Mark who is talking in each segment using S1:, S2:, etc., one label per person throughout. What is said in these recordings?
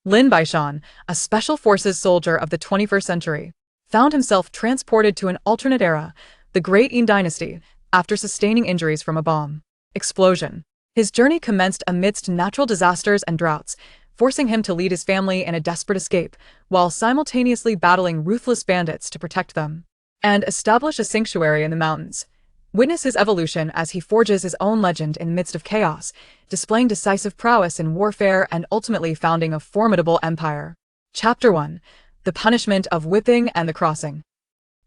S1: Lin Baishan, a special forces soldier of the 21st century, found himself transported to an alternate era, the Great Dayin Dynasty, after sustaining injuries from a bomb explosion. His journey commenced amidst natural disasters and droughts, forcing him to lead his family in a desperate escape, while simultaneously battling ruthless bandits to protect them and establish a sanctuary in the mountains. Witness his evolution as he forges his own legend in the midst of chaos, displaying decisive prowess in warfare and ultimately founding a formidable empire. Chapter 1. The Punishment of Whipping and the Crossing.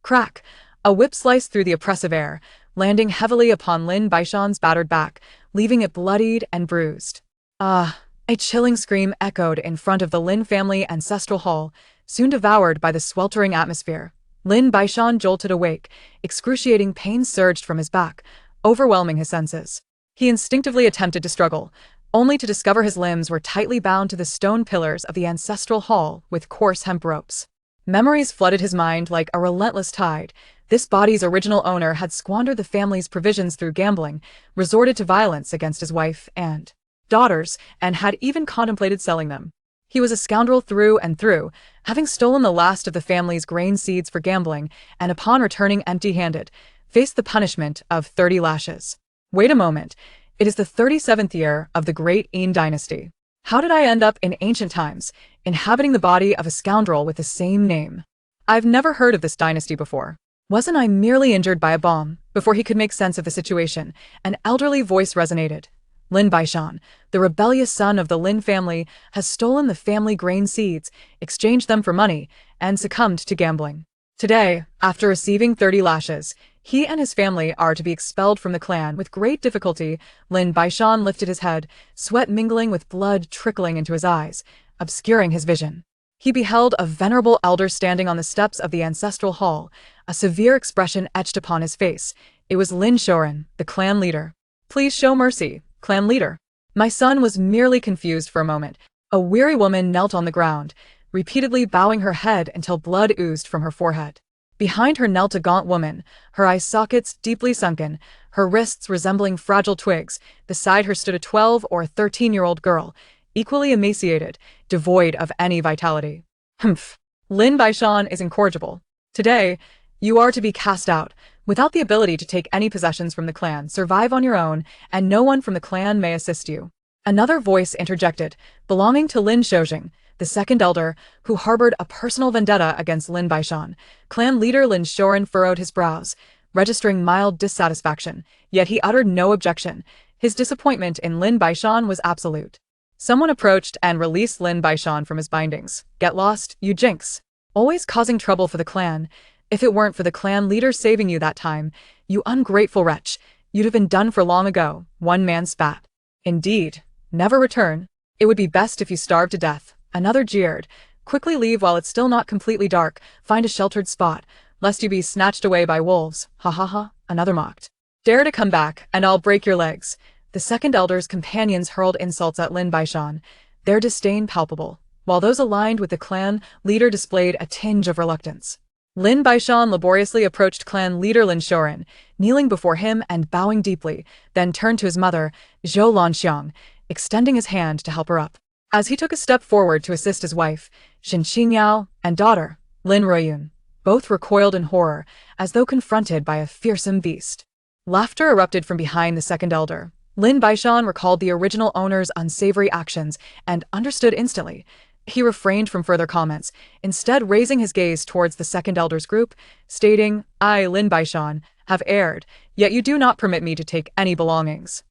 S1: Crack! A whip sliced through the oppressive air, landing heavily upon Lin Baishan's battered back, leaving it bloodied and bruised. Ah! A chilling scream echoed in front of the Lin family ancestral hall, soon devoured by the sweltering atmosphere. Lin Baishan jolted awake, excruciating pain surged from his back, overwhelming his senses. He instinctively attempted to struggle, only to discover his limbs were tightly bound to the stone pillars of the ancestral hall with coarse hemp ropes. Memories flooded his mind like a relentless tide. This body's original owner had squandered the family's provisions through gambling, resorted to violence against his wife and daughters, and had even contemplated selling them. He was a scoundrel through and through, having stolen the last of the family's grain seeds for gambling, and upon returning empty-handed, faced the punishment of 30 lashes. Wait a moment, it is the 37th year of the Great Dayin Dynasty. How did I end up in ancient times, inhabiting the body of a scoundrel with the same name? I've never heard of this dynasty before. Wasn't I merely injured by a bomb? Before he could make sense of the situation, an elderly voice resonated. Lin Baishan, the rebellious son of the Lin family, has stolen the family grain seeds, exchanged them for money, and succumbed to gambling. Today, after receiving 30 lashes, he and his family are to be expelled from the clan. With great difficulty, Lin Baishan lifted his head, sweat mingling with blood trickling into his eyes, obscuring his vision. He beheld a venerable elder standing on the steps of the ancestral hall, a severe expression etched upon his face. It was Lin Shoren, the clan leader. Please show mercy, clan leader. My son was merely confused for a moment. A weary woman knelt on the ground, repeatedly bowing her head until blood oozed from her forehead. Behind her knelt a gaunt woman, her eye sockets deeply sunken, her wrists resembling fragile twigs. Beside her stood a 12 or 13-year-old girl, equally emaciated, devoid of any vitality. Humph. Lin Baishan is incorrigible. Today, you are to be cast out, without the ability to take any possessions from the clan, survive on your own, and no one from the clan may assist you. Another voice interjected, belonging to Lin Shojing, the second elder, who harbored a personal vendetta against Lin Baishan. Clan leader Lin Shoren furrowed his brows, registering mild dissatisfaction, yet he uttered no objection. His disappointment in Lin Baishan was absolute. Someone approached and released Lin Baishan from his bindings. Get lost, you jinx. Always causing trouble for the clan. If it weren't for the clan leader saving you that time, you ungrateful wretch, you'd have been done for long ago, one man spat. Indeed, never return. It would be best if you starved to death. Another jeered. Quickly leave while it's still not completely dark, find a sheltered spot, lest you be snatched away by wolves. Ha ha ha, another mocked. Dare to come back, and I'll break your legs. The second elder's companions hurled insults at Lin Baishan, their disdain palpable, while those aligned with the clan leader displayed a tinge of reluctance. Lin Baishan laboriously approached clan leader Lin Shoren, kneeling before him and bowing deeply, then turned to his mother, Zhou Lanxiang, extending his hand to help her up. As he took a step forward to assist his wife, Xin Qingyao, and daughter, Lin Ruiyun, both recoiled in horror, as though confronted by a fearsome beast. Laughter erupted from behind the second elder. Lin Baishan recalled the original owner's unsavory actions and understood instantly. He refrained from further comments, instead raising his gaze towards the second elder's group, stating, I, Lin Baishan, have erred, yet you do not permit me to take any belongings.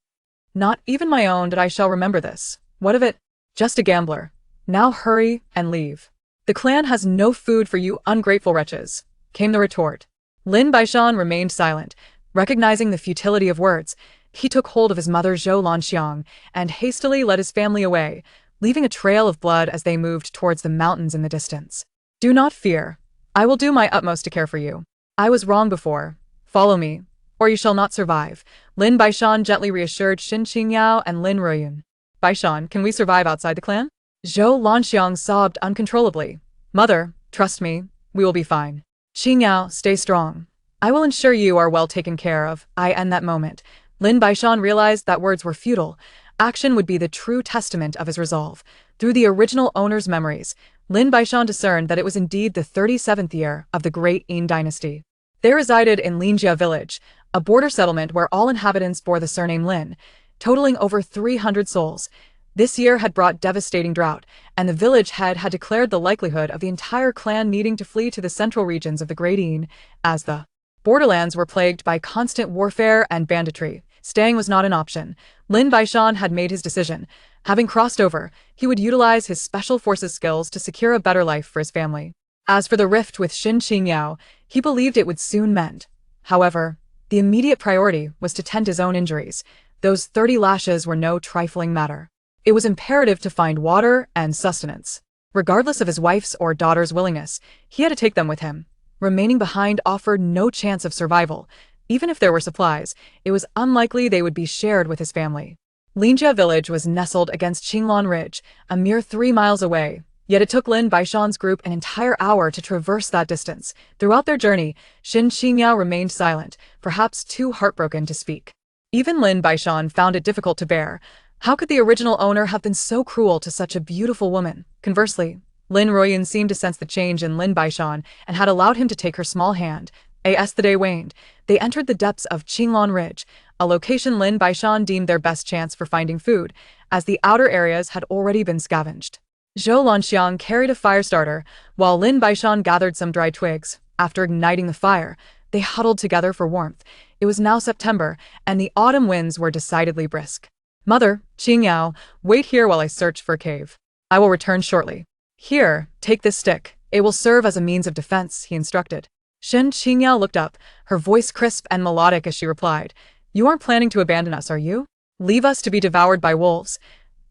S1: Not even my own, that I shall remember this. What of it? Just a gambler. Now hurry and leave. The clan has no food for you ungrateful wretches, came the retort. Lin Baishan remained silent, recognizing the futility of words. He took hold of his mother Zhou Lanxiang and hastily led his family away, leaving a trail of blood as they moved towards the mountains in the distance. Do not fear. I will do my utmost to care for you. I was wrong before. Follow me, or you shall not survive. Lin Baishan gently reassured Xin Qingyao and Lin Ruiyun. Baishan, can we survive outside the clan? Zhou Lanxiang sobbed uncontrollably. Mother, trust me, we will be fine. Qingyao, stay strong. I will ensure you are well taken care of. I end that moment. Lin Baishan realized that words were futile. Action would be the true testament of his resolve. Through the original owner's memories, Lin Baishan discerned that it was indeed the 37th year of the Great Dayin Dynasty. They resided in Linjia village, a border settlement where all inhabitants bore the surname Lin, totaling over 300 souls. This year had brought devastating drought, and the village head had declared the likelihood of the entire clan needing to flee to the central regions of the Great Dayin, as the borderlands were plagued by constant warfare and banditry. Staying was not an option. Lin Baishan had made his decision. Having crossed over, he would utilize his special forces skills to secure a better life for his family. As for the rift with Xin Qingyao, he believed it would soon mend. However, the immediate priority was to tend his own injuries. Those 30 lashes were no trifling matter. It was imperative to find water and sustenance. Regardless of his wife's or daughter's willingness, he had to take them with him. Remaining behind offered no chance of survival. Even if there were supplies, it was unlikely they would be shared with his family. Linjia village was nestled against Qinglan Ridge, a mere 3 miles away, yet it took Lin Baishan's group an entire hour to traverse that distance. Throughout their journey, Xin Qingyao remained silent, perhaps too heartbroken to speak. Even Lin Baishan found it difficult to bear. How could the original owner have been so cruel to such a beautiful woman? Conversely, Lin Ruoyun seemed to sense the change in Lin Baishan and had allowed him to take her small hand. As the day waned, they entered the depths of Qinglan Ridge, a location Lin Baishan deemed their best chance for finding food, as the outer areas had already been scavenged. Zhou Lanxiang carried a fire starter, while Lin Baishan gathered some dry twigs. After igniting the fire, they huddled together for warmth. It was now September, and the autumn winds were decidedly brisk. "Mother, Qingyao, wait here while I search for a cave. I will return shortly." "Here, take this stick. It will serve as a means of defense," he instructed. Xin Qingyao looked up, her voice crisp and melodic as she replied, "You aren't planning to abandon us, are you? Leave us to be devoured by wolves?"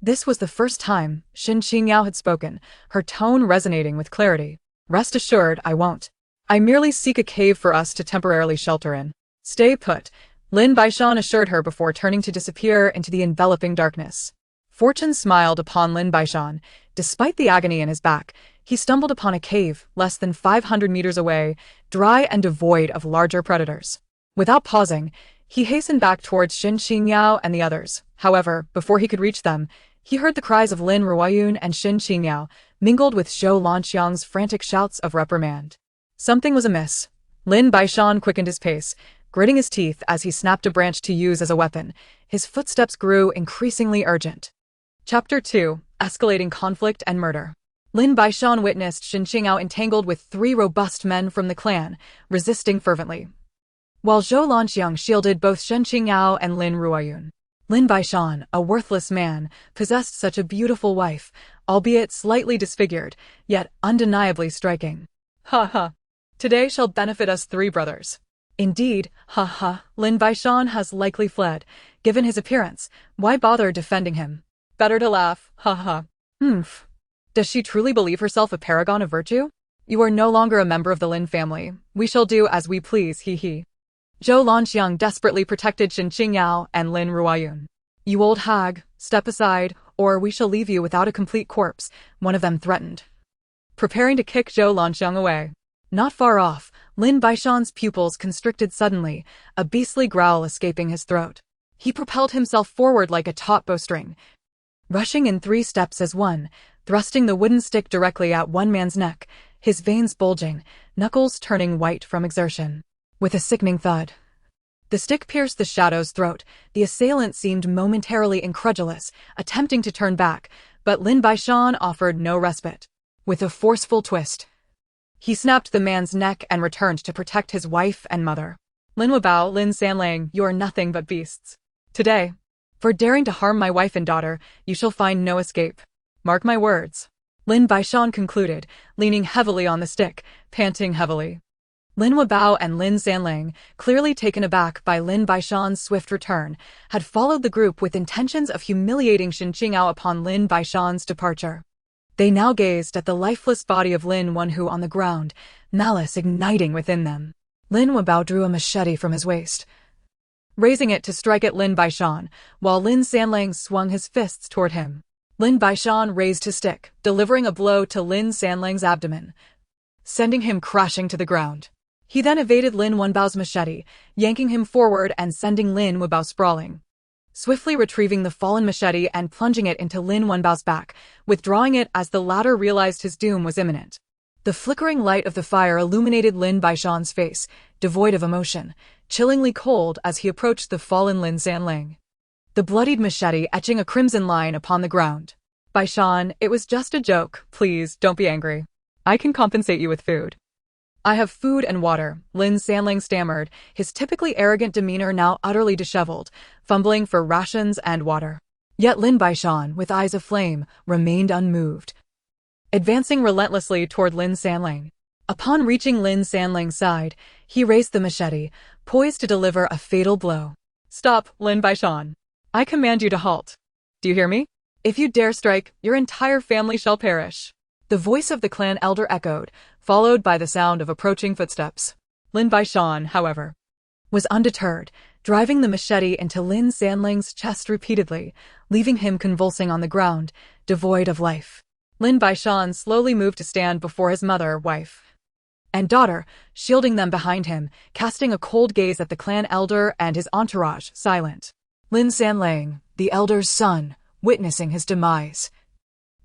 S1: This was the first time Xin Qingyao had spoken, her tone resonating with clarity. "Rest assured, I won't. I merely seek a cave for us to temporarily shelter in. Stay put," Lin Baishan assured her before turning to disappear into the enveloping darkness. Fortune smiled upon Lin Baishan. Despite the agony in his back, he stumbled upon a cave less than 500 meters away, dry and devoid of larger predators. Without pausing, he hastened back towards Xin Qingyao and the others. However, before he could reach them, he heard the cries of Lin Ruoyun and Xin Qingyao, mingled with Zhou Lanxiang's frantic shouts of reprimand. Something was amiss. Lin Baishan quickened his pace, gritting his teeth as he snapped a branch to use as a weapon. His footsteps grew increasingly urgent. Chapter 2: Escalating Conflict and Murder. Lin Baishan witnessed Xin Qingyao entangled with 3 robust men from the clan, resisting fervently, while Zhou Lanxiang shielded both Xin Qingyao and Lin Ruoyun. Lin Baishan, a worthless man, possessed such a beautiful wife, albeit slightly disfigured, yet undeniably striking. "Ha ha! Today shall benefit us 3 brothers." "Indeed, ha ha, Lin Baishan has likely fled. Given his appearance, why bother defending him? Better to laugh, ha ha." "Humph. Does she truly believe herself a paragon of virtue? You are no longer a member of the Lin family. We shall do as we please, he he." Zhou Lanxiang desperately protected Xin Qingyao and Lin Ruoyun. "You old hag, step aside, or we shall leave you without a complete corpse," one of them threatened, preparing to kick Zhou Lanxiang away. Not far off, Lin Baishan's pupils constricted suddenly, a beastly growl escaping his throat. He propelled himself forward like a taut bowstring, rushing in 3 steps as one, thrusting the wooden stick directly at one man's neck, his veins bulging, knuckles turning white from exertion. With a sickening thud, the stick pierced the shadow's throat. The assailant seemed momentarily incredulous, attempting to turn back, but Lin Baishan offered no respite. With a forceful twist, he snapped the man's neck and returned to protect his wife and mother. "Lin Wabao, Lin Sanlang, you are nothing but beasts. Today, for daring to harm my wife and daughter, you shall find no escape. Mark my words," Lin Baishan concluded, leaning heavily on the stick, panting heavily. Lin Wabao and Lin Sanlang, clearly taken aback by Lin Baishan's swift return, had followed the group with intentions of humiliating Xin Qingyao upon Lin Baishan's departure. They now gazed at the lifeless body of Lin Wenhu on the ground, malice igniting within them. Lin Wabao drew a machete from his waist, raising it to strike at Lin Baishan, while Lin Sanlang swung his fists toward him. Lin Baishan raised his stick, delivering a blow to Lin Sanlang's abdomen, sending him crashing to the ground. He then evaded Lin Wenbao's machete, yanking him forward and sending Lin Wabao sprawling. swiftly retrieving the fallen machete and plunging it into Lin Wenbao's back, withdrawing it as the latter realized his doom was imminent. The flickering light of the fire illuminated Lin Baishan's face, devoid of emotion, chillingly cold as he approached the fallen Lin Sanling. The bloodied machete etching a crimson line upon the ground. Baishan, it was just a joke. Please, don't be angry. I can compensate you with food. I have food and water, Lin Sanling stammered, his typically arrogant demeanor now utterly disheveled, fumbling for rations and water. Yet Lin Baishan, with eyes aflame, remained unmoved, advancing relentlessly toward Lin Sanling. Upon reaching Lin Sanling's side, he raised the machete, poised to deliver a fatal blow. Stop, Lin Baishan. I command you to halt. Do you hear me? If you dare strike, your entire family shall perish. The voice of the clan elder echoed, followed by the sound of approaching footsteps. Lin Baishan, however, was undeterred, driving the machete into Lin Sanling's chest repeatedly, leaving him convulsing on the ground, devoid of life. Lin Baishan slowly moved to stand before his mother, wife, and daughter, shielding them behind him, casting a cold gaze at the clan elder and his entourage, silent. Lin Sanling, the elder's son, witnessing his demise,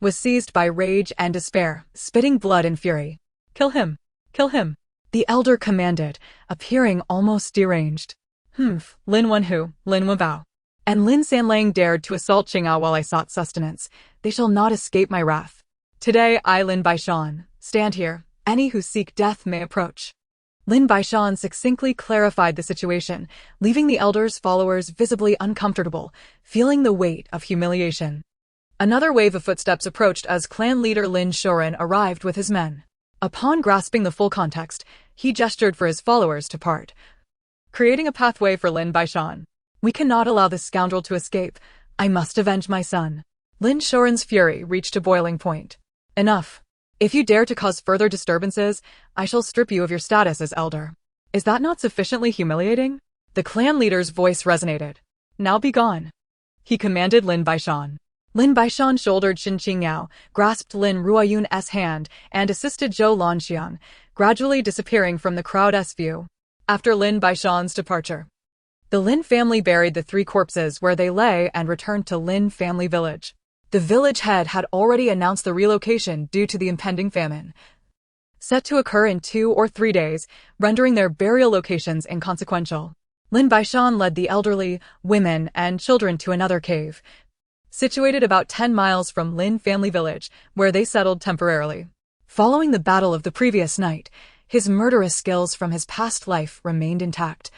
S1: was seized by rage and despair, spitting blood and fury. Kill him! Kill him! The elder commanded, appearing almost deranged. Lin Wenhu, Lin Wenbao, and Lin Sanling dared to assault Qing'ao while I sought sustenance. They shall not escape my wrath. Today I, Lin Baishan, stand here. Any who seek death may approach. Lin Baishan succinctly clarified the situation, leaving the elder's followers visibly uncomfortable, feeling the weight of humiliation. Another wave of footsteps approached as clan leader Lin Shoren arrived with his men. Upon grasping the full context, he gestured for his followers to part, creating a pathway for Lin Baishan. We cannot allow this scoundrel to escape. I must avenge my son. Lin Shoren's fury reached a boiling point. Enough. If you dare to cause further disturbances, I shall strip you of your status as elder. Is that not sufficiently humiliating? The clan leader's voice resonated. Now be gone, he commanded Lin Baishan. Lin Baishan shouldered Shin Qingyao, grasped Lin Ruoyun's hand, and assisted Zhou Lanxiang, gradually disappearing from the crowd's view. After Lin Baishan's departure, the Lin family buried the three corpses where they lay and returned to Lin family village. The village head had already announced the relocation due to the impending famine, set to occur in 2 or 3 days, rendering their burial locations inconsequential. Lin Baishan led the elderly, women, and children to another cave, situated about 10 miles from Lin family village, where they settled temporarily. Following the battle of the previous night, his murderous skills from his past life remained intact.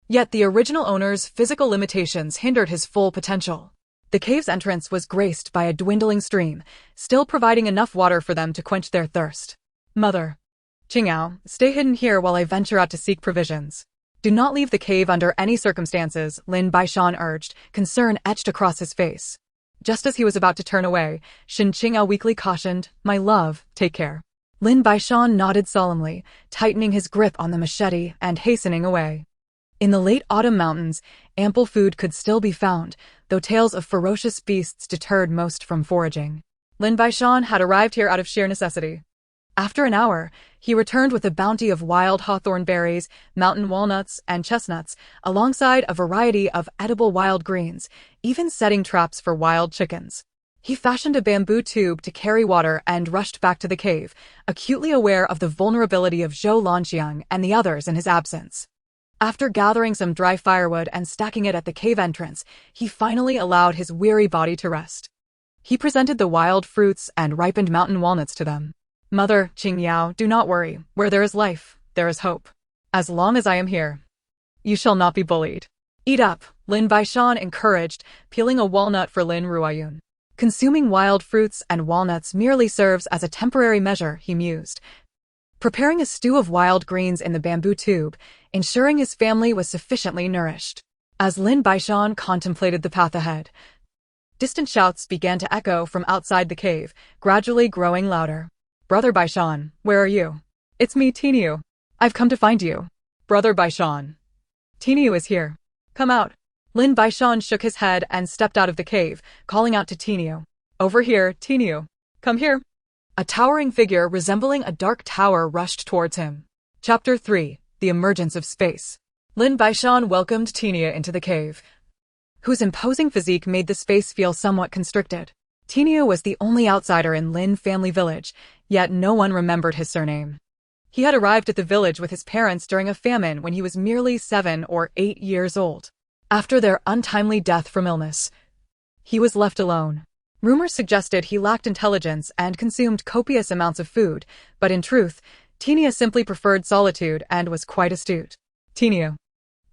S1: Yet the original owner's physical limitations hindered his full potential. The cave's entrance was graced by a dwindling stream, still providing enough water for them to quench their thirst. Mother, Qing'ao, stay hidden here while I venture out to seek provisions. Do not leave the cave under any circumstances, Lin Baishan urged, concern etched across his face. Just as he was about to turn away, Shin Qing'ao weakly cautioned, My love, take care. Lin Baishan nodded solemnly, tightening his grip on the machete and hastening away. In the late autumn mountains, ample food could still be found, though tales of ferocious beasts deterred most from foraging. Lin Baishan had arrived here out of sheer necessity. After an hour, he returned with a bounty of wild hawthorn berries, mountain walnuts, and chestnuts, alongside a variety of edible wild greens, even setting traps for wild chickens. He fashioned a bamboo tube to carry water and rushed back to the cave, acutely aware of the vulnerability of Zhou Lanxiang and the others in his absence. After gathering some dry firewood and stacking it at the cave entrance, he finally allowed his weary body to rest. He presented the wild fruits and ripened mountain walnuts to them. Mother, Qingyao, do not worry. Where there is life, there is hope. As long as I am here, you shall not be bullied. Eat up, Lin Baishan encouraged, peeling a walnut for Lin Ruoyun. Consuming wild fruits and walnuts merely serves as a temporary measure, he mused, preparing a stew of wild greens in the bamboo tube, ensuring his family was sufficiently nourished. As Lin Baishan contemplated the path ahead, distant shouts began to echo from outside the cave, gradually growing louder. Brother Baishan, where are you? It's me, Tiniu. I've come to find you. Brother Baishan. Tiniu is here. Come out. Lin Baishan shook his head and stepped out of the cave, calling out to Tiniu. Over here, Tiniu. Come here. A towering figure resembling a dark tower rushed towards him. Chapter 3. The Emergence of Space. Lin Baishan welcomed Tiniu into the cave, whose imposing physique made the space feel somewhat constricted. Tinio was the only outsider in Lin family village, yet no one remembered his surname. He had arrived at the village with his parents during a famine when he was merely 7 or 8 years old. After their untimely death from illness, he was left alone. Rumors suggested he lacked intelligence and consumed copious amounts of food, but in truth, Tinio simply preferred solitude and was quite astute. Tinio,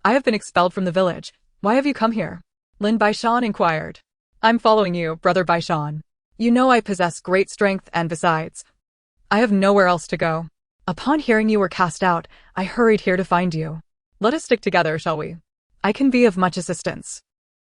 S1: I have been expelled from the village. Why have you come here? Lin Baishan inquired. I'm following you, Brother Baishan. You know I possess great strength and besides, I have nowhere else to go. Upon hearing you were cast out, I hurried here to find you. Let us stick together, shall we? I can be of much assistance.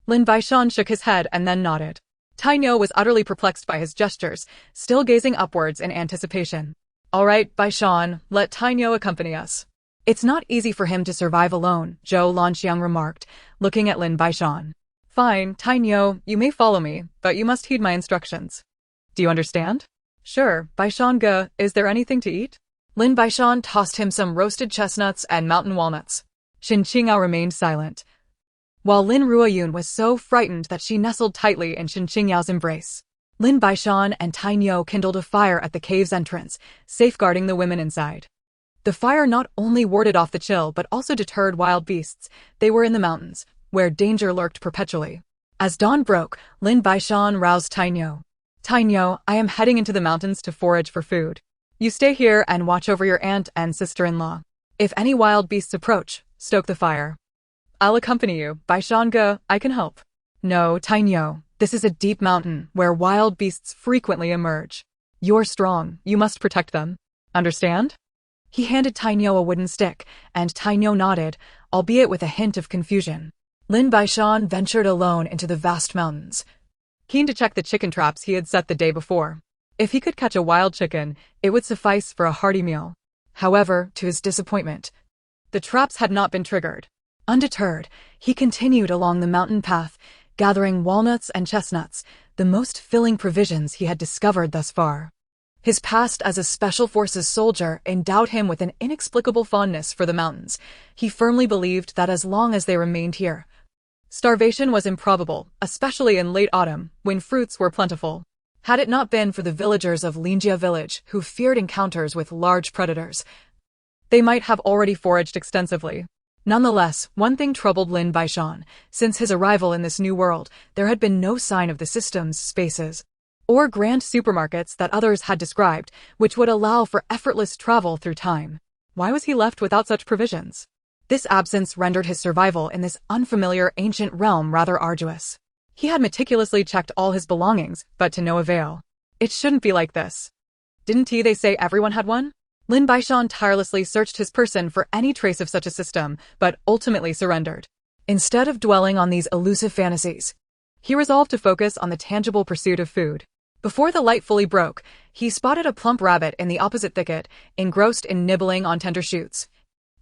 S1: Lin Baishan shook his head and then nodded. Tinio was utterly perplexed by his gestures, still gazing upwards in anticipation. All right, Baishan, let Tinio accompany us. It's not easy for him to survive alone, Zhou Lanxiang remarked, looking at Lin Baishan. Fine, Tinio, you may follow me, but you must heed my instructions. Do you understand? Sure, Baishan Ge, is there anything to eat? Lin Baishan tossed him some roasted chestnuts and mountain walnuts. Xin Qingao remained silent, while Lin Ruoyun was so frightened that she nestled tightly in Xin Qingyao's embrace. Lin Baishan and Tinio kindled a fire at the cave's entrance, safeguarding the women inside. The fire not only warded off the chill but also deterred wild beasts. They were in the mountains, where danger lurked perpetually. As dawn broke, Lin Baishan roused Tinio. Tinio, I am heading into the mountains to forage for food. You stay here and watch over your aunt and sister-in-law. If any wild beasts approach, stoke the fire. I'll accompany you, Baishan Ge, I can help. No, Tinio, this is a deep mountain where wild beasts frequently emerge. You're strong, you must protect them. Understand? He handed Tinio a wooden stick, and Tinio nodded, albeit with a hint of confusion. Lin Baishan ventured alone into the vast mountains, keen to check the chicken traps he had set the day before. If he could catch a wild chicken, it would suffice for a hearty meal. However, to his disappointment, the traps had not been triggered. Undeterred, he continued along the mountain path, gathering walnuts and chestnuts, the most filling provisions he had discovered thus far. His past as a Special Forces soldier endowed him with an inexplicable fondness for the mountains. He firmly believed that as long as they remained here, starvation was improbable, especially in late autumn, when fruits were plentiful. Had it not been for the villagers of Lingjia village who feared encounters with large predators, they might have already foraged extensively. Nonetheless, one thing troubled Lin Baishan. Since his arrival in this new world, there had been no sign of the system's spaces or grand supermarkets that others had described, which would allow for effortless travel through time. Why was he left without such provisions? This absence rendered his survival in this unfamiliar ancient realm rather arduous. He had meticulously checked all his belongings, but to no avail. It shouldn't be like this. Didn't they say everyone had one? Lin Baishan tirelessly searched his person for any trace of such a system, but ultimately surrendered. Instead of dwelling on these elusive fantasies, he resolved to focus on the tangible pursuit of food. Before the light fully broke, he spotted a plump rabbit in the opposite thicket, engrossed in nibbling on tender shoots,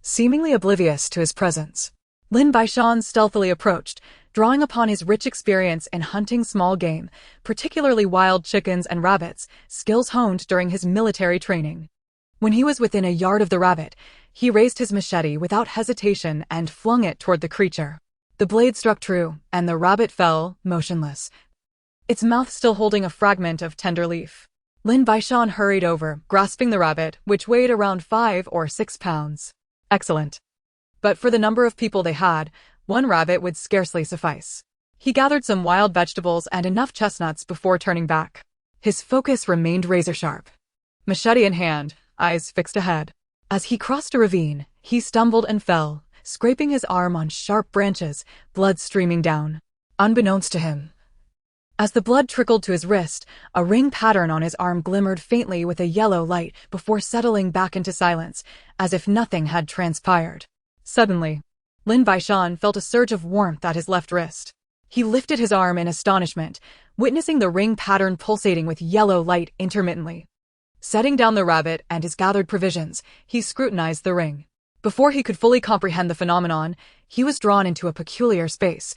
S1: seemingly oblivious to his presence. Lin Baishan stealthily approached, drawing upon his rich experience in hunting small game, particularly wild chickens and rabbits, skills honed during his military training. When he was within a yard of the rabbit, he raised his machete without hesitation and flung it toward the creature. The blade struck true, and the rabbit fell, motionless, its mouth still holding a fragment of tender leaf. Lin Baishan hurried over, grasping the rabbit, which weighed around 5 or 6 pounds. Excellent. But for the number of people they had, one rabbit would scarcely suffice. He gathered some wild vegetables and enough chestnuts before turning back. His focus remained razor-sharp. Machete in hand, eyes fixed ahead. As he crossed a ravine, he stumbled and fell, scraping his arm on sharp branches, blood streaming down. Unbeknownst to him, as the blood trickled to his wrist, a ring pattern on his arm glimmered faintly with a yellow light before settling back into silence, as if nothing had transpired. Suddenly, Lin Baishan felt a surge of warmth at his left wrist. He lifted his arm in astonishment, witnessing the ring pattern pulsating with yellow light intermittently. Setting down the rabbit and his gathered provisions, he scrutinized the ring. Before he could fully comprehend the phenomenon, he was drawn into a peculiar space,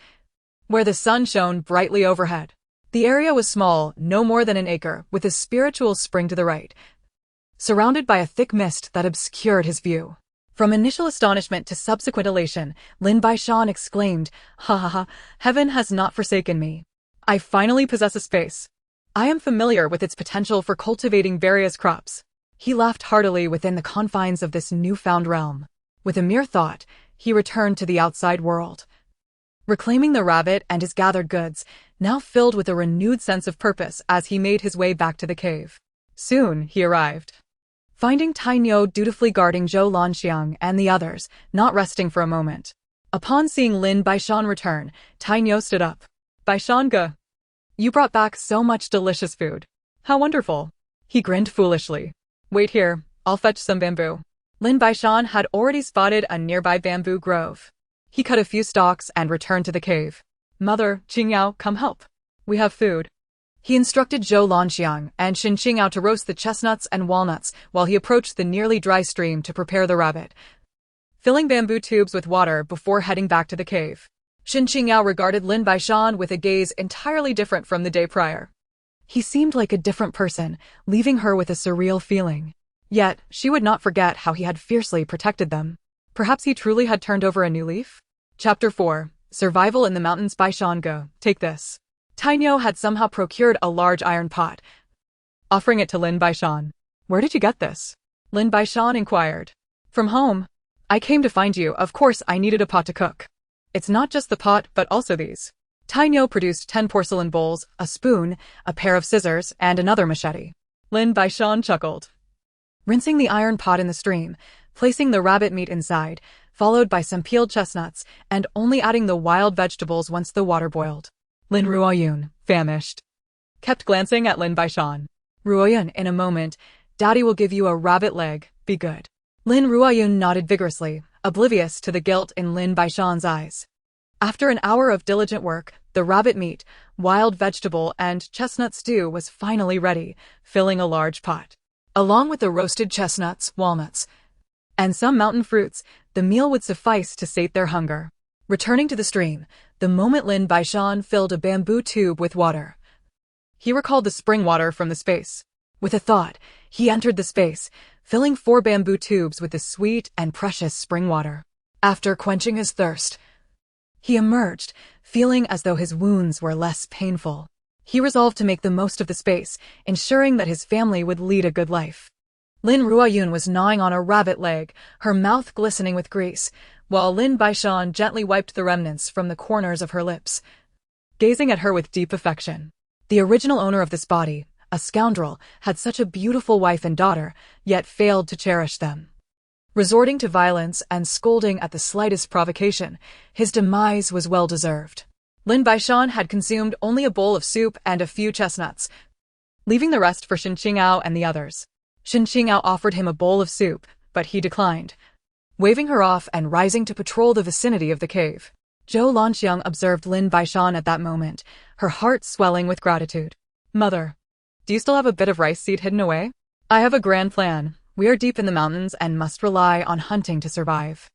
S1: where the sun shone brightly overhead. The area was small, no more than an acre, with a spiritual spring to the right, surrounded by a thick mist that obscured his view. From initial astonishment to subsequent elation, Lin Baishan exclaimed, "Ha ha ha, heaven has not forsaken me. I finally possess a space. I am familiar with its potential for cultivating various crops." He laughed heartily within the confines of this newfound realm. With a mere thought, he returned to the outside world, reclaiming the rabbit and his gathered goods, now filled with a renewed sense of purpose as he made his way back to the cave. Soon he arrived, finding Tainyo dutifully guarding Zhou Lanxiang and the others, not resting for a moment. Upon seeing Lin Baishan return, Tainyo stood up. "Baishan-ge, you brought back so much delicious food. How wonderful." He grinned foolishly. "Wait here, I'll fetch some bamboo." Lin Baishan had already spotted a nearby bamboo grove. He cut a few stalks and returned to the cave. "Mother, Qingyao, come help. We have food." He instructed Zhou Lanxiang and Xin Qingyao to roast the chestnuts and walnuts while he approached the nearly dry stream to prepare the rabbit, filling bamboo tubes with water before heading back to the cave. Xin Qingyao regarded Lin Baishan with a gaze entirely different from the day prior. He seemed like a different person, leaving her with a surreal feeling. Yet, she would not forget how he had fiercely protected them. Perhaps he truly had turned over a new leaf? Chapter 4. Survival in the Mountains. Baishan-ge, take this. Tainyo had somehow procured a large iron pot, offering it to Lin Baishan. "Where did you get this?" Lin Baishan inquired. "From home. I came to find you. Of course I needed a pot to cook. It's not just the pot, but also these." Tainyo produced 10 porcelain bowls, a spoon, a pair of scissors, and another machete. Lin Baishan chuckled, rinsing the iron pot in the stream, placing the rabbit meat inside, followed by some peeled chestnuts, and only adding the wild vegetables once the water boiled. Lin Ruoyun, famished, kept glancing at Lin Baishan. "Ruoyun, in a moment, Daddy will give you a rabbit leg, be good." Lin Ruoyun nodded vigorously, oblivious to the guilt in Lin Baishan's eyes. After an hour of diligent work, the rabbit meat, wild vegetable, and chestnut stew was finally ready, filling a large pot. Along with the roasted chestnuts, walnuts, and some mountain fruits, the meal would suffice to sate their hunger. Returning to the stream, the moment Lin Baishan filled a bamboo tube with water, he recalled the spring water from the space. With a thought, he entered the space, filling 4 bamboo tubes with the sweet and precious spring water. After quenching his thirst, he emerged, feeling as though his wounds were less painful. He resolved to make the most of the space, ensuring that his family would lead a good life. Lin Ruoyun was gnawing on a rabbit leg, her mouth glistening with grease, while Lin Baishan gently wiped the remnants from the corners of her lips, gazing at her with deep affection. The original owner of this body, a scoundrel, had such a beautiful wife and daughter, yet failed to cherish them. Resorting to violence and scolding at the slightest provocation, his demise was well-deserved. Lin Baishan had consumed only a bowl of soup and a few chestnuts, leaving the rest for Xin Qingyao and the others. Xin Qingyao offered him a bowl of soup, but he declined, waving her off and rising to patrol the vicinity of the cave. Zhou Lanxiang observed Lin Baishan at that moment, her heart swelling with gratitude. "Mother, do you still have a bit of rice seed hidden away? I have a grand plan. We are deep in the mountains and must rely on hunting to survive."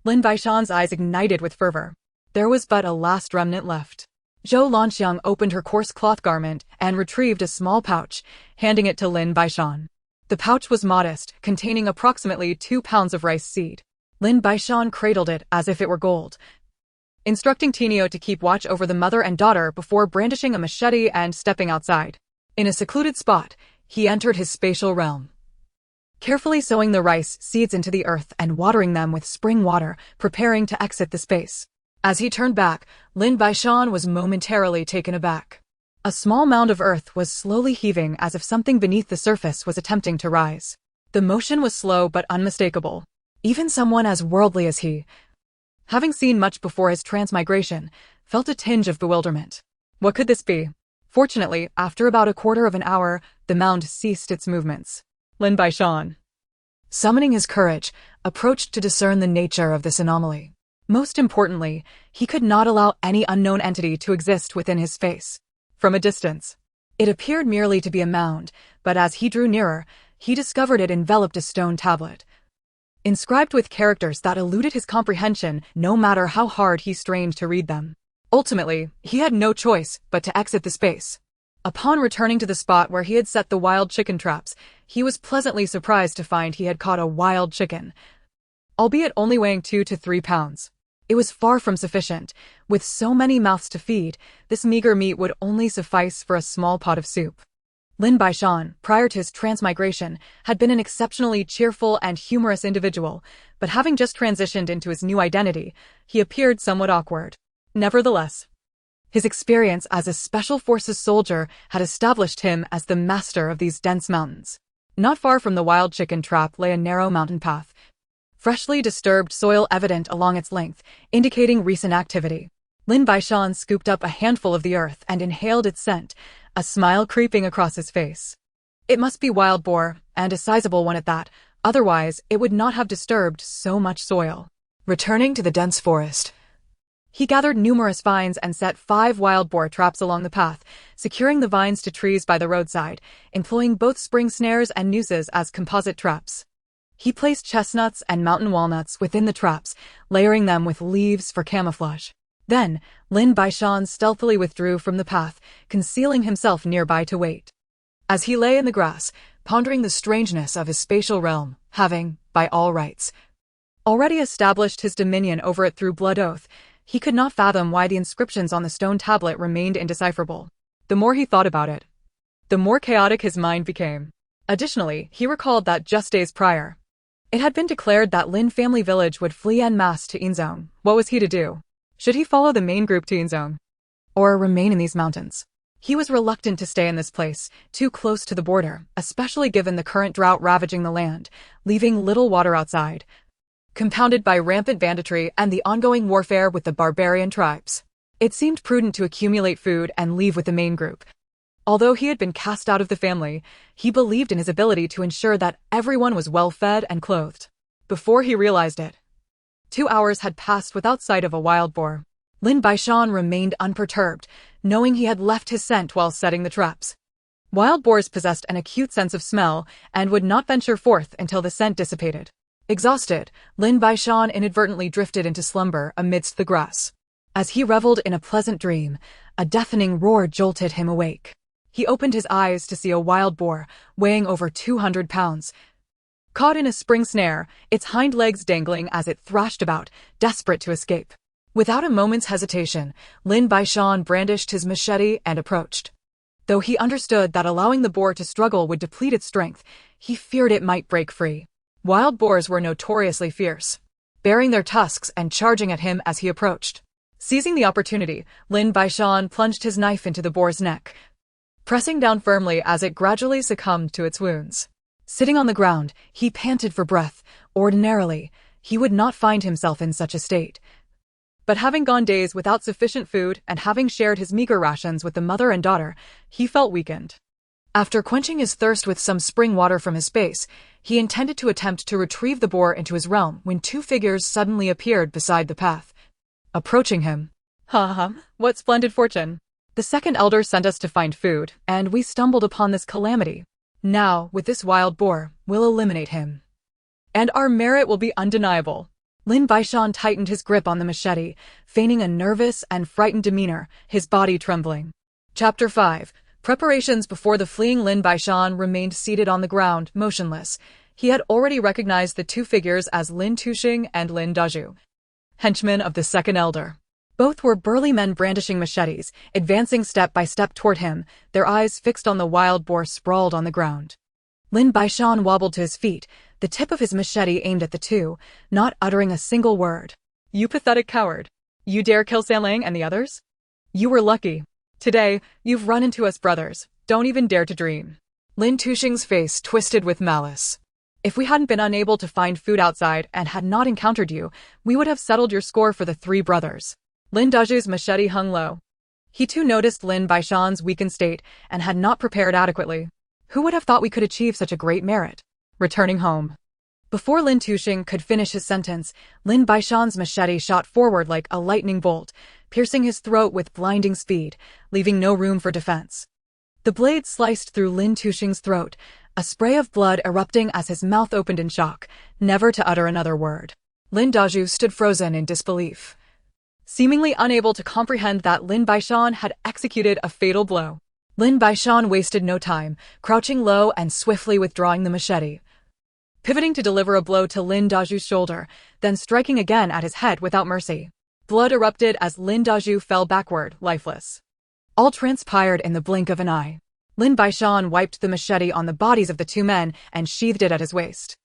S1: Lin Baishan's eyes ignited with fervor. There was but a last remnant left. Zhou Lanxiang opened her coarse cloth garment and retrieved a small pouch, handing it to Lin Baishan. The pouch was modest, containing approximately 2 pounds of rice seed. Lin Baishan cradled it as if it were gold, instructing Tinio to keep watch over the mother and daughter before brandishing a machete and stepping outside. In a secluded spot, he entered his spatial realm, carefully sowing the rice seeds into the earth and watering them with spring water, preparing to exit the space. As he turned back, Lin Baishan was momentarily taken aback. A small mound of earth was slowly heaving as if something beneath the surface was attempting to rise. The motion was slow but unmistakable. Even someone as worldly as he, having seen much before his transmigration, felt a tinge of bewilderment. What could this be? Fortunately, after about a quarter of an hour, the mound ceased its movements. Lin Baishan, summoning his courage, approached to discern the nature of this anomaly. Most importantly, he could not allow any unknown entity to exist within his space. From a distance, it appeared merely to be a mound, but as he drew nearer, he discovered it enveloped a stone tablet, inscribed with characters that eluded his comprehension no matter how hard he strained to read them. Ultimately, he had no choice but to exit the space. Upon returning to the spot where he had set the wild chicken traps, he was pleasantly surprised to find he had caught a wild chicken, albeit only weighing 2 to 3 pounds. It was far from sufficient. With so many mouths to feed, this meager meat would only suffice for a small pot of soup. Lin Baishan, prior to his transmigration, had been an exceptionally cheerful and humorous individual, but having just transitioned into his new identity, he appeared somewhat awkward. Nevertheless, his experience as a Special Forces soldier had established him as the master of these dense mountains. Not far from the wild chicken trap lay a narrow mountain path, freshly disturbed soil evident along its length, indicating recent activity. Lin Baishan scooped up a handful of the earth and inhaled its scent, a smile creeping across his face. It must be wild boar, and a sizable one at that, otherwise it would not have disturbed so much soil. Returning to the dense forest, he gathered numerous vines and set 5 wild boar traps along the path, securing the vines to trees by the roadside, employing both spring snares and nooses as composite traps. He placed chestnuts and mountain walnuts within the traps, layering them with leaves for camouflage. Then, Lin Baishan stealthily withdrew from the path, concealing himself nearby to wait. As he lay in the grass, pondering the strangeness of his spatial realm, having, by all rights, already established his dominion over it through blood oath, he could not fathom why the inscriptions on the stone tablet remained indecipherable. The more he thought about it, the more chaotic his mind became. Additionally, he recalled that just days prior, it had been declared that Lin family village would flee en masse to Engsub. What was he to do? Should he follow the main group to Engsub, or remain in these mountains? He was reluctant to stay in this place, too close to the border, especially given the current drought ravaging the land, leaving little water outside, compounded by rampant banditry and the ongoing warfare with the barbarian tribes. It seemed prudent to accumulate food and leave with the main group. Although he had been cast out of the family, he believed in his ability to ensure that everyone was well fed and clothed. Before he realized it, 2 hours had passed without sight of a wild boar. Lin Baishan remained unperturbed, knowing he had left his scent while setting the traps. Wild boars possessed an acute sense of smell and would not venture forth until the scent dissipated. Exhausted, Lin Baishan inadvertently drifted into slumber amidst the grass. As he reveled in a pleasant dream, a deafening roar jolted him awake. He opened his eyes to see a wild boar, weighing over 200 pounds, caught in a spring snare, its hind legs dangling as it thrashed about, desperate to escape. Without a moment's hesitation, Lin Baishan brandished his machete and approached. Though he understood that allowing the boar to struggle would deplete its strength, he feared it might break free. Wild boars were notoriously fierce, baring their tusks and charging at him as he approached. Seizing the opportunity, Lin Baishan plunged his knife into the boar's neck, pressing down firmly as it gradually succumbed to its wounds. Sitting on the ground, he panted for breath. Ordinarily, he would not find himself in such a state. But having gone days without sufficient food and having shared his meager rations with the mother and daughter, he felt weakened. After quenching his thirst with some spring water from his space, he intended to attempt to retrieve the boar into his realm when 2 figures suddenly appeared beside the path, approaching him. Ha, what splendid fortune! The second elder sent us to find food, and we stumbled upon this calamity. Now, with this wild boar, we'll eliminate him, and our merit will be undeniable. Lin Baishan tightened his grip on the machete, feigning a nervous and frightened demeanor, his body trembling. Chapter 5. Preparations. Before the fleeing Lin Baishan remained seated on the ground, motionless. He had already recognized the 2 figures as Lin Tushing and Lin Daju, henchmen of the second elder. Both were burly men brandishing machetes, advancing step by step toward him, their eyes fixed on the wild boar sprawled on the ground. Lin Baishan wobbled to his feet, the tip of his machete aimed at the 2, not uttering a single word. You pathetic coward. You dare kill Sanlang and the others? You were lucky. Today, you've run into us brothers. Don't even dare to dream. Lin Tushing's face twisted with malice. If we hadn't been unable to find food outside and had not encountered you, we would have settled your score for the 3 brothers. Lin Daju's machete hung low. He too noticed Lin Baishan's weakened state and had not prepared adequately. Who would have thought we could achieve such a great merit? Returning home. Before Lin Tushing could finish his sentence, Lin Baishan's machete shot forward like a lightning bolt, piercing his throat with blinding speed, leaving no room for defense. The blade sliced through Lin Tushing's throat, a spray of blood erupting as his mouth opened in shock, never to utter another word. Lin Daju stood frozen in disbelief, seemingly unable to comprehend that Lin Baishan had executed a fatal blow. Lin Baishan wasted no time, crouching low and swiftly withdrawing the machete. pivoting to deliver a blow to Lin Daju's shoulder, then striking again at his head without mercy. Blood erupted as Lin Daju fell backward, lifeless. All transpired in the blink of an eye. Lin Baishan wiped the machete on the bodies of the two men and sheathed it at his waist.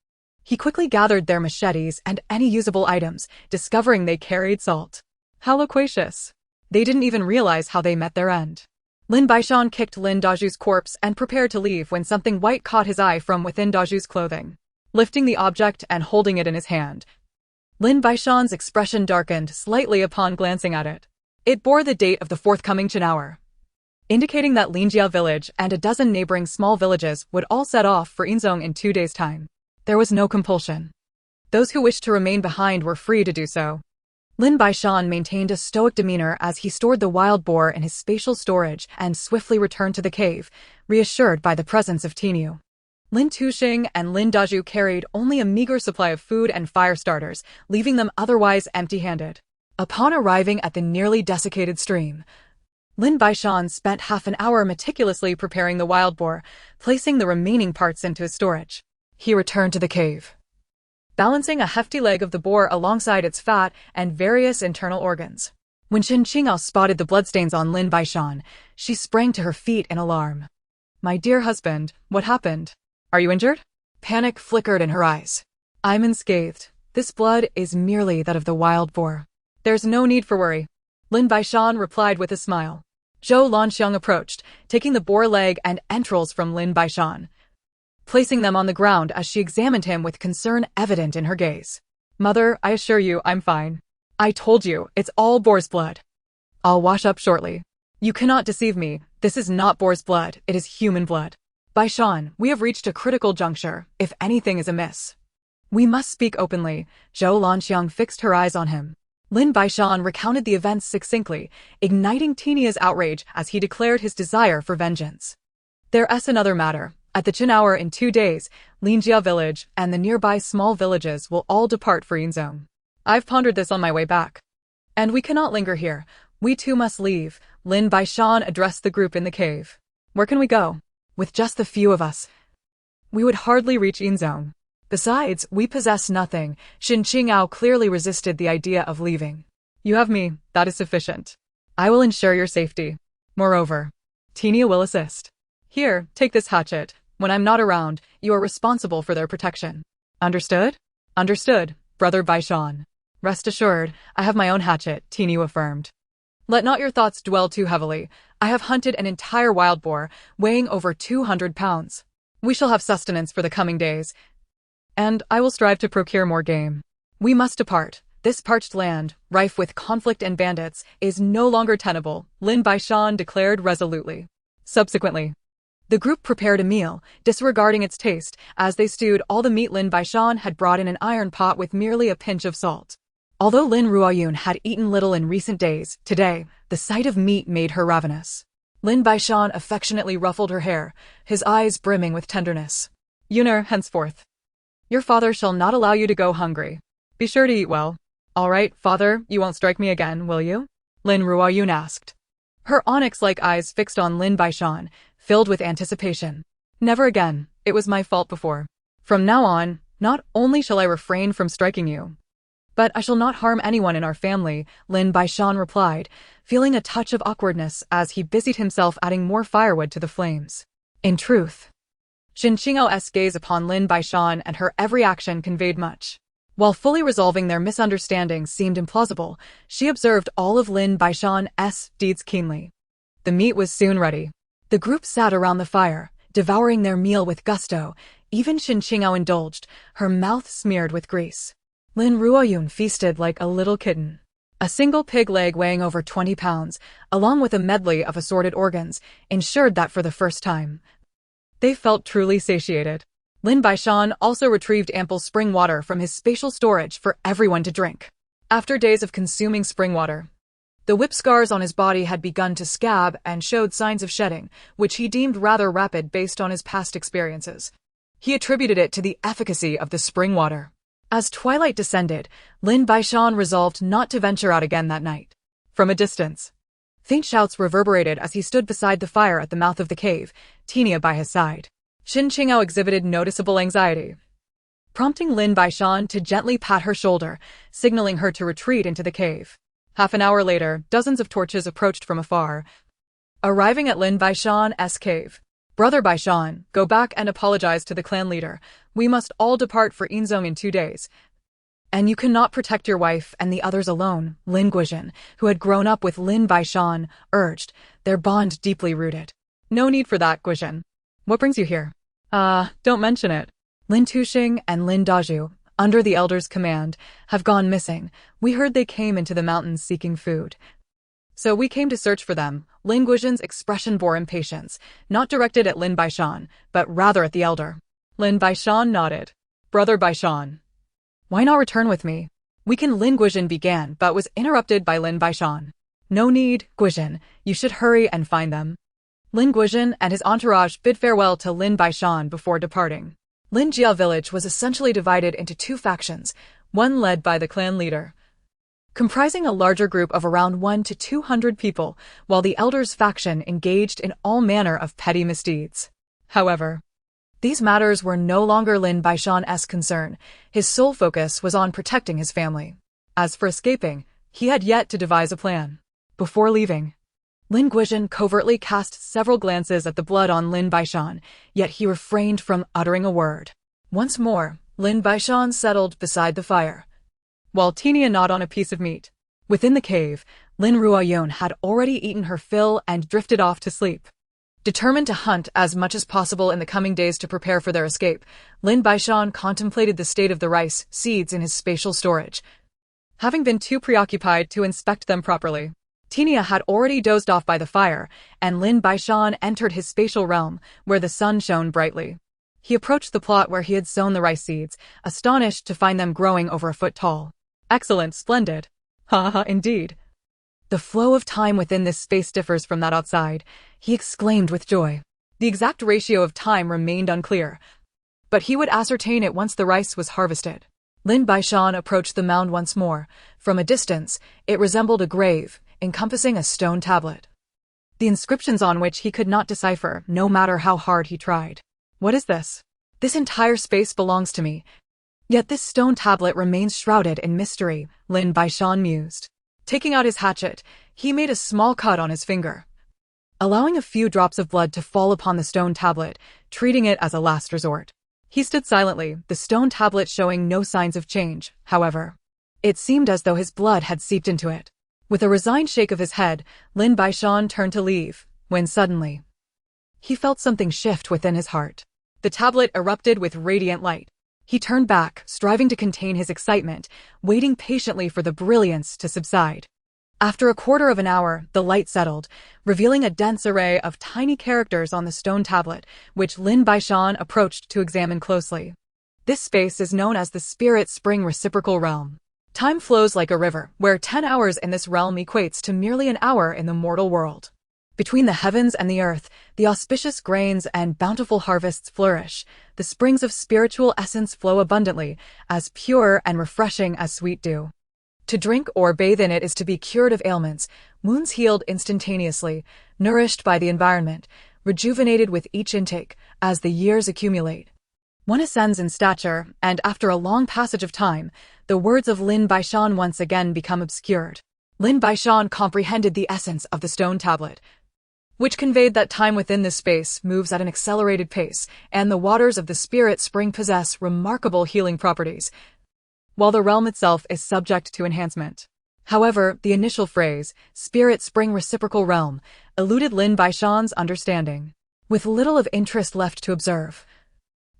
S1: He quickly gathered their machetes and any usable items, discovering they carried salt. How loquacious. They didn't even realize how they met their end. Lin Baishan kicked Lin Daju's corpse and prepared to leave when something white caught his eye from within Daju's clothing. Lifting the object and holding it in his hand, Lin Baishan's expression darkened slightly upon glancing at it. It bore the date of the forthcoming Qin hour, indicating that Lingjia village and a dozen neighboring small villages would all set off for Yinzhong in 2 days' time. There was no compulsion. Those who wished to remain behind were free to do so. Lin Baishan maintained a stoic demeanor as he stored the wild boar in his spatial storage and swiftly returned to the cave, reassured by the presence of Tinyu. Lin Tuxing and Lin Daju carried only a meager supply of food and fire starters, leaving them otherwise empty-handed. Upon arriving at the nearly desiccated stream, Lin Baishan spent half an hour meticulously preparing the wild boar, placing the remaining parts into his storage. He returned to the cave, balancing a hefty leg of the boar alongside its fat and various internal organs. When Qin Qingao spotted the bloodstains on Lin Baishan, she sprang to her feet in alarm. "My dear husband, what happened? Are you injured?" Panic flickered in her eyes. "I'm unscathed. This blood is merely that of the wild boar. There's no need for worry," Lin Baishan replied with a smile. Zhou Lanxiang approached, taking the boar leg and entrails from Lin Baishan, placing them on the ground as she examined him with concern evident in her gaze. "Mother, I assure you I'm fine. I told you, it's all boar's blood. I'll wash up shortly. You cannot deceive me. This is not boar's blood, it is human blood. Baishan, we have reached a critical juncture, if anything is amiss. We must speak openly." Zhou Lanxiang fixed her eyes on him. Lin Baishan recounted the events succinctly, igniting Tinia's outrage as he declared his desire for vengeance. "There's another matter. At the Qin hour in 2 days, Lingjia village and the nearby small villages will all depart for Yinzhong. I've pondered this on my way back. And we cannot linger here. We too must leave." Lin Baishan addressed the group in the cave. "Where can we go? With just the few of us, we would hardly reach Yinzhong. Besides, we possess nothing." Qin Qingao clearly resisted the idea of leaving. "You have me, that is sufficient. I will ensure your safety. Moreover, Tinia will assist. Here, take this hatchet. When I'm not around, you are responsible for their protection. Understood?" "Understood, Brother Baishan." "Rest assured, I have my own hatchet," Tinyu affirmed. "Let not your thoughts dwell too heavily. I have hunted an entire wild boar, weighing over 200 pounds. We shall have sustenance for the coming days, and I will strive to procure more game. We must depart. This parched land, rife with conflict and bandits, is no longer tenable," Lin Baishan declared resolutely. Subsequently, the group prepared a meal, disregarding its taste, as they stewed all the meat Lin Baishan had brought in an iron pot with merely a pinch of salt. Although Lin Ruoyun had eaten little in recent days, today, the sight of meat made her ravenous. Lin Baishan affectionately ruffled her hair, his eyes brimming with tenderness. "Yuner, henceforth, your father shall not allow you to go hungry. Be sure to eat well." "All right, father, you won't strike me again, will you?" Lin Ruoyun asked, her onyx-like eyes fixed on Lin Baishan, filled with anticipation. "Never again. It was my fault before. From now on, not only shall I refrain from striking you, but I shall not harm anyone in our family," Lin Baishan replied, feeling a touch of awkwardness as he busied himself adding more firewood to the flames. In truth, Qin Qinggao's gaze upon Lin Baishan and her every action conveyed much. While fully resolving their misunderstandings seemed implausible, she observed all of Lin Baishan's deeds keenly. The meat was soon ready. The group sat around the fire, devouring their meal with gusto. Even Qin Qingao indulged, her mouth smeared with grease. Lin Ruoyun feasted like a little kitten. A single pig leg weighing over 20 pounds, along with a medley of assorted organs, ensured that for the first time, they felt truly satiated. Lin Baishan also retrieved ample spring water from his spatial storage for everyone to drink. After days of consuming spring water, the whip scars on his body had begun to scab and showed signs of shedding, which he deemed rather rapid based on his past experiences. He attributed it to the efficacy of the spring water. As twilight descended, Lin Baishan resolved not to venture out again that night. From a distance, faint shouts reverberated as he stood beside the fire at the mouth of the cave, Tinia by his side. Qin Qingao exhibited noticeable anxiety. prompting Lin Baishan to gently pat her shoulder, signaling her to retreat into the cave. Half an hour later, dozens of torches approached from afar, arriving at Lin Baishan's cave. Brother Baishan, go back and apologize to the clan leader. We must all depart for Engsub in 2 days. And you cannot protect your wife and the others alone, Lin Baishan, who had grown up with Lin Baishan, urged, their bond deeply rooted. No need for that, Baishan. What brings you here? Don't mention it. Lin Tuxing and Lin Daju, under the elder's command, have gone missing. We heard they came into the mountains seeking food. So we came to search for them. Lin Baishan's expression bore impatience, not directed at Lin Baishan, but rather at the elder. Lin Baishan nodded. Brother Baishan, why not return with me? Lin Baishan began, but was interrupted by Lin Baishan. No need, Baishan. You should hurry and find them. Lin Baishan and his entourage bid farewell to Lin Baishan before departing. Lin Jia village was essentially divided into 2 factions, one led by the clan leader, comprising a larger group of around 100 to 200 people, while the elders' faction engaged in all manner of petty misdeeds. However, these matters were no longer Lin Baishan's concern. His sole focus was on protecting his family. As for escaping, he had yet to devise a plan. Before leaving, Lin Baishan covertly cast several glances at the blood on Lin Baishan, yet he refrained from uttering a word. Once more, Lin Baishan settled beside the fire, while Tinia gnawed on a piece of meat. Within the cave, Lin Ruoyun had already eaten her fill and drifted off to sleep. Determined to hunt as much as possible in the coming days to prepare for their escape, Lin Baishan contemplated the state of the rice seeds in his spatial storage, having been too preoccupied to inspect them properly. Tinia had already dozed off by the fire, and Lin Baishan entered his spatial realm, where the sun shone brightly. He approached the plot where he had sown the rice seeds, astonished to find them growing over a foot tall. Excellent, splendid. Ha ha, indeed. The flow of time within this space differs from that outside, he exclaimed with joy. The exact ratio of time remained unclear, but he would ascertain it once the rice was harvested. Lin Baishan approached the mound once more. From a distance, it resembled a grave, encompassing a stone tablet, the inscriptions on which he could not decipher, no matter how hard he tried. What is this? This entire space belongs to me. Yet this stone tablet remains shrouded in mystery, Lin Baishan mused. Taking out his hatchet, he made a small cut on his finger, allowing a few drops of blood to fall upon the stone tablet, treating it as a last resort. He stood silently, the stone tablet showing no signs of change. However, it seemed as though his blood had seeped into it. With a resigned shake of his head, Lin Baishan turned to leave, when suddenly, he felt something shift within his heart. The tablet erupted with radiant light. He turned back, striving to contain his excitement, waiting patiently for the brilliance to subside. After a quarter of an hour, the light settled, revealing a dense array of tiny characters on the stone tablet, which Lin Baishan approached to examine closely. This space is known as the Spirit Spring Reciprocal Realm. Time flows like a river, where 10 hours in this realm equates to merely an hour in the mortal world. Between the heavens and the earth, the auspicious grains and bountiful harvests flourish. The springs of spiritual essence flow abundantly, as pure and refreshing as sweet dew. To drink or bathe in it is to be cured of ailments, wounds healed instantaneously, nourished by the environment, rejuvenated with each intake, as the years accumulate. One ascends in stature, and after a long passage of time, the words of Lin Baishan once again become obscured. Lin Baishan comprehended the essence of the stone tablet, which conveyed that time within this space moves at an accelerated pace, and the waters of the Spirit Spring possess remarkable healing properties, while the realm itself is subject to enhancement. However, the initial phrase, Spirit Spring Reciprocal Realm, eluded Lin Baishan's understanding. With little of interest left to observe,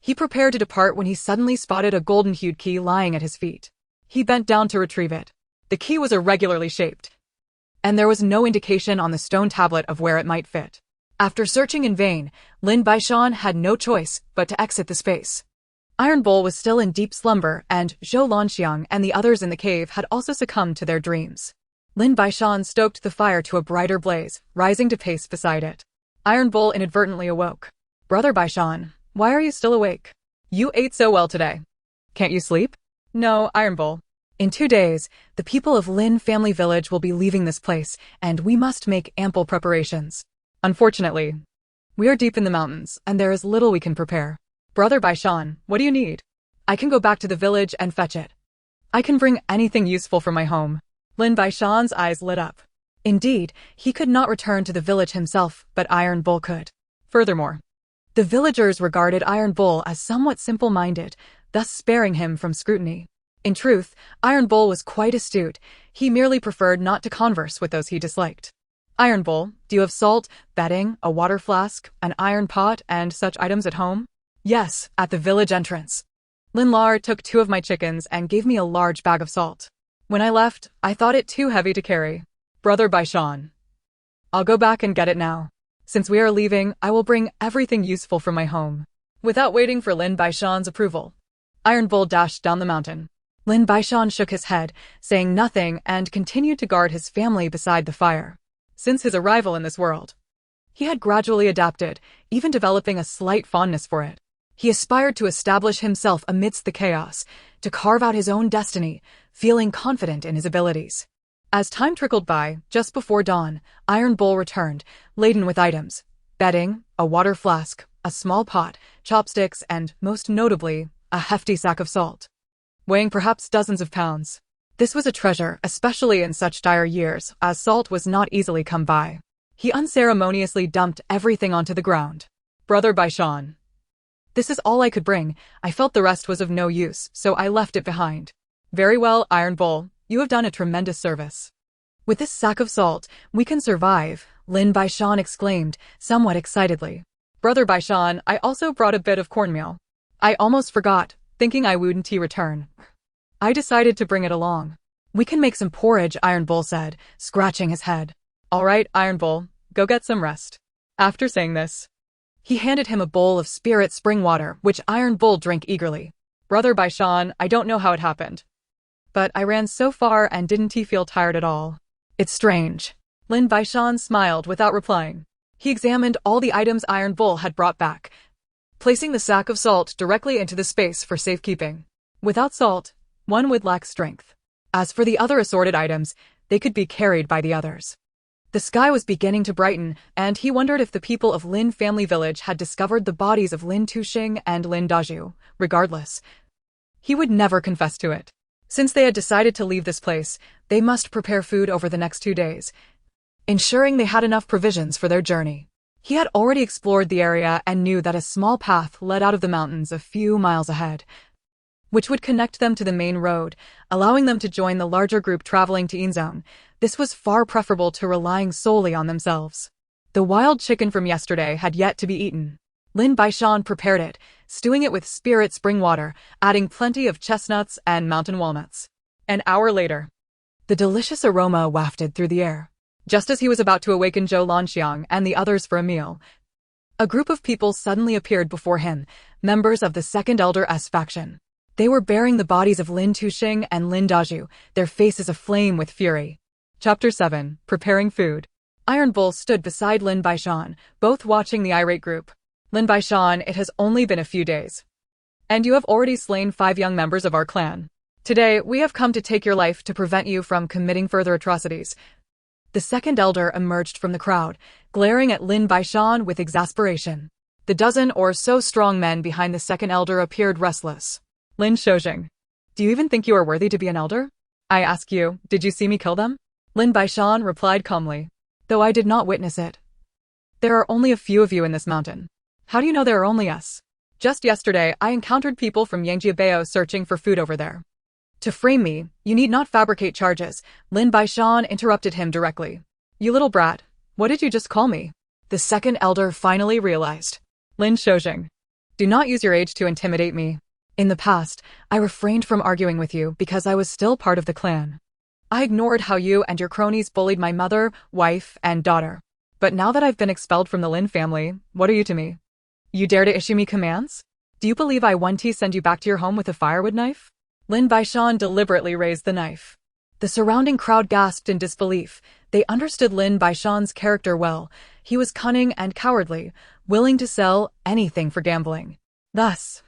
S1: he prepared to depart when he suddenly spotted a golden-hued key lying at his feet. He bent down to retrieve it. The key was irregularly shaped, and there was no indication on the stone tablet of where it might fit. After searching in vain, Lin Baishan had no choice but to exit the space. Iron Bull was still in deep slumber, and Zhou Lanxiang and the others in the cave had also succumbed to their dreams. Lin Baishan stoked the fire to a brighter blaze, rising to pace beside it. Iron Bull inadvertently awoke. Brother Baishan, why are you still awake? You ate so well today. Can't you sleep? No, Iron Bull. In 2 days, the people of Lin Family Village will be leaving this place, and we must make ample preparations. Unfortunately, we are deep in the mountains, and there is little we can prepare. Brother Baishan, what do you need? I can go back to the village and fetch it. I can bring anything useful from my home. Lin Baishan's eyes lit up. Indeed, he could not return to the village himself, but Iron Bull could. Furthermore, the villagers regarded Iron Bull as somewhat simple-minded, thus sparing him from scrutiny. In truth, Iron Bull was quite astute. He merely preferred not to converse with those he disliked. Iron Bull, do you have salt, bedding, a water flask, an iron pot, and such items at home? Yes, at the village entrance. Lin Lar took 2 of my chickens and gave me a large bag of salt. When I left, I thought it too heavy to carry. Brother Baishan. I'll go back and get it now. Since we are leaving, I will bring everything useful from my home. Without waiting for Lin Baishan's approval, Iron Bull dashed down the mountain. Lin Baishan shook his head, saying nothing, and continued to guard his family beside the fire. Since his arrival in this world, he had gradually adapted, even developing a slight fondness for it. He aspired to establish himself amidst the chaos, to carve out his own destiny, feeling confident in his abilities. As time trickled by, just before dawn, Iron Bull returned, laden with items: bedding, a water flask, a small pot, chopsticks, and, most notably, a hefty sack of salt, weighing perhaps dozens of pounds. This was a treasure, especially in such dire years, as salt was not easily come by. He unceremoniously dumped everything onto the ground. Brother Baishan. This is all I could bring. I felt the rest was of no use, so I left it behind. Very well, Iron Bull. You have done a tremendous service. With this sack of salt, we can survive, Lin Baishan exclaimed, somewhat excitedly. Brother Baishan, I also brought a bit of cornmeal. I almost forgot, thinking I wouldn't return. I decided to bring it along. We can make some porridge, Iron Bull said, scratching his head. All right, Iron Bull, go get some rest. After saying this, he handed him a bowl of spirit spring water, which Iron Bull drank eagerly. Brother Baishan, I don't know how it happened, but I ran so far and didn't feel tired at all. It's strange. Lin Baishan smiled without replying. He examined all the items Iron Bull had brought back, placing the sack of salt directly into the space for safekeeping. Without salt, one would lack strength. As for the other assorted items, they could be carried by the others. The sky was beginning to brighten, and he wondered if the people of Lin Family Village had discovered the bodies of Lin Tuxing and Lin Daju. Regardless, he would never confess to it. Since they had decided to leave this place, they must prepare food over the next 2 days, ensuring they had enough provisions for their journey. He had already explored the area and knew that a small path led out of the mountains a few miles ahead, which would connect them to the main road, allowing them to join the larger group traveling to Engsub. This was far preferable to relying solely on themselves. The wild chicken from yesterday had yet to be eaten. Lin Baishan prepared it, stewing it with spirit spring water, adding plenty of chestnuts and mountain walnuts. An hour later, the delicious aroma wafted through the air. Just as he was about to awaken Zhou Lanxiang and the others for a meal, a group of people suddenly appeared before him, members of the Second Elder S faction. They were bearing the bodies of Lin Tuxing and Lin Daju, their faces aflame with fury. Chapter 7. Preparing Food. Iron Bull stood beside Lin Baishan, both watching the irate group. Lin Baishan, it has only been a few days, and you have already slain 5 young members of our clan. Today, we have come to take your life to prevent you from committing further atrocities. The second elder emerged from the crowd, glaring at Lin Baishan with exasperation. The dozen or so strong men behind the second elder appeared restless. Lin Shojing, do you even think you are worthy to be an elder? I ask you, did you see me kill them? Lin Baishan replied calmly. Though I did not witness it. There are only a few of you in this mountain. How do you know there are only us? Just yesterday, I encountered people from Yangjiabao searching for food over there. To frame me, you need not fabricate charges, Lin Baishan interrupted him directly. You little brat, what did you just call me? The second elder finally realized. Lin Shojing, do not use your age to intimidate me. In the past, I refrained from arguing with you because I was still part of the clan. I ignored how you and your cronies bullied my mother, wife, and daughter. But now that I've been expelled from the Lin family, what are you to me? You dare to issue me commands? Do you believe I want to send you back to your home with a firewood knife? Lin Baishan deliberately raised the knife. The surrounding crowd gasped in disbelief. They understood Lin Baishan's character well. He was cunning and cowardly, willing to sell anything for gambling. Thus,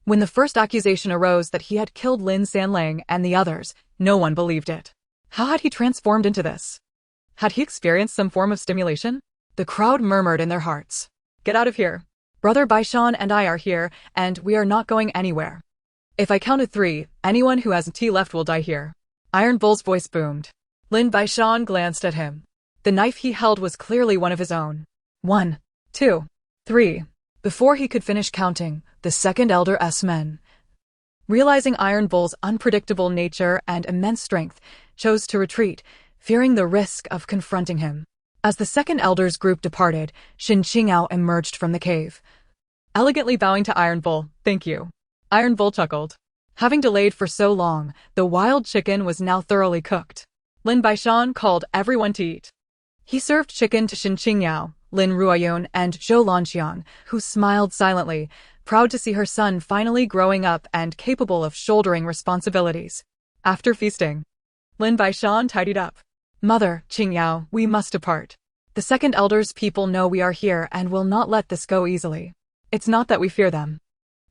S1: when the first accusation arose that he had killed Lin Sanlang and the others, no one believed it. How had he transformed into this? Had he experienced some form of stimulation? The crowd murmured in their hearts. Get out of here. Brother Baishan and I are here, and we are not going anywhere. If I count to 3, anyone who has tea left will die here. Iron Bull's voice boomed. Lin Baishan glanced at him. The knife he held was clearly one of his own. 1, 2, 3. Before he could finish counting, the second elder's men, realizing Iron Bull's unpredictable nature and immense strength, chose to retreat, fearing the risk of confronting him. As the second elder's group departed, Xin Qingyao emerged from the cave, elegantly bowing to Iron Bull. "Thank you." Iron Bull chuckled. Having delayed for so long, the wild chicken was now thoroughly cooked. Lin Baishan called everyone to eat. He served chicken to Xin Qingyao, Lin Ruoyun, and Zhou Lanxiang, who smiled silently, proud to see her son finally growing up and capable of shouldering responsibilities. After feasting, Lin Baishan tidied up. "Mother, Qingyao, we must depart. The second elder's people know we are here and will not let this go easily. It's not that we fear them.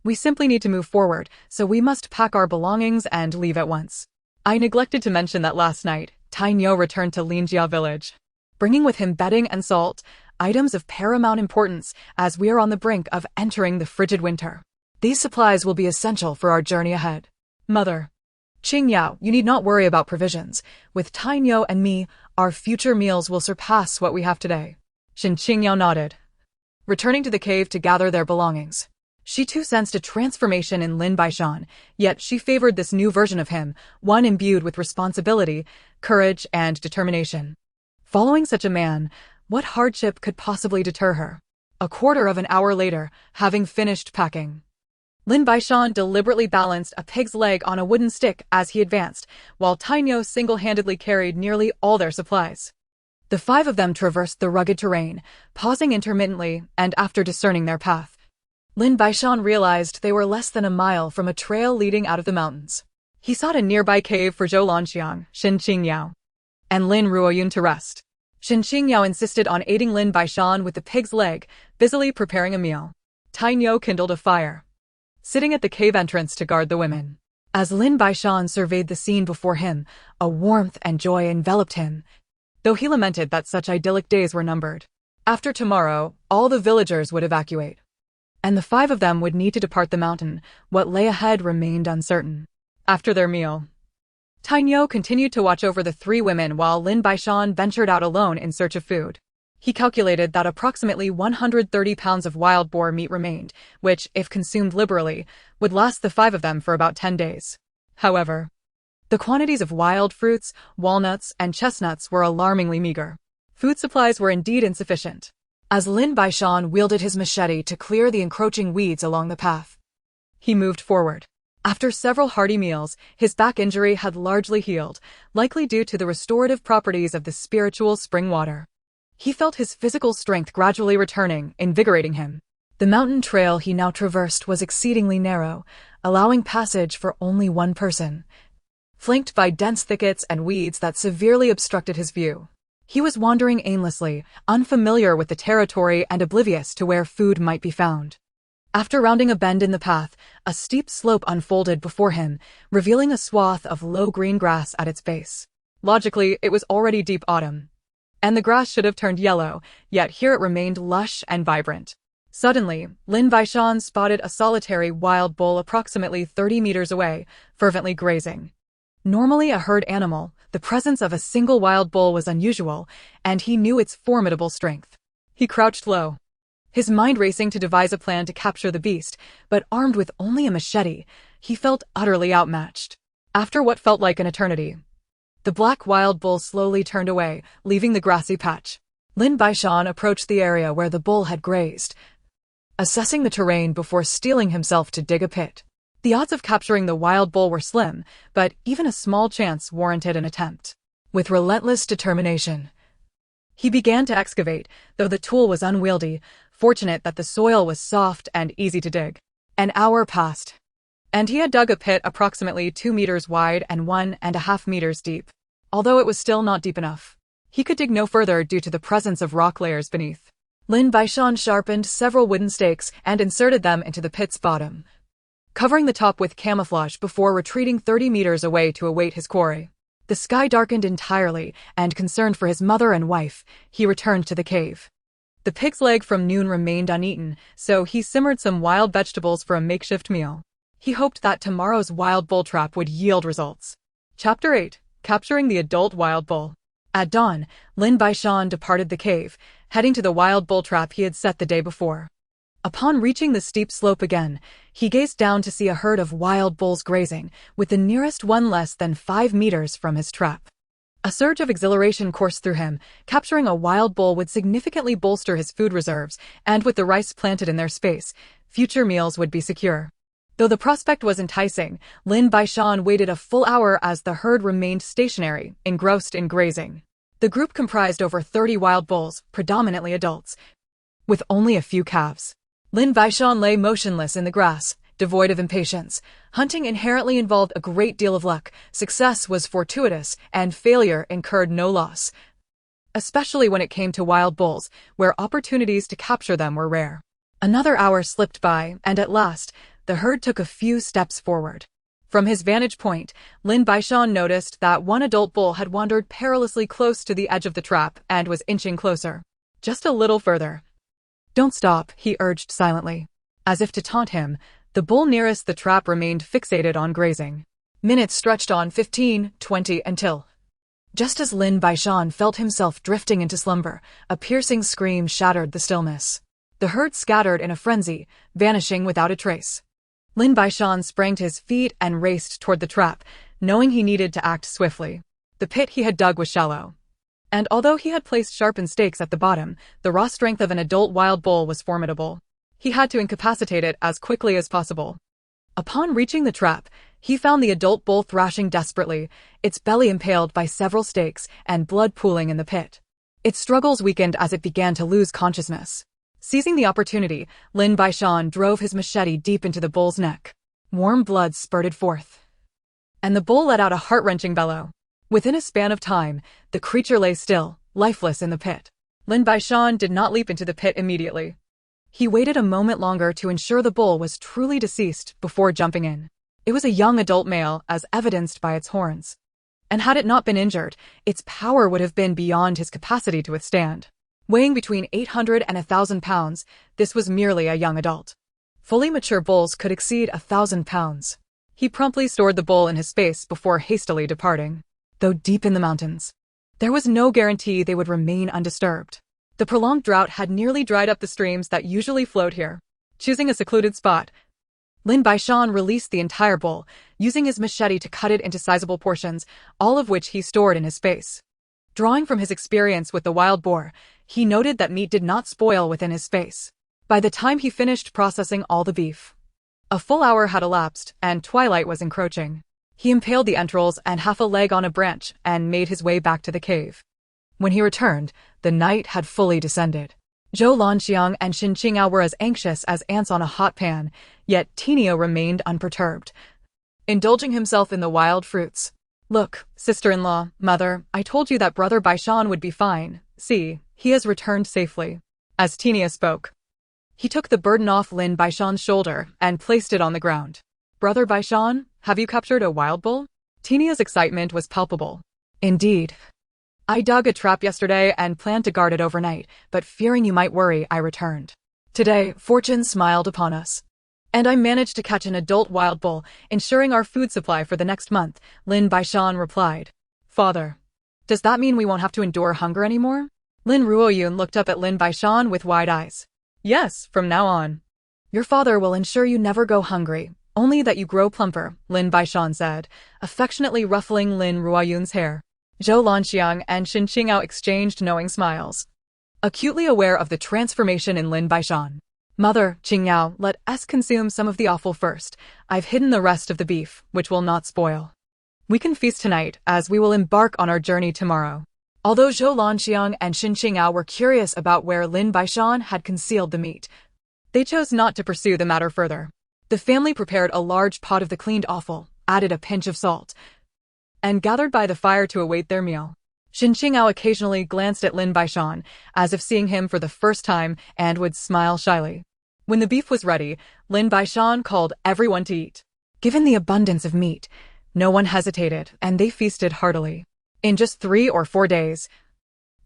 S1: We simply need to move forward, so we must pack our belongings and leave at once." I neglected to mention that last night, Tainyo returned to Linjia village, bringing with him bedding and salt, items of paramount importance as we are on the brink of entering the frigid winter. These supplies will be essential for our journey ahead. "Mother, Qingyao, you need not worry about provisions. With Tainyo and me, our future meals will surpass what we have today." Xin Qingyao nodded, returning to the cave to gather their belongings. She too sensed a transformation in Lin Baishan, yet she favored this new version of him, one imbued with responsibility, courage, and determination. Following such a man, what hardship could possibly deter her? A quarter of an hour later, having finished packing, Lin Baishan deliberately balanced a pig's leg on a wooden stick as he advanced, while Tainyo single-handedly carried nearly all their supplies. The 5 of them traversed the rugged terrain, pausing intermittently, and after discerning their path, Lin Baishan realized they were less than a mile from a trail leading out of the mountains. He sought a nearby cave for Zhou Lanxiang, Xin Qingyao, and Lin Ruoyun to rest. Xin Qingyao insisted on aiding Lin Baishan with the pig's leg, busily preparing a meal. Tainyo kindled a fire, sitting at the cave entrance to guard the women. As Lin Baishan surveyed the scene before him, a warmth and joy enveloped him, though he lamented that such idyllic days were numbered. After tomorrow, all the villagers would evacuate, and the 5 of them would need to depart the mountain. What lay ahead remained uncertain. After their meal, Tainyo continued to watch over the 3 women while Lin Baishan ventured out alone in search of food. He calculated that approximately 130 pounds of wild boar meat remained, which, if consumed liberally, would last the 5 of them for about 10 days. However, the quantities of wild fruits, walnuts, and chestnuts were alarmingly meager. Food supplies were indeed insufficient. As Lin Baishan wielded his machete to clear the encroaching weeds along the path, he moved forward. After several hearty meals, his back injury had largely healed, likely due to the restorative properties of the spiritual spring water. He felt his physical strength gradually returning, invigorating him. The mountain trail he now traversed was exceedingly narrow, allowing passage for only one person, flanked by dense thickets and weeds that severely obstructed his view. He was wandering aimlessly, unfamiliar with the territory and oblivious to where food might be found. After rounding a bend in the path, a steep slope unfolded before him, revealing a swath of low green grass at its base. Logically, it was already deep autumn, and the grass should have turned yellow, yet here it remained lush and vibrant. Suddenly, Lin Baishan spotted a solitary wild bull approximately 30 meters away, fervently grazing. Normally a herd animal, the presence of a single wild bull was unusual, and he knew its formidable strength. He crouched low, his mind racing to devise a plan to capture the beast, but armed with only a machete, he felt utterly outmatched. After what felt like an eternity, the black wild bull slowly turned away, leaving the grassy patch. Lin Baishan approached the area where the bull had grazed, assessing the terrain before steeling himself to dig a pit. The odds of capturing the wild bull were slim, but even a small chance warranted an attempt. With relentless determination, he began to excavate, though the tool was unwieldy, fortunate that the soil was soft and easy to dig. An hour passed, and he had dug a pit approximately 2 meters wide and 1.5 meters deep. Although it was still not deep enough, he could dig no further due to the presence of rock layers beneath. Lin Baishan sharpened several wooden stakes and inserted them into the pit's bottom, covering the top with camouflage before retreating 30 meters away to await his quarry. The sky darkened entirely, and concerned for his mother and wife, he returned to the cave. The pig's leg from noon remained uneaten, so he simmered some wild vegetables for a makeshift meal. He hoped that tomorrow's wild bull trap would yield results. Chapter 8. Capturing the Adult Wild Bull. At dawn, Lin Baishan departed the cave, heading to the wild bull trap he had set the day before. Upon reaching the steep slope again, he gazed down to see a herd of wild bulls grazing, with the nearest one less than 5 meters from his trap. A surge of exhilaration coursed through him. Capturing a wild bull would significantly bolster his food reserves, and with the rice planted in their space, future meals would be secure. Though the prospect was enticing, Lin Baishan waited a full hour as the herd remained stationary, engrossed in grazing. The group comprised over 30 wild bulls, predominantly adults, with only a few calves. Lin Baishan lay motionless in the grass, devoid of impatience. Hunting inherently involved a great deal of luck. Success was fortuitous, and failure incurred no loss, especially when it came to wild bulls, where opportunities to capture them were rare. Another hour slipped by, and at last, the herd took a few steps forward. From his vantage point, Lin Baishan noticed that one adult bull had wandered perilously close to the edge of the trap and was inching closer. Just a little further. "Don't stop," he urged silently. As if to taunt him, the bull nearest the trap remained fixated on grazing. Minutes stretched on, 15, 20, until... Just as Lin Baishan felt himself drifting into slumber, a piercing scream shattered the stillness. The herd scattered in a frenzy, vanishing without a trace. Lin Baishan sprang to his feet and raced toward the trap, knowing he needed to act swiftly. The pit he had dug was shallow, and although he had placed sharpened stakes at the bottom, the raw strength of an adult wild bull was formidable. He had to incapacitate it as quickly as possible. Upon reaching the trap, he found the adult bull thrashing desperately, its belly impaled by several stakes and blood pooling in the pit. Its struggles weakened as it began to lose consciousness. Seizing the opportunity, Lin Baishan drove his machete deep into the bull's neck. Warm blood spurted forth, and the bull let out a heart-wrenching bellow. Within a span of time, the creature lay still, lifeless in the pit. Lin Baishan did not leap into the pit immediately. He waited a moment longer to ensure the bull was truly deceased before jumping in. It was a young adult male, as evidenced by its horns. And had it not been injured, its power would have been beyond his capacity to withstand. Weighing between 800 and 1,000 pounds, this was merely a young adult. Fully mature bulls could exceed 1,000 pounds. He promptly stored the bull in his space before hastily departing. Though deep in the mountains, there was no guarantee they would remain undisturbed. The prolonged drought had nearly dried up the streams that usually flowed here. Choosing a secluded spot, Lin Baishan released the entire bull, using his machete to cut it into sizable portions, all of which he stored in his space. Drawing from his experience with the wild boar, he noted that meat did not spoil within his space. By the time he finished processing all the beef, a full hour had elapsed, and twilight was encroaching. He impaled the entrails and half a leg on a branch and made his way back to the cave. When he returned, the night had fully descended. Zhou Lanxiang and Xin Qingao were as anxious as ants on a hot pan, yet Tinio remained unperturbed, indulging himself in the wild fruits. "Look, sister-in-law, mother, I told you that brother Baishan would be fine. See, he has returned safely." As Tinio spoke, he took the burden off Lin Baishan's shoulder and placed it on the ground. "Brother Baishan, have you captured a wild bull?" Tinio's excitement was palpable. "Indeed. I dug a trap yesterday and planned to guard it overnight, but fearing you might worry, I returned. Today, fortune smiled upon us, and I managed to catch an adult wild bull, ensuring our food supply for the next month," Lin Baishan replied. "Father, does that mean we won't have to endure hunger anymore?" Lin Ruoyun looked up at Lin Baishan with wide eyes. "Yes, from now on. Your father will ensure you never go hungry, only that you grow plumper," Lin Baishan said, affectionately ruffling Lin Ruoyun's hair. Zhou Lanxiang and Xin Qingao exchanged knowing smiles, acutely aware of the transformation in Lin Baishan. "Mother, Qingyao, let us consume some of the offal first. I've hidden the rest of the beef, which will not spoil. We can feast tonight, as we will embark on our journey tomorrow." Although Zhou Lanxiang and Xin Qingao were curious about where Lin Baishan had concealed the meat, they chose not to pursue the matter further. The family prepared a large pot of the cleaned offal, added a pinch of salt, and gathered by the fire to await their meal. Xin Qingao occasionally glanced at Lin Baishan, as if seeing him for the first time, and would smile shyly. When the beef was ready, Lin Baishan called everyone to eat. Given the abundance of meat, no one hesitated, and they feasted heartily. In just 3 or 4 days,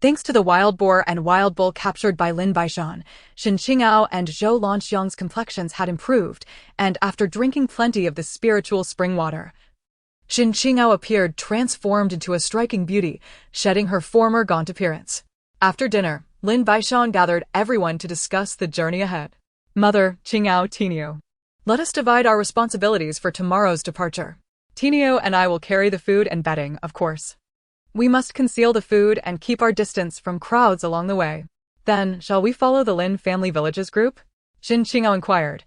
S1: Thanks to the wild boar and wild bull captured by Lin Baishan, Xin Qingao and Zhou Lanxiang's complexions had improved, and after drinking plenty of the spiritual spring water, Xin Qingao appeared transformed into a striking beauty, shedding her former gaunt appearance. After dinner, Lin Baishan gathered everyone to discuss the journey ahead. Mother, Qingao, Tinio. Let us divide our responsibilities for tomorrow's departure. Tinio and I will carry the food and bedding, of course. We must conceal the food and keep our distance from crowds along the way. Then, shall we follow the Lin family villages group? Xin Qingao inquired,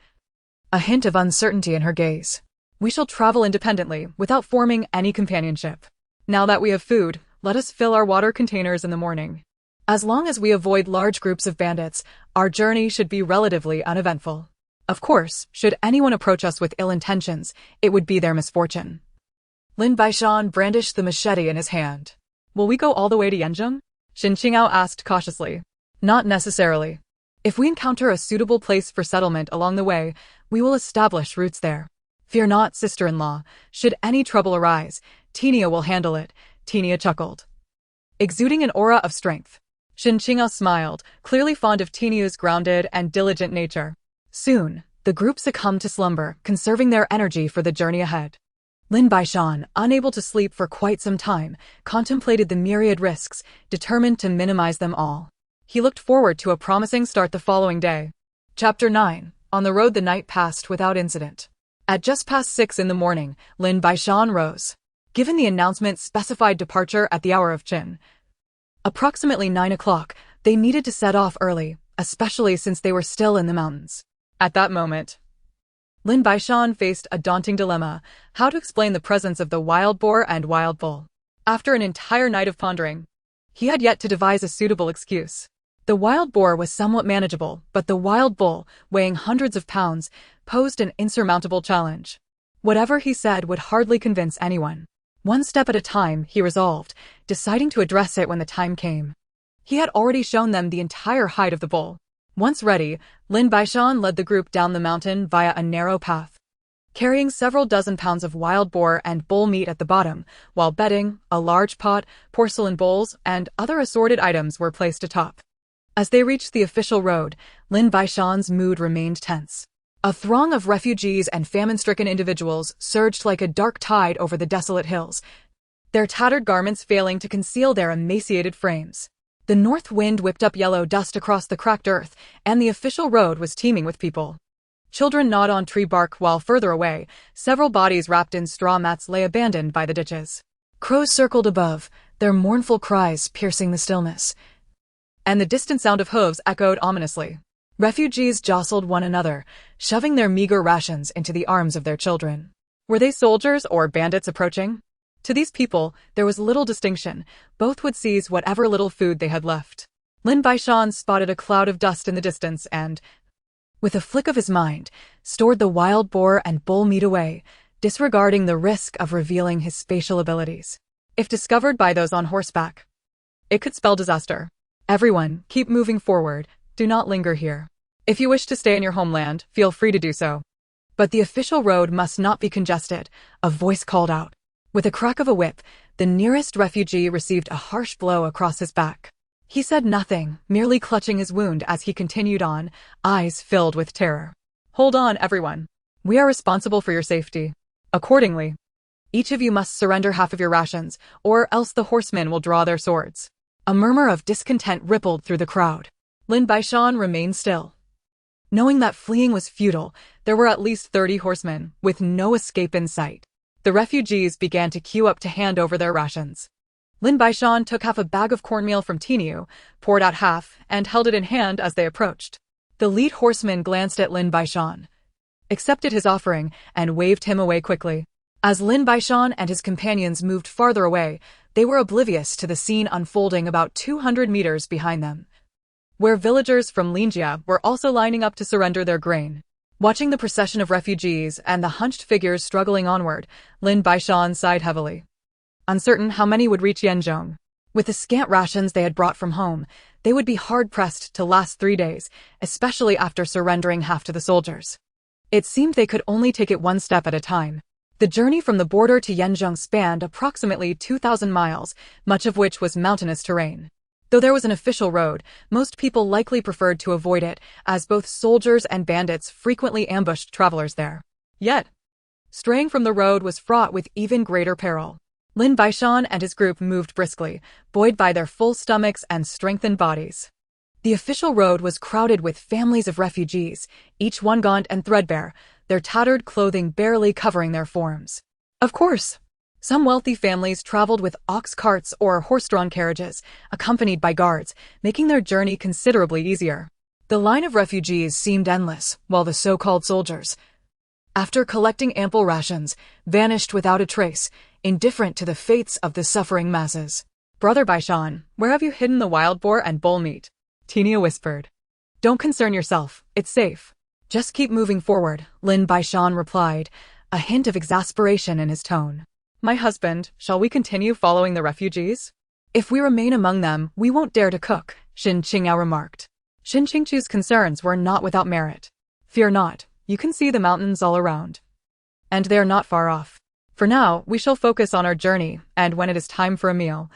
S1: a hint of uncertainty in her gaze. We shall travel independently, without forming any companionship. Now that we have food, let us fill our water containers in the morning. As long as we avoid large groups of bandits, our journey should be relatively uneventful. Of course, should anyone approach us with ill intentions, it would be their misfortune. Lin Baishan brandished the machete in his hand. Will we go all the way to Yanzhong? Xin Qingao asked cautiously. Not necessarily. If we encounter a suitable place for settlement along the way, we will establish roots there. Fear not, sister-in-law. Should any trouble arise, Tinio will handle it, Tinio chuckled, exuding an aura of strength. Xin Qingao smiled, clearly fond of Tinio's grounded and diligent nature. Soon, the group succumbed to slumber, conserving their energy for the journey ahead. Lin Baishan, unable to sleep for quite some time, contemplated the myriad risks, determined to minimize them all. He looked forward to a promising start the following day. Chapter 9. On the road the night passed without incident. At just past 6 in the morning, Lin Baishan rose. Given the announcement specified departure at the hour of Qin, approximately 9 o'clock, they needed to set off early, especially since they were still in the mountains. At that moment, Lin Baishan faced a daunting dilemma: how to explain the presence of the wild boar and wild bull. After an entire night of pondering, he had yet to devise a suitable excuse. The wild boar was somewhat manageable, but the wild bull, weighing hundreds of pounds, posed an insurmountable challenge. Whatever he said would hardly convince anyone. One step at a time, he resolved, deciding to address it when the time came. He had already shown them the entire height of the bull. Once ready, Lin Baishan led the group down the mountain via a narrow path, carrying several dozen pounds of wild boar and bull meat at the bottom, while bedding, a large pot, porcelain bowls, and other assorted items were placed atop. As they reached the official road, Lin Baishan's mood remained tense. A throng of refugees and famine-stricken individuals surged like a dark tide over the desolate hills, their tattered garments failing to conceal their emaciated frames. The north wind whipped up yellow dust across the cracked earth, and the official road was teeming with people. Children gnawed on tree bark while further away, several bodies wrapped in straw mats lay abandoned by the ditches. Crows circled above, their mournful cries piercing the stillness, and the distant sound of hooves echoed ominously. Refugees jostled one another, shoving their meager rations into the arms of their children. Were they soldiers or bandits approaching? To these people, there was little distinction. Both would seize whatever little food they had left. Lin Baishan spotted a cloud of dust in the distance and, with a flick of his mind, stored the wild boar and bull meat away, disregarding the risk of revealing his spatial abilities. If discovered by those on horseback, it could spell disaster. Everyone, keep moving forward. Do not linger here. If you wish to stay in your homeland, feel free to do so. But the official road must not be congested, a voice called out. With a crack of a whip, the nearest refugee received a harsh blow across his back. He said nothing, merely clutching his wound as he continued on, eyes filled with terror. Hold on, everyone. We are responsible for your safety. Accordingly, each of you must surrender half of your rations, or else the horsemen will draw their swords. A murmur of discontent rippled through the crowd. Lin Baishan remained still. Knowing that fleeing was futile, there were at least 30 horsemen, with no escape in sight. The refugees began to queue up to hand over their rations. Lin Baishan took half a bag of cornmeal from Tinio, poured out half, and held it in hand as they approached. The lead horseman glanced at Lin Baishan, accepted his offering, and waved him away quickly. As Lin Baishan and his companions moved farther away, they were oblivious to the scene unfolding about 200 meters behind them, where villagers from Linjia were also lining up to surrender their grain. Watching the procession of refugees and the hunched figures struggling onward, Lin Baishan sighed heavily, uncertain how many would reach Yanzhong. With the scant rations they had brought from home, they would be hard-pressed to last 3 days, especially after surrendering half to the soldiers. It seemed they could only take it one step at a time. The journey from the border to Yanzhong spanned approximately 2,000 miles, much of which was mountainous terrain. Though there was an official road, most people likely preferred to avoid it, as both soldiers and bandits frequently ambushed travelers there. Yet, straying from the road was fraught with even greater peril. Lin Baishan and his group moved briskly, buoyed by their full stomachs and strengthened bodies. The official road was crowded with families of refugees, each one gaunt and threadbare, their tattered clothing barely covering their forms. Of course, some wealthy families traveled with ox carts or horse-drawn carriages, accompanied by guards, making their journey considerably easier. The line of refugees seemed endless, while the so-called soldiers, after collecting ample rations, vanished without a trace, indifferent to the fates of the suffering masses. "Brother Baishan, where have you hidden the wild boar and bull meat?" Tinia whispered. "Don't concern yourself, it's safe. Just keep moving forward," Lin Baishan replied, a hint of exasperation in his tone. "My husband, shall we continue following the refugees? If we remain among them, we won't dare to cook," Xin Qingyao remarked. Xin Qingchu's concerns were not without merit. "Fear not. You can see the mountains all around. And they are not far off. For now, we shall focus on our journey, and when it is time for a meal,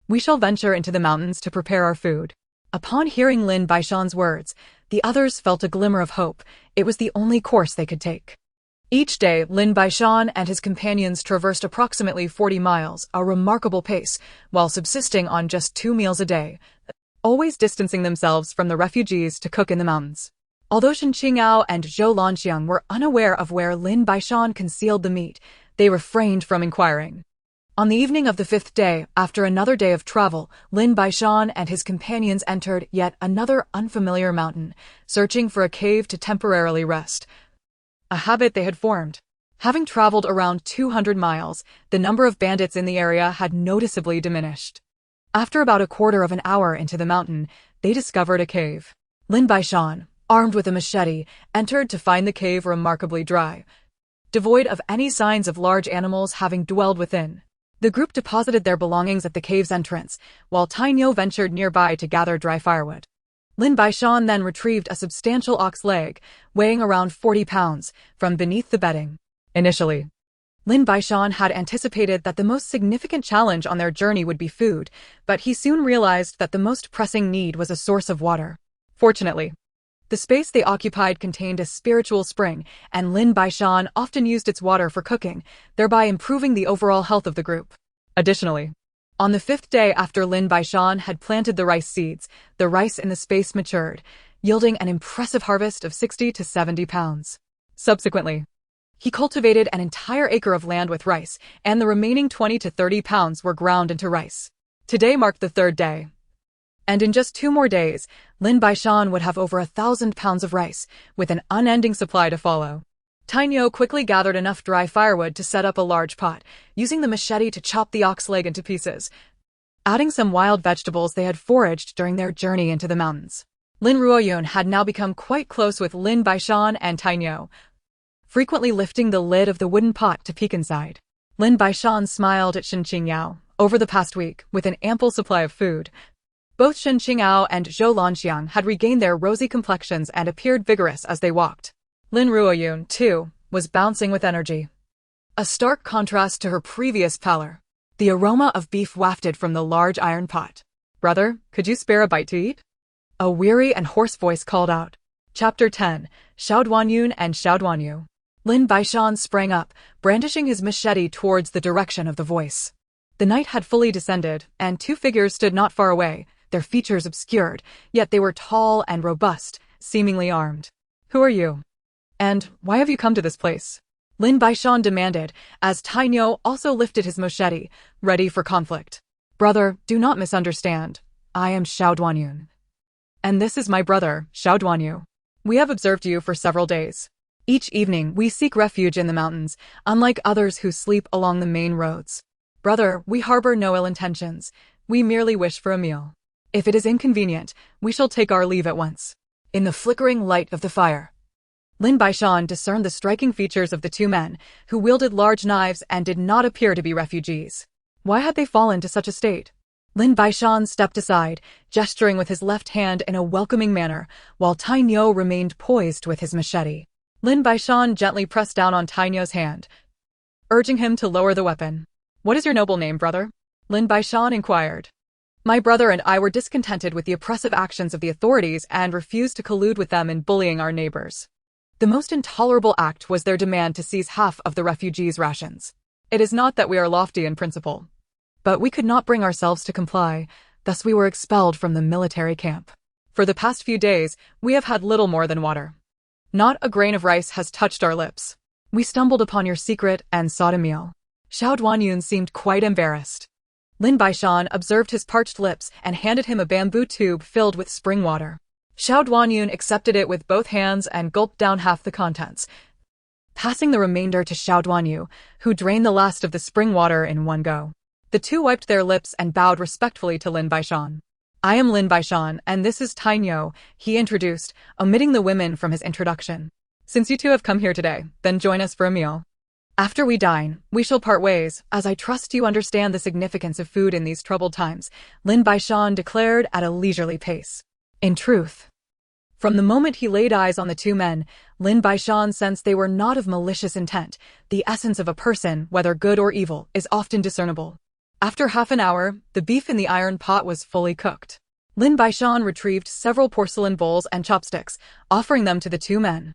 S1: we shall venture into the mountains to prepare our food." Upon hearing Lin Baishan's words, the others felt a glimmer of hope. It was the only course they could take. Each day, Lin Baishan and his companions traversed approximately 40 miles, a remarkable pace, while subsisting on just 2 meals a day, always distancing themselves from the refugees to cook in the mountains. Although Shen Qingyao and Zhou Lanxiang were unaware of where Lin Baishan concealed the meat, they refrained from inquiring. On the evening of the 5th day, after another day of travel, Lin Baishan and his companions entered yet another unfamiliar mountain, searching for a cave to temporarily rest, a habit they had formed. Having traveled around 200 miles, the number of bandits in the area had noticeably diminished. After about a quarter of an hour into the mountain, they discovered a cave. Lin Baishan, armed with a machete, entered to find the cave remarkably dry, devoid of any signs of large animals having dwelled within. The group deposited their belongings at the cave's entrance, while Tainyo ventured nearby to gather dry firewood. Lin Baishan then retrieved a substantial ox leg, weighing around 40 pounds, from beneath the bedding. Initially, Lin Baishan had anticipated that the most significant challenge on their journey would be food, but he soon realized that the most pressing need was a source of water. Fortunately, the space they occupied contained a spiritual spring, and Lin Baishan often used its water for cooking, thereby improving the overall health of the group. Additionally, on the 5th day after Lin Baishan had planted the rice seeds, the rice in the space matured, yielding an impressive harvest of 60 to 70 pounds. Subsequently, he cultivated an entire acre of land with rice, and the remaining 20 to 30 pounds were ground into rice. Today marked the 3rd day, and in just 2 more days, Lin Baishan would have over 1,000 pounds of rice, with an unending supply to follow. Tainyo quickly gathered enough dry firewood to set up a large pot, using the machete to chop the ox leg into pieces, adding some wild vegetables they had foraged during their journey into the mountains. Lin Ruoyun had now become quite close with Lin Baishan and Tainyo, frequently lifting the lid of the wooden pot to peek inside. Lin Baishan smiled at Shen Qingyao. Over the past week, with an ample supply of food, both Shen Qingyao and Zhou Lanxiang had regained their rosy complexions and appeared vigorous as they walked. Lin Ruoyun, too, was bouncing with energy, a stark contrast to her previous pallor. The aroma of beef wafted from the large iron pot. "Brother, could you spare a bite to eat?" A weary and hoarse voice called out. Chapter 10, Xiaoduanyun and Xiaoduanyu. Lin Baishan sprang up, brandishing his machete towards the direction of the voice. The night had fully descended, and 2 figures stood not far away, their features obscured, yet they were tall and robust, seemingly armed. "Who are you? And why have you come to this place?" Lin Baishan demanded, as Tainyo also lifted his machete, ready for conflict. "Brother, do not misunderstand. I am Xiaoduanyun. And this is my brother, Xiaoduanyu. We have observed you for several days. Each evening, we seek refuge in the mountains, unlike others who sleep along the main roads. Brother, we harbor no ill intentions. We merely wish for a meal. If it is inconvenient, we shall take our leave at once." In the flickering light of the fire, Lin Baishan discerned the striking features of the 2 men, who wielded large knives and did not appear to be refugees. Why had they fallen to such a state? Lin Baishan stepped aside, gesturing with his left hand in a welcoming manner, while Tainyo remained poised with his machete. Lin Baishan gently pressed down on Tainyo's hand, urging him to lower the weapon. "What is your noble name, brother?" Lin Baishan inquired. My brother and I were discontented with the oppressive actions of the authorities and refused to collude with them in bullying our neighbors. The most intolerable act was their demand to seize half of the refugees' rations. It is not that we are lofty in principle, but we could not bring ourselves to comply, thus we were expelled from the military camp. For the past few days, we have had little more than water. Not a grain of rice has touched our lips. We stumbled upon your secret and sought a meal. Xiao Duanyun seemed quite embarrassed. Lin Baishan observed his parched lips and handed him a bamboo tube filled with spring water. Xiao Duanyun accepted it with both hands and gulped down half the contents, passing the remainder to Xiao Duanyu, who drained the last of the spring water in one go. The two wiped their lips and bowed respectfully to Lin Baishan. I am Lin Baishan, and this is Tainyo, he introduced, omitting the women from his introduction. Since you two have come here today, then join us for a meal. After we dine, we shall part ways, as I trust you understand the significance of food in these troubled times, Lin Baishan declared at a leisurely pace. In truth, from the moment he laid eyes on the two men, Lin Baishan sensed they were not of malicious intent. The essence of a person, whether good or evil, is often discernible. After half an hour, the beef in the iron pot was fully cooked. Lin Baishan retrieved several porcelain bowls and chopsticks, offering them to the two men.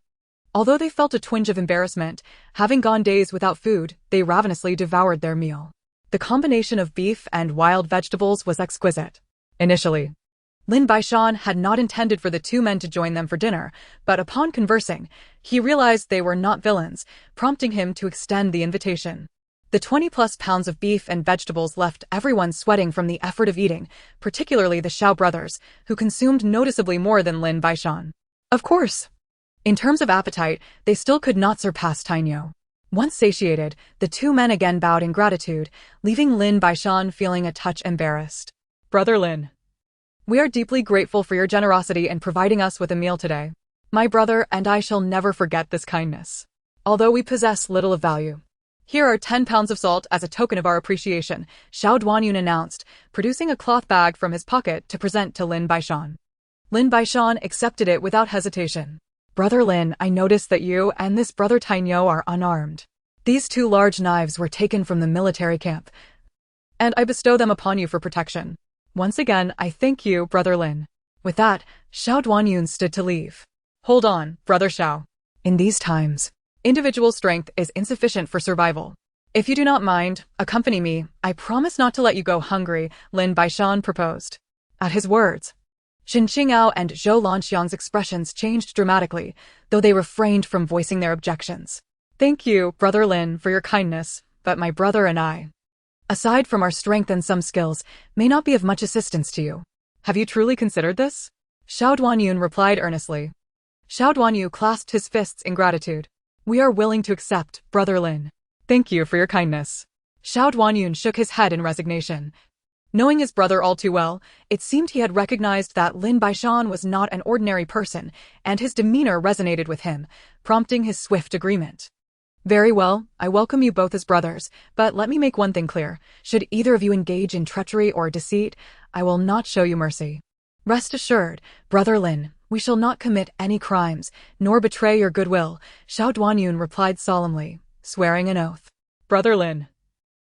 S1: Although they felt a twinge of embarrassment, having gone days without food, they ravenously devoured their meal. The combination of beef and wild vegetables was exquisite. Initially, Lin Baishan had not intended for the two men to join them for dinner, but upon conversing, he realized they were not villains, prompting him to extend the invitation. The 20-plus pounds of beef and vegetables left everyone sweating from the effort of eating, particularly the Xiao brothers, who consumed noticeably more than Lin Baishan. Of course, in terms of appetite, they still could not surpass Tainyo. Once satiated, the two men again bowed in gratitude, leaving Lin Baishan feeling a touch embarrassed. Brother Lin, we are deeply grateful for your generosity in providing us with a meal today. My brother and I shall never forget this kindness. Although we possess little of value, here are 10 pounds of salt as a token of our appreciation, Xiao Duanyun announced, producing a cloth bag from his pocket to present to Lin Baishan. Lin Baishan accepted it without hesitation. Brother Lin, I noticed that you and this brother Tainyo are unarmed. These two large knives were taken from the military camp, and I bestow them upon you for protection. Once again, I thank you, Brother Lin. With that, Xiao Duanyun stood to leave. Hold on, Brother Xiao. In these times, individual strength is insufficient for survival. If you do not mind, accompany me. I promise not to let you go hungry, Lin Baishan proposed. At his words, Xin Qingao and Zhou Lanxiang's expressions changed dramatically, though they refrained from voicing their objections. Thank you, Brother Lin, for your kindness, but my brother and I, aside from our strength and some skills, may not be of much assistance to you. Have you truly considered this? Xiao Duanyun replied earnestly. Xiao Duanyu clasped his fists in gratitude. We are willing to accept, Brother Lin. Thank you for your kindness. Xiao Duanyun shook his head in resignation. Knowing his brother all too well, it seemed he had recognized that Lin Baishan was not an ordinary person, and his demeanor resonated with him, prompting his swift agreement. Very well, I welcome you both as brothers, but let me make one thing clear. Should either of you engage in treachery or deceit, I will not show you mercy. Rest assured, Brother Lin, we shall not commit any crimes, nor betray your goodwill, Xiao Duanyun replied solemnly, swearing an oath. Brother Lin,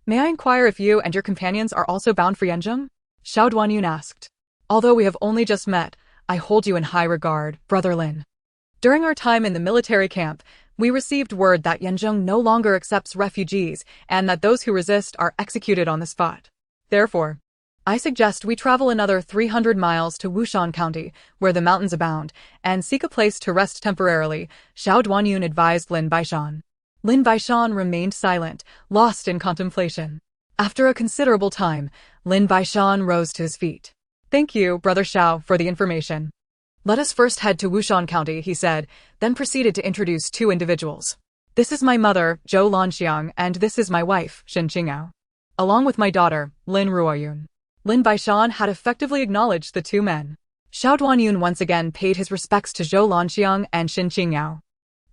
S1: may I inquire if you and your companions are also bound for Yanzheng? Xiao Duanyun asked. Although we have only just met, I hold you in high regard, Brother Lin. During our time in the military camp, we received word that Yanzheng no longer accepts refugees and that those who resist are executed on the spot. Therefore, I suggest we travel another 300 miles to Wushan County, where the mountains abound, and seek a place to rest temporarily, Xiao Duanyun advised Lin Baishan. Lin Baishan remained silent, lost in contemplation. After a considerable time, Lin Baishan rose to his feet. Thank you, Brother Xiao, for the information. Let us first head to Wushan County, he said, then proceeded to introduce two individuals. This is my mother, Zhou Lanxiang, and this is my wife, Xin Qingao, along with my daughter, Lin Ruoyun. Lin Baishan had effectively acknowledged the two men. Xiao Duanyun once again paid his respects to Zhou Lanxiang and Xin Qingao.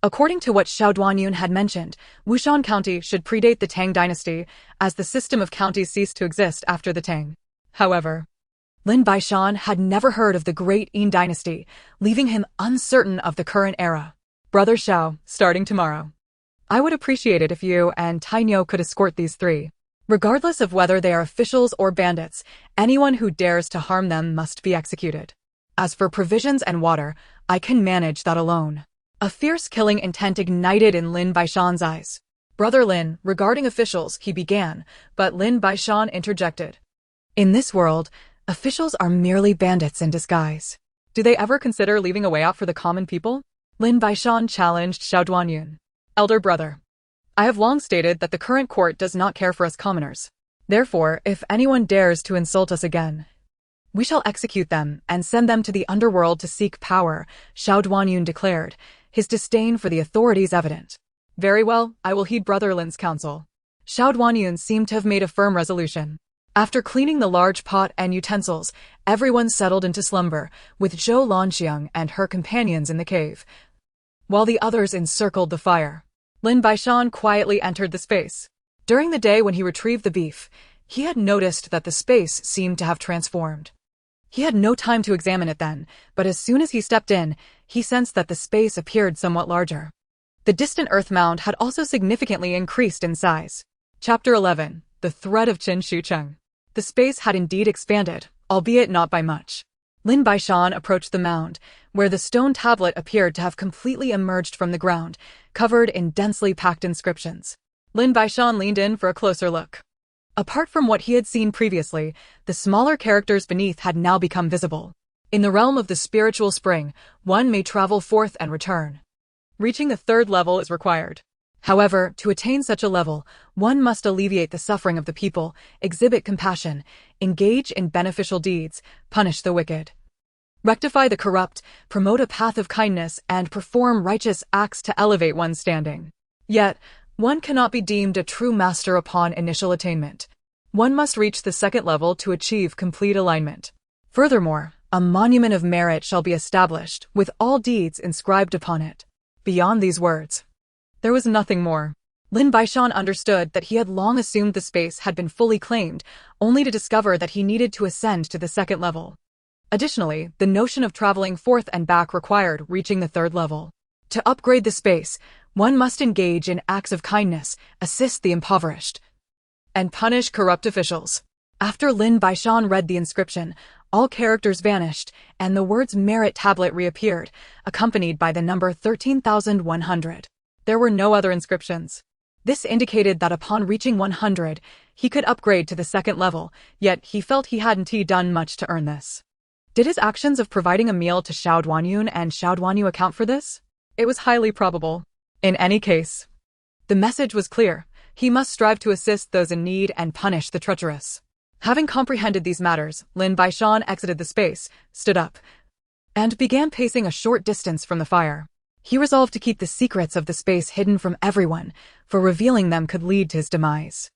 S1: According to what Xiao Duanyun had mentioned, Wushan County should predate the Tang Dynasty, as the system of counties ceased to exist after the Tang. However, Lin Baishan had never heard of the Great Yin Dynasty, leaving him uncertain of the current era. Brother Xiao, starting tomorrow, I would appreciate it if you and Tainyo could escort these three. Regardless of whether they are officials or bandits, anyone who dares to harm them must be executed. As for provisions and water, I can manage that alone. A fierce killing intent ignited in Lin Baishan's eyes. Brother Lin, regarding officials, he began, but Lin Baishan interjected. In this world, officials are merely bandits in disguise. Do they ever consider leaving a way out for the common people? Lin Baishan challenged Xiao Duanyun. Elder brother, I have long stated that the current court does not care for us commoners. Therefore, if anyone dares to insult us again, we shall execute them and send them to the underworld to seek power, Xiao Duanyun declared, his disdain for the authorities evident. Very well, I will heed Brother Lin's counsel. Xiao Duanyun seemed to have made a firm resolution. After cleaning the large pot and utensils, everyone settled into slumber, with Zhou Lanxiang and her companions in the cave, while the others encircled the fire. Lin Baishan quietly entered the space. During the day when he retrieved the beef, he had noticed that the space seemed to have transformed. He had no time to examine it then, but as soon as he stepped in, he sensed that the space appeared somewhat larger. The distant earth mound had also significantly increased in size. Chapter 11. The Threat of Qin Shucheng. The space had indeed expanded, albeit not by much. Lin Baishan approached the mound, where the stone tablet appeared to have completely emerged from the ground, covered in densely packed inscriptions. Lin Baishan leaned in for a closer look. Apart from what he had seen previously, the smaller characters beneath had now become visible. In the realm of the spiritual spring, one may travel forth and return. Reaching the third level is required. However, to attain such a level, one must alleviate the suffering of the people, exhibit compassion, engage in beneficial deeds, punish the wicked, rectify the corrupt, promote a path of kindness, and perform righteous acts to elevate one's standing. Yet, one cannot be deemed a true master upon initial attainment. One must reach the second level to achieve complete alignment. Furthermore, a monument of merit shall be established, with all deeds inscribed upon it. Beyond these words, there was nothing more. Lin Baishan understood that he had long assumed the space had been fully claimed, only to discover that he needed to ascend to the second level. Additionally, the notion of traveling forth and back required reaching the third level. To upgrade the space, one must engage in acts of kindness, assist the impoverished, and punish corrupt officials. After Lin Baishan read the inscription, all characters vanished, and the words Merit Tablet reappeared, accompanied by the number 13,100. There were no other inscriptions. This indicated that upon reaching 100, he could upgrade to the second level, yet he felt he hadn't done much to earn this. Did his actions of providing a meal to Xiao Duanyun and Xiao Duanyu account for this? It was highly probable. In any case, the message was clear. He must strive to assist those in need and punish the treacherous. Having comprehended these matters, Lin Baishan exited the space, stood up, and began pacing a short distance from the fire. He resolved to keep the secrets of the space hidden from everyone, for revealing them could lead to his demise.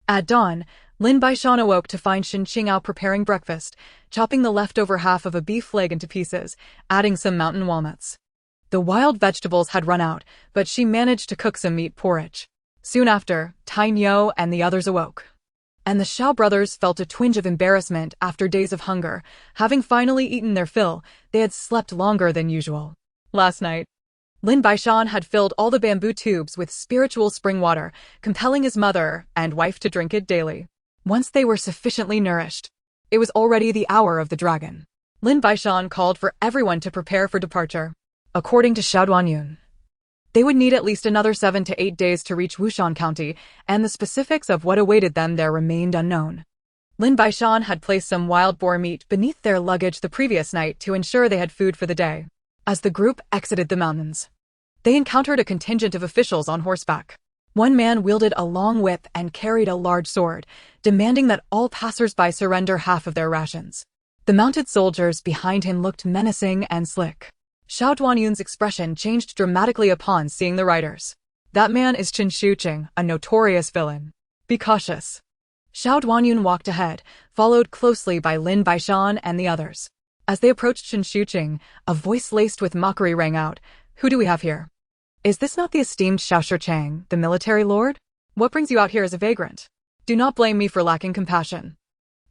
S1: At dawn, Lin Baishan awoke to find Shen Qingao preparing breakfast, chopping the leftover half of a beef leg into pieces, adding some mountain walnuts. The wild vegetables had run out, but she managed to cook some meat porridge. Soon after, Dayin Yo and the others awoke, and the Xiao brothers felt a twinge of embarrassment after days of hunger. Having finally eaten their fill, they had slept longer than usual. Last night, Lin Baishan had filled all the bamboo tubes with spiritual spring water, compelling his mother and wife to drink it daily. Once they were sufficiently nourished, it was already the hour of the dragon. Lin Baishan called for everyone to prepare for departure. According to Xiao Duanyun, they would need at least another 7 to 8 days to reach Wushan County, and the specifics of what awaited them there remained unknown. Lin Baishan had placed some wild boar meat beneath their luggage the previous night to ensure they had food for the day. As the group exited the mountains, they encountered a contingent of officials on horseback. One man wielded a long whip and carried a large sword, demanding that all passers-by surrender half of their rations. The mounted soldiers behind him looked menacing and slick. Xiao Duanyun's expression changed dramatically upon seeing the riders. That man is Qin Shucheng, a notorious villain. Be cautious. Xiao Duanyun walked ahead, followed closely by Lin Baishan and the others. As they approached Qin Shucheng, a voice laced with mockery rang out. Who do we have here? Is this not the esteemed Xiao Shicheng, the military lord? What brings you out here as a vagrant? Do not blame me for lacking compassion.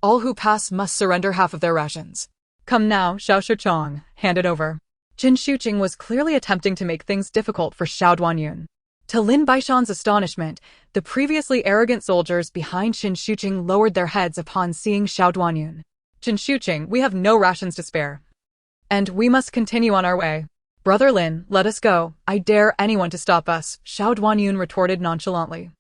S1: All who pass must surrender half of their rations. Come now, Xiao Shicheng, hand it over. Qin Shucheng was clearly attempting to make things difficult for Xiao Duanyun. To Lin Baishan's astonishment, the previously arrogant soldiers behind Qin Shuqing lowered their heads upon seeing Xiao Duanyun. "Qin Shuqing, we have no rations to spare, and we must continue on our way. Brother Lin, let us go. I dare anyone to stop us," Xiao Duanyun retorted nonchalantly.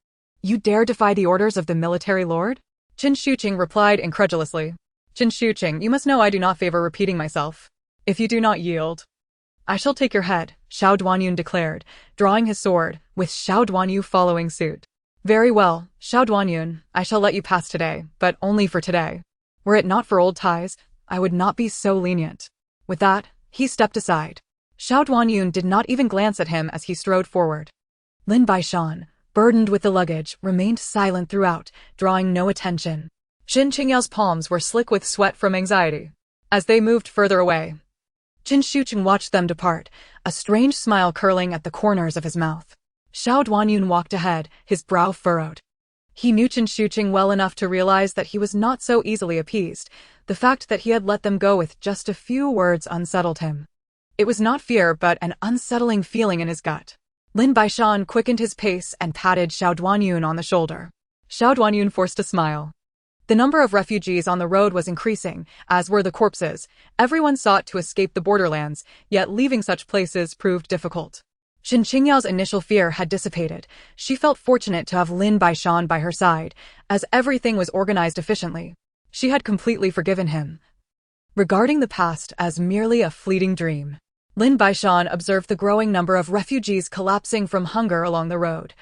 S1: "You dare defy the orders of the military lord?" Qin Shuqing replied incredulously. "Qin Shuqing, you must know I do not favor repeating myself. If you do not yield, I shall take your head," Xiao Duanyun declared, drawing his sword, with Xiao Duanyu following suit. "Very well, Xiao Duanyun, I shall let you pass today, but only for today. Were it not for old ties, I would not be so lenient." With that, he stepped aside. Xiao Duanyun did not even glance at him as he strode forward. Lin Baishan, burdened with the luggage, remained silent throughout, drawing no attention. Qin Qingyao's palms were slick with sweat from anxiety. As they moved further away, Qin Shuqing watched them depart, a strange smile curling at the corners of his mouth. Xiao Duanyun walked ahead, his brow furrowed. He knew Qin Shuqing well enough to realize that he was not so easily appeased. The fact that he had let them go with just a few words unsettled him. It was not fear but an unsettling feeling in his gut. Lin Baishan quickened his pace and patted Xiao Duanyun on the shoulder. Xiao Duanyun forced a smile. The number of refugees on the road was increasing, as were the corpses. Everyone sought to escape the borderlands, yet leaving such places proved difficult. Qin Qingyao's initial fear had dissipated. She felt fortunate to have Lin Baishan by her side, as everything was organized efficiently. She had completely forgiven him. Regarding the past as merely a fleeting dream, Lin Baishan observed the growing number of refugees collapsing from hunger along the road,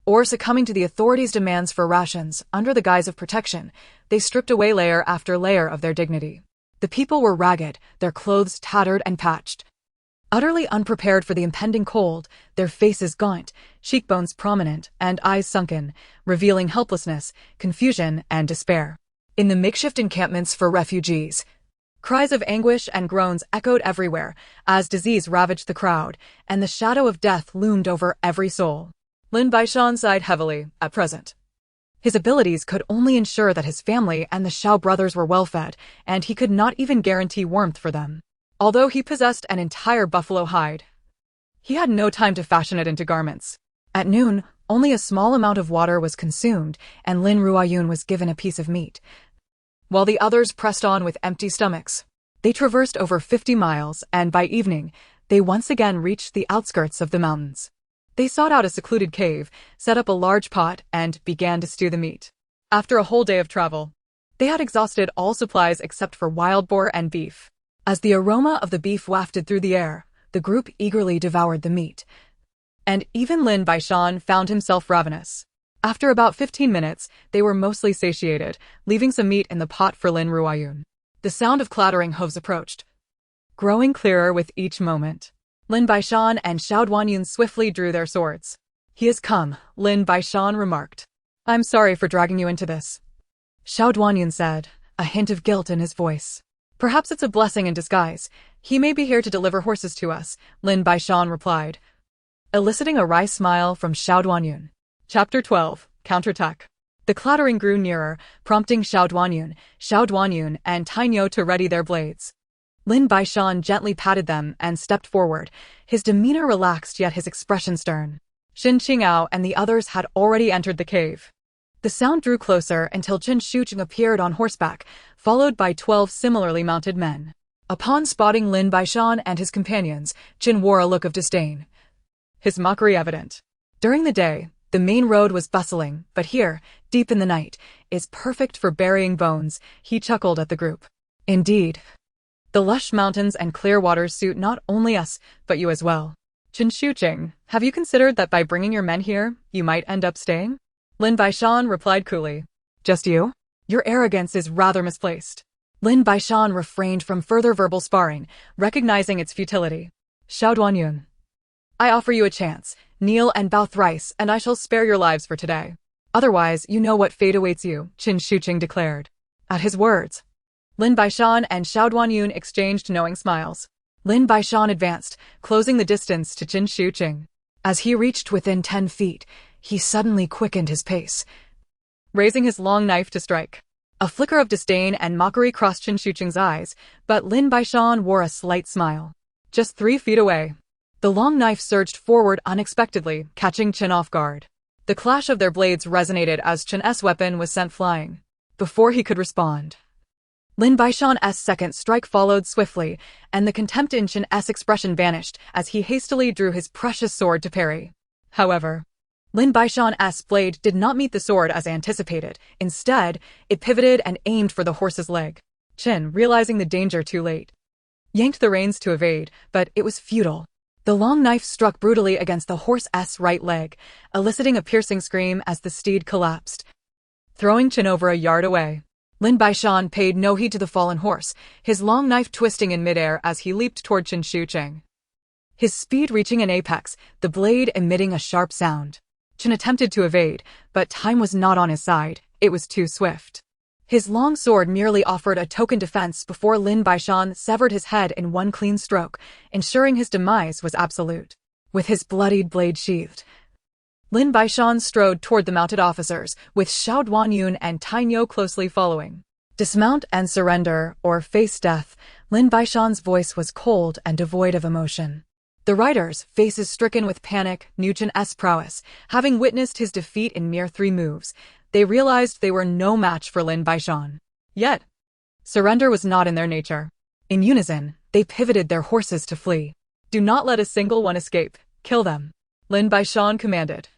S1: or succumbing to the authorities' demands for rations. Under the guise of protection, they stripped away layer after layer of their dignity. The people were ragged, their clothes tattered and patched. Utterly unprepared for the impending cold, their faces gaunt, cheekbones prominent, and eyes sunken, revealing helplessness, confusion, and despair. In the makeshift encampments for refugees, cries of anguish and groans echoed everywhere as disease ravaged the crowd, and the shadow of death loomed over every soul. Lin Baishan sighed heavily. At present, his abilities could only ensure that his family and the Xiao brothers were well fed, and he could not even guarantee warmth for them. Although he possessed an entire buffalo hide, he had no time to fashion it into garments. At noon, only a small amount of water was consumed, and Lin Ruoyun was given a piece of meat, while the others pressed on with empty stomachs. They traversed over 50 miles, and by evening, they once again reached the outskirts of the mountains. They sought out a secluded cave, set up a large pot, and began to stew the meat. After a whole day of travel, they had exhausted all supplies except for wild boar and beef. As the aroma of the beef wafted through the air, the group eagerly devoured the meat, and even Lin Baishan found himself ravenous. After about 15 minutes, they were mostly satiated, leaving some meat in the pot for Lin Ruoyun. The sound of clattering hooves approached, growing clearer with each moment. Lin Baishan and Xiao Duanyun swiftly drew their swords. "He has come," Lin Baishan remarked. "I'm sorry for dragging you into this," Xiao Duanyun said, a hint of guilt in his voice. "Perhaps it's a blessing in disguise. He may be here to deliver horses to us," Lin Baishan replied, eliciting a wry smile from Xiao Duanyun. Chapter 12. Counterattack. The clattering grew nearer, prompting Xiao Duanyun, and Tainyo to ready their blades. Lin Baishan gently patted them and stepped forward, his demeanor relaxed yet his expression stern. Qin Qingao and the others had already entered the cave. The sound drew closer until Qin Shuqing appeared on horseback, followed by 12 similarly mounted men. Upon spotting Lin Baishan and his companions, Qin wore a look of disdain, his mockery evident. During the day, the main road was bustling, but here, deep in the night, is perfect for burying bones, he chuckled at the group. Indeed, the lush mountains and clear waters suit not only us, but you as well. Qin Shuqing, have you considered that by bringing your men here, you might end up staying? Lin Baishan replied coolly. Just you? Your arrogance is rather misplaced. Lin Baishan refrained from further verbal sparring, recognizing its futility. Xiao Duanyun, I offer you a chance. Kneel and bow thrice, and I shall spare your lives for today. Otherwise, you know what fate awaits you, Qin Shuqing declared. At his words, Lin Baishan and Xiao Duanyun exchanged knowing smiles. Lin Baishan advanced, closing the distance to Qin Shuqing. As he reached within 10 feet, he suddenly quickened his pace, raising his long knife to strike. A flicker of disdain and mockery crossed Qin Shuqing's eyes, but Lin Baishan wore a slight smile. Just 3 feet away, The long knife surged forward unexpectedly, catching Chen off guard. The clash of their blades resonated as Chen's weapon was sent flying. Before he could respond, Lin Baishan's second strike followed swiftly, and the contempt in Chen's expression vanished as he hastily drew his precious sword to parry. However, Lin Baishan's blade did not meet the sword as anticipated. Instead, it pivoted and aimed for the horse's leg. Chen, realizing the danger too late, yanked the reins to evade, but it was futile. The long knife struck brutally against the horse's right leg, eliciting a piercing scream as the steed collapsed, throwing Chen over a yard away. Lin Baishan paid no heed to the fallen horse, his long knife twisting in midair as he leaped toward Chen Shucheng. His speed reaching an apex, the blade emitting a sharp sound. Chen attempted to evade, but time was not on his side. It was too swift. His long sword merely offered a token defense before Lin Baishan severed his head in one clean stroke, ensuring his demise was absolute. With his bloodied blade sheathed, Lin Baishan strode toward the mounted officers, with Xiao Duanyun and Tainyo closely following. Dismount and surrender, or face death. Lin Baishan's voice was cold and devoid of emotion. The riders, faces stricken with panic, knew Chen's prowess. Having witnessed his defeat in mere 3 moves, they realized they were no match for Lin Baishan. Yet, surrender was not in their nature. In unison, they pivoted their horses to flee. Do not let a single one escape. Kill them, Lin Baishan commanded,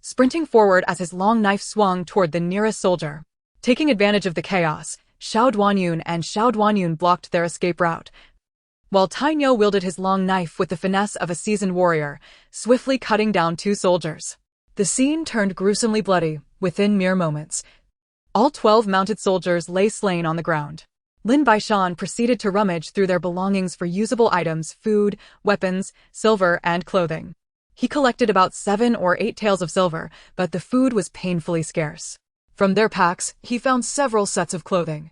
S1: sprinting forward as his long knife swung toward the nearest soldier. Taking advantage of the chaos, Xiao Duanyun blocked their escape route, while Tainyo wielded his long knife with the finesse of a seasoned warrior, swiftly cutting down 2 soldiers. The scene turned gruesomely bloody. Within mere moments, all 12 mounted soldiers lay slain on the ground. Lin Baishan proceeded to rummage through their belongings for usable items, food, weapons, silver, and clothing. He collected about 7 or 8 taels of silver, but the food was painfully scarce. From their packs, he found several sets of clothing,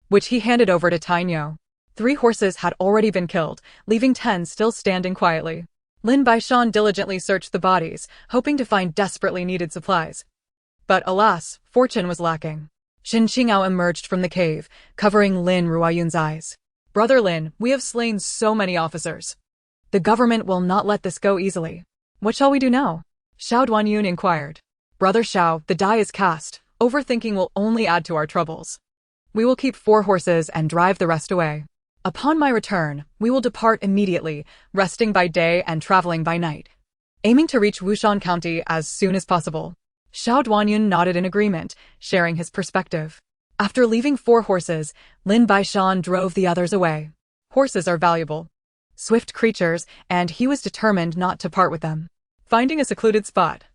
S1: which he handed over to Tainyo. 3 horses had already been killed, leaving 10 still standing quietly. Lin Baishan diligently searched the bodies, hoping to find desperately needed supplies. But alas, fortune was lacking. Shin Qingao emerged from the cave, covering Lin Ruoyun's eyes. Brother Lin, we have slain so many officers. The government will not let this go easily. What shall we do now? Xiao Duanyun inquired. Brother Xiao, the die is cast. Overthinking will only add to our troubles. We will keep 4 horses and drive the rest away. Upon my return, we will depart immediately, resting by day and traveling by night, aiming to reach Wushan County as soon as possible. Xiao Duanyun nodded in agreement, sharing his perspective. After leaving 4 horses, Lin Baishan drove the others away. Horses are valuable, swift creatures, and he was determined not to part with them. Finding a secluded spot,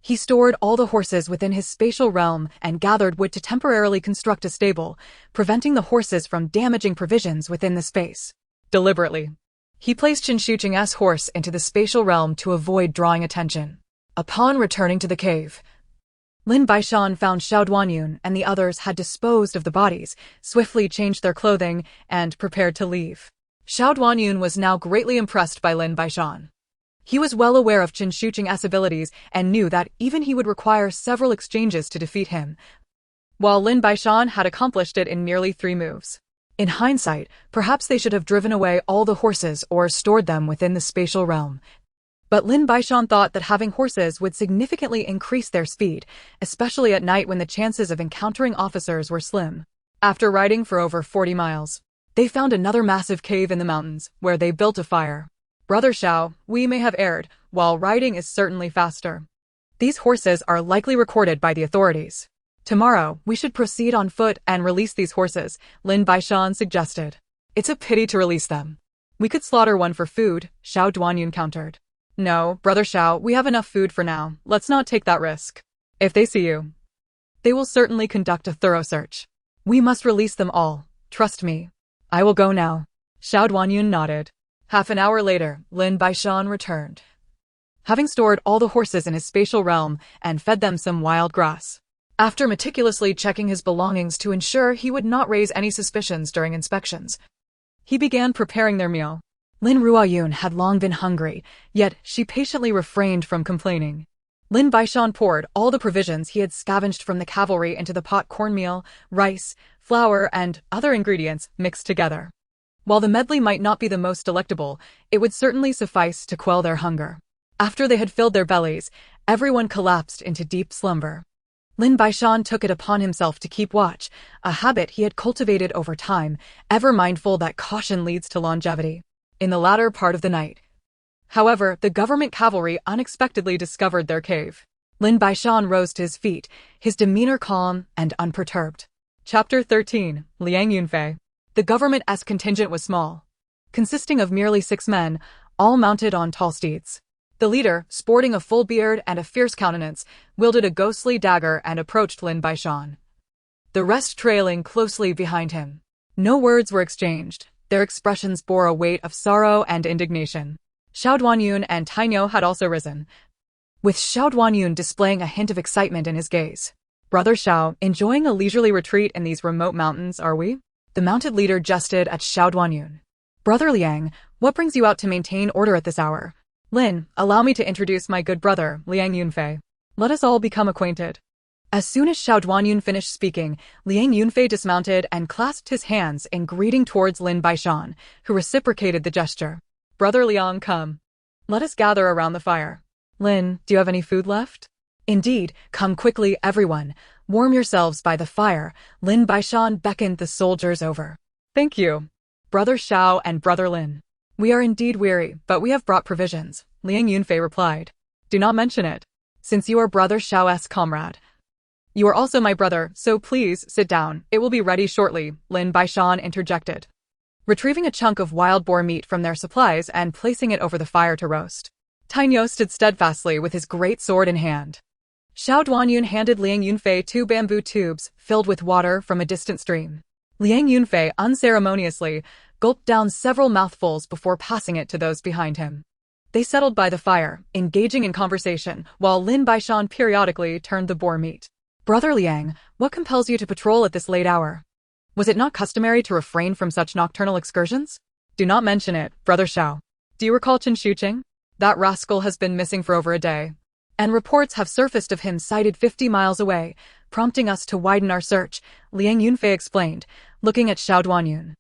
S1: he stored all the horses within his spatial realm and gathered wood to temporarily construct a stable, preventing the horses from damaging provisions within the space. Deliberately, he placed Chen Shucheng's horse into the spatial realm to avoid drawing attention. Upon returning to the cave, Lin Baishan found Xiao Duanyun and the others had disposed of the bodies, swiftly changed their clothing, and prepared to leave. Xiao Duanyun was now greatly impressed by Lin Baishan. He was well aware of Chen Shucheng's abilities and knew that even he would require several exchanges to defeat him, while Lin Baishan had accomplished it in merely 3 moves. In hindsight, perhaps they should have driven away all the horses or stored them within the spatial realm. But Lin Baishan thought that having horses would significantly increase their speed, especially at night when the chances of encountering officers were slim. After riding for over 40 miles, they found another massive cave in the mountains, where they built a fire. Brother Xiao, we may have erred, while riding is certainly faster. These horses are likely recorded by the authorities. Tomorrow, we should proceed on foot and release these horses, Lin Baishan suggested. It's a pity to release them. We could slaughter one for food, Xiao Duanyun countered. No, Brother Xiao, we have enough food for now. Let's not take that risk. If they see you, they will certainly conduct a thorough search. We must release them all. Trust me. I will go now. Xiao Duanyun nodded. Half an hour later, Lin Baishan returned, having stored all the horses in his spatial realm and fed them some wild grass. After meticulously checking his belongings to ensure he would not raise any suspicions during inspections, he began preparing their meal. Lin Ruoyun had long been hungry, yet she patiently refrained from complaining. Lin Baishan poured all the provisions he had scavenged from the cavalry into the pot: cornmeal, rice, flour, and other ingredients mixed together. While the medley might not be the most delectable, it would certainly suffice to quell their hunger. After they had filled their bellies, everyone collapsed into deep slumber. Lin Baishan took it upon himself to keep watch, a habit he had cultivated over time, ever mindful that caution leads to longevity. In the latter part of the night, however, the government cavalry unexpectedly discovered their cave. Lin Baishan rose to his feet, his demeanor calm and unperturbed. Chapter 13. Liang Yunfei. The government-esque contingent was small, consisting of merely 6 men, all mounted on tall steeds. The leader, sporting a full beard and a fierce countenance, wielded a ghostly dagger and approached Lin Baishan, the rest trailing closely behind him. No words were exchanged. Their expressions bore a weight of sorrow and indignation. Xiao Duanyun and Tainyo had also risen, with Xiao Duanyun displaying a hint of excitement in his gaze. Brother Xiao, enjoying a leisurely retreat in these remote mountains, are we? The mounted leader jested at Xiao Duanyun. Brother Liang, what brings you out to maintain order at this hour? Lin, allow me to introduce my good brother, Liang Yunfei. Let us all become acquainted. As soon as Xiao Duanyun finished speaking, Liang Yunfei dismounted and clasped his hands in greeting towards Lin Baishan, who reciprocated the gesture. Brother Liang, come. Let us gather around the fire. Lin, do you have any food left? Indeed, come quickly, everyone. Warm yourselves by the fire. Lin Baishan beckoned the soldiers over. Thank you, Brother Xiao and Brother Lin. We are indeed weary, but we have brought provisions, Liang Yunfei replied. Do not mention it. Since you are Brother Xiao's comrade, you are also my brother, so please sit down. It will be ready shortly, Lin Baishan interjected, retrieving a chunk of wild boar meat from their supplies and placing it over the fire to roast. Tainyo stood steadfastly with his great sword in hand. Xiao Duanyun handed Liang Yunfei 2 bamboo tubes filled with water from a distant stream. Liang Yunfei unceremoniously gulped down several mouthfuls before passing it to those behind him. They settled by the fire, engaging in conversation, while Lin Baishan periodically turned the boar meat. Brother Liang, what compels you to patrol at this late hour? Was it not customary to refrain from such nocturnal excursions? Do not mention it, Brother Xiao. Do you recall Chen Shuqing? That rascal has been missing for over a day, and reports have surfaced of him sighted 50 miles away, prompting us to widen our search, Liang Yunfei explained, looking at Xiao Duanyun.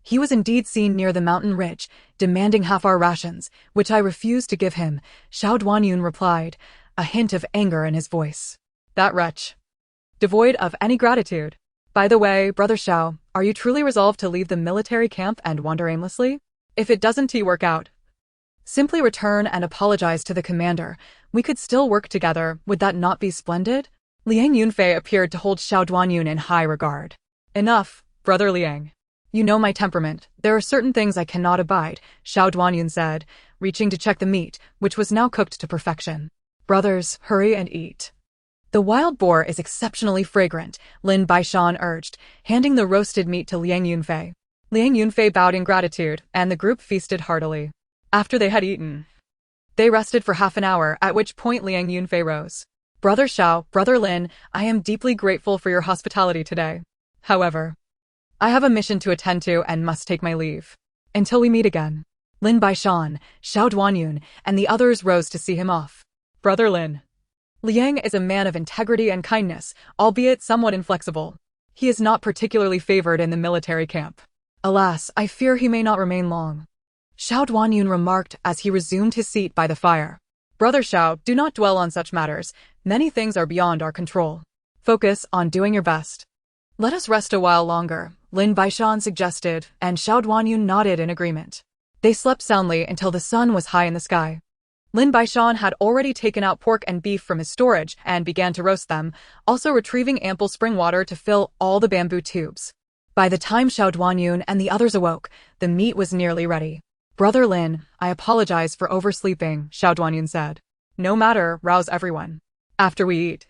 S1: He was indeed seen near the mountain ridge, demanding half our rations, which I refused to give him, Xiao Duanyun replied, a hint of anger in his voice. That wretch. Devoid of any gratitude. By the way, Brother Xiao, are you truly resolved to leave the military camp and wander aimlessly? If it doesn't work out, simply return and apologize to the commander. We could still work together, would that not be splendid? Liang Yunfei appeared to hold Xiao Duanyun in high regard. Enough, Brother Liang. You know my temperament. There are certain things I cannot abide, Xiao Duanyun said, reaching to check the meat, which was now cooked to perfection. Brothers, hurry and eat. The wild boar is exceptionally fragrant, Lin Baishan urged, handing the roasted meat to Liang Yunfei. Liang Yunfei bowed in gratitude, and the group feasted heartily. After they had eaten, they rested for half an hour, at which point Liang Yunfei rose. Brother Xiao, Brother Lin, I am deeply grateful for your hospitality today. However, I have a mission to attend to and must take my leave. Until we meet again. Lin Baishan, Xiao Duanyun, and the others rose to see him off. Brother Lin. Liang is a man of integrity and kindness, albeit somewhat inflexible. He is not particularly favored in the military camp. Alas, I fear he may not remain long, Xiao Duanyun remarked as he resumed his seat by the fire. Brother Xiao, do not dwell on such matters. Many things are beyond our control. Focus on doing your best. Let us rest a while longer, Lin Baishan suggested, and Xiao Duanyun nodded in agreement. They slept soundly until the sun was high in the sky. Lin Baishan had already taken out pork and beef from his storage and began to roast them, also retrieving ample spring water to fill all the bamboo tubes. By the time Xiao Duanyun and the others awoke, the meat was nearly ready. Brother Lin, I apologize for oversleeping, Xiao Duanyun said. No matter, rouse everyone. After we eat,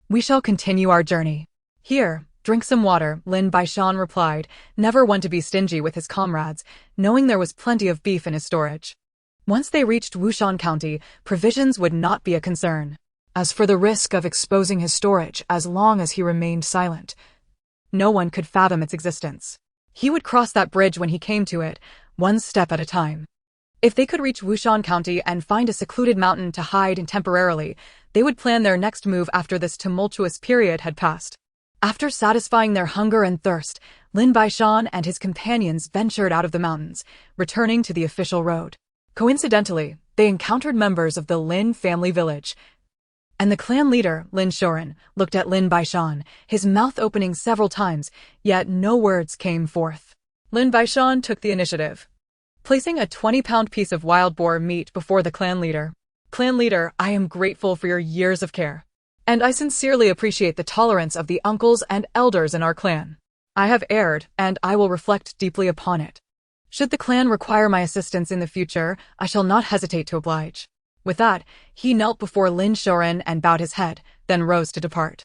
S1: we shall continue our journey. Here, drink some water, Lin Baishan replied, never one to be stingy with his comrades, knowing there was plenty of beef in his storage. Once they reached Wushan County, provisions would not be a concern. As for the risk of exposing his storage as long as he remained silent, no one could fathom its existence. He would cross that bridge when he came to it, one step at a time. If they could reach Wushan County and find a secluded mountain to hide in temporarily, they would plan their next move after this tumultuous period had passed. After satisfying their hunger and thirst, Lin Baishan and his companions ventured out of the mountains, returning to the official road. Coincidentally, they encountered members of the Lin family village, and the clan leader, Lin Shoren, looked at Lin Baishan, his mouth opening several times, yet no words came forth. Lin Baishan took the initiative, placing a 20-pound piece of wild boar meat before the clan leader. Clan leader, I am grateful for your years of care, and I sincerely appreciate the tolerance of the uncles and elders in our clan. I have erred, and I will reflect deeply upon it. Should the clan require my assistance in the future, I shall not hesitate to oblige. With that, he knelt before Lin Shoren and bowed his head, then rose to depart.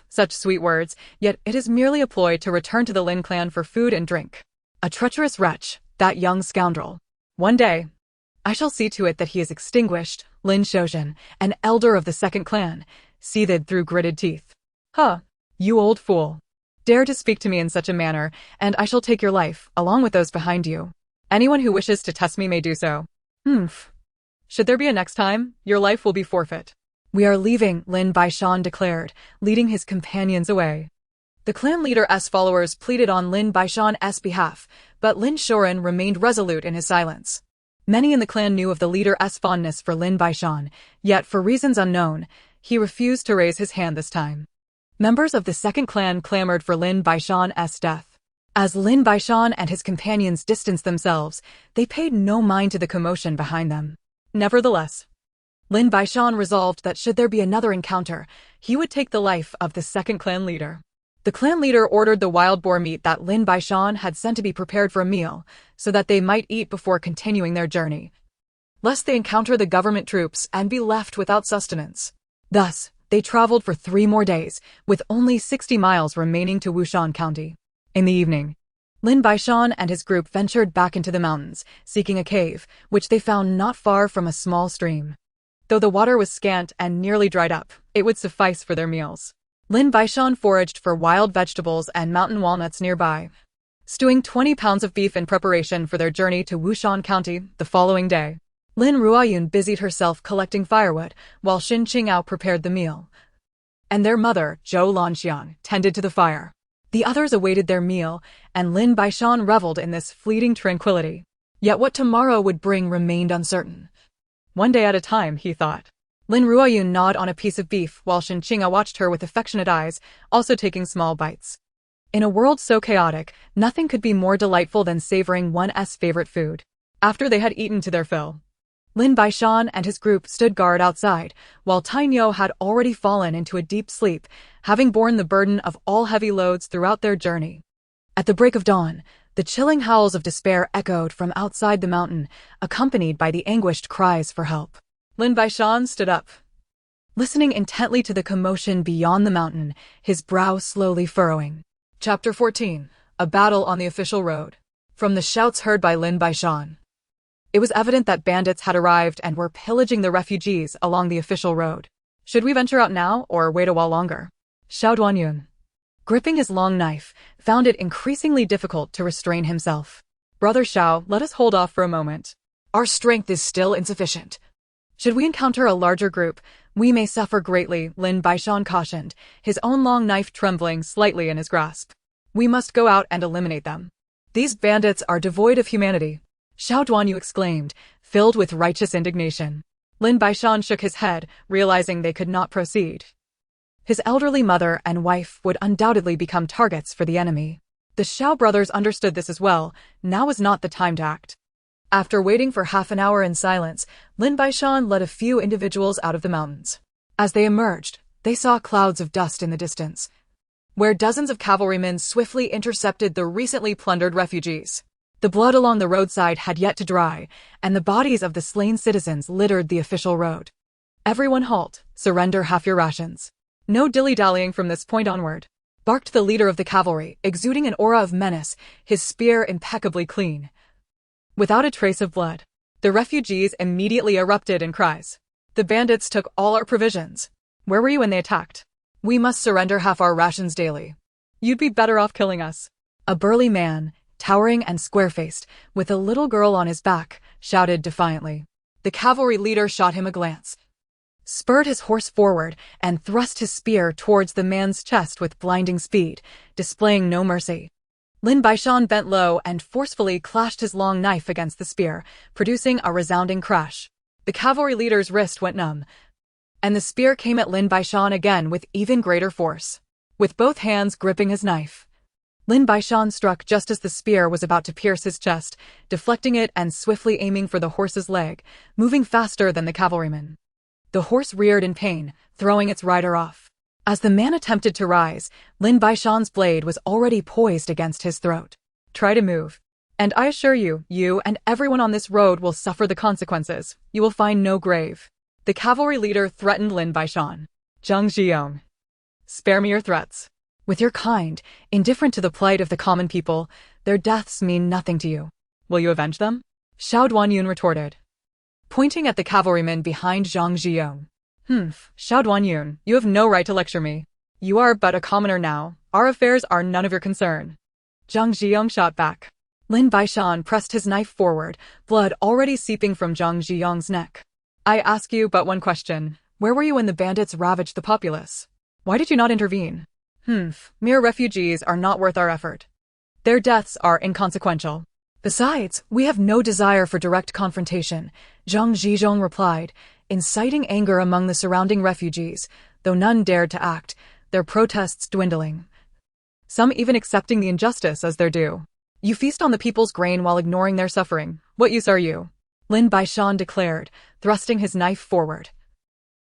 S1: Such sweet words, yet it is merely a ploy to return to the Lin clan for food and drink. A treacherous wretch, that young scoundrel. One day, I shall see to it that he is extinguished. Lin Shozhen, an elder of the second clan, seethed through gritted teeth. You old fool. Dare to speak to me in such a manner, and I shall take your life, along with those behind you. Anyone who wishes to test me may do so. Should there be a next time, your life will be forfeit. We are leaving, Lin Baishan declared, leading his companions away. The clan leader's followers pleaded on Lin Baishan's behalf, but Lin Shoren remained resolute in his silence. Many in the clan knew of the leader's fondness for Lin Baishan, yet for reasons unknown, he refused to raise his hand this time. Members of the second clan clamored for Lin Baishan's death. As Lin Baishan and his companions distanced themselves, they paid no mind to the commotion behind them. Nevertheless, Lin Baishan resolved that should there be another encounter, he would take the life of the second clan leader. The clan leader ordered the wild boar meat that Lin Baishan had sent to be prepared for a meal, so that they might eat before continuing their journey, lest they encounter the government troops and be left without sustenance. Thus, they traveled for 3 more days, with only 60 miles remaining to Wushan County. In the evening, Lin Baishan and his group ventured back into the mountains, seeking a cave, which they found not far from a small stream. Though the water was scant and nearly dried up, it would suffice for their meals. Lin Baishan foraged for wild vegetables and mountain walnuts nearby, stewing 20 pounds of beef in preparation for their journey to Wushan County the following day. Lin Ruoyun busied herself collecting firewood, while Xin Qingao prepared the meal, and their mother, Zhou Lanxiang, tended to the fire. The others awaited their meal, and Lin Baishan reveled in this fleeting tranquility. Yet what tomorrow would bring remained uncertain. One day at a time, he thought. Lin Ruoyun gnawed on a piece of beef while Xin Qingao watched her with affectionate eyes, also taking small bites. In a world so chaotic, nothing could be more delightful than savoring one's favorite food. After they had eaten to their fill, Lin Baishan and his group stood guard outside, while Tainyo had already fallen into a deep sleep, having borne the burden of all heavy loads throughout their journey. At the break of dawn, the chilling howls of despair echoed from outside the mountain, accompanied by the anguished cries for help. Lin Baishan stood up, listening intently to the commotion beyond the mountain, his brow slowly furrowing. Chapter 14. A Battle on the Official Road. From the shouts heard by Lin Baishan, it was evident that bandits had arrived and were pillaging the refugees along the official road. Should we venture out now, or wait a while longer? Xiao Duanyun, gripping his long knife, found it increasingly difficult to restrain himself. Brother Xiao, let us hold off for a moment. Our strength is still insufficient. Should we encounter a larger group, we may suffer greatly, Lin Baishan cautioned, his own long knife trembling slightly in his grasp. We must go out and eliminate them. These bandits are devoid of humanity, Xiao Duanyu exclaimed, filled with righteous indignation. Lin Baishan shook his head, realizing they could not proceed. His elderly mother and wife would undoubtedly become targets for the enemy. The Xiao brothers understood this as well. Now was not the time to act. After waiting for half an hour in silence, Lin Baishan led a few individuals out of the mountains. As they emerged, they saw clouds of dust in the distance, where dozens of cavalrymen swiftly intercepted the recently plundered refugees. The blood along the roadside had yet to dry, and the bodies of the slain citizens littered the official road. Everyone halt, surrender half your rations. No dilly-dallying from this point onward, barked the leader of the cavalry, exuding an aura of menace, his spear impeccably clean, without a trace of blood. The refugees immediately erupted in cries. The bandits took all our provisions. Where were you when they attacked? We must surrender half our rations daily. You'd be better off killing us. A burly man, towering and square-faced, with a little girl on his back, shouted defiantly. The cavalry leader shot him a glance, spurred his horse forward, and thrust his spear towards the man's chest with blinding speed, displaying no mercy. Lin Baishan bent low and forcefully clashed his long knife against the spear, producing a resounding crash. The cavalry leader's wrist went numb, and the spear came at Lin Baishan again with even greater force. With both hands gripping his knife, Lin Baishan struck just as the spear was about to pierce his chest, deflecting it and swiftly aiming for the horse's leg, moving faster than the cavalryman. The horse reared in pain, throwing its rider off. As the man attempted to rise, Lin Baishan's blade was already poised against his throat. Try to move, and I assure you, you and everyone on this road will suffer the consequences. You will find no grave. The cavalry leader threatened Lin Baishan. Zhang Zhiyong, spare me your threats. With your kind, indifferent to the plight of the common people, their deaths mean nothing to you. Will you avenge them? Xiao Duanyun retorted, pointing at the cavalryman behind Zhang Zhiyong. Xiao Duanyun, you have no right to lecture me. You are but a commoner now. Our affairs are none of your concern. Zhang Zhiyong shot back. Lin Baishan pressed his knife forward, blood already seeping from Zhang Zhiyong's neck. I ask you but one question. Where were you when the bandits ravaged the populace? Why did you not intervene? Mere refugees are not worth our effort. Their deaths are inconsequential. Besides, we have no desire for direct confrontation, Zhang Zhiyong replied, inciting anger among the surrounding refugees, though none dared to act, their protests dwindling. Some even accepting the injustice as their due. You feast on the people's grain while ignoring their suffering. What use are you? Lin Baishan declared, thrusting his knife forward,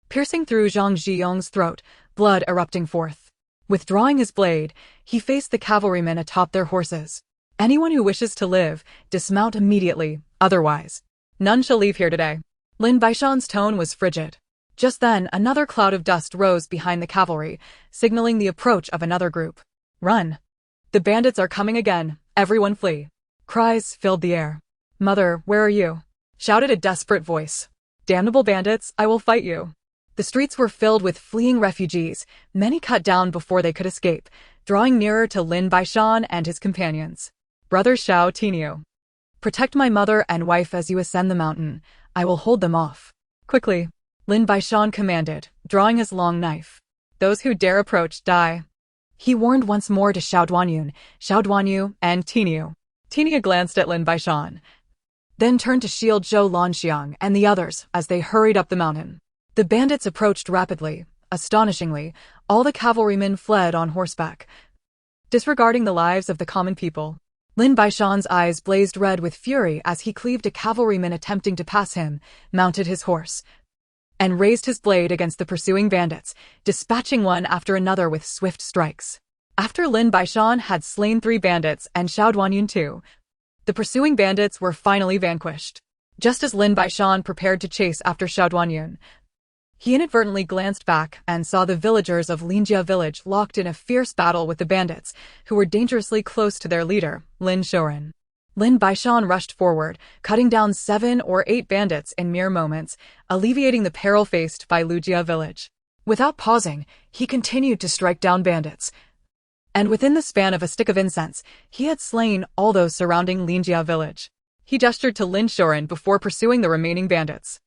S1: piercing through Zhang Zhiyong's throat, blood erupting forth. Withdrawing his blade, he faced the cavalrymen atop their horses. Anyone who wishes to live, dismount immediately, otherwise, none shall leave here today. Lin Baishan's tone was frigid. Just then, another cloud of dust rose behind the cavalry, signaling the approach of another group. Run! The bandits are coming again, everyone flee. Cries filled the air. Mother, where are you? Shouted a desperate voice. Damnable bandits, I will fight you. The streets were filled with fleeing refugees, many cut down before they could escape, drawing nearer to Lin Baishan and his companions. Brother Xiao Tinyu, protect my mother and wife as you ascend the mountain. I will hold them off. Quickly, Lin Baishan commanded, drawing his long knife. Those who dare approach die. He warned once more to Xiao Duanyu, and Tinyu. Tinyu glanced at Lin Baishan, then turned to shield Zhou Lanxiang and the others as they hurried up the mountain. The bandits approached rapidly. Astonishingly, all the cavalrymen fled on horseback, disregarding the lives of the common people. Lin Baishan's eyes blazed red with fury as he cleaved a cavalryman attempting to pass him, mounted his horse, and raised his blade against the pursuing bandits, dispatching one after another with swift strikes. After Lin Baishan had slain 3 bandits and Xiao Duanyun 2, the pursuing bandits were finally vanquished. Just as Lin Baishan prepared to chase after Xiao Duanyun, he inadvertently glanced back and saw the villagers of Linjia village locked in a fierce battle with the bandits, who were dangerously close to their leader, Lin Shoren. Lin Baishan rushed forward, cutting down 7 or 8 bandits in mere moments, alleviating the peril faced by Lujia village. Without pausing, he continued to strike down bandits, and within the span of a stick of incense, he had slain all those surrounding Linjia village. He gestured to Lin Shoren before pursuing the remaining bandits.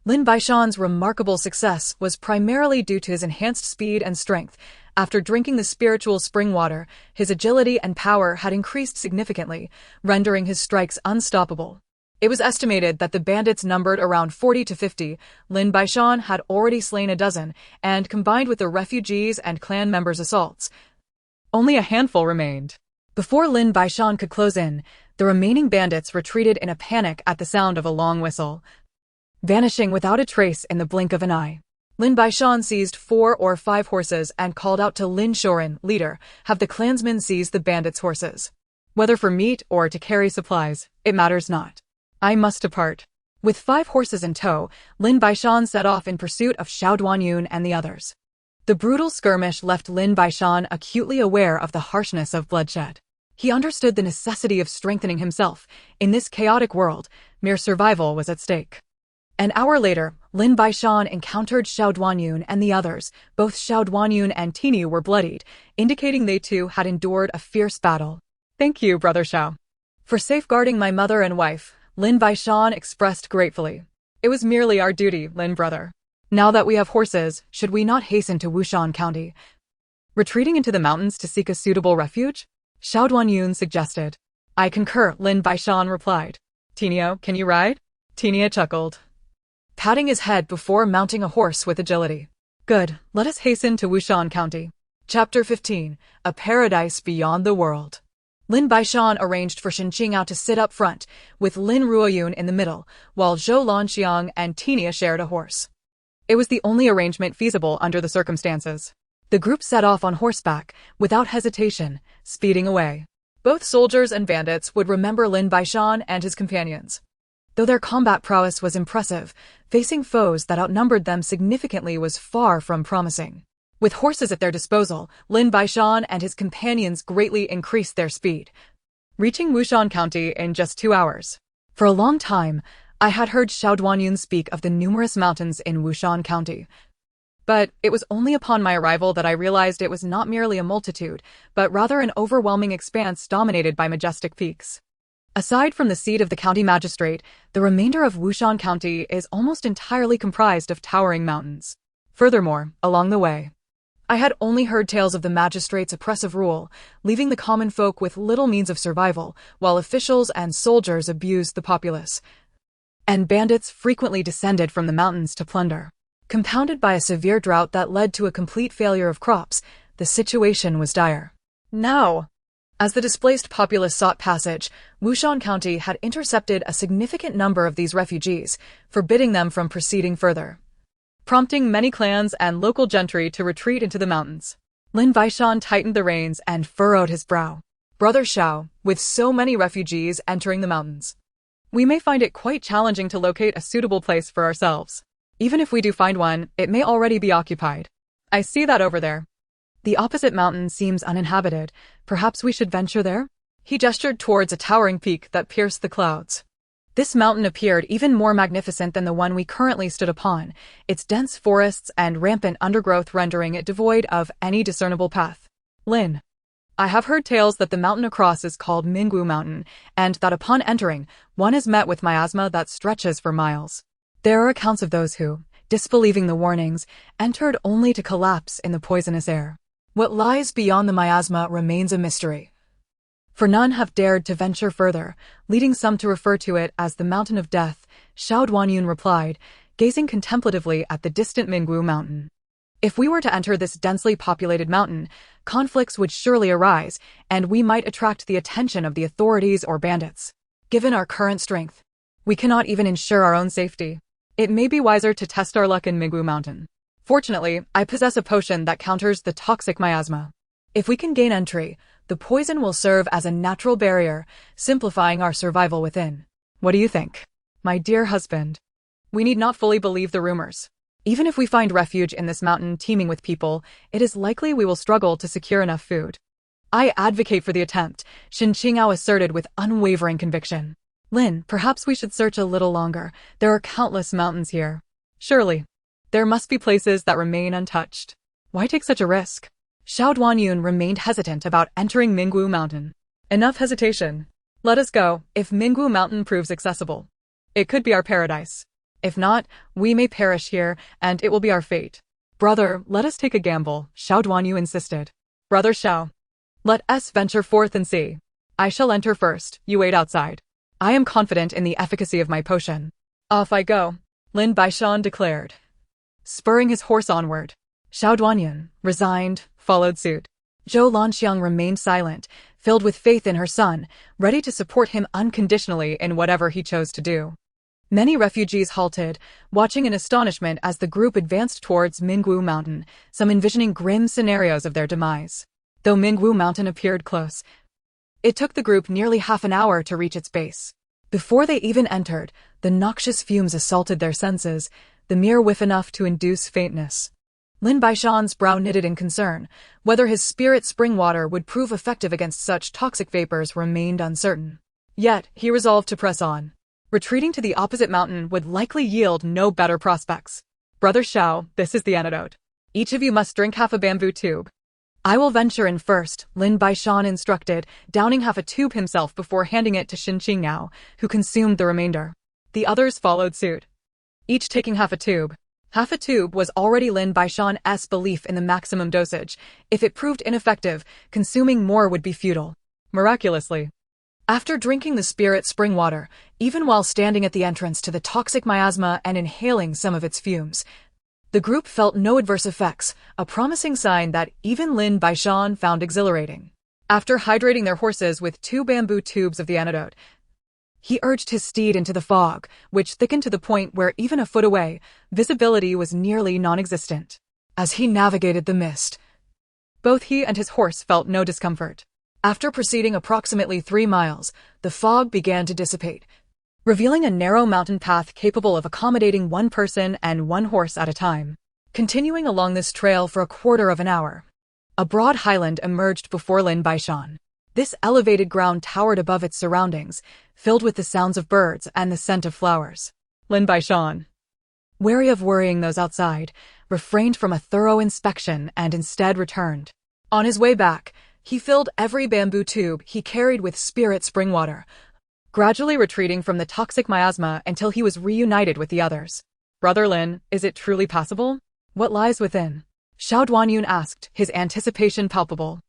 S1: Lin Baishan's remarkable success was primarily due to his enhanced speed and strength. After drinking the spiritual spring water, his agility and power had increased significantly, rendering his strikes unstoppable. It was estimated that the bandits numbered around 40 to 50. Lin Baishan had already slain a dozen, and combined with the refugees and clan members' assaults, only a handful remained. Before Lin Baishan could close in, the remaining bandits retreated in a panic at the sound of a long whistle, vanishing without a trace in the blink of an eye. Lin Baishan seized 4 or 5 horses and called out to Lin Shoren, leader, have the clansmen seize the bandits' horses. Whether for meat or to carry supplies, it matters not. I must depart. With 5 horses in tow, Lin Baishan set off in pursuit of Xiao Duanyun and the others. The brutal skirmish left Lin Baishan acutely aware of the harshness of bloodshed. He understood the necessity of strengthening himself. In this chaotic world, mere survival was at stake. An hour later, Lin Baishan encountered Xiao Duanyun and the others. Both Xiao Duanyun and Tinyu were bloodied, indicating they too had endured a fierce battle. Thank you, Brother Xiao, for safeguarding my mother and wife, Lin Baishan expressed gratefully. It was merely our duty, Lin brother. Now that we have horses, should we not hasten to Wushan County? Retreating into the mountains to seek a suitable refuge? Xiao Duanyun suggested. I concur, Lin Baishan replied. Tinio, can you ride? Tinia chuckled, patting his head before mounting a horse with agility. Good, let us hasten to Wushan County. Chapter 15, A Paradise Beyond the World. Lin Baishan arranged for Shen Qingao to sit up front, with Lin Ruoyun in the middle, while Zhou Lanxiang and Tinia shared a horse. It was the only arrangement feasible under the circumstances. The group set off on horseback, without hesitation, speeding away. Both soldiers and bandits would remember Lin Baishan and his companions. Though their combat prowess was impressive, facing foes that outnumbered them significantly was far from promising. With horses at their disposal, Lin Baishan and his companions greatly increased their speed, reaching Wushan County in just 2 hours. For a long time, I had heard Xiao Duanyun speak of the numerous mountains in Wushan County. But it was only upon my arrival that I realized it was not merely a multitude, but rather an overwhelming expanse dominated by majestic peaks. Aside from the seat of the county magistrate, the remainder of Wushan County is almost entirely comprised of towering mountains. Furthermore, along the way, I had only heard tales of the magistrate's oppressive rule, leaving the common folk with little means of survival, while officials and soldiers abused the populace. And bandits frequently descended from the mountains to plunder. Compounded by a severe drought that led to a complete failure of crops, the situation was dire. Now, as the displaced populace sought passage, Wushan County had intercepted a significant number of these refugees, forbidding them from proceeding further, prompting many clans and local gentry to retreat into the mountains. Lin Baishan tightened the reins and furrowed his brow. Brother Xiao, with so many refugees entering the mountains, we may find it quite challenging to locate a suitable place for ourselves. Even if we do find one, it may already be occupied. I see that over there. The opposite mountain seems uninhabited. Perhaps we should venture there? He gestured towards a towering peak that pierced the clouds. This mountain appeared even more magnificent than the one we currently stood upon, its dense forests and rampant undergrowth rendering it devoid of any discernible path. Lin, I have heard tales that the mountain across is called Mingwu Mountain, and that upon entering, one is met with miasma that stretches for miles. There are accounts of those who, disbelieving the warnings, entered only to collapse in the poisonous air. What lies beyond the miasma remains a mystery, for none have dared to venture further, leading some to refer to it as the Mountain of Death, Xiao Duanyun replied, gazing contemplatively at the distant Mingwu Mountain. If we were to enter this densely populated mountain, conflicts would surely arise, and we might attract the attention of the authorities or bandits. Given our current strength, we cannot even ensure our own safety. It may be wiser to test our luck in Mingwu Mountain. Fortunately, I possess a potion that counters the toxic miasma. If we can gain entry, the poison will serve as a natural barrier, simplifying our survival within. What do you think, my dear husband? We need not fully believe the rumors. Even if we find refuge in this mountain teeming with people, it is likely we will struggle to secure enough food. I advocate for the attempt, Shen Qingao asserted with unwavering conviction. Lin, perhaps we should search a little longer. There are countless mountains here. Surely, there must be places that remain untouched. Why take such a risk? Xiao Duanyun remained hesitant about entering Mingwu Mountain. Enough hesitation. Let us go, if Mingwu Mountain proves accessible. It could be our paradise. If not, we may perish here, and it will be our fate. Brother, let us take a gamble, Xiao Duanyun insisted. Brother Xiao, let us venture forth and see. I shall enter first, you wait outside. I am confident in the efficacy of my potion. Off I go, Lin Baishan declared, spurring his horse onward. Xiao Duanyun, resigned, followed suit. Zhou Lanxiang remained silent, filled with faith in her son, ready to support him unconditionally in whatever he chose to do. Many refugees halted, watching in astonishment as the group advanced towards Mingwu Mountain, some envisioning grim scenarios of their demise. Though Mingwu Mountain appeared close, it took the group nearly half an hour to reach its base. Before they even entered, the noxious fumes assaulted their senses, the mere whiff enough to induce faintness. Lin Baishan's brow knitted in concern. Whether his spirit spring water would prove effective against such toxic vapors remained uncertain. Yet, he resolved to press on. Retreating to the opposite mountain would likely yield no better prospects. Brother Xiao, this is the antidote. Each of you must drink half a bamboo tube. I will venture in first, Lin Baishan instructed, downing half a tube himself before handing it to Shen Qingao, who consumed the remainder. The others followed suit, each taking half a tube. Half a tube was already Lin Baishan's belief in the maximum dosage. If it proved ineffective, consuming more would be futile. Miraculously, after drinking the spirit spring water, even while standing at the entrance to the toxic miasma and inhaling some of its fumes, the group felt no adverse effects, a promising sign that even Lin Baishan found exhilarating. After hydrating their horses with 2 bamboo tubes of the antidote, he urged his steed into the fog, which thickened to the point where even a foot away, visibility was nearly non-existent. As he navigated the mist, both he and his horse felt no discomfort. After proceeding approximately 3 miles, the fog began to dissipate, revealing a narrow mountain path capable of accommodating 1 person and 1 horse at a time. Continuing along this trail for a quarter of an hour, a broad highland emerged before Lin Baishan. This elevated ground towered above its surroundings, filled with the sounds of birds and the scent of flowers. Lin Baishan, wary of worrying those outside, refrained from a thorough inspection and instead returned. On his way back, he filled every bamboo tube he carried with spirit spring water, gradually retreating from the toxic miasma until he was reunited with the others. Brother Lin, is it truly possible? What lies within? Xiao Duanyun asked, his anticipation palpable.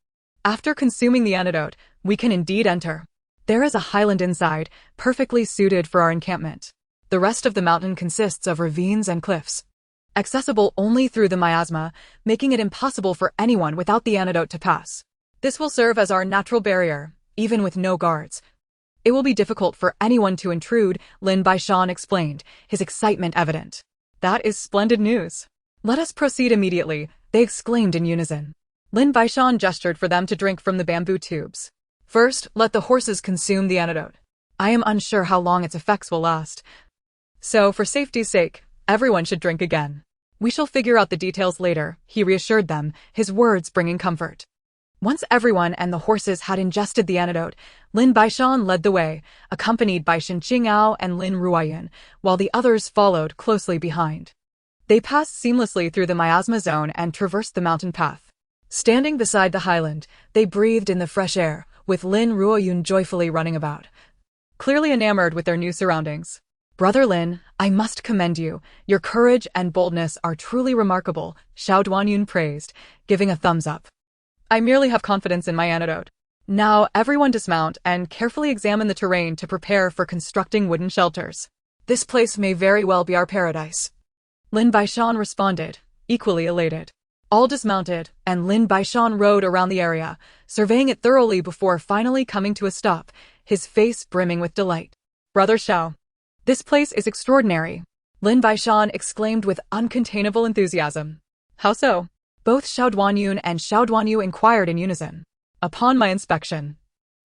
S1: After consuming the antidote, we can indeed enter. There is a highland inside, perfectly suited for our encampment. The rest of the mountain consists of ravines and cliffs, accessible only through the miasma, making it impossible for anyone without the antidote to pass. This will serve as our natural barrier, even with no guards. It will be difficult for anyone to intrude, Lin Baishan explained, his excitement evident. That is splendid news. Let us proceed immediately, they exclaimed in unison. Lin Baishan gestured for them to drink from the bamboo tubes. First, let the horses consume the antidote. I am unsure how long its effects will last. So, for safety's sake, everyone should drink again. We shall figure out the details later, he reassured them, his words bringing comfort. Once everyone and the horses had ingested the antidote, Lin Baishan led the way, accompanied by Shen Qingao and Lin Ruoyun, while the others followed closely behind. They passed seamlessly through the miasma zone and traversed the mountain path. Standing beside the highland, they breathed in the fresh air, with Lin Ruoyun joyfully running about, clearly enamored with their new surroundings. Brother Lin, I must commend you. Your courage and boldness are truly remarkable, Xiao Duanyun praised, giving a thumbs up. I merely have confidence in my antidote. Now everyone dismount and carefully examine the terrain to prepare for constructing wooden shelters. This place may very well be our paradise. Lin Baishan responded, equally elated. All dismounted, and Lin Baishan rode around the area, surveying it thoroughly before finally coming to a stop, his face brimming with delight. Brother Xiao, this place is extraordinary, Lin Baishan exclaimed with uncontainable enthusiasm. How so? Both Xiao Duanyun and Xiao Duanyu inquired in unison. Upon my inspection,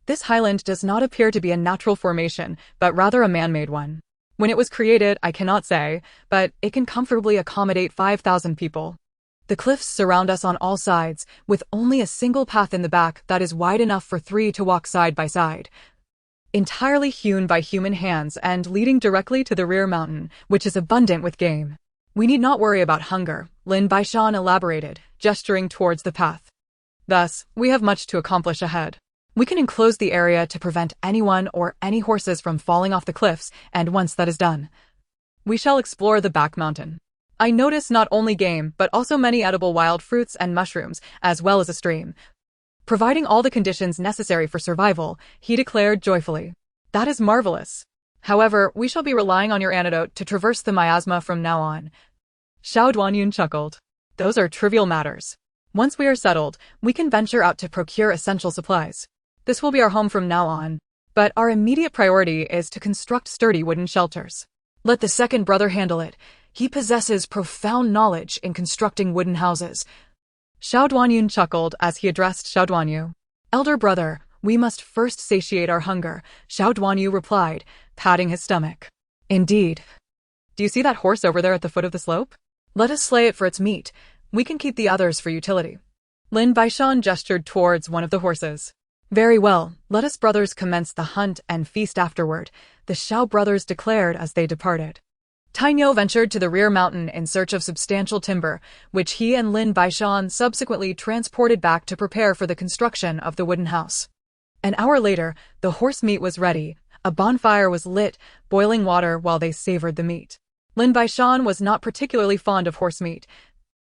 S1: this highland does not appear to be a natural formation, but rather a man-made one. When it was created, I cannot say, but it can comfortably accommodate 5,000 people. The cliffs surround us on all sides, with only a single path in the back that is wide enough for 3 to walk side by side, entirely hewn by human hands and leading directly to the rear mountain, which is abundant with game. We need not worry about hunger, Lin Baishan elaborated, gesturing towards the path. Thus, we have much to accomplish ahead. We can enclose the area to prevent anyone or any horses from falling off the cliffs, and once that is done, we shall explore the back mountain. I notice not only game, but also many edible wild fruits and mushrooms, as well as a stream. Providing all the conditions necessary for survival, he declared joyfully. That is marvelous. However, we shall be relying on your antidote to traverse the miasma from now on. Xiao Duanyun chuckled. Those are trivial matters. Once we are settled, we can venture out to procure essential supplies. This will be our home from now on. But our immediate priority is to construct sturdy wooden shelters. Let the second brother handle it. He possesses profound knowledge in constructing wooden houses. Xiao Duanyun chuckled as he addressed Xiao Duanyu. Elder brother, we must first satiate our hunger, Xiao Duanyu replied, patting his stomach. Indeed. Do you see that horse over there at the foot of the slope? Let us slay it for its meat. We can keep the others for utility. Lin Baishan gestured towards one of the horses. Very well, let us brothers commence the hunt and feast afterward, the Xiao brothers declared as they departed. Tainyo ventured to the rear mountain in search of substantial timber, which he and Lin Baishan subsequently transported back to prepare for the construction of the wooden house. An hour later, the horse meat was ready, a bonfire was lit, boiling water while they savored the meat. Lin Baishan was not particularly fond of horse meat,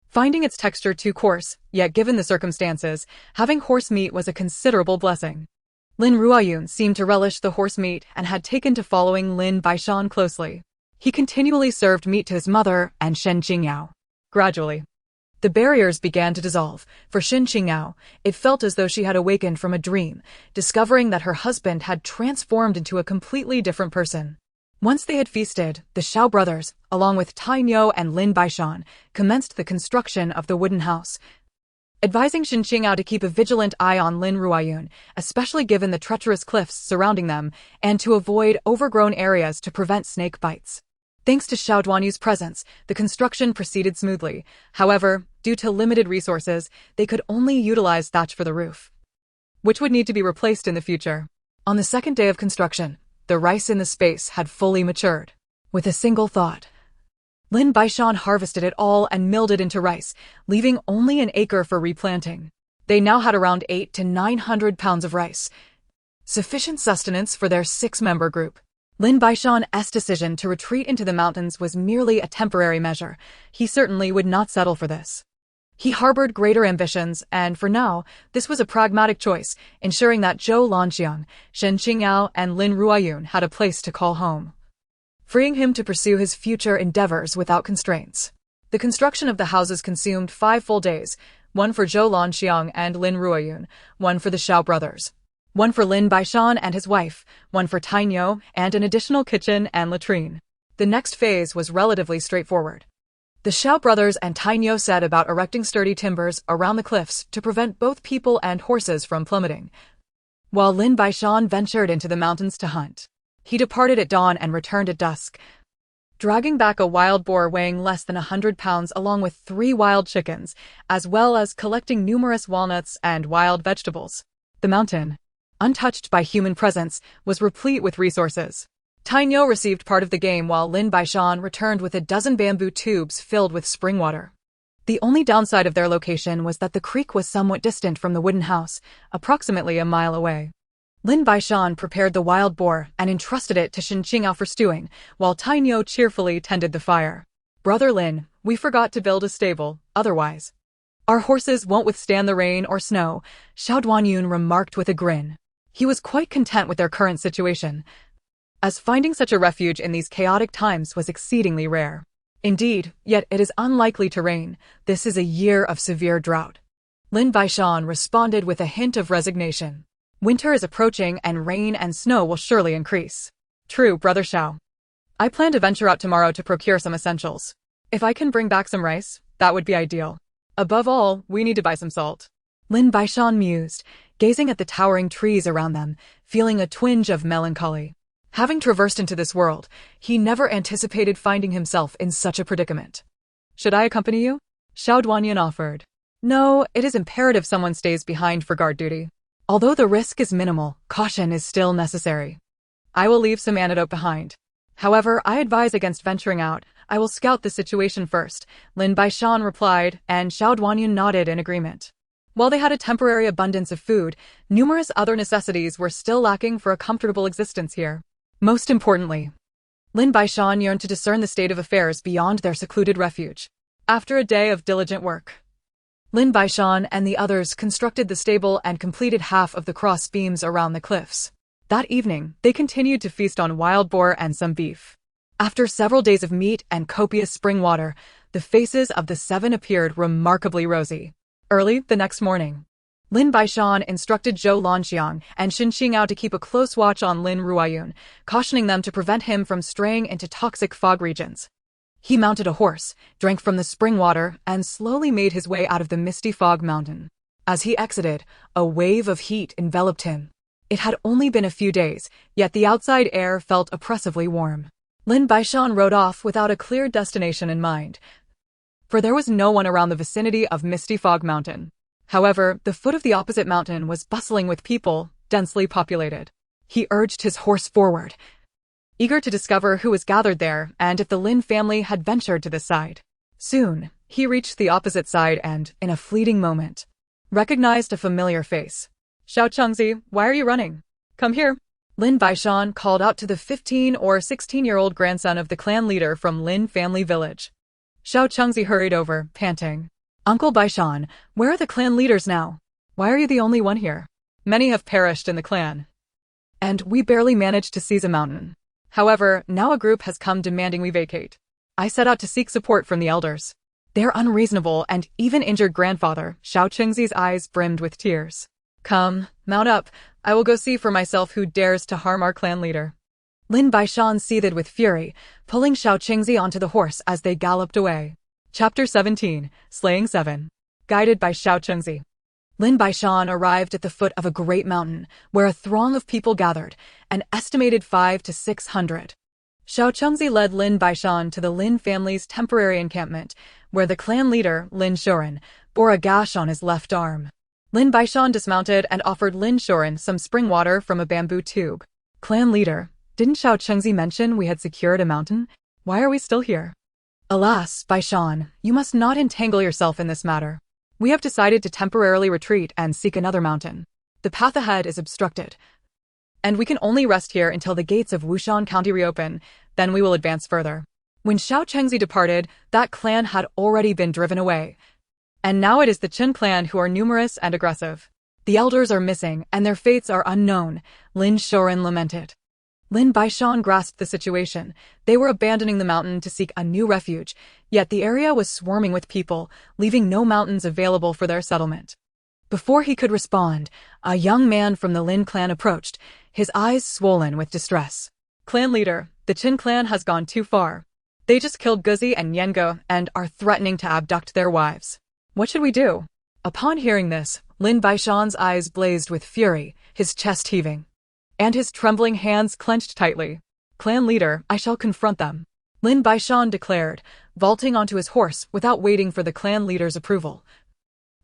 S1: finding its texture too coarse, yet given the circumstances, having horse meat was a considerable blessing. Lin Ruoyun seemed to relish the horse meat and had taken to following Lin Baishan closely. He continually served meat to his mother and Shen Qingyao. Gradually, the barriers began to dissolve. For Shen Qingyao, it felt as though she had awakened from a dream, discovering that her husband had transformed into a completely different person. Once they had feasted, the Xiao brothers, along with Tai Niu and Lin Baishan, commenced the construction of the wooden house, advising Shen Qingyao to keep a vigilant eye on Lin Ruoyun, especially given the treacherous cliffs surrounding them, and to avoid overgrown areas to prevent snake bites. Thanks to Xiao Duanyu's presence, the construction proceeded smoothly. However, due to limited resources, they could only utilize thatch for the roof, which would need to be replaced in the future. On the second day of construction, the rice in the space had fully matured. With a single thought, Lin Baishan harvested it all and milled it into rice, leaving only an acre for replanting. They now had around 800 to 900 pounds of rice, sufficient sustenance for their 6-member group. Lin Baishan's decision to retreat into the mountains was merely a temporary measure. He certainly would not settle for this. He harbored greater ambitions, and for now, this was a pragmatic choice, ensuring that Zhou Lanxiang, Shen Qingyao, and Lin Ruoyun had a place to call home, freeing him to pursue his future endeavors without constraints. The construction of the houses consumed 5 full days, one for Zhou Lanxiang and Lin Ruoyun, one for the Xiao brothers, one for Lin Baishan and his wife, one for Tai Niu, and an additional kitchen and latrine. The next phase was relatively straightforward. The Xiao brothers and Tai Niu set about erecting sturdy timbers around the cliffs to prevent both people and horses from plummeting, while Lin Baishan ventured into the mountains to hunt. He departed at dawn and returned at dusk, dragging back a wild boar weighing less than 100 pounds along with 3 wild chickens, as well as collecting numerous walnuts and wild vegetables. The mountain, untouched by human presence, was replete with resources. Tai Niu received part of the game while Lin Baishan returned with a dozen bamboo tubes filled with spring water. The only downside of their location was that the creek was somewhat distant from the wooden house, approximately a mile away. Lin Baishan prepared the wild boar and entrusted it to Shen Qingyao for stewing, while Tai Niu cheerfully tended the fire. "Brother Lin, we forgot to build a stable, otherwise our horses won't withstand the rain or snow," Xiao Duanyun remarked with a grin. He was quite content with their current situation, as finding such a refuge in these chaotic times was exceedingly rare. Indeed, yet it is unlikely to rain. This is a year of severe drought. Lin Baishan responded with a hint of resignation. "Winter is approaching and rain and snow will surely increase." "True, Brother Xiao. I plan to venture out tomorrow to procure some essentials. If I can bring back some rice, that would be ideal. Above all, we need to buy some salt." Lin Baishan mused, gazing at the towering trees around them, feeling a twinge of melancholy. Having traversed into this world, he never anticipated finding himself in such a predicament. "Should I accompany you?" Xiao Duanyun offered. "No, it is imperative someone stays behind for guard duty. Although the risk is minimal, caution is still necessary. I will leave some antidote behind. However, I advise against venturing out. I will scout the situation first," Lin Baishan replied, and Xiao Duanyun nodded in agreement. While they had a temporary abundance of food, numerous other necessities were still lacking for a comfortable existence here. Most importantly, Lin Baishan yearned to discern the state of affairs beyond their secluded refuge. After a day of diligent work, Lin Baishan and the others constructed the stable and completed half of the cross beams around the cliffs. That evening, they continued to feast on wild boar and some beef. After several days of meat and copious spring water, the faces of the 7 appeared remarkably rosy. Early the next morning, Lin Baishan instructed Zhou Lanxiang and Shen Qingyao to keep a close watch on Lin Ruoyun, cautioning them to prevent him from straying into toxic fog regions. He mounted a horse, drank from the spring water, and slowly made his way out of the misty fog mountain. As he exited, a wave of heat enveloped him. It had only been a few days, yet the outside air felt oppressively warm. Lin Baishan rode off without a clear destination in mind, for there was no one around the vicinity of Misty Fog Mountain. However, the foot of the opposite mountain was bustling with people, densely populated. He urged his horse forward, eager to discover who was gathered there and if the Lin family had ventured to this side. Soon, he reached the opposite side and, in a fleeting moment, recognized a familiar face. "Xiao Chengzi, why are you running? Come here." Lin Baishan called out to the 15 or 16-year-old grandson of the clan leader from Lin family village. Xiao Chengzi hurried over, panting. Uncle Baishan, where are the clan leaders now? Why are you the only one here? Many have perished in the clan. And we barely managed to seize a mountain. However, now a group has come demanding we vacate. I set out to seek support from the elders. They're unreasonable and even injured grandfather. Xiao Chengzi's eyes brimmed with tears. Come, mount up. I will go see for myself who dares to harm our clan leader. Lin Baishan seethed with fury, pulling Xiao Chengzi onto the horse as they galloped away. Chapter 17, Slaying 7. Guided by Xiao Chengzi. Lin Baishan arrived at the foot of a great mountain, where a throng of people gathered, an estimated 500 to 600. Xiao Chengzi led Lin Baishan to the Lin family's temporary encampment, where the clan leader, Lin Shoren, bore a gash on his left arm. Lin Baishan dismounted and offered Lin Shoren some spring water from a bamboo tube. Clan leader, didn't Xiao Chengzi mention we had secured a mountain? Why are we still here? Alas, Baishan, you must not entangle yourself in this matter. We have decided to temporarily retreat and seek another mountain. The path ahead is obstructed, and we can only rest here until the gates of Wushan County reopen, then we will advance further. When Xiao Chengzi departed, that clan had already been driven away. And now it is the Qin clan who are numerous and aggressive. The elders are missing, and their fates are unknown, Lin Shoren lamented. Lin Baishan grasped the situation. They were abandoning the mountain to seek a new refuge, yet the area was swarming with people, leaving no mountains available for their settlement. Before he could respond, a young man from the Lin clan approached, his eyes swollen with distress. Clan leader, the Qin clan has gone too far. They just killed Guzi and Yengo and are threatening to abduct their wives. What should we do? Upon hearing this, Lin Baishan's eyes blazed with fury, his chest heaving, and his trembling hands clenched tightly. Clan leader, I shall confront them, Lin Baishan declared, vaulting onto his horse without waiting for the clan leader's approval.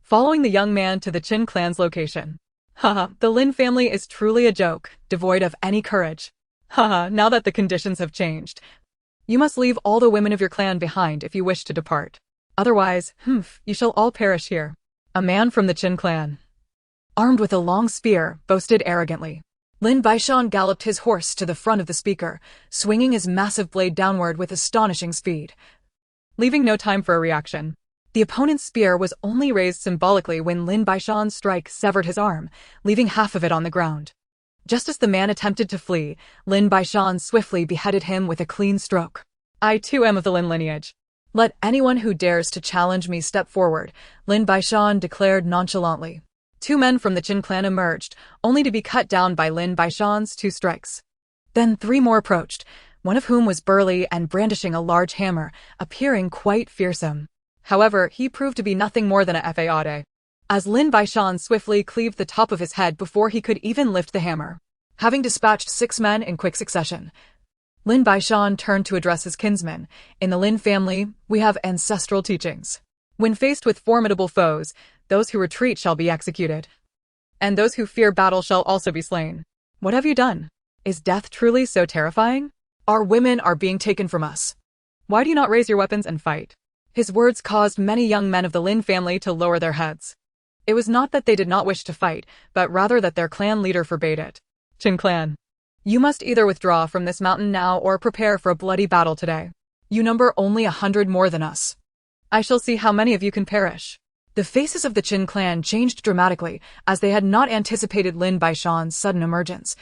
S1: Following the young man to the Qin clan's location. Haha, the Lin family is truly a joke, devoid of any courage. Haha, now that the conditions have changed, you must leave all the women of your clan behind if you wish to depart. Otherwise, you shall all perish here. A man from the Qin clan, armed with a long spear, boasted arrogantly. Lin Baishan galloped his horse to the front of the speaker, swinging his massive blade downward with astonishing speed, leaving no time for a reaction. The opponent's spear was only raised symbolically when Lin Baishan's strike severed his arm, leaving half of it on the ground. Just as the man attempted to flee, Lin Baishan swiftly beheaded him with a clean stroke. I too am of the Lin lineage. Let anyone who dares to challenge me step forward, Lin Baishan declared nonchalantly. Two men from the Qin clan emerged, only to be cut down by Lin Baishan's two strikes. Then three more approached, one of whom was burly and brandishing a large hammer, appearing quite fearsome. However, he proved to be nothing more than a fade, as Lin Baishan swiftly cleaved the top of his head before he could even lift the hammer. Having dispatched 6 men in quick succession, Lin Baishan turned to address his kinsmen. In the Lin family, we have ancestral teachings. When faced with formidable foes, those who retreat shall be executed, and those who fear battle shall also be slain. What have you done? Is death truly so terrifying? Our women are being taken from us. Why do you not raise your weapons and fight? His words caused many young men of the Lin family to lower their heads. It was not that they did not wish to fight, but rather that their clan leader forbade it. Qin clan, you must either withdraw from this mountain now or prepare for a bloody battle today. You number only 100 more than us. I shall see how many of you can perish. The faces of the Qin clan changed dramatically as they had not anticipated Lin Baishan's sudden emergence,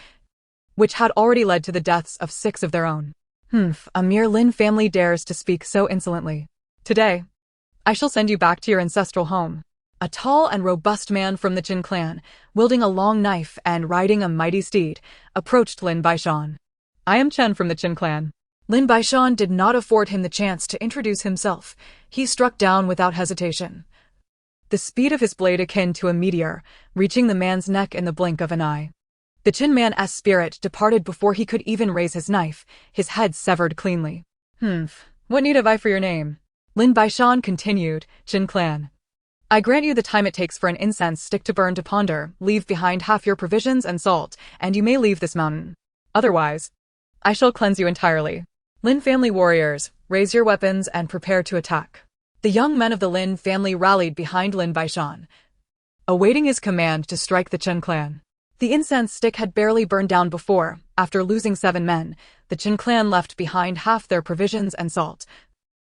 S1: which had already led to the deaths of 6 of their own. A mere Lin family dares to speak so insolently. Today, I shall send you back to your ancestral home. A tall and robust man from the Qin clan, wielding a long knife and riding a mighty steed, approached Lin Baishan. I am Chen from the Qin clan. Lin Baishan did not afford him the chance to introduce himself. He struck down without hesitation, the speed of his blade akin to a meteor, reaching the man's neck in the blink of an eye. The Qin man's spirit departed before he could even raise his knife, his head severed cleanly. What need have I for your name? Lin Baishan continued, Qin clan. I grant you the time it takes for an incense stick to burn to ponder, leave behind half your provisions and salt, and you may leave this mountain. Otherwise, I shall cleanse you entirely. Lin family warriors, raise your weapons and prepare to attack. The young men of the Lin family rallied behind Lin Baishan, awaiting his command to strike the Qin clan. The incense stick had barely burned down before, after losing 7 men, the Qin clan left behind half their provisions and salt,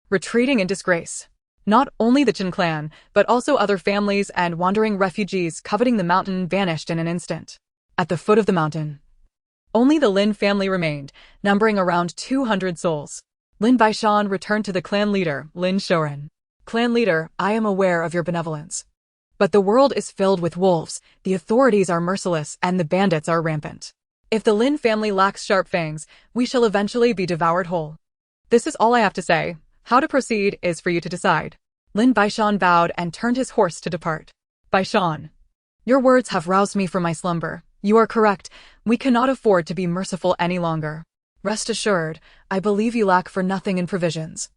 S1: retreating in disgrace. Not only the Qin clan, but also other families and wandering refugees coveting the mountain vanished in an instant. At the foot of the mountain, only the Lin family remained, numbering around 200 souls. Lin Baishan returned to the clan leader, Lin Shoren. Clan leader, I am aware of your benevolence. But the world is filled with wolves, the authorities are merciless, and the bandits are rampant. If the Lin family lacks sharp fangs, we shall eventually be devoured whole. This is all I have to say. How to proceed is for you to decide. Lin Baishan bowed and turned his horse to depart. Baishan, your words have roused me from my slumber. You are correct. We cannot afford to be merciful any longer. Rest assured, I believe you lack for nothing in provisions.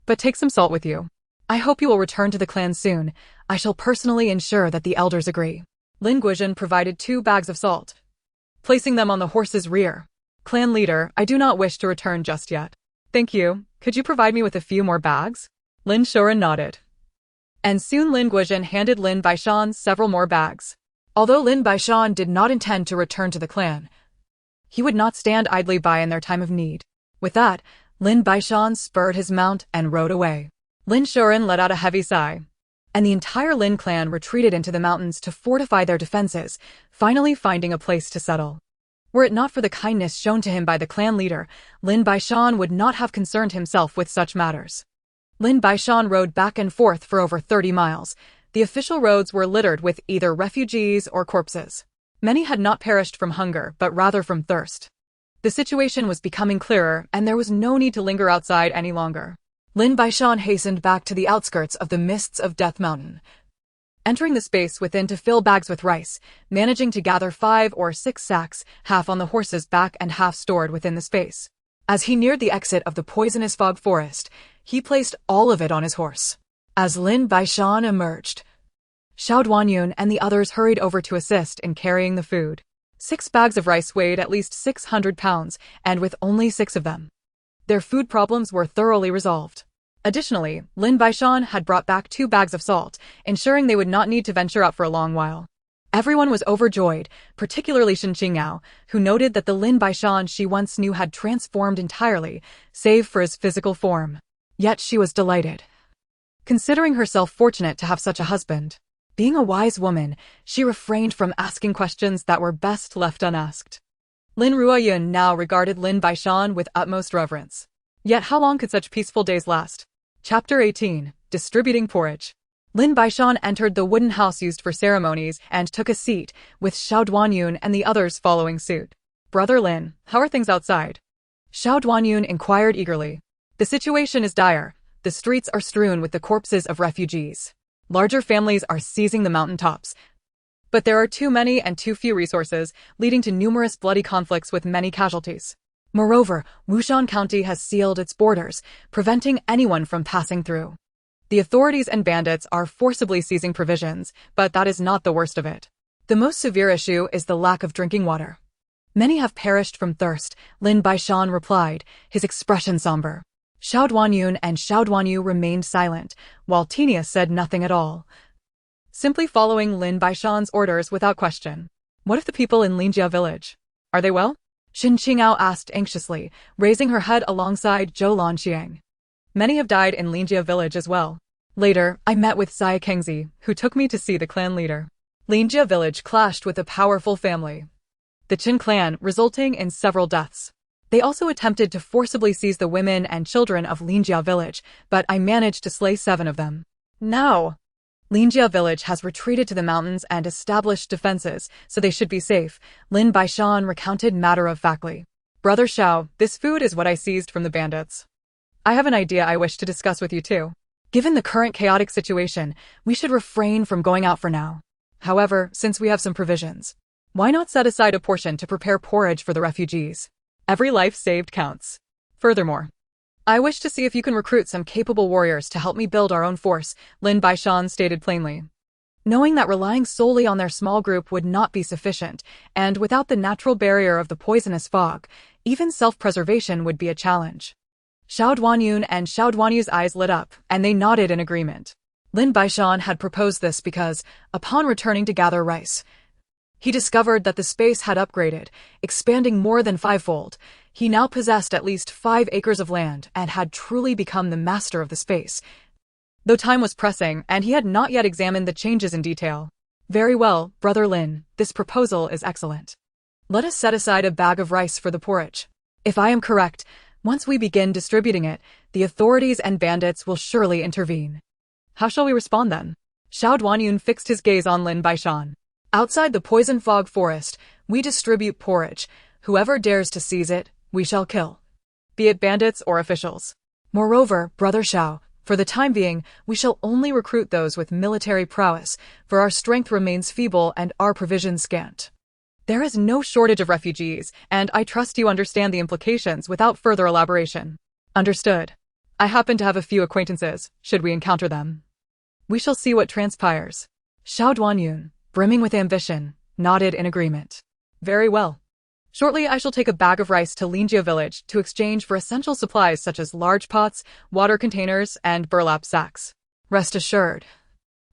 S1: But take some salt with you. I hope you will return to the clan soon. I shall personally ensure that the elders agree. Lin Baishan provided 2 bags of salt, placing them on the horse's rear. Clan leader, I do not wish to return just yet. Thank you. Could you provide me with a few more bags? Lin Shoren nodded. And soon Lin Baishan handed Lin Baishan several more bags. Although Lin Baishan did not intend to return to the clan, he would not stand idly by in their time of need. With that, Lin Baishan spurred his mount and rode away. Lin Shoren let out a heavy sigh, and the entire Lin clan retreated into the mountains to fortify their defenses, finally finding a place to settle. Were it not for the kindness shown to him by the clan leader, Lin Baishan would not have concerned himself with such matters. Lin Baishan rode back and forth for over 30 miles. The official roads were littered with either refugees or corpses. Many had not perished from hunger, but rather from thirst. The situation was becoming clearer, and there was no need to linger outside any longer. Lin Baishan hastened back to the outskirts of the mists of Death Mountain, entering the space within to fill bags with rice, managing to gather 5 or 6 sacks, half on the horse's back and half stored within the space. As he neared the exit of the poisonous fog forest, he placed all of it on his horse. As Lin Baishan emerged, Xiao Duanyun and the others hurried over to assist in carrying the food. 6 bags of rice weighed at least 600 pounds, and with only 6 of them, their food problems were thoroughly resolved. Additionally, Lin Baishan had brought back 2 bags of salt, ensuring they would not need to venture out for a long while. Everyone was overjoyed, particularly Shen Qingyao, who noted that the Lin Baishan she once knew had transformed entirely, save for his physical form. Yet she was delighted, considering herself fortunate to have such a husband. Being a wise woman, she refrained from asking questions that were best left unasked. Lin Ruoyun now regarded Lin Baishan with utmost reverence. Yet how long could such peaceful days last? Chapter 18. Distributing Porridge. Lin Baishan entered the wooden house used for ceremonies and took a seat, with Xiao Duanyun and the others following suit. Brother Lin, how are things outside? Xiao Duanyun inquired eagerly. The situation is dire. The streets are strewn with the corpses of refugees. Larger families are seizing the mountaintops. But there are too many and too few resources, leading to numerous bloody conflicts with many casualties. Moreover, Wushan County has sealed its borders, preventing anyone from passing through. The authorities and bandits are forcibly seizing provisions, but that is not the worst of it. The most severe issue is the lack of drinking water. Many have perished from thirst, Lin Baishan replied, his expression somber. Xiao Duanyun and Xiao Duanyu remained silent, while Tina said nothing at all, simply following Lin Baishan's orders without question. What of the people in Linjia village? Are they well? Shen Qingyao asked anxiously, raising her head alongside Zhou Lanxiang. Many have died in Linjia village as well. Later, I met with Xia Kengzi, who took me to see the clan leader. Linjia village clashed with a powerful family, the Qin clan, resulting in several deaths. They also attempted to forcibly seize the women and children of Linjia village, but I managed to slay 7 of them. Now, Linjia village has retreated to the mountains and established defenses, so they should be safe, Lin Baishan recounted matter-of-factly. Brother Xiao, this food is what I seized from the bandits. I have an idea I wish to discuss with you too. Given the current chaotic situation, we should refrain from going out for now. However, since we have some provisions, why not set aside a portion to prepare porridge for the refugees? Every life saved counts. Furthermore, I wish to see if you can recruit some capable warriors to help me build our own force, Lin Baishan stated plainly. Knowing that relying solely on their small group would not be sufficient, and without the natural barrier of the poisonous fog, even self-preservation would be a challenge. Xiao Duanyun and Xiao Duanyu's eyes lit up, and they nodded in agreement. Lin Baishan had proposed this because, upon returning to gather rice, He discovered that the space had upgraded, expanding more than fivefold. He now possessed at least 5 acres of land and had truly become the master of the space. Though time was pressing, and he had not yet examined the changes in detail. Very well, Brother Lin, this proposal is excellent. Let us set aside a bag of rice for the porridge. If I am correct, once we begin distributing it, the authorities and bandits will surely intervene. How shall we respond then? Xiao Duanyun fixed his gaze on Lin Baishan. Outside the poison fog forest, we distribute porridge. Whoever dares to seize it, we shall kill. Be it bandits or officials. Moreover, Brother Xiao, for the time being, we shall only recruit those with military prowess, for our strength remains feeble and our provisions scant. There is no shortage of refugees, and I trust you understand the implications without further elaboration. Understood. I happen to have a few acquaintances, should we encounter them. We shall see what transpires. Xiao Duanyun, brimming with ambition, nodded in agreement. Very well. Shortly I shall take a bag of rice to Lingjia village to exchange for essential supplies such as large pots, water containers, and burlap sacks. Rest assured.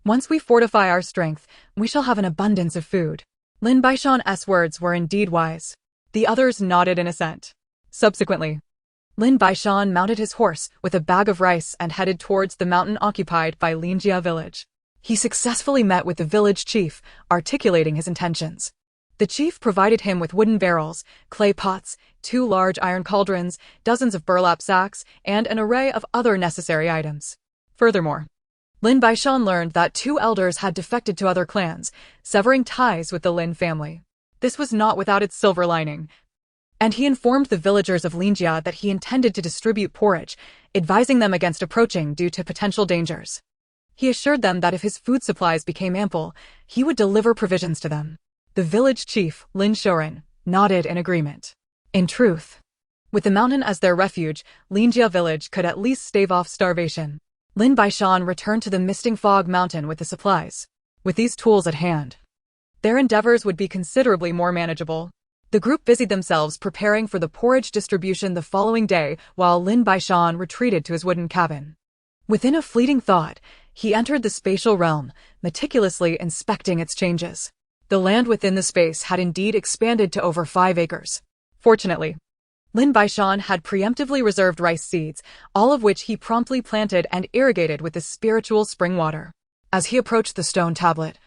S1: Once we fortify our strength, we shall have an abundance of food. Lin Baishan's words were indeed wise. The others nodded in assent. Subsequently, Lin Baishan mounted his horse with a bag of rice and headed towards the mountain occupied by Lingjia village. He successfully met with the village chief, articulating his intentions. The chief provided him with wooden barrels, clay pots, 2 large iron cauldrons, dozens of burlap sacks, and an array of other necessary items. Furthermore, Lin Baishan learned that 2 elders had defected to other clans, severing ties with the Lin family. This was not without its silver lining. And he informed the villagers of Lingjia that he intended to distribute porridge, advising them against approaching due to potential dangers. He assured them that if his food supplies became ample, he would deliver provisions to them. The village chief, Lin Shorin, nodded in agreement. In truth, with the mountain as their refuge, Lingjia village could at least stave off starvation. Lin Baishan returned to the misting fog mountain with the supplies. With these tools at hand, their endeavors would be considerably more manageable. The group busied themselves preparing for the porridge distribution the following day while Lin Baishan retreated to his wooden cabin. Within a fleeting thought, he entered the spatial realm, meticulously inspecting its changes. The land within the space had indeed expanded to over 5 acres. Fortunately, Lin Baishan had preemptively reserved rice seeds, all of which he promptly planted and irrigated with the spiritual spring water. As he approached the stone tablet,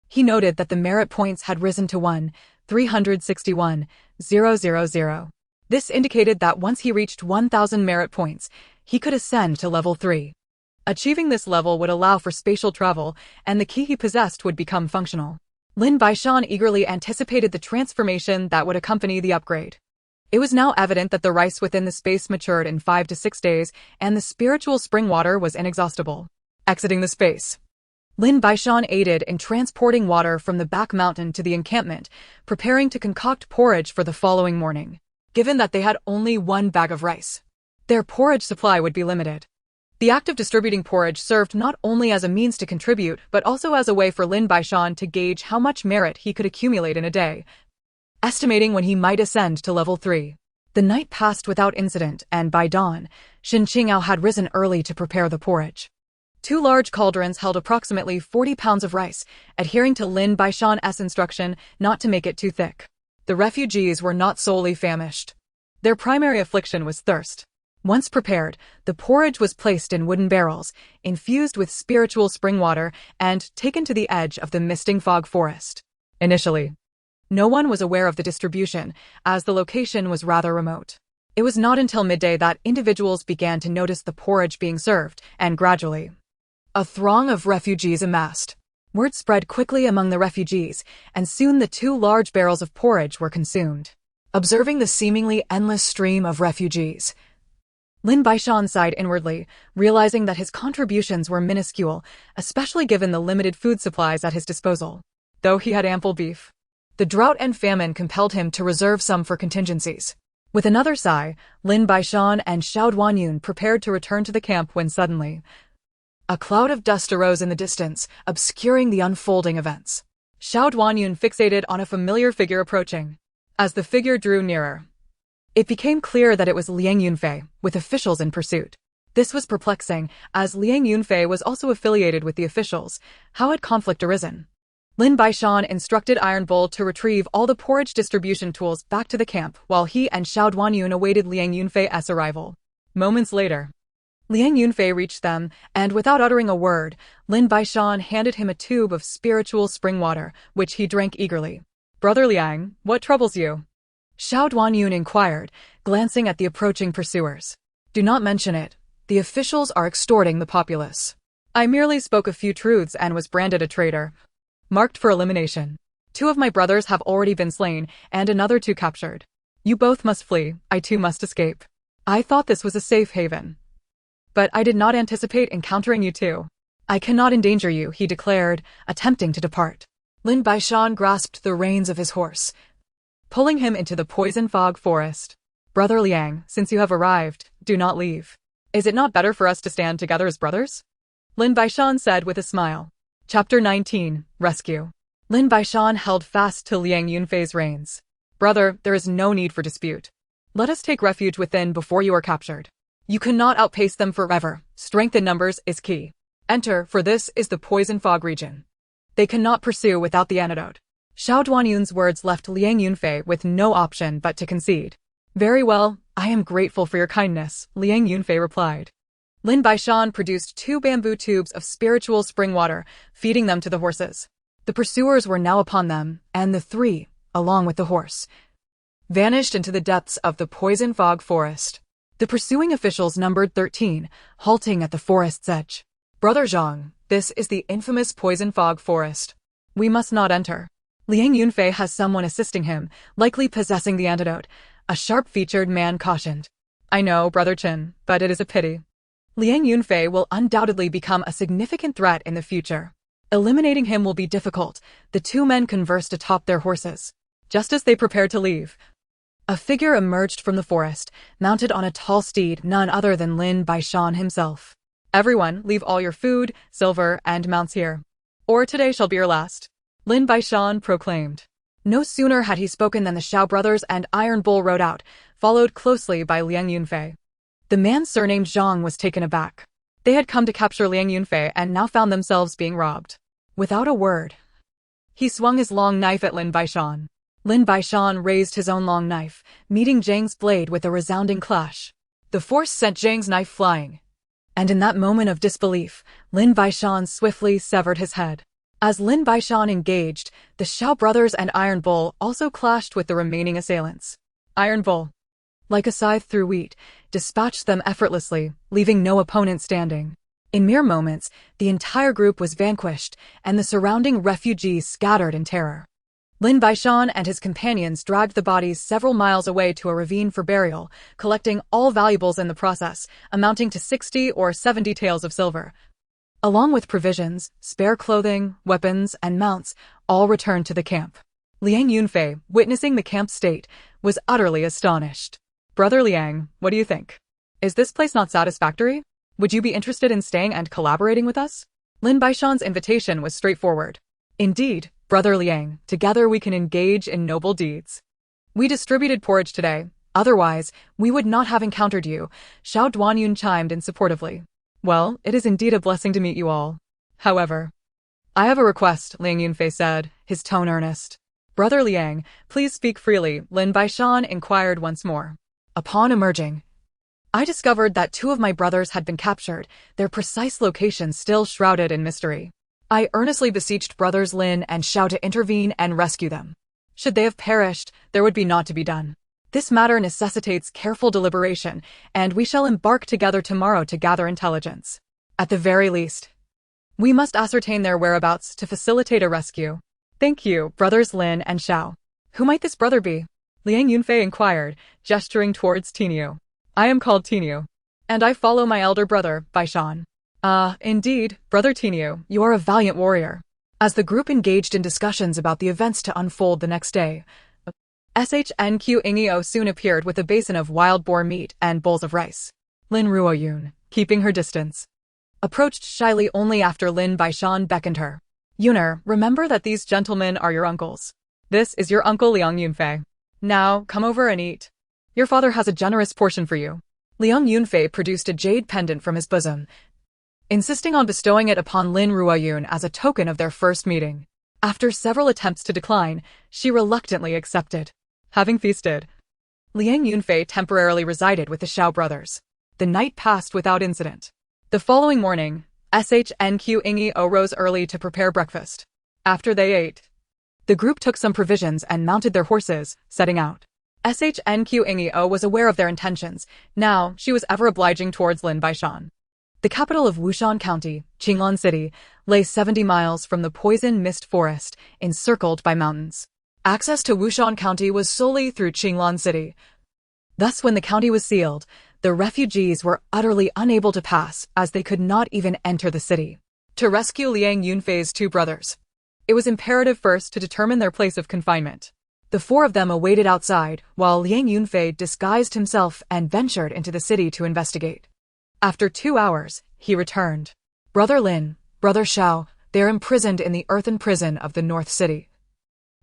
S1: he noted that the merit points had risen to 1,361,000. This indicated that once he reached 1,000 merit points, he could ascend to level 3. Achieving this level would allow for spatial travel, and the key he possessed would become functional. Lin Baishan eagerly anticipated the transformation that would accompany the upgrade. It was now evident that the rice within the space matured in 5 to 6 days, and the spiritual spring water was inexhaustible. Exiting the space, Lin Baishan aided in transporting water from the back mountain to the encampment, preparing to concoct porridge for the following morning. Given that they had only 1 bag of rice, their porridge supply would be limited. The act of distributing porridge served not only as a means to contribute, but also as a way for Lin Baishan to gauge how much merit he could accumulate in a day, estimating when he might ascend to level 3. The night passed without incident, and by dawn, Shin Qingao had risen early to prepare the porridge. 2 large cauldrons held approximately 40 pounds of rice, adhering to Lin Baishan's instruction not to make it too thick. The refugees were not solely famished. Their primary affliction was thirst. Once prepared, the porridge was placed in wooden barrels, infused with spiritual spring water, and taken to the edge of the misting fog forest. Initially, no one was aware of the distribution, as the location was rather remote. It was not until midday that individuals began to notice the porridge being served, and gradually, a throng of refugees amassed. Word spread quickly among the refugees, and soon the 2 large barrels of porridge were consumed. Observing the seemingly endless stream of refugees, Lin Baishan sighed inwardly, realizing that his contributions were minuscule, especially given the limited food supplies at his disposal. Though he had ample beef, the drought and famine compelled him to reserve some for contingencies. With another sigh, Lin Baishan and Xiao Duanyun prepared to return to the camp when suddenly, a cloud of dust arose in the distance, obscuring the unfolding events. Xiao Duanyun fixated on a familiar figure approaching. As the figure drew nearer, it became clear that it was Liang Yunfei, with officials in pursuit. This was perplexing, as Liang Yunfei was also affiliated with the officials. How had conflict arisen? Lin Baishan instructed Iron Bull to retrieve all the porridge distribution tools back to the camp while he and Xiao Duanyun awaited Liang Yunfei's arrival. Moments later, Liang Yunfei reached them, and without uttering a word, Lin Baishan handed him a tube of spiritual spring water, which he drank eagerly. "Brother Liang, what troubles you?" Xiao Duanyun inquired, glancing at the approaching pursuers. "Do not mention it. The officials are extorting the populace. I merely spoke a few truths and was branded a traitor. Marked for elimination. 2 of my brothers have already been slain, and another 2 captured. You both must flee, I too must escape. I thought this was a safe haven. But I did not anticipate encountering you too. I cannot endanger you," he declared, attempting to depart. Lin Baishan grasped the reins of his horse, pulling him into the poison fog forest. "Brother Liang, since you have arrived, do not leave. Is it not better for us to stand together as brothers?" Lin Baishan said with a smile. Chapter 19, Rescue. Lin Baishan held fast to Liang Yunfei's reins. "Brother, there is no need for dispute. Let us take refuge within before you are captured. You cannot outpace them forever. Strength in numbers is key. Enter, for this is the poison fog region. They cannot pursue without the antidote." Xiao Duanyun's words left Liang Yunfei with no option but to concede. "Very well, I am grateful for your kindness," Liang Yunfei replied. Lin Baishan produced 2 bamboo tubes of spiritual spring water, feeding them to the horses. The pursuers were now upon them, and the 3, along with the horse, vanished into the depths of the poison fog forest. The pursuing officials numbered 13, halting at the forest's edge. "Brother Zhang, this is the infamous poison fog forest. We must not enter. Liang Yunfei has someone assisting him, likely possessing the antidote," a sharp-featured man cautioned. "I know, Brother Qin, but it is a pity. Liang Yunfei will undoubtedly become a significant threat in the future. Eliminating him will be difficult." The 2 men conversed atop their horses. Just as they prepared to leave, a figure emerged from the forest, mounted on a tall steed, none other than Lin Baishan himself. "Everyone, leave all your food, silver, and mounts here. Or today shall be your last," Lin Baishan proclaimed. No sooner had he spoken than the Xiao brothers and Iron Bull rode out, followed closely by Liang Yunfei. The man surnamed Zhang was taken aback. They had come to capture Liang Yunfei and now found themselves being robbed. Without a word, he swung his long knife at Lin Baishan. Lin Baishan raised his own long knife, meeting Zhang's blade with a resounding clash. The force sent Zhang's knife flying, and in that moment of disbelief, Lin Baishan swiftly severed his head. As Lin Baishan engaged, the Xiao brothers and Iron Bull also clashed with the remaining assailants. Iron Bull, like a scythe through wheat, dispatched them effortlessly, leaving no opponent standing. In mere moments, the entire group was vanquished, and the surrounding refugees scattered in terror. Lin Baishan and his companions dragged the bodies several miles away to a ravine for burial, collecting all valuables in the process, amounting to 60 or 70 taels of silver. Along with provisions, spare clothing, weapons, and mounts, all returned to the camp. Liang Yunfei, witnessing the camp's state, was utterly astonished. "Brother Liang, what do you think? Is this place not satisfactory? Would you be interested in staying and collaborating with us?" Lin Baishan's invitation was straightforward. "Indeed, Brother Liang, together we can engage in noble deeds. We distributed porridge today, otherwise we would not have encountered you," Xiao Duanyun chimed in supportively. "Well, it is indeed a blessing to meet you all. However, I have a request," Liang Yunfei said, his tone earnest. "Brother Liang, please speak freely," Lin Baishan inquired once more. "Upon emerging, I discovered that 2 of my brothers had been captured, their precise location still shrouded in mystery. I earnestly beseeched brothers Lin and Xiao to intervene and rescue them. Should they have perished, there would be naught to be done. This matter necessitates careful deliberation, and we shall embark together tomorrow to gather intelligence. At the very least, we must ascertain their whereabouts to facilitate a rescue." "Thank you, brothers Lin and Xiao. Who might this brother be?" Liang Yunfei inquired, gesturing towards Tinyu. "I am called Tinyu, and I follow my elder brother, Baishan." "Ah, indeed, Brother Tinyu, you are a valiant warrior." As the group engaged in discussions about the events to unfold the next day, SHNQ Ingeo soon appeared with a basin of wild boar meat and bowls of rice. Lin Ruoyun, keeping her distance, approached shyly only after Lin Baishan beckoned her. "Yuner, remember that these gentlemen are your uncles. This is your uncle Liang Yunfei. Now, come over and eat. Your father has a generous portion for you." Liang Yunfei produced a jade pendant from his bosom, insisting on bestowing it upon Lin Ruoyun as a token of their first meeting. After several attempts to decline, she reluctantly accepted. Having feasted, Liang Yunfei temporarily resided with the Xiao brothers. The night passed without incident. The following morning, SHNQ rose early to prepare breakfast. After they ate, the group took some provisions and mounted their horses, setting out. SHNQ was aware of their intentions. Now, she was ever obliging towards Lin Baishan. The capital of Wushan County, Qinglan City, lay 70 miles from the poison mist forest, encircled by mountains. Access to Wushan County was solely through Qinglan City. Thus, when the county was sealed, the refugees were utterly unable to pass, as they could not even enter the city. To rescue Liang Yunfei's two brothers, it was imperative first to determine their place of confinement. The four of them awaited outside, while Liang Yunfei disguised himself and ventured into the city to investigate. After 2 hours, he returned. Brother Lin, Brother Xiao, they are imprisoned in the earthen prison of the North City.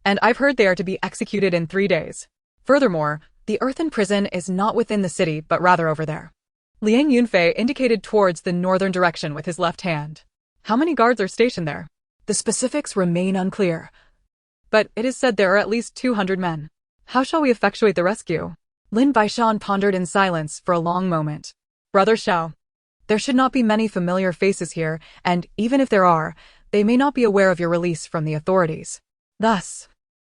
S1: And I've heard they are to be executed in 3 days. Furthermore, the earthen prison is not within the city but rather over there. Liang Yunfei indicated towards the northern direction with his left hand. How many guards are stationed there? The specifics remain unclear, but it is said there are at least 200 men. How shall we effectuate the rescue? Lin Baishan pondered in silence for a long moment. Brother Xiao, there should not be many familiar faces here, and even if there are, they may not be aware of your release from the authorities. Thus,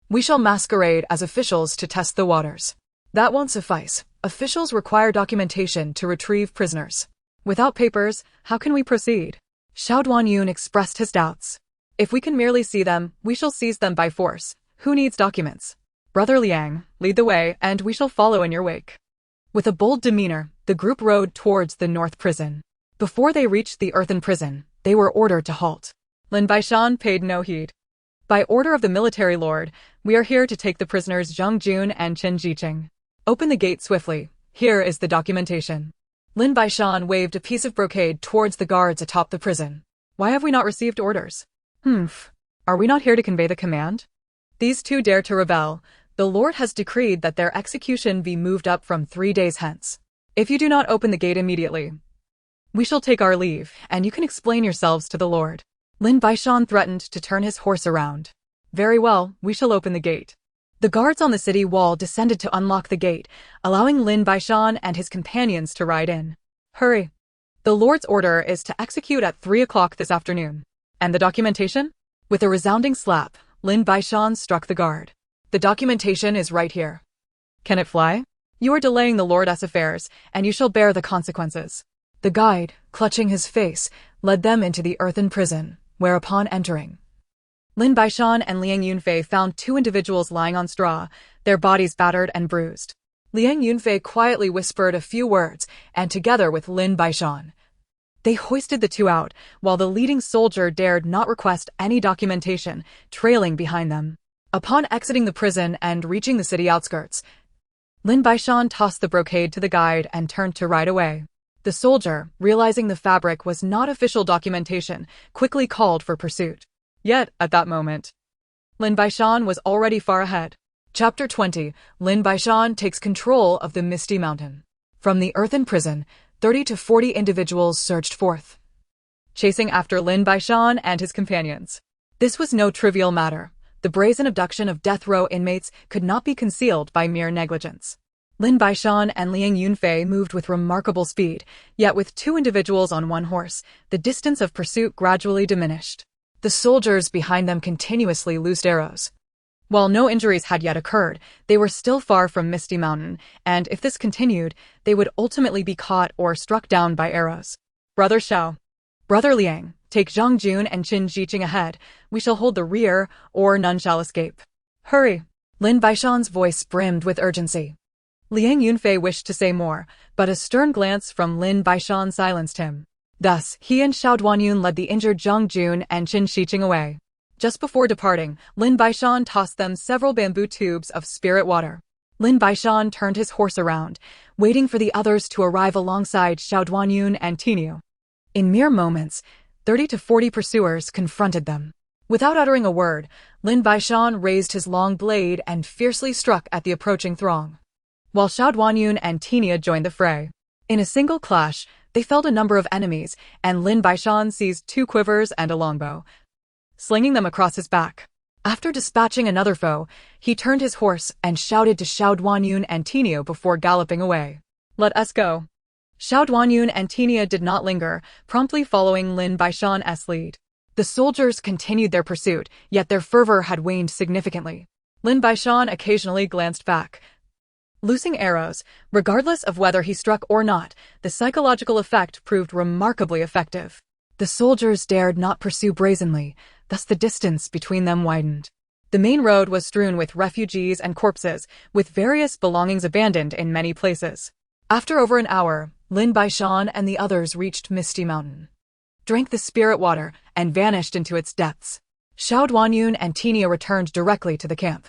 S1: we shall masquerade as officials to test the waters. That won't suffice. Officials require documentation to retrieve prisoners. Without papers, how can we proceed? Xiao Duanyun expressed his doubts. If we can merely see them, we shall seize them by force. Who needs documents? Brother Liang, lead the way, and we shall follow in your wake. With a bold demeanor, the group rode towards the north prison. Before they reached the earthen prison, they were ordered to halt. Lin Baishan paid no heed. By order of the military lord, we are here to take the prisoners Zhang Jun and Chen Jiqing. Open the gate swiftly. Here is the documentation. Lin Baishan waved a piece of brocade towards the guards atop the prison. Why have we not received orders? Are we not here to convey the command? These two dare to rebel. The Lord has decreed that their execution be moved up from 3 days hence. If you do not open the gate immediately, we shall take our leave, and you can explain yourselves to the Lord. Lin Baishan threatened to turn his horse around. Very well, we shall open the gate. The guards on the city wall descended to unlock the gate, allowing Lin Baishan and his companions to ride in. Hurry. The Lord's order is to execute at 3 o'clock this afternoon. And the documentation? With a resounding slap, Lin Baishan struck the guard. The documentation is right here. Can it fly? You are delaying the Lord's affairs, and you shall bear the consequences. The guide, clutching his face, led them into the earthen prison, where upon entering, Lin Baishan and Liang Yunfei found 2 individuals lying on straw, their bodies battered and bruised. Liang Yunfei quietly whispered a few words, and together with Lin Baishan, they hoisted the 2 out, while the leading soldier dared not request any documentation, trailing behind them. Upon exiting the prison and reaching the city outskirts, Lin Baishan tossed the brocade to the guide and turned to ride away. The soldier, realizing the fabric was not official documentation, quickly called for pursuit. Yet, at that moment, Lin Baishan was already far ahead. Chapter 20, Lin Baishan takes control of the Misty Mountain. From the earthen prison, 30 to 40 individuals surged forth, chasing after Lin Baishan and his companions. This was no trivial matter. The brazen abduction of death row inmates could not be concealed by mere negligence. Lin Baishan and Liang Yunfei moved with remarkable speed, yet with 2 individuals on 1 horse, the distance of pursuit gradually diminished. The soldiers behind them continuously loosed arrows. While no injuries had yet occurred, they were still far from Misty Mountain, and if this continued, they would ultimately be caught or struck down by arrows. Brother Xiao, Brother Liang, take Zhang Jun and Chen Jiqing ahead. We shall hold the rear, or none shall escape. Hurry! Lin Baishan's voice brimmed with urgency. Liang Yunfei wished to say more, but a stern glance from Lin Baishan silenced him. Thus, he and Xiao Duanyun led the injured Zhang Jun and Chen Jiqing away. Just before departing, Lin Baishan tossed them several bamboo tubes of spirit water. Lin Baishan turned his horse around, waiting for the others to arrive alongside Xiao Duanyun and Tiniu. In mere moments, 30 to 40 pursuers confronted them. Without uttering a word, Lin Baishan raised his long blade and fiercely struck at the approaching throng, while Xiao Duanyun and Tinia joined the fray. In a single clash, they felled a number of enemies, and Lin Baishan seized 2 quivers and a longbow, slinging them across his back. After dispatching another foe, he turned his horse and shouted to Xiao Duanyun and Tinio before galloping away. "Let us go." Xiao Duanyun and Tinio did not linger, promptly following Lin Baishan's lead. The soldiers continued their pursuit, yet their fervor had waned significantly. Lin Baishan occasionally glanced back, loosing arrows. Regardless of whether he struck or not, the psychological effect proved remarkably effective. The soldiers dared not pursue brazenly, thus the distance between them widened. The main road was strewn with refugees and corpses, with various belongings abandoned in many places. After over an hour, Lin Baishan and the others reached Misty Mountain, drank the spirit water, and vanished into its depths. Xiao Duanyun and Tinio returned directly to the camp,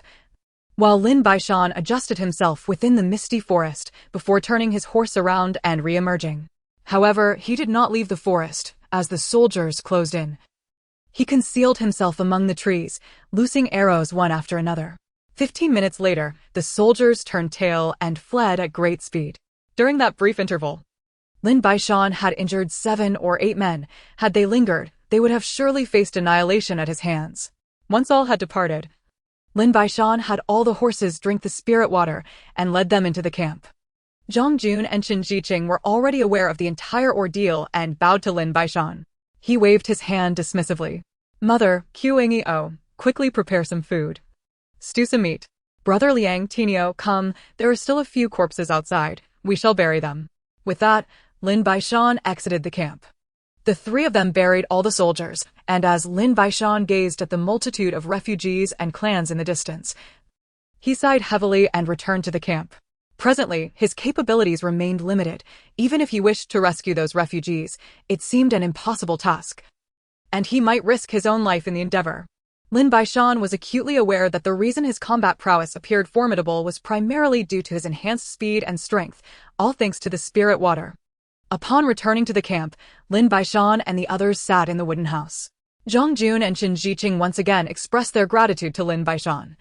S1: while Lin Baishan adjusted himself within the misty forest before turning his horse around and re-emerging. However, he did not leave the forest, as the soldiers closed in. He concealed himself among the trees, loosing arrows one after another. 15 minutes later, the soldiers turned tail and fled at great speed. During that brief interval, Lin Baishan had injured 7 or 8 men. Had they lingered, they would have surely faced annihilation at his hands. Once all had departed, Lin Baishan had all the horses drink the spirit water and led them into the camp. Zhang Jun and Qin Jiqing were already aware of the entire ordeal and bowed to Lin Baishan. He waved his hand dismissively. "Mother, Qingeo, quickly prepare some food. Stew some meat. Brother Liang, Tinio, come, there are still a few corpses outside. We shall bury them." With that, Lin Baishan exited the camp. The 3 of them buried all the soldiers, and as Lin Baishan gazed at the multitude of refugees and clans in the distance, he sighed heavily and returned to the camp. Presently, his capabilities remained limited. Even if he wished to rescue those refugees, it seemed an impossible task, and he might risk his own life in the endeavor. Lin Baishan was acutely aware that the reason his combat prowess appeared formidable was primarily due to his enhanced speed and strength, all thanks to the spirit water. Upon returning to the camp, Lin Baishan and the others sat in the wooden house. Zhang Jun and Qin Jiqing once again expressed their gratitude to Lin Baishan,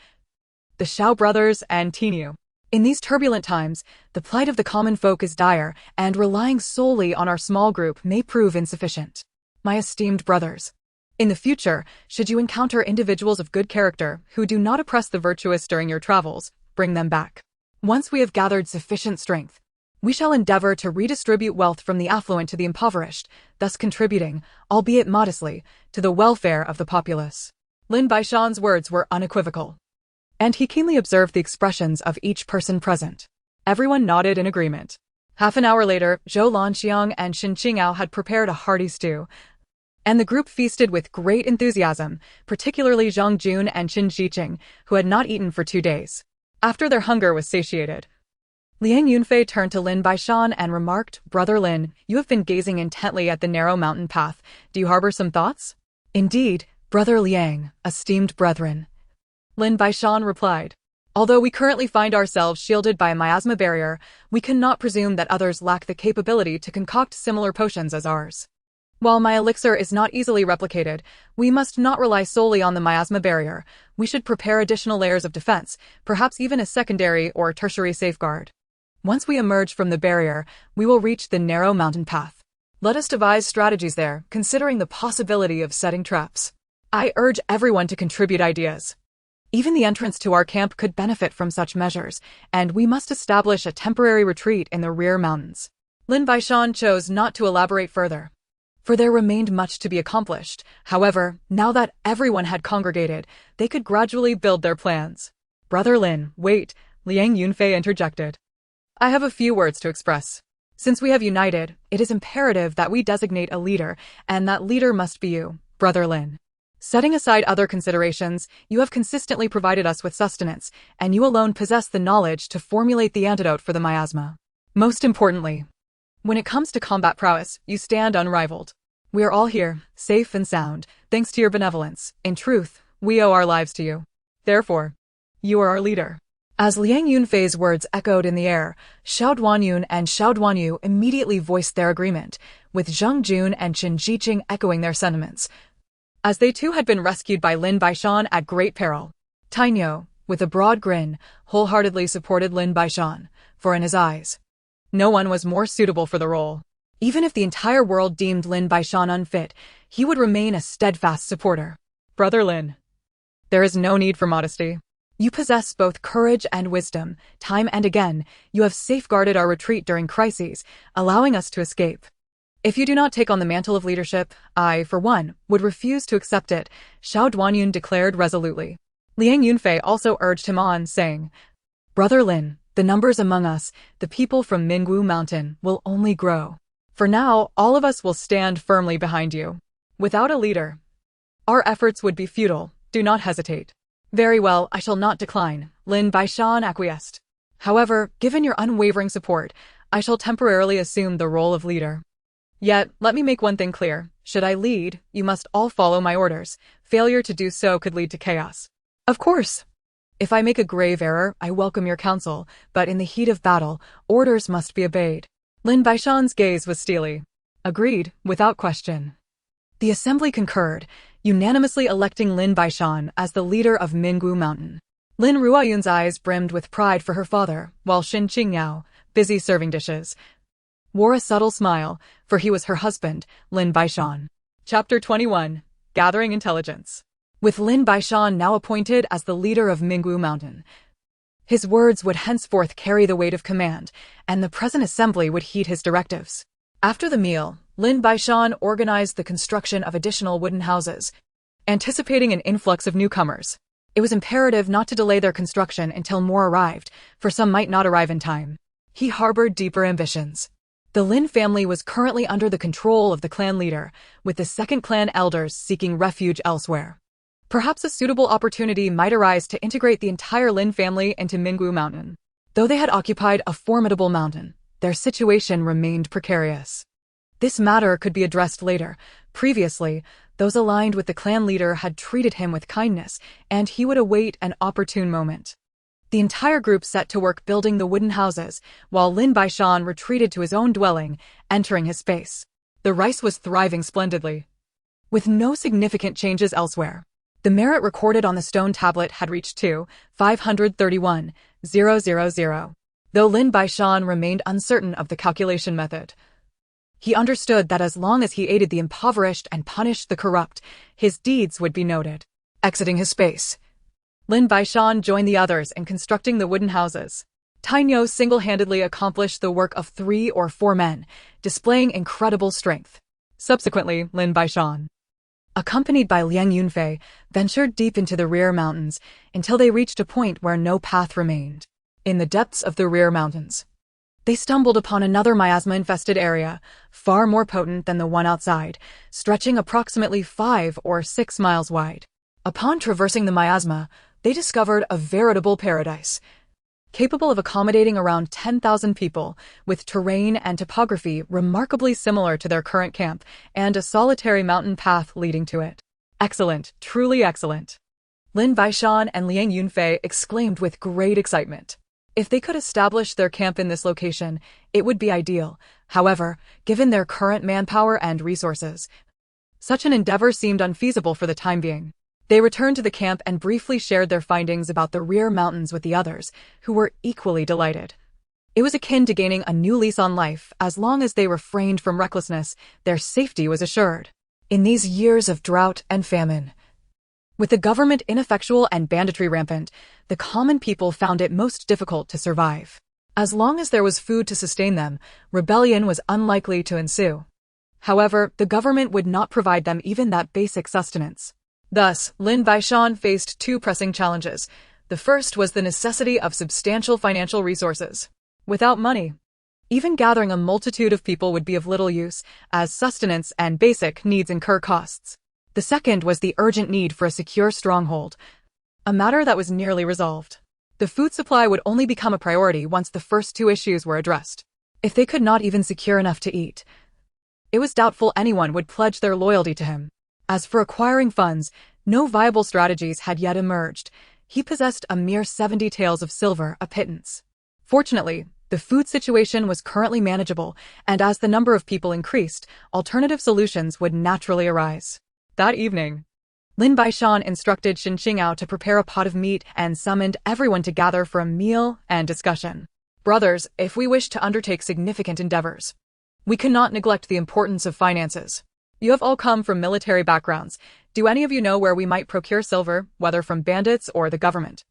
S1: the Xiao brothers, and Tinio. In these turbulent times, the plight of the common folk is dire, and relying solely on our small group may prove insufficient. My esteemed brothers, in the future, should you encounter individuals of good character who do not oppress the virtuous during your travels, bring them back. Once we have gathered sufficient strength, we shall endeavor to redistribute wealth from the affluent to the impoverished, thus contributing, albeit modestly, to the welfare of the populace. Lin Baishan's words were unequivocal, and he keenly observed the expressions of each person present. Everyone nodded in agreement. Half an hour later, Zhou Lanxiang and Xin Qingao had prepared a hearty stew, and the group feasted with great enthusiasm, particularly Zhang Jun and Qin Jiqing, who had not eaten for 2 days. After their hunger was satiated, Liang Yunfei turned to Lin Baishan and remarked, "Brother Lin, you have been gazing intently at the narrow mountain path. Do you harbor some thoughts?" "Indeed, Brother Liang, esteemed brethren," Lin Baishan replied. "Although we currently find ourselves shielded by a miasma barrier, we cannot presume that others lack the capability to concoct similar potions as ours. While my elixir is not easily replicated, we must not rely solely on the miasma barrier. We should prepare additional layers of defense, perhaps even a secondary or tertiary safeguard. Once we emerge from the barrier, we will reach the narrow mountain path. Let us devise strategies there, considering the possibility of setting traps. I urge everyone to contribute ideas. Even the entrance to our camp could benefit from such measures, and we must establish a temporary retreat in the rear mountains." Lin Baishan chose not to elaborate further, for there remained much to be accomplished. However, now that everyone had congregated, they could gradually build their plans. "Brother Lin, wait," Liang Yunfei interjected. "I have a few words to express. Since we have united, it is imperative that we designate a leader, and that leader must be you, Brother Lin. Setting aside other considerations, you have consistently provided us with sustenance, and you alone possess the knowledge to formulate the antidote for the miasma. Most importantly, when it comes to combat prowess, you stand unrivaled. We are all here, safe and sound, thanks to your benevolence. In truth, we owe our lives to you. Therefore, you are our leader." As Liang Yunfei's words echoed in the air, Xiao Duanyun and Xiao Duanyu immediately voiced their agreement, with Zhang Jun and Qin Jiqing echoing their sentiments, as they too had been rescued by Lin Baishan at great peril. Tinio, with a broad grin, wholeheartedly supported Lin Baishan, for in his eyes, no one was more suitable for the role. Even if the entire world deemed Lin Baishan unfit, he would remain a steadfast supporter. "Brother Lin, There is no need for modesty. You possess both courage and wisdom. Time and again, you have safeguarded our retreat during crises, allowing us to escape. If you do not take on the mantle of leadership, I, for one, would refuse to accept it, Xiao Duanyun declared resolutely. Liang Yunfei also urged him on, saying, Brother Lin, the numbers among us, the people from Mingwu Mountain, will only grow. For now, all of us will stand firmly behind you. Without a leader, our efforts would be futile. Do not hesitate. Very well, I shall not decline, Lin Baishan acquiesced. However, given your unwavering support, I shall temporarily assume the role of leader. Yet, let me make one thing clear. Should I lead, you must all follow my orders. Failure to do so could lead to chaos. Of course. If I make a grave error, I welcome your counsel, but in the heat of battle, orders must be obeyed. Lin Baishan's gaze was steely. Agreed, without question. The assembly concurred, unanimously electing Lin Baishan as the leader of Mingwu Mountain. Lin Ruoyun's eyes brimmed with pride for her father, while Xin Qingyao, busy serving dishes, wore a subtle smile, for he was her husband, Lin Baishan. Chapter 21. Gathering Intelligence. With Lin Baishan now appointed as the leader of Mingwu Mountain, his words would henceforth carry the weight of command, and the present assembly would heed his directives. After the meal, Lin Baishan organized the construction of additional wooden houses, anticipating an influx of newcomers. It was imperative not to delay their construction until more arrived, for some might not arrive in time. He harbored deeper ambitions. The Lin family was currently under the control of the clan leader, with the second clan elders seeking refuge elsewhere. Perhaps a suitable opportunity might arise to integrate the entire Lin family into Mingwu Mountain. Though they had occupied a formidable mountain, their situation remained precarious. This matter could be addressed later. Previously, those aligned with the clan leader had treated him with kindness, and he would await an opportune moment. The entire group set to work building the wooden houses, while Lin Baishan retreated to his own dwelling, entering his space. The rice was thriving splendidly, with no significant changes elsewhere. The merit recorded on the stone tablet had reached 531,000. Though Lin Baishan remained uncertain of the calculation method, he understood that as long as he aided the impoverished and punished the corrupt, his deeds would be noted. Exiting his space, Lin Baishan joined the others in constructing the wooden houses. Tainyo single-handedly accomplished the work of 3 or 4 men, displaying incredible strength. Subsequently, Lin Baishan, accompanied by Liang Yunfei, ventured deep into the rear mountains until they reached a point where no path remained. In the depths of the rear mountains, they stumbled upon another miasma-infested area, far more potent than the one outside, stretching approximately 5 or 6 miles wide. Upon traversing the miasma, they discovered a veritable paradise, capable of accommodating around 10,000 people, with terrain and topography remarkably similar to their current camp, and a solitary mountain path leading to it. Excellent, truly excellent. Lin Baishan and Liang Yunfei exclaimed with great excitement. If they could establish their camp in this location, it would be ideal. However, given their current manpower and resources, such an endeavor seemed unfeasible for the time being. They returned to the camp and briefly shared their findings about the rear mountains with the others, who were equally delighted. It was akin to gaining a new lease on life. As long as they refrained from recklessness, their safety was assured. In these years of drought and famine, with the government ineffectual and banditry rampant, the common people found it most difficult to survive. As long as there was food to sustain them, rebellion was unlikely to ensue. However, the government would not provide them even that basic sustenance. Thus, Lin Baishan faced 2 pressing challenges. The first was the necessity of substantial financial resources. Without money, even gathering a multitude of people would be of little use, as sustenance and basic needs incur costs. The second was the urgent need for a secure stronghold, a matter that was nearly resolved. The food supply would only become a priority once the first 2 issues were addressed. If they could not even secure enough to eat, it was doubtful anyone would pledge their loyalty to him. As for acquiring funds, no viable strategies had yet emerged. He possessed a mere 70 taels of silver, a pittance. Fortunately, the food situation was currently manageable, and as the number of people increased, alternative solutions would naturally arise. That evening, Lin Baishan instructed Xin Qingyao to prepare a pot of meat and summoned everyone to gather for a meal and discussion. Brothers, if we wish to undertake significant endeavors, we cannot neglect the importance of finances. You have all come from military backgrounds. Do any of you know where we might procure silver, whether from bandits or the government?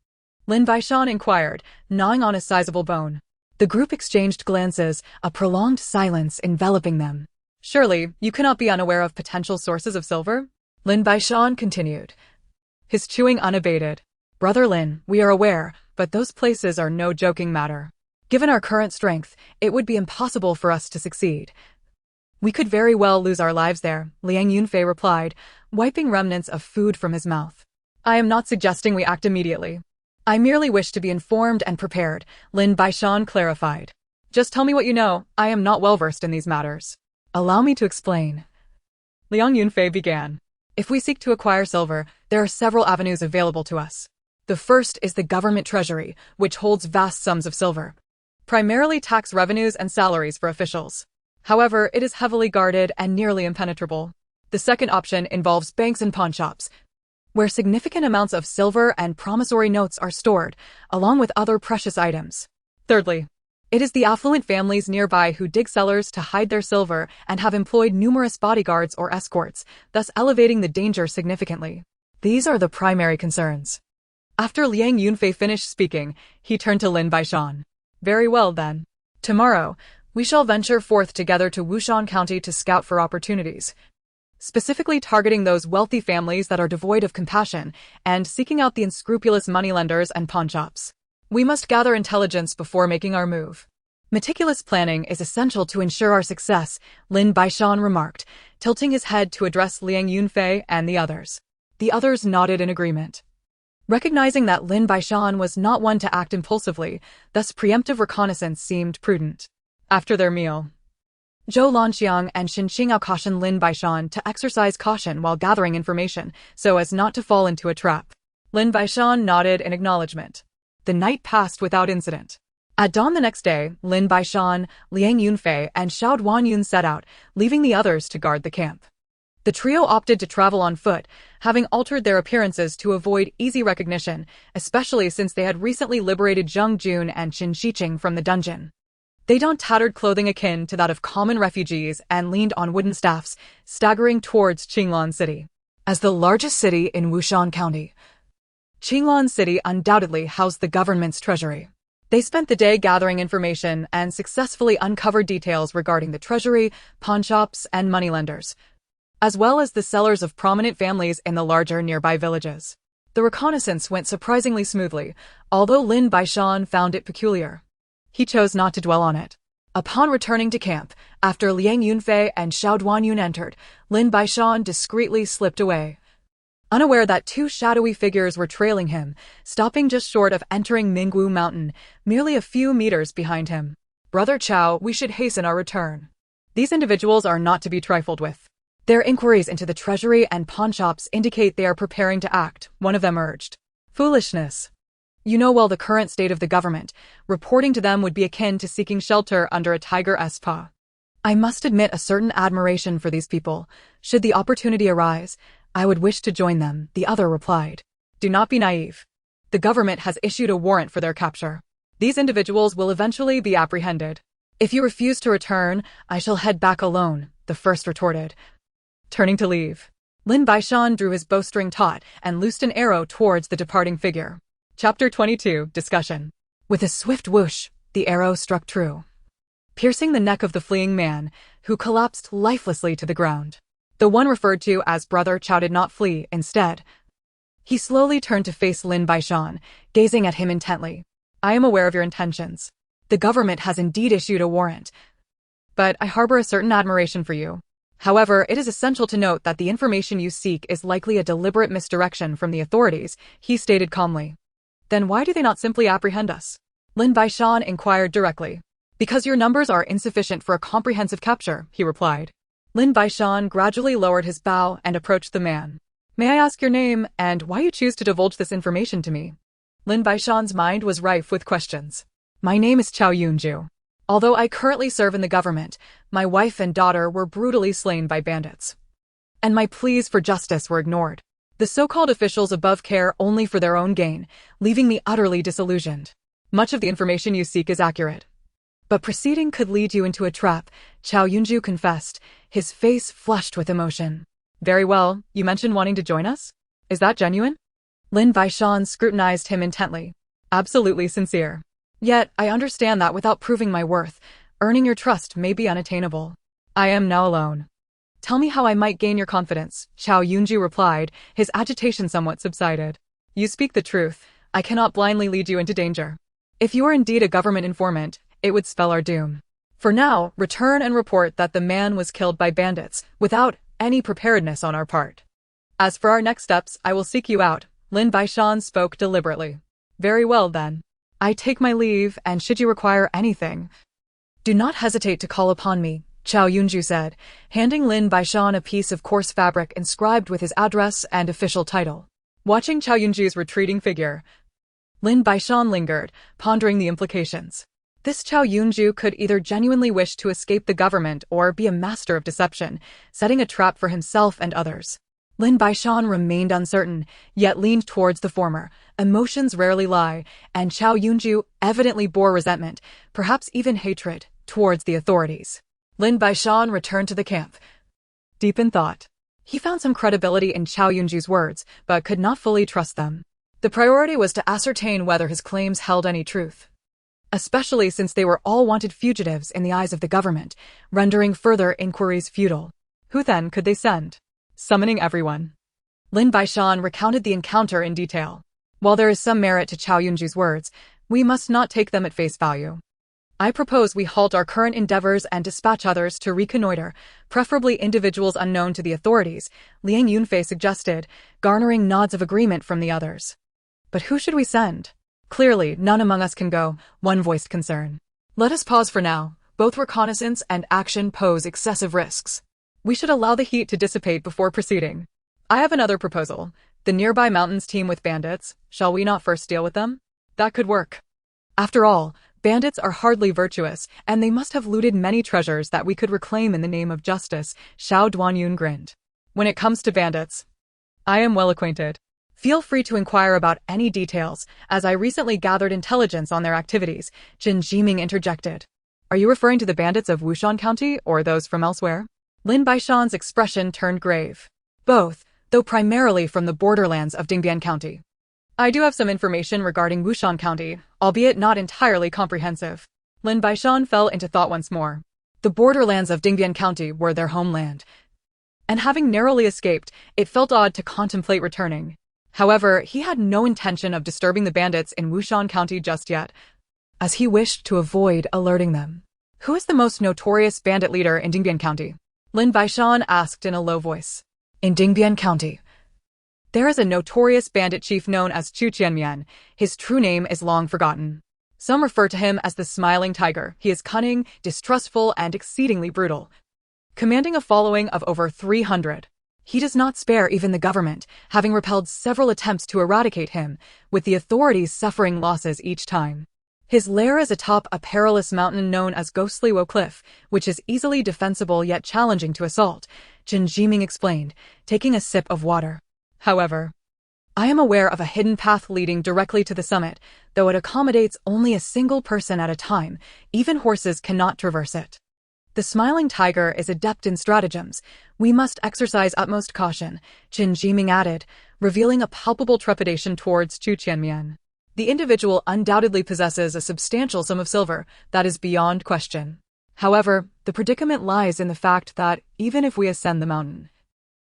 S1: Lin Baishan inquired, gnawing on a sizable bone. The group exchanged glances, a prolonged silence enveloping them. Surely, you cannot be unaware of potential sources of silver? Lin Baishan continued, his chewing unabated. Brother Lin, we are aware, but those places are no joking matter. Given our current strength, it would be impossible for us to succeed. We could very well lose our lives there, Liang Yunfei replied, wiping remnants of food from his mouth. I am not suggesting we act immediately. I merely wish to be informed and prepared, Lin Baishan clarified. Just tell me what you know, I am not well versed in these matters. Allow me to explain. Liang Yunfei began. If we seek to acquire silver, there are several avenues available to us. The first is the government treasury, which holds vast sums of silver. Primarily tax revenues and salaries for officials. However, it is heavily guarded and nearly impenetrable. The second option involves banks and pawnshops, where significant amounts of silver and promissory notes are stored, along with other precious items. Thirdly, it is the affluent families nearby who dig cellars to hide their silver and have employed numerous bodyguards or escorts, thus elevating the danger significantly. These are the primary concerns. After Liang Yunfei finished speaking, he turned to Lin Baishan. Very well then. Tomorrow, we shall venture forth together to Wushan County to scout for opportunities, specifically targeting those wealthy families that are devoid of compassion and seeking out the unscrupulous moneylenders and pawnshops. We must gather intelligence before making our move. Meticulous planning is essential to ensure our success, Lin Baishan remarked, tilting his head to address Liang Yunfei and the others. The others nodded in agreement. Recognizing that Lin Baishan was not one to act impulsively, thus preemptive reconnaissance seemed prudent. After their meal, Zhou Lanxiang and Xinqingao cautioned Lin Baishan to exercise caution while gathering information so as not to fall into a trap. Lin Baishan nodded in acknowledgement. The night passed without incident. At dawn the next day, Lin Baishan, Liang Yunfei, and Xiao Duanyun set out, leaving the others to guard the camp. The trio opted to travel on foot, having altered their appearances to avoid easy recognition, especially since they had recently liberated Zheng Jun and Qin Shiqing from the dungeon. They donned tattered clothing akin to that of common refugees and leaned on wooden staffs, staggering towards Qinglan City. As the largest city in Wushan County, Qinglan City undoubtedly housed the government's treasury. They spent the day gathering information and successfully uncovered details regarding the treasury, pawnshops, and moneylenders, as well as the cellars of prominent families in the larger nearby villages. The reconnaissance went surprisingly smoothly, although Lin Baishan found it peculiar. He chose not to dwell on it. Upon returning to camp, after Liang Yunfei and Xiao Duanyun entered, Lin Baishan discreetly slipped away, unaware that two shadowy figures were trailing him, stopping just short of entering Mingwu Mountain, merely a few meters behind him. Brother Chao, we should hasten our return. These individuals are not to be trifled with. Their inquiries into the treasury and pawnshops indicate they are preparing to act, one of them urged. Foolishness. You know well the current state of the government. Reporting to them would be akin to seeking shelter under a tiger's paw. I must admit a certain admiration for these people. Should the opportunity arise, I would wish to join them, the other replied. Do not be naive. The government has issued a warrant for their capture. These individuals will eventually be apprehended. If you refuse to return, I shall head back alone, the first retorted. Turning to leave, Lin Baishan drew his bowstring taut and loosed an arrow towards the departing figure. Chapter 22, Discussion. With a swift whoosh, the arrow struck true, piercing the neck of the fleeing man, who collapsed lifelessly to the ground. The one referred to as Brother Chao did not flee, instead. He slowly turned to face Lin Baishan, gazing at him intently. I am aware of your intentions. The government has indeed issued a warrant, but I harbor a certain admiration for you. However, it is essential to note that the information you seek is likely a deliberate misdirection from the authorities, he stated calmly. Then why do they not simply apprehend us? Lin Baishan inquired directly. Because your numbers are insufficient for a comprehensive capture, he replied. Lin Baishan gradually lowered his bow and approached the man. May I ask your name and why you choose to divulge this information to me? Lin Baishan's mind was rife with questions. My name is Chao Yunju. Although I currently serve in the government, my wife and daughter were brutally slain by bandits, and my pleas for justice were ignored. The so-called officials above care only for their own gain, leaving me utterly disillusioned. Much of the information you seek is accurate, But proceeding could lead you into a trap, Chao Yunju confessed, his face flushed with emotion. Very well, you mentioned wanting to join us? Is that genuine? Lin Baishan scrutinized him intently. Absolutely sincere. Yet, I understand that without proving my worth, earning your trust may be unattainable. I am now alone. Tell me how I might gain your confidence, Chao Yunju replied, his agitation somewhat subsided. You speak the truth. I cannot blindly lead you into danger. If you are indeed a government informant, it would spell our doom. For now, return and report that the man was killed by bandits, without any preparedness on our part. As for our next steps, I will seek you out, Lin Baishan spoke deliberately. Very well then. I take my leave, and should you require anything, do not hesitate to call upon me, Chao Yunju said, handing Lin Baishan a piece of coarse fabric inscribed with his address and official title. Watching Chao Yunju's retreating figure, Lin Baishan lingered, pondering the implications. This Chao Yunju could either genuinely wish to escape the government or be a master of deception, setting a trap for himself and others. Lin Baishan remained uncertain, yet leaned towards the former. Emotions rarely lie, and Chao Yunju evidently bore resentment, perhaps even hatred, towards the authorities. Lin Baishan returned to the camp. Deep in thought, he found some credibility in Chao Yunju's words, but could not fully trust them. The priority was to ascertain whether his claims held any truth, especially since they were all wanted fugitives in the eyes of the government, rendering further inquiries futile. Who then could they send? Summoning everyone. Lin Baishan recounted the encounter in detail. While there is some merit to Chao Yunju's words, we must not take them at face value. I propose we halt our current endeavors and dispatch others to reconnoiter, preferably individuals unknown to the authorities, Liang Yunfei suggested, garnering nods of agreement from the others. But who should we send? Clearly, none among us can go, one voiced concern. Let us pause for now. Both reconnaissance and action pose excessive risks. We should allow the heat to dissipate before proceeding. I have another proposal. The nearby mountains teem with bandits. Shall we not first deal with them? That could work. After all, bandits are hardly virtuous, and they must have looted many treasures that we could reclaim in the name of justice, Xiao Duanyun grinned. When it comes to bandits, I am well acquainted. Feel free to inquire about any details, as I recently gathered intelligence on their activities, Jin Jiming interjected. Are you referring to the bandits of Wushan County or those from elsewhere? Lin Baishan's expression turned grave. Both, though primarily from the borderlands of Dingbian County. I do have some information regarding Wushan County, albeit not entirely comprehensive. Lin Baishan fell into thought once more. The borderlands of Dingbian County were their homeland, and having narrowly escaped, it felt odd to contemplate returning. However, he had no intention of disturbing the bandits in Wushan County just yet, as he wished to avoid alerting them. Who is the most notorious bandit leader in Dingbian County? Lin Baishan asked in a low voice. In Dingbian County, there is a notorious bandit chief known as Chu Qianmian. His true name is long forgotten. Some refer to him as the Smiling Tiger. He is cunning, distrustful, and exceedingly brutal, commanding a following of over 300. He does not spare even the government, having repelled several attempts to eradicate him, with the authorities suffering losses each time. His lair is atop a perilous mountain known as Ghostly Wo Cliff, which is easily defensible yet challenging to assault, Jin Jiming explained, taking a sip of water. However, I am aware of a hidden path leading directly to the summit, though it accommodates only a single person at a time. Even horses cannot traverse it. The Smiling Tiger is adept in stratagems. We must exercise utmost caution, Jin Jiming added, revealing a palpable trepidation towards Chu Qianmian. The individual undoubtedly possesses a substantial sum of silver, that is beyond question. However, the predicament lies in the fact that, even if we ascend the mountain,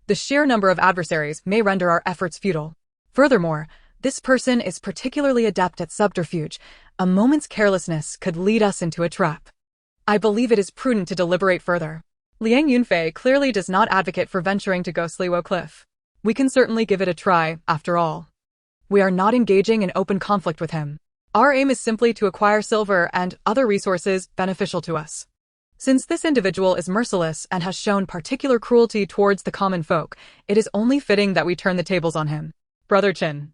S1: the sheer number of adversaries may render our efforts futile. Furthermore, this person is particularly adept at subterfuge. A moment's carelessness could lead us into a trap. I believe it is prudent to deliberate further. Liang Yunfei clearly does not advocate for venturing to Ghostly Wo Cliff. We can certainly give it a try, after all. We are not engaging in open conflict with him. Our aim is simply to acquire silver and other resources beneficial to us. Since this individual is merciless and has shown particular cruelty towards the common folk, it is only fitting that we turn the tables on him. Brother Qin,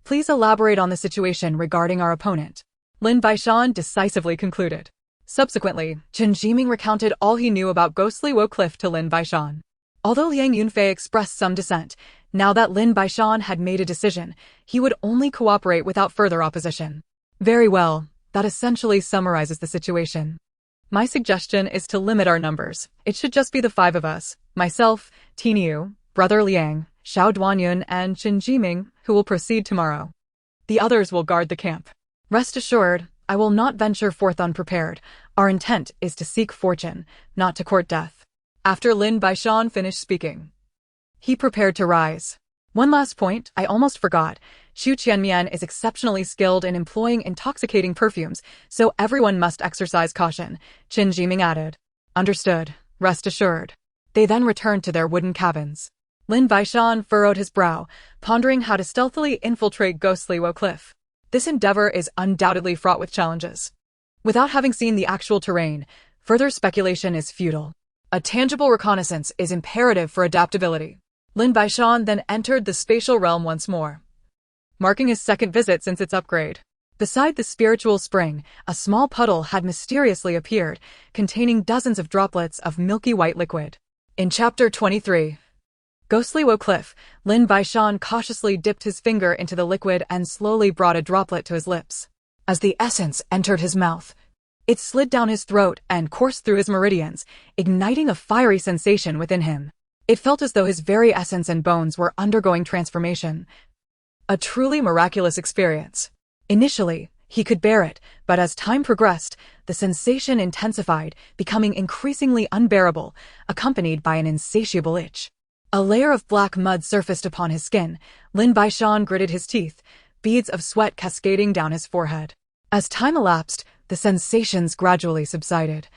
S1: please elaborate on the situation regarding our opponent, Lin Baishan decisively concluded. Subsequently, Jin Jiming recounted all he knew about Ghostly Wo Cliff to Lin Baishan. Although Liang Yunfei expressed some dissent, now that Lin Baishan had made a decision, he would only cooperate without further opposition. Very well, That essentially summarizes the situation. My suggestion is to limit our numbers. It should just be the 5 of us. Myself, Tiniu, Brother Liang, Xiao Duanyun, and Qin Jiming, who will proceed tomorrow. The others will guard the camp. Rest assured, I will not venture forth unprepared. Our intent is to seek fortune, not to court death. After Lin Baishan finished speaking, he prepared to rise. One last point, I almost forgot. Xu Qianmian is exceptionally skilled in employing intoxicating perfumes, so everyone must exercise caution, Qin Jiming added. Understood. Rest assured. They then returned to their wooden cabins. Lin Baishan furrowed his brow, pondering how to stealthily infiltrate ghostly Wo Cliff. This endeavor is undoubtedly fraught with challenges. Without having seen the actual terrain, further speculation is futile. A tangible reconnaissance is imperative for adaptability. Lin Baishan then entered the spatial realm once more, marking his second visit since its upgrade. Beside the spiritual spring, a small puddle had mysteriously appeared, containing dozens of droplets of milky white liquid. In Chapter 23, Ghostly Wo Cliff, Lin Baishan cautiously dipped his finger into the liquid and slowly brought a droplet to his lips. As the essence entered his mouth, it slid down his throat and coursed through his meridians, igniting a fiery sensation within him. It felt as though his very essence and bones were undergoing transformation. A truly miraculous experience. Initially, he could bear it, but as time progressed, the sensation intensified, becoming increasingly unbearable, accompanied by an insatiable itch. A layer of black mud surfaced upon his skin. Lin Baishan gritted his teeth, beads of sweat cascading down his forehead. As time elapsed, the sensations gradually subsided,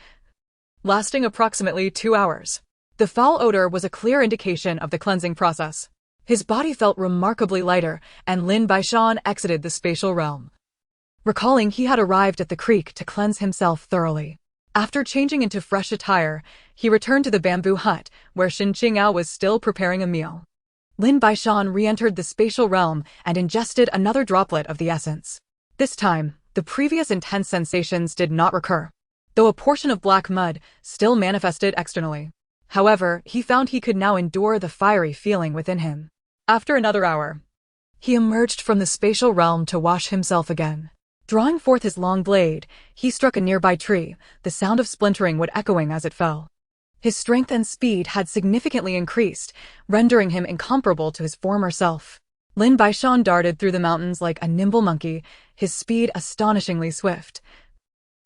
S1: lasting approximately 2 hours. The foul odor was a clear indication of the cleansing process. His body felt remarkably lighter, and Lin Baishan exited the spatial realm, recalling he had arrived at the creek to cleanse himself thoroughly. After changing into fresh attire, he returned to the bamboo hut, where Shin Qingao was still preparing a meal. Lin Baishan re-entered the spatial realm and ingested another droplet of the essence. This time, the previous intense sensations did not recur, though a portion of black mud still manifested externally. However, he found he could now endure the fiery feeling within him. After another hour, he emerged from the spatial realm to wash himself again. Drawing forth his long blade, he struck a nearby tree, the sound of splintering wood echoing as it fell. His strength and speed had significantly increased, rendering him incomparable to his former self. Lin Baishan darted through the mountains like a nimble monkey, his speed astonishingly swift,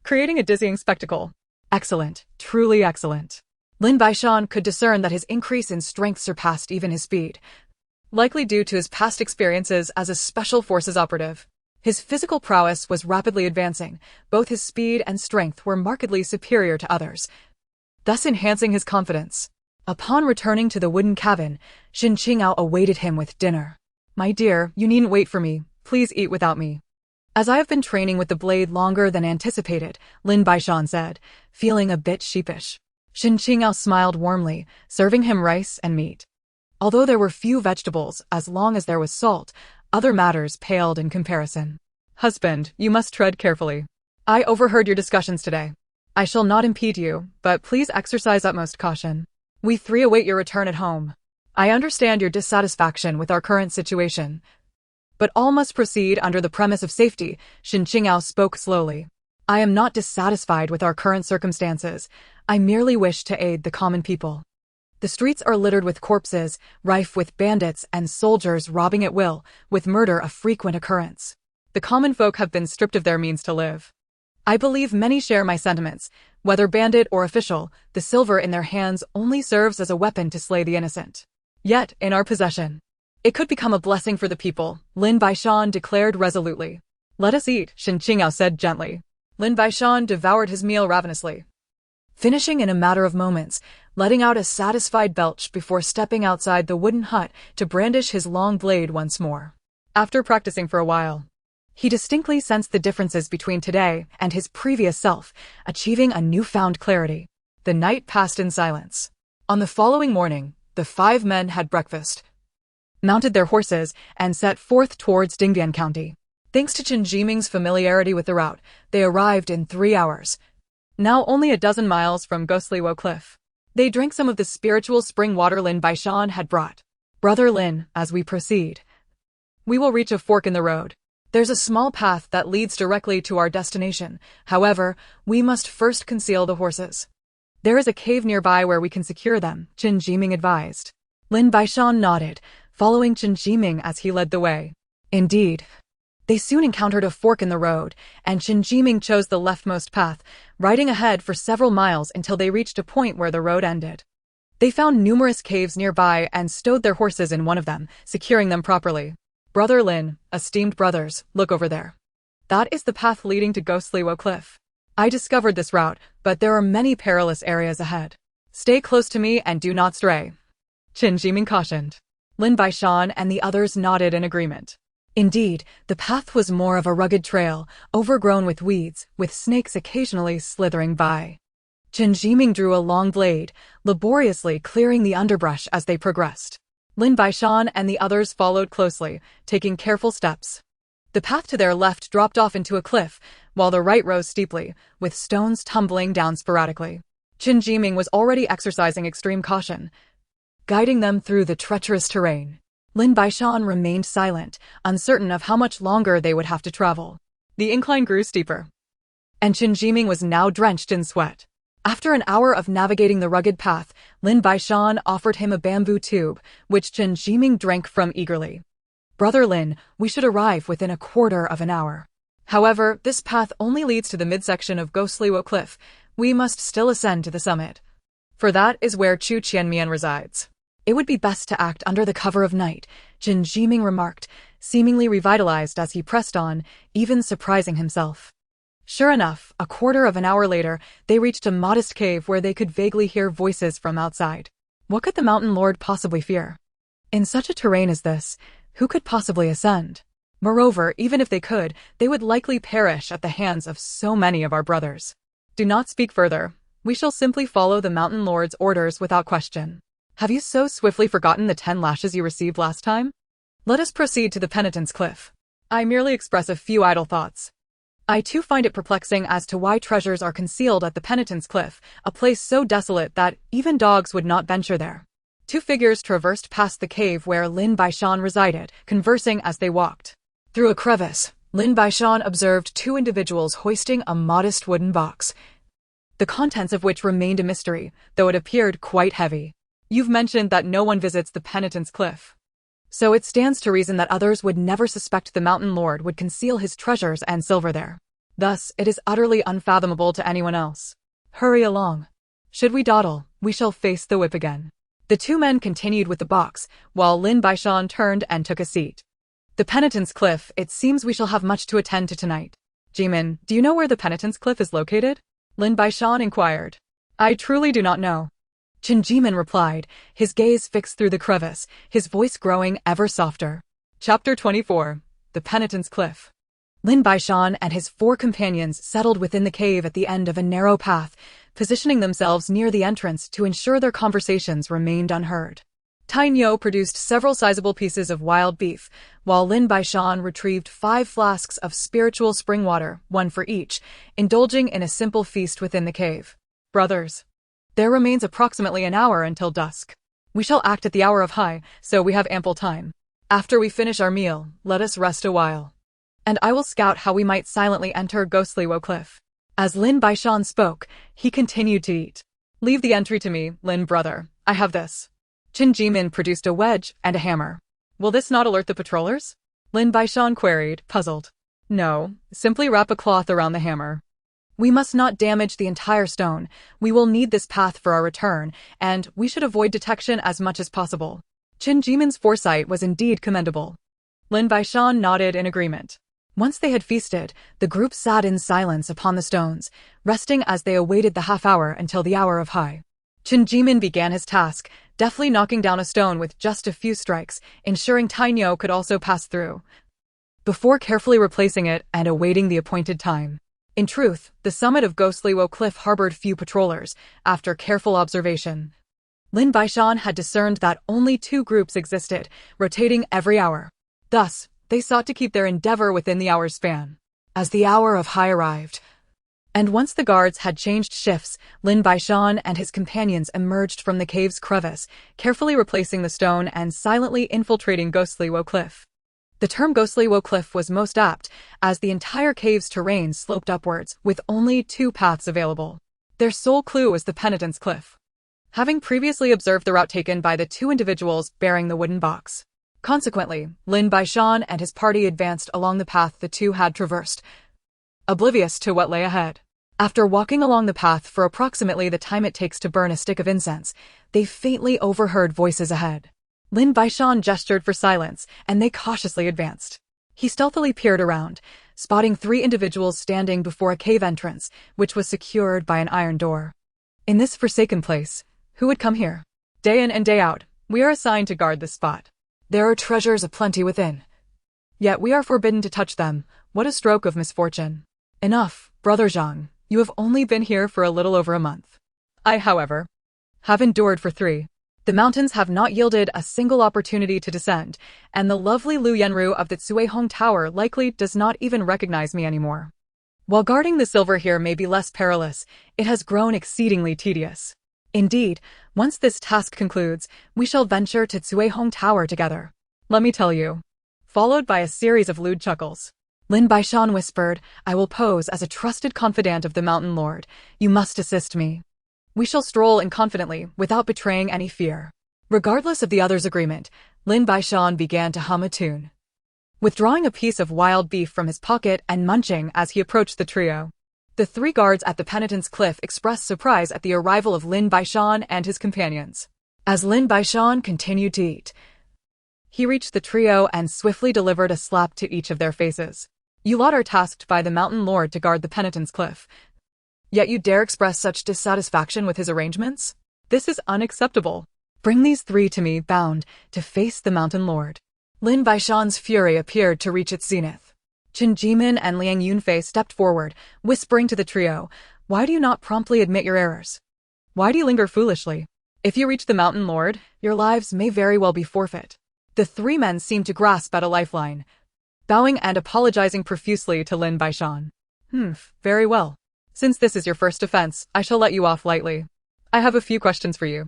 S1: creating a dizzying spectacle. Excellent, truly excellent. Lin Baishan could discern that his increase in strength surpassed even his speed, likely due to his past experiences as a special forces operative. His physical prowess was rapidly advancing. Both his speed and strength were markedly superior to others, thus enhancing his confidence. Upon returning to the wooden cabin, Shin Qingao awaited him with dinner. My dear, you needn't wait for me. Please eat without me. As I have been training with the blade longer than anticipated, Lin Baishan said, feeling a bit sheepish. Shin Qingao smiled warmly, serving him rice and meat. Although there were few vegetables, as long as there was salt, other matters paled in comparison. Husband, you must tread carefully. I overheard your discussions today. I shall not impede you, but please exercise utmost caution. We 3 await your return at home. I understand your dissatisfaction with our current situation, but all must proceed under the premise of safety. Shin Qingao spoke slowly. I am not dissatisfied with our current circumstances. I merely wish to aid the common people. The streets are littered with corpses, rife with bandits and soldiers robbing at will, with murder a frequent occurrence. The common folk have been stripped of their means to live. I believe many share my sentiments. Whether bandit or official, the silver in their hands only serves as a weapon to slay the innocent. Yet, in our possession, it could become a blessing for the people, Lin Baishan declared resolutely. Let us eat, Shin Qingao said gently. Lin Baishan devoured his meal ravenously, finishing in a matter of moments, letting out a satisfied belch before stepping outside the wooden hut to brandish his long blade once more. After practicing for a while, he distinctly sensed the differences between today and his previous self, achieving a newfound clarity. The night passed in silence. On the following morning, the 5 men had breakfast, mounted their horses, and set forth towards Dingbian County. Thanks to Qin Jiming's familiarity with the route, they arrived in 3 hours, now only a dozen miles from Ghostly Wo Cliff. They drank some of the spiritual spring water Lin Baishan had brought. Brother Lin, as we proceed, we will reach a fork in the road. There's a small path that leads directly to our destination. However, we must first conceal the horses. There is a cave nearby where we can secure them, Qin Jiming advised. Lin Baishan nodded, following Qin Jiming as he led the way. Indeed. They soon encountered a fork in the road, and Qin Jiming chose the leftmost path, riding ahead for several miles until they reached a point where the road ended. They found numerous caves nearby and stowed their horses in one of them, securing them properly. Brother Lin, esteemed brothers, look over there. That is the path leading to Ghostly Wo Cliff. I discovered this route, but there are many perilous areas ahead. Stay close to me and do not stray. Qin Jiming cautioned. Lin Baishan and the others nodded in agreement. Indeed, the path was more of a rugged trail, overgrown with weeds, with snakes occasionally slithering by. Qin Jiming drew a long blade, laboriously clearing the underbrush as they progressed. Lin Baishan and the others followed closely, taking careful steps. The path to their left dropped off into a cliff, while the right rose steeply, with stones tumbling down sporadically. Qin Jiming was already exercising extreme caution, guiding them through the treacherous terrain. Lin Baishan remained silent, uncertain of how much longer they would have to travel. The incline grew steeper, and Qin Jiming was now drenched in sweat. After an hour of navigating the rugged path, Lin Baishan offered him a bamboo tube, which Qin Jiming drank from eagerly. Brother Lin, we should arrive within a quarter of an hour. However, this path only leads to the midsection of Ghostly Wo Cliff. We must still ascend to the summit. For that is where Chu Qianmian resides. It would be best to act under the cover of night, Qin Jiming remarked, seemingly revitalized as he pressed on, even surprising himself. Sure enough, a quarter of an hour later, they reached a modest cave where they could vaguely hear voices from outside. What could the Mountain Lord possibly fear? In such a terrain as this, who could possibly ascend? Moreover, even if they could, they would likely perish at the hands of so many of our brothers. Do not speak further. We shall simply follow the Mountain Lord's orders without question. Have you so swiftly forgotten the 10 lashes you received last time? Let us proceed to the Penitence Cliff. I merely express a few idle thoughts. I too find it perplexing as to why treasures are concealed at the Penitence Cliff, a place so desolate that even dogs would not venture there. Two figures traversed past the cave where Lin Baishan resided, conversing as they walked. Through a crevice, Lin Baishan observed two individuals hoisting a modest wooden box, the contents of which remained a mystery, though it appeared quite heavy. You've mentioned that no one visits the Penitence Cliff. So it stands to reason that others would never suspect the Mountain Lord would conceal his treasures and silver there. Thus, it is utterly unfathomable to anyone else. Hurry along. Should we dawdle, we shall face the whip again. The two men continued with the box, while Lin Baishan turned and took a seat. The Penitence Cliff, it seems we shall have much to attend to tonight. Jimin, do you know where the Penitence Cliff is located? Lin Baishan inquired. I truly do not know. Qin Jiming replied, his gaze fixed through the crevice, his voice growing ever softer. Chapter 24. The Penitence Cliff. Lin Baishan and his 4 companions settled within the cave at the end of a narrow path, positioning themselves near the entrance to ensure their conversations remained unheard. Dayin Dynasty produced several sizable pieces of wild beef, while Lin Baishan retrieved 5 flasks of spiritual spring water, 1 for each, indulging in a simple feast within the cave. Brothers, there remains approximately an hour until dusk. We shall act at the hour of high, so we have ample time. After we finish our meal, let us rest a while. And I will scout how we might silently enter Ghostly Wo Cliff. As Lin Baishan spoke, he continued to eat. Leave the entry to me, Lin brother. I have this. Qin Jiming produced a wedge and a hammer. Will this not alert the patrollers? Lin Baishan queried, puzzled. No, simply wrap a cloth around the hammer. We must not damage the entire stone. We will need this path for our return, and we should avoid detection as much as possible. Qin Jiming's foresight was indeed commendable. Lin Baishan nodded in agreement. Once they had feasted, the group sat in silence upon the stones, resting as they awaited the half-hour until the hour of high. Qin Jiming began his task, deftly knocking down a stone with just a few strikes, ensuring Dayin Dynasty could also pass through, before carefully replacing it and awaiting the appointed time. In truth, the summit of Ghostly Wo Cliff harbored few patrollers. After careful observation, Lin Baishan had discerned that only 2 groups existed, rotating every hour. Thus, they sought to keep their endeavor within the hour's span. As the hour of high arrived, and once the guards had changed shifts, Lin Baishan and his companions emerged from the cave's crevice, carefully replacing the stone and silently infiltrating Ghostly Wo Cliff. The term ghostly woe cliff was most apt, as the entire cave's terrain sloped upwards, with only two paths available. Their sole clue was the penitent's cliff. Having previously observed the route taken by the two individuals bearing the wooden box. Consequently, Lin Baishan and his party advanced along the path the two had traversed, oblivious to what lay ahead. After walking along the path for approximately the time it takes to burn a stick of incense, they faintly overheard voices ahead. Lin Baishan gestured for silence, and they cautiously advanced. He stealthily peered around, spotting three individuals standing before a cave entrance, which was secured by an iron door. In this forsaken place, who would come here? Day in and day out, we are assigned to guard this spot. There are treasures aplenty within. Yet we are forbidden to touch them. What a stroke of misfortune. Enough, Brother Zhang. You have only been here for a little over a month. I, however, have endured for 3. The mountains have not yielded a single opportunity to descend, and the lovely Lu Yenru of the Cuihong Tower likely does not even recognize me anymore. While guarding the silver here may be less perilous, it has grown exceedingly tedious. Indeed, once this task concludes, we shall venture to Cuihong Tower together. Let me tell you. Followed by a series of lewd chuckles. Lin Baishan whispered, I will pose as a trusted confidant of the Mountain Lord. You must assist me. We shall stroll in confidently, without betraying any fear. Regardless of the other's agreement, Lin Baishan began to hum a tune. Withdrawing a piece of wild beef from his pocket and munching as he approached the trio. The 3 guards at the penitent's cliff expressed surprise at the arrival of Lin Baishan and his companions. As Lin Baishan continued to eat, he reached the trio and swiftly delivered a slap to each of their faces. You lot are tasked by the Mountain Lord to guard the penitent's cliff. Yet you dare express such dissatisfaction with his arrangements? This is unacceptable. Bring these 3 to me, bound, to face the Mountain Lord. Lin Baishan's fury appeared to reach its zenith. Qin Jimin and Liang Yunfei stepped forward, whispering to the trio, Why do you not promptly admit your errors? Why do you linger foolishly? If you reach the Mountain Lord, your lives may very well be forfeit. The 3 men seemed to grasp at a lifeline, bowing and apologizing profusely to Lin Baishan. Very well. Since this is your first offense, I shall let you off lightly. I have a few questions for you.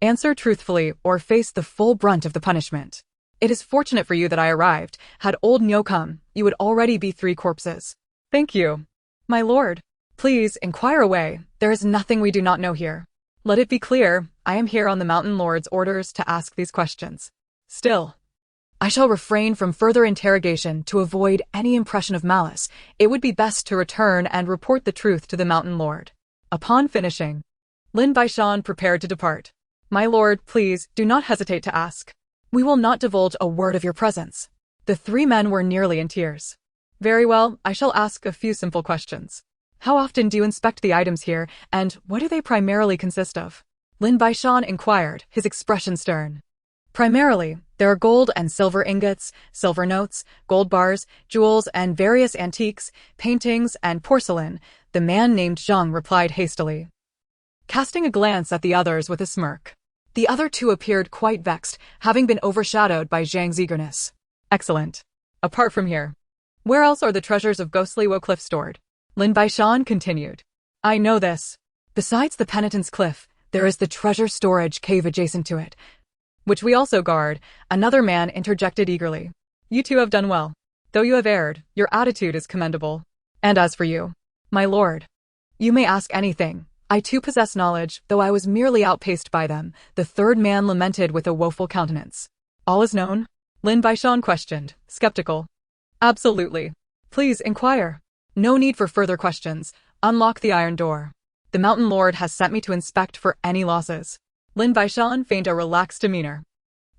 S1: Answer truthfully or face the full brunt of the punishment. It is fortunate for you that I arrived. Had old Nyo come, you would already be 3 corpses. Thank you. My lord. Please, inquire away. There is nothing we do not know here. Let it be clear, I am here on the Mountain Lord's orders to ask these questions. Still, I shall refrain from further interrogation to avoid any impression of malice. It would be best to return and report the truth to the Mountain Lord. Upon finishing, Lin Baishan prepared to depart. My lord, please, do not hesitate to ask. We will not divulge a word of your presence. The 3 men were nearly in tears. Very well, I shall ask a few simple questions. How often do you inspect the items here, and what do they primarily consist of? Lin Baishan inquired, his expression stern. Primarily, there are gold and silver ingots, silver notes, gold bars, jewels, and various antiques, paintings, and porcelain, the man named Zhang replied hastily, casting a glance at the others with a smirk. The other 2 appeared quite vexed, having been overshadowed by Zhang's eagerness. Excellent. Apart from here, where else are the treasures of Ghostly Woe Cliff stored? Lin Baishan continued. I know this. Besides the penitent's cliff, there is the treasure storage cave adjacent to it, which we also guard, another man interjected eagerly. You 2 have done well. Though you have erred, your attitude is commendable. And as for you, my lord, you may ask anything. I too possess knowledge, though I was merely outpaced by them, the 3rd man lamented with a woeful countenance. All is known? Lin Baishan questioned, skeptical. Absolutely. Please inquire. No need for further questions. Unlock the iron door. The Mountain Lord has sent me to inspect for any losses. Lin Baishan feigned a relaxed demeanor.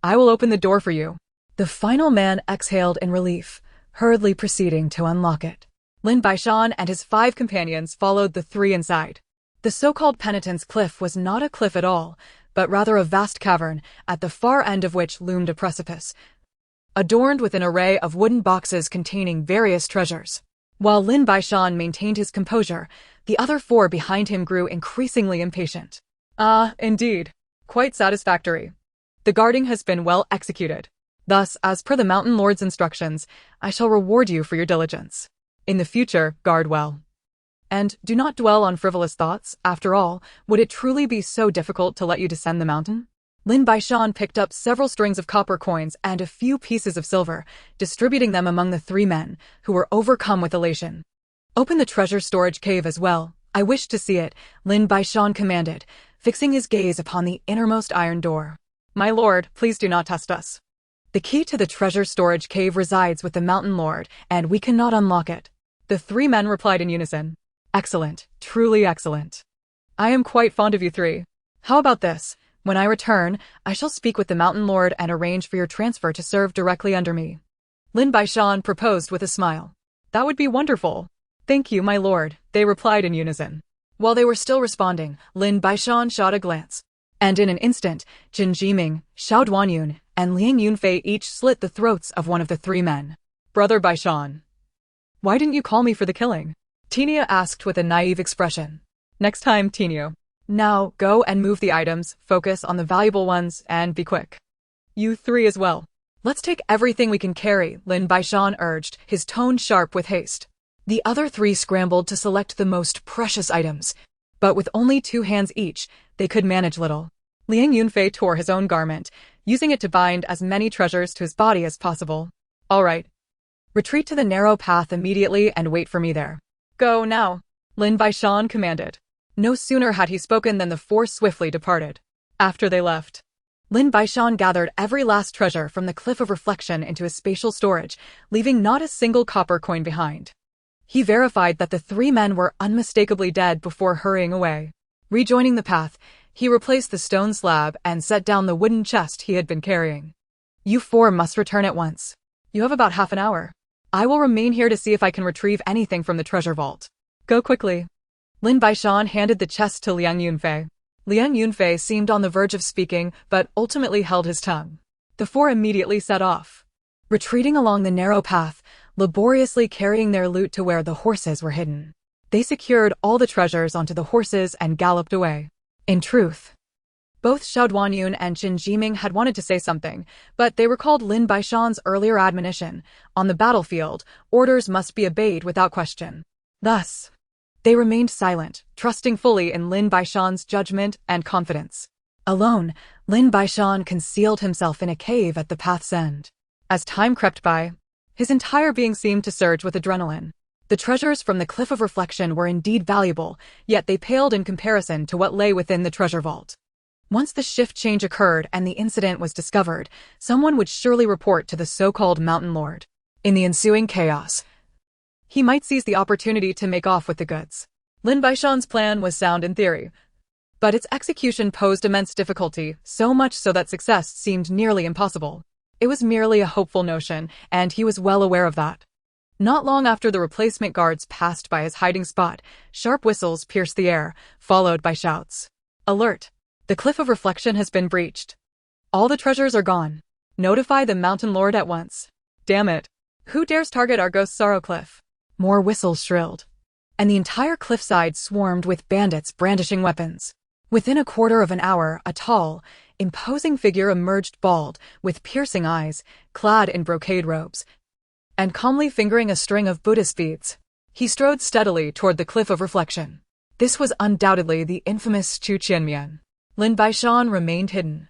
S1: I will open the door for you. The final man exhaled in relief, hurriedly proceeding to unlock it. Lin Baishan and his 5 companions followed the 3 inside. The so-called penitent's cliff was not a cliff at all, but rather a vast cavern, at the far end of which loomed a precipice, adorned with an array of wooden boxes containing various treasures. While Lin Baishan maintained his composure, the other 4 behind him grew increasingly impatient. Ah, indeed. Quite satisfactory. The guarding has been well executed. Thus, as per the Mountain Lord's instructions, I shall reward you for your diligence. In the future, guard well. And do not dwell on frivolous thoughts. After all, would it truly be so difficult to let you descend the mountain? Lin Baishan picked up several strings of copper coins and a few pieces of silver, distributing them among the three men, who were overcome with elation. Open the treasure storage cave as well. I wish to see it, Lin Baishan commanded, fixing his gaze upon the innermost iron door. My lord, please do not test us. The key to the treasure storage cave resides with the mountain lord, and we cannot unlock it. The three men replied in unison. Excellent, truly excellent. I am quite fond of you three. How about this? When I return, I shall speak with the mountain lord and arrange for your transfer to serve directly under me. Lin Baishan proposed with a smile. That would be wonderful. Thank you, my lord, they replied in unison. While they were still responding, Lin Baishan shot a glance. And in an instant, Jin Jiming, Xiao Duanyun, and Liang Yunfei each slit the throats of one of the three men. Brother Baishan. Why didn't you call me for the killing? Tinia asked with a naive expression. Next time, Tinio. Now, go and move the items, focus on the valuable ones, and be quick. You three as well. Let's take everything we can carry, Lin Baishan urged, his tone sharp with haste. The other three scrambled to select the most precious items, but with only 2 hands each, they could manage little. Liang Yunfei tore his own garment, using it to bind as many treasures to his body as possible. All right. Retreat to the narrow path immediately and wait for me there. Go now, Lin Baishan commanded. No sooner had he spoken than the 4 swiftly departed. After they left, Lin Baishan gathered every last treasure from the Cliff of Reflection into his spatial storage, leaving not a single copper coin behind. He verified that the 3 men were unmistakably dead before hurrying away. Rejoining the path, he replaced the stone slab and set down the wooden chest he had been carrying. You 4 must return at once. You have about half an hour. I will remain here to see if I can retrieve anything from the treasure vault. Go quickly. Lin Baishan handed the chest to Liang Yunfei. Liang Yunfei seemed on the verge of speaking, but ultimately held his tongue. The 4 immediately set off, retreating along the narrow path, laboriously carrying their loot to where the horses were hidden. They secured all the treasures onto the horses and galloped away. In truth, both Xiao Duanyun and Jin Jiming had wanted to say something, but they recalled Lin Baishan's earlier admonition. On the battlefield, orders must be obeyed without question. Thus, they remained silent, trusting fully in Lin Baishan's judgment and confidence. Alone, Lin Baishan concealed himself in a cave at the path's end. As time crept by, his entire being seemed to surge with adrenaline. The treasures from the Cliff of Reflection were indeed valuable, yet they paled in comparison to what lay within the treasure vault. Once the shift change occurred and the incident was discovered, someone would surely report to the so-called Mountain Lord. In the ensuing chaos, he might seize the opportunity to make off with the goods. Lin Baishan's plan was sound in theory, but its execution posed immense difficulty, so much so that success seemed nearly impossible. It was merely a hopeful notion, and he was well aware of that. Not long after the replacement guards passed by his hiding spot, sharp whistles pierced the air, followed by shouts. Alert! The Cliff of Reflection has been breached. All the treasures are gone. Notify the Mountain Lord at once. Damn it! Who dares target our Ghost Sorrow Cliff? More whistles shrilled, and the entire cliffside swarmed with bandits brandishing weapons. Within a quarter of an hour, a tall, imposing figure emerged bald, with piercing eyes, clad in brocade robes, and calmly fingering a string of Buddhist beads. He strode steadily toward the Cliff of Reflection. This was undoubtedly the infamous Chu Qianmian. Lin Baishan remained hidden,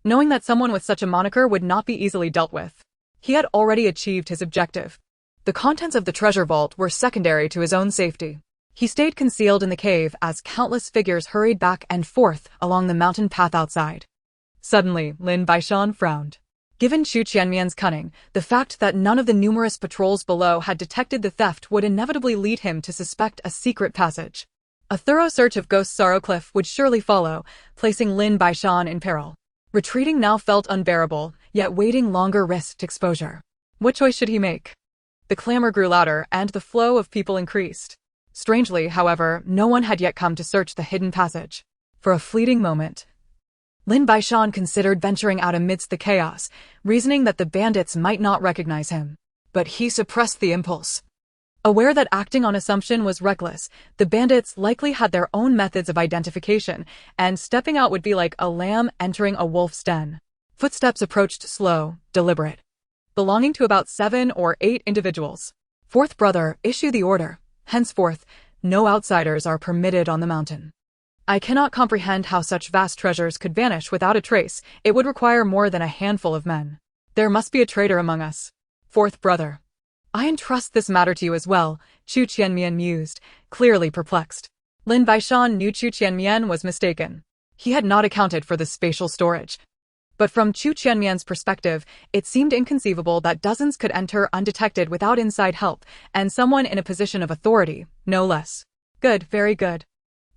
S1: knowing that someone with such a moniker would not be easily dealt with. He had already achieved his objective. The contents of the treasure vault were secondary to his own safety. He stayed concealed in the cave as countless figures hurried back and forth along the mountain path outside. Suddenly, Lin Baishan frowned. Given Chu Qianmian's cunning, the fact that none of the numerous patrols below had detected the theft would inevitably lead him to suspect a secret passage. A thorough search of Ghost Sorrow Cliff would surely follow, placing Lin Baishan in peril. Retreating now felt unbearable, yet waiting longer risked exposure. What choice should he make? The clamor grew louder, and the flow of people increased. Strangely, however, no one had yet come to search the hidden passage. For a fleeting moment, Lin Baishan considered venturing out amidst the chaos, reasoning that the bandits might not recognize him. But he suppressed the impulse. Aware that acting on assumption was reckless, the bandits likely had their own methods of identification, and stepping out would be like a lamb entering a wolf's den. Footsteps approached slow, deliberate, belonging to about 7 or 8 individuals. Fourth brother, issue the order. Henceforth, no outsiders are permitted on the mountain. I cannot comprehend how such vast treasures could vanish without a trace. It would require more than a handful of men. There must be a traitor among us. Fourth brother. I entrust this matter to you as well, Chu Qianmian mused, clearly perplexed. Lin Baishan knew Chu Qianmian was mistaken. He had not accounted for the spatial storage. But from Chu Qianmian's perspective, it seemed inconceivable that dozens could enter undetected without inside help, and someone in a position of authority, no less. Good, very good.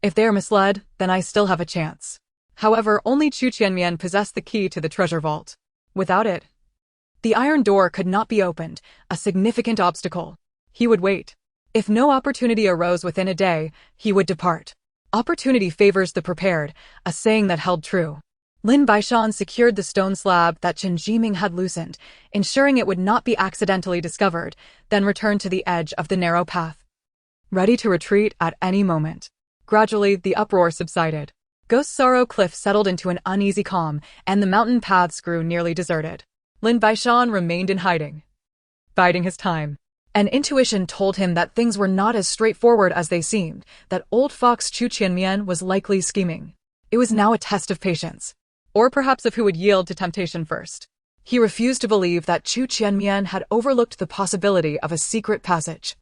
S1: If they are misled, then I still have a chance. However, only Chu Qianmian possessed the key to the treasure vault. Without it, the iron door could not be opened, a significant obstacle. He would wait. If no opportunity arose within a day, he would depart. Opportunity favors the prepared, a saying that held true. Lin Baishan secured the stone slab that Chen Jiming had loosened, ensuring it would not be accidentally discovered, then returned to the edge of the narrow path, ready to retreat at any moment. Gradually, the uproar subsided. Ghost Sorrow Cliff settled into an uneasy calm, and the mountain paths grew nearly deserted. Lin Baishan remained in hiding, biding his time. An intuition told him that things were not as straightforward as they seemed, that old fox Chu Qianmian was likely scheming. It was now a test of patience, or perhaps of who would yield to temptation first. He refused to believe that Chu Qianmian had overlooked the possibility of a secret passage.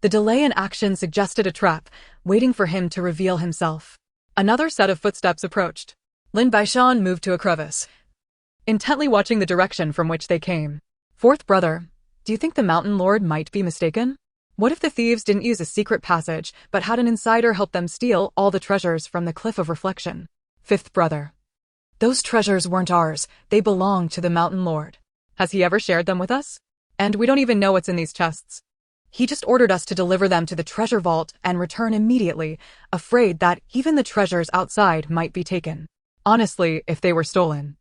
S1: The delay in action suggested a trap, waiting for him to reveal himself. Another set of footsteps approached. Lin Baishan moved to a crevice, intently watching the direction from which they came. Fourth brother, do you think the Mountain Lord might be mistaken? What if the thieves didn't use a secret passage, but had an insider help them steal all the treasures from the Cliff of Reflection? Fifth brother, those treasures weren't ours, they belonged to the Mountain Lord. Has he ever shared them with us? And we don't even know what's in these chests. He just ordered us to deliver them to the treasure vault and return immediately, afraid that even the treasures outside might be taken. Honestly, if they were stolen,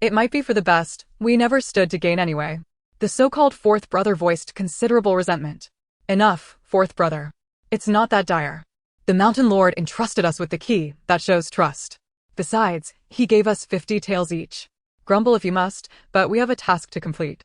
S1: it might be for the best. We never stood to gain anyway. The so-called fourth brother voiced considerable resentment. Enough, fourth brother. It's not that dire. The Mountain Lord entrusted us with the key, that shows trust. Besides, he gave us 50 taels each. Grumble if you must, but we have a task to complete.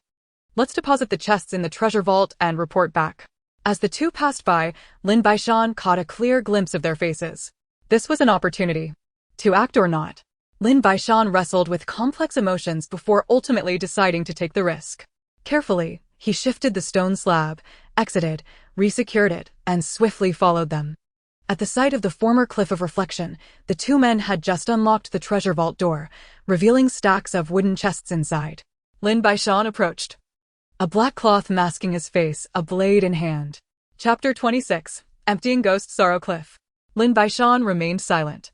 S1: Let's deposit the chests in the treasure vault and report back. As the two passed by, Lin Baishan caught a clear glimpse of their faces. This was an opportunity. To act or not. Lin Baishan wrestled with complex emotions before ultimately deciding to take the risk. Carefully, he shifted the stone slab, exited, resecured it, and swiftly followed them. At the sight of the former Cliff of Reflection, the two men had just unlocked the treasure vault door, revealing stacks of wooden chests inside. Lin Baishan approached, a black cloth masking his face, a blade in hand. Chapter 26. Emptying Ghost Sorrow Cliff. Lin Baishan remained silent,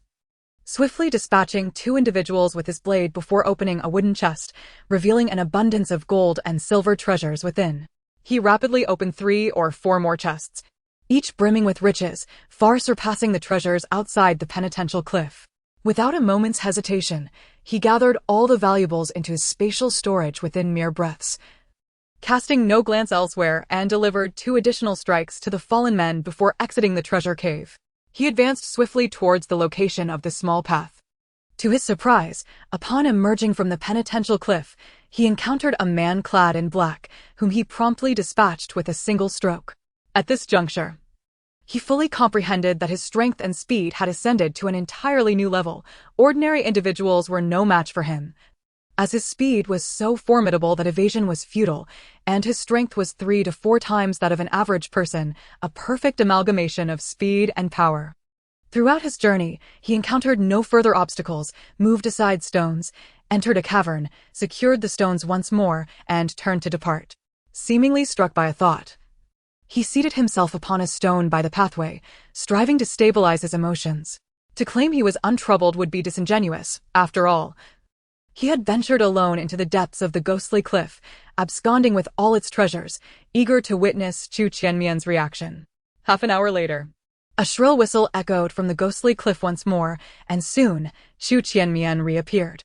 S1: swiftly dispatching two individuals with his blade before opening a wooden chest, revealing an abundance of gold and silver treasures within. He rapidly opened 3 or 4 more chests, each brimming with riches, far surpassing the treasures outside the penitential cliff. Without a moment's hesitation, he gathered all the valuables into his spatial storage within mere breaths, casting no glance elsewhere, and delivered 2 additional strikes to the fallen men before exiting the treasure cave. He advanced swiftly towards the location of the small path. To his surprise, upon emerging from the penitential cliff, he encountered a man clad in black, whom he promptly dispatched with a single stroke. At this juncture, he fully comprehended that his strength and speed had ascended to an entirely new level. Ordinary individuals were no match for him, as his speed was so formidable that evasion was futile, and his strength was 3 to 4 times that of an average person, a perfect amalgamation of speed and power. Throughout his journey, he encountered no further obstacles, moved aside stones, entered a cavern, secured the stones once more, and turned to depart. Seemingly struck by a thought, he seated himself upon a stone by the pathway, striving to stabilize his emotions. To claim he was untroubled would be disingenuous. After all, he had ventured alone into the depths of the ghostly cliff, absconding with all its treasures, eager to witness Chu Qianmian's reaction. Half an hour later, a shrill whistle echoed from the ghostly cliff once more, and soon, Chu Qianmian reappeared.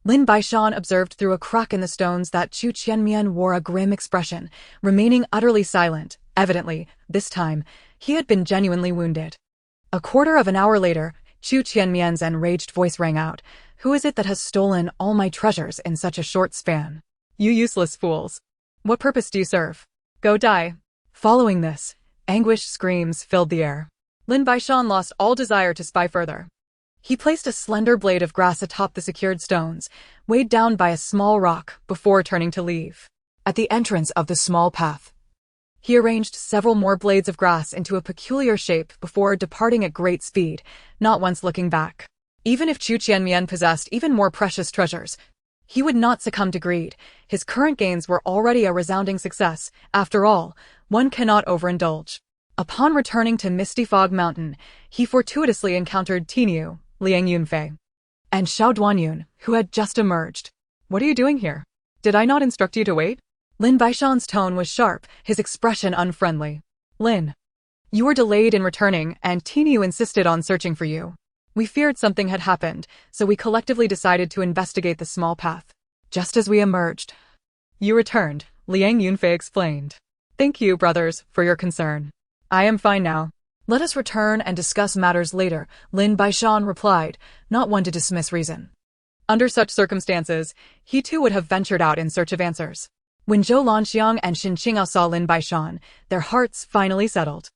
S1: Lin Baishan observed through a crack in the stones that Chu Qianmian wore a grim expression, remaining utterly silent. Evidently, this time, he had been genuinely wounded. A quarter of an hour later, Chu Qianmian's enraged voice rang out. Who is it that has stolen all my treasures in such a short span? You useless fools. What purpose do you serve? Go die. Following this, anguished screams filled the air. Lin Baishan lost all desire to spy further. He placed a slender blade of grass atop the secured stones, weighed down by a small rock, before turning to leave. At the entrance of the small path, he arranged several more blades of grass into a peculiar shape before departing at great speed, not once looking back. Even if Chu Qianmian possessed even more precious treasures, he would not succumb to greed. His current gains were already a resounding success. After all, one cannot overindulge. Upon returning to Misty Fog Mountain, he fortuitously encountered Tiniu, Liang Yunfei, and Xiao Duanyun, who had just emerged. "What are you doing here? Did I not instruct you to wait?" Lin Baishan's tone was sharp, his expression unfriendly. "Lin, you were delayed in returning, and Tiniu insisted on searching for you. We feared something had happened, so we collectively decided to investigate the small path. Just as we emerged, you returned," Liang Yunfei explained. "Thank you, brothers, for your concern. I am fine now. Let us return and discuss matters later," Lin Baishan replied, not one to dismiss reason. Under such circumstances, he too would have ventured out in search of answers. When Zhou Lanxiang and Xin Qingao saw Lin Baishan, their hearts finally settled.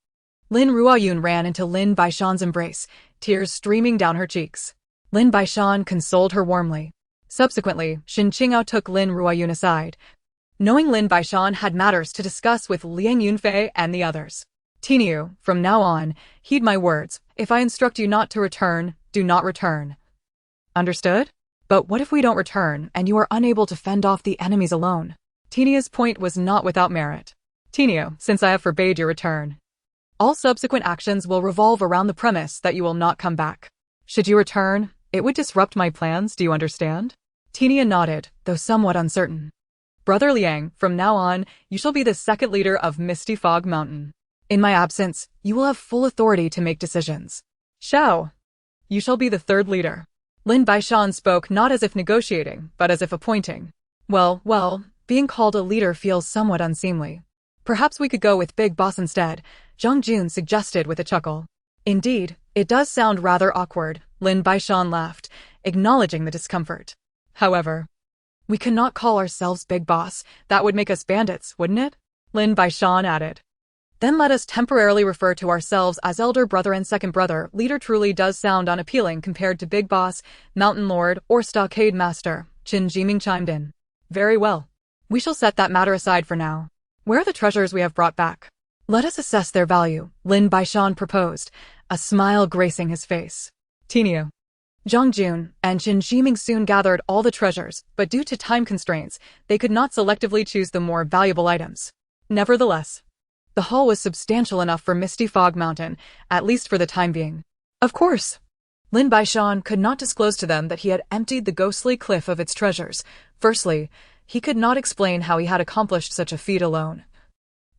S1: Lin Ruoyun ran into Lin Baishan's embrace, tears streaming down her cheeks. Lin Baishan consoled her warmly. Subsequently, Xin Qingao took Lin Ruoyun aside, knowing Lin Baishan had matters to discuss with Liang Yunfei and the others. "Tiniu, from now on, heed my words. If I instruct you not to return, do not return. Understood? But what if we don't return and you are unable to fend off the enemies alone?" Tiniu's point was not without merit. "Tiniu, since I have forbade your return, all subsequent actions will revolve around the premise that you will not come back. Should you return, it would disrupt my plans, do you understand?" Tiniu nodded, though somewhat uncertain. "Brother Liang, from now on, you shall be the second leader of Misty Fog Mountain. In my absence, you will have full authority to make decisions. Xiao, you shall be the third leader." Lin Baishan spoke not as if negotiating, but as if appointing. Well, being called a leader feels somewhat unseemly. "Perhaps we could go with Big Boss instead," Zhang Jun suggested with a chuckle. "Indeed, it does sound rather awkward," Lin Baishan laughed, acknowledging the discomfort. "However, we cannot call ourselves Big Boss. That would make us bandits, wouldn't it?" Lin Baishan added. "Then let us temporarily refer to ourselves as elder brother and second brother. Leader truly does sound unappealing compared to Big Boss, Mountain Lord, or Stockade Master," Qin Jiming chimed in. "Very well. We shall set that matter aside for now. Where are the treasures we have brought back? Let us assess their value," Lin Baishan proposed, a smile gracing his face. Tiniu, Zhang Jun, and Qin Jiming soon gathered all the treasures, but due to time constraints, they could not selectively choose the more valuable items. Nevertheless, the haul was substantial enough for Misty Fog Mountain, at least for the time being. Of course, Lin Baishan could not disclose to them that he had emptied the ghostly cliff of its treasures. Firstly, he could not explain how he had accomplished such a feat alone.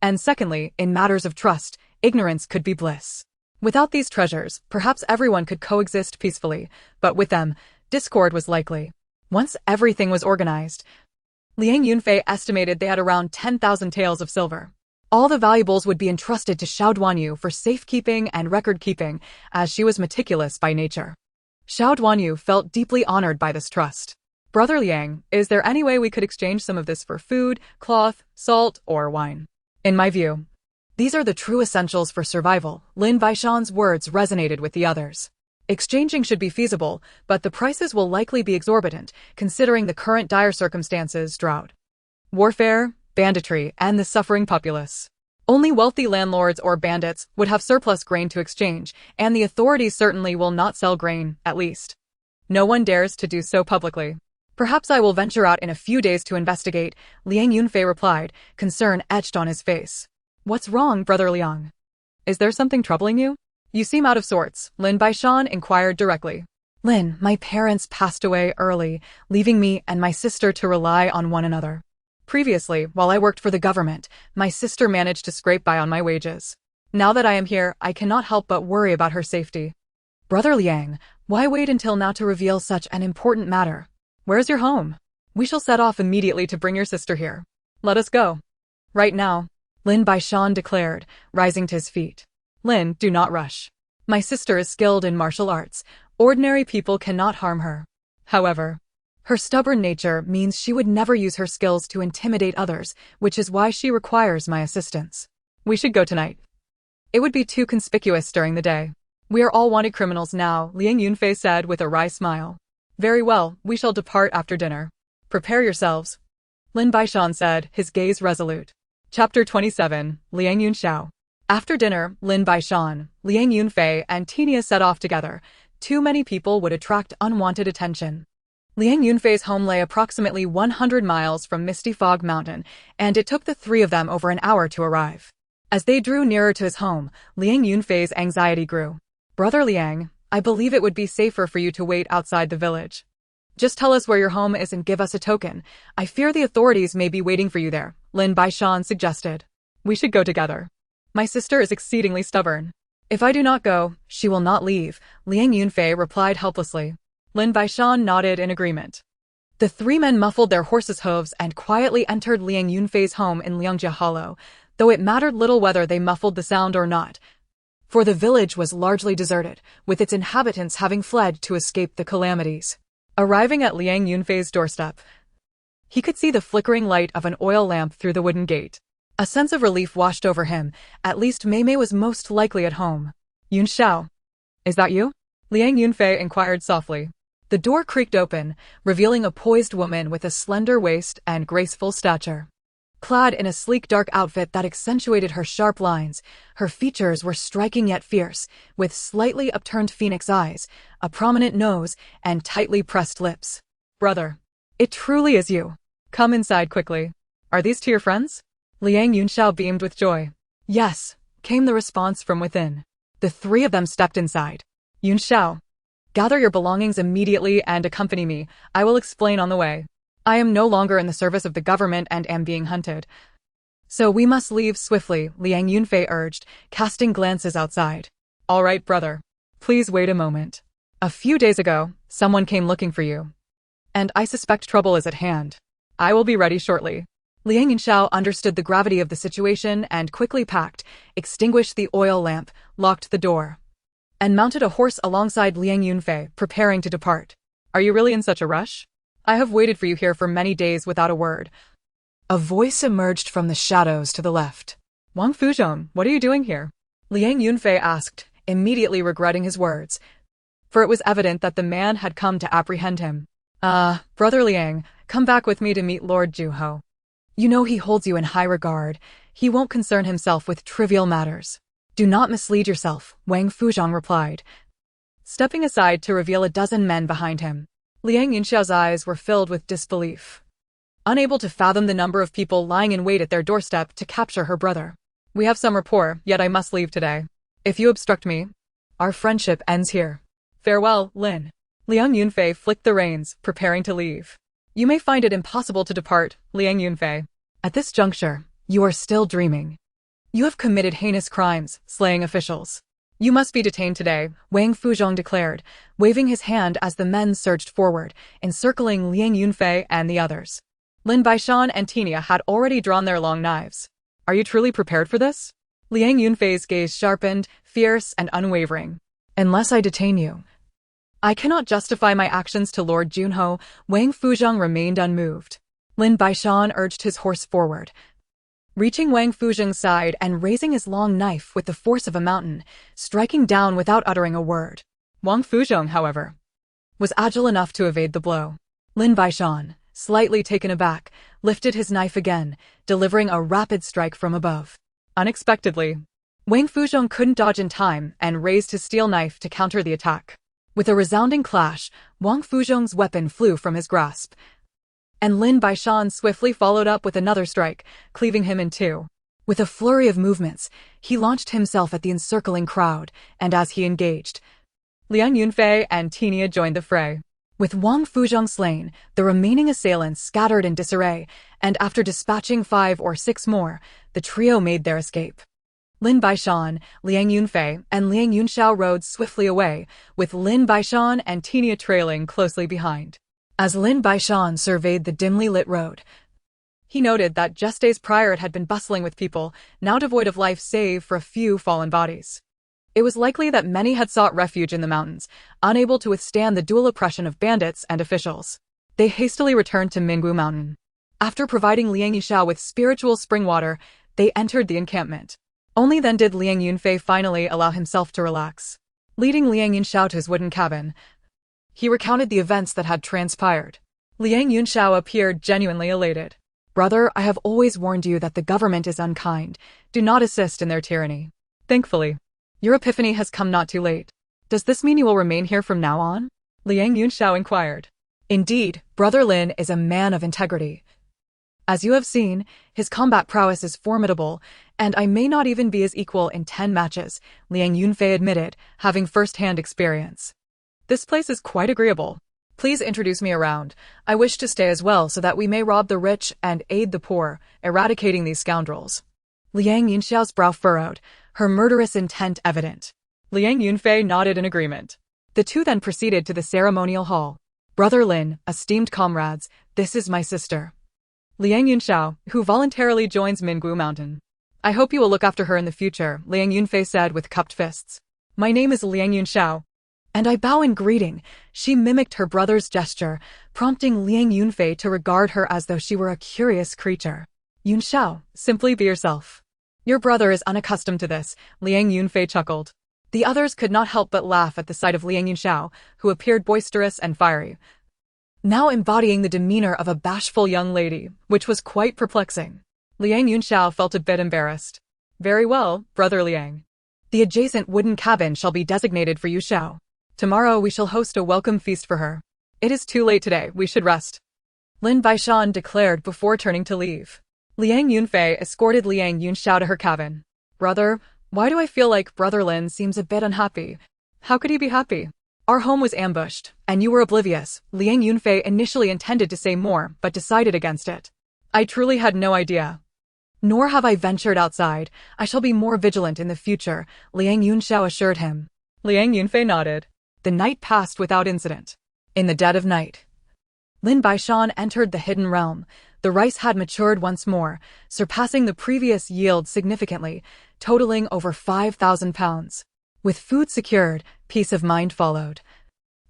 S1: And secondly, in matters of trust, ignorance could be bliss. Without these treasures, perhaps everyone could coexist peacefully, but with them, discord was likely. Once everything was organized, Liang Yunfei estimated they had around 10,000 taels of silver. All the valuables would be entrusted to Xiao Duanyu for safekeeping and record-keeping, as she was meticulous by nature. Xiao Duanyu felt deeply honored by this trust. "Brother Liang, is there any way we could exchange some of this for food, cloth, salt, or wine? In my view, these are the true essentials for survival." Lin Baishan's words resonated with the others. Exchanging should be feasible, but the prices will likely be exorbitant, considering the current dire circumstances: drought, warfare, banditry, and the suffering populace. Only wealthy landlords or bandits would have surplus grain to exchange, and the authorities certainly will not sell grain, at least. No one dares to do so publicly. "Perhaps I will venture out in a few days to investigate," Liang Yunfei replied, concern etched on his face. "What's wrong, Brother Liang? Is there something troubling you? You seem out of sorts," Lin Baishan inquired directly. "Lin, my parents passed away early, leaving me and my sister to rely on one another. Previously, while I worked for the government, my sister managed to scrape by on my wages. Now that I am here, I cannot help but worry about her safety." "Brother Liang, why wait until now to reveal such an important matter? Where's your home? We shall set off immediately to bring your sister here. Let us go. Right now," Lin Baishan declared, rising to his feet. "Lin, do not rush. My sister is skilled in martial arts. Ordinary people cannot harm her. However, her stubborn nature means she would never use her skills to intimidate others, which is why she requires my assistance. We should go tonight. It would be too conspicuous during the day." We are all wanted criminals now, Liang Yunfei said with a wry smile. Very well, we shall depart after dinner. Prepare yourselves. Lin Baishan said, his gaze resolute. Chapter 27, Liang Yunxiao. After dinner, Lin Baishan, Liang Yunfei, and Tinia set off together. Too many people would attract unwanted attention. Liang Yunfei's home lay approximately 100 miles from Misty Fog Mountain, and it took the three of them over an hour to arrive. As they drew nearer to his home, Liang Yunfei's anxiety grew. Brother Liang, I believe it would be safer for you to wait outside the village. Just tell us where your home is and give us a token. I fear the authorities may be waiting for you there, Lin Baishan suggested. We should go together. My sister is exceedingly stubborn. If I do not go, she will not leave, Liang Yunfei replied helplessly. Lin Baishan nodded in agreement. The three men muffled their horses' hooves and quietly entered Liang Yunfei's home in Liangjia Hollow, though it mattered little whether they muffled the sound or not. For the village was largely deserted, with its inhabitants having fled to escape the calamities. Arriving at Liang Yunfei's doorstep, he could see the flickering light of an oil lamp through the wooden gate. A sense of relief washed over him. At least Mei was most likely at home. Yunxiao. Is that you? Liang Yunfei inquired softly. The door creaked open, revealing a poised woman with a slender waist and graceful stature. Clad in a sleek dark outfit that accentuated her sharp lines, her features were striking yet fierce, with slightly upturned phoenix eyes, a prominent nose, and tightly pressed lips. Brother. It truly is you. Come inside quickly. Are these two your friends? Liang Yunxiao beamed with joy. Yes, came the response from within. The three of them stepped inside. Yunxiao. Gather your belongings immediately and accompany me. I will explain on the way. I am no longer in the service of the government and am being hunted. So we must leave swiftly, Liang Yunfei urged, casting glances outside. All right, brother. Please wait a moment. A few days ago, someone came looking for you. And I suspect trouble is at hand. I will be ready shortly. Liang Yunxiao understood the gravity of the situation and quickly packed, extinguished the oil lamp, locked the door, and mounted a horse alongside Liang Yunfei, preparing to depart. Are you really in such a rush? I have waited for you here for many days without a word. A voice emerged from the shadows to the left. Wang Fuzhong, what are you doing here? Liang Yunfei asked, immediately regretting his words, for it was evident that the man had come to apprehend him. Brother Liang, come back with me to meet Lord Juho. You know he holds you in high regard. He won't concern himself with trivial matters. Do not mislead yourself, Wang Fuzhong replied, stepping aside to reveal a dozen men behind him. Liang Yunxiao's eyes were filled with disbelief, unable to fathom the number of people lying in wait at their doorstep to capture her brother. We have some rapport, yet I must leave today. If you obstruct me, our friendship ends here. Farewell, Lin. Liang Yunfei flicked the reins, preparing to leave. You may find it impossible to depart, Liang Yunfei. At this juncture, you are still dreaming. You have committed heinous crimes, slaying officials. You must be detained today, Wang Fuzhong declared, waving his hand as the men surged forward, encircling Liang Yunfei and the others. Lin Baishan and Tinia had already drawn their long knives. Are you truly prepared for this? Liang Yunfei's gaze sharpened, fierce and unwavering. Unless I detain you, I cannot justify my actions to Lord Junho. Wang Fuzhong remained unmoved. Lin Baishan urged his horse forward, reaching Wang Fuzhong's side and raising his long knife with the force of a mountain, striking down without uttering a word. Wang Fuzhong, however, was agile enough to evade the blow. Lin Baishan, slightly taken aback, lifted his knife again, delivering a rapid strike from above. Unexpectedly, Wang Fuzhong couldn't dodge in time and raised his steel knife to counter the attack. With a resounding clash, Wang Fuzhong's weapon flew from his grasp, and Lin Baishan swiftly followed up with another strike, cleaving him in two. With a flurry of movements, he launched himself at the encircling crowd, and as he engaged, Liang Yunfei and Tinia joined the fray. With Wang Fuzhong slain, the remaining assailants scattered in disarray, and after dispatching 5 or 6 more, the trio made their escape. Lin Baishan, Liang Yunfei, and Liang Yunxiao rode swiftly away, with Lin Baishan and Tinia trailing closely behind. As Lin Baishan surveyed the dimly lit road, he noted that just days prior it had been bustling with people, now devoid of life save for a few fallen bodies. It was likely that many had sought refuge in the mountains, unable to withstand the dual oppression of bandits and officials. They hastily returned to Minggu Mountain. After providing Liang Yunxiao with spiritual spring water, they entered the encampment. Only then did Liang Yunfei finally allow himself to relax. Leading Liang Yunxiao to his wooden cabin, he recounted the events that had transpired. Liang Yunxiao appeared genuinely elated. Brother, I have always warned you that the government is unkind. Do not assist in their tyranny. Thankfully, your epiphany has come not too late. Does this mean you will remain here from now on? Liang Yunxiao inquired. Indeed, Brother Lin is a man of integrity. As you have seen, his combat prowess is formidable, and I may not even be his equal in 10 matches, Liang Yunfei admitted, having first-hand experience. This place is quite agreeable. Please introduce me around. I wish to stay as well so that we may rob the rich and aid the poor, eradicating these scoundrels. Liang Yunxiao's brow furrowed, her murderous intent evident. Liang Yunfei nodded in agreement. The two then proceeded to the ceremonial hall. Brother Lin, esteemed comrades, this is my sister, Liang Yunxiao, who voluntarily joins Minggu Mountain. I hope you will look after her in the future, Liang Yunfei said with cupped fists. My name is Liang Yunxiao, and I bow in greeting. She mimicked her brother's gesture, prompting Liang Yunfei to regard her as though she were a curious creature. Yunxiao, simply be yourself. Your brother is unaccustomed to this, Liang Yunfei chuckled. The others could not help but laugh at the sight of Liang Yunxiao, who appeared boisterous and fiery, now embodying the demeanor of a bashful young lady, which was quite perplexing. Liang Yunxiao felt a bit embarrassed. Very well, Brother Liang. The adjacent wooden cabin shall be designated for Yunxiao. Tomorrow we shall host a welcome feast for her. It is too late today, we should rest, Lin Baishan declared before turning to leave. Liang Yunfei escorted Liang Yunxiao to her cabin. Brother, why do I feel like Brother Lin seems a bit unhappy? How could he be happy? Our home was ambushed, and you were oblivious. Liang Yunfei initially intended to say more, but decided against it. I truly had no idea. Nor have I ventured outside. I shall be more vigilant in the future, Liang Yunxiao assured him. Liang Yunfei nodded. The night passed without incident. In the dead of night, Lin Baishan entered the hidden realm. The rice had matured once more, surpassing the previous yield significantly, totaling over 5,000 pounds. With food secured, peace of mind followed,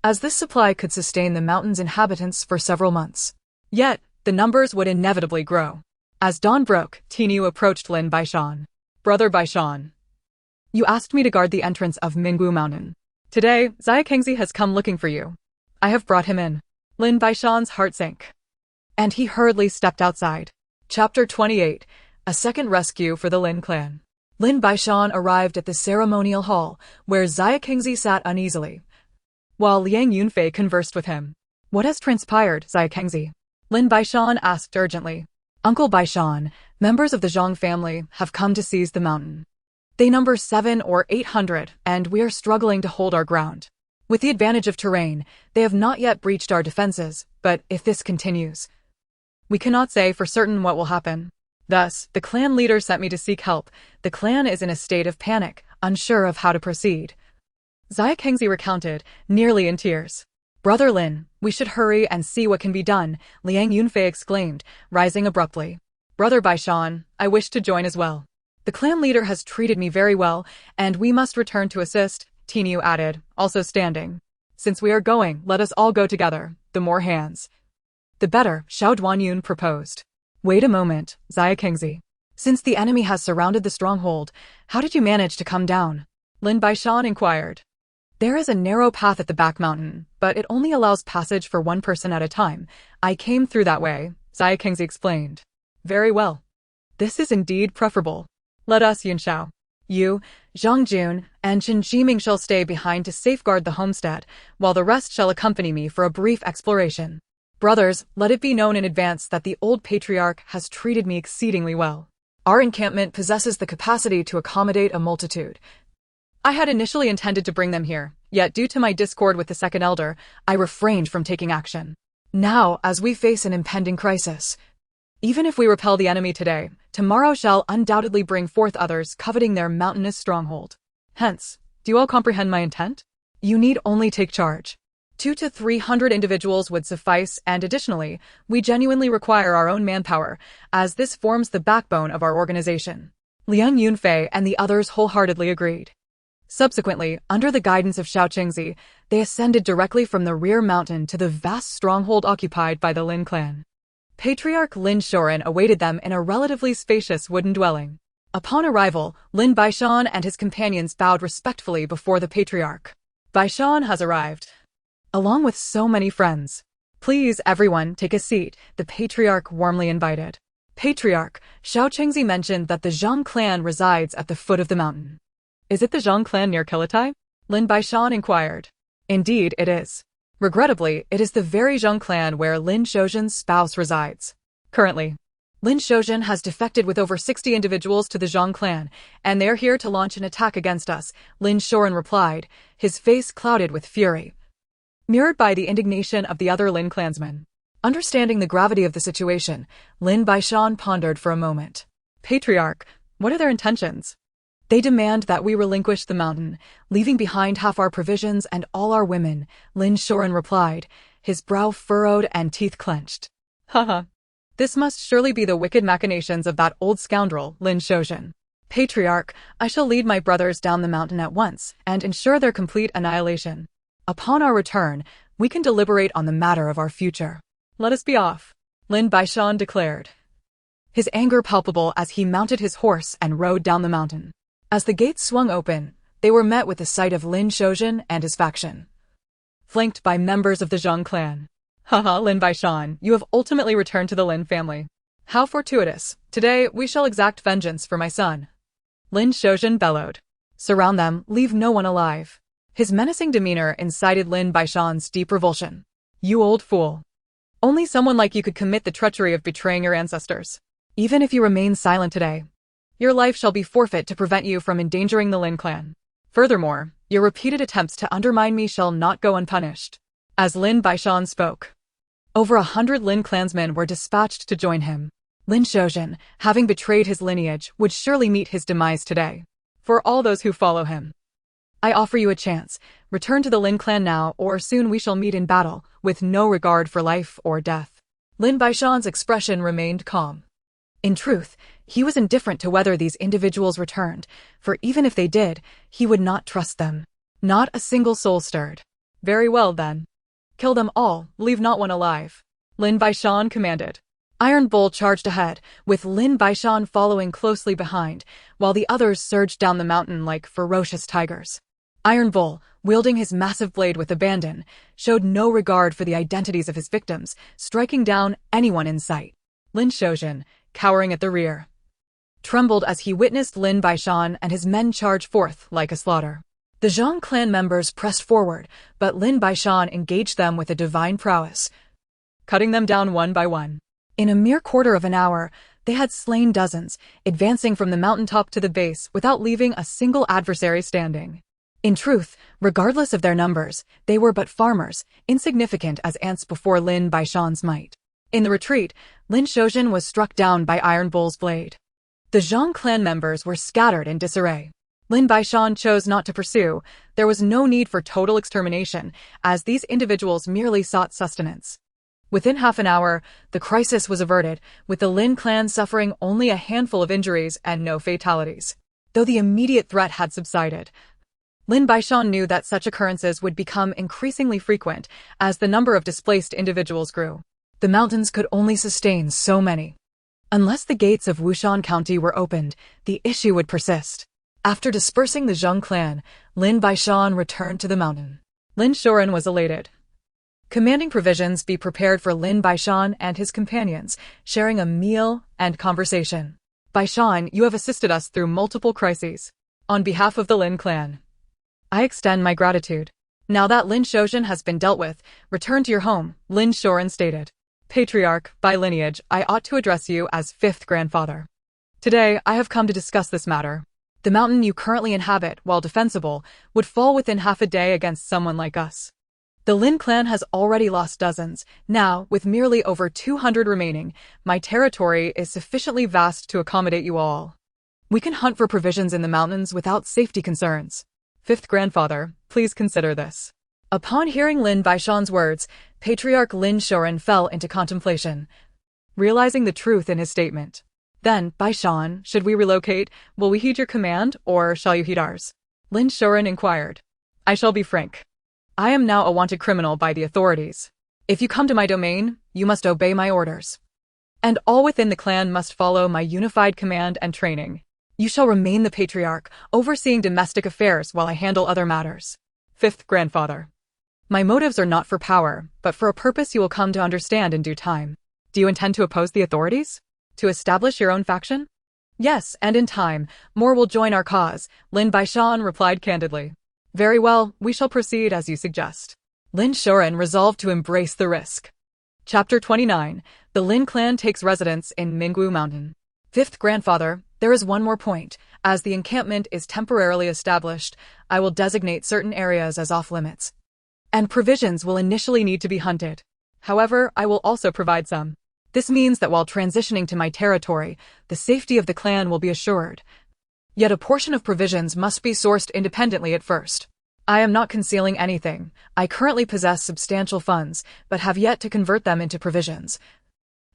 S1: as this supply could sustain the mountain's inhabitants for several months. Yet, the numbers would inevitably grow. As dawn broke, Tinu approached Lin Baishan. Brother Baishan, you asked me to guard the entrance of Minggu Mountain. Today, Xia Kengzi has come looking for you. I have brought him in. Lin Baishan's heart sank, and he hurriedly stepped outside. Chapter 28, A Second Rescue for the Lin Clan. Lin Baishan arrived at the ceremonial hall, where Xia Kengzi sat uneasily, while Liang Yunfei conversed with him. What has transpired, Xia Kengzi? Lin Baishan asked urgently. Uncle Baishan, members of the Zhang family have come to seize the mountain. They number 700 or 800, and we are struggling to hold our ground. With the advantage of terrain, they have not yet breached our defenses, but if this continues, we cannot say for certain what will happen. Thus, the clan leader sent me to seek help. The clan is in a state of panic, unsure of how to proceed. Xia Kengzi recounted, nearly in tears. Brother Lin, we should hurry and see what can be done, Liang Yunfei exclaimed, rising abruptly. Brother Baishan, I wish to join as well. The clan leader has treated me very well, and we must return to assist, Tinu added, also standing. Since we are going, let us all go together. The more hands, the better, Xiao Duanyun proposed. Wait a moment, Xia Kengzi. Since the enemy has surrounded the stronghold, how did you manage to come down? Lin Baishan inquired. There is a narrow path at the back mountain, but it only allows passage for one person at a time. I came through that way, Xia Kengzi explained. Very well. This is indeed preferable. Let us, Yunxiao, you, Zhang Jun, and Chen Jiming shall stay behind to safeguard the homestead, while the rest shall accompany me for a brief exploration. Brothers, let it be known in advance that the old patriarch has treated me exceedingly well. Our encampment possesses the capacity to accommodate a multitude. I had initially intended to bring them here, yet due to my discord with the second elder, I refrained from taking action. Now, as we face an impending crisis, even if we repel the enemy today, tomorrow shall undoubtedly bring forth others coveting their mountainous stronghold. Hence, do you all comprehend my intent? You need only take charge. 200 to 300 individuals would suffice, and additionally, we genuinely require our own manpower, as this forms the backbone of our organization. Liang Yunfei and the others wholeheartedly agreed. Subsequently, under the guidance of Xiao Qingzi, they ascended directly from the rear mountain to the vast stronghold occupied by the Lin clan. Patriarch Lin Shoren awaited them in a relatively spacious wooden dwelling. Upon arrival, Lin Baishan and his companions bowed respectfully before the patriarch. Baishan has arrived, along with so many friends. Please, everyone, take a seat, the patriarch warmly invited. Patriarch, Xiao Chengzi mentioned that the Zhang clan resides at the foot of the mountain. Is it the Zhang clan near Kilatai? Lin Baishan inquired. Indeed, it is. Regrettably, it is the very Zhang clan where Lin Shozhen's spouse resides. Currently, Lin Shozhen has defected with over 60 individuals to the Zhang clan, and they're here to launch an attack against us, Lin Shozhen replied, his face clouded with fury, mirrored by the indignation of the other Lin clansmen. Understanding the gravity of the situation, Lin Baishan pondered for a moment. Patriarch, what are their intentions? They demand that we relinquish the mountain, leaving behind half our provisions and all our women, Lin Shozhen replied, his brow furrowed and teeth clenched. Haha. This must surely be the wicked machinations of that old scoundrel, Lin Shozhen. Patriarch, I shall lead my brothers down the mountain at once and ensure their complete annihilation. Upon our return, we can deliberate on the matter of our future. Let us be off, Lin Baishan declared, his anger palpable as he mounted his horse and rode down the mountain. As the gates swung open, they were met with the sight of Lin Shozhen and his faction, flanked by members of the Zhang clan. Haha, Lin Baishan, you have ultimately returned to the Lin family. How fortuitous. Today, we shall exact vengeance for my son. Lin Shozhen bellowed. Surround them, leave no one alive. His menacing demeanor incited Lin Baishan's deep revulsion. You old fool. Only someone like you could commit the treachery of betraying your ancestors. Even if you remain silent today, your life shall be forfeit to prevent you from endangering the Lin clan. Furthermore, your repeated attempts to undermine me shall not go unpunished. As Lin Baishan spoke, over 100 Lin clansmen were dispatched to join him. Lin Shozhen, having betrayed his lineage, would surely meet his demise today. For all those who follow him, I offer you a chance. Return to the Lin clan now, or soon we shall meet in battle, with no regard for life or death. Lin Baishan's expression remained calm. In truth, he was indifferent to whether these individuals returned, for even if they did, he would not trust them. Not a single soul stirred. Very well then. Kill them all, leave not one alive, Lin Baishan commanded. Iron Bull charged ahead, with Lin Baishan following closely behind, while the others surged down the mountain like ferocious tigers. Iron Bull, wielding his massive blade with abandon, showed no regard for the identities of his victims, striking down anyone in sight. Lin Shozhen, cowering at the rear, trembled as he witnessed Lin Baishan and his men charge forth like a slaughter. The Zhang clan members pressed forward, but Lin Baishan engaged them with a divine prowess, cutting them down one by one. In a mere quarter of an hour, they had slain dozens, advancing from the mountaintop to the base without leaving a single adversary standing. In truth, regardless of their numbers, they were but farmers, insignificant as ants before Lin Baishan's might. In the retreat, Lin Shozhen was struck down by Iron Bull's blade. The Zhang clan members were scattered in disarray. Lin Baishan chose not to pursue. There was no need for total extermination, as these individuals merely sought sustenance. Within half an hour, the crisis was averted, with the Lin clan suffering only a handful of injuries and no fatalities. Though the immediate threat had subsided, Lin Baishan knew that such occurrences would become increasingly frequent as the number of displaced individuals grew. The mountains could only sustain so many. Unless the gates of Wushan County were opened, the issue would persist. After dispersing the Zhang clan, Lin Baishan returned to the mountain. Lin Shozhen was elated, commanding provisions be prepared for Lin Baishan and his companions, sharing a meal and conversation. Baishan, you have assisted us through multiple crises. On behalf of the Lin clan, I extend my gratitude. Now that Lin Shozhen has been dealt with, return to your home, Lin Shozhen stated. Patriarch, by lineage, I ought to address you as fifth grandfather. Today, I have come to discuss this matter. The mountain you currently inhabit, while defensible, would fall within half a day against someone like us. The Lin clan has already lost dozens. Now, with merely over 200 remaining, my territory is sufficiently vast to accommodate you all. We can hunt for provisions in the mountains without safety concerns. Fifth grandfather, please consider this. Upon hearing Lin Baishan's words, Patriarch Lin Shozhen fell into contemplation, realizing the truth in his statement. Then, Baishan, should we relocate, will we heed your command, or shall you heed ours? Lin Shozhen inquired. I shall be frank. I am now a wanted criminal by the authorities. If you come to my domain, you must obey my orders. And all within the clan must follow my unified command and training. You shall remain the patriarch, overseeing domestic affairs while I handle other matters. Fifth grandfather. My motives are not for power, but for a purpose you will come to understand in due time. Do you intend to oppose the authorities? To establish your own faction? Yes, and in time, more will join our cause, Lin Baishan replied candidly. Very well, we shall proceed as you suggest. Lin Shoren resolved to embrace the risk. Chapter 29. The Lin clan takes residence in Minggu Mountain. Fifth grandfather, there is one more point. As the encampment is temporarily established, I will designate certain areas as off-limits. And provisions will initially need to be hunted. However, I will also provide some. This means that while transitioning to my territory, the safety of the clan will be assured. Yet a portion of provisions must be sourced independently at first. I am not concealing anything. I currently possess substantial funds, but have yet to convert them into provisions.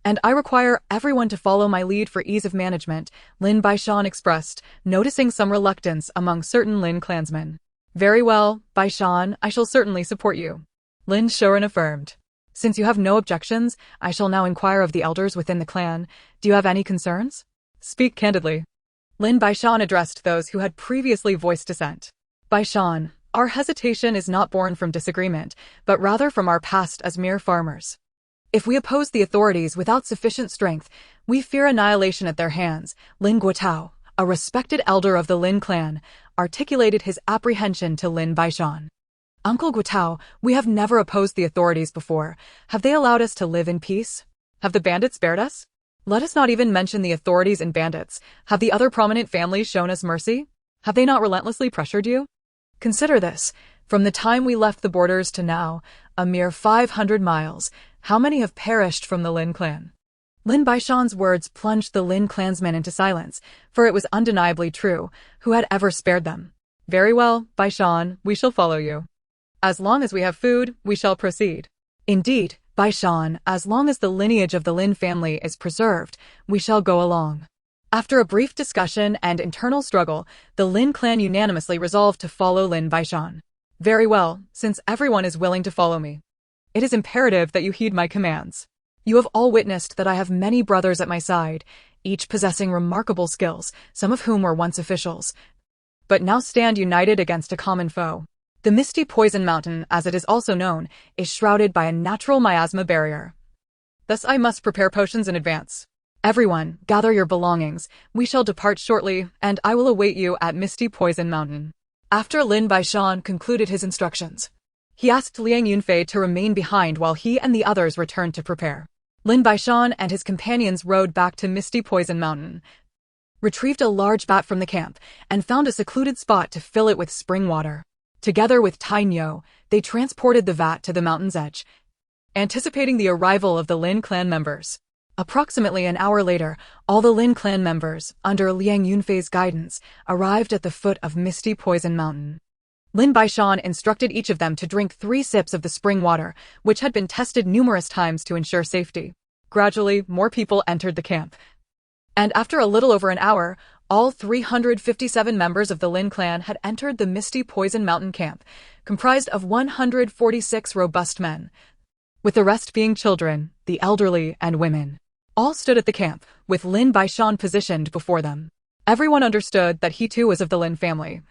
S1: And I require everyone to follow my lead for ease of management, Lin Baishan expressed, noticing some reluctance among certain Lin clansmen. Very well, Baishan, I shall certainly support you. Lin Shoren affirmed. Since you have no objections, I shall now inquire of the elders within the clan. Do you have any concerns? Speak candidly. Lin Baishan addressed those who had previously voiced dissent. Baishan, our hesitation is not born from disagreement, but rather from our past as mere farmers. If we oppose the authorities without sufficient strength, we fear annihilation at their hands. Lin Guotao, a respected elder of the Lin clan, articulated his apprehension to Lin Baishan. Uncle Guotao, we have never opposed the authorities before. Have they allowed us to live in peace? Have the bandits spared us? Let us not even mention the authorities and bandits. Have the other prominent families shown us mercy? Have they not relentlessly pressured you? Consider this. From the time we left the borders to now, a mere 500 miles, how many have perished from the Lin clan? Lin Baishan's words plunged the Lin clansmen into silence, for it was undeniably true. Who had ever spared them? Very well, Baishan, we shall follow you. As long as we have food, we shall proceed. Indeed, Baishan, as long as the lineage of the Lin family is preserved, we shall go along. After a brief discussion and internal struggle, the Lin clan unanimously resolved to follow Lin Baishan. Very well, since everyone is willing to follow me. It is imperative that you heed my commands. You have all witnessed that I have many brothers at my side, each possessing remarkable skills, some of whom were once officials, but now stand united against a common foe. The misty poison mountain, as it is also known, is shrouded by a natural miasma barrier. Thus I must prepare potions in advance. Everyone, gather your belongings. We shall depart shortly, and I will await you at Misty Poison Mountain. After Lin Baishan concluded his instructions, he asked Liang Yunfei to remain behind while he and the others returned to prepare. Lin Baishan and his companions rode back to Misty Poison Mountain, retrieved a large bat from the camp, and found a secluded spot to fill it with spring water. Together with Tainyo, they transported the vat to the mountain's edge, anticipating the arrival of the Lin clan members. Approximately an hour later, all the Lin clan members, under Liang Yunfei's guidance, arrived at the foot of Misty Poison Mountain. Lin Baishan instructed each of them to drink 3 sips of the spring water, which had been tested numerous times to ensure safety. Gradually, more people entered the camp. And after a little over an hour, all 357 members of the Lin clan had entered the Misty Poison Mountain camp, comprised of 146 robust men, with the rest being children, the elderly, and women. All stood at the camp, with Lin Baishan positioned before them. Everyone understood that he too was of the Lin family,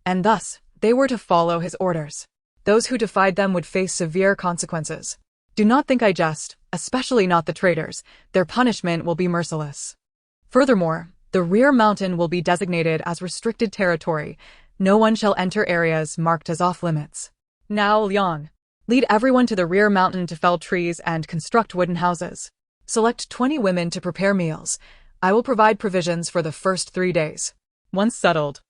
S1: and thus, they were to follow his orders. Those who defied them would face severe consequences. Do not think I jest, especially not the traitors. Their punishment will be merciless. Furthermore, the rear mountain will be designated as restricted territory. No one shall enter areas marked as off-limits. Now, Liang, lead everyone to the rear mountain to fell trees and construct wooden houses. Select 20 women to prepare meals. I will provide provisions for the first 3 days. Once settled,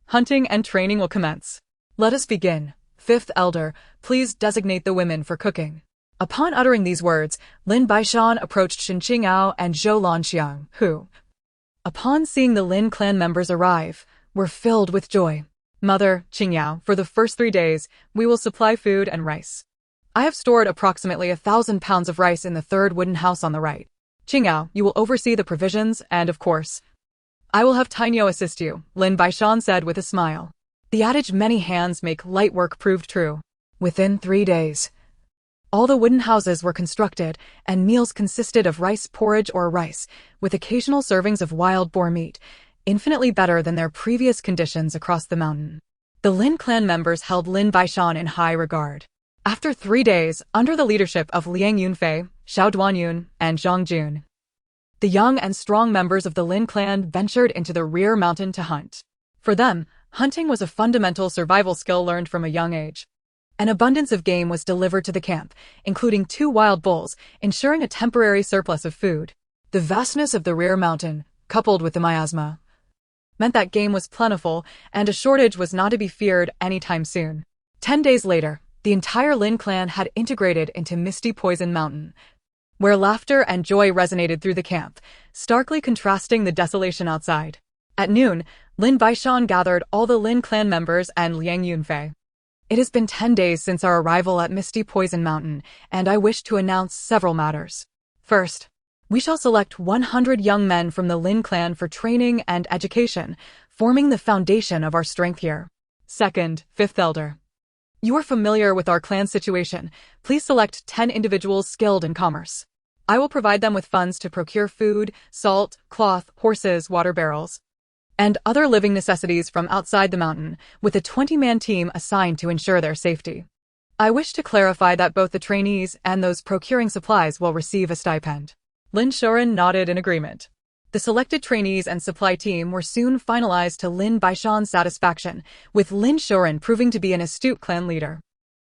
S1: hunting and training will commence. Let us begin. Fifth elder, please designate the women for cooking. Upon uttering these words, Lin Baishan approached Shin Qingao and Zhou Lanxiang, who, upon seeing the Lin clan members arrive, were filled with joy. Mother, Qingyao, for the first 3 days, we will supply food and rice. I have stored approximately 1,000 pounds of rice in the 3rd wooden house on the right. Qingyao, you will oversee the provisions and, of course, I will have Tainyo assist you, Lin Baishan said with a smile. The adage many hands make light work proved true. Within 3 days, all the wooden houses were constructed, and meals consisted of rice porridge or rice, with occasional servings of wild boar meat, infinitely better than their previous conditions across the mountain. The Lin clan members held Lin Baishan in high regard. After 3 days, under the leadership of Liang Yunfei, Xiao Duanyun, and Zhang Jun, the young and strong members of the Lin clan ventured into the rear mountain to hunt. For them, hunting was a fundamental survival skill learned from a young age. An abundance of game was delivered to the camp, including 2 wild bulls, ensuring a temporary surplus of food. The vastness of the rear mountain, coupled with the miasma, meant that game was plentiful, and a shortage was not to be feared anytime soon. 10 days later, the entire Lin clan had integrated into Misty Poison Mountain, where laughter and joy resonated through the camp, starkly contrasting the desolation outside. At noon, Lin Baishan gathered all the Lin clan members and Liang Yunfei. It has been 10 days since our arrival at Misty Poison Mountain, and I wish to announce several matters. First, we shall select 100 young men from the Lin clan for training and education, forming the foundation of our strength here. Second, 5th Elder. You are familiar with our clan situation. Please select 10 individuals skilled in commerce. I will provide them with funds to procure food, salt, cloth, horses, water barrels, and other living necessities from outside the mountain, with a 20-man team assigned to ensure their safety. I wish to clarify that both the trainees and those procuring supplies will receive a stipend. Lin Shoren nodded in agreement. The selected trainees and supply team were soon finalized to Lin Baishan's satisfaction, with Lin Shoren proving to be an astute clan leader.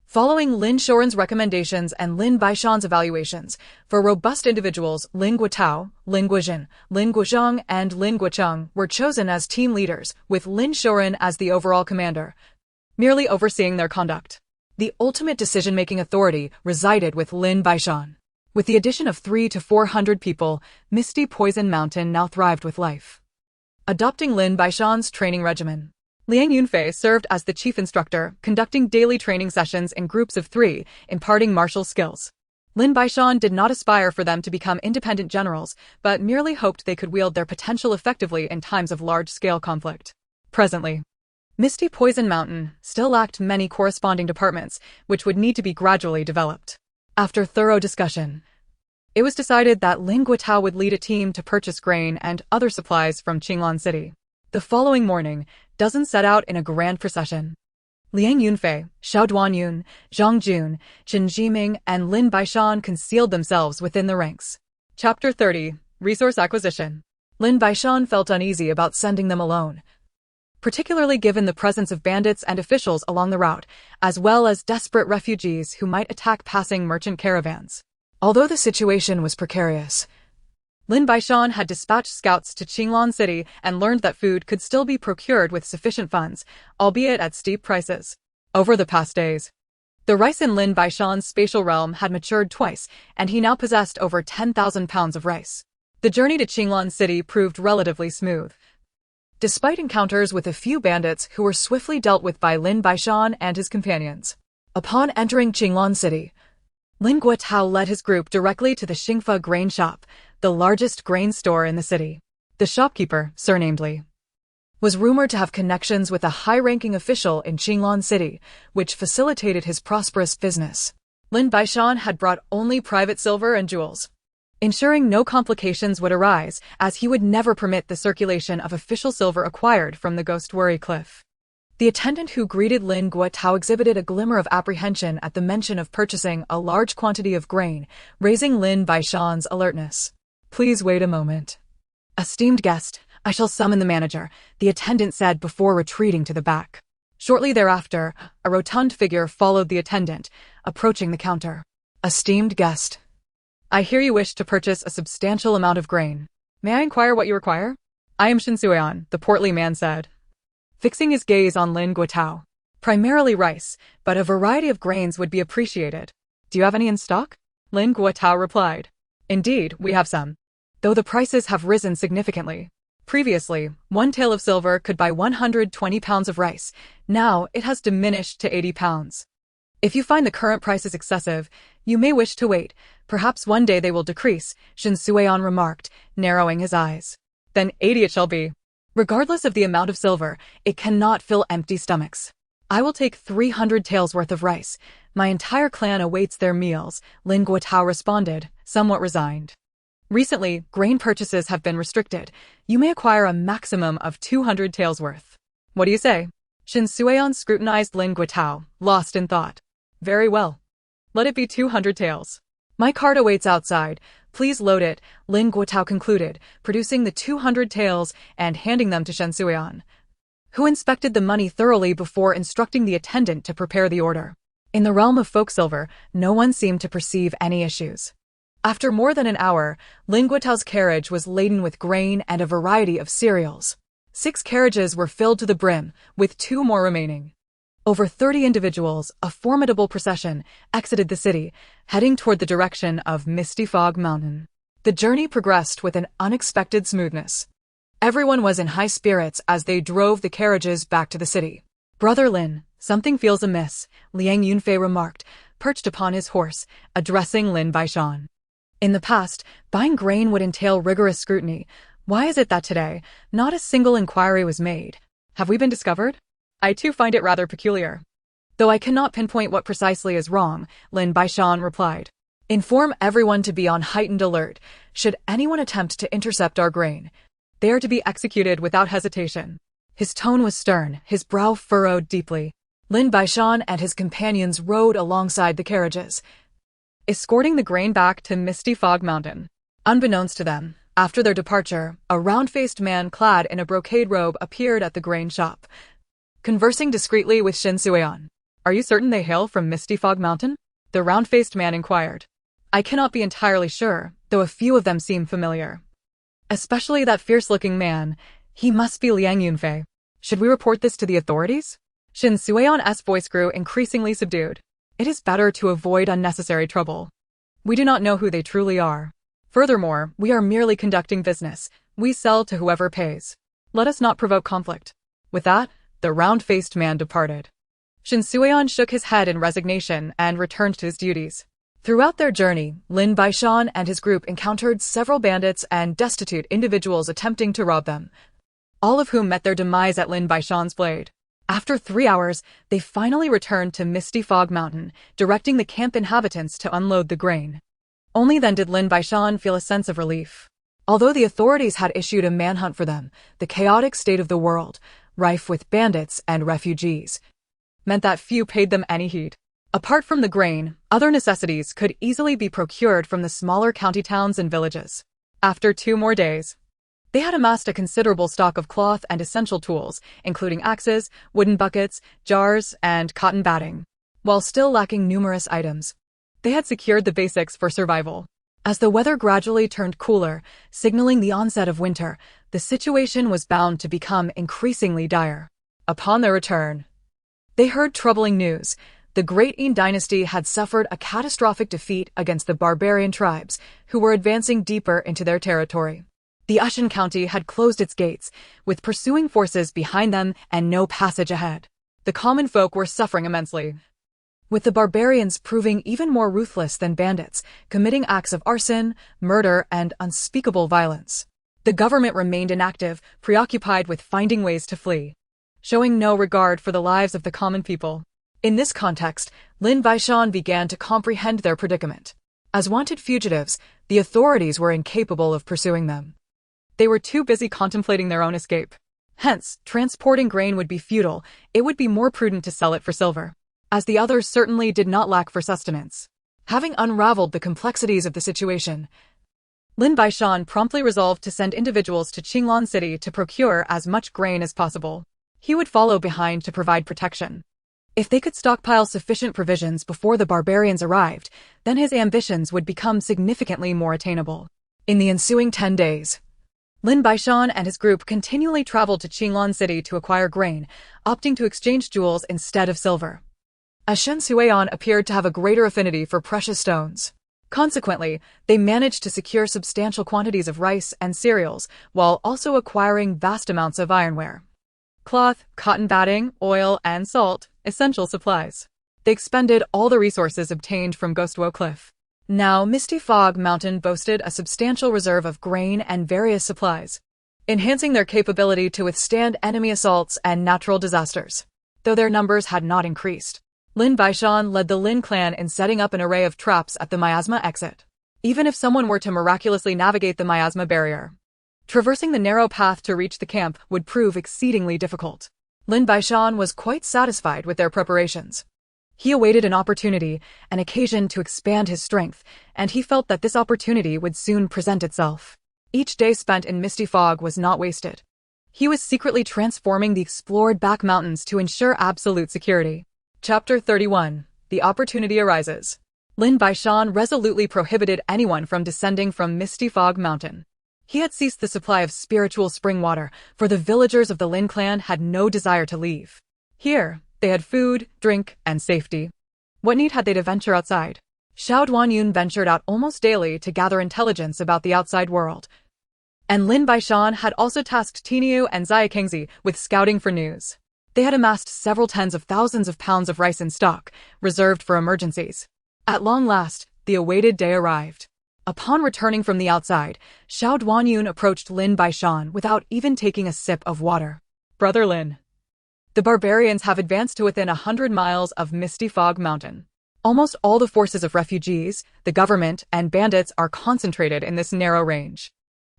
S1: Following Lin Shoren's recommendations and Lin Baishan's evaluations, for robust individuals, Lin Guotao, Lin Guozhen, Lin Guozhang, and Lin Guocheng were chosen as team leaders, with Lin Shoren as the overall commander, merely overseeing their conduct. The ultimate decision-making authority resided with Lin Baishan. With the addition of 300 to 400 people, Misty Poison Mountain now thrived with life. Adopting Lin Baishan's training regimen, Liang Yunfei served as the chief instructor, conducting daily training sessions in groups of 3, imparting martial skills. Lin Baishan did not aspire for them to become independent generals, but merely hoped they could wield their potential effectively in times of large-scale conflict. Presently, Misty Poison Mountain still lacked many corresponding departments, which would need to be gradually developed. After thorough discussion, it was decided that Lin Guotao would lead a team to purchase grain and other supplies from Qinglan City. The following morning, dozens set out in a grand procession. Liang Yunfei, Xiao Duanyun, Zhang Jun, Chen Jiming, and Lin Baishan concealed themselves within the ranks. Chapter 30, Resource Acquisition. Lin Baishan felt uneasy about sending them alone, particularly given the presence of bandits and officials along the route, as well as desperate refugees who might attack passing merchant caravans. Although the situation was precarious, Lin Baishan had dispatched scouts to Qinglan City and learned that food could still be procured with sufficient funds, albeit at steep prices. Over the past days, the rice in Lin Baishan's spatial realm had matured twice, and he now possessed over 10,000 pounds of rice. The journey to Qinglan City proved relatively smooth, despite encounters with a few bandits who were swiftly dealt with by Lin Baishan and his companions. Upon entering Qinglan City, Lin Guotao led his group directly to the Xingfa grain shop, the largest grain store in the city. The shopkeeper, surnamed Li, was rumored to have connections with a high-ranking official in Qinglan City, which facilitated his prosperous business. Lin Baishan had brought only private silver and jewels, ensuring no complications would arise, as he would never permit the circulation of official silver acquired from the Ghost Worry Cliff. The attendant who greeted Lin Guotao exhibited a glimmer of apprehension at the mention of purchasing a large quantity of grain, raising Lin Baishan's alertness. Please wait a moment. Esteemed guest, I shall summon the manager, the attendant said before retreating to the back. Shortly thereafter, a rotund figure followed the attendant, approaching the counter. Esteemed guest, I hear you wish to purchase a substantial amount of grain. May I inquire what you require? I am Shin Sueon, the portly man said, fixing his gaze on Lin Guotao. Primarily rice, but a variety of grains would be appreciated. Do you have any in stock? Lin Guotao replied. Indeed, we have some, though the prices have risen significantly. Previously, 1 tael of silver could buy 120 pounds of rice. Now, it has diminished to 80 pounds. If you find the current prices excessive, you may wish to wait. Perhaps one day they will decrease, Shin Sueon remarked, narrowing his eyes. Then 80 it shall be. Regardless of the amount of silver, it cannot fill empty stomachs. I will take 300 taels worth of rice. My entire clan awaits their meals, Lin Guotao responded, somewhat resigned. Recently, grain purchases have been restricted. You may acquire a maximum of 200 taels worth. What do you say? Shin Sueon scrutinized Lin Guitao, lost in thought. Very well. Let it be 200 taels. My cart awaits outside. Please load it, Lin Guitao concluded, producing the 200 taels and handing them to Shen Sueon, who inspected the money thoroughly before instructing the attendant to prepare the order. In the realm of folk silver, no one seemed to perceive any issues. After more than an hour, Lin Guitao's carriage was laden with grain and a variety of cereals. 6 carriages were filled to the brim, with 2 more remaining. Over 30 individuals, a formidable procession, exited the city, heading toward the direction of Misty Fog Mountain. The journey progressed with an unexpected smoothness. Everyone was in high spirits as they drove the carriages back to the city. Brother Lin, something feels amiss, Liang Yunfei remarked, perched upon his horse, addressing Lin Baishan. In the past, buying grain would entail rigorous scrutiny. Why is it that today, not a single inquiry was made? Have we been discovered? I too find it rather peculiar. Though I cannot pinpoint what precisely is wrong, Lin Baishan replied. Inform everyone to be on heightened alert. Should anyone attempt to intercept our grain, they are to be executed without hesitation. His tone was stern, his brow furrowed deeply. Lin Baishan and his companions rode alongside the carriages, escorting the grain back to Misty Fog Mountain. Unbeknownst to them, after their departure, a round-faced man clad in a brocade robe appeared at the grain shop, conversing discreetly with Shin Sueon. Are you certain they hail from Misty Fog Mountain? The round-faced man inquired. I cannot be entirely sure, though a few of them seem familiar. Especially that fierce-looking man. He must be Liang Yunfei. Should we report this to the authorities? Shin Sueon's voice grew increasingly subdued. It is better to avoid unnecessary trouble. We do not know who they truly are. Furthermore, we are merely conducting business. We sell to whoever pays. Let us not provoke conflict. With that, the round-faced man departed. Shin Sueon shook his head in resignation and returned to his duties. Throughout their journey, Lin Baishan and his group encountered several bandits and destitute individuals attempting to rob them, all of whom met their demise at Lin Baishan's blade. After 3 hours, they finally returned to Misty Fog Mountain, directing the camp inhabitants to unload the grain. Only then did Lin Baishan feel a sense of relief. Although the authorities had issued a manhunt for them, the chaotic state of the world, rife with bandits and refugees, meant that few paid them any heed. Apart from the grain, other necessities could easily be procured from the smaller county towns and villages. After 2 more days, they had amassed a considerable stock of cloth and essential tools, including axes, wooden buckets, jars, and cotton batting. While still lacking numerous items, they had secured the basics for survival. As the weather gradually turned cooler, signaling the onset of winter, the situation was bound to become increasingly dire. Upon their return, they heard troubling news. The Great Dayin Dynasty had suffered a catastrophic defeat against the barbarian tribes, who were advancing deeper into their territory. The Ushan County had closed its gates, with pursuing forces behind them and no passage ahead. The common folk were suffering immensely, with the barbarians proving even more ruthless than bandits, committing acts of arson, murder, and unspeakable violence. The government remained inactive, preoccupied with finding ways to flee, showing no regard for the lives of the common people. In this context, Lin Baishan began to comprehend their predicament. As wanted fugitives, the authorities were incapable of pursuing them. They were too busy contemplating their own escape. Hence, transporting grain would be futile. It would be more prudent to sell it for silver, as the others certainly did not lack for sustenance. Having unraveled the complexities of the situation, Lin Baishan promptly resolved to send individuals to Qinglan City to procure as much grain as possible. He would follow behind to provide protection. If they could stockpile sufficient provisions before the barbarians arrived, then his ambitions would become significantly more attainable. In the ensuing 10 days, Lin Baishan and his group continually traveled to Qinglan City to acquire grain, opting to exchange jewels instead of silver, as Shen Sueon appeared to have a greater affinity for precious stones. Consequently, they managed to secure substantial quantities of rice and cereals, while also acquiring vast amounts of ironware, cloth, cotton batting, oil, and salt, essential supplies. They expended all the resources obtained from Ghostwo Cliff. Now, Misty Fog Mountain boasted a substantial reserve of grain and various supplies, enhancing their capability to withstand enemy assaults and natural disasters. Though their numbers had not increased, Lin Baishan led the Lin clan in setting up an array of traps at the miasma exit. Even if someone were to miraculously navigate the miasma barrier, traversing the narrow path to reach the camp would prove exceedingly difficult. Lin Baishan was quite satisfied with their preparations. He awaited an opportunity, an occasion to expand his strength, and he felt that this opportunity would soon present itself. Each day spent in misty fog was not wasted. He was secretly transforming the explored back mountains to ensure absolute security. Chapter 31. The Opportunity Arises. Lin Baishan resolutely prohibited anyone from descending from Misty Fog Mountain. He had ceased the supply of spiritual spring water, for the villagers of the Lin clan had no desire to leave. Here, they had food, drink, and safety. What need had they to venture outside? Xiao Duanyun ventured out almost daily to gather intelligence about the outside world. And Lin Baishan had also tasked Tiniu and Xiaokengzi with scouting for news. They had amassed several tens of thousands of pounds of rice in stock, reserved for emergencies. At long last, the awaited day arrived. Upon returning from the outside, Xiao Duanyun approached Lin Baishan without even taking a sip of water. Brother Lin. The barbarians have advanced to within 100 miles of Misty Fog Mountain. Almost all the forces of refugees, the government, and bandits are concentrated in this narrow range.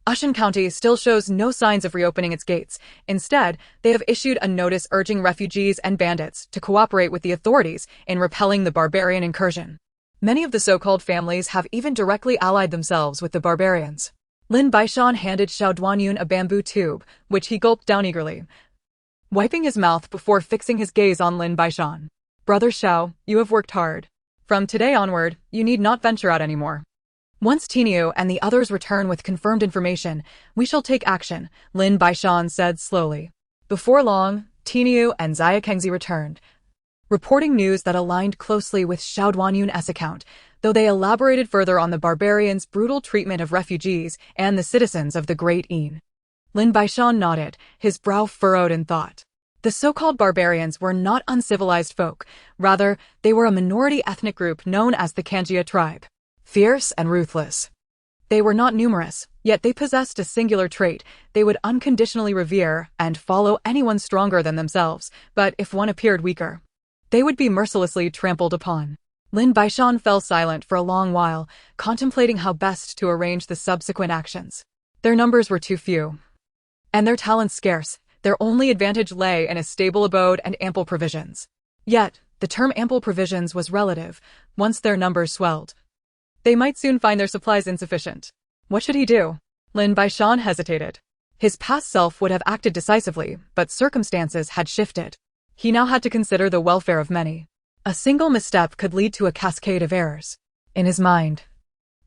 S1: Ushan County still shows no signs of reopening its gates. Instead, they have issued a notice urging refugees and bandits to cooperate with the authorities in repelling the barbarian incursion. Many of the so-called families have even directly allied themselves with the barbarians. Lin Baishan handed Xiao Duanyun a bamboo tube, which he gulped down eagerly, wiping his mouth before fixing his gaze on Lin Baishan. Brother Xiao, you have worked hard. From today onward, you need not venture out anymore. Once Tiniu and the others return with confirmed information, we shall take action, Lin Baishan said slowly. Before long, Tiniu and Xiaokengzi returned, reporting news that aligned closely with Xiao Duanyun's account, though they elaborated further on the barbarians' brutal treatment of refugees and the citizens of the Great Yin. Lin Baishan nodded, his brow furrowed in thought. The so-called barbarians were not uncivilized folk, rather, they were a minority ethnic group known as the Kanjia tribe. Fierce and ruthless. They were not numerous, yet they possessed a singular trait: they would unconditionally revere and follow anyone stronger than themselves, but if one appeared weaker, they would be mercilessly trampled upon. Lin Baishan fell silent for a long while, contemplating how best to arrange the subsequent actions. Their numbers were too few, and their talents scarce. Their only advantage lay in a stable abode and ample provisions. Yet, the term ample provisions was relative. Once their numbers swelled, they might soon find their supplies insufficient. What should he do? Lin Baishan hesitated. His past self would have acted decisively, but circumstances had shifted. He now had to consider the welfare of many. A single misstep could lead to a cascade of errors. In his mind,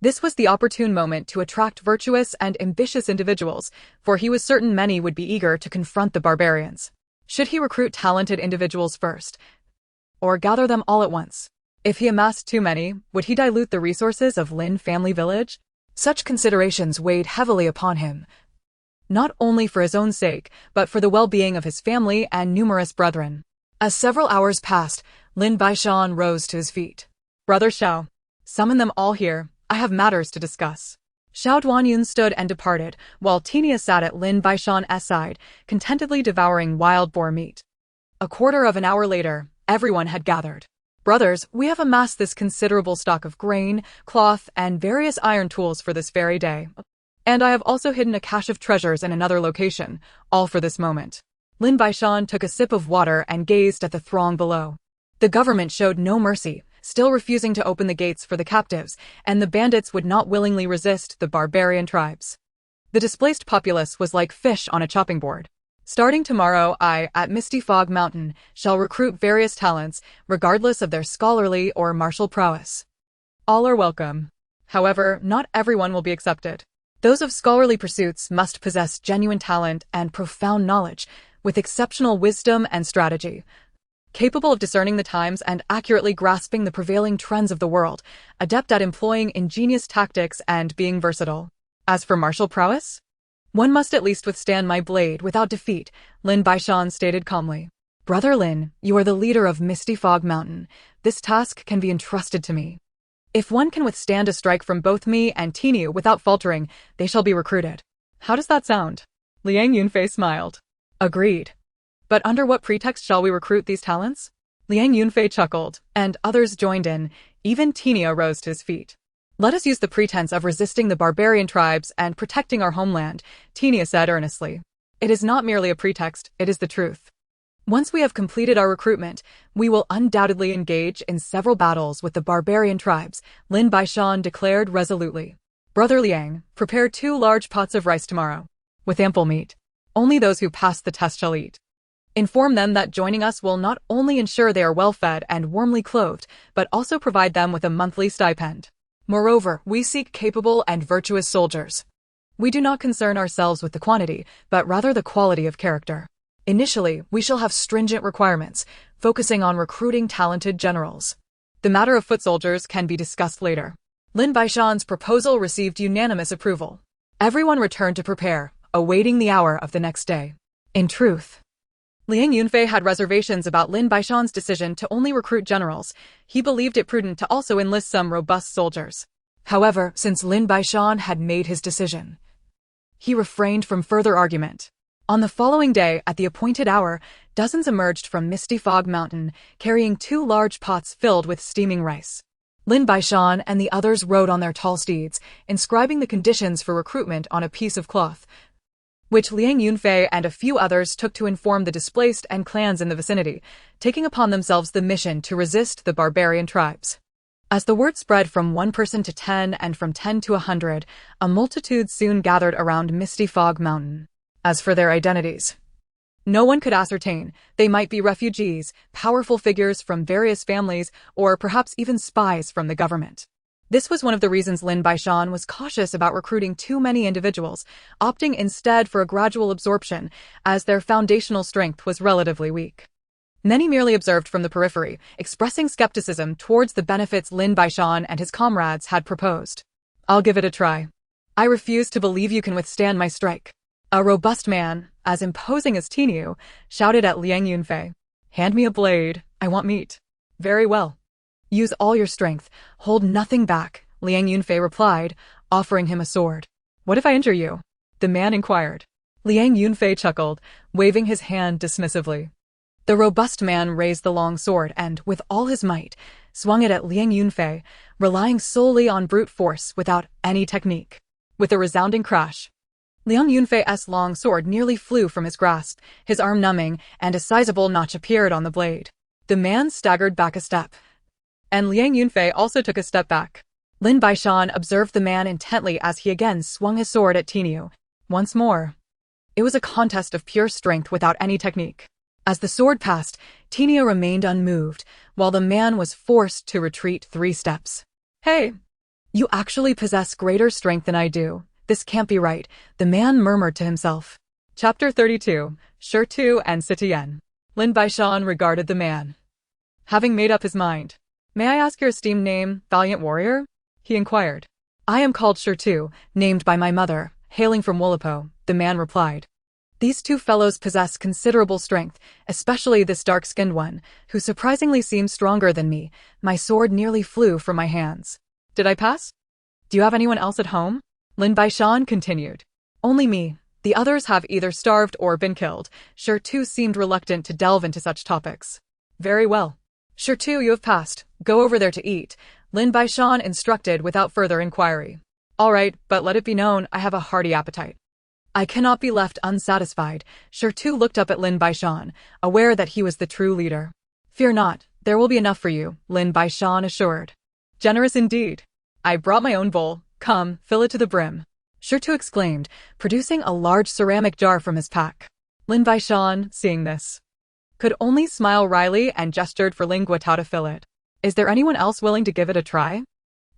S1: this was the opportune moment to attract virtuous and ambitious individuals, for he was certain many would be eager to confront the barbarians. Should he recruit talented individuals first, or gather them all at once? If he amassed too many, would he dilute the resources of Lin family village? Such considerations weighed heavily upon him, not only for his own sake, but for the well-being of his family and numerous brethren. As several hours passed, Lin Baishan rose to his feet. Brother Xiao, summon them all here. I have matters to discuss. Xiao Duanyun stood and departed, while Tinia sat at Lin Baishan's side, contentedly devouring wild boar meat. A quarter of an hour later, everyone had gathered. Brothers, we have amassed this considerable stock of grain, cloth, and various iron tools for this very day. And I have also hidden a cache of treasures in another location, all for this moment. Lin Baishan took a sip of water and gazed at the throng below. The government showed no mercy, still refusing to open the gates for the captives, and the bandits would not willingly resist the barbarian tribes. The displaced populace was like fish on a chopping board. Starting tomorrow, I, at Misty Fog Mountain, shall recruit various talents, regardless of their scholarly or martial prowess. All are welcome. However, not everyone will be accepted. Those of scholarly pursuits must possess genuine talent and profound knowledge, with exceptional wisdom and strategy, capable of discerning the times and accurately grasping the prevailing trends of the world, adept at employing ingenious tactics and being versatile. As for martial prowess, one must at least withstand my blade without defeat, Lin Baishan stated calmly. Brother Lin, you are the leader of Misty Fog Mountain. This task can be entrusted to me. If one can withstand a strike from both me and Tiniu without faltering, they shall be recruited. How does that sound? Liang Yunfei smiled. Agreed. But under what pretext shall we recruit these talents? Liang Yunfei chuckled, and others joined in. Even Tinia rose to his feet. Let us use the pretense of resisting the barbarian tribes and protecting our homeland, Tinia said earnestly. It is not merely a pretext, it is the truth. Once we have completed our recruitment, we will undoubtedly engage in several battles with the barbarian tribes, Lin Baishan declared resolutely. Brother Liang, prepare 2 large pots of rice tomorrow, with ample meat. Only those who pass the test shall eat. Inform them that joining us will not only ensure they are well-fed and warmly clothed, but also provide them with a monthly stipend. Moreover, we seek capable and virtuous soldiers. We do not concern ourselves with the quantity, but rather the quality of character. Initially, we shall have stringent requirements, focusing on recruiting talented generals. The matter of foot soldiers can be discussed later. Lin Baishan's proposal received unanimous approval. Everyone returned to prepare, awaiting the hour of the next day. In truth, Liang Yunfei had reservations about Lin Baishan's decision to only recruit generals. He believed it prudent to also enlist some robust soldiers. However, since Lin Baishan had made his decision, he refrained from further argument. On the following day, at the appointed hour, dozens emerged from Misty Fog Mountain, carrying 2 large pots filled with steaming rice. Lin Baishan and the others rode on their tall steeds, inscribing the conditions for recruitment on a piece of cloth, which Liang Yunfei and a few others took to inform the displaced and clans in the vicinity, taking upon themselves the mission to resist the barbarian tribes. As the word spread from 1 person to 10 and from 10 to 100, a multitude soon gathered around Misty Fog Mountain. As for their identities, no one could ascertain. They might be refugees, powerful figures from various families, or perhaps even spies from the government. This was one of the reasons Lin Baishan was cautious about recruiting too many individuals, opting instead for a gradual absorption, as their foundational strength was relatively weak. Many merely observed from the periphery, expressing skepticism towards the benefits Lin Baishan and his comrades had proposed. I'll give it a try. I refuse to believe you can withstand my strike. A robust man, as imposing as Tiniu, shouted at Liang Yunfei. Hand me a blade, I want meat. Very well. Use all your strength, hold nothing back, Liang Yunfei replied, offering him a sword. What if I injure you? The man inquired. Liang Yunfei chuckled, waving his hand dismissively. The robust man raised the long sword and, with all his might, swung it at Liang Yunfei, relying solely on brute force without any technique. With a resounding crash, Liang Yunfei's long sword nearly flew from his grasp, his arm numbing, and a sizable notch appeared on the blade. The man staggered back a step, and Liang Yunfei also took a step back. Lin Baishan observed the man intently as he again swung his sword at Tiniu. Once more, it was a contest of pure strength without any technique. As the sword passed, Tiniu remained unmoved, while the man was forced to retreat 3 steps. Hey! You actually possess greater strength than I do. This can't be right, the man murmured to himself. Chapter 32, Shirtu and Sitian. Lin Baishan regarded the man, having made up his mind. May I ask your esteemed name, valiant warrior? He inquired. I am called Shirtu, named by my mother, hailing from Wolapo, the man replied. These 2 fellows possess considerable strength, especially this dark-skinned one, who surprisingly seems stronger than me. My sword nearly flew from my hands. Did I pass? Do you have anyone else at home? Lin Baishan continued. Only me. The others have either starved or been killed. Shirtu seemed reluctant to delve into such topics. Very well. Shirtu, you have passed. Go over there to eat, Lin Baishan instructed without further inquiry. All right, but let it be known I have a hearty appetite. I cannot be left unsatisfied. Shirtu looked up at Lin Baishan, aware that he was the true leader. Fear not, there will be enough for you, Lin Baishan assured. Generous indeed. I brought my own bowl. Come, fill it to the brim, Shirtu exclaimed, producing a large ceramic jar from his pack. Lin Baishan, seeing this, could only smile wryly and gestured for Ling Guotao to fill it. Is there anyone else willing to give it a try?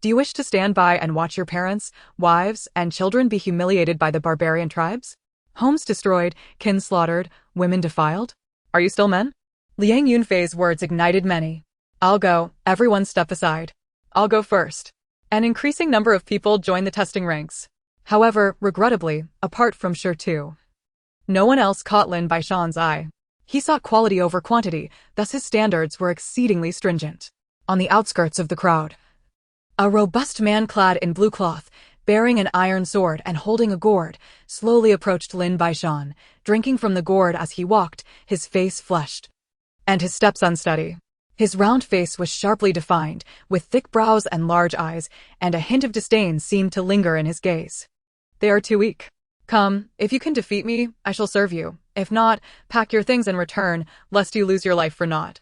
S1: Do you wish to stand by and watch your parents, wives, and children be humiliated by the barbarian tribes? Homes destroyed, kin slaughtered, women defiled? Are you still men? Liang Yunfei's words ignited many. I'll go, everyone step aside. I'll go first. An increasing number of people joined the testing ranks. However, regrettably, apart from Shirtu, no one else caught Lin Baishan's eye. He sought quality over quantity, thus his standards were exceedingly stringent. On the outskirts of the crowd, a robust man clad in blue cloth, bearing an iron sword and holding a gourd, slowly approached Lin Baishan, drinking from the gourd as he walked, his face flushed, and his steps unsteady. His round face was sharply defined, with thick brows and large eyes, and a hint of disdain seemed to linger in his gaze. They are too weak. Come, if you can defeat me, I shall serve you, If not, pack your things and return, lest you lose your life for naught."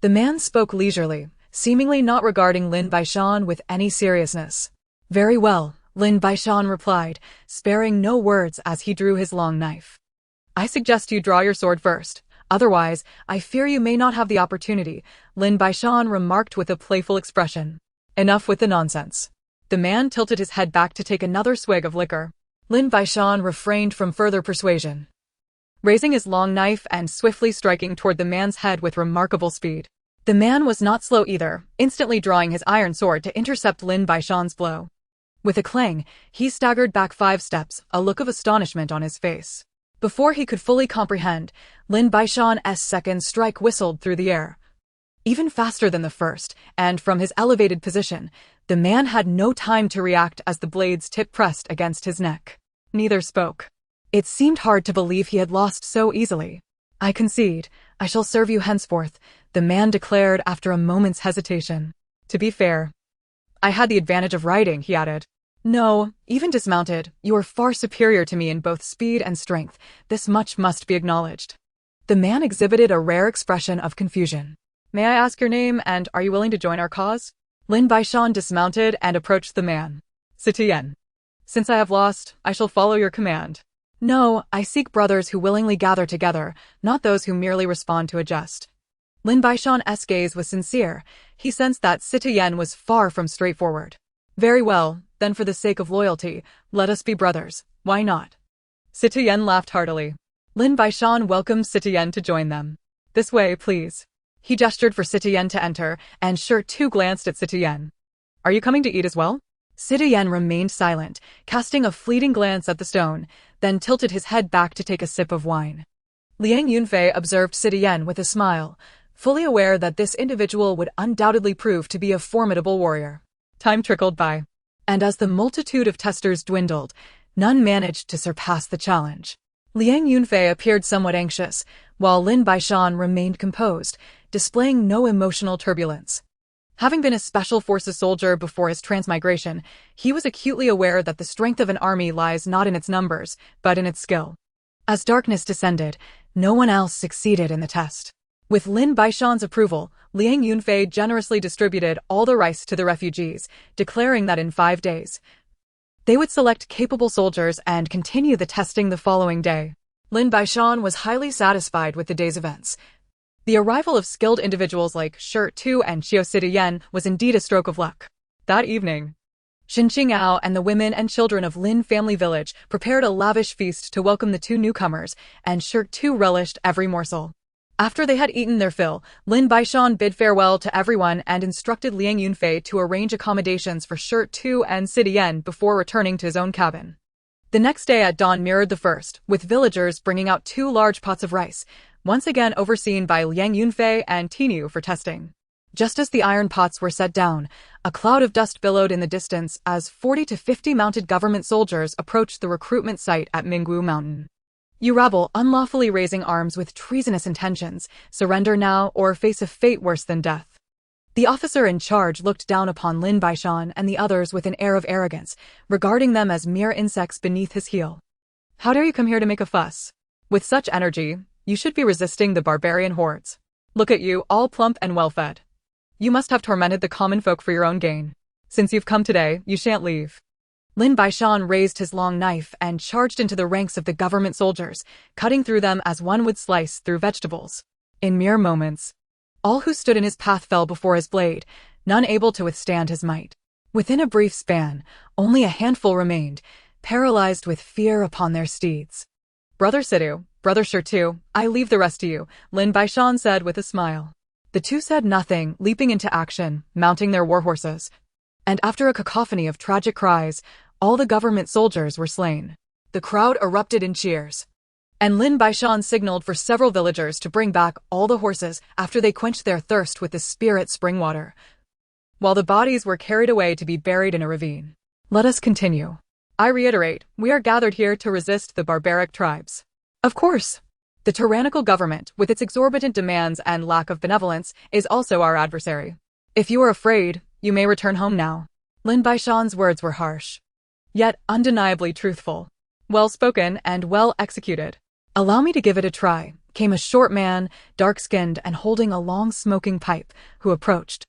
S1: The man spoke leisurely, seemingly not regarding Lin Baishan with any seriousness. "Very well," Lin Baishan replied, sparing no words as he drew his long knife. "I suggest you draw your sword first. Otherwise, I fear you may not have the opportunity," Lin Baishan remarked with a playful expression. "Enough with the nonsense." The man tilted his head back to take another swig of liquor. Lin Baishan refrained from further persuasion, raising his long knife and swiftly striking toward the man's head with remarkable speed. The man was not slow either, instantly drawing his iron sword to intercept Lin Baishan's blow. With a clang, he staggered back 5 steps, a look of astonishment on his face. Before he could fully comprehend, Lin Baishan's second strike whistled through the air, even faster than the first, and from his elevated position, the man had no time to react as the blade's tip pressed against his neck. Neither spoke. It seemed hard to believe he had lost so easily. "I concede. I shall serve you henceforth," the man declared after a moment's hesitation. "To be fair, I had the advantage of riding," he added. "No, even dismounted, you are far superior to me in both speed and strength. This much must be acknowledged." The man exhibited a rare expression of confusion. "May I ask your name, and are you willing to join our cause?" Lin Baishan dismounted and approached the man. "Citizen. Since I have lost, I shall follow your command." "No, I seek brothers who willingly gather together, not those who merely respond to a jest." Lin Baishan's gaze was sincere. He sensed that Citizen was far from straightforward. "Very well, then for the sake of loyalty, let us be brothers. Why not?" Citizen laughed heartily. Lin Baishan welcomed Citizen to join them. "This way, please." He gestured for Citizen to enter, and Shirt too glanced at Citizen. "Are you coming to eat as well?" Citizen remained silent, casting a fleeting glance at the stone, then tilted his head back to take a sip of wine. Liang Yunfei observed Citizen with a smile, fully aware that this individual would undoubtedly prove to be a formidable warrior. Time trickled by, and as the multitude of testers dwindled, none managed to surpass the challenge. Liang Yunfei appeared somewhat anxious, while Lin Baishan remained composed, displaying no emotional turbulence. Having been a special forces soldier before his transmigration, he was acutely aware that the strength of an army lies not in its numbers, but in its skill. As darkness descended, no one else succeeded in the test. With Lin Baishan's approval, Liang Yunfei generously distributed all the rice to the refugees, declaring that in 5 days, they would select capable soldiers and continue the testing the following day. Lin Baishan was highly satisfied with the day's events. The arrival of skilled individuals like Shirt Tu and Xiao Citiyen was indeed a stroke of luck. That evening, Xin Qingao and the women and children of Lin family village prepared a lavish feast to welcome the 2 newcomers, and Shirt Tu relished every morsel. After they had eaten their fill, Lin Baishan bid farewell to everyone and instructed Liang Yunfei to arrange accommodations for Shirt Tu and Citiyen before returning to his own cabin. The next day at dawn mirrored the first, with villagers bringing out 2 large pots of rice, once again overseen by Liang Yunfei and Tinu for testing. Just as the iron pots were set down, a cloud of dust billowed in the distance as 40 to 50 mounted government soldiers approached the recruitment site at Minggu Mountain. "You rabble unlawfully raising arms with treasonous intentions, surrender now or face a fate worse than death." The officer in charge looked down upon Lin Baishan and the others with an air of arrogance, regarding them as mere insects beneath his heel. "How dare you come here to make a fuss? With such energy, you should be resisting the barbarian hordes. Look at you, all plump and well-fed. You must have tormented the common folk for your own gain. Since you've come today, you shan't leave." Lin Baishan raised his long knife and charged into the ranks of the government soldiers, cutting through them as one would slice through vegetables. In mere moments, all who stood in his path fell before his blade, none able to withstand his might. Within a brief span, only a handful remained, paralyzed with fear upon their steeds. "Brother Sidhu, Brother Shirtu, I leave the rest to you," Lin Baishan said with a smile. The 2 said nothing, leaping into action, mounting their war horses. And after a cacophony of tragic cries, all the government soldiers were slain. The crowd erupted in cheers, and Lin Baishan signaled for several villagers to bring back all the horses after they quenched their thirst with the spirit spring water, while the bodies were carried away to be buried in a ravine. "Let us continue. I reiterate, we are gathered here to resist the barbaric tribes. Of course, the tyrannical government, with its exorbitant demands and lack of benevolence, is also our adversary. If you are afraid, you may return home now." Lin Baishan's words were harsh, yet undeniably truthful. Well spoken and well executed. "Allow me to give it a try," came a short man, dark-skinned and holding a long smoking pipe, who approached.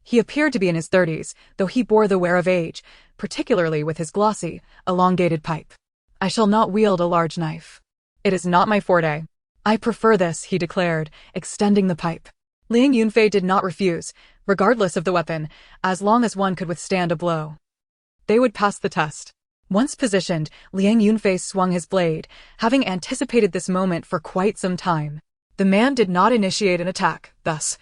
S1: He appeared to be in his 30s, though he bore the wear of age, particularly with his glossy, elongated pipe. "I shall not wield a large knife. It is not my forte. I prefer this," he declared, extending the pipe. Liang Yunfei did not refuse, regardless of the weapon, as long as one could withstand a blow. They would pass the test. Once positioned, Liang Yunfei swung his blade, having anticipated this moment for quite some time. The man did not initiate an attack, thus.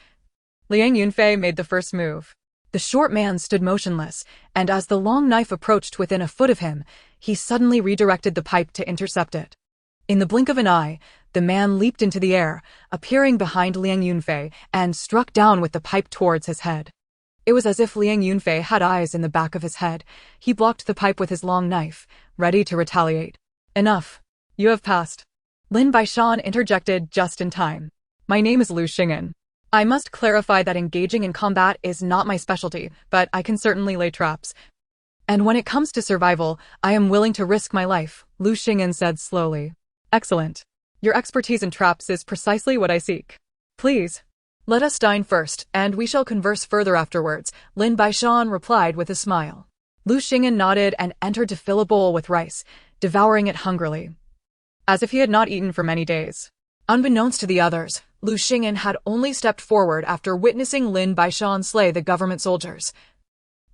S1: Liang Yunfei made the first move. The short man stood motionless, and as the long knife approached within a foot of him, he suddenly redirected the pipe to intercept it. In the blink of an eye, the man leaped into the air, appearing behind Liang Yunfei, and struck down with the pipe towards his head. It was as if Liang Yunfei had eyes in the back of his head. He blocked the pipe with his long knife, ready to retaliate. "Enough. You have passed." Lin Baishan interjected just in time. "My name is Lu Xing'an. I must clarify that engaging in combat is not my specialty, but I can certainly lay traps. And when it comes to survival, I am willing to risk my life," Lu Xing'an said slowly. "Excellent. Your expertise in traps is precisely what I seek. Please, let us dine first, and we shall converse further afterwards," Lin Baishan replied with a smile. Lu Xing'an nodded and entered to fill a bowl with rice, devouring it hungrily, as if he had not eaten for many days. Unbeknownst to the others, Lu Xing'an had only stepped forward after witnessing Lin Baishan slay the government soldiers,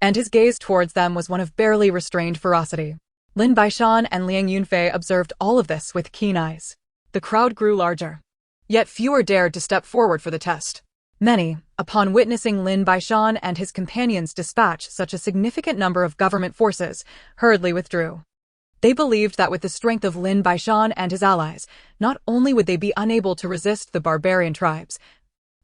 S1: and his gaze towards them was one of barely restrained ferocity. Lin Baishan and Liang Yunfei observed all of this with keen eyes. The crowd grew larger. Yet fewer dared to step forward for the test. Many, upon witnessing Lin Baishan and his companions dispatch such a significant number of government forces, hurriedly withdrew. They believed that with the strength of Lin Baishan and his allies, not only would they be unable to resist the barbarian tribes,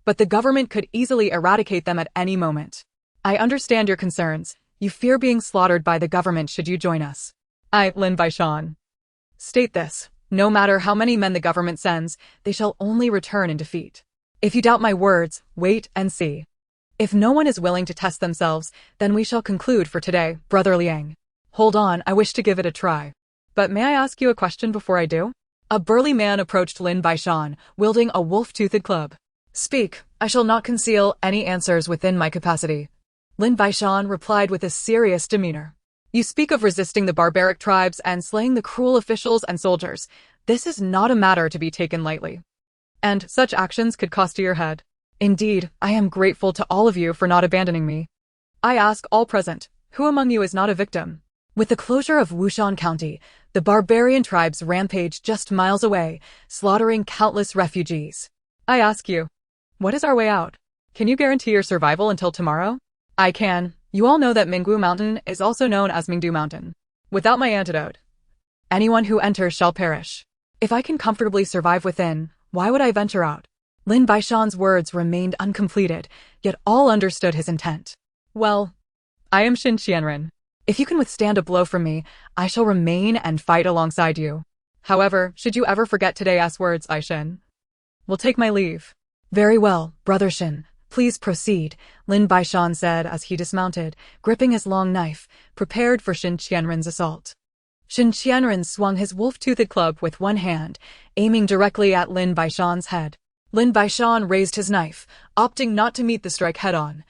S1: but the government could easily eradicate them at any moment. "I understand your concerns. You fear being slaughtered by the government should you join us. I, Lin Baishan, state this. No matter how many men the government sends, they shall only return in defeat. If you doubt my words, wait and see. If no one is willing to test themselves, then we shall conclude for today, Brother Liang." "Hold on, I wish to give it a try. But may I ask you a question before I do?" A burly man approached Lin Baishan, wielding a wolf-toothed club. "Speak, I shall not conceal any answers within my capacity." Lin Baishan replied with a serious demeanor. "You speak of resisting the barbaric tribes and slaying the cruel officials and soldiers. This is not a matter to be taken lightly. And such actions could cost you your head. Indeed, I am grateful to all of you for not abandoning me. I ask all present, who among you is not a victim?" With the closure of Wushan County, the barbarian tribes rampaged just miles away, slaughtering countless refugees. I ask you, what is our way out? Can you guarantee your survival until tomorrow? I can. You all know that Minggu Mountain is also known as Mingdu Mountain. Without my antidote, anyone who enters shall perish. If I can comfortably survive within, why would I venture out? Lin Baishan's words remained uncompleted, yet all understood his intent. Well, I am Xin Qianren. If you can withstand a blow from me, I shall remain and fight alongside you. However, should you ever forget today's words, I Xin will take my leave. Very well, Brother Xin. Please proceed, Lin Baishan said as he dismounted, gripping his long knife, prepared for Xin Qianren's assault. Xin Qianren swung his wolf-toothed club with one hand, aiming directly at Lin Baishan's head. Lin Baishan raised his knife, opting not to meet the strike head-on,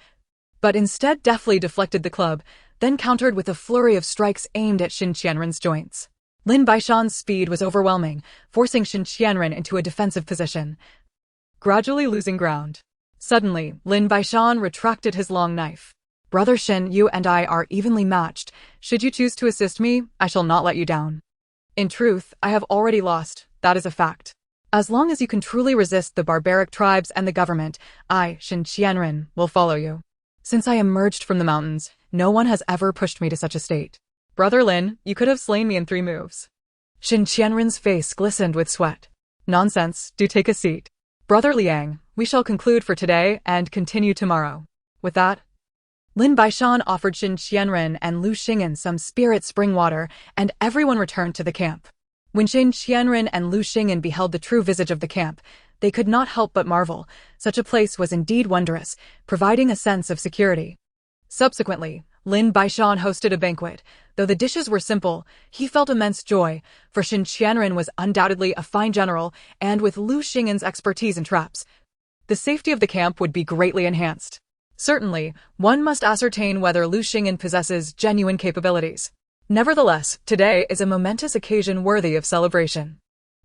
S1: but instead deftly deflected the club, then countered with a flurry of strikes aimed at Xin Qianren's joints. Lin Baishan's speed was overwhelming, forcing Xin Qianren into a defensive position, gradually losing ground. Suddenly, Lin Baishan retracted his long knife. Brother Xin, you and I are evenly matched. Should you choose to assist me, I shall not let you down. In truth, I have already lost, that is a fact. As long as you can truly resist the barbaric tribes and the government, I, Xin Qianren, will follow you. Since I emerged from the mountains, no one has ever pushed me to such a state. Brother Lin, you could have slain me in 3 moves. Xin Qianren's face glistened with sweat. Nonsense, do take a seat. Brother Liang, we shall conclude for today and continue tomorrow. With that, Lin Baishan offered Xin Qianren and Lu Xing'an some spirit spring water, and everyone returned to the camp. When Xin Qianren and Lu Xing'an beheld the true visage of the camp, they could not help but marvel. Such a place was indeed wondrous, providing a sense of security. Subsequently, Lin Baishan hosted a banquet. Though the dishes were simple, he felt immense joy, for Xin Qianren was undoubtedly a fine general, and with Lu Xing'an's expertise in traps, the safety of the camp would be greatly enhanced. Certainly, one must ascertain whether Lu Xing'an possesses genuine capabilities. Nevertheless, today is a momentous occasion worthy of celebration.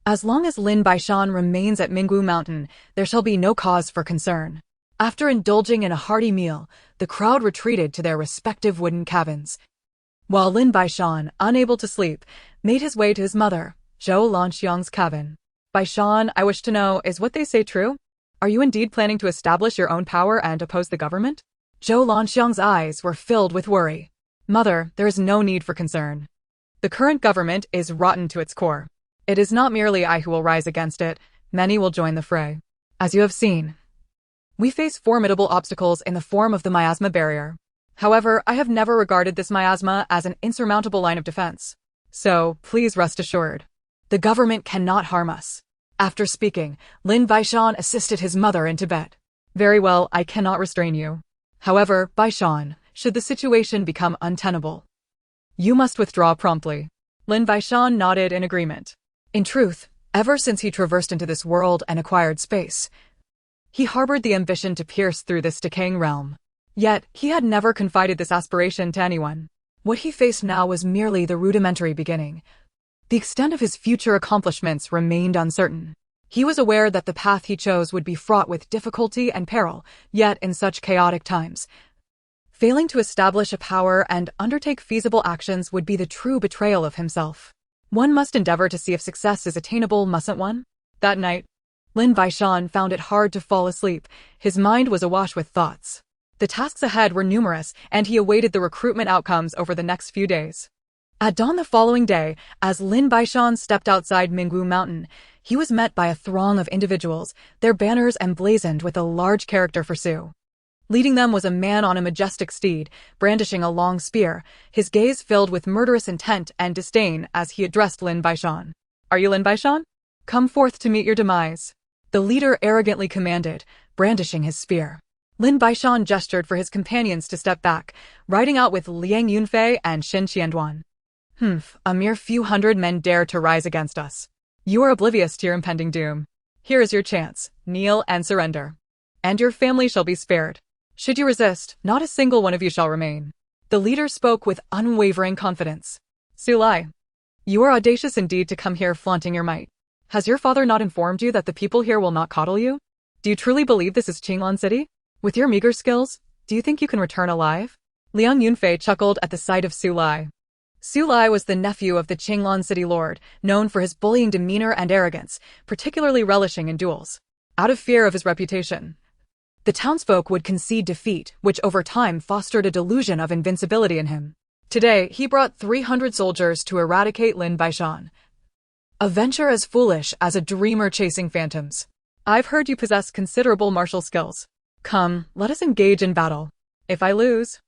S1: As long as Lin Baishan remains at Minggu Mountain, there shall be no cause for concern. After indulging in a hearty meal, the crowd retreated to their respective wooden cabins, while Lin Baishan, unable to sleep, made his way to his mother, Zhou Lanxiang's cabin. Baishan, I wish to know, is what they say true? Are you indeed planning to establish your own power and oppose the government? Zhou Lanxiang's eyes were filled with worry. Mother, there is no need for concern. The current government is rotten to its core. It is not merely I who will rise against it, many will join the fray. As you have seen, we face formidable obstacles in the form of the miasma barrier. However, I have never regarded this miasma as an insurmountable line of defense. So, please rest assured, the government cannot harm us. After speaking, Lin Baishan assisted his mother into bed. Very well, I cannot restrain you. However, Baishan, should the situation become untenable, you must withdraw promptly. Lin Baishan nodded in agreement. In truth, ever since he traversed into this world and acquired space, he harbored the ambition to pierce through this decaying realm. Yet, he had never confided this aspiration to anyone. What he faced now was merely the rudimentary beginning. The extent of his future accomplishments remained uncertain. He was aware that the path he chose would be fraught with difficulty and peril, yet in such chaotic times, failing to establish a power and undertake feasible actions would be the true betrayal of himself. One must endeavor to see if success is attainable, mustn't one? That night, Lin Baishan found it hard to fall asleep. His mind was awash with thoughts. The tasks ahead were numerous, and he awaited the recruitment outcomes over the next few days. At dawn the following day, as Lin Baishan stepped outside Minggu Mountain, he was met by a throng of individuals, their banners emblazoned with a large character for Su. Leading them was a man on a majestic steed, brandishing a long spear, his gaze filled with murderous intent and disdain as he addressed Lin Baishan. Are you Lin Baishan? Come forth to meet your demise. The leader arrogantly commanded, brandishing his spear. Lin Baishan gestured for his companions to step back, riding out with Liang Yunfei and Xin Qianduan. A mere few hundred men dare to rise against us. You are oblivious to your impending doom. Here is your chance, kneel and surrender. And your family shall be spared. Should you resist, not a single one of you shall remain. The leader spoke with unwavering confidence. Su Lai, you are audacious indeed to come here flaunting your might. Has your father not informed you that the people here will not coddle you? Do you truly believe this is Qinglan City? With your meager skills, do you think you can return alive? Liang Yunfei chuckled at the sight of Su Lai. Su Lai was the nephew of the Qinglan City lord, known for his bullying demeanor and arrogance, particularly relishing in duels. Out of fear of his reputation, the townsfolk would concede defeat, which over time fostered a delusion of invincibility in him. Today, he brought 300 soldiers to eradicate Lin Baishan. A venture as foolish as a dreamer chasing phantoms. I've heard you possess considerable martial skills. Come, let us engage in battle. If I lose,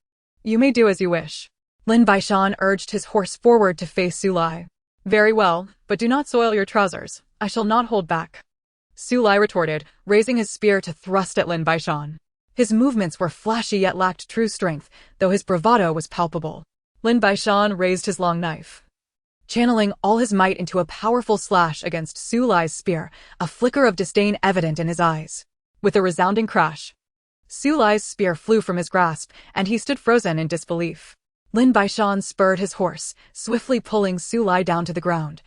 S1: you may do as you wish. Lin Baishan urged his horse forward to face Su Lai. Very well, but do not soil your trousers. I shall not hold back. Su Lai retorted, raising his spear to thrust at Lin Baishan. His movements were flashy yet lacked true strength, though his bravado was palpable. Lin Baishan raised his long knife, channeling all his might into a powerful slash against Su Lai's spear, a flicker of disdain evident in his eyes. With a resounding crash, Su Lai's spear flew from his grasp, and he stood frozen in disbelief. Lin Baishan spurred his horse, swiftly pulling Su Lai down to the ground,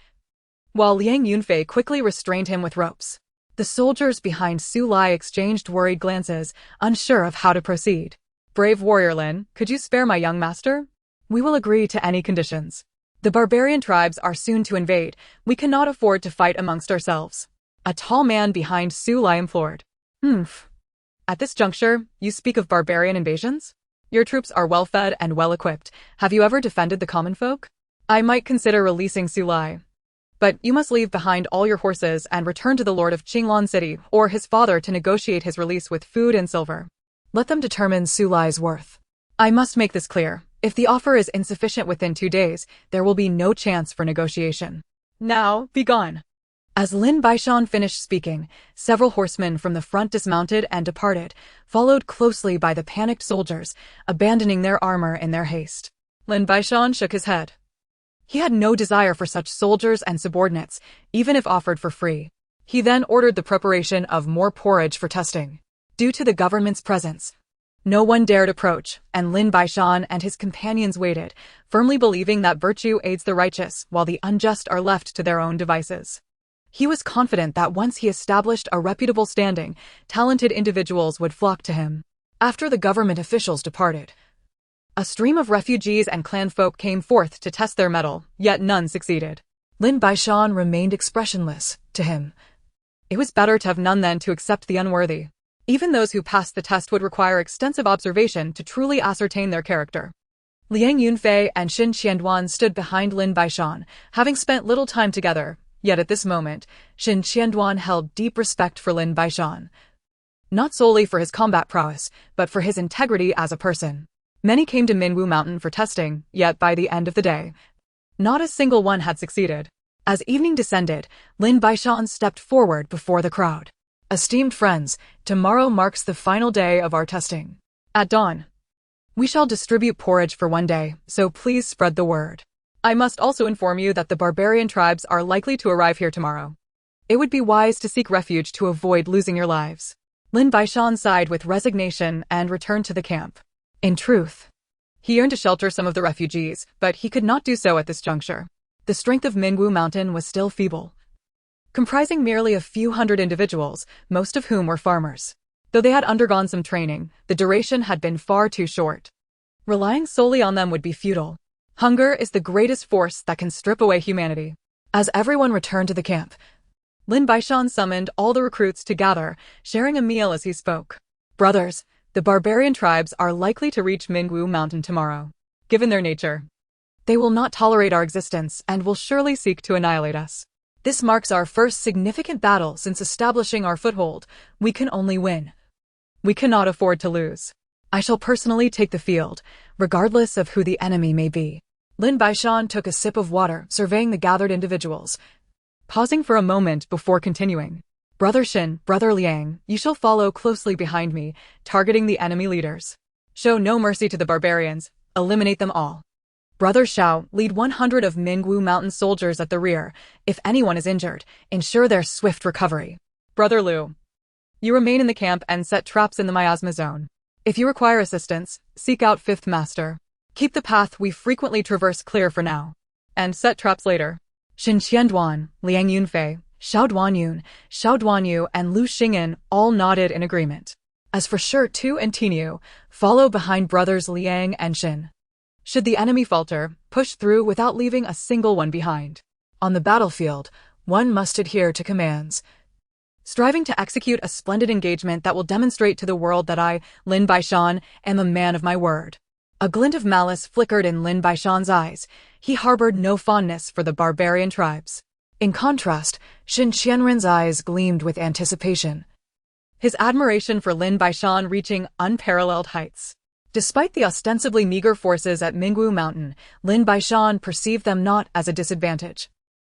S1: while Liang Yunfei quickly restrained him with ropes. The soldiers behind Su Lai exchanged worried glances, unsure of how to proceed. Brave warrior Lin, could you spare my young master? We will agree to any conditions. The barbarian tribes are soon to invade. We cannot afford to fight amongst ourselves. A tall man behind Su Lai implored. At this juncture, you speak of barbarian invasions? Your troops are well-fed and well-equipped. Have you ever defended the common folk? I might consider releasing Su Lai. But you must leave behind all your horses and return to the lord of Qinglan City or his father to negotiate his release with food and silver. Let them determine Su Lai's worth. I must make this clear. If the offer is insufficient within 2 days, there will be no chance for negotiation. Now, be gone. As Lin Baishan finished speaking, several horsemen from the front dismounted and departed, followed closely by the panicked soldiers, abandoning their armor in their haste. Lin Baishan shook his head. He had no desire for such soldiers and subordinates, even if offered for free. He then ordered the preparation of more porridge for testing. Due to the government's presence, no one dared approach, and Lin Baishan and his companions waited, firmly believing that virtue aids the righteous while the unjust are left to their own devices. He was confident that once he established a reputable standing, talented individuals would flock to him. After the government officials departed, a stream of refugees and clan folk came forth to test their mettle, yet none succeeded. Lin Baishan remained expressionless. To him, it was better to have none than to accept the unworthy. Even those who passed the test would require extensive observation to truly ascertain their character. Liang Yunfei and Xin Qianduan stood behind Lin Baishan, having spent little time together, yet at this moment, Xin Qianduan held deep respect for Lin Baishan. Not solely for his combat prowess, but for his integrity as a person. Many came to Minwu Mountain for testing, yet by the end of the day, not a single one had succeeded. As evening descended, Lin Baishan stepped forward before the crowd. Esteemed friends, tomorrow marks the final day of our testing. At dawn, we shall distribute porridge for one day, so please spread the word. I must also inform you that the barbarian tribes are likely to arrive here tomorrow. It would be wise to seek refuge to avoid losing your lives. Lin Baishan sighed with resignation and returned to the camp. In truth, he yearned to shelter some of the refugees, but he could not do so at this juncture. The strength of Minwu Mountain was still feeble, comprising merely a few hundred individuals, most of whom were farmers. Though they had undergone some training, the duration had been far too short. Relying solely on them would be futile. Hunger is the greatest force that can strip away humanity. As everyone returned to the camp, Lin Baishan summoned all the recruits to gather, sharing a meal as he spoke. Brothers, the barbarian tribes are likely to reach Minwu Mountain tomorrow. Given their nature, they will not tolerate our existence and will surely seek to annihilate us. This marks our first significant battle since establishing our foothold. We can only win. We cannot afford to lose. I shall personally take the field, regardless of who the enemy may be. Lin Baishan took a sip of water, surveying the gathered individuals, pausing for a moment before continuing. Brother Xin, Brother Liang, you shall follow closely behind me, targeting the enemy leaders. Show no mercy to the barbarians. Eliminate them all. Brother Xiao, lead 100 of Minwu Mountain soldiers at the rear. If anyone is injured, ensure their swift recovery. Brother Liu, you remain in the camp and set traps in the miasma zone. If you require assistance, seek out Fifth Master. Keep the path we frequently traverse clear for now, and set traps later. Xin Qianduan, Liang Yunfei, Xiao Duanyu, and Lu Xing'an all nodded in agreement. As for Shi Tu and Tinyu, follow behind brothers Liang and Xin. Should the enemy falter, push through without leaving a single one behind. On the battlefield, one must adhere to commands, striving to execute a splendid engagement that will demonstrate to the world that I, Lin Baishan, am a man of my word. A glint of malice flickered in Lin Baishan's eyes. He harbored no fondness for the barbarian tribes. In contrast, Xin Qianren's eyes gleamed with anticipation, his admiration for Lin Baishan reaching unparalleled heights. Despite the ostensibly meager forces at Minwu Mountain, Lin Baishan perceived them not as a disadvantage.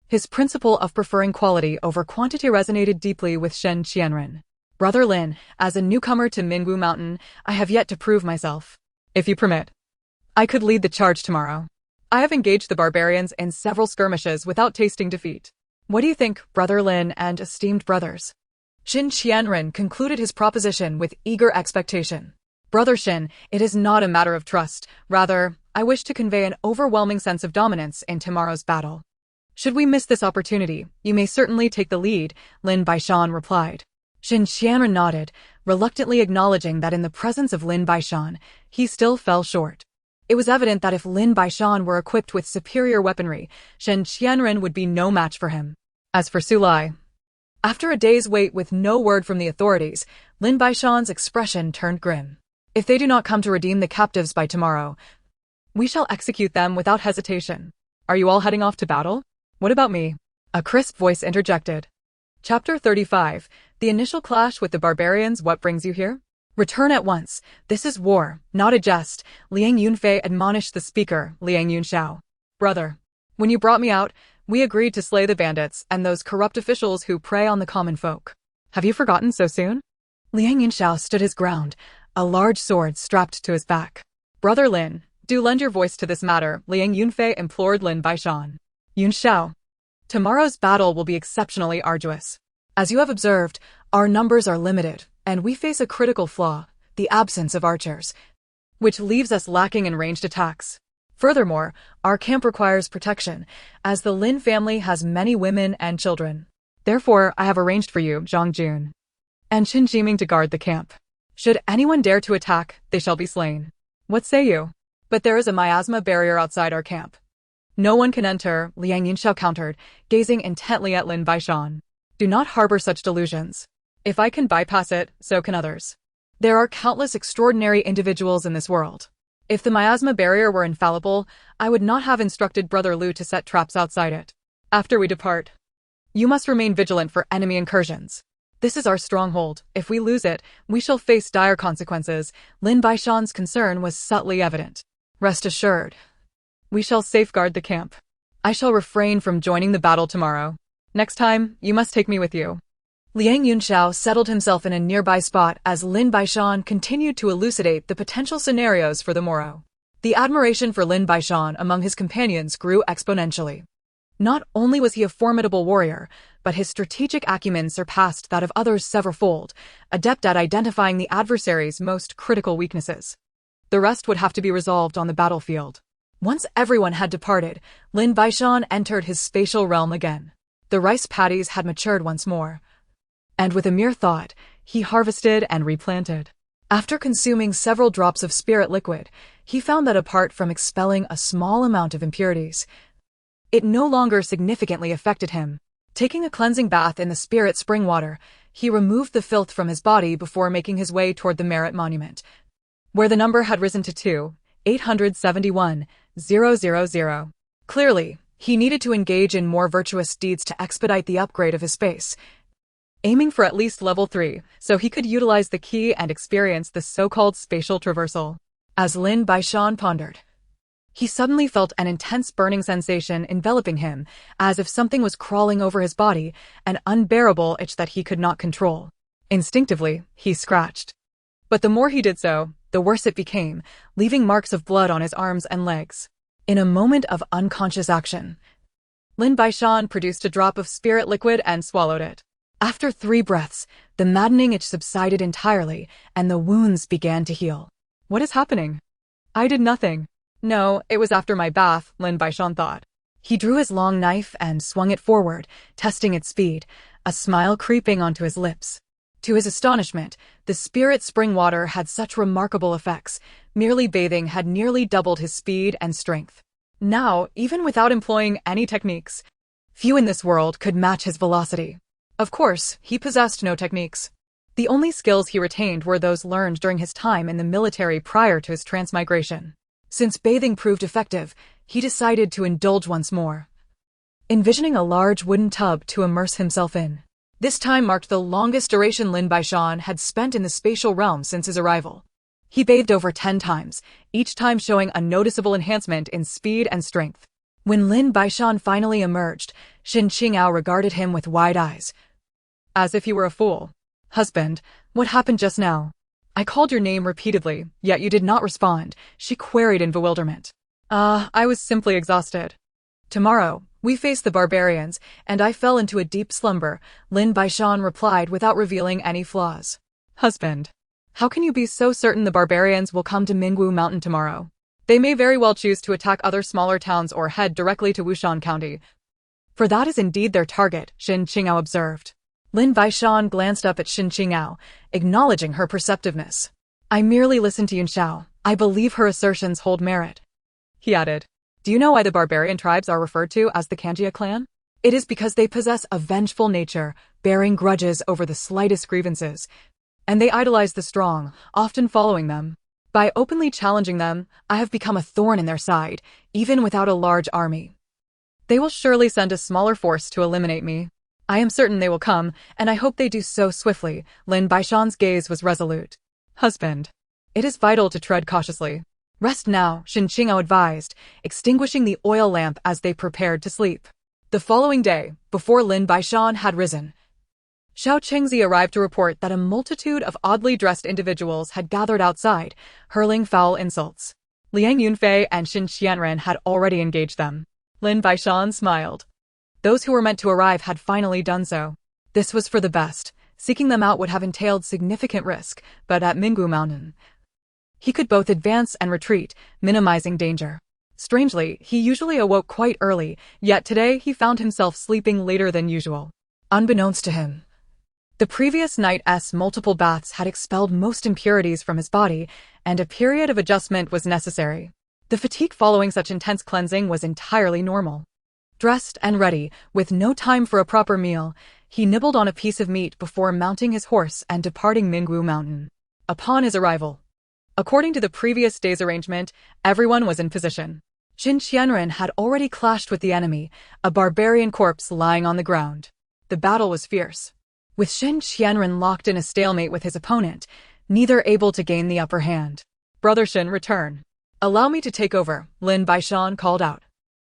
S1: His principle of preferring quality over quantity resonated deeply with Shen Qianren. Brother Lin, as a newcomer to Minwu Mountain, I have yet to prove myself. If you permit, I could lead the charge tomorrow. I have engaged the barbarians in several skirmishes without tasting defeat. What do you think, Brother Lin and esteemed brothers? Xin Qianren concluded his proposition with eager expectation. Brother Xin, it is not a matter of trust. Rather, I wish to convey an overwhelming sense of dominance in tomorrow's battle. Should we miss this opportunity, you may certainly take the lead, Lin Baishan replied. Xin Qianren nodded, reluctantly acknowledging that in the presence of Lin Baishan, he still fell short. It was evident that if Lin Baishan were equipped with superior weaponry, Shen Qianren would be no match for him. As for Su Lai, after a day's wait with no word from the authorities, Lin Baishan's expression turned grim. If they do not come to redeem the captives by tomorrow, we shall execute them without hesitation. Are you all heading off to battle? What about me? A crisp voice interjected. Chapter 35. The initial clash with the barbarians. What brings you here? Return at once. This is war, not a jest, Liang Yunfei admonished the speaker, Liang Yunxiao. Brother, when you brought me out, We agreed to slay the bandits and those corrupt officials who prey on the common folk. Have you forgotten so soon? Liang Yunxiao stood his ground, a large sword strapped to his back. Brother Lin, do lend your voice to this matter, Liang Yunfei implored Lin Baishan. Yunxiao, tomorrow's battle will be exceptionally arduous. As you have observed, our numbers are limited, and we face a critical flaw, the absence of archers, which leaves us lacking in ranged attacks. Furthermore, our camp requires protection, as the Lin family has many women and children. Therefore, I have arranged for you, Zhang Jun and Qin Jiming to guard the camp. Should anyone dare to attack, they shall be slain. What say you? But there is a miasma barrier outside our camp. No one can enter, Liang Yunxiao countered, gazing intently at Lin Baishan. Do not harbor such delusions. If I can bypass it, so can others. There are countless extraordinary individuals in this world. If the miasma barrier were infallible, I would not have instructed Brother Lu to set traps outside it. After we depart, you must remain vigilant for enemy incursions. This is our stronghold. If we lose it, we shall face dire consequences. Lin Baishan's concern was subtly evident. Rest assured, we shall safeguard the camp. I shall refrain from joining the battle tomorrow. Next time, you must take me with you. Liang Yunxiao settled himself in a nearby spot as Lin Baishan continued to elucidate the potential scenarios for the morrow. The admiration for Lin Baishan among his companions grew exponentially. Not only was he a formidable warrior, but his strategic acumen surpassed that of others severalfold, adept at identifying the adversary's most critical weaknesses. The rest would have to be resolved on the battlefield. Once everyone had departed, Lin Baishan entered his spatial realm again. The rice paddies had matured once more, and with a mere thought, he harvested and replanted. After consuming several drops of spirit liquid, he found that apart from expelling a small amount of impurities, it no longer significantly affected him. Taking a cleansing bath in the spirit spring water, he removed the filth from his body before making his way toward the merit monument, where the number had risen to 2,871,000. Clearly, he needed to engage in more virtuous deeds to expedite the upgrade of his space, aiming for at least level 3, so he could utilize the key and experience the so-called spatial traversal. As Lin Baishan pondered, he suddenly felt an intense burning sensation enveloping him, as if something was crawling over his body, an unbearable itch that he could not control. Instinctively, he scratched. But the more he did so, the worse it became, leaving marks of blood on his arms and legs. In a moment of unconscious action, Lin Baishan produced a drop of spirit liquid and swallowed it. After 3 breaths, the maddening itch subsided entirely, and the wounds began to heal. What is happening? I did nothing. No, it was after my bath, Lin Baishan thought. He drew his long knife and swung it forward, testing its speed, a smile creeping onto his lips. To his astonishment, the spirit spring water had such remarkable effects. Merely bathing had nearly doubled his speed and strength. Now, even without employing any techniques, few in this world could match his velocity. Of course, he possessed no techniques. The only skills he retained were those learned during his time in the military prior to his transmigration. Since bathing proved effective, he decided to indulge once more, envisioning a large wooden tub to immerse himself in. This time marked the longest duration Lin Baishan had spent in the spatial realm since his arrival. He bathed over 10 times, each time showing a noticeable enhancement in speed and strength. When Lin Baishan finally emerged, Xin Qingao regarded him with wide eyes, as if he were a fool. Husband, what happened just now? I called your name repeatedly, yet you did not respond, she queried in bewilderment. I was simply exhausted. Tomorrow, we face the barbarians, and I fell into a deep slumber, Lin Baishan replied without revealing any flaws. Husband, how can you be so certain the barbarians will come to Mingwu Mountain tomorrow? They may very well choose to attack other smaller towns or head directly to Wushan County, for that is indeed their target, Xin Qingao observed. Lin Baishan glanced up at Xin Qingao, acknowledging her perceptiveness. I merely listened to Yunxiao. I believe her assertions hold merit. He added, do you know why the barbarian tribes are referred to as the Kanjia clan? It is because they possess a vengeful nature, bearing grudges over the slightest grievances, and they idolize the strong, often following them. By openly challenging them, I have become a thorn in their side, even without a large army. They will surely send a smaller force to eliminate me. I am certain they will come, and I hope they do so swiftly. Lin Baishan's gaze was resolute. Husband, it is vital to tread cautiously. Rest now, Xin Qingao advised, extinguishing the oil lamp as they prepared to sleep. The following day, before Lin Baishan had risen, Xiao Qingzi arrived to report that a multitude of oddly dressed individuals had gathered outside, hurling foul insults. Liang Yunfei and Xin Qianren had already engaged them. Lin Baishan smiled. Those who were meant to arrive had finally done so. This was for the best. Seeking them out would have entailed significant risk, but at Minggu Mountain, he could both advance and retreat, minimizing danger. Strangely, he usually awoke quite early, yet today he found himself sleeping later than usual. Unbeknownst to him, the previous night's multiple baths had expelled most impurities from his body, and a period of adjustment was necessary. The fatigue following such intense cleansing was entirely normal. Dressed and ready, with no time for a proper meal, he nibbled on a piece of meat before mounting his horse and departing Mingwu Mountain. Upon his arrival, according to the previous day's arrangement, everyone was in position. Xin Qianren had already clashed with the enemy, a barbarian corpse lying on the ground. The battle was fierce, with Xin Qianren locked in a stalemate with his opponent, neither able to gain the upper hand. "Brother Xin, return. Allow me to take over," Lin Baishan called out,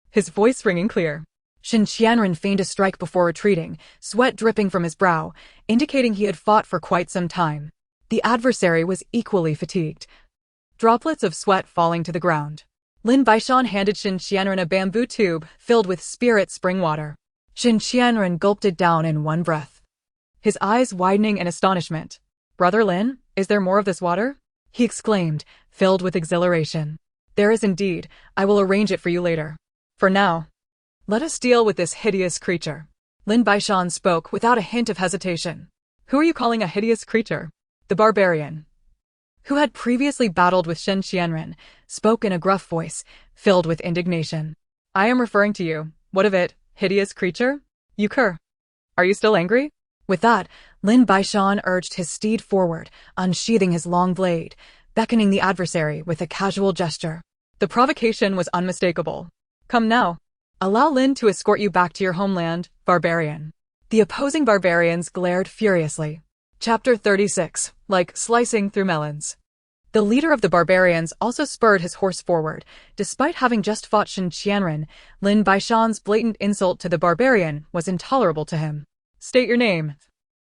S1: his voice ringing clear. Xin Qianren feigned a strike before retreating, sweat dripping from his brow, indicating he had fought for quite some time. The adversary was equally fatigued, droplets of sweat falling to the ground. Lin Baishan handed Xin Qianren a bamboo tube filled with spirit spring water. Xin Qianren gulped it down in one breath, his eyes widening in astonishment. "Brother Lin, is there more of this water?" he exclaimed, filled with exhilaration. "There is indeed. I will arrange it for you later. For now, let us deal with this hideous creature." Lin Baishan spoke without a hint of hesitation. "Who are you calling a hideous creature?" The barbarian, who had previously battled with Xin Qianren, spoke in a gruff voice, filled with indignation. "I am referring to you. What of it, hideous creature? You cur. Are you still angry?" With that, Lin Baishan urged his steed forward, unsheathing his long blade, beckoning the adversary with a casual gesture. The provocation was unmistakable. "Come now. Allow Lin to escort you back to your homeland, barbarian." The opposing barbarians glared furiously. Chapter 36, like slicing through melons. The leader of the barbarians also spurred his horse forward. Despite having just fought Xin Qianren, Lin Baishan's blatant insult to the barbarian was intolerable to him. "State your name,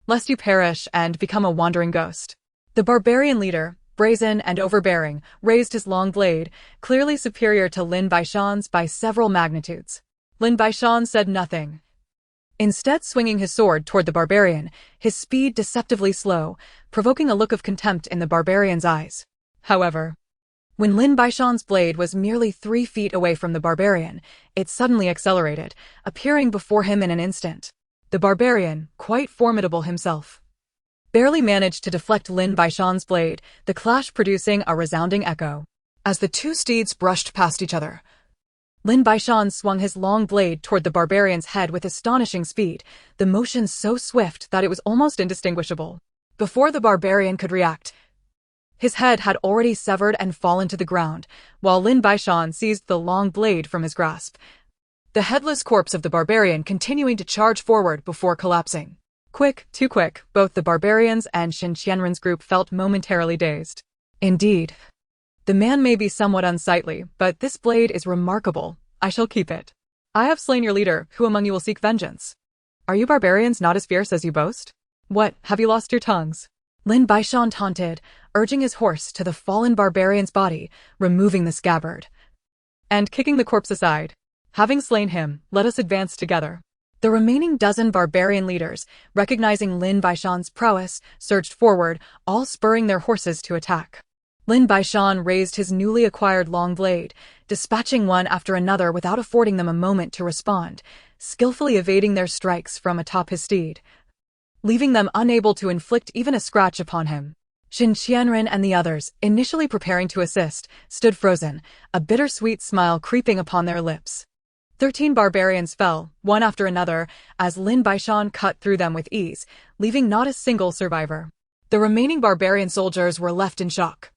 S1: lest you perish and become a wandering ghost." The barbarian leader, brazen and overbearing, raised his long blade, clearly superior to Lin Baishan's by several magnitudes. Lin Baishan said nothing, instead swinging his sword toward the barbarian, his speed deceptively slow, provoking a look of contempt in the barbarian's eyes. However, when Lin Baishan's blade was merely 3 feet away from the barbarian, it suddenly accelerated, appearing before him in an instant. The barbarian, quite formidable himself, barely managed to deflect Lin Baishan's blade, the clash producing a resounding echo. As the two steeds brushed past each other, Lin Baishan swung his long blade toward the barbarian's head with astonishing speed, the motion so swift that it was almost indistinguishable. Before the barbarian could react, his head had already severed and fallen to the ground, while Lin Baishan seized the long blade from his grasp, the headless corpse of the barbarian continuing to charge forward before collapsing. Quick, too quick, both the barbarians and Xin Qianren's group felt momentarily dazed. Indeed, the man may be somewhat unsightly, but this blade is remarkable. I shall keep it. I have slain your leader. Who among you will seek vengeance? Are you barbarians not as fierce as you boast? What, have you lost your tongues?" Lin Baishan taunted, urging his horse to the fallen barbarian's body, removing the scabbard, and kicking the corpse aside. "Having slain him, let us advance together." The remaining dozen barbarian leaders, recognizing Lin Baishan's prowess, surged forward, all spurring their horses to attack. Lin Baishan raised his newly acquired long blade, dispatching one after another without affording them a moment to respond, skillfully evading their strikes from atop his steed, leaving them unable to inflict even a scratch upon him. Xin Qianren and the others, initially preparing to assist, stood frozen, a bittersweet smile creeping upon their lips. 13 barbarians fell, one after another, as Lin Baishan cut through them with ease, leaving not a single survivor. The remaining barbarian soldiers were left in shock.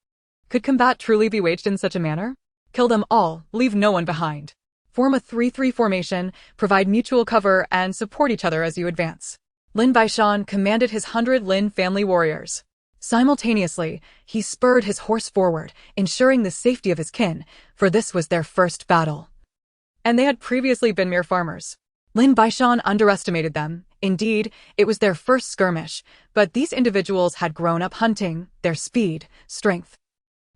S1: Could combat truly be waged in such a manner? Kill them all, leave no one behind. Form a 3-3 formation, provide mutual cover, and support each other as you advance. Lin Baishan commanded his 100 Lin family warriors. Simultaneously, he spurred his horse forward, ensuring the safety of his kin, for this was their first battle. And they had previously been mere farmers. Lin Baishan underestimated them. Indeed, it was their first skirmish, but these individuals had grown up hunting, their speed, strength,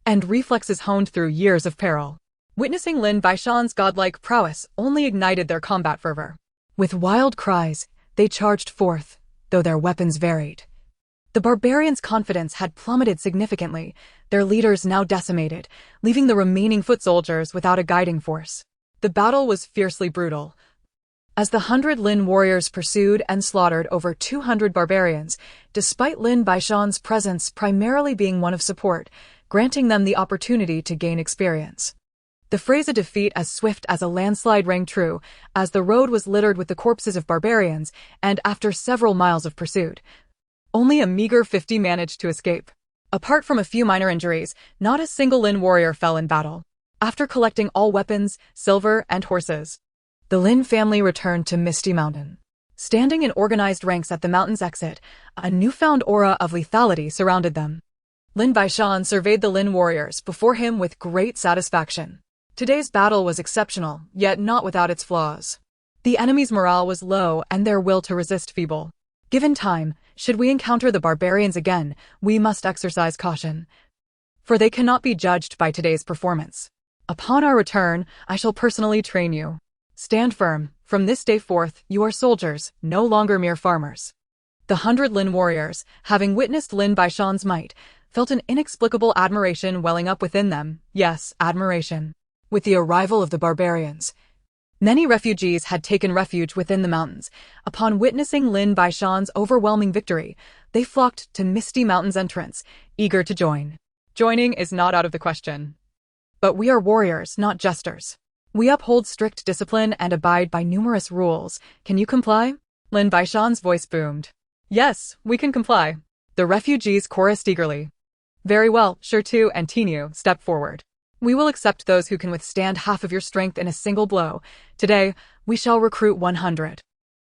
S1: and reflexes honed through years of peril. Witnessing Lin Baishan's godlike prowess only ignited their combat fervor. With wild cries, they charged forth, though their weapons varied. The barbarians' confidence had plummeted significantly, their leaders now decimated, leaving the remaining foot soldiers without a guiding force. The battle was fiercely brutal. As the 100 Lin warriors pursued and slaughtered over 200 barbarians, despite Lin Baishan's presence primarily being one of support, granting them the opportunity to gain experience. The phrase "a defeat as swift as a landslide" rang true, as the road was littered with the corpses of barbarians, and after several miles of pursuit, only a meager 50 managed to escape. Apart from a few minor injuries, not a single Lin warrior fell in battle. After collecting all weapons, silver, and horses, the Lin family returned to Misty Mountain. Standing in organized ranks at the mountain's exit, a newfound aura of lethality surrounded them. Lin Baishan surveyed the Lin warriors before him with great satisfaction. Today's battle was exceptional, yet not without its flaws. The enemy's morale was low and their will to resist feeble. Given time, should we encounter the barbarians again, we must exercise caution, for they cannot be judged by today's performance. Upon our return, I shall personally train you. Stand firm. From this day forth, you are soldiers, no longer mere farmers. The 100 Lin warriors, having witnessed Lin Baishan's might, felt an inexplicable admiration welling up within them. Yes, admiration. With the arrival of the barbarians, many refugees had taken refuge within the mountains. Upon witnessing Lin Baishan's overwhelming victory, they flocked to Misty Mountain's entrance, eager to join. Joining is not out of the question. But we are warriors, not jesters. We uphold strict discipline and abide by numerous rules. Can you comply? Lin Baishan's voice boomed. Yes, we can comply. The refugees chorused eagerly. Very well, Shirtu and Tinu, step forward. We will accept those who can withstand half of your strength in a single blow. Today, we shall recruit 100.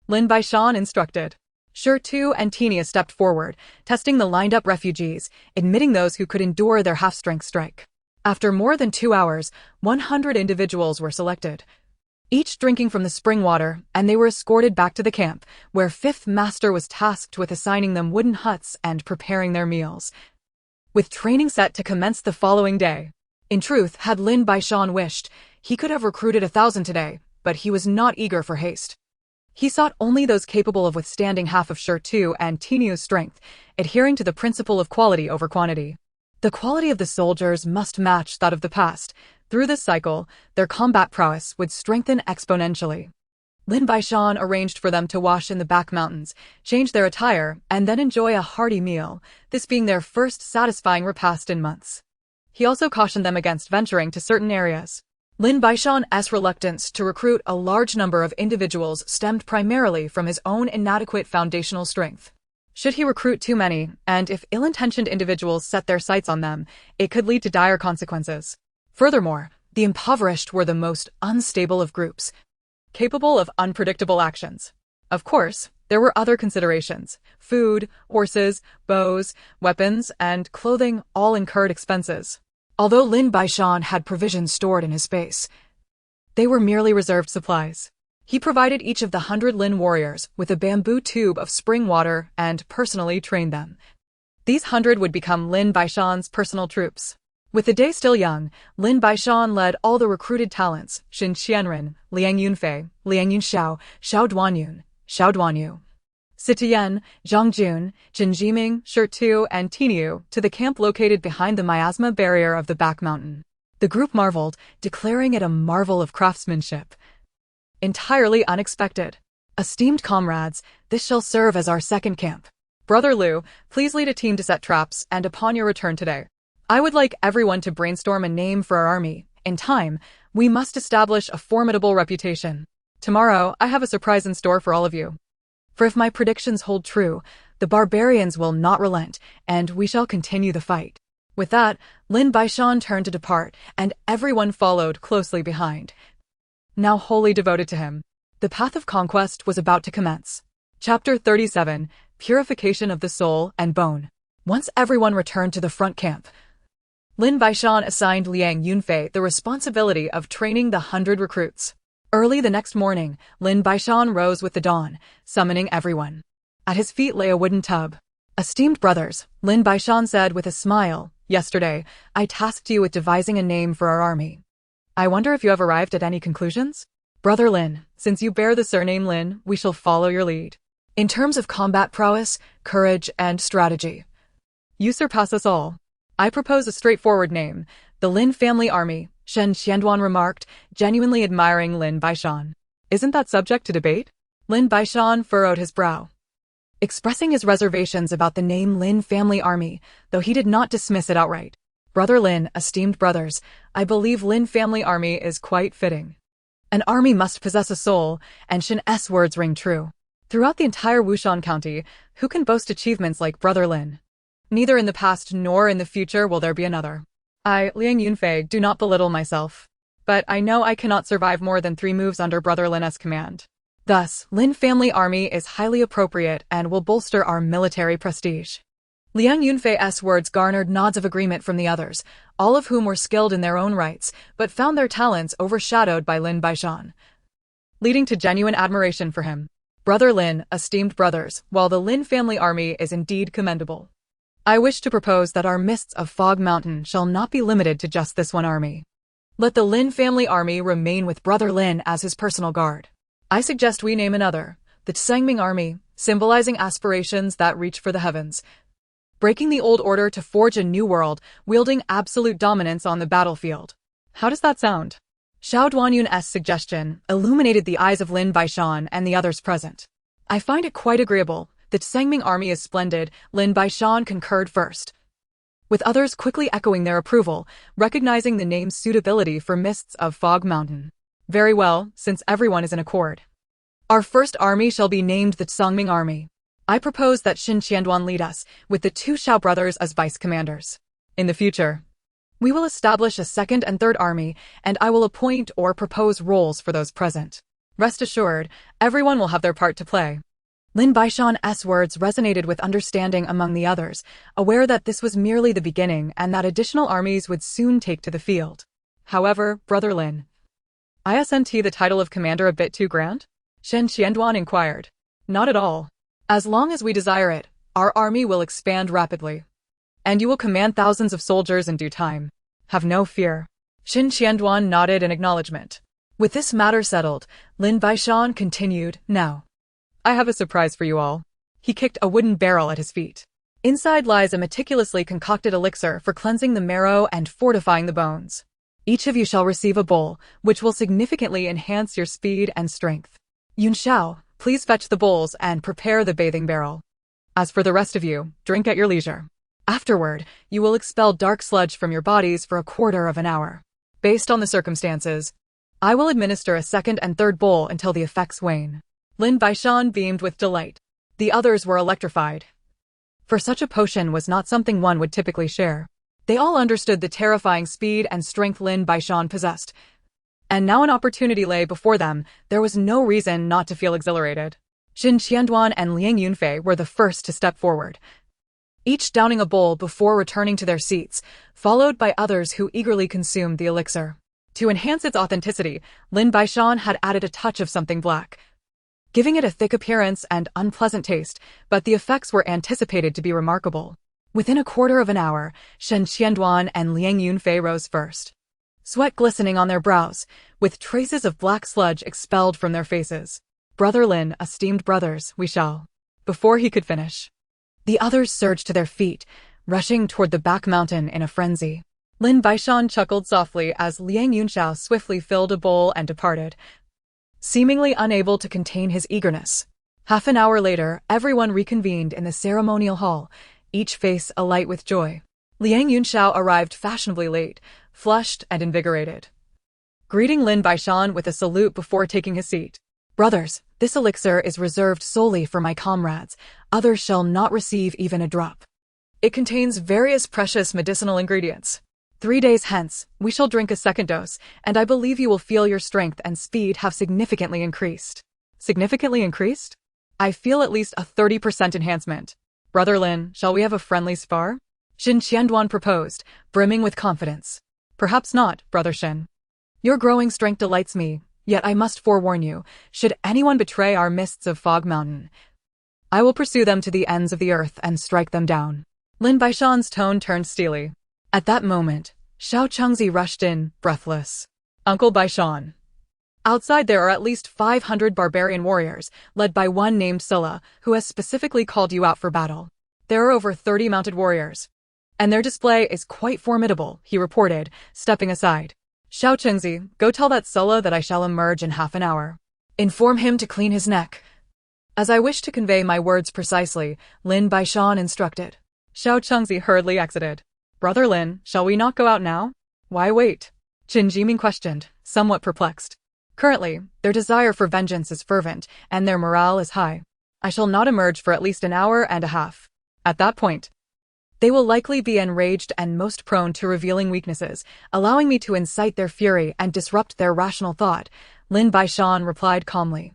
S1: Lin Baishan instructed. Shirtu and Tinia stepped forward, testing the lined-up refugees, admitting those who could endure their half-strength strike. After more than 2 hours, 100 individuals were selected, each drinking from the spring water, and they were escorted back to the camp, where Fifth Master was tasked with assigning them wooden huts and preparing their meals, with training set to commence the following day. In truth, had Lin Baishan wished, he could have recruited 1,000 today, but he was not eager for haste. He sought only those capable of withstanding half of Shirtu and Tinu's strength, adhering to the principle of quality over quantity. The quality of the soldiers must match that of the past. Through this cycle, their combat prowess would strengthen exponentially. Lin Baishan arranged for them to wash in the back mountains, change their attire, and then enjoy a hearty meal, this being their first satisfying repast in months. He also cautioned them against venturing to certain areas. Lin Baishan's reluctance to recruit a large number of individuals stemmed primarily from his own inadequate foundational strength. Should he recruit too many, and if ill-intentioned individuals set their sights on them, it could lead to dire consequences. Furthermore, the impoverished were the most unstable of groups, capable of unpredictable actions. Of course, there were other considerations. Food, horses, bows, weapons, and clothing all incurred expenses. Although Lin Baishan had provisions stored in his base, they were merely reserved supplies. He provided each of the 100 Lin warriors with a bamboo tube of spring water and personally trained them. These 100 would become Lin Baishan's personal troops. With the day still young, Lin Baishan led all the recruited talents, Xin Qianren, Liang Yunfei, Liang Yunxiao, Xiao Duanyu, Sitian, Zhang Jun, Jin Jiming, Shirtu, and Tinu to the camp located behind the miasma barrier of the back mountain. The group marveled, declaring it a marvel of craftsmanship. Entirely unexpected. Esteemed comrades, this shall serve as our second camp. Brother Liu, please lead a team to set traps, and upon your return today, I would like everyone to brainstorm a name for our army. In time, we must establish a formidable reputation. Tomorrow, I have a surprise in store for all of you. For if my predictions hold true, the barbarians will not relent, and we shall continue the fight. With that, Lin Baishan turned to depart, and everyone followed closely behind, now wholly devoted to him. The path of conquest was about to commence. Chapter 37, Purification of the Soul and Bone. Once everyone returned to the front camp, Lin Baishan assigned Liang Yunfei the responsibility of training the 100 recruits. Early the next morning, Lin Baishan rose with the dawn, summoning everyone. At his feet lay a wooden tub. "Esteemed brothers," Lin Baishan said with a smile, "yesterday, I tasked you with devising a name for our army. I wonder if you have arrived at any conclusions? Brother Lin, since you bear the surname Lin, we shall follow your lead. In terms of combat prowess, courage, and strategy, you surpass us all. I propose a straightforward name, the Lin Family Army," Shen Qianduan remarked, genuinely admiring Lin Baishan. "Isn't that subject to debate?" Lin Baishan furrowed his brow, expressing his reservations about the name Lin Family Army, though he did not dismiss it outright. "Brother Lin, esteemed brothers, I believe Lin Family Army is quite fitting. An army must possess a soul, and Shen's words ring true. Throughout the entire Wushan County, who can boast achievements like Brother Lin? Neither in the past nor in the future will there be another. I, Liang Yunfei, do not belittle myself, but I know I cannot survive more than 3 moves under Brother Lin's command. Thus, Lin Family Army is highly appropriate and will bolster our military prestige." Liang Yunfei's words garnered nods of agreement from the others, all of whom were skilled in their own rights, but found their talents overshadowed by Lin Baishan, leading to genuine admiration for him. "Brother Lin, esteemed brothers, while the Lin Family Army is indeed commendable, I wish to propose that our mists of Fog Mountain shall not be limited to just this one army. Let the Lin Family Army remain with Brother Lin as his personal guard. I suggest we name another, the Tsangming Army, symbolizing aspirations that reach for the heavens, breaking the old order to forge a new world, wielding absolute dominance on the battlefield. How does that sound?" Xiao Duanyun's suggestion illuminated the eyes of Lin Baishan and the others present. "I find it quite agreeable. The Tsangming Army is splendid," Lin Baishan concurred first, with others quickly echoing their approval, recognizing the name's suitability for Mists of Fog Mountain. "Very well, since everyone is in accord. Our first army shall be named the Tsangming Army. I propose that Shen Qianduan lead us, with the 2 Xiao brothers as vice-commanders. In the future, we will establish a second and third army, and I will appoint or propose roles for those present. Rest assured, everyone will have their part to play." Lin Baishan's words resonated with understanding among the others, aware that this was merely the beginning and that additional armies would soon take to the field. "However, Brother Lin, isn't the title of commander a bit too grand?" Shen Qianduan inquired. "Not at all. As long as we desire it, our army will expand rapidly, and you will command thousands of soldiers in due time. Have no fear." Shen Qianduan nodded in acknowledgement. With this matter settled, Lin Baishan continued, "Now, I have a surprise for you all." He kicked a wooden barrel at his feet. Inside lies a meticulously concocted elixir for cleansing the marrow and fortifying the bones. Each of you shall receive a bowl, which will significantly enhance your speed and strength. Yun Xiao, please fetch the bowls and prepare the bathing barrel. As for the rest of you, drink at your leisure. Afterward, you will expel dark sludge from your bodies for a quarter of an hour. Based on the circumstances, I will administer a second and third bowl until the effects wane." Lin Baishan beamed with delight. The others were electrified, for such a potion was not something one would typically share. They all understood the terrifying speed and strength Lin Baishan possessed, and now an opportunity lay before them. There was no reason not to feel exhilarated. Shen Qianduan and Liang Yunfei were the first to step forward, each downing a bowl before returning to their seats, followed by others who eagerly consumed the elixir. To enhance its authenticity, Lin Baishan had added a touch of something black, giving it a thick appearance and unpleasant taste, but the effects were anticipated to be remarkable. Within a quarter of an hour, Shen Qianduan and Liang Yunfei rose first, sweat glistening on their brows, with traces of black sludge expelled from their faces. "Brother Lin, esteemed brothers, we shall..." Before he could finish, the others surged to their feet, rushing toward the back mountain in a frenzy. Lin Baishan chuckled softly as Liang Yunxiao swiftly filled a bowl and departed, seemingly unable to contain his eagerness. Half an hour later, everyone reconvened in the ceremonial hall, each face alight with joy. Liang Yunxiao arrived fashionably late, flushed and invigorated, greeting Lin Baishan with a salute before taking his seat. "Brothers, this elixir is reserved solely for my comrades. Others shall not receive even a drop. It contains various precious medicinal ingredients. 3 days hence, we shall drink a second dose, and I believe you will feel your strength and speed have significantly increased." "Significantly increased? I feel at least a 30% enhancement. Brother Lin, shall we have a friendly spar?" Shen Qianduan proposed, brimming with confidence. "Perhaps not, Brother Shen. Your growing strength delights me, Yet I must forewarn you, should anyone betray our mists of Fog Mountain, I will pursue them to the ends of the earth and strike them down. Lin Baishan's tone turned steely. At that moment, Xiao Chengzi rushed in, breathless. Uncle Baishan. Outside there are at least 500 barbarian warriors, led by one named Silla, who has specifically called you out for battle. There are over 30 mounted warriors. And their display is quite formidable, he reported, stepping aside. Xiao Chengzi, go tell that Silla that I shall emerge in half an hour. Inform him to clean his neck. As I wish to convey my words precisely, Lin Baishan instructed. Xiao Chengzi hurriedly exited. Brother Lin, shall we not go out now? Why wait? Qin Jiming questioned, somewhat perplexed. Currently, their desire for vengeance is fervent, and their morale is high. I shall not emerge for at least an hour and a half. At that point, they will likely be enraged and most prone to revealing weaknesses, allowing me to incite their fury and disrupt their rational thought, Lin Baishan replied calmly.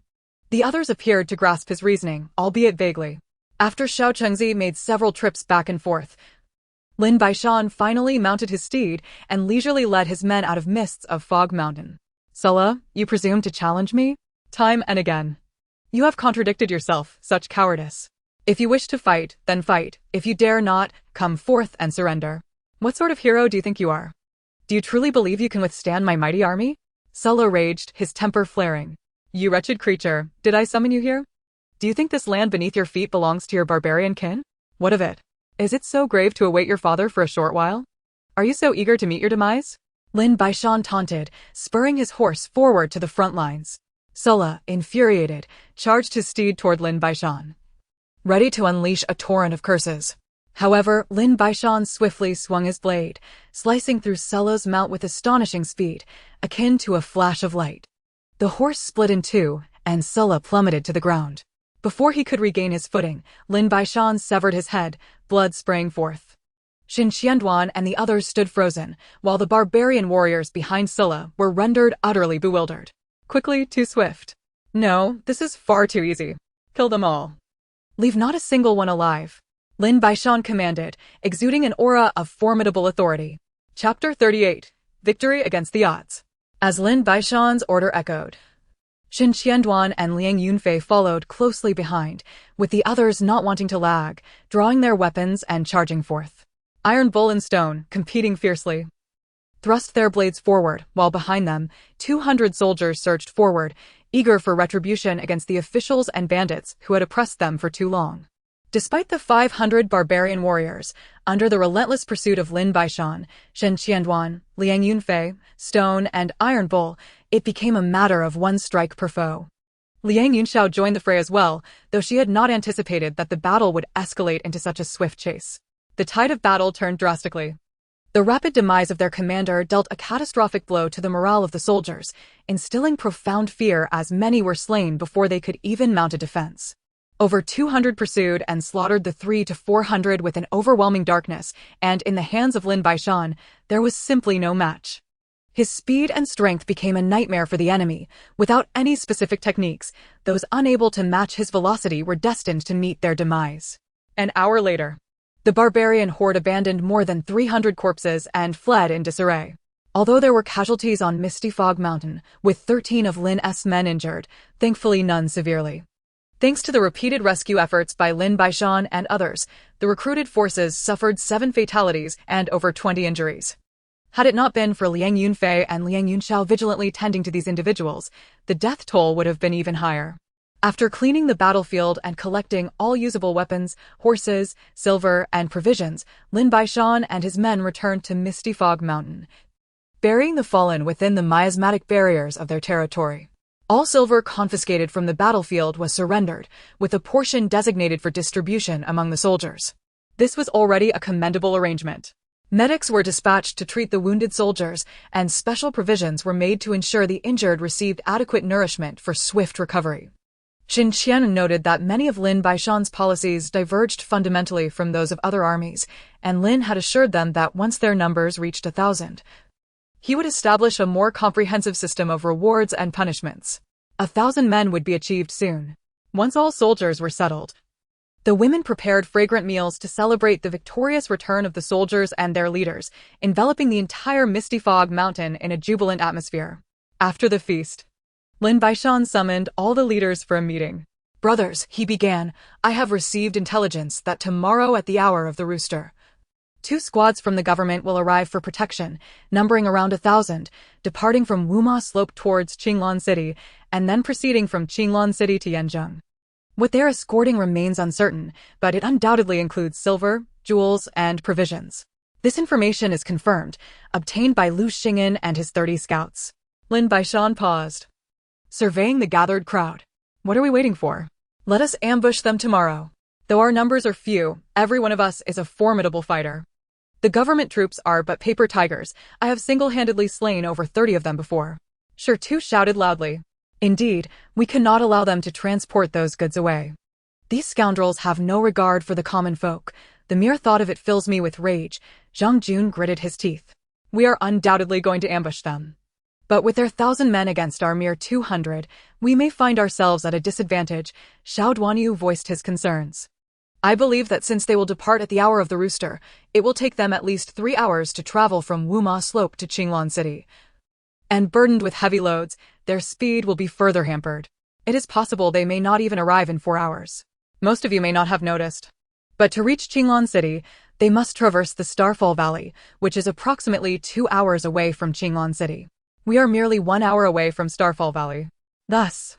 S1: The others appeared to grasp his reasoning, albeit vaguely. After Xiao Chengzi made several trips back and forth, Lin Baishan finally mounted his steed and leisurely led his men out of mists of Fog Mountain. Silla, you presume to challenge me? Time and again. You have contradicted yourself, such cowardice. If you wish to fight, then fight. If you dare not, come forth and surrender. What sort of hero do you think you are? Do you truly believe you can withstand my mighty army? Silla raged, his temper flaring. You wretched creature, did I summon you here? Do you think this land beneath your feet belongs to your barbarian kin? What of it? Is it so grave to await your father for a short while? Are you so eager to meet your demise? Lin Baishan taunted, spurring his horse forward to the front lines. Silla, infuriated, charged his steed toward Lin Baishan, ready to unleash a torrent of curses. However, Lin Baishan swiftly swung his blade, slicing through Silla's mount with astonishing speed, akin to a flash of light. The horse split in two, and Silla plummeted to the ground. Before he could regain his footing, Lin Baishan severed his head, blood spraying forth. Xin Qianduan and the others stood frozen, while the barbarian warriors behind Silla were rendered utterly bewildered. Quickly, too swift. No, this is far too easy. Kill them all. Leave not a single one alive, Lin Baishan commanded, exuding an aura of formidable authority. Chapter 38. Victory Against the Odds. As Lin Baishan's order echoed, Xin Qianduan and Liang Yunfei followed closely behind, with the others not wanting to lag, drawing their weapons and charging forth. Iron Bull and Stone, competing fiercely, thrust their blades forward, while behind them, 200 soldiers surged forward, eager for retribution against the officials and bandits who had oppressed them for too long. Despite the 500 barbarian warriors, under the relentless pursuit of Lin Baishan, Shen Qianduan, Liang Yunfei, Stone, and Iron Bull, it became a matter of one strike per foe. Liang Yunxiao joined the fray as well, though she had not anticipated that the battle would escalate into such a swift chase. The tide of battle turned drastically. The rapid demise of their commander dealt a catastrophic blow to the morale of the soldiers, instilling profound fear as many were slain before they could even mount a defense. Over 200 pursued and slaughtered the 300 to 400 with an overwhelming darkness, and in the hands of Lin Baishan, there was simply no match. His speed and strength became a nightmare for the enemy. Without any specific techniques, those unable to match his velocity were destined to meet their demise. An hour later, the barbarian horde abandoned more than 300 corpses and fled in disarray. Although there were casualties on Misty Fog Mountain, with 13 of Lin's men injured, thankfully none severely. Thanks to the repeated rescue efforts by Lin Baishan and others, the recruited forces suffered 7 fatalities and over 20 injuries. Had it not been for Liang Yunfei and Liang Yunxiao vigilantly tending to these individuals, the death toll would have been even higher. After cleaning the battlefield and collecting all usable weapons, horses, silver, and provisions, Lin Baishan and his men returned to Misty Fog Mountain, burying the fallen within the miasmatic barriers of their territory. All silver confiscated from the battlefield was surrendered, with a portion designated for distribution among the soldiers. This was already a commendable arrangement. Medics were dispatched to treat the wounded soldiers, and special provisions were made to ensure the injured received adequate nourishment for swift recovery. Xin Qian noted that many of Lin Baishan's policies diverged fundamentally from those of other armies, and Lin had assured them that once their numbers reached 1,000, he would establish a more comprehensive system of rewards and punishments. 1,000 men would be achieved soon. Once all soldiers were settled, the women prepared fragrant meals to celebrate the victorious return of the soldiers and their leaders, enveloping the entire Misty Fog Mountain in a jubilant atmosphere. After the feast, Lin Baishan summoned all the leaders for a meeting. "Brothers," he began, "I have received intelligence that tomorrow at the hour of the rooster, 2 squads from the government will arrive for protection, numbering around 1,000, departing from Wuma Slope towards Qinglan City, and then proceeding from Qinglan City to Yanzheng. What they are escorting remains uncertain, but it undoubtedly includes silver, jewels, and provisions. This information is confirmed, obtained by Lu Xing'an and his 30 scouts." Lin Baishan paused, surveying the gathered crowd. "What are we waiting for? Let us ambush them tomorrow. Though our numbers are few, every one of us is a formidable fighter. The government troops are but paper tigers. I have single-handedly slain over 30 of them before." Sure Tu shouted loudly. "Indeed, we cannot allow them to transport those goods away. These scoundrels have no regard for the common folk. The mere thought of it fills me with rage." Zhang Jun gritted his teeth. "We are undoubtedly going to ambush them. But with their 1,000 men against our mere 200, we may find ourselves at a disadvantage." Xiao Duanyu voiced his concerns. "I believe that since they will depart at the hour of the rooster, it will take them at least 3 hours to travel from Wuma Slope to Qinglan City. And burdened with heavy loads, their speed will be further hampered. It is possible they may not even arrive in 4 hours. Most of you may not have noticed. But to reach Qinglan City, they must traverse the Starfall Valley, which is approximately 2 hours away from Qinglan City. We are merely 1 hour away from Starfall Valley. Thus,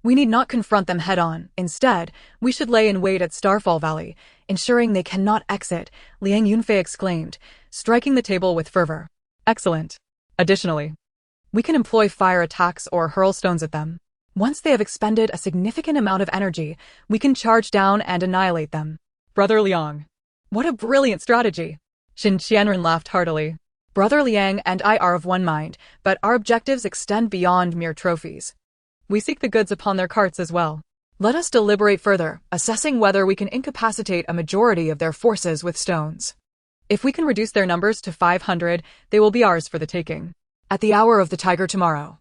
S1: we need not confront them head-on. Instead, we should lay in wait at Starfall Valley, ensuring they cannot exit," Liang Yunfei exclaimed, striking the table with fervor. "Excellent. Additionally, we can employ fire attacks or hurl stones at them. Once they have expended a significant amount of energy, we can charge down and annihilate them." "Brother Liang, what a brilliant strategy!" Xin Qianren laughed heartily. "Brother Liang and I are of one mind, but our objectives extend beyond mere trophies. We seek the goods upon their carts as well. Let us deliberate further, assessing whether we can incapacitate a majority of their forces with stones. If we can reduce their numbers to 500, they will be ours for the taking. At the hour of the tiger tomorrow,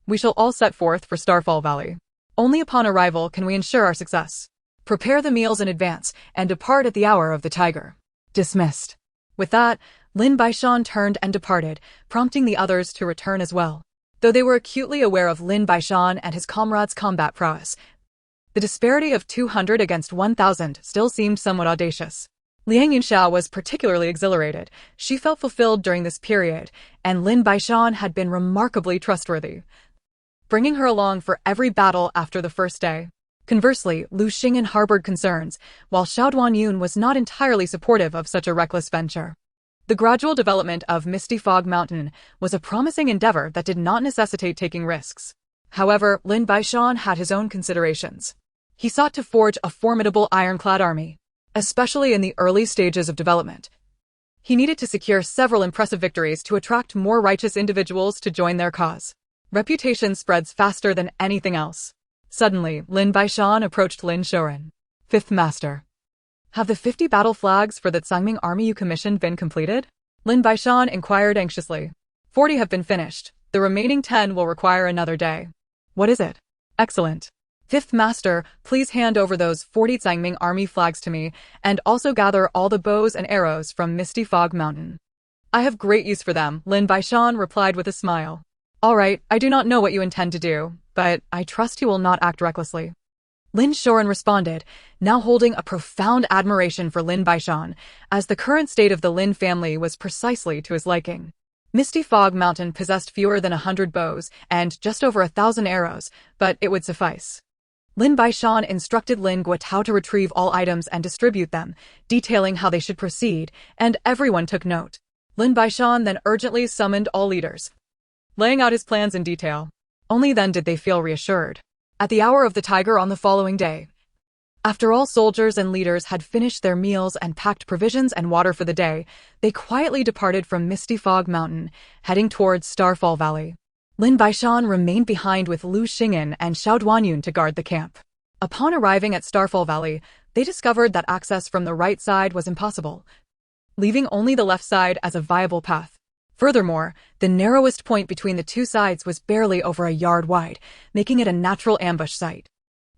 S1: we shall all set forth for Starfall Valley. Only upon arrival can we ensure our success. Prepare the meals in advance and depart at the hour of the tiger." Dismissed. With that, Lin Baishan turned and departed, prompting the others to return as well. Though they were acutely aware of Lin Baishan and his comrades' combat prowess, the disparity of 200 against 1,000 still seemed somewhat audacious. Liang Yunxiao was particularly exhilarated. She felt fulfilled during this period, and Lin Baishan had been remarkably trustworthy, bringing her along for every battle after the first day. Conversely, Lu Xing'an harbored concerns, while Xiao Duanyun was not entirely supportive of such a reckless venture. The gradual development of Misty Fog Mountain was a promising endeavor that did not necessitate taking risks. However, Lin Baishan had his own considerations. He sought to forge a formidable ironclad army, especially in the early stages of development. He needed to secure several impressive victories to attract more righteous individuals to join their cause. Reputation spreads faster than anything else. Suddenly, Lin Baishan approached Lin Shouren. "Fifth Master, have the 50 battle flags for the Tsangming army you commissioned been completed?" Lin Baishan inquired anxiously. 40 have been finished. The remaining 10 will require another day." "What is it?" "Excellent. Fifth Master, please hand over those 40 Tsangming army flags to me, and also gather all the bows and arrows from Misty Fog Mountain." "I have great use for them," Lin Baishan replied with a smile. "All right, I do not know what you intend to do, but I trust you will not act recklessly." Lin Shouren responded, now holding a profound admiration for Lin Baishan, as the current state of the Lin family was precisely to his liking. Misty Fog Mountain possessed fewer than 100 bows and just over 1,000 arrows, but it would suffice. Lin Baishan instructed Lin Guotao to retrieve all items and distribute them, detailing how they should proceed, and everyone took note. Lin Baishan then urgently summoned all leaders, laying out his plans in detail. Only then did they feel reassured. At the hour of the tiger on the following day, after all soldiers and leaders had finished their meals and packed provisions and water for the day, they quietly departed from Misty Fog Mountain, heading towards Starfall Valley. Lin Baishan remained behind with Lu Xing'an and Xiao Duanyun to guard the camp. Upon arriving at Starfall Valley, they discovered that access from the right side was impossible, leaving only the left side as a viable path. Furthermore, the narrowest point between the two sides was barely over a yard wide, making it a natural ambush site.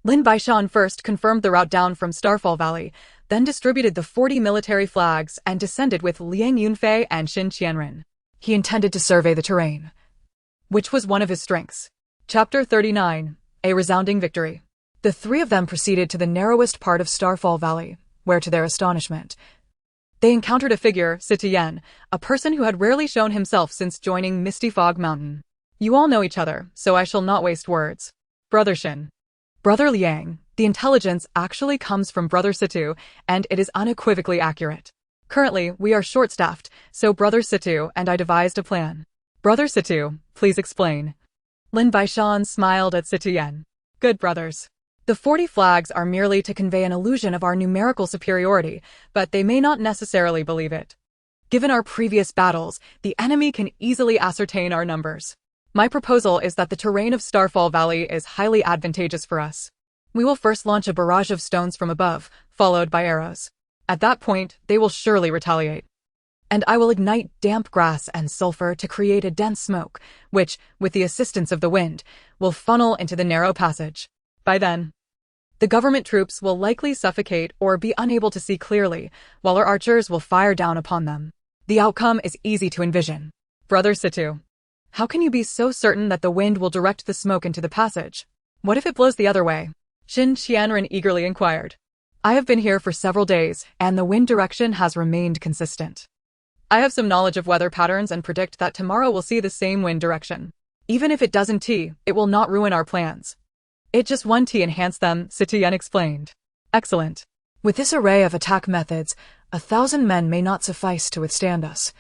S1: Lin Baishan first confirmed the route down from Starfall Valley, then distributed the 40 military flags and descended with Liang Yunfei and Xin Qianren. He intended to survey the terrain, which was one of his strengths. Chapter 39. A Resounding Victory. The three of them proceeded to the narrowest part of Starfall Valley, where to their astonishment, they encountered a figure, Sitian, a person who had rarely shown himself since joining Misty Fog Mountain. You all know each other, so I shall not waste words. Brother Shin. Brother Liang, the intelligence actually comes from Brother Situ, and it is unequivocally accurate. Currently, we are short-staffed, so Brother Situ and I devised a plan. Brother Situ, please explain. Lin Baishan smiled at Sitian. Good brothers. The 40 flags are merely to convey an illusion of our numerical superiority, but they may not necessarily believe it. Given our previous battles, the enemy can easily ascertain our numbers. My proposal is that the terrain of Starfall Valley is highly advantageous for us. We will first launch a barrage of stones from above, followed by arrows. At that point, they will surely retaliate. And I will ignite damp grass and sulfur to create a dense smoke, which, with the assistance of the wind, will funnel into the narrow passage. By then, the government troops will likely suffocate or be unable to see clearly, while our archers will fire down upon them. The outcome is easy to envision. Brother Situ, how can you be so certain that the wind will direct the smoke into the passage? What if it blows the other way? Shin Qianren eagerly inquired. I have been here for several days, and the wind direction has remained consistent. I have some knowledge of weather patterns and predict that tomorrow we'll see the same wind direction. Even if it doesn't, it will not ruin our plans. It just won't enhance them, Sitian explained. Excellent. With this array of attack methods, 1,000 men may not suffice to withstand us.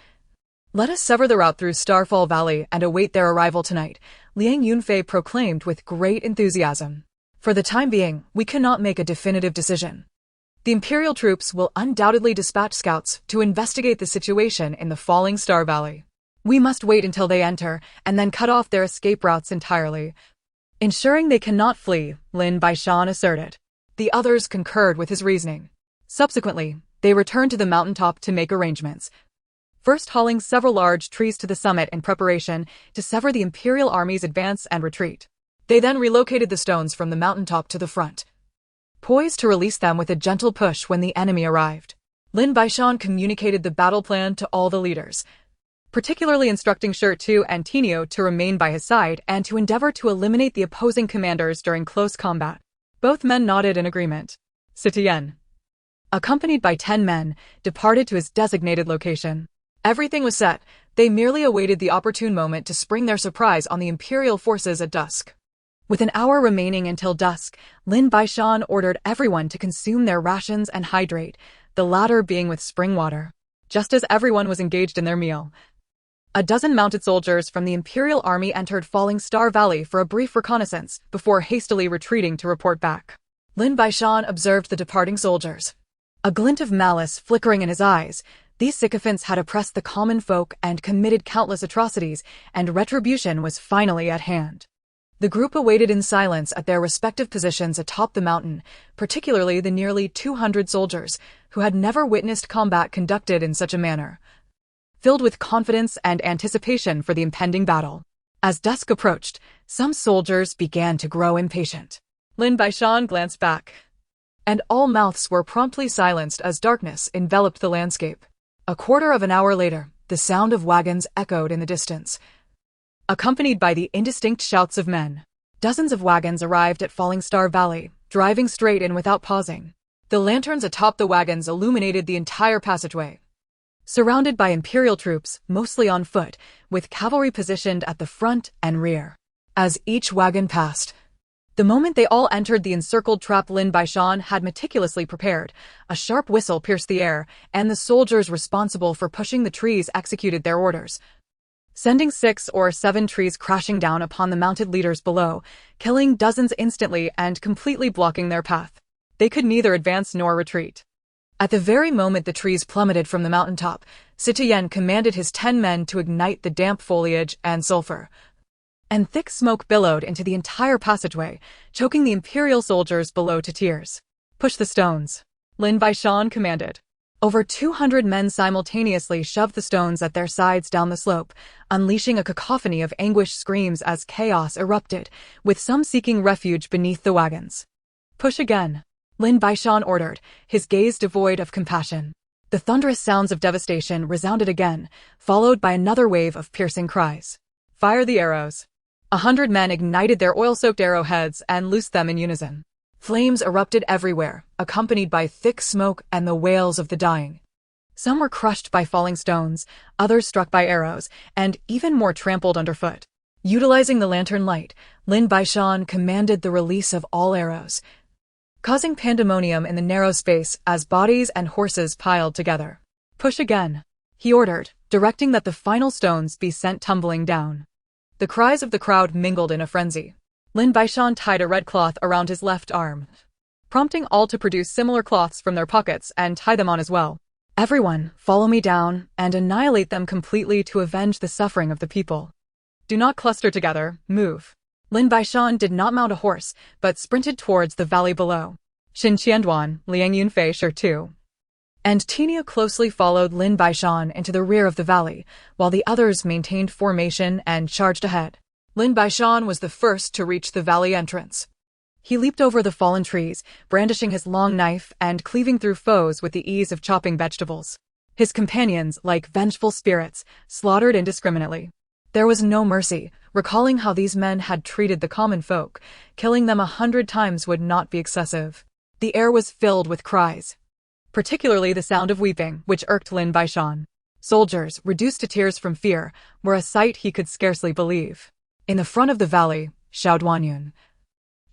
S1: Let us sever the route through Starfall Valley and await their arrival tonight, Liang Yunfei proclaimed with great enthusiasm. For the time being, we cannot make a definitive decision. The Imperial troops will undoubtedly dispatch scouts to investigate the situation in the Falling Star Valley. We must wait until they enter and then cut off their escape routes entirely, ensuring they cannot flee, Lin Baishan asserted. The others concurred with his reasoning. Subsequently, they returned to the mountaintop to make arrangements, first hauling several large trees to the summit in preparation to sever the Imperial Army's advance and retreat. They then relocated the stones from the mountaintop to the front, poised to release them with a gentle push when the enemy arrived. Lin Baishan communicated the battle plan to all the leaders, particularly instructing Shirtu and Tinio to remain by his side and to endeavor to eliminate the opposing commanders during close combat. Both men nodded in agreement. Sitian, accompanied by 10 men, departed to his designated location. Everything was set. They merely awaited the opportune moment to spring their surprise on the Imperial forces at dusk. With an hour remaining until dusk, Lin Baishan ordered everyone to consume their rations and hydrate, the latter being with spring water. Just as everyone was engaged in their meal, a dozen mounted soldiers from the Imperial Army entered Falling Star Valley for a brief reconnaissance before hastily retreating to report back. Lin Baishan observed the departing soldiers, a glint of malice flickering in his eyes. These sycophants had oppressed the common folk and committed countless atrocities, and retribution was finally at hand. The group awaited in silence at their respective positions atop the mountain, particularly the nearly 200 soldiers who had never witnessed combat conducted in such a manner, filled with confidence and anticipation for the impending battle. As dusk approached, some soldiers began to grow impatient. Lin Baishan glanced back, and all mouths were promptly silenced as darkness enveloped the landscape. A quarter of an hour later, the sound of wagons echoed in the distance, accompanied by the indistinct shouts of men. Dozens of wagons arrived at Falling Star Valley, driving straight in without pausing. The lanterns atop the wagons illuminated the entire passageway. Surrounded by Imperial troops, mostly on foot, with cavalry positioned at the front and rear. As each wagon passed, the moment they all entered the encircled trap Lin Baishan had meticulously prepared, a sharp whistle pierced the air, and the soldiers responsible for pushing the trees executed their orders, sending 6 or 7 trees crashing down upon the mounted leaders below, killing dozens instantly and completely blocking their path. They could neither advance nor retreat. At the very moment the trees plummeted from the mountaintop, Sitian commanded his 10 men to ignite the damp foliage and sulfur, and thick smoke billowed into the entire passageway, choking the Imperial soldiers below to tears. Push the stones, Lin Baishan commanded. Over 200 men simultaneously shoved the stones at their sides down the slope, unleashing a cacophony of anguished screams as chaos erupted, with some seeking refuge beneath the wagons. Push again, Lin Baishan ordered, his gaze devoid of compassion. The thunderous sounds of devastation resounded again, followed by another wave of piercing cries. Fire the arrows. 100 men ignited their oil-soaked arrowheads and loosed them in unison. Flames erupted everywhere, accompanied by thick smoke and the wails of the dying. Some were crushed by falling stones, others struck by arrows, and even more trampled underfoot. Utilizing the lantern light, Lin Baishan commanded the release of all arrows, causing pandemonium in the narrow space as bodies and horses piled together. "Push again," he ordered, directing that the final stones be sent tumbling down. The cries of the crowd mingled in a frenzy. Lin Baishan tied a red cloth around his left arm, prompting all to produce similar cloths from their pockets and tie them on as well. "Everyone, follow me down and annihilate them completely to avenge the suffering of the people. Do not cluster together, move." Lin Baishan did not mount a horse, but sprinted towards the valley below. Xin Qianduan, Liang Yunfei Shi Tu, and Tina closely followed Lin Baishan into the rear of the valley, while the others maintained formation and charged ahead. Lin Baishan was the first to reach the valley entrance. He leaped over the fallen trees, brandishing his long knife and cleaving through foes with the ease of chopping vegetables. His companions, like vengeful spirits, slaughtered indiscriminately. There was no mercy. Recalling how these men had treated the common folk, killing them 100 times would not be excessive. The air was filled with cries, particularly the sound of weeping, which irked Lin Baishan. Soldiers, reduced to tears from fear, were a sight he could scarcely believe. In the front of the valley, Xiao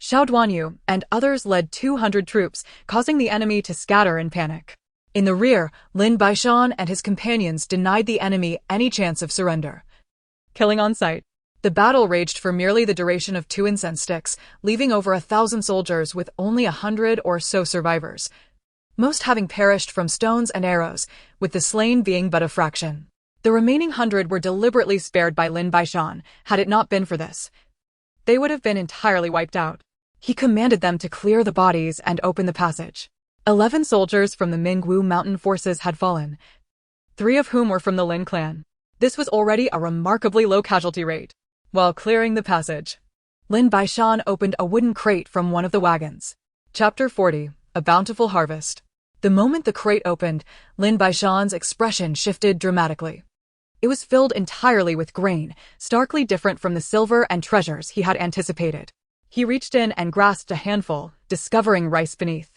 S1: Duanyu and others led 200 troops, causing the enemy to scatter in panic. In the rear, Lin Baishan and his companions denied the enemy any chance of surrender, killing on sight. The battle raged for merely the duration of 2 incense sticks, leaving over 1,000 soldiers with only 100 or so survivors, most having perished from stones and arrows, with the slain being but a fraction. The remaining 100 were deliberately spared by Lin Baishan. Had it not been for this, they would have been entirely wiped out. He commanded them to clear the bodies and open the passage. 11 soldiers from the Mingwu mountain forces had fallen, 3 of whom were from the Lin clan. This was already a remarkably low casualty rate. While clearing the passage, Lin Baishan opened a wooden crate from one of the wagons. Chapter 40, A Bountiful Harvest. The moment the crate opened, Lin Baishan's expression shifted dramatically. It was filled entirely with grain, starkly different from the silver and treasures he had anticipated. He reached in and grasped a handful, discovering rice beneath.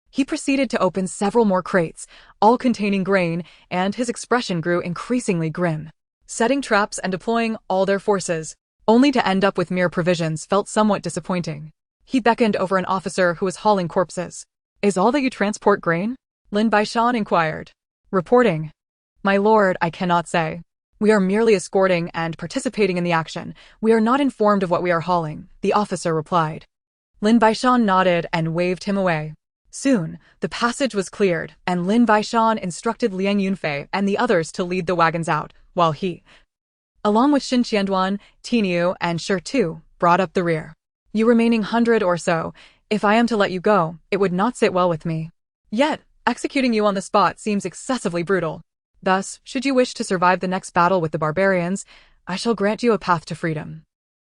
S1: He proceeded to open several more crates, all containing grain, and his expression grew increasingly grim. Setting traps and deploying all their forces, only to end up with mere provisions, felt somewhat disappointing. He beckoned over an officer who was hauling corpses. "Is all that you transport grain?" Lin Baishan inquired. "Reporting. My lord, I cannot say. We are merely escorting and participating in the action. We are not informed of what we are hauling," the officer replied. Lin Baishan nodded and waved him away. Soon, the passage was cleared, and Lin Baishan instructed Liang Yunfei and the others to lead the wagons out, while he, along with Xin Qianduan, Tiniu, and Shi Tu, brought up the rear. "You remaining 100 or so, if I am to let you go, it would not sit well with me. Yet, executing you on the spot seems excessively brutal. Thus, should you wish to survive the next battle with the barbarians, I shall grant you a path to freedom.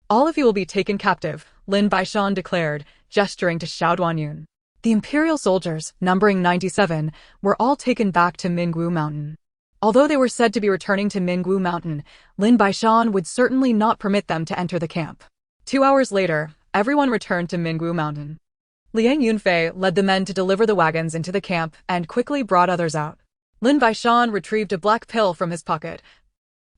S1: All of you will be taken captive," Lin Baishan declared, gesturing to Xiao Duanyun. The imperial soldiers, numbering 97, were all taken back to Mingwu Mountain. Although they were said to be returning to Mingwu Mountain, Lin Baishan would certainly not permit them to enter the camp. 2 hours later, everyone returned to Mingwu Mountain. Liang Yunfei led the men to deliver the wagons into the camp and quickly brought others out. Lin Baishan retrieved a black pill from his pocket,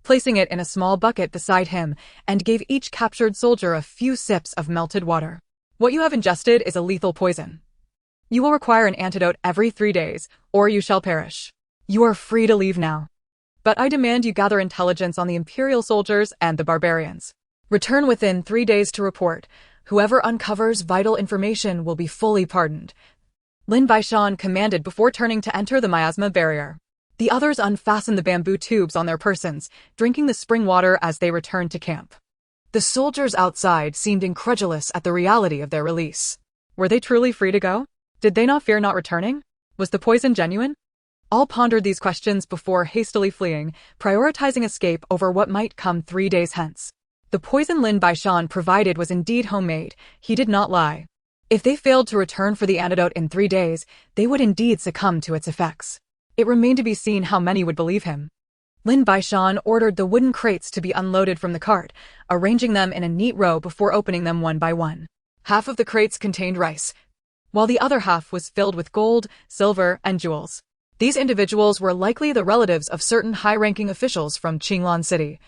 S1: placing it in a small bucket beside him, and gave each captured soldier a few sips of melted water. "What you have ingested is a lethal poison. You will require an antidote every 3 days, or you shall perish. You are free to leave now. But I demand you gather intelligence on the imperial soldiers and the barbarians. Return within 3 days to report. Whoever uncovers vital information will be fully pardoned," Lin Baishan commanded before turning to enter the miasma barrier. The others unfastened the bamboo tubes on their persons, drinking the spring water as they returned to camp. The soldiers outside seemed incredulous at the reality of their release. Were they truly free to go? Did they not fear not returning? Was the poison genuine? All pondered these questions before hastily fleeing, prioritizing escape over what might come 3 days hence. The poison Lin Baishan provided was indeed homemade. He did not lie. If they failed to return for the antidote in 3 days, they would indeed succumb to its effects. It remained to be seen how many would believe him. Lin Baishan ordered the wooden crates to be unloaded from the cart, arranging them in a neat row before opening them one by one. Half of the crates contained rice, while the other half was filled with gold, silver, and jewels. These individuals were likely the relatives of certain high-ranking officials from Qinglan City,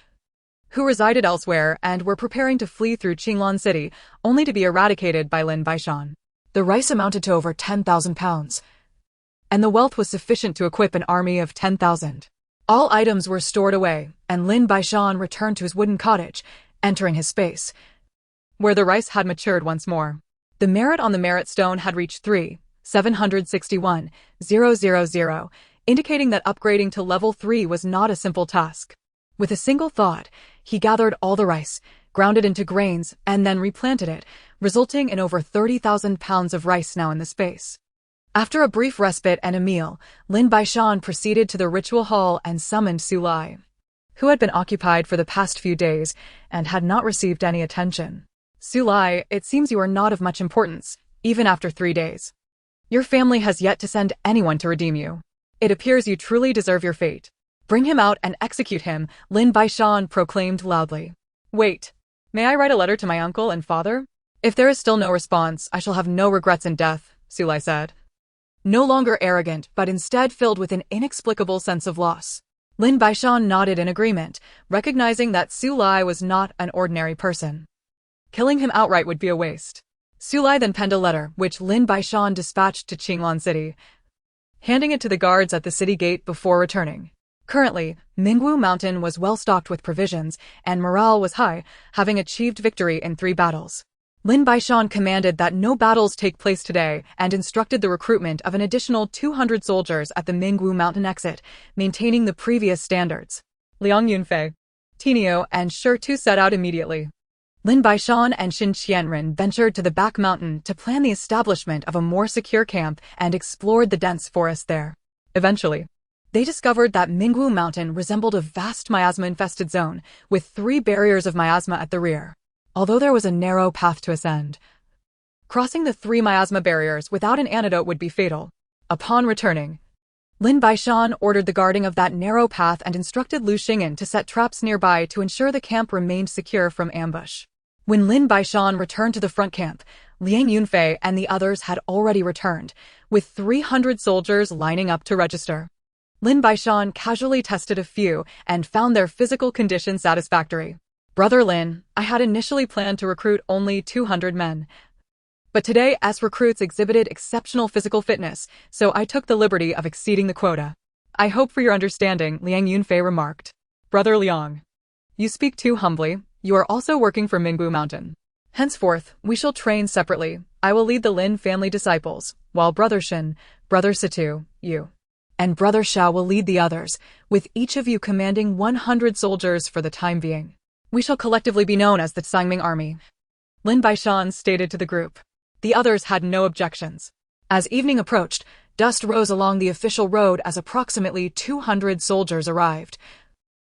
S1: who resided elsewhere and were preparing to flee through Qinglan City, only to be eradicated by Lin Baishan. The rice amounted to over 10,000 pounds, and the wealth was sufficient to equip an army of 10,000. All items were stored away, and Lin Baishan returned to his wooden cottage, entering his space, where the rice had matured once more. The merit on the merit stone had reached 3,761,000, indicating that upgrading to level 3 was not a simple task. With a single thought, he gathered all the rice, ground it into grains, and then replanted it, resulting in over 30,000 pounds of rice now in the space. After a brief respite and a meal, Lin Baishan proceeded to the ritual hall and summoned Su Lai, who had been occupied for the past few days and had not received any attention. Su Lai, it seems you are not of much importance, even after 3 days. Your family has yet to send anyone to redeem you. It appears you truly deserve your fate. Bring him out and execute him, Lin Baishan proclaimed loudly. Wait, may I write a letter to my uncle and father? If there is still no response, I shall have no regrets in death, Su Lai said. No longer arrogant, but instead filled with an inexplicable sense of loss. Lin Baishan nodded in agreement, recognizing that Su Lai was not an ordinary person. Killing him outright would be a waste. Su Lai then penned a letter, which Lin Baishan dispatched to Qinglan City, handing it to the guards at the city gate before returning. Currently, Mingwu Mountain was well stocked with provisions, and morale was high, having achieved victory in 3 battles. Lin Baishan commanded that no battles take place today and instructed the recruitment of an additional 200 soldiers at the Mingwu Mountain exit, maintaining the previous standards. Liang Yunfei, Tinio, and Shi Tu set out immediately. Lin Baishan and Xin Qianren ventured to the back mountain to plan the establishment of a more secure camp and explored the dense forest there. Eventually, they discovered that Mingwu Mountain resembled a vast miasma-infested zone, with 3 barriers of miasma at the rear, although there was a narrow path to ascend. Crossing the 3 miasma barriers without an antidote would be fatal. Upon returning, Lin Baishan ordered the guarding of that narrow path and instructed Lu Xing'an to set traps nearby to ensure the camp remained secure from ambush. When Lin Baishan returned to the front camp, Liang Yunfei and the others had already returned, with 300 soldiers lining up to register. Lin Baishan casually tested a few and found their physical condition satisfactory. Brother Lin, I had initially planned to recruit only 200 men. But today's recruits exhibited exceptional physical fitness, so I took the liberty of exceeding the quota. I hope for your understanding, Liang Yunfei remarked. Brother Liang, you speak too humbly. You are also working for Mingwu Mountain. Henceforth, we shall train separately. I will lead the Lin family disciples, while Brother Shin, Brother Situ, you, and Brother Xiao will lead the others, with each of you commanding 100 soldiers for the time being. We shall collectively be known as the Sangming Army, Lin Baishan stated to the group. The others had no objections. As evening approached, dust rose along the official road as approximately 200 soldiers arrived,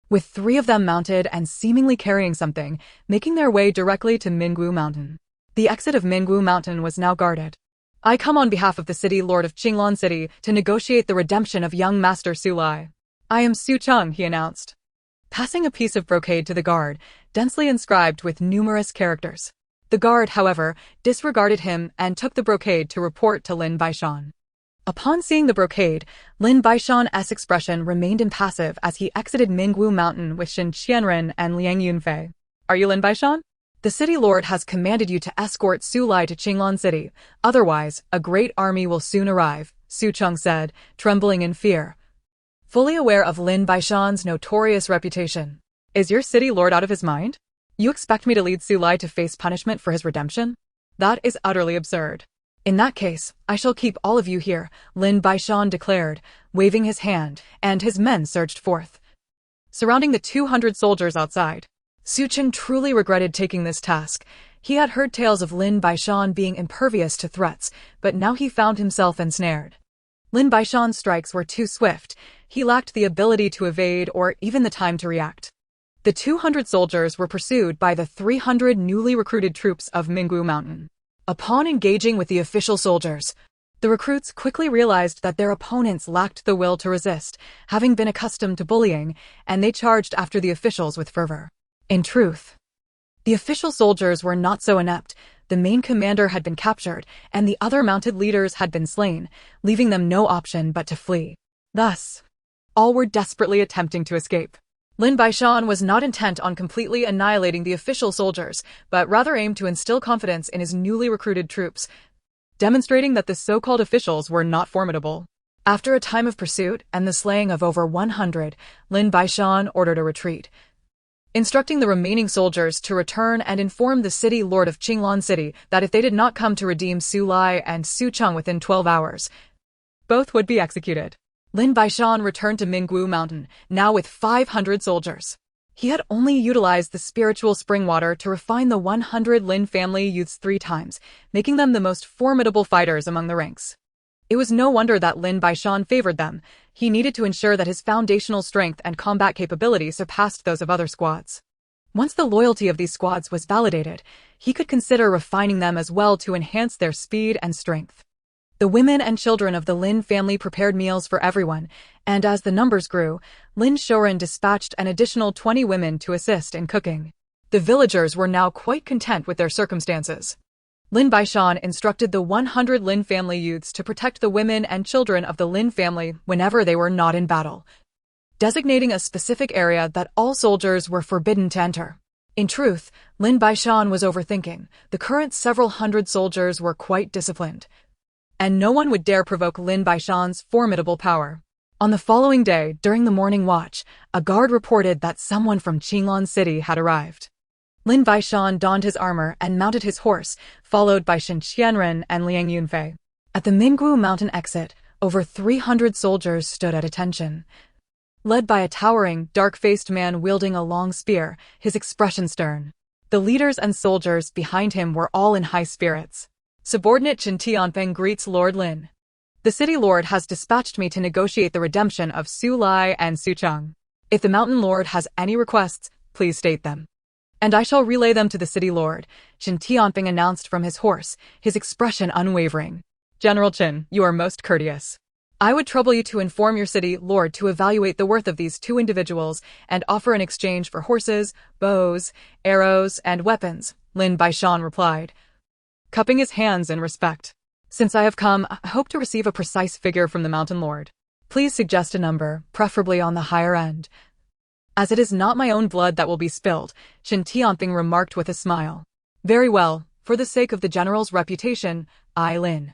S1: with 3 of them mounted and seemingly carrying something, making their way directly to Mingwu Mountain. The exit of Mingwu Mountain was now guarded. I come on behalf of the city lord of Qinglan City to negotiate the redemption of young Master Su Lai. I am Su Cheng, he announced, passing a piece of brocade to the guard, densely inscribed with numerous characters. The guard, however, disregarded him and took the brocade to report to Lin Baishan. Upon seeing the brocade, Lin Baishan's expression remained impassive as he exited Mingwu Mountain with Xin Qianren and Liang Yunfei. Are you Lin Baishan? The city lord has commanded you to escort Su Lai to Qinglan City. Otherwise, a great army will soon arrive, Su Cheng said, trembling in fear, fully aware of Lin Baishan's notorious reputation. Is your city lord out of his mind? You expect me to lead Su Lai to face punishment for his redemption? That is utterly absurd. In that case, I shall keep all of you here, Lin Baishan declared, waving his hand, and his men surged forth, surrounding the 200 soldiers outside. Su Cheng truly regretted taking this task. He had heard tales of Lin Baishan being impervious to threats, but now he found himself ensnared. Lin Baishan's strikes were too swift. He lacked the ability to evade or even the time to react. The 200 soldiers were pursued by the 300 newly recruited troops of Mingwu Mountain. Upon engaging with the official soldiers, The recruits quickly realized that their opponents lacked the will to resist, having been accustomed to bullying, and they charged after the officials with fervor. In truth, the official soldiers were not so inept. The main commander had been captured, and the other mounted leaders had been slain, leaving them no option but to flee. Thus, all were desperately attempting to escape. Lin Baishan was not intent on completely annihilating the official soldiers, but rather aimed to instill confidence in his newly recruited troops, demonstrating that the so-called officials were not formidable. After a time of pursuit and the slaying of over 100, Lin Baishan ordered a retreat, instructing the remaining soldiers to return and inform the city lord of Qinglan City that if they did not come to redeem Su Lai and Su Cheng within 12 hours, both would be executed. Lin Baishan returned to Minggu Mountain, now with 500 soldiers. He had only utilized the spiritual spring water to refine the 100 Lin family youths 3 times, making them the most formidable fighters among the ranks. It was no wonder that Lin Baishan favored them. He needed to ensure that his foundational strength and combat capability surpassed those of other squads. Once the loyalty of these squads was validated, he could consider refining them as well to enhance their speed and strength. The women and children of the Lin family prepared meals for everyone, and as the numbers grew, Lin Shoren dispatched an additional 20 women to assist in cooking. The villagers were now quite content with their circumstances. Lin Baishan instructed the 100 Lin family youths to protect the women and children of the Lin family whenever they were not in battle, designating a specific area that all soldiers were forbidden to enter. In truth, Lin Baishan was overthinking. The current several hundred soldiers were quite disciplined, and no one would dare provoke Lin Baishan's formidable power. On the following day, during the morning watch, a guard reported that someone from Qinglan City had arrived. Lin Baishan donned his armor and mounted his horse, followed by Shen Qianren and Liang Yunfei. At the Minggu mountain exit, over 300 soldiers stood at attention, led by a towering, dark-faced man wielding a long spear, his expression stern. The leaders and soldiers behind him were all in high spirits. Subordinate Chen Tianfeng greets Lord Lin. The city lord has dispatched me to negotiate the redemption of Su Lai and Su Cheng. If the mountain lord has any requests, please state them, and I shall relay them to the city lord, Chen Tianfeng announced from his horse, his expression unwavering. General Chen, you are most courteous. I would trouble you to inform your city lord to evaluate the worth of these 2 individuals and offer in exchange for horses, bows, arrows, and weapons, Lin Baishan replied, cupping his hands in respect. Since I have come, I hope to receive a precise figure from the mountain lord. Please suggest a number, preferably on the higher end. As it is not my own blood that will be spilled, Chen Tianfeng remarked with a smile. Very well, for the sake of the general's reputation, I, Lin,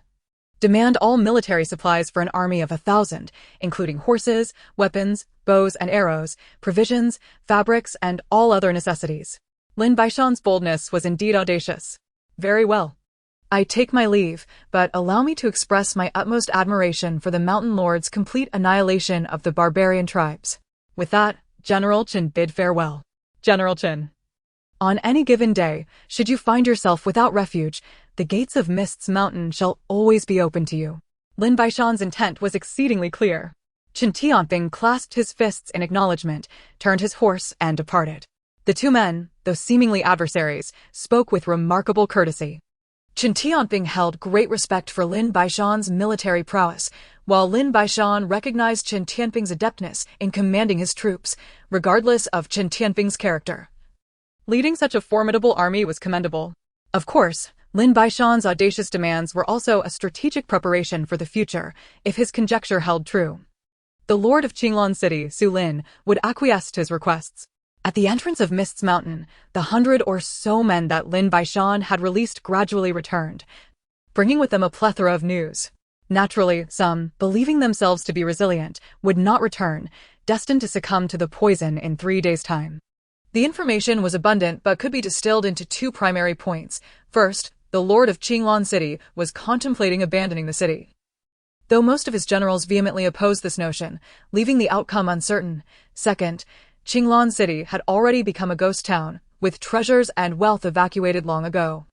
S1: demand all military supplies for an army of 1,000, including horses, weapons, bows and arrows, provisions, fabrics, and all other necessities. Lin Baishan's boldness was indeed audacious. Very well. I take my leave, but allow me to express my utmost admiration for the Mountain Lord's complete annihilation of the barbarian tribes. With that, General Chen bid farewell. General Chen. On any given day, should you find yourself without refuge, the gates of Mist's Mountain shall always be open to you. Lin Baishan's intent was exceedingly clear. Chen Tianfeng clasped his fists in acknowledgement, turned his horse, and departed. The 2 men, though seemingly adversaries, spoke with remarkable courtesy. Chen Tianfeng held great respect for Lin Baishan's military prowess, while Lin Baishan recognized Chen Tianfeng's adeptness in commanding his troops, regardless of Chen Tianfeng's character. Leading such a formidable army was commendable. Of course, Lin Baishan's audacious demands were also a strategic preparation for the future, if his conjecture held true. The lord of Qinglan City, Su Lin, would acquiesce to his requests. At the entrance of Mist's Mountain, the 100 or so men that Lin Baishan had released gradually returned, bringing with them a plethora of news. Naturally, some, believing themselves to be resilient, would not return, destined to succumb to the poison in 3 days' time. The information was abundant but could be distilled into 2 primary points. First, the lord of Qinglan City was contemplating abandoning the city, though most of his generals vehemently opposed this notion, leaving the outcome uncertain. Second, Qinglan City had already become a ghost town, with treasures and wealth evacuated long ago,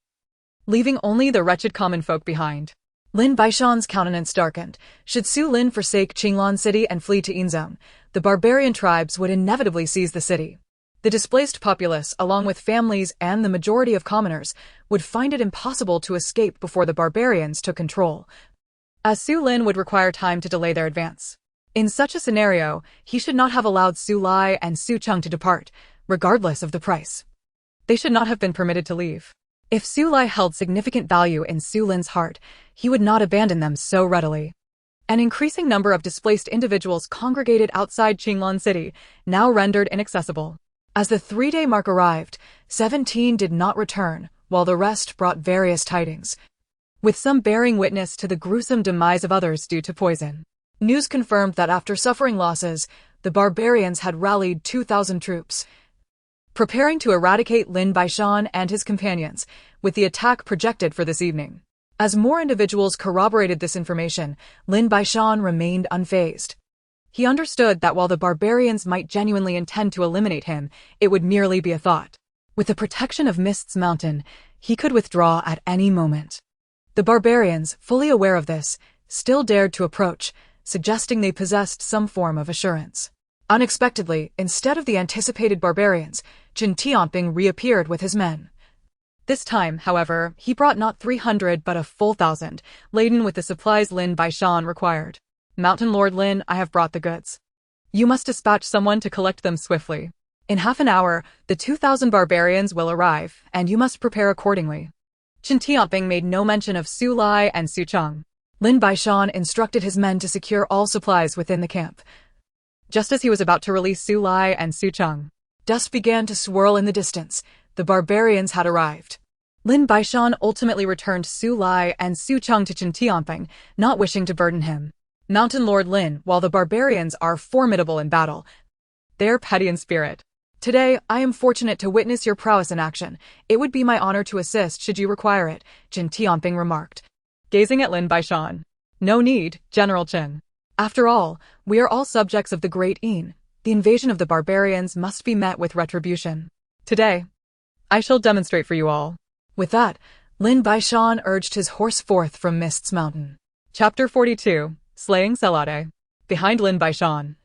S1: leaving only the wretched common folk behind. Lin Baishan's countenance darkened. Should Su Lin forsake Qinglan City and flee to Engsub, the barbarian tribes would inevitably seize the city. The displaced populace, along with families and the majority of commoners, would find it impossible to escape before the barbarians took control. as Su Lin would require time to delay their advance. In such a scenario, he should not have allowed Su Lai and Su Cheng to depart, regardless of the price. They should not have been permitted to leave. If Su Lai held significant value in Su Lin's heart, he would not abandon them so readily. An increasing number of displaced individuals congregated outside Qinglan City, now rendered inaccessible. As the 3-day mark arrived, 17 did not return, while the rest brought various tidings, with some bearing witness to the gruesome demise of others due to poison. News confirmed that after suffering losses, the barbarians had rallied 2,000 troops, preparing to eradicate Lin Baishan and his companions, with the attack projected for this evening. As more individuals corroborated this information, Lin Baishan remained unfazed. He understood that while the barbarians might genuinely intend to eliminate him, it would merely be a thought. With the protection of Mist's Mountain, he could withdraw at any moment. The barbarians, fully aware of this, still dared to approach, suggesting they possessed some form of assurance. Unexpectedly, instead of the anticipated barbarians, Qin Tianping reappeared with his men. This time, however, he brought not 300 but a full 1,000, laden with the supplies Lin Baishan required. Mountain Lord Lin, I have brought the goods. You must dispatch someone to collect them swiftly. In half an hour, the 2,000 barbarians will arrive, and you must prepare accordingly. Qin Tianping made no mention of Su Lai and Su Cheng. Lin Baishan instructed his men to secure all supplies within the camp. Just as he was about to release Su Lai and Su Cheng, dust began to swirl in the distance. The barbarians had arrived. Lin Baishan ultimately returned Su Lai and Su Cheng to Qin Tianping, not wishing to burden him. Mountain Lord Lin, while the barbarians are formidable in battle, they are petty in spirit. Today, I am fortunate to witness your prowess in action. It would be my honor to assist should you require it, Qin Tianping remarked, gazing at Lin Baishan. No need, General Qin. After all, we are all subjects of the Great Yin. The invasion of the barbarians must be met with retribution. Today, I shall demonstrate for you all. With that, Lin Baishan urged his horse forth from Mist's Mountain. Chapter 42, Slaying Salade. Behind Lin Baishan,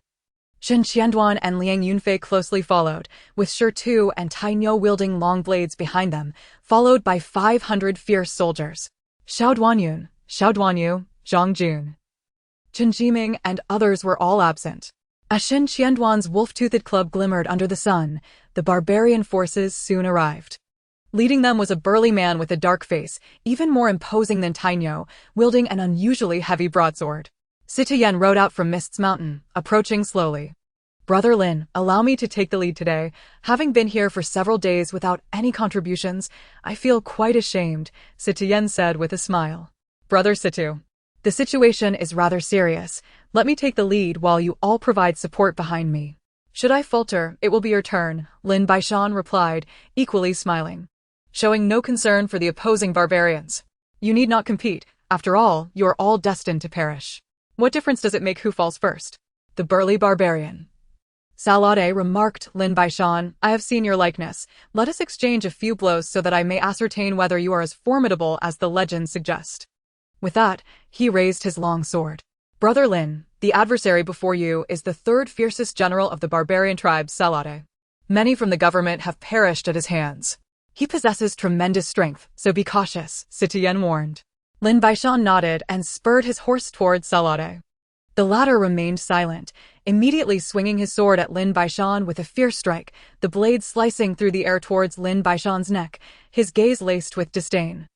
S1: Shen Qianduan and Liang Yunfei closely followed, with Shi Tu and Tai Niu wielding long blades behind them, followed by 500 fierce soldiers. Xiao Duanyun, Xiao Duanyu, Zhang Jun, Chen Jiming, and others were all absent. As Shen Qianduan's wolf-toothed club glimmered under the sun, the barbarian forces soon arrived. Leading them was a burly man with a dark face, even more imposing than Tai Niu, wielding an unusually heavy broadsword. Sita rode out from Mist's Mountain, approaching slowly. Brother Lin, allow me to take the lead today. Having been here for several days without any contributions, I feel quite ashamed, Sita said with a smile. Brother Situ, the situation is rather serious. Let me take the lead while you all provide support behind me. Should I falter, it will be your turn, Lin Baishan replied, equally smiling, showing no concern for the opposing barbarians. You need not compete. After all, you are all destined to perish. What difference does it make who falls first? The burly barbarian Salade remarked. Lin Baishan, I have seen your likeness. Let us exchange a few blows so that I may ascertain whether you are as formidable as the legends suggest. With that, he raised his long sword. Brother Lin, the adversary before you is the third fiercest general of the barbarian tribe, Salade. Many from the government have perished at his hands. He possesses tremendous strength, so be cautious, Sitian warned. Lin Baishan nodded and spurred his horse toward Salade. The latter remained silent, immediately swinging his sword at Lin Baishan with a fierce strike, the blade slicing through the air towards Lin Baishan's neck, his gaze laced with disdain.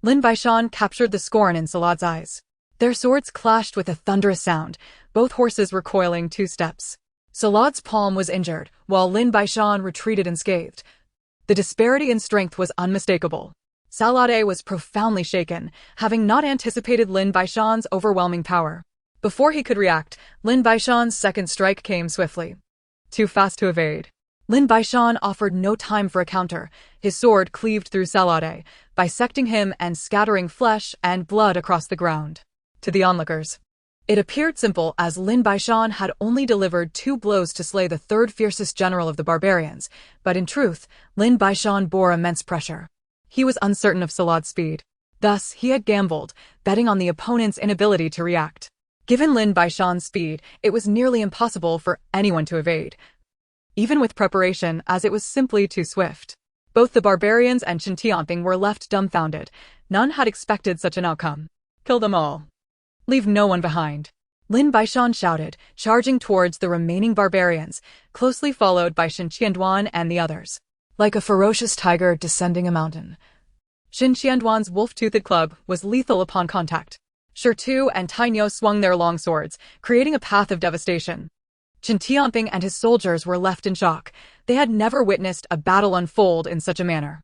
S1: Lin Baishan captured the scorn in Salade's eyes. Their swords clashed with a thunderous sound, both horses recoiling 2 steps. Salade's palm was injured, while Lin Baishan retreated unscathed. The disparity in strength was unmistakable. Salade was profoundly shaken, having not anticipated Lin Baishan's overwhelming power. Before he could react, Lin Baishan's second strike came swiftly. Too fast to evade. Lin Baishan offered no time for a counter. His sword cleaved through Salade, bisecting him and scattering flesh and blood across the ground. To the onlookers, it appeared simple, as Lin Baishan had only delivered 2 blows to slay the third fiercest general of the barbarians, but in truth, Lin Baishan bore immense pressure. He was uncertain of Salade's speed. Thus, he had gambled, betting on the opponent's inability to react. Given Lin Baishan's speed, it was nearly impossible for anyone to evade, even with preparation, as it was simply too swift. Both the barbarians and Qin Tianping were left dumbfounded. None had expected such an outcome. Kill them all. Leave no one behind. Lin Baishan shouted, charging towards the remaining barbarians, closely followed by Shen Qianduan and the others. Like a ferocious tiger descending a mountain, Shen Qianduan's wolf-toothed club was lethal upon contact. Shi Tu and Tainyo swung their long swords, creating a path of devastation. Chen Tianping and his soldiers were left in shock. They had never witnessed a battle unfold in such a manner.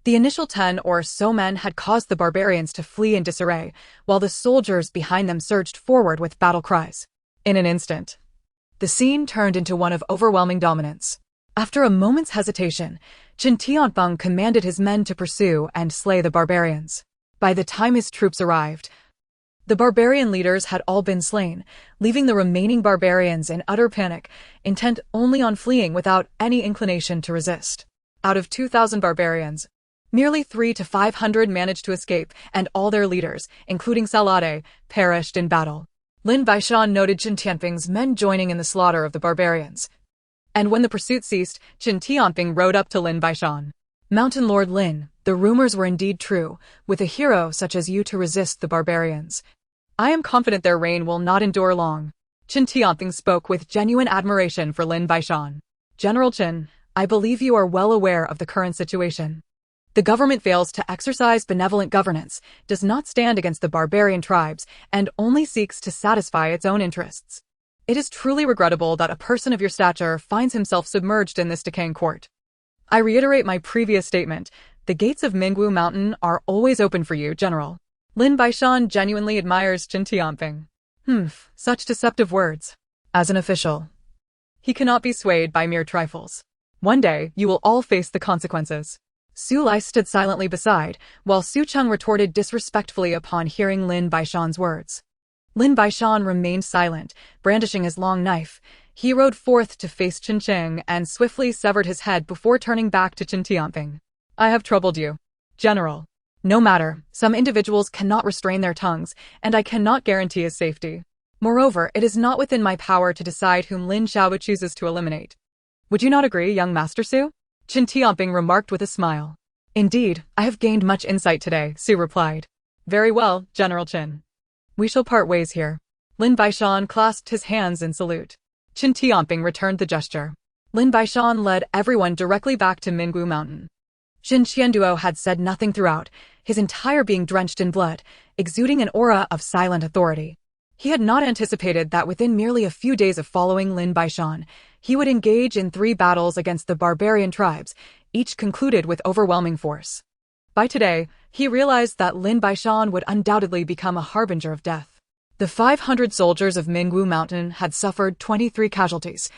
S1: The initial 10 or so men had caused the barbarians to flee in disarray, while the soldiers behind them surged forward with battle cries. In an instant, the scene turned into one of overwhelming dominance. After a moment's hesitation, Chen Tianping commanded his men to pursue and slay the barbarians. By the time his troops arrived, the barbarian leaders had all been slain, leaving the remaining barbarians in utter panic, intent only on fleeing without any inclination to resist. Out of 2,000 barbarians, merely 300 to 500 managed to escape, and all their leaders, including Salade, perished in battle. Lin Baishan noted Chen Tianping's men joining in the slaughter of the barbarians. And when the pursuit ceased, Chen Tianping rode up to Lin Baishan. Mountain Lord Lin, the rumors were indeed true, with a hero such as you to resist the barbarians. I am confident their reign will not endure long. Chen Tianping spoke with genuine admiration for Lin Baishan. General Chen, I believe you are well aware of the current situation. The government fails to exercise benevolent governance, does not stand against the barbarian tribes, and only seeks to satisfy its own interests. It is truly regrettable that a person of your stature finds himself submerged in this decaying court. I reiterate my previous statement. The gates of Mingwu Mountain are always open for you, General. Lin Baishan genuinely admires Chen Tianping. Such deceptive words. As an official, he cannot be swayed by mere trifles. One day, you will all face the consequences. Su Lai stood silently beside, while Su Cheng retorted disrespectfully upon hearing Lin Baishan's words. Lin Baishan remained silent, brandishing his long knife. He rode forth to face Chen Cheng and swiftly severed his head before turning back to Chen Tianping. I have troubled you, General. No matter, some individuals cannot restrain their tongues, and I cannot guarantee his safety. Moreover, it is not within my power to decide whom Lin Xiaobo chooses to eliminate. Would you not agree, young Master Su? Chen Tianping remarked with a smile. Indeed, I have gained much insight today, Su replied. Very well, General Chen. We shall part ways here. Lin Baishan clasped his hands in salute. Chen Tianping returned the gesture. Lin Baishan led everyone directly back to Mingwu Mountain. Shen Qianduo had said nothing throughout, his entire being drenched in blood, exuding an aura of silent authority. He had not anticipated that within merely a few days of following Lin Baishan, he would engage in 3 battles against the barbarian tribes, each concluded with overwhelming force. By today, he realized that Lin Baishan would undoubtedly become a harbinger of death. The 500 soldiers of Mingwu Mountain had suffered 23 casualties,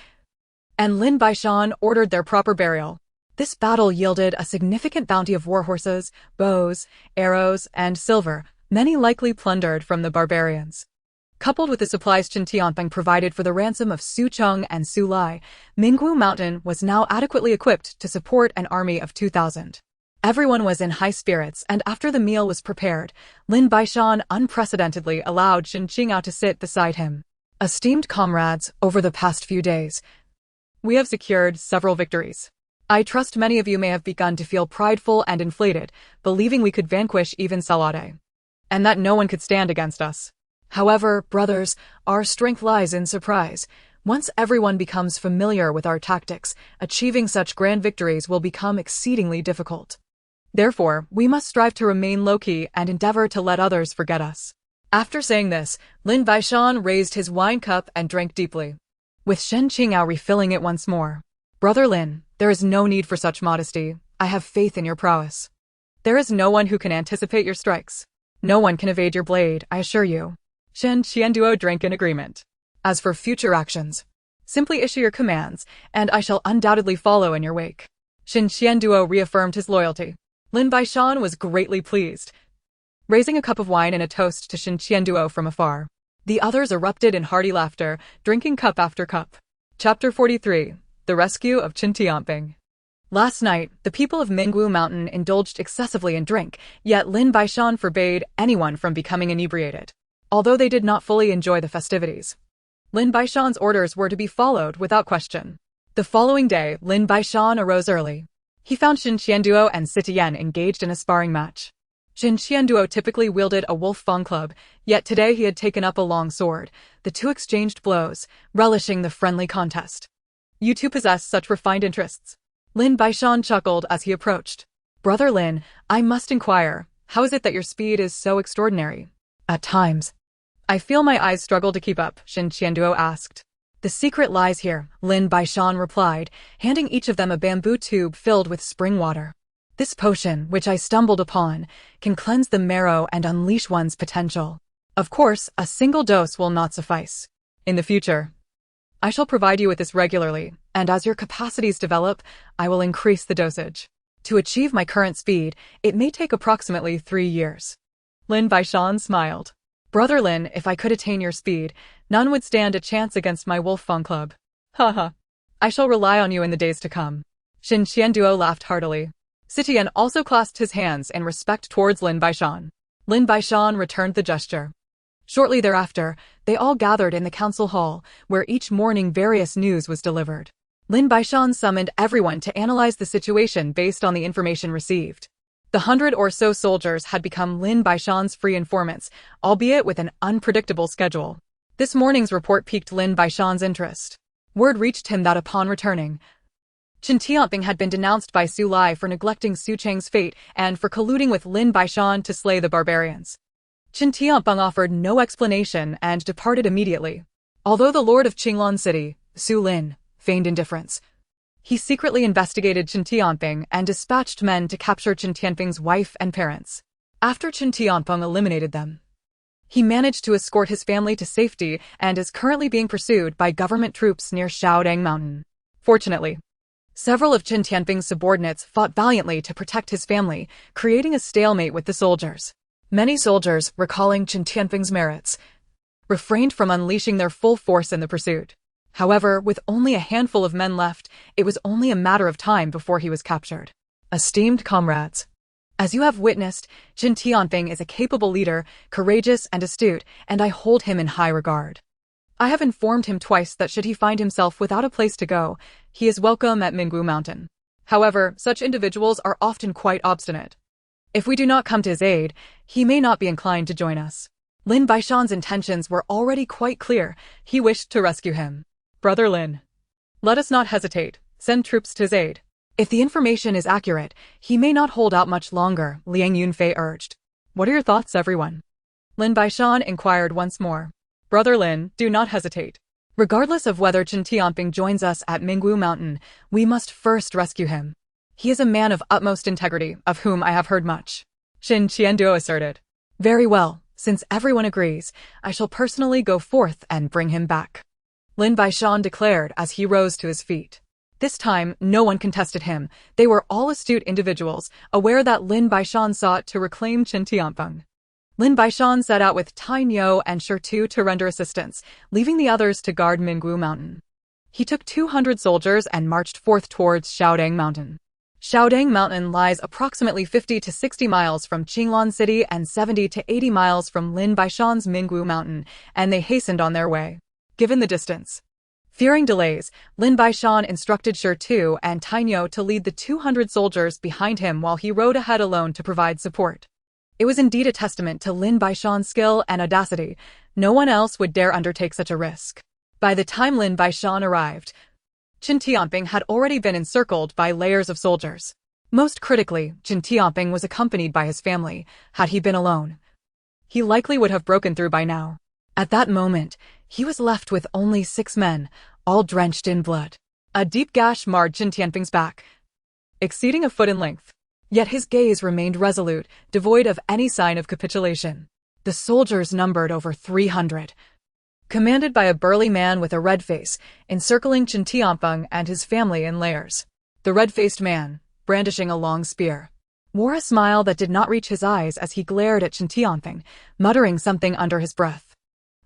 S1: and Lin Baishan ordered their proper burial. This battle yielded a significant bounty of war horses, bows, arrows, and silver, many likely plundered from the barbarians. Coupled with the supplies Chen Tianping provided for the ransom of Su Cheng and Su Lai, Mingwu Mountain was now adequately equipped to support an army of 2,000. Everyone was in high spirits, and after the meal was prepared, Lin Baishan unprecedentedly allowed Shen Qingao to sit beside him. Esteemed comrades, over the past few days, we have secured several victories. I trust many of you may have begun to feel prideful and inflated, believing we could vanquish even Salade, and that no one could stand against us. However, brothers, our strength lies in surprise. Once everyone becomes familiar with our tactics, achieving such grand victories will become exceedingly difficult. Therefore, we must strive to remain low-key and endeavor to let others forget us. After saying this, Lin Baishan raised his wine cup and drank deeply, with Shen Qingao refilling it once more. Brother Lin, there is no need for such modesty. I have faith in your prowess. There is no one who can anticipate your strikes. No one can evade your blade, I assure you. Shen Qianduo drank in agreement. As for future actions, simply issue your commands, and I shall undoubtedly follow in your wake. Shen Qianduo reaffirmed his loyalty. Lin Baishan was greatly pleased, raising a cup of wine in a toast to Shen Qianduo from afar. The others erupted in hearty laughter, drinking cup after cup. Chapter 43. The Rescue of Chen Tianping. Last night, the people of Mingwu Mountain indulged excessively in drink, yet Lin Baishan forbade anyone from becoming inebriated. Although they did not fully enjoy the festivities, Lin Baishan's orders were to be followed without question. The following day, Lin Baishan arose early. He found Shen Qianduo and Sitian engaged in a sparring match. Xin Qianduo typically wielded a wolf fang club, yet today he had taken up a long sword. The two exchanged blows, relishing the friendly contest. You two possess such refined interests. Lin Baishan chuckled as he approached. Brother Lin, I must inquire, how is it that your speed is so extraordinary? At times, I feel my eyes struggle to keep up, Xin Qianduo asked. The secret lies here, Lin Baishan replied, handing each of them a bamboo tube filled with spring water. This potion, which I stumbled upon, can cleanse the marrow and unleash one's potential. Of course, a single dose will not suffice. In the future, I shall provide you with this regularly, and as your capacities develop, I will increase the dosage. To achieve my current speed, it may take approximately 3 years. Lin Baishan smiled. Brother Lin, if I could attain your speed, none would stand a chance against my wolf fang club. Haha. I shall rely on you in the days to come. Xin Qianduo laughed heartily. Sitian also clasped his hands in respect towards Lin Baishan. Lin Baishan returned the gesture. Shortly thereafter, they all gathered in the council hall, where each morning various news was delivered. Lin Baishan summoned everyone to analyze the situation based on the information received. The 100 or so soldiers had become Lin Baishan's free informants, albeit with an unpredictable schedule. This morning's report piqued Lin Baishan's interest. Word reached him that upon returning, Chen Tianping had been denounced by Su Lai for neglecting Su Cheng's fate and for colluding with Lin Baishan to slay the barbarians. Chen Tianping offered no explanation and departed immediately. Although the lord of Qinglan City, Su Lin, feigned indifference, he secretly investigated Chen Tianping and dispatched men to capture Chen Tianping's wife and parents. After Chen Tianping eliminated them, he managed to escort his family to safety and is currently being pursued by government troops near Shaodang Mountain. Fortunately, several of Chen Tianping's subordinates fought valiantly to protect his family, creating a stalemate with the soldiers. Many soldiers, recalling Chen Tianping's merits, refrained from unleashing their full force in the pursuit. However, with only a handful of men left, it was only a matter of time before he was captured. Esteemed comrades, as you have witnessed, Chen Tianping is a capable leader, courageous and astute, and I hold him in high regard. I have informed him twice that should he find himself without a place to go, he is welcome at Minggu Mountain. However, such individuals are often quite obstinate. If we do not come to his aid, he may not be inclined to join us. Lin Baishan's intentions were already quite clear. He wished to rescue him. Brother Lin, let us not hesitate. Send troops to his aid. If the information is accurate, he may not hold out much longer, Liang Yunfei urged. What are your thoughts, everyone? Lin Baishan inquired once more. Brother Lin, do not hesitate. Regardless of whether Chen Tianping joins us at Minggu Mountain, we must first rescue him. He is a man of utmost integrity, of whom I have heard much. Xin Qianduo asserted. Very well, since everyone agrees, I shall personally go forth and bring him back. Lin Baishan declared as he rose to his feet. This time, no one contested him. They were all astute individuals, aware that Lin Baishan sought to reclaim Chen Tianping. Lin Baishan set out with Tai Niu and Shi Tu to render assistance, leaving the others to guard Minggu Mountain. He took 200 soldiers and marched forth towards Shaodang Mountain. Shaodang Mountain lies approximately 50 to 60 miles from Qinglan City and 70 to 80 miles from Lin Baishan's Minggu Mountain, and they hastened on their way. Given the distance, fearing delays, Lin Baishan instructed Shi Tu and Tai Niu to lead the 200 soldiers behind him while he rode ahead alone to provide support. It was indeed a testament to Lin Baishan's skill and audacity. No one else would dare undertake such a risk. By the time Lin Baishan arrived, Chen Tianping had already been encircled by layers of soldiers. Most critically, Chen Tianping was accompanied by his family. Had he been alone, he likely would have broken through by now. At that moment, he was left with only 6 men, all drenched in blood. A deep gash marred Chen Tianping's back, exceeding a foot in length. Yet his gaze remained resolute, devoid of any sign of capitulation. The soldiers numbered over 300, commanded by a burly man with a red face, encircling Chen Tianping and his family in layers. The red-faced man, brandishing a long spear, wore a smile that did not reach his eyes as he glared at Chen Tianping, muttering something under his breath.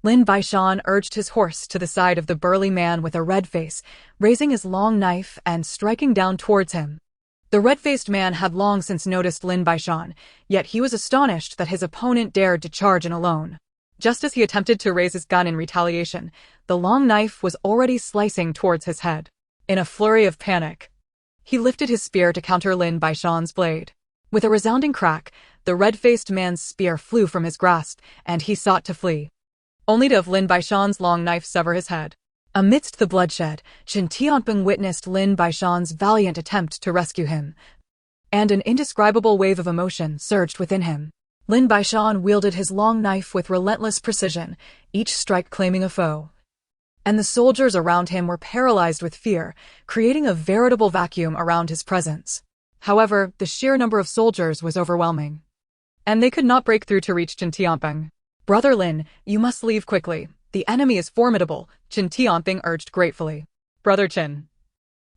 S1: Lin Baishan urged his horse to the side of the burly man with a red face, raising his long knife and striking down towards him. The red-faced man had long since noticed Lin Baishan, yet he was astonished that his opponent dared to charge in alone. Just as he attempted to raise his gun in retaliation, the long knife was already slicing towards his head. In a flurry of panic, he lifted his spear to counter Lin Baishan's blade. With a resounding crack, the red-faced man's spear flew from his grasp, and he sought to flee, only to have Lin Baishan's long knife sever his head. Amidst the bloodshed, Chen Tianping witnessed Lin Baishan's valiant attempt to rescue him, and an indescribable wave of emotion surged within him. Lin Baishan wielded his long knife with relentless precision, each strike claiming a foe, and the soldiers around him were paralyzed with fear, creating a veritable vacuum around his presence. However, the sheer number of soldiers was overwhelming, and they could not break through to reach Chen Tianping. "Brother Lin, you must leave quickly. The enemy is formidable," Chen Tianping urged gratefully. "Brother Chen,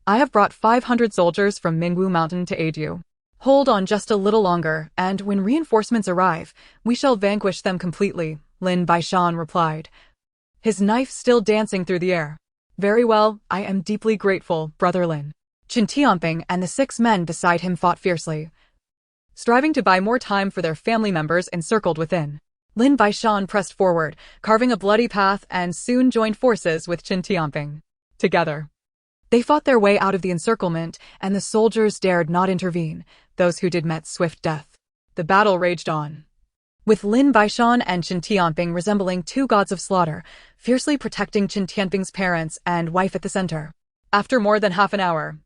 S1: I have brought 500 soldiers from Mingwu Mountain to aid you. Hold on just a little longer, and when reinforcements arrive, we shall vanquish them completely," Lin Baishan replied, his knife still dancing through the air. "Very well, I am deeply grateful, Brother Lin." Chen Tianping and the 6 men beside him fought fiercely, striving to buy more time for their family members encircled within. Lin Baishan pressed forward, carving a bloody path, and soon joined forces with Chen Tianping. Together, they fought their way out of the encirclement, and the soldiers dared not intervene. Those who did met swift death. The battle raged on, with Lin Baishan and Chen Tianping resembling 2 gods of slaughter, fiercely protecting Chen Tianping's parents and wife at the center. After more than half an hour,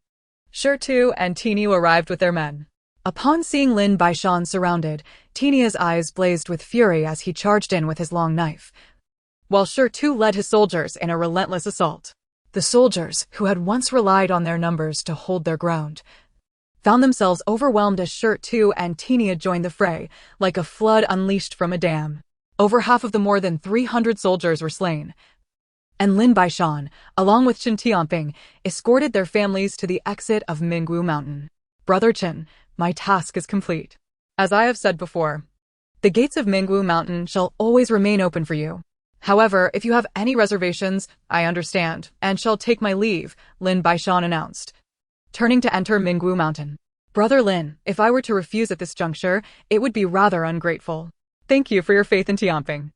S1: Shi Tu and Tiniu arrived with their men. Upon seeing Lin Baishan surrounded, Tinia's eyes blazed with fury as he charged in with his long knife, while Shi Tu led his soldiers in a relentless assault. The soldiers, who had once relied on their numbers to hold their ground, found themselves overwhelmed as Shi Tu and Tinia joined the fray, like a flood unleashed from a dam. Over half of the more than 300 soldiers were slain, and Lin Baishan, along with Chen Tianping, escorted their families to the exit of Mingwu Mountain. "Brother Chen, my task is complete. As I have said before, the gates of Mingwu Mountain shall always remain open for you. However, if you have any reservations, I understand, and shall take my leave," Lin Baishan announced, turning to enter Mingwu Mountain. "Brother Lin, if I were to refuse at this juncture, it would be rather ungrateful. Thank you for your faith in Tianping.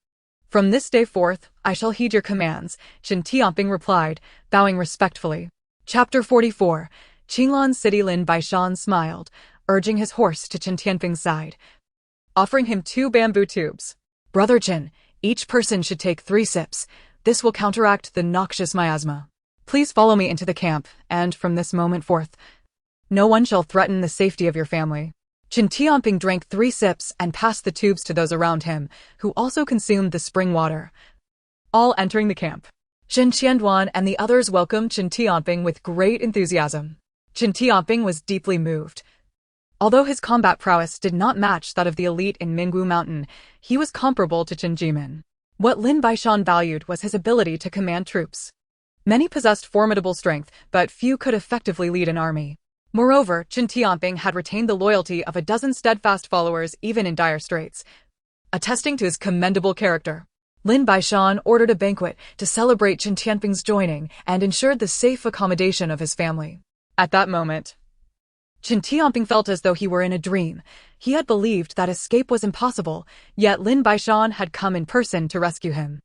S1: From this day forth, I shall heed your commands," Chen Tianping replied, bowing respectfully. Chapter 44. Qinglan City. Lin Baishan smiled, urging his horse to Chen Tianping's side, offering him 2 bamboo tubes. "Brother Chen, each person should take 3 sips. This will counteract the noxious miasma. Please follow me into the camp, and from this moment forth, no one shall threaten the safety of your family." Chen Tianping drank 3 sips and passed the tubes to those around him, who also consumed the spring water, all entering the camp. Shen Qianduan and the others welcomed Chen Tianping with great enthusiasm. Chen Tianping was deeply moved. Although his combat prowess did not match that of the elite in Mingwu Mountain, he was comparable to Chen Jimin. What Lin Baishan valued was his ability to command troops. Many possessed formidable strength, but few could effectively lead an army. Moreover, Chen Tianping had retained the loyalty of a dozen steadfast followers even in dire straits, attesting to his commendable character. Lin Baishan ordered a banquet to celebrate Chen Tianping's joining and ensured the safe accommodation of his family. At that moment, Chen Tianping felt as though he were in a dream. He had believed that escape was impossible, yet Lin Baishan had come in person to rescue him.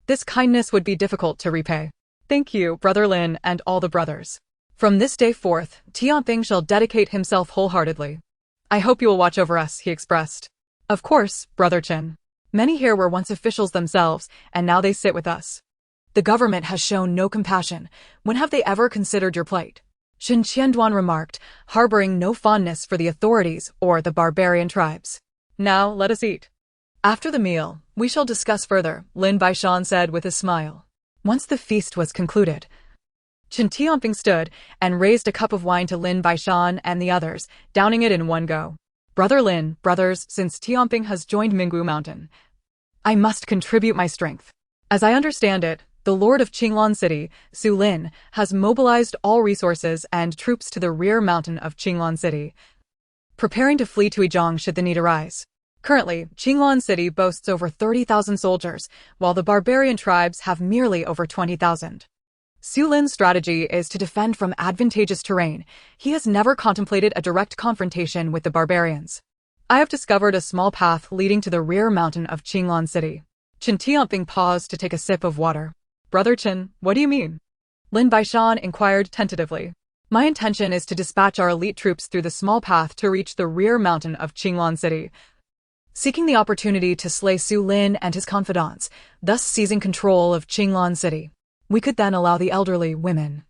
S1: This kindness would be difficult to repay. "Thank you, Brother Lin and all the brothers. From this day forth, Tianping shall dedicate himself wholeheartedly. I hope you will watch over us," he expressed. "Of course, Brother Chen. Many here were once officials themselves, and now they sit with us. The government has shown no compassion. When have they ever considered your plight?" Shen Qianduan remarked, harboring no fondness for the authorities or the barbarian tribes. "Now, let us eat. After the meal, we shall discuss further," Lin Baishan said with a smile. Once the feast was concluded, Chen Tianping stood and raised a cup of wine to Lin Baishan and the others, downing it in one go. "Brother Lin, brothers, since Tianping has joined Mingwu Mountain, I must contribute my strength. As I understand it, the Lord of Qinglan City, Su Lin, has mobilized all resources and troops to the rear mountain of Qinglan City, preparing to flee to Yizhang should the need arise. Currently, Qinglan City boasts over 30,000 soldiers, while the barbarian tribes have merely over 20,000. Su Lin's strategy is to defend from advantageous terrain. He has never contemplated a direct confrontation with the barbarians. I have discovered a small path leading to the rear mountain of Qinglan City." Chen Tianping paused to take a sip of water. "Brother Chen, what do you mean?" Lin Baishan inquired tentatively. "My intention is to dispatch our elite troops through the small path to reach the rear mountain of Qinglan City. seeking the opportunity to slay Su Lin and his confidants, thus seizing control of Qinglan City. We could then allow the elderly, women,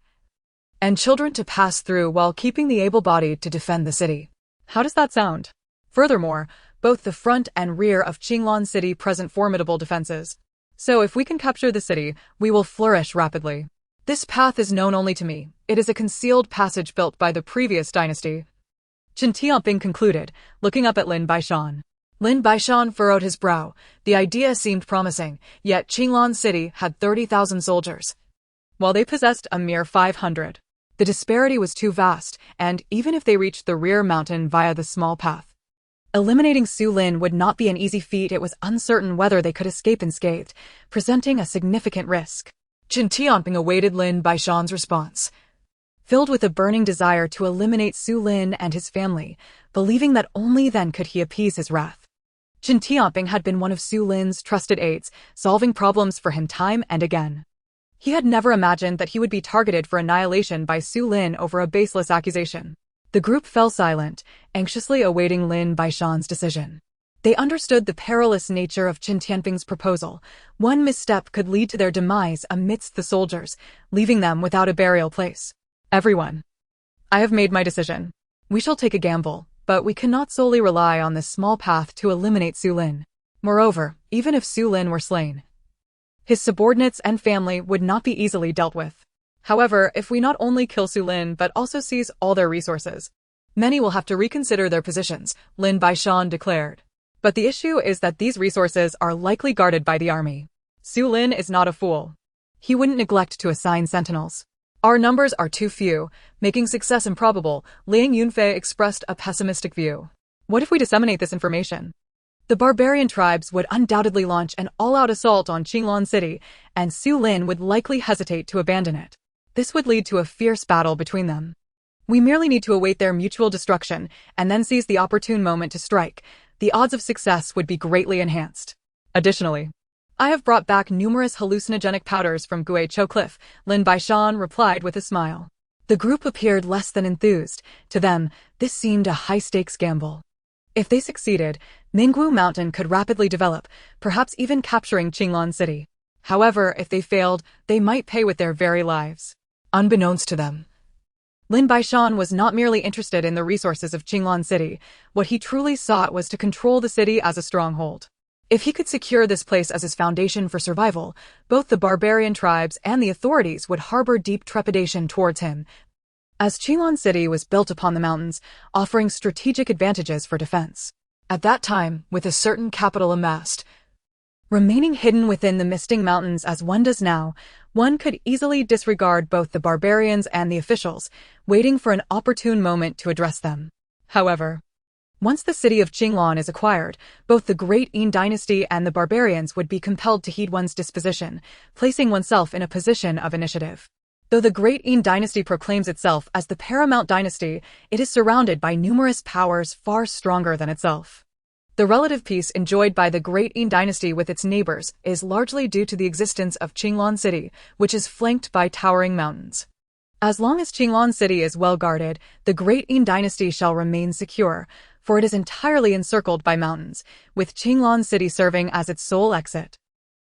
S1: and children to pass through while keeping the able-bodied to defend the city. How does that sound? Furthermore, both the front and rear of Qinglan City present formidable defenses. So if we can capture the city, we will flourish rapidly. This path is known only to me. It is a concealed passage built by the previous dynasty. Chen Tianping concluded, looking up at Lin Baishan. Lin Baishan furrowed his brow. The idea seemed promising, yet Qinglan City had 30,000 soldiers, while they possessed a mere 500. The disparity was too vast, and even if they reached the rear mountain via the small path, eliminating Su Lin would not be an easy feat. It was uncertain whether they could escape unscathed, presenting a significant risk. Chen Tianping awaited Lin Baishan's response, filled with a burning desire to eliminate Su Lin and his family, believing that only then could he appease his wrath. Chen Tianping had been one of Su Lin's trusted aides, solving problems for him time and again. He had never imagined that he would be targeted for annihilation by Su Lin over a baseless accusation. The group fell silent, anxiously awaiting Lin Baishan's decision. They understood the perilous nature of Chen Tianping's proposal. One misstep could lead to their demise amidst the soldiers, leaving them without a burial place. Everyone, I have made my decision. We shall take a gamble, but we cannot solely rely on this small path to eliminate Su Lin. Moreover, even if Su Lin were slain, his subordinates and family would not be easily dealt with. However, if we not only kill Su Lin but also seize all their resources, many will have to reconsider their positions, Lin Baishan declared. But the issue is that these resources are likely guarded by the army. Su Lin is not a fool. He wouldn't neglect to assign sentinels. Our numbers are too few, making success improbable. Liang Yunfei expressed a pessimistic view. What if we disseminate this information? The barbarian tribes would undoubtedly launch an all-out assault on Qinglan City, and Su Lin would likely hesitate to abandon it. This would lead to a fierce battle between them. We merely need to await their mutual destruction and then seize the opportune moment to strike. The odds of success would be greatly enhanced. Additionally, I have brought back numerous hallucinogenic powders from Guizhou Cliff, Lin Baishan replied with a smile. The group appeared less than enthused. To them, this seemed a high-stakes gamble. If they succeeded, Minggu Mountain could rapidly develop, perhaps even capturing Qinglan City. However, if they failed, they might pay with their very lives. Unbeknownst to them, Lin Baishan was not merely interested in the resources of Qinglan City. What he truly sought was to control the city as a stronghold. If he could secure this place as his foundation for survival, both the barbarian tribes and the authorities would harbor deep trepidation towards him, as Qinglan City was built upon the mountains, offering strategic advantages for defense. At that time, with a certain capital amassed, remaining hidden within the misting mountains as one does now, one could easily disregard both the barbarians and the officials, waiting for an opportune moment to address them. However, once the city of Qinglan is acquired, both the great Dayin Dynasty and the barbarians would be compelled to heed one's disposition, placing oneself in a position of initiative. Though the great Dayin Dynasty proclaims itself as the paramount dynasty, it is surrounded by numerous powers far stronger than itself. The relative peace enjoyed by the great Dayin Dynasty with its neighbors is largely due to the existence of Qinglan City, which is flanked by towering mountains. As long as Qinglan City is well guarded, the great Dayin Dynasty shall remain secure, for it is entirely encircled by mountains, with Qinglan City serving as its sole exit.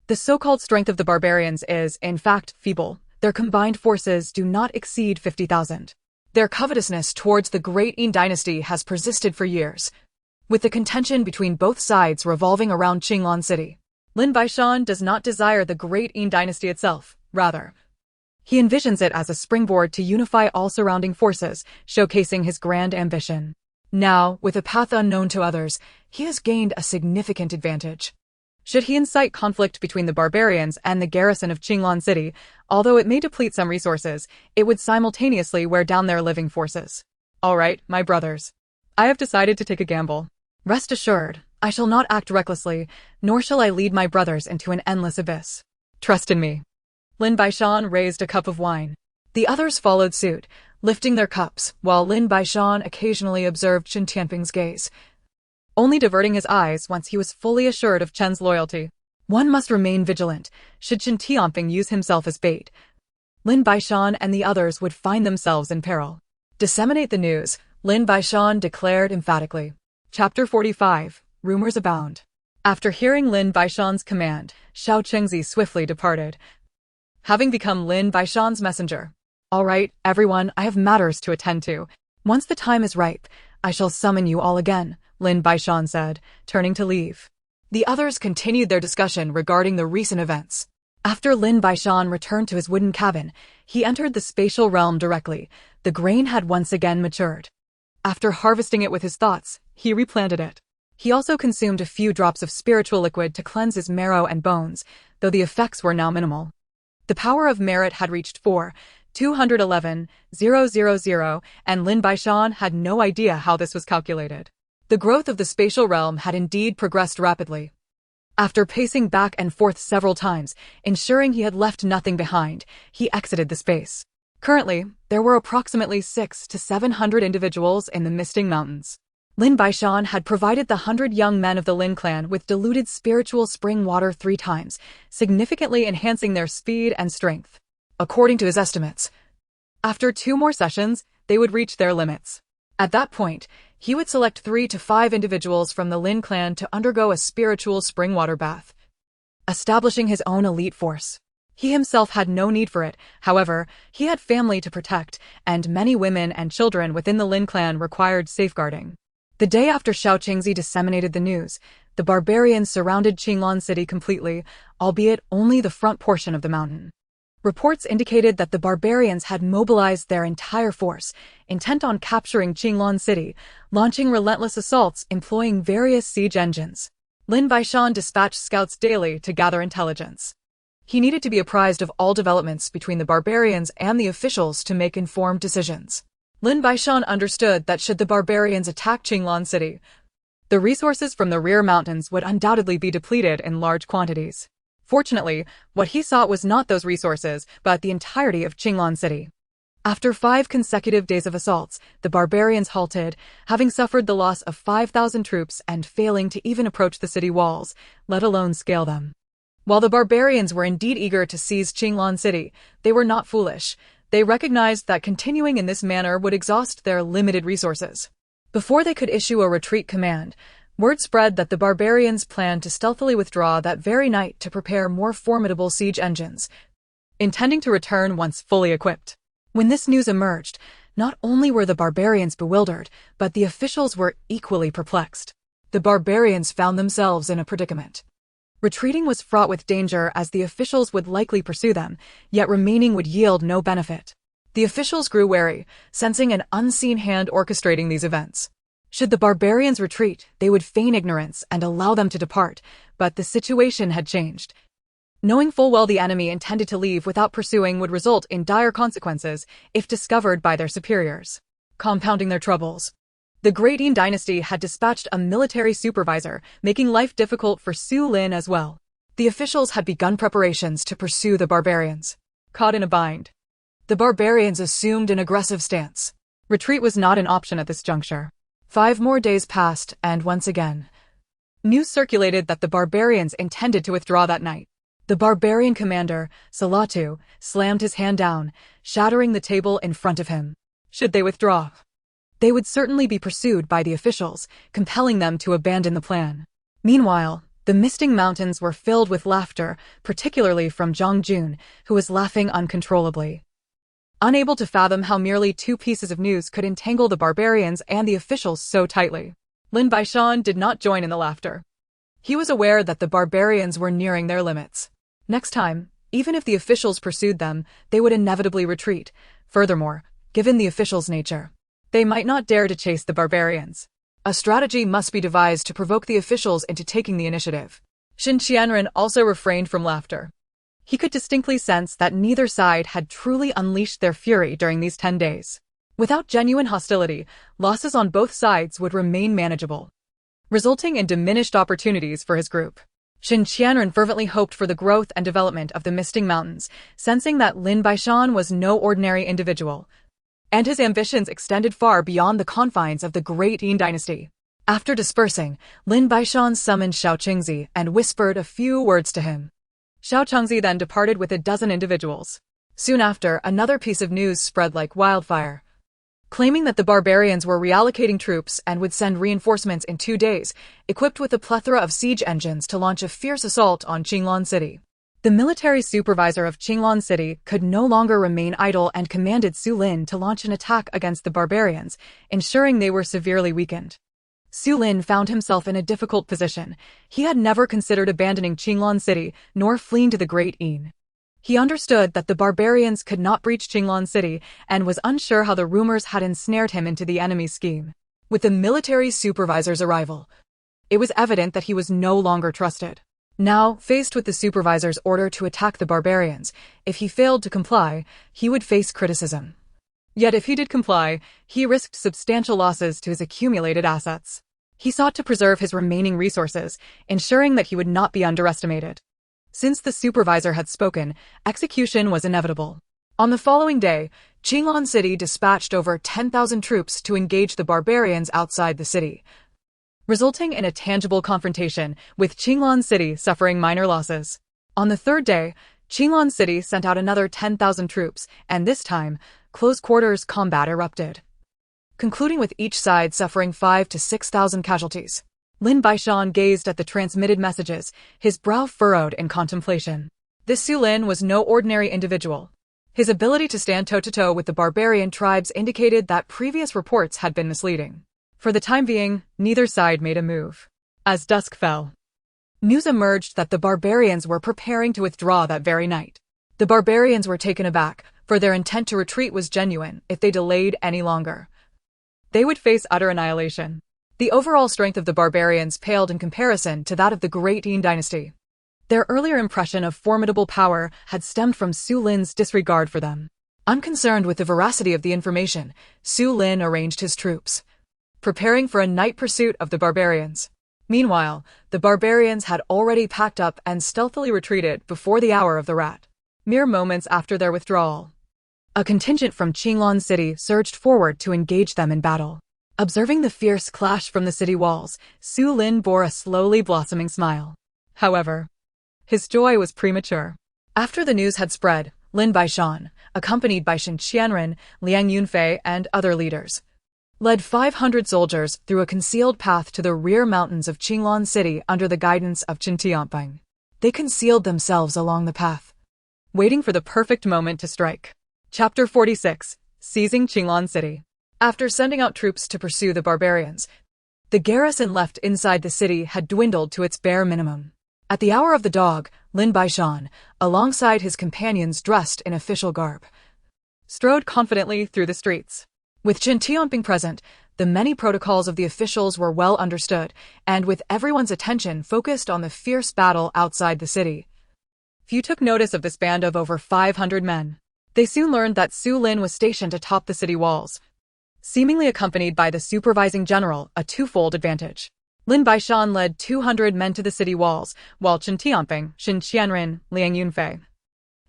S1: The so-called strength of the barbarians is, in fact, feeble. Their combined forces do not exceed 50,000. Their covetousness towards the great Dayin Dynasty has persisted for years, with the contention between both sides revolving around Qinglan City. Lin Baishan does not desire the great Dayin Dynasty itself, rather, he envisions it as a springboard to unify all surrounding forces, showcasing his grand ambition. Now, with a path unknown to others, he has gained a significant advantage. Should he incite conflict between the barbarians and the garrison of Qinglan City, although it may deplete some resources, it would simultaneously wear down their living forces. All right, my brothers. I have decided to take a gamble. Rest assured, I shall not act recklessly, nor shall I lead my brothers into an endless abyss. Trust in me. Lin Baishan raised a cup of wine. The others followed suit, lifting their cups, while Lin Baishan occasionally observed Chen Tianping's gaze, only diverting his eyes once he was fully assured of Chen's loyalty. One must remain vigilant. Should Chen Tianping use himself as bait, Lin Baishan and the others would find themselves in peril. Disseminate the news, Lin Baishan declared emphatically. Chapter 45. rumors abound. After hearing Lin Baishan's command, Xiao Chengzi swiftly departed, having become Lin Baishan's messenger. All right, everyone, I have matters to attend to. Once the time is ripe, I shall summon you all again, Lin Baishan said, turning to leave. The others continued their discussion regarding the recent events. After Lin Baishan returned to his wooden cabin, he entered the spatial realm directly. The grain had once again matured. After harvesting it with his thoughts, he replanted it. He also consumed a few drops of spiritual liquid to cleanse his marrow and bones, though the effects were now minimal. The power of merit had reached 4,211,000, and Lin Baishan had no idea how this was calculated. The growth of the spatial realm had indeed progressed rapidly. After pacing back and forth several times, ensuring he had left nothing behind, he exited the space. Currently, there were approximately 600 to 700 individuals in the Misting Mountains. Lin Baishan had provided the 100 young men of the Lin clan with diluted spiritual spring water 3 times, significantly enhancing their speed and strength. According to his estimates, after 2 more sessions, they would reach their limits. At that point, he would select 3 to 5 individuals from the Lin clan to undergo a spiritual spring water bath, establishing his own elite force. He himself had no need for it, however, he had family to protect, and many women and children within the Lin clan required safeguarding. The day after Xiao Chengzi disseminated the news, the barbarians surrounded Qinglan City completely, albeit only the front portion of the mountain. Reports indicated that the barbarians had mobilized their entire force, intent on capturing Qinglan City, launching relentless assaults employing various siege engines. Lin Baishan dispatched scouts daily to gather intelligence. He needed to be apprised of all developments between the barbarians and the officials to make informed decisions. Lin Baishan understood that should the barbarians attack Qinglan City, the resources from the rear mountains would undoubtedly be depleted in large quantities. Fortunately, what he sought was not those resources, but the entirety of Qinglan City. After 5 consecutive days of assaults, the barbarians halted, having suffered the loss of 5,000 troops and failing to even approach the city walls, let alone scale them. While the barbarians were indeed eager to seize Qinglan City, they were not foolish. They recognized that continuing in this manner would exhaust their limited resources. Before they could issue a retreat command, word spread that the barbarians planned to stealthily withdraw that very night to prepare more formidable siege engines, intending to return once fully equipped. When this news emerged, not only were the barbarians bewildered, but the officials were equally perplexed. The barbarians found themselves in a predicament. Retreating was fraught with danger as the officials would likely pursue them, yet remaining would yield no benefit. The officials grew wary, sensing an unseen hand orchestrating these events. Should the barbarians retreat, they would feign ignorance and allow them to depart, but the situation had changed. Knowing full well the enemy intended to leave without pursuing would result in dire consequences if discovered by their superiors, compounding their troubles. The Great Dayin Dynasty had dispatched a military supervisor, making life difficult for Su Lin as well. The officials had begun preparations to pursue the barbarians. Caught in a bind, the barbarians assumed an aggressive stance. Retreat was not an option at this juncture. 5 more days passed, and once again, news circulated that the barbarians intended to withdraw that night. The barbarian commander, Salatu, slammed his hand down, shattering the table in front of him. Should they withdraw, they would certainly be pursued by the officials, compelling them to abandon the plan. Meanwhile, the Misting Mountains were filled with laughter, particularly from Zhang Jun, who was laughing uncontrollably. Unable to fathom how merely 2 pieces of news could entangle the barbarians and the officials so tightly, Lin Baishan did not join in the laughter. He was aware that the barbarians were nearing their limits. Next time, even if the officials pursued them, they would inevitably retreat. Furthermore, given the officials' nature, they might not dare to chase the barbarians. A strategy must be devised to provoke the officials into taking the initiative. Xin Qianren also refrained from laughter. He could distinctly sense that neither side had truly unleashed their fury during these 10 days. Without genuine hostility, losses on both sides would remain manageable, resulting in diminished opportunities for his group. Xin Qianren fervently hoped for the growth and development of the Misting Mountains, sensing that Lin Baishan was no ordinary individual, and his ambitions extended far beyond the confines of the Great Dayin Dynasty. After dispersing, Lin Baishan summoned Xiao Chengzi and whispered a few words to him. Xiao Chengzi then departed with 12 individuals. Soon after, another piece of news spread like wildfire. claiming that the barbarians were reallocating troops and would send reinforcements in 2 days, equipped with a plethora of siege engines to launch a fierce assault on Qinglan City. The military supervisor of Qinglan City could no longer remain idle and commanded Su Lin to launch an attack against the barbarians, ensuring they were severely weakened. Su Lin found himself in a difficult position. He had never considered abandoning Qinglan City, nor fleeing to the Great Yin. He understood that the barbarians could not breach Qinglan City and was unsure how the rumors had ensnared him into the enemy's scheme. With the military supervisor's arrival, it was evident that he was no longer trusted. Now, faced with the supervisor's order to attack the barbarians, if he failed to comply, he would face criticism. Yet if he did comply, he risked substantial losses to his accumulated assets. He sought to preserve his remaining resources, ensuring that he would not be underestimated. Since the supervisor had spoken, execution was inevitable. On the following day, Qinglan City dispatched over 10,000 troops to engage the barbarians outside the city, resulting in a tangible confrontation, with Qinglan City suffering minor losses. On the third day, Qinglan City sent out another 10,000 troops, and this time, close-quarters combat erupted, concluding with each side suffering 5,000 to 6,000 casualties. Lin Baishan gazed at the transmitted messages, his brow furrowed in contemplation. This Su Lin was no ordinary individual. His ability to stand toe-to-toe with the barbarian tribes indicated that previous reports had been misleading. For the time being, neither side made a move. As dusk fell, news emerged that the barbarians were preparing to withdraw that very night. The barbarians were taken aback, for their intent to retreat was genuine. If they delayed any longer, they would face utter annihilation. The overall strength of the barbarians paled in comparison to that of the Great Dayin Dynasty. Their earlier impression of formidable power had stemmed from Su Lin's disregard for them. Unconcerned with the veracity of the information, Su Lin arranged his troops, preparing for a night pursuit of the barbarians. Meanwhile, the barbarians had already packed up and stealthily retreated before the hour of the rat. Mere moments after their withdrawal, a contingent from Qinglan City surged forward to engage them in battle. Observing the fierce clash from the city walls, Su Lin bore a slowly blossoming smile. However, his joy was premature. After the news had spread, Lin Baishan, accompanied by Shen Qianren, Liang Yunfei, and other leaders, led 500 soldiers through a concealed path to the rear mountains of Qinglan City under the guidance of Chen Tianping. They concealed themselves along the path, waiting for the perfect moment to strike. Chapter 46. Seizing Qinglan City. After sending out troops to pursue the barbarians, the garrison left inside the city had dwindled to its bare minimum. At the hour of the dog, Lin Baishan, alongside his companions dressed in official garb, strode confidently through the streets. With Chen Tianping present, the many protocols of the officials were well understood, and with everyone's attention focused on the fierce battle outside the city, few took notice of this band of over 500 men. They soon learned that Su Lin was stationed atop the city walls, seemingly accompanied by the supervising general, a twofold advantage. Lin Baishan led 200 men to the city walls, while Chen Tianping, Shen Qianren, Liang Yunfei,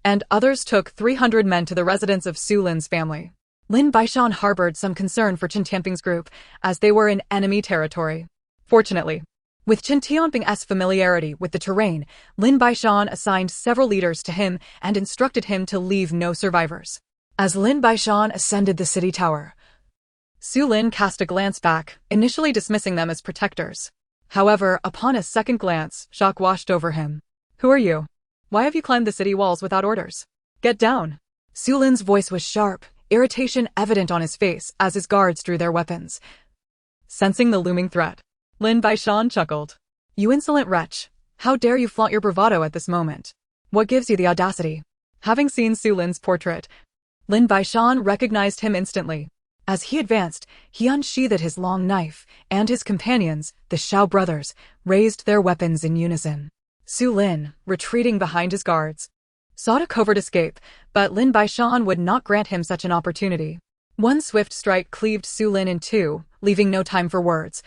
S1: and others took 300 men to the residence of Su Lin's family. Lin Baishan harbored some concern for Chen Tianping's group, as they were in enemy territory. Fortunately, with Chen Tianping's familiarity with the terrain, Lin Baishan assigned several leaders to him and instructed him to leave no survivors. As Lin Baishan ascended the city tower, Su Lin cast a glance back, initially dismissing them as protectors. However, upon a second glance, shock washed over him. "Who are you? Why have you climbed the city walls without orders? Get down!" Su Lin's voice was sharp, irritation evident on his face as his guards drew their weapons. Sensing the looming threat, Lin Baishan chuckled. "You insolent wretch! How dare you flaunt your bravado at this moment? What gives you the audacity?" Having seen Su Lin's portrait, Lin Baishan recognized him instantly. As he advanced, he unsheathed his long knife, and his companions, the Shao brothers, raised their weapons in unison. Su Lin, retreating behind his guards, sought a covert escape, but Lin Baishan would not grant him such an opportunity. One swift strike cleaved Su Lin in two, leaving no time for words.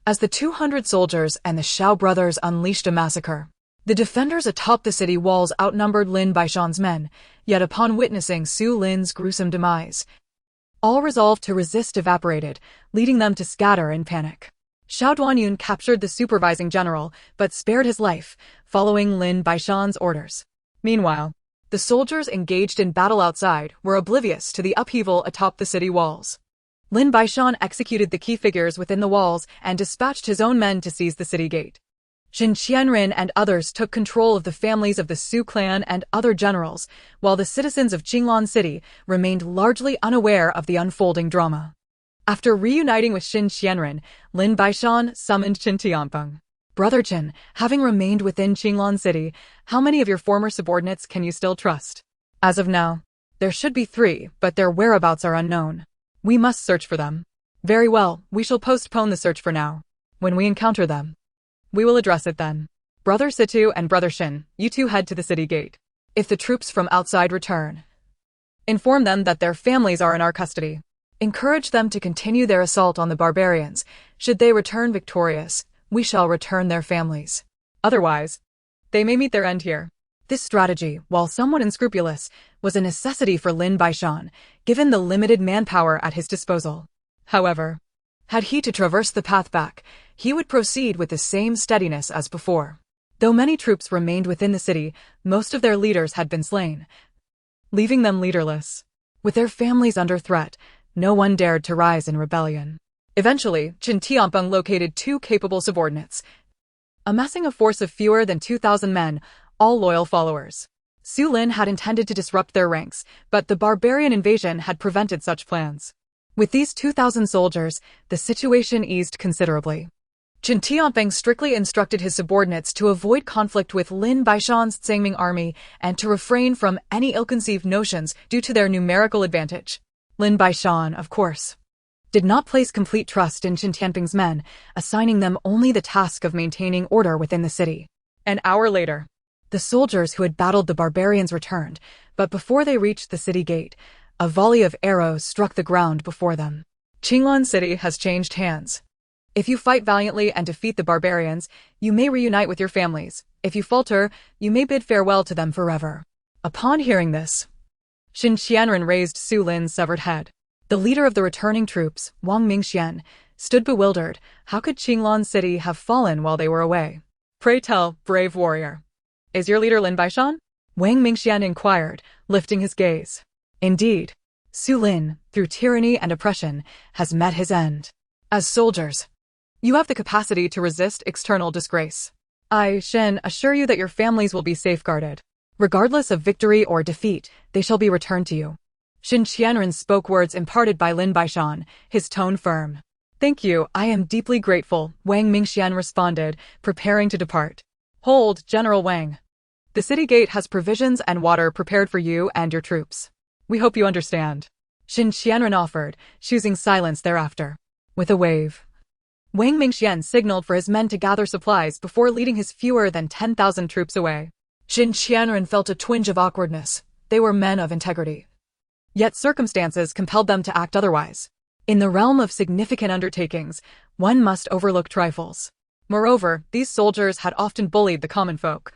S1: As the 200 soldiers and the Shao brothers unleashed a massacre, the defenders atop the city walls outnumbered Lin Baishan's men, yet upon witnessing Su Lin's gruesome demise, all resolve to resist evaporated, leading them to scatter in panic. Shao Duanyun captured the supervising general, but spared his life, following Lin Baishan's orders. Meanwhile, the soldiers engaged in battle outside were oblivious to the upheaval atop the city walls. Lin Baishan executed the key figures within the walls and dispatched his own men to seize the city gate. Xin Qianren and others took control of the families of the Su clan and other generals, while the citizens of Qinglan City remained largely unaware of the unfolding drama. After reuniting with Xin Qianren, Lin Baishan summoned Qin Tianpeng. Brother Qin, having remained within Qinglan City, how many of your former subordinates can you still trust? As of now, there should be 3, but their whereabouts are unknown. We must search for them. Very well, we shall postpone the search for now. When we encounter them, we will address it then. Brother Situ and Brother Shin, you two head to the city gate. If the troops from outside return, inform them that their families are in our custody. Encourage them to continue their assault on the barbarians. Should they return victorious, we shall return their families. Otherwise, they may meet their end here. This strategy, while somewhat unscrupulous, was a necessity for Lin Baishan, given the limited manpower at his disposal. However, had he to traverse the path back, he would proceed with the same steadiness as before. Though many troops remained within the city, most of their leaders had been slain, leaving them leaderless. With their families under threat, no one dared to rise in rebellion. Eventually, Qin Tianpeng located 2 capable subordinates, amassing a force of fewer than 2,000 men, all loyal followers. Su Lin had intended to disrupt their ranks, but the barbarian invasion had prevented such plans. With these 2,000 soldiers, the situation eased considerably. Qin Tianpeng strictly instructed his subordinates to avoid conflict with Lin Baishan's Tsangming army and to refrain from any ill-conceived notions due to their numerical advantage. Lin Baishan, of course, did not place complete trust in Qin Tianpeng's men, assigning them only the task of maintaining order within the city. An hour later, the soldiers who had battled the barbarians returned, but before they reached the city gate, a volley of arrows struck the ground before them. Qinglan City has changed hands. If you fight valiantly and defeat the barbarians, you may reunite with your families. If you falter, you may bid farewell to them forever. Upon hearing this, Xin Qianren raised Su Lin's severed head. The leader of the returning troops, Wang Mingxian, stood bewildered. How could Qinglan City have fallen while they were away? Pray tell, brave warrior, is your leader Lin Baishan? Wang Mingxian inquired, lifting his gaze. Indeed, Su Lin, through tyranny and oppression, has met his end. As soldiers, you have the capacity to resist external disgrace. I, Shen, assure you that your families will be safeguarded. Regardless of victory or defeat, they shall be returned to you. Xin Qianren spoke words imparted by Lin Baishan, his tone firm. Thank you, I am deeply grateful, Wang Mingxian responded, preparing to depart. Hold, General Wang. The city gate has provisions and water prepared for you and your troops. We hope you understand. Xin Qianren offered, choosing silence thereafter. With a wave, Wang Mingxian signaled for his men to gather supplies before leading his fewer than 10,000 troops away. Xin Qianren felt a twinge of awkwardness. They were men of integrity. Yet circumstances compelled them to act otherwise. In the realm of significant undertakings, one must overlook trifles. Moreover, these soldiers had often bullied the common folk.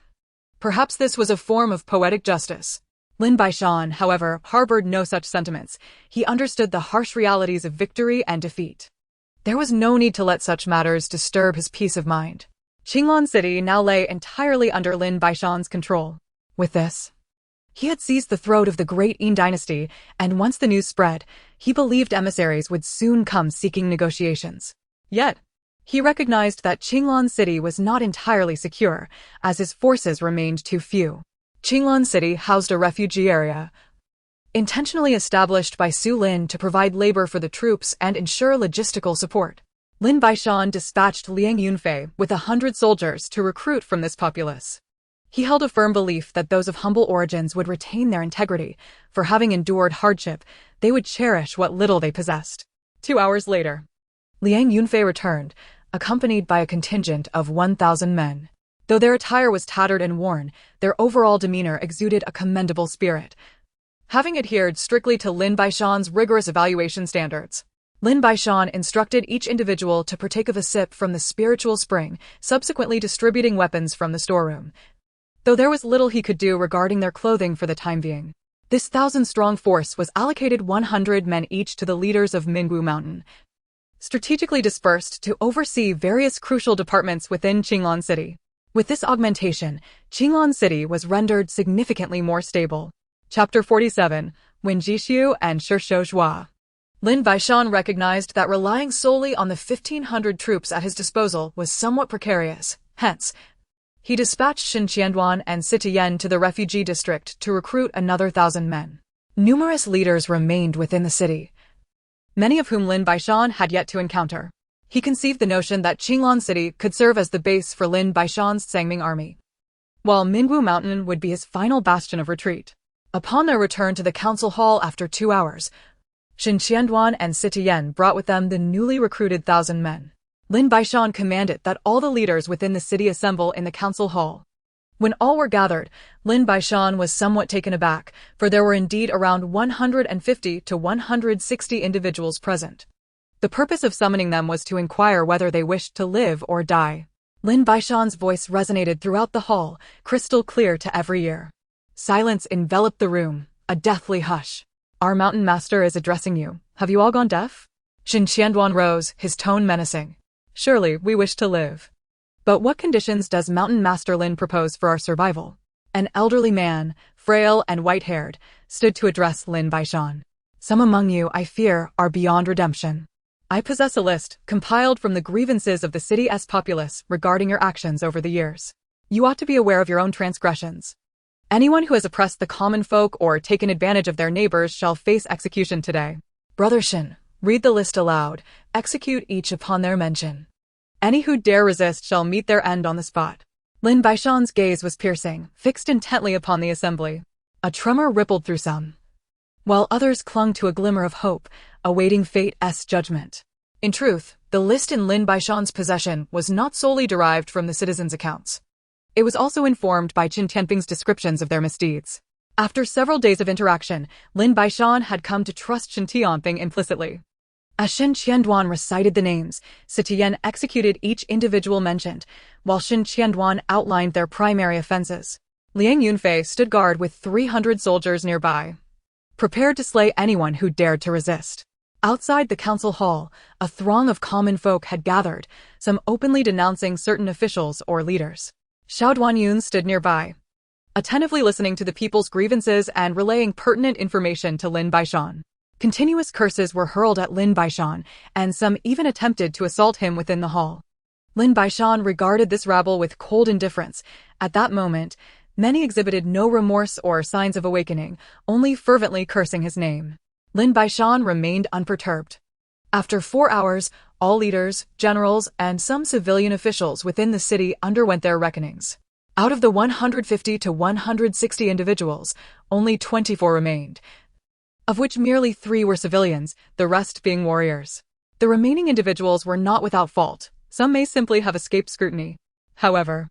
S1: Perhaps this was a form of poetic justice. Lin Baishan, however, harbored no such sentiments. He understood the harsh realities of victory and defeat. There was no need to let such matters disturb his peace of mind. Qinglan City now lay entirely under Lin Baishan's control. With this, he had seized the throat of the great Dayin Dynasty, and once the news spread, he believed emissaries would soon come seeking negotiations. Yet, he recognized that Qinglan City was not entirely secure, as his forces remained too few. Qinglan City housed a refugee area, intentionally established by Su Lin to provide labor for the troops and ensure logistical support. Lin Baishan dispatched Liang Yunfei with 100 soldiers to recruit from this populace. He held a firm belief that those of humble origins would retain their integrity, for having endured hardship, they would cherish what little they possessed. 2 hours later, Liang Yunfei returned, accompanied by a contingent of 1,000 men. Though their attire was tattered and worn, their overall demeanor exuded a commendable spirit, having adhered strictly to Lin Baishan's rigorous evaluation standards. Lin Baishan instructed each individual to partake of a sip from the spiritual spring, subsequently distributing weapons from the storeroom. Though there was little he could do regarding their clothing for the time being, this 1,000-strong force was allocated 100 men each to the leaders of Mingwu Mountain, strategically dispersed to oversee various crucial departments within Qinglan City. With this augmentation, Qinglan City was rendered significantly more stable. Chapter 47, Wen Jishu and Shishou Zhua. Lin Baishan recognized that relying solely on the 1,500 troops at his disposal was somewhat precarious. Hence, he dispatched Xin Qianduan and Sitian to the refugee district to recruit another 1,000 men. Numerous leaders remained within the city, many of whom Lin Baishan had yet to encounter. He conceived the notion that Qinglan City could serve as the base for Lin Baishan's Sangming army, while Mingwu Mountain would be his final bastion of retreat. Upon their return to the council hall after 2 hours, Xin Qianduan and Sitian brought with them the newly recruited 1,000 men. Lin Baishan commanded that all the leaders within the city assemble in the council hall. When all were gathered, Lin Baishan was somewhat taken aback, for there were indeed around 150 to 160 individuals present. The purpose of summoning them was to inquire whether they wished to live or die. Lin Baishan's voice resonated throughout the hall, crystal clear to every ear. Silence enveloped the room, a deathly hush. Our mountain master is addressing you. Have you all gone deaf? Xin Qianduan rose, his tone menacing. Surely, we wish to live. But what conditions does Mountain Master Lin propose for our survival? An elderly man, frail and white-haired, stood to address Lin Baishan. Some among you, I fear, are beyond redemption. I possess a list, compiled from the grievances of the city's populace regarding your actions over the years. You ought to be aware of your own transgressions. Anyone who has oppressed the common folk or taken advantage of their neighbors shall face execution today. Brother Xin, read the list aloud, execute each upon their mention. Any who dare resist shall meet their end on the spot. Lin Baishan's gaze was piercing, fixed intently upon the assembly. A tremor rippled through some, while others clung to a glimmer of hope, awaiting fate's judgment. In truth, the list in Lin Baishan's possession was not solely derived from the citizens' accounts. It was also informed by Qin Tianping's descriptions of their misdeeds. After several days of interaction, Lin Baishan had come to trust Qin Tianping implicitly. As Xin Qianduan recited the names, Sitian executed each individual mentioned, while Xin Qianduan outlined their primary offenses. Liang Yunfei stood guard with 300 soldiers nearby, prepared to slay anyone who dared to resist. Outside the council hall, a throng of common folk had gathered, some openly denouncing certain officials or leaders. Xiao Duanyun stood nearby, attentively listening to the people's grievances and relaying pertinent information to Lin Baishan. Continuous curses were hurled at Lin Baishan, and some even attempted to assault him within the hall. Lin Baishan regarded this rabble with cold indifference. At that moment, many exhibited no remorse or signs of awakening, only fervently cursing his name. Lin Baishan remained unperturbed. After 4 hours, all leaders, generals, and some civilian officials within the city underwent their reckonings. Out of the 150 to 160 individuals, only 24 remained, of which merely 3 were civilians, the rest being warriors. The remaining individuals were not without fault. Some may simply have escaped scrutiny. However,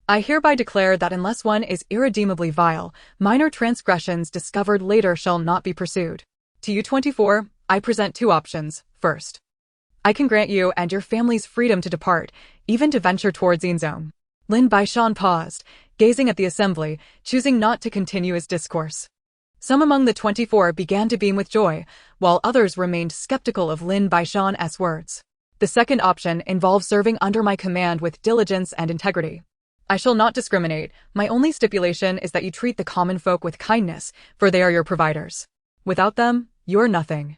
S1: I hereby declare that unless one is irredeemably vile, minor transgressions discovered later shall not be pursued. To you 24, I present 2 options. First, I can grant you and your family's freedom to depart, even to venture towards Engsub. Lin Baishan paused, gazing at the assembly, choosing not to continue his discourse. Some among the 24 began to beam with joy, while others remained skeptical of Lin Baishan's words. The second option involves serving under my command with diligence and integrity. I shall not discriminate. My only stipulation is that you treat the common folk with kindness, for they are your providers. Without them, you are nothing.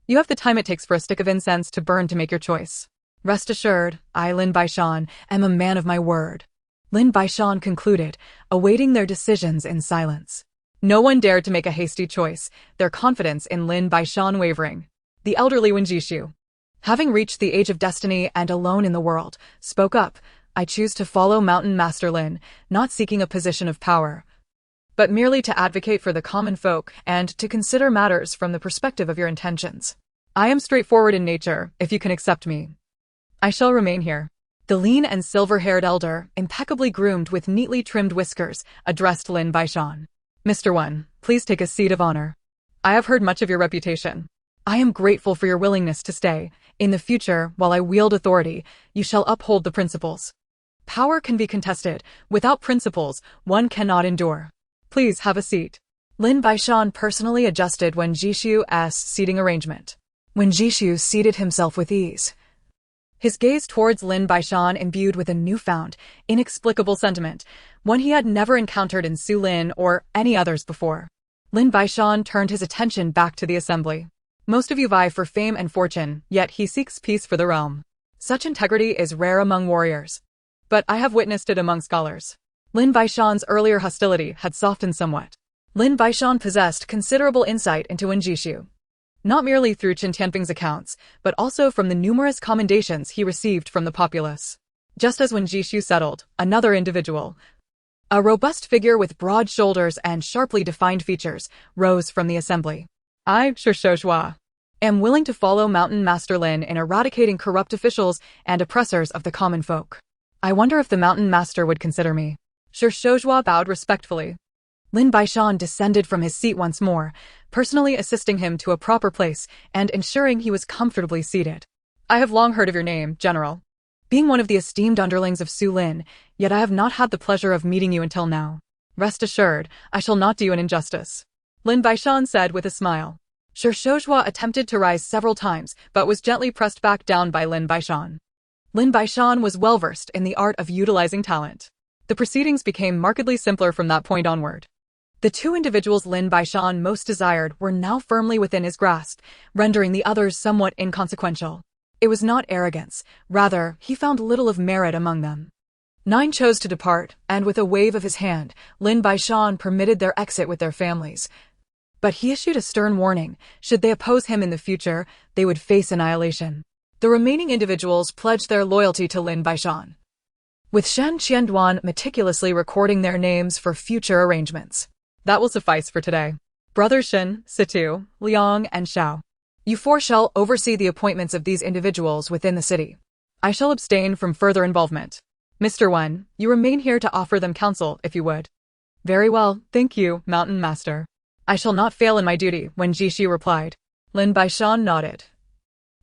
S1: You have the time it takes for a stick of incense to burn to make your choice. Rest assured, I, Lin Baishan, am a man of my word. Lin Baishan concluded, awaiting their decisions in silence. No one dared to make a hasty choice, their confidence in Lin Baishan wavering. The elderly Wen Jishu, having reached the age of destiny and alone in the world, spoke up. I choose to follow Mountain Master Lin, not seeking a position of power, but merely to advocate for the common folk and to consider matters from the perspective of your intentions. I am straightforward in nature, if you can accept me. I shall remain here. The lean and silver-haired elder, impeccably groomed with neatly trimmed whiskers, addressed Lin Baishan. Mr. Wen, please take a seat of honor. I have heard much of your reputation. I am grateful for your willingness to stay. In the future, while I wield authority, you shall uphold the principles. Power can be contested. Without principles, one cannot endure. Please have a seat. Lin Baishan personally adjusted Wen Jishu's seating arrangement. Wen Jishu seated himself with ease, his gaze towards Lin Baishan imbued with a newfound, inexplicable sentiment, one he had never encountered in Su Lin or any others before. Lin Baishan turned his attention back to the assembly. Most of you vie for fame and fortune, yet he seeks peace for the realm. Such integrity is rare among warriors. But I have witnessed it among scholars. Lin Baishan's earlier hostility had softened somewhat. Lin Baishan possessed considerable insight into Wenjishu, not merely through Qin Tianping's accounts, but also from the numerous commendations he received from the populace. Just as Wenjishu settled, another individual, a robust figure with broad shoulders and sharply defined features, rose from the assembly. I, Shishozhua, am willing to follow Mountain Master Lin in eradicating corrupt officials and oppressors of the common folk. I wonder if the Mountain Master would consider me. Shishozhua bowed respectfully. Lin Baishan descended from his seat once more, personally assisting him to a proper place and ensuring he was comfortably seated. I have long heard of your name, General. Being one of the esteemed underlings of Su Lin, yet I have not had the pleasure of meeting you until now. Rest assured, I shall not do you an injustice. Lin Baishan said with a smile. Shishozhua attempted to rise several times, but was gently pressed back down by Lin Baishan. Lin Baishan was well-versed in the art of utilizing talent. The proceedings became markedly simpler from that point onward. The two individuals Lin Baishan most desired were now firmly within his grasp, rendering the others somewhat inconsequential. It was not arrogance, rather, he found little of merit among them. 9 chose to depart, and with a wave of his hand, Lin Baishan permitted their exit with their families. But he issued a stern warning: should they oppose him in the future, they would face annihilation. The remaining individuals pledged their loyalty to Lin Baishan, with Shen Qianduan meticulously recording their names for future arrangements. That will suffice for today. Brothers Shin, Situ, Liang, and Xiao, you 4 shall oversee the appointments of these individuals within the city. I shall abstain from further involvement. Mr. Wen, you remain here to offer them counsel if you would. Very well, thank you, Mountain Master. I shall not fail in my duty, Wenjishu replied. Lin Baishan nodded,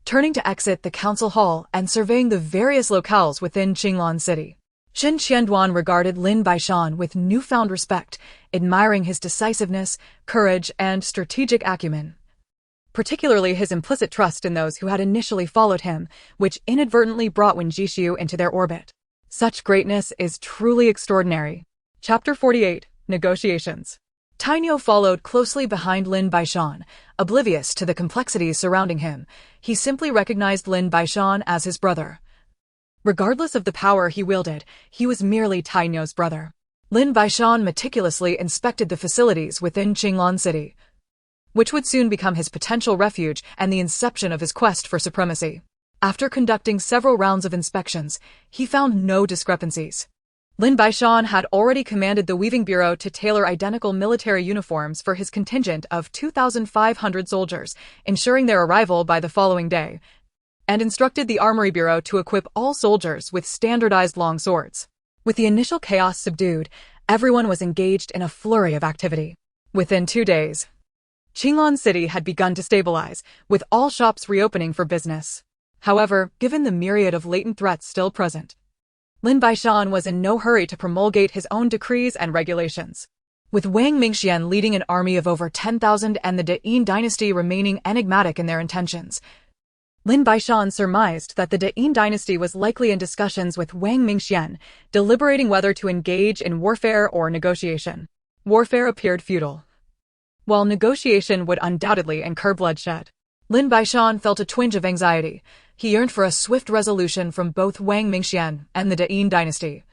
S1: turning to exit the council hall and surveying the various locales within Qinglan City. Shen Qianduan regarded Lin Baishan with newfound respect, admiring his decisiveness, courage, and strategic acumen. Particularly his implicit trust in those who had initially followed him, which inadvertently brought Wenjishu into their orbit. Such greatness is truly extraordinary. Chapter 48, Negotiations. Tainyo followed closely behind Lin Baishan, oblivious to the complexities surrounding him. He simply recognized Lin Baishan as his brother. Regardless of the power he wielded, he was merely Tainyo's brother. Lin Baishan meticulously inspected the facilities within Qinglan City, which would soon become his potential refuge and the inception of his quest for supremacy. After conducting several rounds of inspections, he found no discrepancies. Lin Baishan had already commanded the Weaving Bureau to tailor identical military uniforms for his contingent of 2,500 soldiers, ensuring their arrival by the following day, and instructed the Armory Bureau to equip all soldiers with standardized long swords. With the initial chaos subdued, everyone was engaged in a flurry of activity. Within 2 days, Qinglan City had begun to stabilize, with all shops reopening for business. However, given the myriad of latent threats still present, Lin Baishan was in no hurry to promulgate his own decrees and regulations. With Wang Mingxian leading an army of over 10,000 and the Dayin Dynasty remaining enigmatic in their intentions, Lin Baishan surmised that the Dayin Dynasty was likely in discussions with Wang Mingxian, deliberating whether to engage in warfare or negotiation. Warfare appeared futile, while negotiation would undoubtedly incur bloodshed. Lin Baishan felt a twinge of anxiety. He yearned for a swift resolution from both Wang Mingxian and the Dayin Dynasty,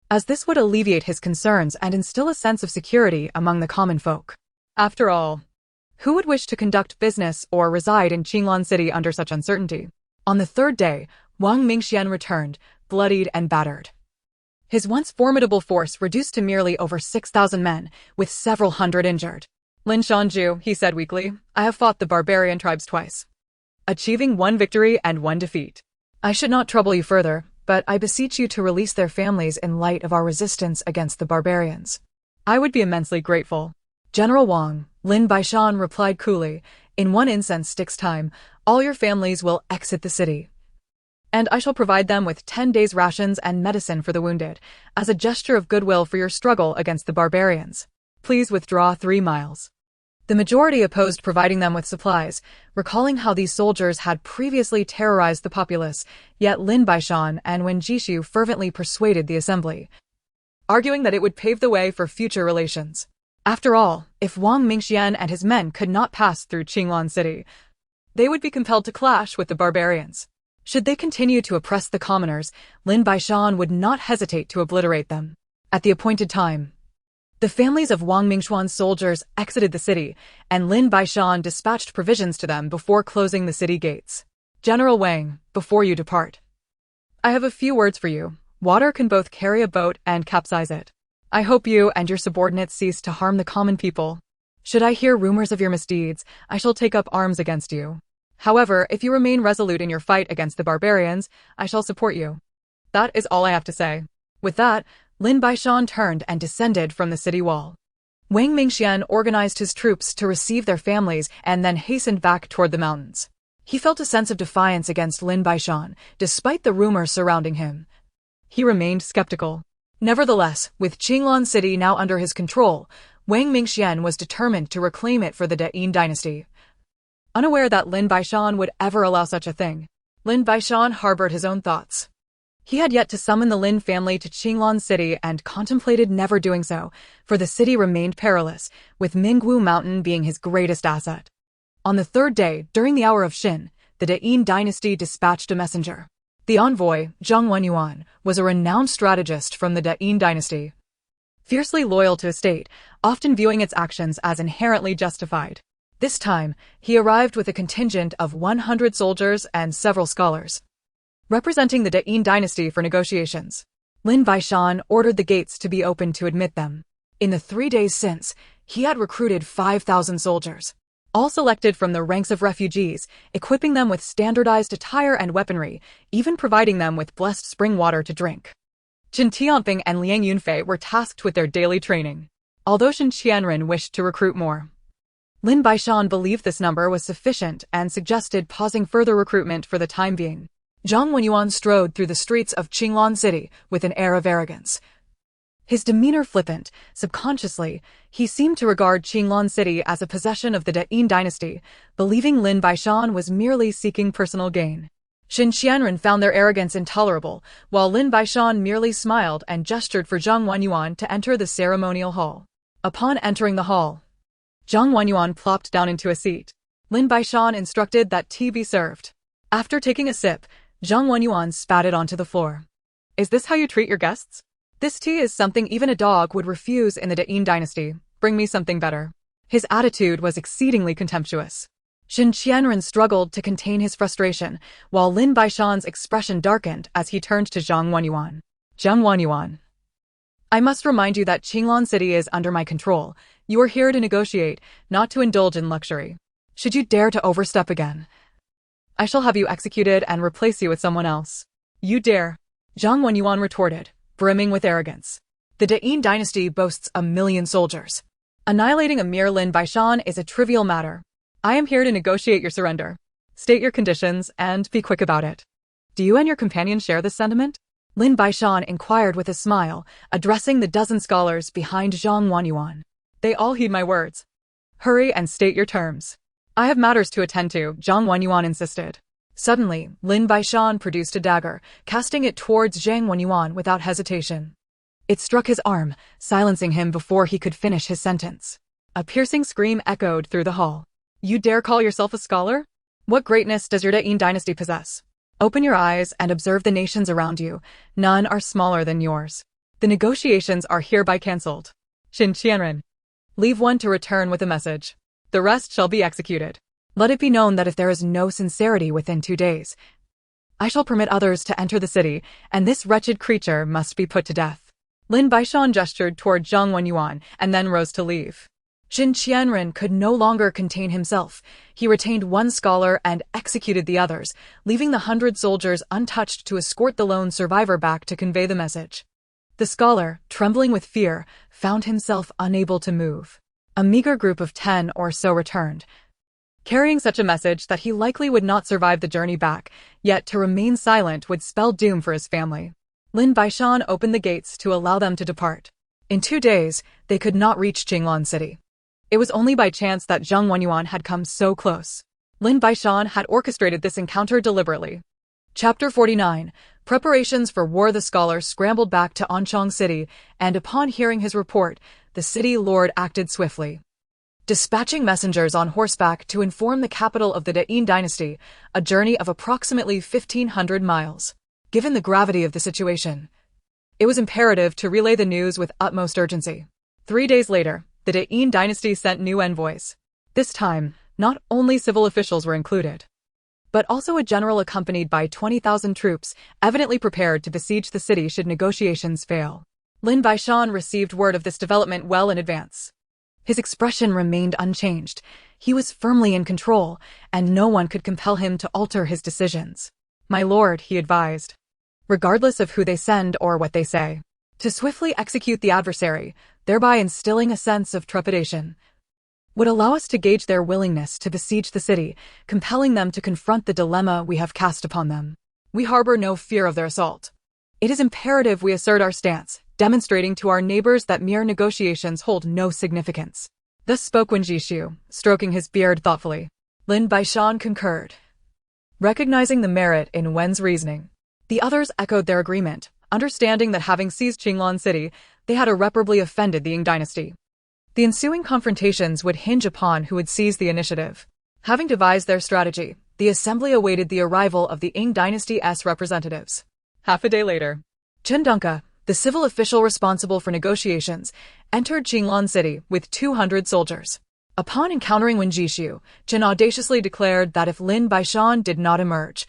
S1: as this would alleviate his concerns and instill a sense of security among the common folk. After all, who would wish to conduct business or reside in Qinglan City under such uncertainty? On the 3rd day, Wang Mingxian returned, bloodied and battered. His once formidable force reduced to merely over 6,000 men, with several hundred injured. Lin Shanju, he said weakly, I have fought the barbarian tribes twice, achieving 1 victory and 1 defeat. I should not trouble you further, but I beseech you to release their families in light of our resistance against the barbarians. I would be immensely grateful. General Wang, Lin Baishan replied coolly, in 1 incense stick's time, all your families will exit the city, and I shall provide them with 10 days' rations and medicine for the wounded, as a gesture of goodwill for your struggle against the barbarians. Please withdraw 3 miles. The majority opposed providing them with supplies, recalling how these soldiers had previously terrorized the populace, yet Lin Baishan and Wenjishu fervently persuaded the assembly, arguing that it would pave the way for future relations. After all, if Wang Mingxian and his men could not pass through Qinglan City, they would be compelled to clash with the barbarians. Should they continue to oppress the commoners, Lin Baishan would not hesitate to obliterate them. At the appointed time, the families of Wang Mingshuan's soldiers exited the city, and Lin Baishan dispatched provisions to them before closing the city gates. General Wang, before you depart, I have a few words for you. Water can both carry a boat and capsize it. I hope you and your subordinates cease to harm the common people. Should I hear rumors of your misdeeds, I shall take up arms against you. However, if you remain resolute in your fight against the barbarians, I shall support you. That is all I have to say. With that, Lin Baishan turned and descended from the city wall. Wang Mingxian organized his troops to receive their families and then hastened back toward the mountains. He felt a sense of defiance against Lin Baishan, despite the rumors surrounding him. He remained skeptical. Nevertheless, with Qinglan City now under his control, Wang Mingxian was determined to reclaim it for the Dayin Dynasty. Unaware that Lin Baishan would ever allow such a thing, Lin Baishan harbored his own thoughts. He had yet to summon the Lin family to Qinglan City and contemplated never doing so, for the city remained perilous, with Mingwu Mountain being his greatest asset. On the third day, during the hour of Xin, the Dayin Dynasty dispatched a messenger. The envoy, Zhang Wenyuan, was a renowned strategist from the Dayin Dynasty. Fiercely loyal to his state, often viewing its actions as inherently justified. This time, he arrived with a contingent of 100 soldiers and several scholars, representing the Dayin Dynasty for negotiations. Lin Baishan ordered the gates to be opened to admit them. In the 3 days since, he had recruited 5,000 soldiers, all selected from the ranks of refugees, equipping them with standardized attire and weaponry, even providing them with blessed spring water to drink. Qin Tianping and Liang Yunfei were tasked with their daily training, although Shen Qianren wished to recruit more. Lin Baishan believed this number was sufficient and suggested pausing further recruitment for the time being. Zhang Wenyuan strode through the streets of Qinglan City with an air of arrogance. His demeanor flippant, subconsciously, he seemed to regard Qinglan City as a possession of the Dayin Dynasty, believing Lin Baishan was merely seeking personal gain. Shen Qianren found their arrogance intolerable, while Lin Baishan merely smiled and gestured for Zhang Wenyuan to enter the ceremonial hall. Upon entering the hall, Zhang Wenyuan plopped down into a seat. Lin Baishan instructed that tea be served. After taking a sip, Zhang Wenyuan spat it onto the floor. Is this how you treat your guests? This tea is something even a dog would refuse in the Dayin Dynasty. Bring me something better. His attitude was exceedingly contemptuous. Shen Qianren struggled to contain his frustration, while Lin Baishan's expression darkened as he turned to Zhang Wenyuan. Zhang Wenyuan, I must remind you that Qinglan City is under my control. You are here to negotiate, not to indulge in luxury. Should you dare to overstep again, I shall have you executed and replace you with someone else. You dare? Zhang Wenyuan retorted, brimming with arrogance. The Dayin Dynasty boasts 1 million soldiers. Annihilating a mere Lin Baishan is a trivial matter. I am here to negotiate your surrender. State your conditions and be quick about it. Do you and your companion share this sentiment? Lin Baishan inquired with a smile, addressing the dozen scholars behind Zhang Wenyuan. They all heed my words. Hurry and state your terms. I have matters to attend to, Zhang Wenyuan insisted. Suddenly, Lin Baishan produced a dagger, casting it towards Zhang Wenyuan without hesitation. It struck his arm, silencing him before he could finish his sentence. A piercing scream echoed through the hall. You dare call yourself a scholar? What greatness does your Dayin Dynasty possess? Open your eyes and observe the nations around you. None are smaller than yours. The negotiations are hereby cancelled. Shen Qianren, leave one to return with a message. The rest shall be executed. Let it be known that if there is no sincerity within 2 days, I shall permit others to enter the city, and this wretched creature must be put to death. Lin Baishan gestured toward Zhang Wenyuan and then rose to leave. Shen Qianren could no longer contain himself. He retained one scholar and executed the others, leaving the 100 soldiers untouched to escort the lone survivor back to convey the message. The scholar, trembling with fear, found himself unable to move. A meager group of 10 or so returned, carrying such a message that he likely would not survive the journey back, yet to remain silent would spell doom for his family. Lin Baishan opened the gates to allow them to depart. In 2 days, they could not reach Qinglan City. It was only by chance that Zhang Wenyuan had come so close. Lin Baishan had orchestrated this encounter deliberately. Chapter 49. Preparations for war. The scholar scrambled back to Anchang City, and upon hearing his report, the city lord acted swiftly. dispatching messengers on horseback to inform the capital of the Dayin Dynasty, a journey of approximately 1,500 miles. Given the gravity of the situation, it was imperative to relay the news with utmost urgency. 3 days later, the Dayin Dynasty sent new envoys. This time, not only civil officials were included, but also a general accompanied by 20,000 troops, evidently prepared to besiege the city should negotiations fail. Lin Baishan received word of this development well in advance. His expression remained unchanged. He was firmly in control, and no one could compel him to alter his decisions. "My lord," he advised, regardless of who they send or what they say, to swiftly execute the adversary, thereby instilling a sense of trepidation, would allow us to gauge their willingness to besiege the city, compelling them to confront the dilemma we have cast upon them. We harbor no fear of their assault. It is imperative we assert our stance, demonstrating to our neighbors that mere negotiations hold no significance. Thus spoke Wen Jishu, stroking his beard thoughtfully. Lin Baishan concurred, recognizing the merit in Wen's reasoning. The others echoed their agreement, understanding that having seized Qinglan City, they had irreparably offended the Ying dynasty. The ensuing confrontations would hinge upon who would seize the initiative. Having devised their strategy, the assembly awaited the arrival of the Ying dynasty's representatives. Half a day later, Chen Dunka, the civil official responsible for negotiations, entered Qinglan City with 200 soldiers. Upon encountering Wen Jishu, Chen audaciously declared that if Lin Baishan did not emerge,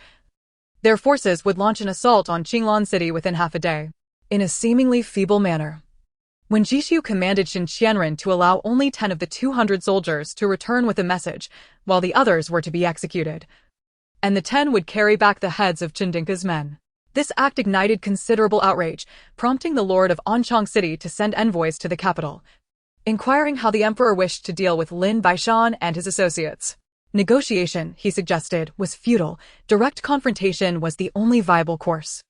S1: their forces would launch an assault on Qinglan City within half a day. In a seemingly feeble manner, Wen Jishu commanded Xin Qianren to allow only 10 of the 200 soldiers to return with a message, while the others were to be executed, and the 10 would carry back the heads of Chen Dunka's men. This act ignited considerable outrage, prompting the lord of Anchang City to send envoys to the capital, inquiring how the emperor wished to deal with Lin Baishan and his associates. Negotiation, he suggested, was futile. Direct confrontation was the only viable course.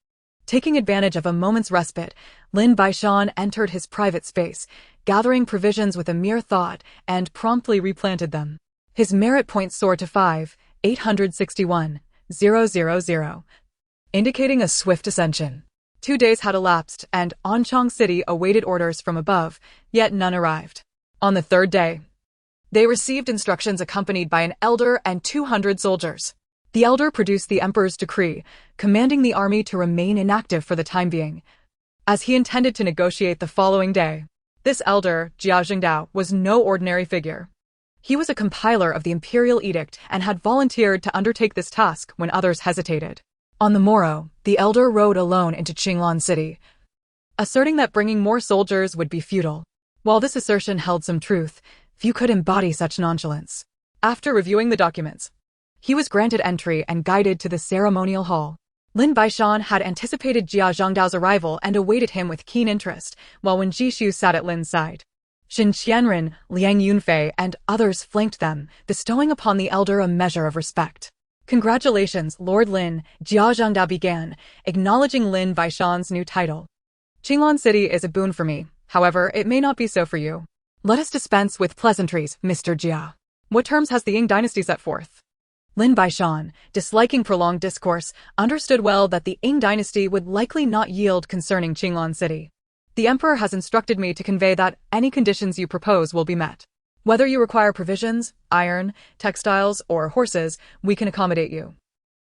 S1: Taking advantage of a moment's respite, Lin Baishan entered his private space, gathering provisions with a mere thought, and promptly replanted them. His merit point soared to 5,861,000, indicating a swift ascension. 2 days had elapsed, and Anchang City awaited orders from above, yet none arrived. On the 3rd day, they received instructions accompanied by an elder and 200 soldiers. The elder produced the emperor's decree, commanding the army to remain inactive for the time being, as he intended to negotiate the following day. This elder, Jia Zhengdao, was no ordinary figure. He was a compiler of the imperial edict and had volunteered to undertake this task when others hesitated. On the morrow, the elder rode alone into Qinglan City, asserting that bringing more soldiers would be futile. While this assertion held some truth, few could embody such nonchalance. After reviewing the documents, he was granted entry and guided to the ceremonial hall. Lin Baishan had anticipated Jia Zhengdao's arrival and awaited him with keen interest, while Wen Jishu sat at Lin's side. Xin Qianren, Liang Yunfei, and others flanked them, bestowing upon the elder a measure of respect. "Congratulations, Lord Lin," Jia Zhengdao began, acknowledging Lin Baishan's new title. "Qinglan City is a boon for me, however, it may not be so for you. Let us dispense with pleasantries, Mr. Jia. What terms has the Ying dynasty set forth?" Lin Baishan, disliking prolonged discourse, understood well that the Ying dynasty would likely not yield concerning Qinglan City. "The emperor has instructed me to convey that any conditions you propose will be met. Whether you require provisions, iron, textiles, or horses, we can accommodate you.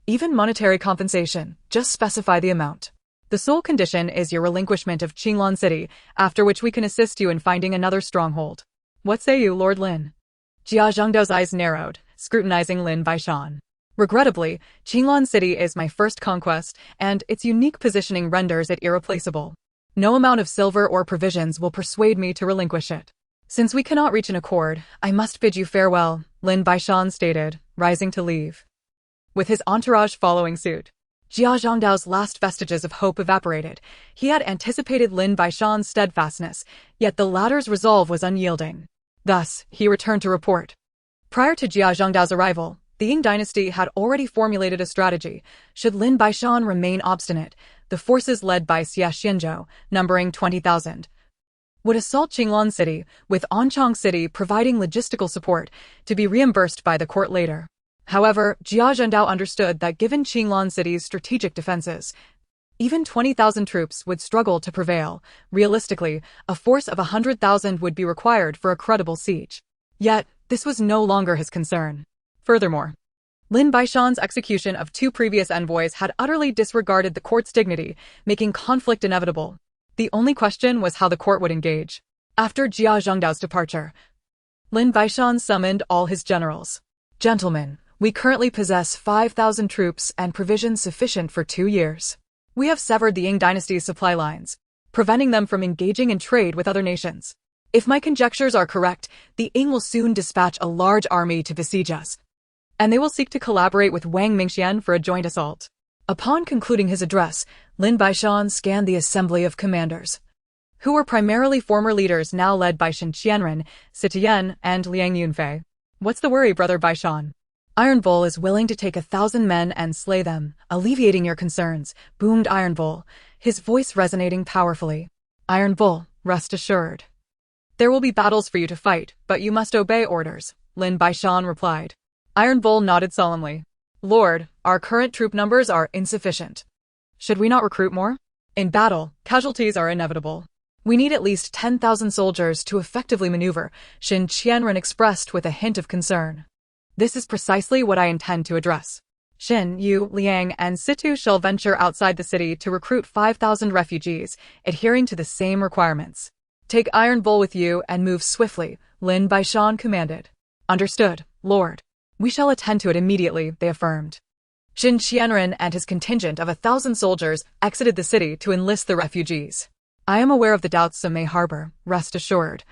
S1: Even monetary compensation, just specify the amount. The sole condition is your relinquishment of Qinglan City, after which we can assist you in finding another stronghold. What say you, Lord Lin?" Jia Zhengdao's eyes narrowed, scrutinizing Lin Baishan. "Regrettably, Qinglan City is my first conquest, and its unique positioning renders it irreplaceable. No amount of silver or provisions will persuade me to relinquish it. Since we cannot reach an accord, I must bid you farewell," Lin Baishan stated, rising to leave, with his entourage following suit. Jia Zhengdao's last vestiges of hope evaporated. He had anticipated Lin Baishan's steadfastness, yet the latter's resolve was unyielding. Thus, he returned to report. Prior to Jia Zhengdao's arrival, the Ying dynasty had already formulated a strategy. Should Lin Baishan remain obstinate, the forces led by Xie Xianzhou, numbering 20,000, would assault Qinglan City, with Anchang City providing logistical support, to be reimbursed by the court later. However, Jia Zhengdao understood that given Qinglan City's strategic defenses, even 20,000 troops would struggle to prevail. Realistically, a force of 100,000 would be required for a credible siege. Yet, this was no longer his concern. Furthermore, Lin Baishan's execution of 2 previous envoys had utterly disregarded the court's dignity, making conflict inevitable. The only question was how the court would engage. After Jia Zhengdao's departure, Lin Baishan summoned all his generals. Gentlemen, we currently possess 5,000 troops and provisions sufficient for 2 years. We have severed the Ying dynasty's supply lines, preventing them from engaging in trade with other nations. If my conjectures are correct, the Ying will soon dispatch a large army to besiege us, and they will seek to collaborate with Wang Mingxian for a joint assault. Upon concluding his address, Lin Baishan scanned the assembly of commanders, who were primarily former leaders now led by Shen Qianren, Sitian, and Liang Yunfei. What's the worry, Brother Baishan? Iron Bull is willing to take 1,000 men and slay them, alleviating your concerns, boomed Iron Bull, his voice resonating powerfully. Iron Bull, rest assured. There will be battles for you to fight, but you must obey orders, Lin Baishan replied. Iron Bull nodded solemnly. Lord, our current troop numbers are insufficient. Should we not recruit more? In battle, casualties are inevitable. We need at least 10,000 soldiers to effectively maneuver, Shen Qianren expressed with a hint of concern. This is precisely what I intend to address. Shen, Yu, Liang, and Situ shall venture outside the city to recruit 5,000 refugees, adhering to the same requirements. Take Iron Bull with you and move swiftly, Lin Baishan commanded. Understood, Lord. We shall attend to it immediately, they affirmed. Shen Qianren and his contingent of 1,000 soldiers exited the city to enlist the refugees. I am aware of the doubts some may harbor, rest assured.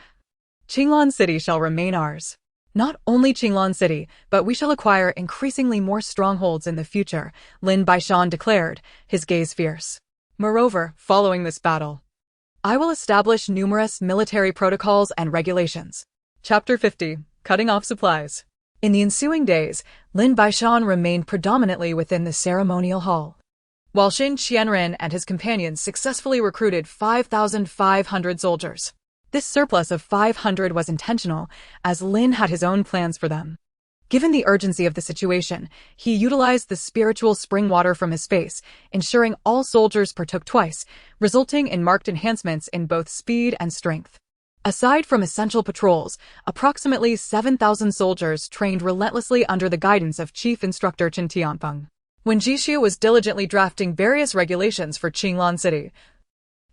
S1: Qinglan City shall remain ours. Not only Qinglan City, but we shall acquire increasingly more strongholds in the future, Lin Baishan declared, his gaze fierce. Moreover, following this battle, I will establish numerous military protocols and regulations. Chapter 50. Cutting off supplies. In the ensuing days, Lin Baishan remained predominantly within the ceremonial hall, while Shen Qianren and his companions successfully recruited 5,500 soldiers. This surplus of 500 was intentional, as Lin had his own plans for them. Given the urgency of the situation, he utilized the spiritual spring water from his face, ensuring all soldiers partook twice, resulting in marked enhancements in both speed and strength. Aside from essential patrols, approximately 7,000 soldiers trained relentlessly under the guidance of Chief Instructor Chen Tianfeng. When Jishu was diligently drafting various regulations for Qinglan City,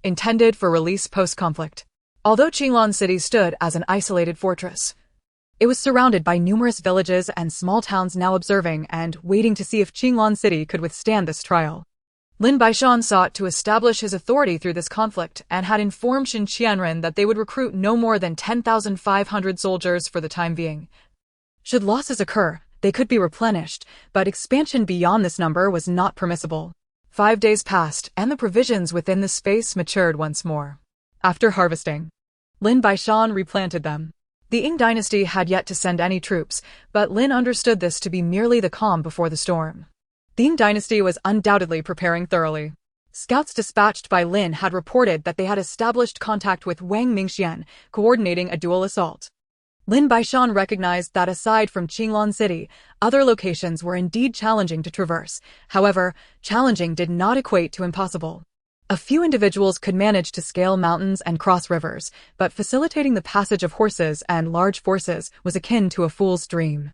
S1: intended for release post-conflict. Although Qinglan City stood as an isolated fortress, it was surrounded by numerous villages and small towns now observing and waiting to see if Qinglan City could withstand this trial. Lin Baishan sought to establish his authority through this conflict and had informed Shen Qianren that they would recruit no more than 10,500 soldiers for the time being. Should losses occur, they could be replenished, but expansion beyond this number was not permissible. 5 days passed, and the provisions within the space matured once more. After harvesting, Lin Baishan replanted them. The Ying dynasty had yet to send any troops, but Lin understood this to be merely the calm before the storm. The Ying dynasty was undoubtedly preparing thoroughly. Scouts dispatched by Lin had reported that they had established contact with Wang Mingxian, coordinating a dual assault. Lin Baishan recognized that aside from Qinglan City, other locations were indeed challenging to traverse. However, challenging did not equate to impossible. A few individuals could manage to scale mountains and cross rivers, but facilitating the passage of horses and large forces was akin to a fool's dream.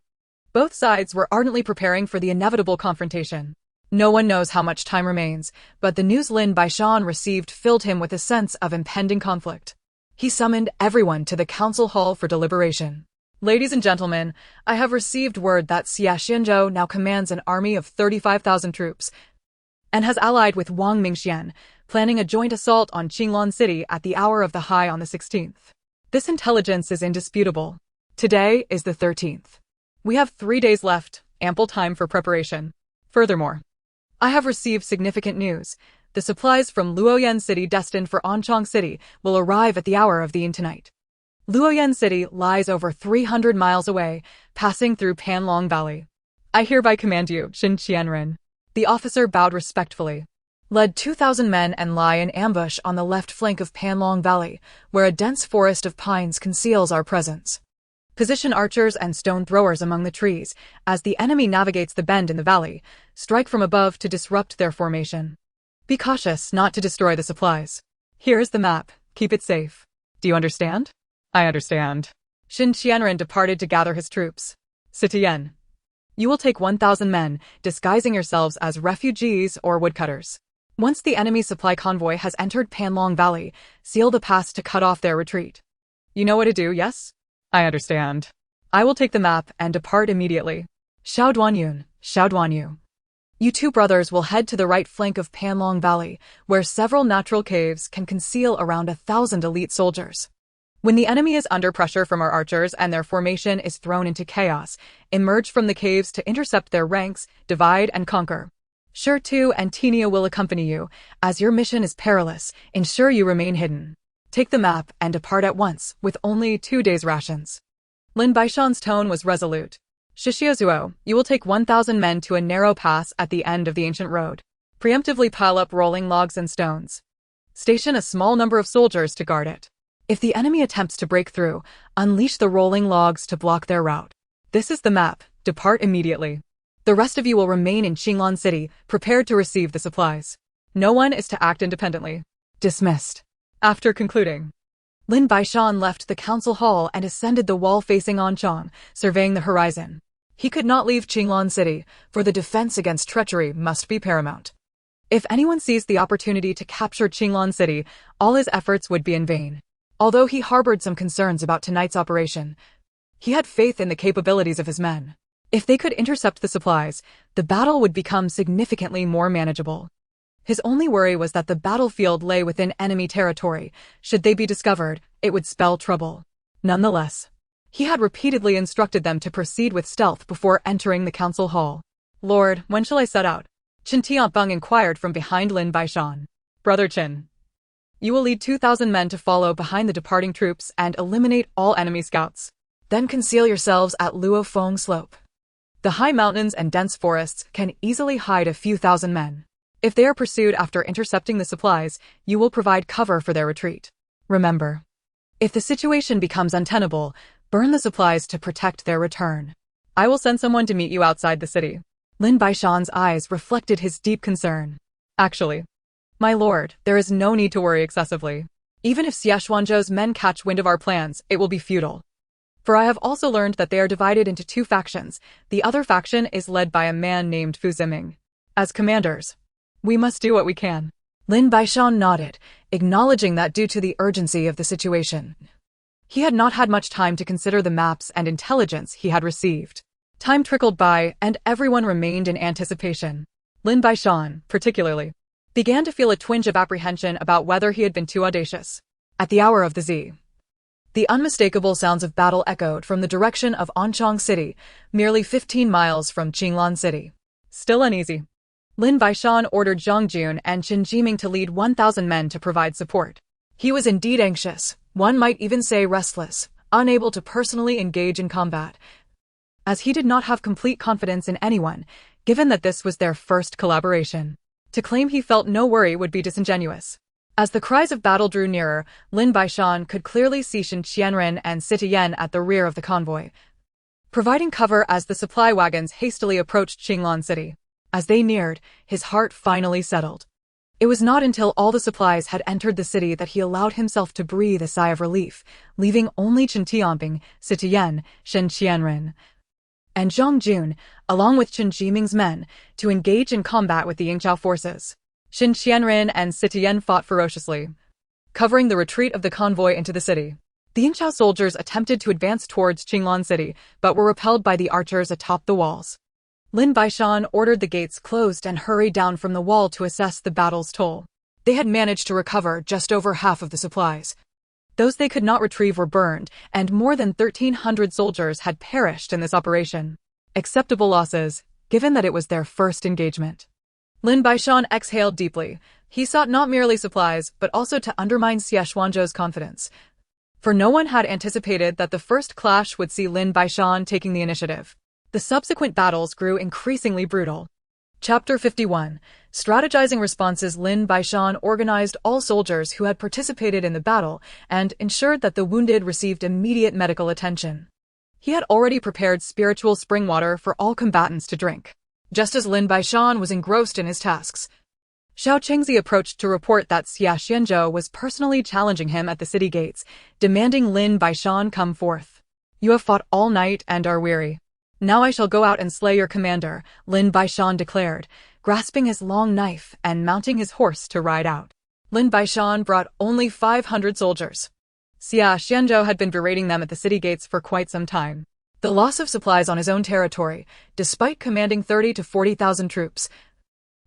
S1: Both sides were ardently preparing for the inevitable confrontation. No one knows how much time remains, but the news Lin Baishan received filled him with a sense of impending conflict. He summoned everyone to the council hall for deliberation. Ladies and gentlemen, I have received word that Xia Xianzhou now commands an army of 35,000 troops and has allied with Wang Mingxian, planning a joint assault on Qinglan City at the hour of the high on the 16th. This intelligence is indisputable. Today is the 13th. We have 3 days left, ample time for preparation. Furthermore, I have received significant news. The supplies from Luoyan City destined for Anchang City will arrive at the hour of the yin tonight. Luoyan City lies over 300 miles away, passing through Panlong Valley. I hereby command you, Shen Qianren. The officer bowed respectfully. Led 2,000 men and lie in ambush on the left flank of Panlong Valley, where a dense forest of pines conceals our presence. Position archers and stone throwers among the trees, as the enemy navigates the bend in the valley. Strike from above to disrupt their formation. Be cautious not to destroy the supplies. Here is the map. Keep it safe. Do you understand? I understand. Xin Qianren departed to gather his troops. Citizen. You will take 1,000 men, disguising yourselves as refugees or woodcutters. Once the enemy supply convoy has entered Panlong Valley, seal the pass to cut off their retreat. You know what to do, yes? I understand. I will take the map and depart immediately. Xiao Duanyu. You two brothers will head to the right flank of Panlong Valley, where several natural caves can conceal around 1,000 elite soldiers. When the enemy is under pressure from our archers and their formation is thrown into chaos, emerge from the caves to intercept their ranks, divide and conquer. Tu and Tinia will accompany you. As your mission is perilous, ensure you remain hidden. Take the map and depart at once, with only 2 days' rations. Lin Baishan's tone was resolute. Shishiozuo, you will take 1,000 men to a narrow pass at the end of the ancient road. Preemptively pile up rolling logs and stones. Station a small number of soldiers to guard it. If the enemy attempts to break through, unleash the rolling logs to block their route. This is the map. Depart immediately. The rest of you will remain in Qinglan City, prepared to receive the supplies. No one is to act independently. Dismissed. After concluding, Lin Baishan left the council hall and ascended the wall facing Anchang, surveying the horizon. He could not leave Qinglan City, for the defense against treachery must be paramount. If anyone seized the opportunity to capture Qinglan City, all his efforts would be in vain. Although he harbored some concerns about tonight's operation, he had faith in the capabilities of his men. If they could intercept the supplies, the battle would become significantly more manageable. His only worry was that the battlefield lay within enemy territory. Should they be discovered, it would spell trouble. Nonetheless, he had repeatedly instructed them to proceed with stealth before entering the council hall. Lord, when shall I set out? Qin Tianbeng inquired from behind Lin Baishan. Brother Qin, you will lead 2,000 men to follow behind the departing troops and eliminate all enemy scouts. Then conceal yourselves at Luofeng Slope. The high mountains and dense forests can easily hide a few thousand men. If they are pursued after intercepting the supplies, you will provide cover for their retreat. Remember, if the situation becomes untenable, burn the supplies to protect their return. I will send someone to meet you outside the city. Lin Baishan's eyes reflected his deep concern. Actually, my lord, there is no need to worry excessively. Even if Xie Xuanzhou's men catch wind of our plans, it will be futile. For I have also learned that they are divided into 2 factions. The other faction is led by a man named Fu Ziming. As commanders, we must do what we can. Lin Baishan nodded, acknowledging that due to the urgency of the situation, he had not had much time to consider the maps and intelligence he had received. Time trickled by, and everyone remained in anticipation. Lin Baishan, particularly, began to feel a twinge of apprehension about whether he had been too audacious. At the hour of the Z, the unmistakable sounds of battle echoed from the direction of Anchang City, merely 15 miles from Qinglan City. Still uneasy, Lin Baishan ordered Zhang Jun and Qin Jiming to lead 1,000 men to provide support. He was indeed anxious, one might even say restless, unable to personally engage in combat, as he did not have complete confidence in anyone, given that this was their first collaboration. To claim he felt no worry would be disingenuous. As the cries of battle drew nearer, Lin Baishan could clearly see Xin Qianren and Citiyen at the rear of the convoy, providing cover as the supply wagons hastily approached Qinglan City. As they neared, his heart finally settled. It was not until all the supplies had entered the city that he allowed himself to breathe a sigh of relief, leaving only Qin Tianbing, Citiyen, Shen Qianren, and Zhang Jun, along with Qin Jiming's men, to engage in combat with the Yingzhou forces. Xin Qianren and Citiyen fought ferociously, covering the retreat of the convoy into the city. The Yingzhou soldiers attempted to advance towards Qinglan City, but were repelled by the archers atop the walls. Lin Baishan ordered the gates closed and hurried down from the wall to assess the battle's toll. They had managed to recover just over half of the supplies. Those they could not retrieve were burned, and more than 1,300 soldiers had perished in this operation. Acceptable losses, given that it was their first engagement. Lin Baishan exhaled deeply. He sought not merely supplies, but also to undermine Xie Xuanzhou's confidence. For no one had anticipated that the first clash would see Lin Baishan taking the initiative. The subsequent battles grew increasingly brutal. Chapter 51. Strategizing responses. Lin Baishan organized all soldiers who had participated in the battle and ensured that the wounded received immediate medical attention. He had already prepared spiritual spring water for all combatants to drink. Just as Lin Baishan was engrossed in his tasks, Xiao Qingzi approached to report that Xie Xianzhou was personally challenging him at the city gates, demanding Lin Baishan come forth. You have fought all night and are weary. Now I shall go out and slay your commander, Lin Baishan declared, grasping his long knife and mounting his horse to ride out. Lin Baishan brought only 500 soldiers. Xia Xianzhou had been berating them at the city gates for quite some time. The loss of supplies on his own territory, despite commanding 30 to 40,000 troops,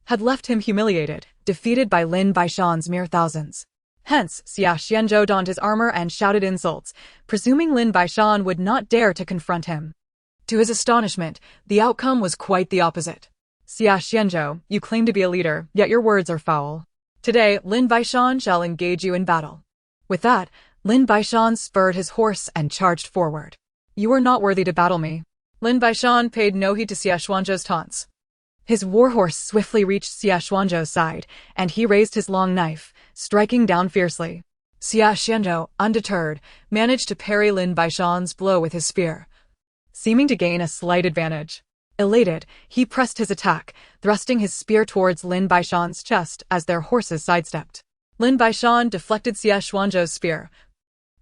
S1: had left him humiliated, defeated by Lin Baishan's mere thousands. Hence, Xia Xianzhou donned his armor and shouted insults, presuming Lin Baishan would not dare to confront him. To his astonishment, the outcome was quite the opposite. Xia Xianzhou, you claim to be a leader, yet your words are foul. Today, Lin Baishan shall engage you in battle. With that, Lin Baishan spurred his horse and charged forward. You are not worthy to battle me. Lin Baishan paid no heed to Xia Xianzhou's taunts. His warhorse swiftly reached Xia Xianzhou's side, and he raised his long knife, striking down fiercely. Xia Xianzhou, undeterred, managed to parry Lin Baishan's blow with his spear, seeming to gain a slight advantage. Elated, he pressed his attack, thrusting his spear towards Lin Baishan's chest as their horses sidestepped. Lin Baishan deflected Xia Xianzhou's spear,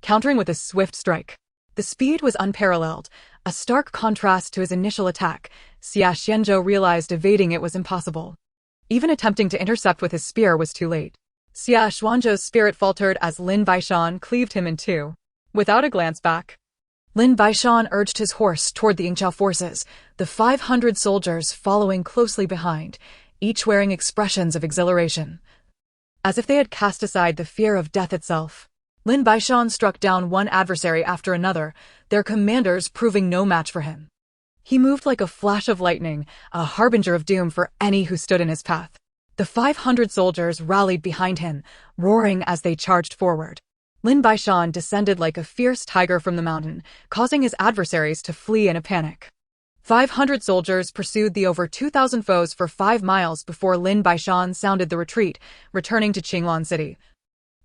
S1: countering with a swift strike. The speed was unparalleled, a stark contrast to his initial attack. Xia Xianzhou realized evading it was impossible. Even attempting to intercept with his spear was too late. Xia Xianzhou's spirit faltered as Lin Baishan cleaved him in two. Without a glance back, Lin Baishan urged his horse toward the engsub forces, the 500 soldiers following closely behind, each wearing expressions of exhilaration, as if they had cast aside the fear of death itself. Lin Baishan struck down one adversary after another, their commanders proving no match for him. He moved like a flash of lightning, a harbinger of doom for any who stood in his path. The 500 soldiers rallied behind him, roaring as they charged forward. Lin Baishan descended like a fierce tiger from the mountain, causing his adversaries to flee in a panic. 500 soldiers pursued the over 2,000 foes for 5 miles before Lin Baishan sounded the retreat, returning to Qinglan City,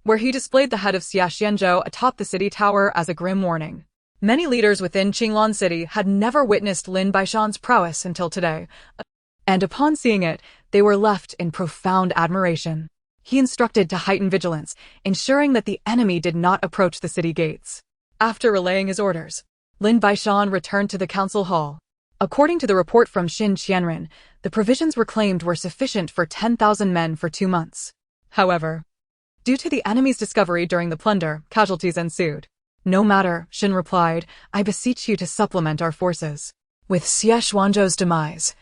S1: where he displayed the head of Xia Xianzhou atop the city tower as a grim warning. Many leaders within Qinglan City had never witnessed Lin Baishan's prowess until today, and upon seeing it, they were left in profound admiration. He instructed to heighten vigilance, ensuring that the enemy did not approach the city gates. After relaying his orders, Lin Baishan returned to the council hall. According to the report from Xin Qianren, the provisions reclaimed were sufficient for 10,000 men for 2 months. However, due to the enemy's discovery during the plunder, casualties ensued. No matter, Xin replied, I beseech you to supplement our forces. With Xia Xianzhou's demise,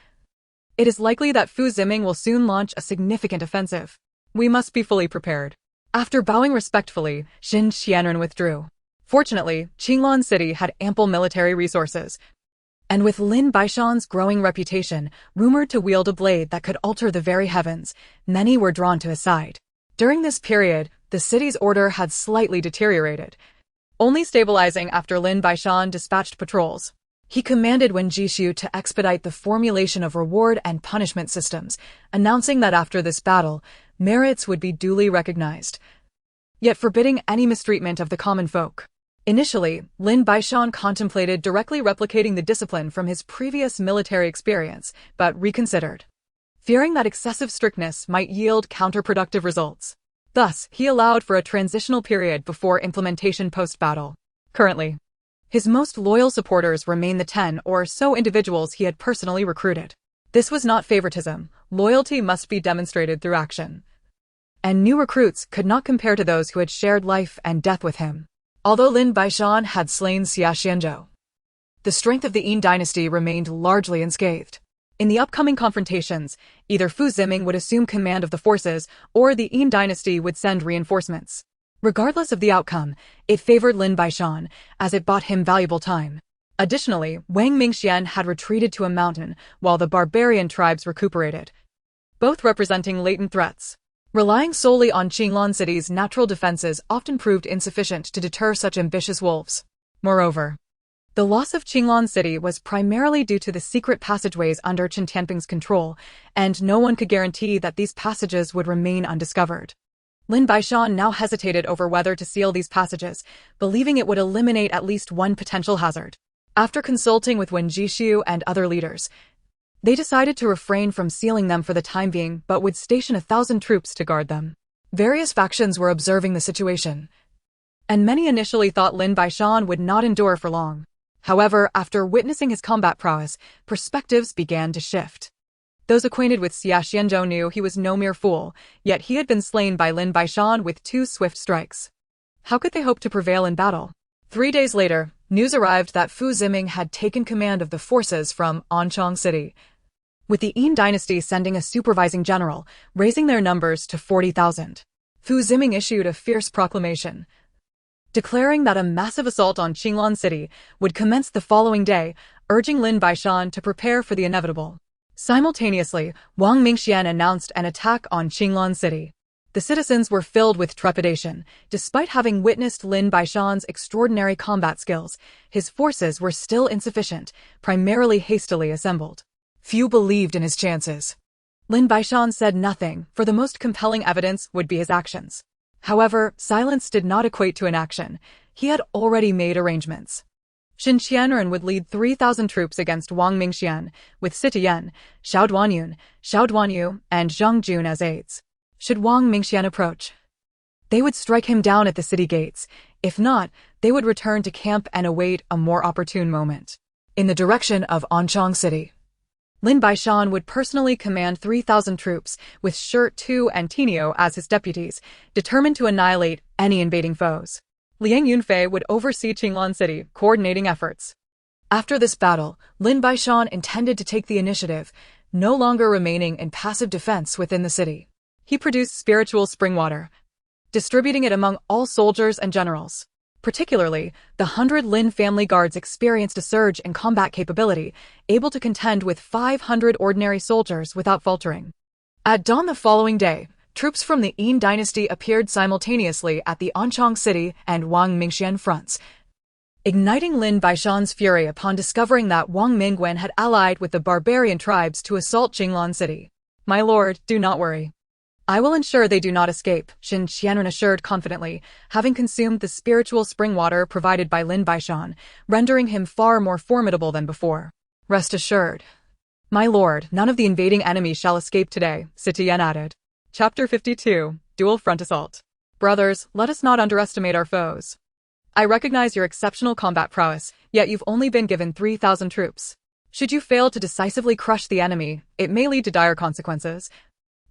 S1: it is likely that Fu Ziming will soon launch a significant offensive. We must be fully prepared. After bowing respectfully, Xin Qianren withdrew. Fortunately, Qinglan City had ample military resources, and with Lin Baishan's growing reputation, rumored to wield a blade that could alter the very heavens, many were drawn to his side. During this period, the city's order had slightly deteriorated, only stabilizing after Lin Baishan dispatched patrols. He commanded Wen Jishu to expedite the formulation of reward and punishment systems, announcing that after this battle, merits would be duly recognized, yet forbidding any mistreatment of the common folk. Initially, Lin Baishan contemplated directly replicating the discipline from his previous military experience, but reconsidered, fearing that excessive strictness might yield counterproductive results. Thus, he allowed for a transitional period before implementation post-battle. Currently, his most loyal supporters remain the 10 or so individuals he had personally recruited. This was not favoritism. Loyalty must be demonstrated through action, and new recruits could not compare to those who had shared life and death with him. Although Lin Baishan had slain Xia Xianzhou, the strength of the Dayin Dynasty remained largely unscathed. In the upcoming confrontations, either Fu Ziming would assume command of the forces, or the Dayin Dynasty would send reinforcements. Regardless of the outcome, it favored Lin Baishan, as it bought him valuable time. Additionally, Wang Mingxian had retreated to a mountain, while the barbarian tribes recuperated, both representing latent threats. Relying solely on Qinglan City's natural defenses often proved insufficient to deter such ambitious wolves. Moreover, the loss of Qinglan City was primarily due to the secret passageways under Chen Tianping's control, and no one could guarantee that these passages would remain undiscovered. Lin Baishan now hesitated over whether to seal these passages, believing it would eliminate at least one potential hazard. After consulting with Wen Jishu and other leaders, they decided to refrain from sealing them for the time being, but would station 1,000 troops to guard them. Various factions were observing the situation, and many initially thought Lin Baishan would not endure for long. However, after witnessing his combat prowess, perspectives began to shift. Those acquainted with Xia Xianzhou knew he was no mere fool, yet he had been slain by Lin Baishan with 2 swift strikes. How could they hope to prevail in battle? 3 days later, news arrived that Fu Ziming had taken command of the forces from Anchang City, with the Yin Dynasty sending a supervising general, raising their numbers to 40,000. Fu Ziming issued a fierce proclamation, declaring that a massive assault on Qinglan City would commence the following day, urging Lin Baishan to prepare for the inevitable. Simultaneously, Wang Mingxian announced an attack on Qinglan City. The citizens were filled with trepidation. Despite having witnessed Lin Baishan's extraordinary combat skills, his forces were still insufficient, primarily hastily assembled. Few believed in his chances. Lin Baishan said nothing, for the most compelling evidence would be his actions. However, silence did not equate to inaction. He had already made arrangements. Xin Qianren would lead 3,000 troops against Wang Mingxian, with Sitian, Xiao Duanyu, and Zhang Jun as aides. Should Wang Mingxian approach, they would strike him down at the city gates. If not, they would return to camp and await a more opportune moment. In the direction of Anchang City, Lin Baishan would personally command 3,000 troops, with Shi Tu and Tinio as his deputies, determined to annihilate any invading foes. Liang Yunfei would oversee Qinglan City, coordinating efforts. After this battle, Lin Baishan intended to take the initiative, no longer remaining in passive defense within the city. He produced spiritual spring water, distributing it among all soldiers and generals. Particularly, the 100 Lin family guards experienced a surge in combat capability, able to contend with 500 ordinary soldiers without faltering. At dawn the following day, troops from the Yin Dynasty appeared simultaneously at the Anchang City and Wang Mingxian fronts, igniting Lin Baishan's fury upon discovering that Wang Mingwen had allied with the barbarian tribes to assault Qinglan City. "My lord, do not worry. I will ensure they do not escape," Xin Qianren assured confidently, having consumed the spiritual spring water provided by Lin Baishan, rendering him far more formidable than before. "Rest assured, my lord, none of the invading enemy shall escape today," Sitian added. Chapter 52, Dual Front Assault. Brothers, let us not underestimate our foes. I recognize your exceptional combat prowess, yet you've only been given 3,000 troops. Should you fail to decisively crush the enemy, it may lead to dire consequences.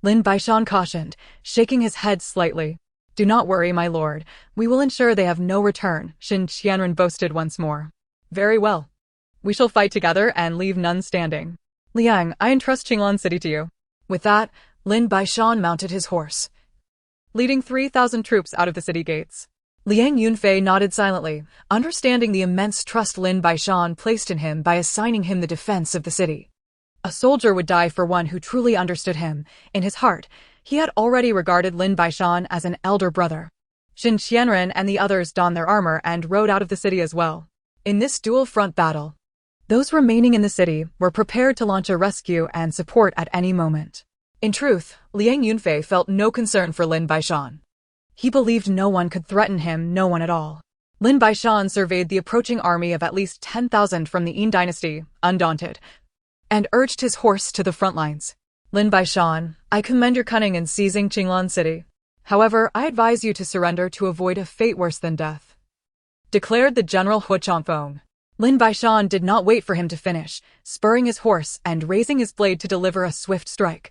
S1: Lin Baishan cautioned, shaking his head slightly. "Do not worry, my lord. We will ensure they have no return," Xin Qianren boasted once more. "Very well. We shall fight together and leave none standing. Liang, I entrust Qinglan City to you." With that, Lin Baishan mounted his horse, leading 3,000 troops out of the city gates. Liang Yunfei nodded silently, understanding the immense trust Lin Baishan placed in him by assigning him the defense of the city. A soldier would die for one who truly understood him. In his heart, he had already regarded Lin Baishan as an elder brother. Xin Qianren and the others donned their armor and rode out of the city as well. In this dual-front battle, those remaining in the city were prepared to launch a rescue and support at any moment. In truth, Liang Yunfei felt no concern for Lin Baishan. He believed no one could threaten him, no one at all. Lin Baishan surveyed the approaching army of at least 10,000 from the Yin Dynasty, undaunted, and urged his horse to the front lines. "Lin Baishan, I commend your cunning in seizing Qinglan City. However, I advise you to surrender to avoid a fate worse than death," declared the General Hu Changfeng. Lin Baishan did not wait for him to finish, spurring his horse and raising his blade to deliver a swift strike,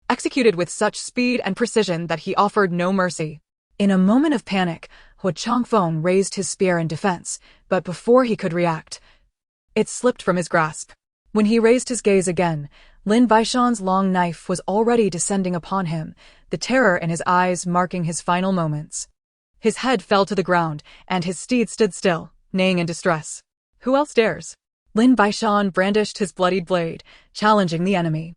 S1: executed with such speed and precision that he offered no mercy. In a moment of panic, Hu Changfeng raised his spear in defense, but before he could react, it slipped from his grasp. When he raised his gaze again, Lin Baishan's long knife was already descending upon him, the terror in his eyes marking his final moments. His head fell to the ground, and his steed stood still, neighing in distress. "Who else dares?" Lin Baishan brandished his bloodied blade, challenging the enemy.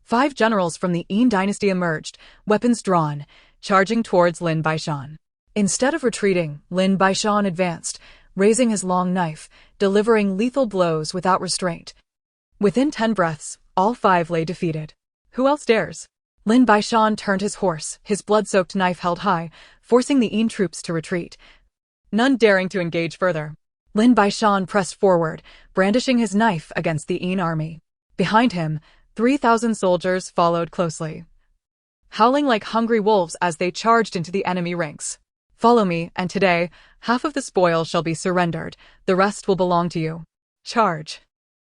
S1: 5 generals from the Yin Dynasty emerged, weapons drawn, charging towards Lin Baishan. Instead of retreating, Lin Baishan advanced, raising his long knife, delivering lethal blows without restraint. Within 10 breaths, all 5 lay defeated. "Who else dares?" Lin Baishan turned his horse, his blood-soaked knife held high, forcing the Yin troops to retreat, none daring to engage further. Lin Baishan pressed forward, brandishing his knife against the Yin army. Behind him, 3,000 soldiers followed closely, howling like hungry wolves as they charged into the enemy ranks. Follow me, and today, half of the spoil shall be surrendered, the rest will belong to you. Charge.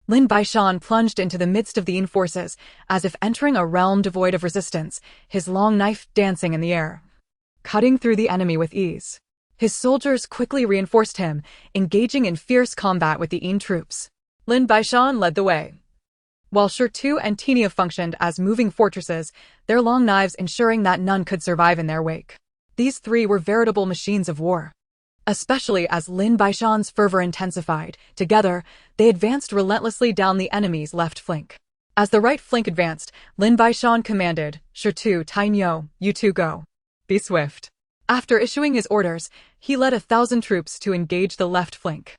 S1: Lin Baishan plunged into the midst of the Yin forces, as if entering a realm devoid of resistance, his long knife dancing in the air, cutting through the enemy with ease. His soldiers quickly reinforced him, engaging in fierce combat with the Yin troops. Lin Baishan led the way, while Shirtu and Tinia functioned as moving fortresses, their long knives ensuring that none could survive in their wake. These three were veritable machines of war. Especially as Lin Baishan's fervor intensified, together, they advanced relentlessly down the enemy's left flank. As the right flank advanced, Lin Baishan commanded, Shirtu, Tainyo, you two go. Be swift. After issuing his orders, he led 1,000 troops to engage the left flank.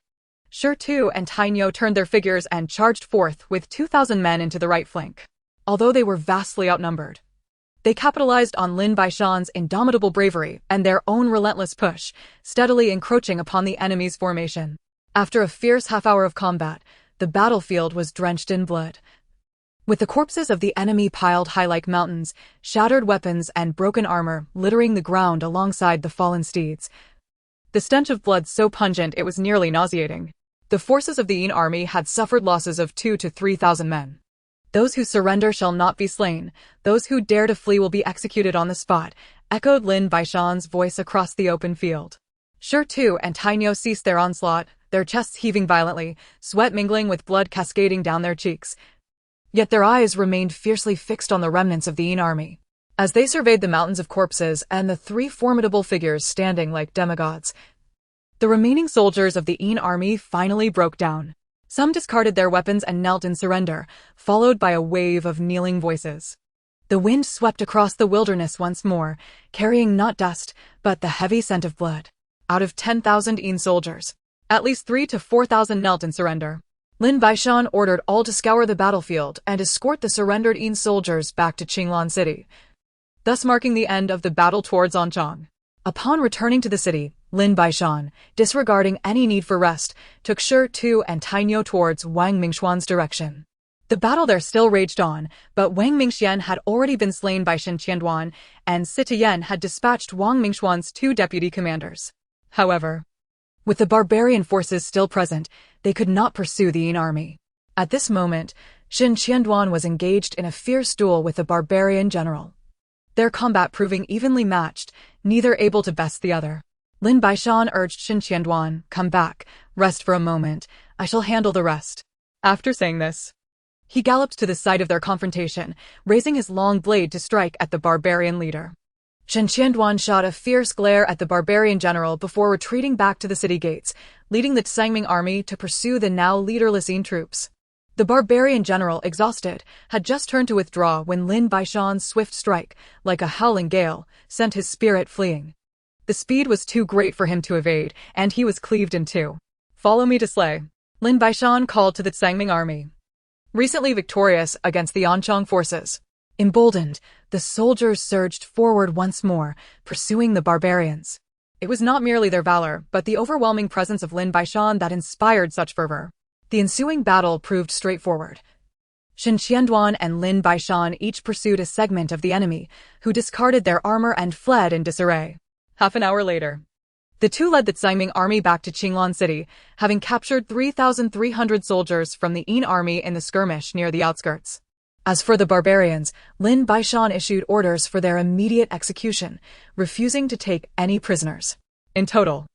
S1: Shirtu and Tainyo turned their figures and charged forth with 2,000 men into the right flank. Although they were vastly outnumbered, they capitalized on Lin Baishan's indomitable bravery and their own relentless push, steadily encroaching upon the enemy's formation. After a fierce half-hour of combat, the battlefield was drenched in blood, with the corpses of the enemy piled high like mountains, shattered weapons and broken armor littering the ground alongside the fallen steeds. The stench of blood so pungent it was nearly nauseating. The forces of the Yin army had suffered losses of 2,000 to 3,000 men. Those who surrender shall not be slain, those who dare to flee will be executed on the spot, echoed Lin Baishan's voice across the open field. Shirtu and Tainyo ceased their onslaught, their chests heaving violently, sweat mingling with blood cascading down their cheeks. Yet their eyes remained fiercely fixed on the remnants of the Yin army. As they surveyed the mountains of corpses and the three formidable figures standing like demigods, the remaining soldiers of the Yin army finally broke down. Some discarded their weapons and knelt in surrender, followed by a wave of kneeling voices. The wind swept across the wilderness once more, carrying not dust, but the heavy scent of blood. Out of 10,000 Yin soldiers, at least 3,000 to 4,000 knelt in surrender. Lin Baishan ordered all to scour the battlefield and escort the surrendered Yin soldiers back to Qinglan City, thus marking the end of the battle towards Anchang. Upon returning to the city, Lin Baishan, disregarding any need for rest, took Shirtu and Tainyo towards Wang Mingxuan's direction. The battle there still raged on, but Wang Mingxian had already been slain by Shen Qianduan, and Sitayen had dispatched Wang Mingxuan's 2 deputy commanders. However, with the barbarian forces still present, they could not pursue the Yin army. At this moment, Shen Qianduan was engaged in a fierce duel with the barbarian general, their combat proving evenly matched, neither able to best the other. Lin Baishan urged Shen Qianduan, come back, rest for a moment, I shall handle the rest. After saying this, he galloped to the site of their confrontation, raising his long blade to strike at the barbarian leader. Shen Qianduan shot a fierce glare at the barbarian general before retreating back to the city gates, leading the Tsangming army to pursue the now leaderless Yin troops. The barbarian general, exhausted, had just turned to withdraw when Lin Baishan's swift strike, like a howling gale, sent his spirit fleeing. The speed was too great for him to evade, and he was cleaved in two. Follow me to slay. Lin Baishan called to the Tsangming army, recently victorious against the Anchang forces. Emboldened, the soldiers surged forward once more, pursuing the barbarians. It was not merely their valor, but the overwhelming presence of Lin Baishan that inspired such fervor. The ensuing battle proved straightforward. Shen Qianduan and Lin Baishan each pursued a segment of the enemy, who discarded their armor and fled in disarray. Half an hour later, the two led the Tsangming army back to Qinglan City, having captured 3,300 soldiers from the Yin army in the skirmish near the outskirts. As for the barbarians, Lin Baishan issued orders for their immediate execution, refusing to take any prisoners. In total,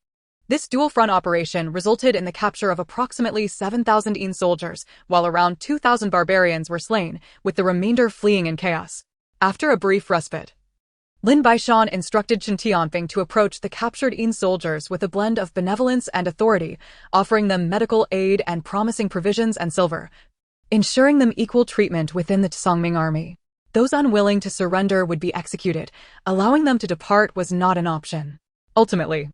S1: this dual-front operation resulted in the capture of approximately 7,000 Yin soldiers, while around 2,000 barbarians were slain, with the remainder fleeing in chaos. After a brief respite, Lin Baishan instructed Shen Tianfeng to approach the captured Yin soldiers with a blend of benevolence and authority, offering them medical aid and promising provisions and silver, ensuring them equal treatment within the Tsangming army. Those unwilling to surrender would be executed. Allowing them to depart was not an option. Ultimately,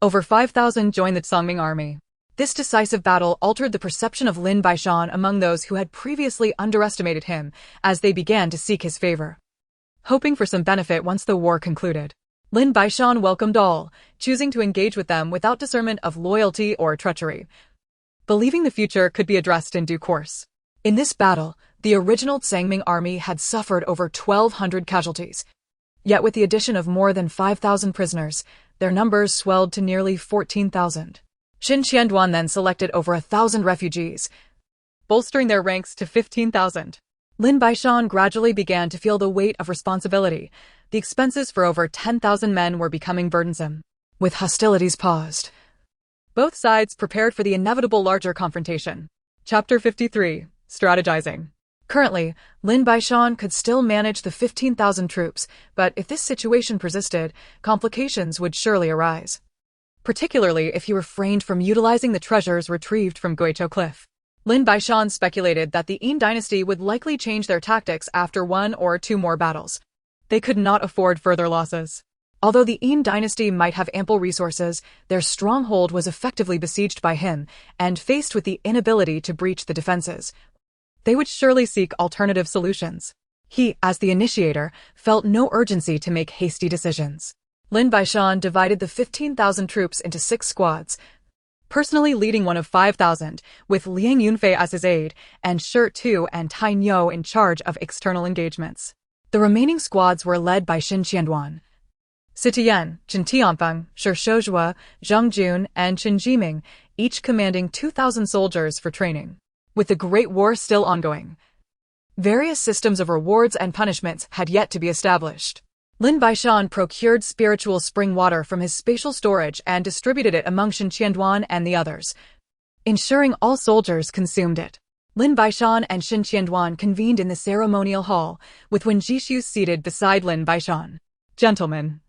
S1: over 5,000 joined the Tsangming army. This decisive battle altered the perception of Lin Baishan among those who had previously underestimated him, as they began to seek his favor, hoping for some benefit once the war concluded. Lin Baishan welcomed all, choosing to engage with them without discernment of loyalty or treachery, believing the future could be addressed in due course. In this battle, the original Tsangming army had suffered over 1,200 casualties. Yet with the addition of more than 5,000 prisoners, their numbers swelled to nearly 14,000. Xin Qianduan then selected over 1,000 refugees, bolstering their ranks to 15,000. Lin Baishan gradually began to feel the weight of responsibility. The expenses for over 10,000 men were becoming burdensome. With hostilities paused, both sides prepared for the inevitable larger confrontation. Chapter 53. Strategizing. Currently, Lin Baishan could still manage the 15,000 troops, but if this situation persisted, complications would surely arise. Particularly if he refrained from utilizing the treasures retrieved from Guizhou Cliff. Lin Baishan speculated that the Dayin Dynasty would likely change their tactics after 1 or 2 more battles. They could not afford further losses. Although the Dayin Dynasty might have ample resources, their stronghold was effectively besieged by him, and faced with the inability to breach the defenses, they would surely seek alternative solutions. He, as the initiator, felt no urgency to make hasty decisions. Lin Baishan divided the 15,000 troops into 6 squads, personally leading one of 5,000, with Liang Yunfei as his aide, and Shi Tu and Tayin You in charge of external engagements. The remaining squads were led by Xin Qianduan, Sitian, Chen Tianfeng, Shi Shouzhua, Zhang Jun, and Chen Jiming, each commanding 2,000 soldiers for training. With the Great War still ongoing, various systems of rewards and punishments had yet to be established. Lin Baishan procured spiritual spring water from his spatial storage and distributed it among Xin Qianduan and the others, ensuring all soldiers consumed it. Lin Baishan and Xin Qianduan convened in the ceremonial hall, with Wen Jishu seated beside Lin Baishan. Gentlemen,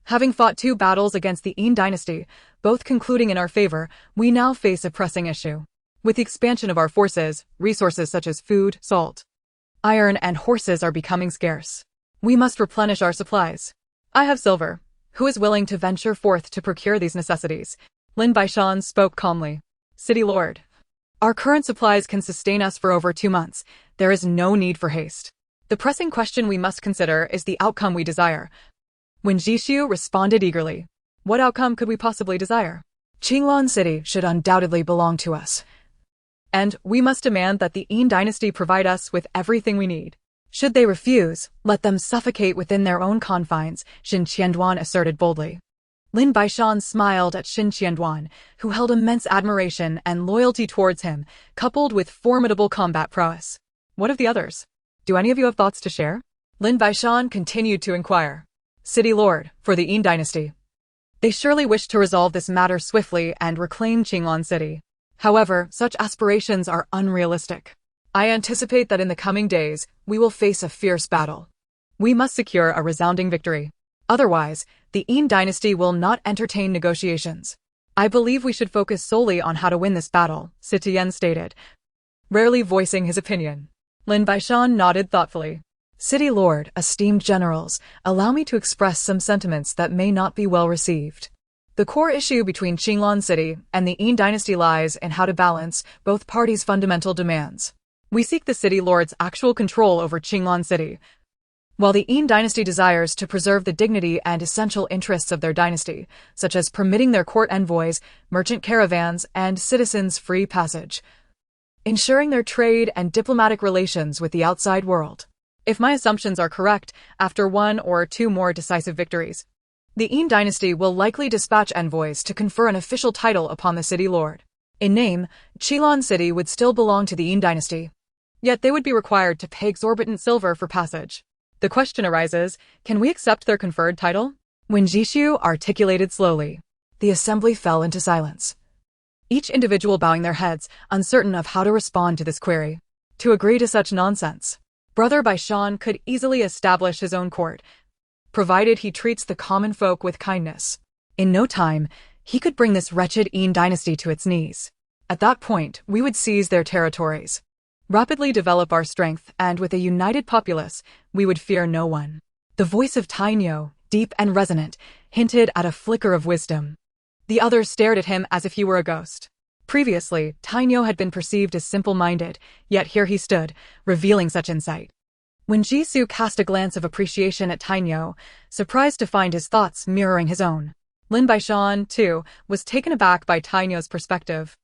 S1: having fought 2 battles against the Dayin Dynasty, both concluding in our favor, we now face a pressing issue. With the expansion of our forces, resources such as food, salt, iron, and horses are becoming scarce. We must replenish our supplies. I have silver. Who is willing to venture forth to procure these necessities? Lin Baishan spoke calmly. City Lord, our current supplies can sustain us for over 2 months. There is no need for haste. The pressing question we must consider is the outcome we desire. Wen Jishu responded eagerly. What outcome could we possibly desire? Qinglan City should undoubtedly belong to us, and we must demand that the Dayin Dynasty provide us with everything we need. Should they refuse, let them suffocate within their own confines, Xin Qianduan asserted boldly. Lin Baishan smiled at Xin Qianduan, who held immense admiration and loyalty towards him, coupled with formidable combat prowess. What of the others? Do any of you have thoughts to share? Lin Baishan continued to inquire. City Lord, for the Dayin Dynasty, they surely wish to resolve this matter swiftly and reclaim Qinglan City. However, such aspirations are unrealistic. I anticipate that in the coming days, we will face a fierce battle. We must secure a resounding victory. Otherwise, the Dayin Dynasty will not entertain negotiations. I believe we should focus solely on how to win this battle, Sitian stated, rarely voicing his opinion. Lin Baishan nodded thoughtfully. City Lord, esteemed generals, allow me to express some sentiments that may not be well received. The core issue between Qinglan City and the Dayin Dynasty lies in how to balance both parties' fundamental demands. We seek the City Lord's actual control over Qinglan City, while the Dayin Dynasty desires to preserve the dignity and essential interests of their dynasty, such as permitting their court envoys, merchant caravans, and citizens free passage, ensuring their trade and diplomatic relations with the outside world. If my assumptions are correct, after 1 or 2 more decisive victories, the Dayin Dynasty will likely dispatch envoys to confer an official title upon the City Lord. In name, Qinglan City would still belong to the Dayin Dynasty, yet they would be required to pay exorbitant silver for passage. The question arises, can we accept their conferred title? Wen Jishu articulated slowly. The assembly fell into silence, each individual bowing their heads, uncertain of how to respond to this query. To agree to such nonsense, Brother Baishan could easily establish his own court, provided he treats the common folk with kindness. In no time, he could bring this wretched Dayin Dynasty to its knees. At that point, we would seize their territories, rapidly develop our strength, and with a united populace, we would fear no one. The voice of Tayin You, deep and resonant, hinted at a flicker of wisdom. The others stared at him as if he were a ghost. Previously, Tayin You had been perceived as simple-minded, yet here he stood, revealing such insight. When Jisoo cast a glance of appreciation at Tayin You, surprised to find his thoughts mirroring his own. Lin Baishan, too, was taken aback by Tayin You's perspective.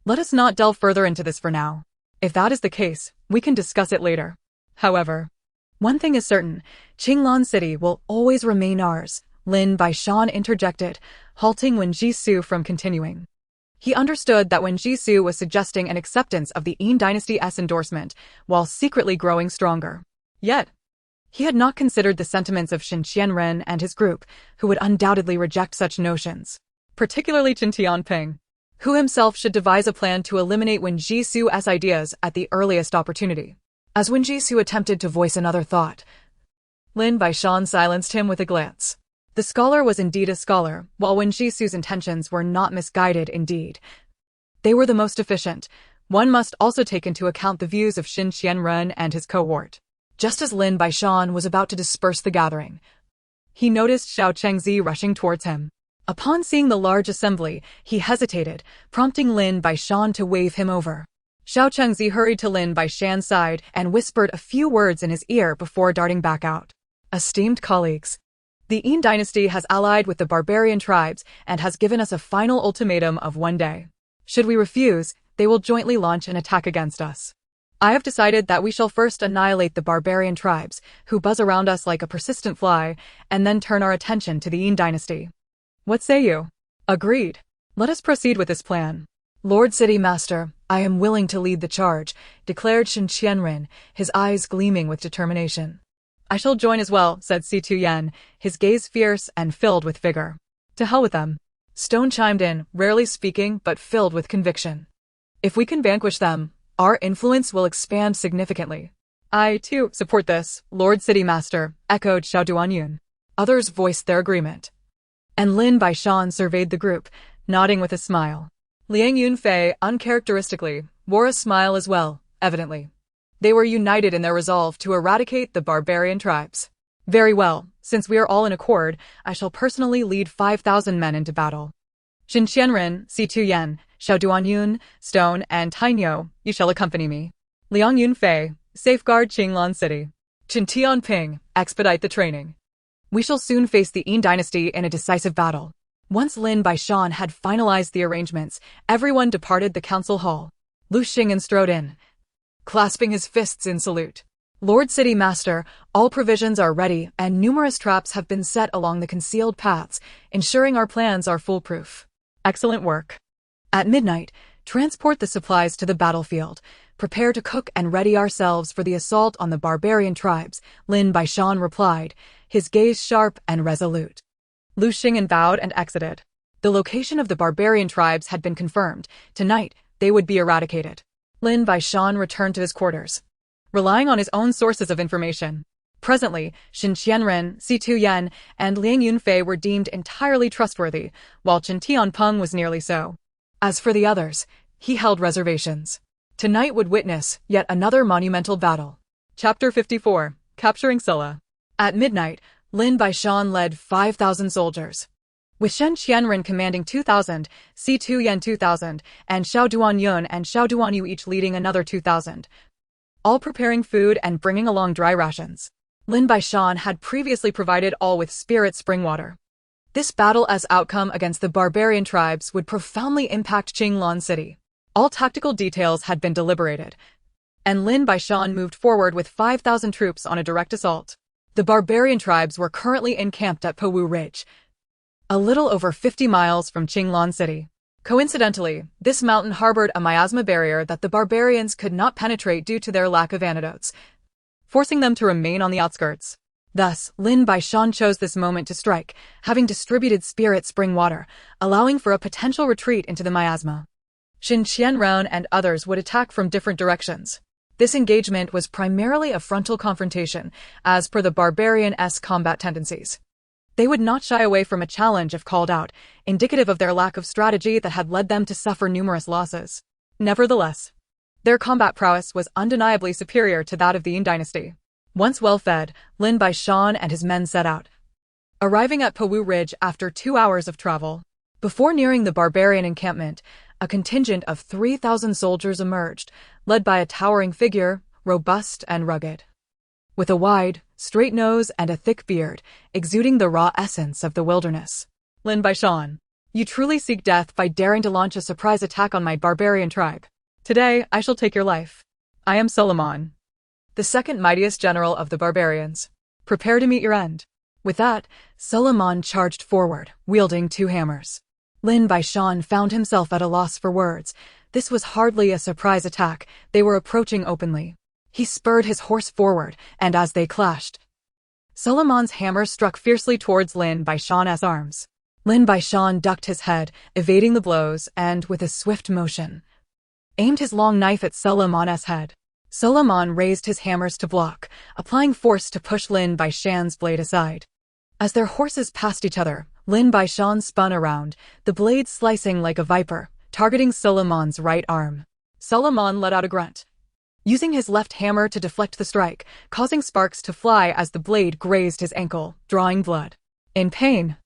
S1: Let us not delve further into this for now. If that is the case, we can discuss it later. However, one thing is certain, Qinglan City will always remain ours. Lin Baishan interjected, halting Wen Jisoo from continuing. He understood that Wen Jisoo was suggesting an acceptance of the Yin Dynasty's endorsement, while secretly growing stronger. Yet, he had not considered the sentiments of Shen Qianren and his group, who would undoubtedly reject such notions. Particularly Chen Tianping, who himself should devise a plan to eliminate Wen Jisoo's ideas at the earliest opportunity. As Wen Jisoo attempted to voice another thought, Lin Baishan silenced him with a glance. The scholar was indeed a scholar, while Wen Jisoo's intentions were not misguided indeed. They were the most efficient. One must also take into account the views of Shen Qianren and his cohort. Just as Lin Baishan was about to disperse the gathering, he noticed Xiao Chengzi rushing towards him. Upon seeing the large assembly, he hesitated, prompting Lin Baishan to wave him over. Xiao Chengzi hurried to Lin Baishan's side and whispered a few words in his ear before darting back out. Esteemed colleagues, the Yin Dynasty has allied with the barbarian tribes and has given us a final ultimatum of 1 day. Should we refuse, they will jointly launch an attack against us. I have decided that we shall first annihilate the barbarian tribes, who buzz around us like a persistent fly, and then turn our attention to the Yin Dynasty. What say you? Agreed. Let us proceed with this plan. Lord City Master, I am willing to lead the charge, declared Shen Qianren, his eyes gleaming with determination. I shall join as well, said Si Tuyen, his gaze fierce and filled with vigor. To hell with them. Stone chimed in, rarely speaking but filled with conviction. If we can vanquish them, our influence will expand significantly. I, too, support this, Lord City Master, echoed Xiao Duanyun. Others voiced their agreement. And Lin Baishan surveyed the group, nodding with a smile. Liang Yunfei, uncharacteristically, wore a smile as well, evidently. They were united in their resolve to eradicate the barbarian tribes. Very well, since we are all in accord, I shall personally lead 5,000 men into battle. Shen Qianren, Si Tuyen, Xiao Duanyun, Stone, and Tainyo, you shall accompany me. Liang Yunfei, safeguard Qinglan City. Chen Tianping, expedite the training. We shall soon face the Yin Dynasty in a decisive battle. Once Lin Baishan had finalized the arrangements, everyone departed the council hall. Lu Xing'an strode in, clasping his fists in salute. Lord City Master, all provisions are ready and numerous traps have been set along the concealed paths, ensuring our plans are foolproof. Excellent work. At midnight, transport the supplies to the battlefield. Prepare to cook and ready ourselves for the assault on the barbarian tribes, Lin Baishan replied, his gaze sharp and resolute. Lu Xing'an bowed and exited. The location of the barbarian tribes had been confirmed. Tonight, they would be eradicated. Lin Baishan returned to his quarters, relying on his own sources of information. Presently, Shen Qianren, Si Tuyen, and Liang Yunfei were deemed entirely trustworthy, while Chen Tianping was nearly so. As for the others, he held reservations. Tonight would witness yet another monumental battle. Chapter 54, Capturing Silla. At midnight, Lin Baishan led 5,000 soldiers, with Shen Qianren commanding 2,000, Si Tuyen 2,000, and Xiao Duanyun and Xiao Duanyu each leading another 2,000, all preparing food and bringing along dry rations. Lin Baishan had previously provided all with spirit spring water. This battle as outcome against the barbarian tribes would profoundly impact Qinglan City. All tactical details had been deliberated, and Lin Baishan moved forward with 5,000 troops on a direct assault. The barbarian tribes were currently encamped at Powu Ridge, a little over 50 miles from Qinglan City. Coincidentally, this mountain harbored a miasma barrier that the barbarians could not penetrate due to their lack of antidotes, forcing them to remain on the outskirts. Thus, Lin Baishan chose this moment to strike, having distributed spirit spring water, allowing for a potential retreat into the miasma. Shen Qianren and others would attack from different directions. This engagement was primarily a frontal confrontation, as per the barbarian-esque combat tendencies. They would not shy away from a challenge if called out, indicative of their lack of strategy that had led them to suffer numerous losses. Nevertheless, their combat prowess was undeniably superior to that of the Yin Dynasty. Once well-fed, Lin Baishan and his men set out, arriving at Powu Ridge after 2 hours of travel. Before nearing the barbarian encampment, a contingent of 3,000 soldiers emerged, led by a towering figure, robust and rugged, with a wide, straight nose and a thick beard, exuding the raw essence of the wilderness. Lin Baishan, you truly seek death by daring to launch a surprise attack on my barbarian tribe. Today, I shall take your life. I am Solomon, the second mightiest general of the barbarians. Prepare to meet your end. With that, Suleiman charged forward, wielding two hammers. Lin Baishan found himself at a loss for words. This was hardly a surprise attack, they were approaching openly. He spurred his horse forward, and as they clashed, Suleiman's hammer struck fiercely towards Lin Baishan's arms. Lin Baishan ducked his head, evading the blows, and, with a swift motion, aimed his long knife at Suleiman's head. Suleiman raised his hammers to block, applying force to push Lin Baishan's blade aside. As their horses passed each other, Lin Baishan spun around, the blade slicing like a viper, targeting Suleiman's right arm. Suleiman let out a grunt, using his left hammer to deflect the strike, causing sparks to fly as the blade grazed his ankle, drawing blood. In pain,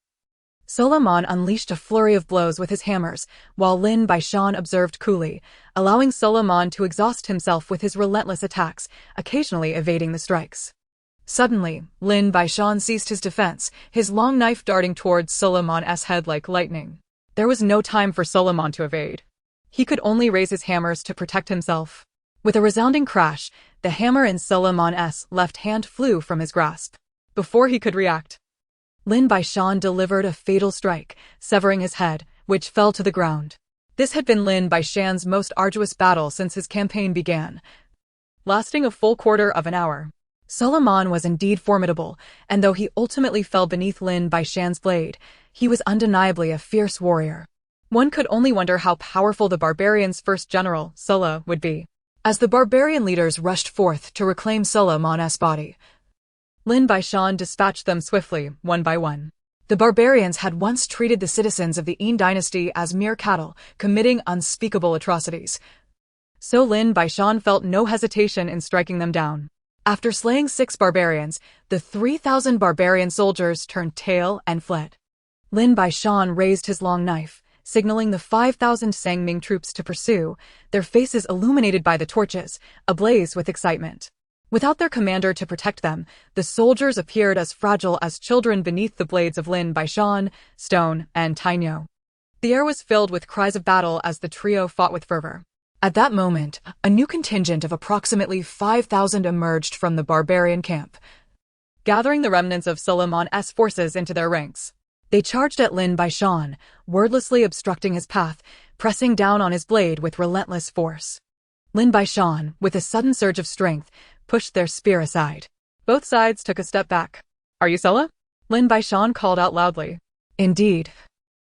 S1: Suleiman unleashed a flurry of blows with his hammers, while Lin Baishan observed coolly, allowing Suleiman to exhaust himself with his relentless attacks, occasionally evading the strikes. Suddenly, Lin Baishan ceased his defense, his long knife darting towards Suleiman's head like lightning. There was no time for Suleiman to evade. He could only raise his hammers to protect himself. With a resounding crash, the hammer in Suleiman's left hand flew from his grasp. Before he could react, Lin Baishan delivered a fatal strike, severing his head, which fell to the ground. This had been Lin Baishan's most arduous battle since his campaign began, lasting a full quarter of an hour. Suleiman was indeed formidable, and though he ultimately fell beneath Lin Baishan's blade, he was undeniably a fierce warrior. One could only wonder how powerful the barbarians' first general, Sulla, would be. As the barbarian leaders rushed forth to reclaim Suleiman's body, Lin Baishan dispatched them swiftly, one by one. The barbarians had once treated the citizens of the Dayin Dynasty as mere cattle, committing unspeakable atrocities. So Lin Baishan felt no hesitation in striking them down. After slaying 6 barbarians, the 3,000 barbarian soldiers turned tail and fled. Lin Baishan raised his long knife, signaling the 5,000 Sangming troops to pursue, their faces illuminated by the torches, ablaze with excitement. Without their commander to protect them, the soldiers appeared as fragile as children beneath the blades of Lin Baishan, Stone, and Tainyo. The air was filled with cries of battle as the trio fought with fervor. At that moment, a new contingent of approximately 5,000 emerged from the barbarian camp, gathering the remnants of Suleiman's forces into their ranks. They charged at Lin Baishan, wordlessly obstructing his path, pressing down on his blade with relentless force. Lin Baishan, with a sudden surge of strength, pushed their spear aside. Both sides took a step back. "Are you Sulla?" Lin Baishan called out loudly. "Indeed.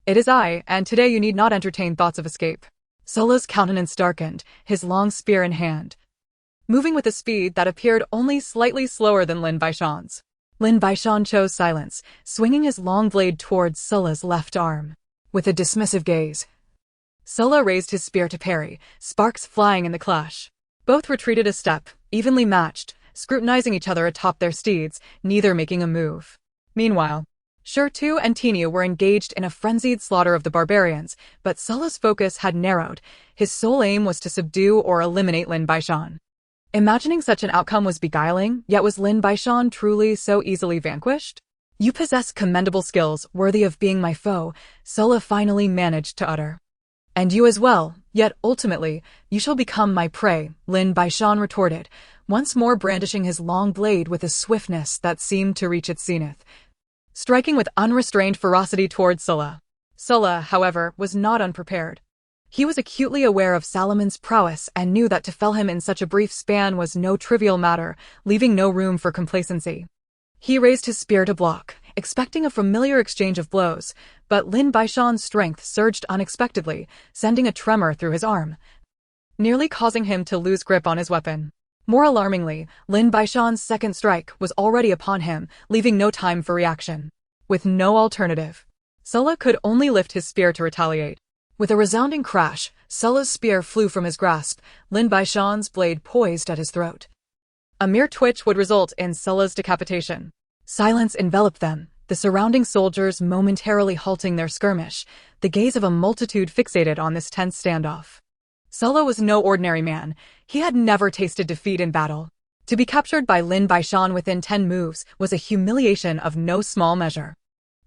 S1: It is I, and today you need not entertain thoughts of escape." Sulla's countenance darkened, his long spear in hand, moving with a speed that appeared only slightly slower than Lin Baishan's. Lin Baishan chose silence, swinging his long blade towards Sulla's left arm. With a dismissive gaze, Sulla raised his spear to parry, sparks flying in the clash. Both retreated a step, evenly matched, scrutinizing each other atop their steeds, neither making a move. Meanwhile, Shurtu and Tinu were engaged in a frenzied slaughter of the barbarians, but Sulla's focus had narrowed. His sole aim was to subdue or eliminate Lin Baishan. Imagining such an outcome was beguiling, yet was Lin Baishan truly so easily vanquished? "You possess commendable skills, worthy of being my foe," Sulla finally managed to utter. "And you as well, yet ultimately, you shall become my prey," Lin Baishan retorted, once more brandishing his long blade with a swiftness that seemed to reach its zenith, striking with unrestrained ferocity towards Sulla. Sulla, however, was not unprepared. He was acutely aware of Salomon's prowess and knew that to fell him in such a brief span was no trivial matter, leaving no room for complacency. He raised his spear to block, expecting a familiar exchange of blows, but Lin Baishan's strength surged unexpectedly, sending a tremor through his arm, nearly causing him to lose grip on his weapon. More alarmingly, Lin Baishan's second strike was already upon him, leaving no time for reaction. With no alternative, Sulla could only lift his spear to retaliate. With a resounding crash, Sulla's spear flew from his grasp, Lin Baishan's blade poised at his throat. A mere twitch would result in Sulla's decapitation. Silence enveloped them, the surrounding soldiers momentarily halting their skirmish, the gaze of a multitude fixated on this tense standoff. Sulla was no ordinary man. He had never tasted defeat in battle. To be captured by Lin Baishan within 10 moves was a humiliation of no small measure.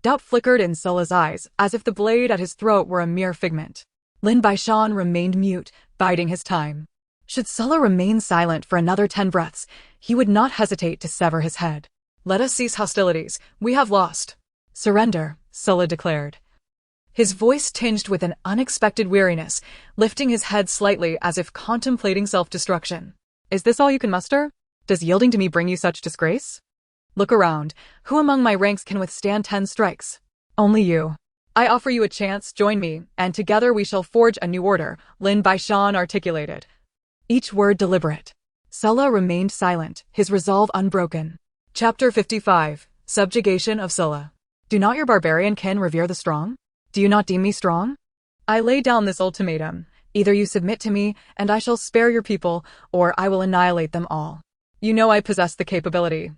S1: Doubt flickered in Sulla's eyes, as if the blade at his throat were a mere figment. Lin Baishan remained mute, biding his time. Should Sulla remain silent for another 10 breaths, he would not hesitate to sever his head. Let us cease hostilities. We have lost. Surrender, Sulla declared. His voice tinged with an unexpected weariness, lifting his head slightly as if contemplating self-destruction. Is this all you can muster? Does yielding to me bring you such disgrace? Look around. Who among my ranks can withstand 10 strikes? Only you. I offer you a chance, join me, and together we shall forge a new order, Lin Baishan articulated. Each word deliberate. Sulla remained silent, his resolve unbroken. Chapter 55. Subjugation of Sulla. Do not your barbarian kin revere the strong? Do you not deem me strong? I lay down this ultimatum. Either you submit to me, and I shall spare your people, or I will annihilate them all. You know I possess the capability.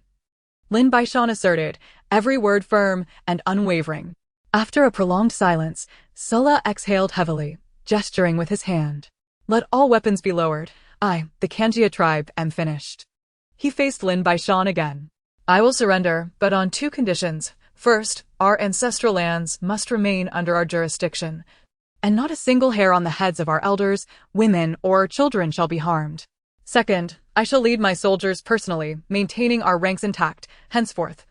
S1: Lin Baishan asserted, every word firm and unwavering. After a prolonged silence, Sulla exhaled heavily, gesturing with his hand. Let all weapons be lowered. I, the Kanjia tribe, am finished. He faced Lin Baishan again. I will surrender, but on 2 conditions. First, our ancestral lands must remain under our jurisdiction, and not a single hair on the heads of our elders, women, or children shall be harmed. Second, I shall lead my soldiers personally, maintaining our ranks intact, henceforth.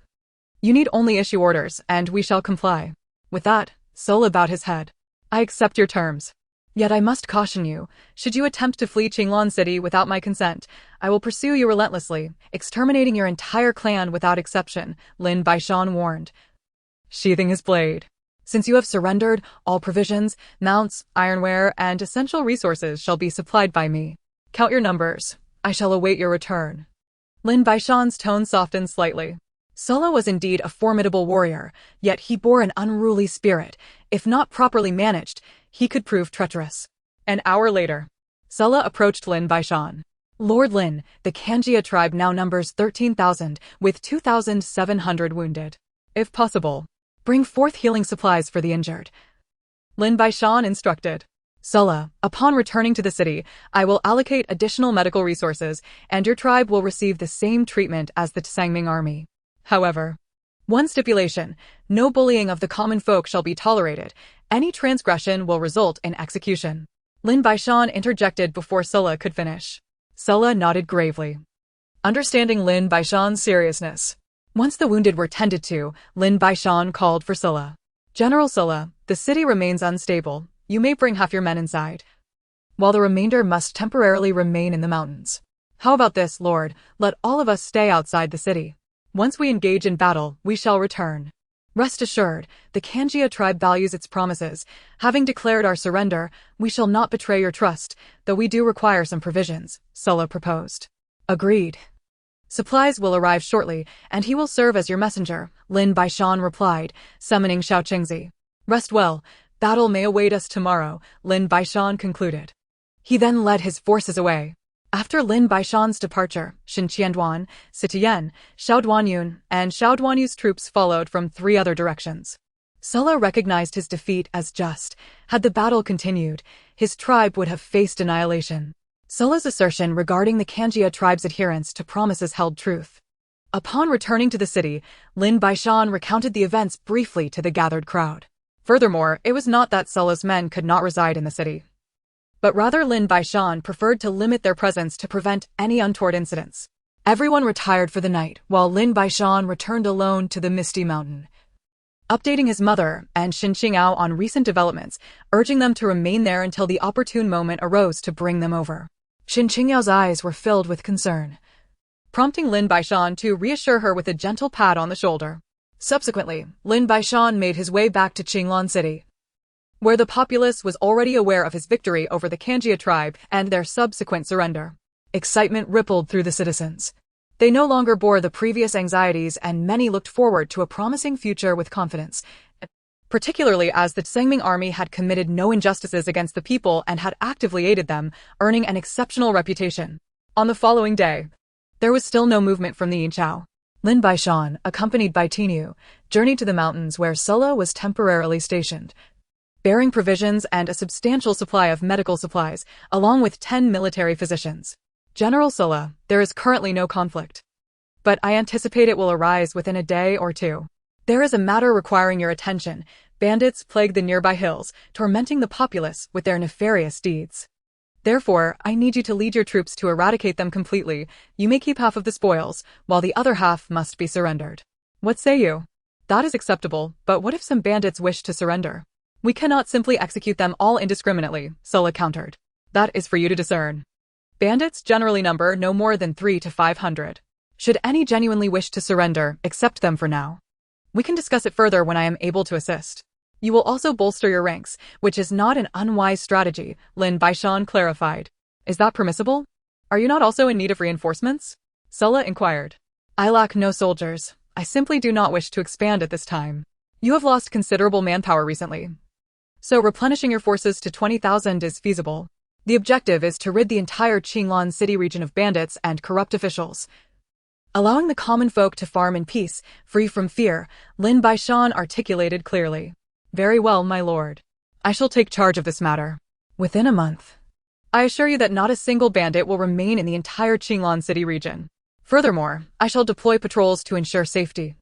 S1: You need only issue orders, and we shall comply. With that, Sulla bowed his head. I accept your terms. Yet I must caution you, should you attempt to flee Qinglan City without my consent, I will pursue you relentlessly, exterminating your entire clan without exception, Lin Baishan warned, sheathing his blade. Since you have surrendered, all provisions, mounts, ironware, and essential resources shall be supplied by me. Count your numbers. I shall await your return. Lin Baishan's tone softened slightly. Sulla was indeed a formidable warrior, yet he bore an unruly spirit. If not properly managed, he could prove treacherous. An hour later, Sulla approached Lin Baishan. Lord Lin, the Kanjia tribe now numbers 13,000, with 2,700 wounded. If possible, bring forth healing supplies for the injured. Lin Baishan instructed. Sulla, upon returning to the city, I will allocate additional medical resources, and your tribe will receive the same treatment as the Tsangming army. However, one stipulation, no bullying of the common folk shall be tolerated. Any transgression will result in execution. Lin Baishan interjected before Sulla could finish. Sulla nodded gravely, understanding Lin Baishan's seriousness. Once the wounded were tended to, Lin Baishan called for Sulla. General Sulla, the city remains unstable. You may bring half your men inside, while the remainder must temporarily remain in the mountains. How about this, Lord? Let all of us stay outside the city. Once we engage in battle, we shall return. Rest assured, the Kanjia tribe values its promises. Having declared our surrender, we shall not betray your trust, though we do require some provisions, Sulla proposed. Agreed. Supplies will arrive shortly, and he will serve as your messenger, Lin Baishan replied, summoning Xiao Qingzi. Rest well. Battle may await us tomorrow, Lin Baishan concluded. He then led his forces away. After Lin Baishan's departure, Shin Qianduan, Sitian, Xiao Duanyun, and Xiao Duanyu's troops followed from 3 other directions. Sulla recognized his defeat as just. Had the battle continued, his tribe would have faced annihilation. Sulla's assertion regarding the Kanjia tribe's adherence to promises held truth. Upon returning to the city, Lin Baishan recounted the events briefly to the gathered crowd. Furthermore, it was not that Sulla's men could not reside in the city, but rather Lin Baishan preferred to limit their presence to prevent any untoward incidents. Everyone retired for the night, while Lin Baishan returned alone to the Misty Mountain, updating his mother and Xin Qingao on recent developments, urging them to remain there until the opportune moment arose to bring them over. Xin Qingyao's eyes were filled with concern, prompting Lin Baishan to reassure her with a gentle pat on the shoulder. Subsequently, Lin Baishan made his way back to Qinglan City, where the populace was already aware of his victory over the Kanjia tribe and their subsequent surrender. Excitement rippled through the citizens. They no longer bore the previous anxieties, and many looked forward to a promising future with confidence, particularly as the Tsangming army had committed no injustices against the people and had actively aided them, earning an exceptional reputation. On the following day, there was still no movement from the Yinchao. Lin Baishan, accompanied by Tinyu, journeyed to the mountains where Sulla was temporarily stationed, bearing provisions and a substantial supply of medical supplies, along with 10 military physicians. General Sulla, there is currently no conflict, but I anticipate it will arise within a day or 2. There is a matter requiring your attention. Bandits plague the nearby hills, tormenting the populace with their nefarious deeds. Therefore, I need you to lead your troops to eradicate them completely. You may keep half of the spoils, while the other half must be surrendered. What say you? That is acceptable, but what if some bandits wish to surrender? We cannot simply execute them all indiscriminately, Sulla countered. That is for you to discern. Bandits generally number no more than 300 to 500. Should any genuinely wish to surrender, accept them for now. We can discuss it further when I am able to assist. You will also bolster your ranks, which is not an unwise strategy, Lin Baishan clarified. Is that permissible? Are you not also in need of reinforcements? Sulla inquired. I lack no soldiers. I simply do not wish to expand at this time. You have lost considerable manpower recently, so replenishing your forces to 20,000 is feasible. The objective is to rid the entire Qinglan city region of bandits and corrupt officials, allowing the common folk to farm in peace, free from fear, Lin Baishan articulated clearly. Very well, my lord. I shall take charge of this matter. Within a month. I assure you that not a single bandit will remain in the entire Qinglan city region. Furthermore, I shall deploy patrols to ensure safety.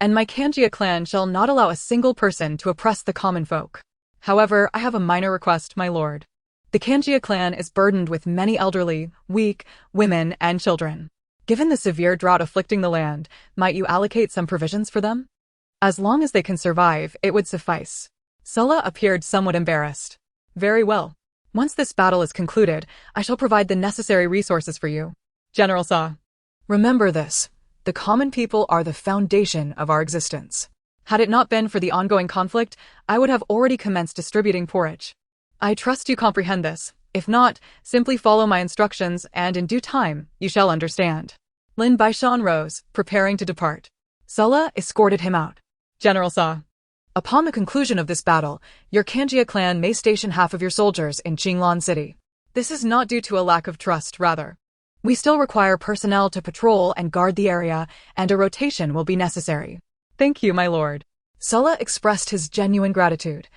S1: And my Kanjia clan shall not allow a single person to oppress the common folk. However, I have a minor request, my lord. The Kanjia clan is burdened with many elderly, weak, women, and children. Given the severe drought afflicting the land, might you allocate some provisions for them? As long as they can survive, it would suffice. Sulla appeared somewhat embarrassed. Very well. Once this battle is concluded, I shall provide the necessary resources for you. General Sa. Remember this. The common people are the foundation of our existence. Had it not been for the ongoing conflict, I would have already commenced distributing porridge. I trust you comprehend this. If not, simply follow my instructions, and in due time, you shall understand. Lin Baishan rose, preparing to depart. Sulla escorted him out. General Sa. Upon the conclusion of this battle, your Kanjia clan may station half of your soldiers in Qinglan City. This is not due to a lack of trust, rather. We still require personnel to patrol and guard the area, and a rotation will be necessary. Thank you, my lord. Sulla expressed his genuine gratitude,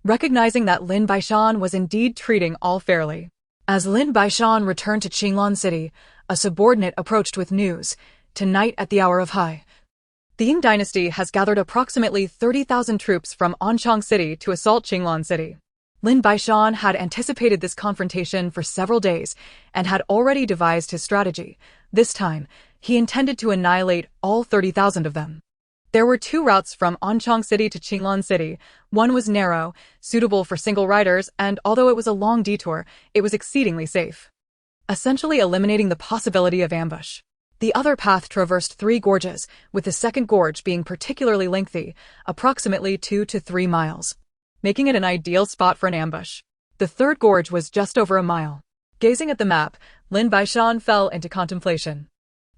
S1: recognizing that Lin Baishan was indeed treating all fairly. As Lin Baishan returned to Qinglan City, a subordinate approached with news. Tonight at the hour of high, the Dayin Dynasty has gathered approximately 30,000 troops from Anchang City to assault Qinglan City. Lin Baishan had anticipated this confrontation for several days and had already devised his strategy. This time, he intended to annihilate all 30,000 of them. There were two routes from Anchang City to Qinglan City. One was narrow, suitable for single riders, and although it was a long detour, it was exceedingly safe, essentially eliminating the possibility of ambush. The other path traversed 3 gorges, with the second gorge being particularly lengthy, approximately 2 to 3 miles, making it an ideal spot for an ambush. The third gorge was just over a mile. Gazing at the map, Lin Baishan fell into contemplation.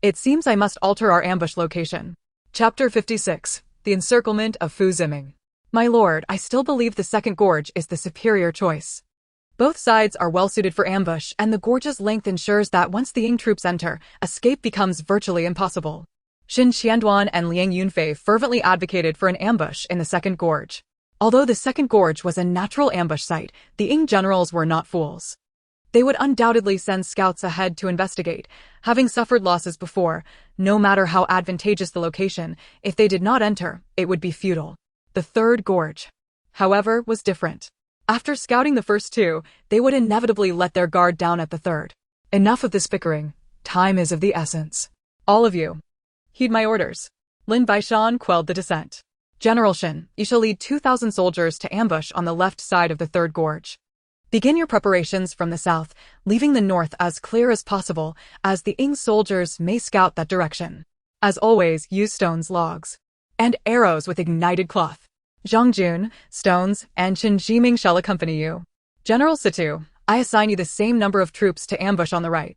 S1: It seems I must alter our ambush location. Chapter 56. The Encirclement of Fu Ziming. My lord, I still believe the second gorge is the superior choice. Both sides are well suited for ambush, and the gorge's length ensures that once the Ying troops enter, escape becomes virtually impossible. Xin Qianduan and Liang Yunfei fervently advocated for an ambush in the second gorge. Although the second gorge was a natural ambush site, the Ying generals were not fools. They would undoubtedly send scouts ahead to investigate. Having suffered losses before, no matter how advantageous the location, if they did not enter, it would be futile. The third gorge, however, was different. After scouting the first 2, they would inevitably let their guard down at the third. Enough of this bickering. Time is of the essence. All of you, heed my orders. Lin Baishan quelled the dissent. General Shin, you shall lead 2,000 soldiers to ambush on the left side of the third gorge. Begin your preparations from the south, leaving the north as clear as possible, as the Ying soldiers may scout that direction. As always, use stones, logs, and arrows with ignited cloth. Zhang Jun, stones, and Chen Jiming shall accompany you. General Situ, I assign you the same number of troops to ambush on the right.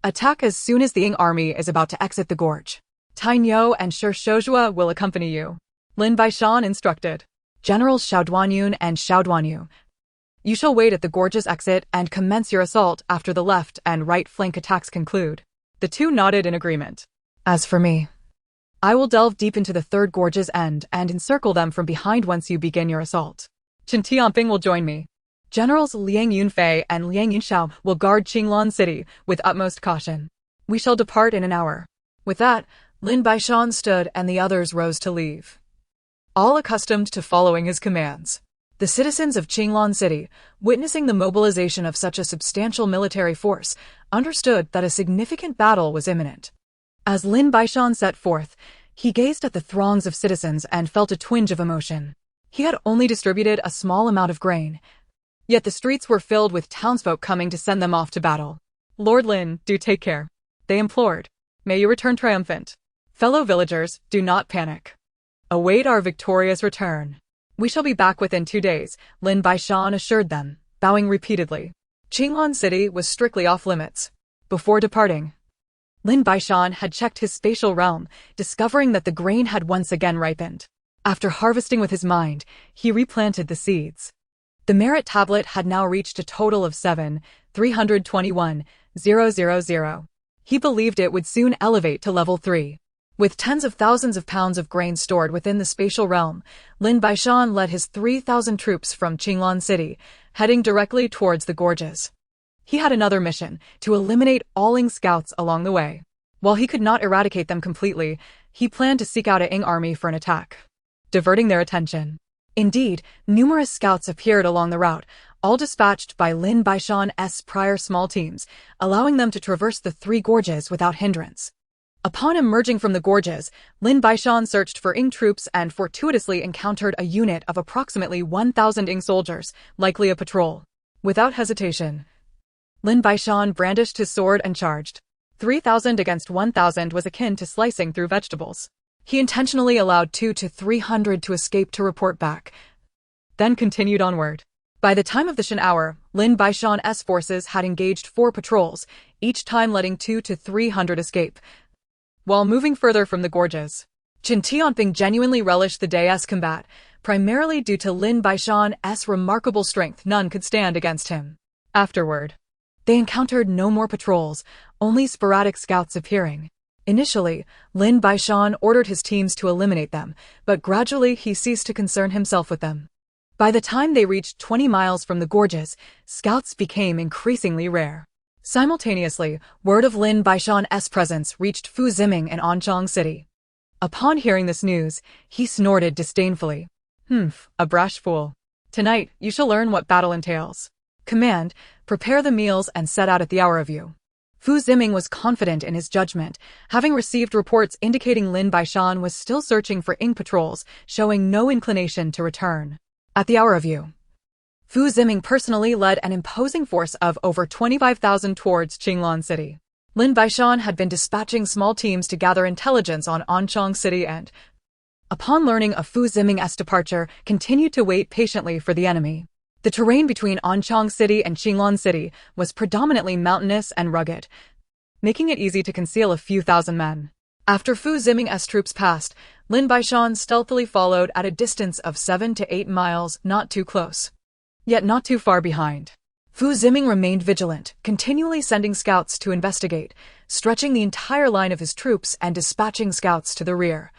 S1: Attack as soon as the Ying army is about to exit the gorge. Tainyo Yo and Shi Shouzhua will accompany you. Lin Baishan instructed. Generals Xiao Duanyun and Xiao Duanyu, you shall wait at the gorge's exit and commence your assault after the left and right flank attacks conclude. The two nodded in agreement. As for me, I will delve deep into the third gorge's end and encircle them from behind once you begin your assault. Chen Tianping will join me. Generals Liang Yunfei and Liang Yunxiao will guard Qinglan City with utmost caution. We shall depart in an hour. With that, Lin Baishan stood and the others rose to leave, all accustomed to following his commands. The citizens of Qinglan City, witnessing the mobilization of such a substantial military force, understood that a significant battle was imminent. As Lin Baishan set forth, he gazed at the throngs of citizens and felt a twinge of emotion. He had only distributed a small amount of grain, yet the streets were filled with townsfolk coming to send them off to battle. "Lord Lin, do take care," they implored. "May you return triumphant. Fellow villagers, do not panic. Await our victorious return. We shall be back within 2 days," Lin Baishan assured them, bowing repeatedly. Qinglan City was strictly off-limits. Before departing, Lin Baishan had checked his spatial realm, discovering that the grain had once again ripened. After harvesting with his mind, he replanted the seeds. The merit tablet had now reached a total of 7,321,000. He believed it would soon elevate to level 3. With tens of thousands of pounds of grain stored within the spatial realm, Lin Baishan led his 3,000 troops from Qinglan City, heading directly towards the gorges. He had another mission, to eliminate all Ing scouts along the way. While he could not eradicate them completely, he planned to seek out an Ing army for an attack, diverting their attention. Indeed, numerous scouts appeared along the route, all dispatched by Lin Baishan's prior small teams, allowing them to traverse the 3 gorges without hindrance. Upon emerging from the gorges, Lin Baishan searched for Ing troops and fortuitously encountered a unit of approximately 1,000 Ing soldiers, likely a patrol. Without hesitation, Lin Baishan brandished his sword and charged. 3,000 against 1,000 was akin to slicing through vegetables. He intentionally allowed 200 to 300 to escape to report back, then continued onward. By the time of the Shan hour, Lin Baishan's forces had engaged 4 patrols, each time letting 200 to 300 escape. While moving further from the gorges, Qin Tianping genuinely relished the day's combat, primarily due to Lin Baishan's remarkable strength. None could stand against him. Afterward, they encountered no more patrols, only sporadic scouts appearing. Initially, Lin Baishan ordered his teams to eliminate them, but gradually he ceased to concern himself with them. By the time they reached 20 miles from the gorges, scouts became increasingly rare. Simultaneously, word of Lin Baishan's presence reached Fu Ziming in Anchang City. Upon hearing this news, he snorted disdainfully. A brash fool. Tonight, you shall learn what battle entails. Command, prepare the meals and set out at the hour of you. Fu Ziming was confident in his judgment, having received reports indicating Lin Baishan was still searching for Ing patrols, showing no inclination to return. At the hour of you, Fu Ziming personally led an imposing force of over 25,000 towards Qinglan City. Lin Baishan had been dispatching small teams to gather intelligence on Anchang City and, upon learning of Fu Ziming's departure, continued to wait patiently for the enemy. The terrain between Anchang City and Qinglan City was predominantly mountainous and rugged, making it easy to conceal a few thousand men. After Fu Ziming's troops passed, Lin Baishan stealthily followed at a distance of 7 to 8 miles, not too close, yet not too far behind. Fu Ziming remained vigilant, continually sending scouts to investigate, stretching the entire line of his troops and dispatching scouts to the rear.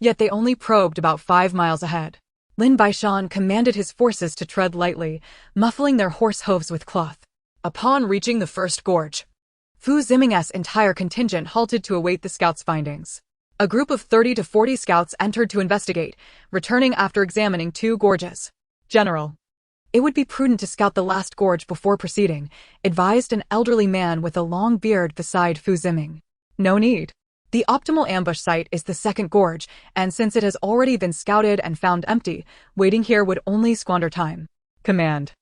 S1: Yet they only probed about 5 miles ahead. Lin Baishan commanded his forces to tread lightly, muffling their horse hooves with cloth. Upon reaching the first gorge, Fu Ziming's entire contingent halted to await the scouts' findings. A group of 30 to 40 scouts entered to investigate, returning after examining 2 gorges. "General, it would be prudent to scout the last gorge before proceeding," advised an elderly man with a long beard beside Fu Ziming. "No need. The optimal ambush site is the second gorge, and since it has already been scouted and found empty, waiting here would only squander time. Command,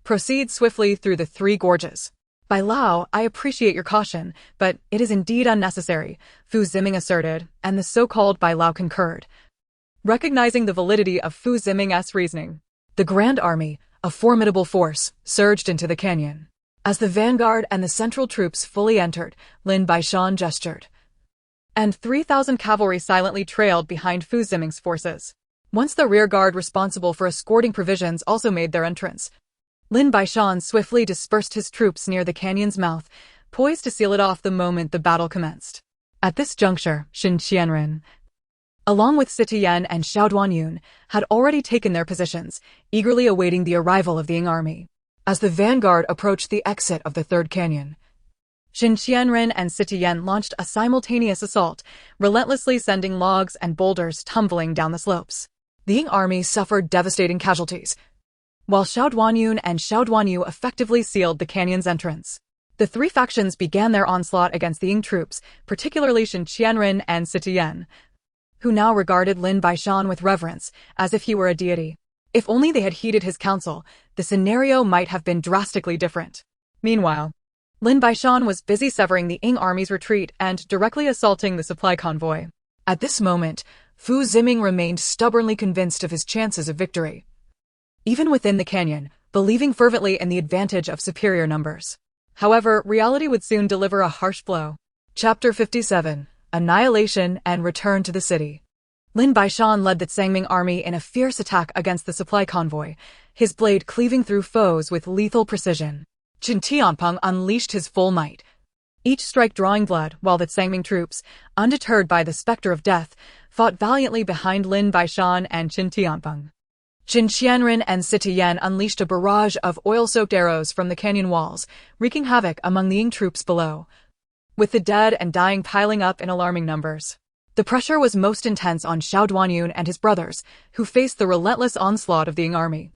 S1: proceed swiftly through the 3 gorges." "Bai Lao, I appreciate your caution, but it is indeed unnecessary," Fu Ziming asserted, and the so-called Bai Lao concurred, recognizing the validity of Fu Ziming's reasoning. The Grand Army, a formidable force, surged into the canyon. As the vanguard and the central troops fully entered, Lin Baishan gestured, and 3,000 cavalry silently trailed behind Fu Ziming's forces. Once the rear guard responsible for escorting provisions also made their entrance, Lin Baishan swiftly dispersed his troops near the canyon's mouth, poised to seal it off the moment the battle commenced. At this juncture, Xin Qianren, along with Sitian and Xiao Duanyun, had already taken their positions, eagerly awaiting the arrival of the Ing army. As the vanguard approached the exit of the third canyon, Xin Qianren and Sitian launched a simultaneous assault, relentlessly sending logs and boulders tumbling down the slopes. The Ing army suffered devastating casualties, while Xiao Duanyun and Xiao Duanyu effectively sealed the canyon's entrance. The three factions began their onslaught against the Ying troops, particularly Shen Qianren and Sitian, who now regarded Lin Baishan with reverence, as if he were a deity. If only they had heeded his counsel, the scenario might have been drastically different. Meanwhile, Lin Baishan was busy severing the Ying army's retreat and directly assaulting the supply convoy. At this moment, Fu Ziming remained stubbornly convinced of his chances of victory, even within the canyon, believing fervently in the advantage of superior numbers. However, reality would soon deliver a harsh blow. Chapter 57: Annihilation and Return to the City. Lin Baishan led the Tsangming army in a fierce attack against the supply convoy, his blade cleaving through foes with lethal precision. Qin Tianpeng unleashed his full might, each strike drawing blood, while the Tsangming troops, undeterred by the specter of death, fought valiantly behind Lin Baishan and Qin Tianpeng. Shen Qianren and Sitian unleashed a barrage of oil-soaked arrows from the canyon walls, wreaking havoc among the Ying troops below, with the dead and dying piling up in alarming numbers. The pressure was most intense on Xiao Duanyun and his brothers, who faced the relentless onslaught of the Ying army,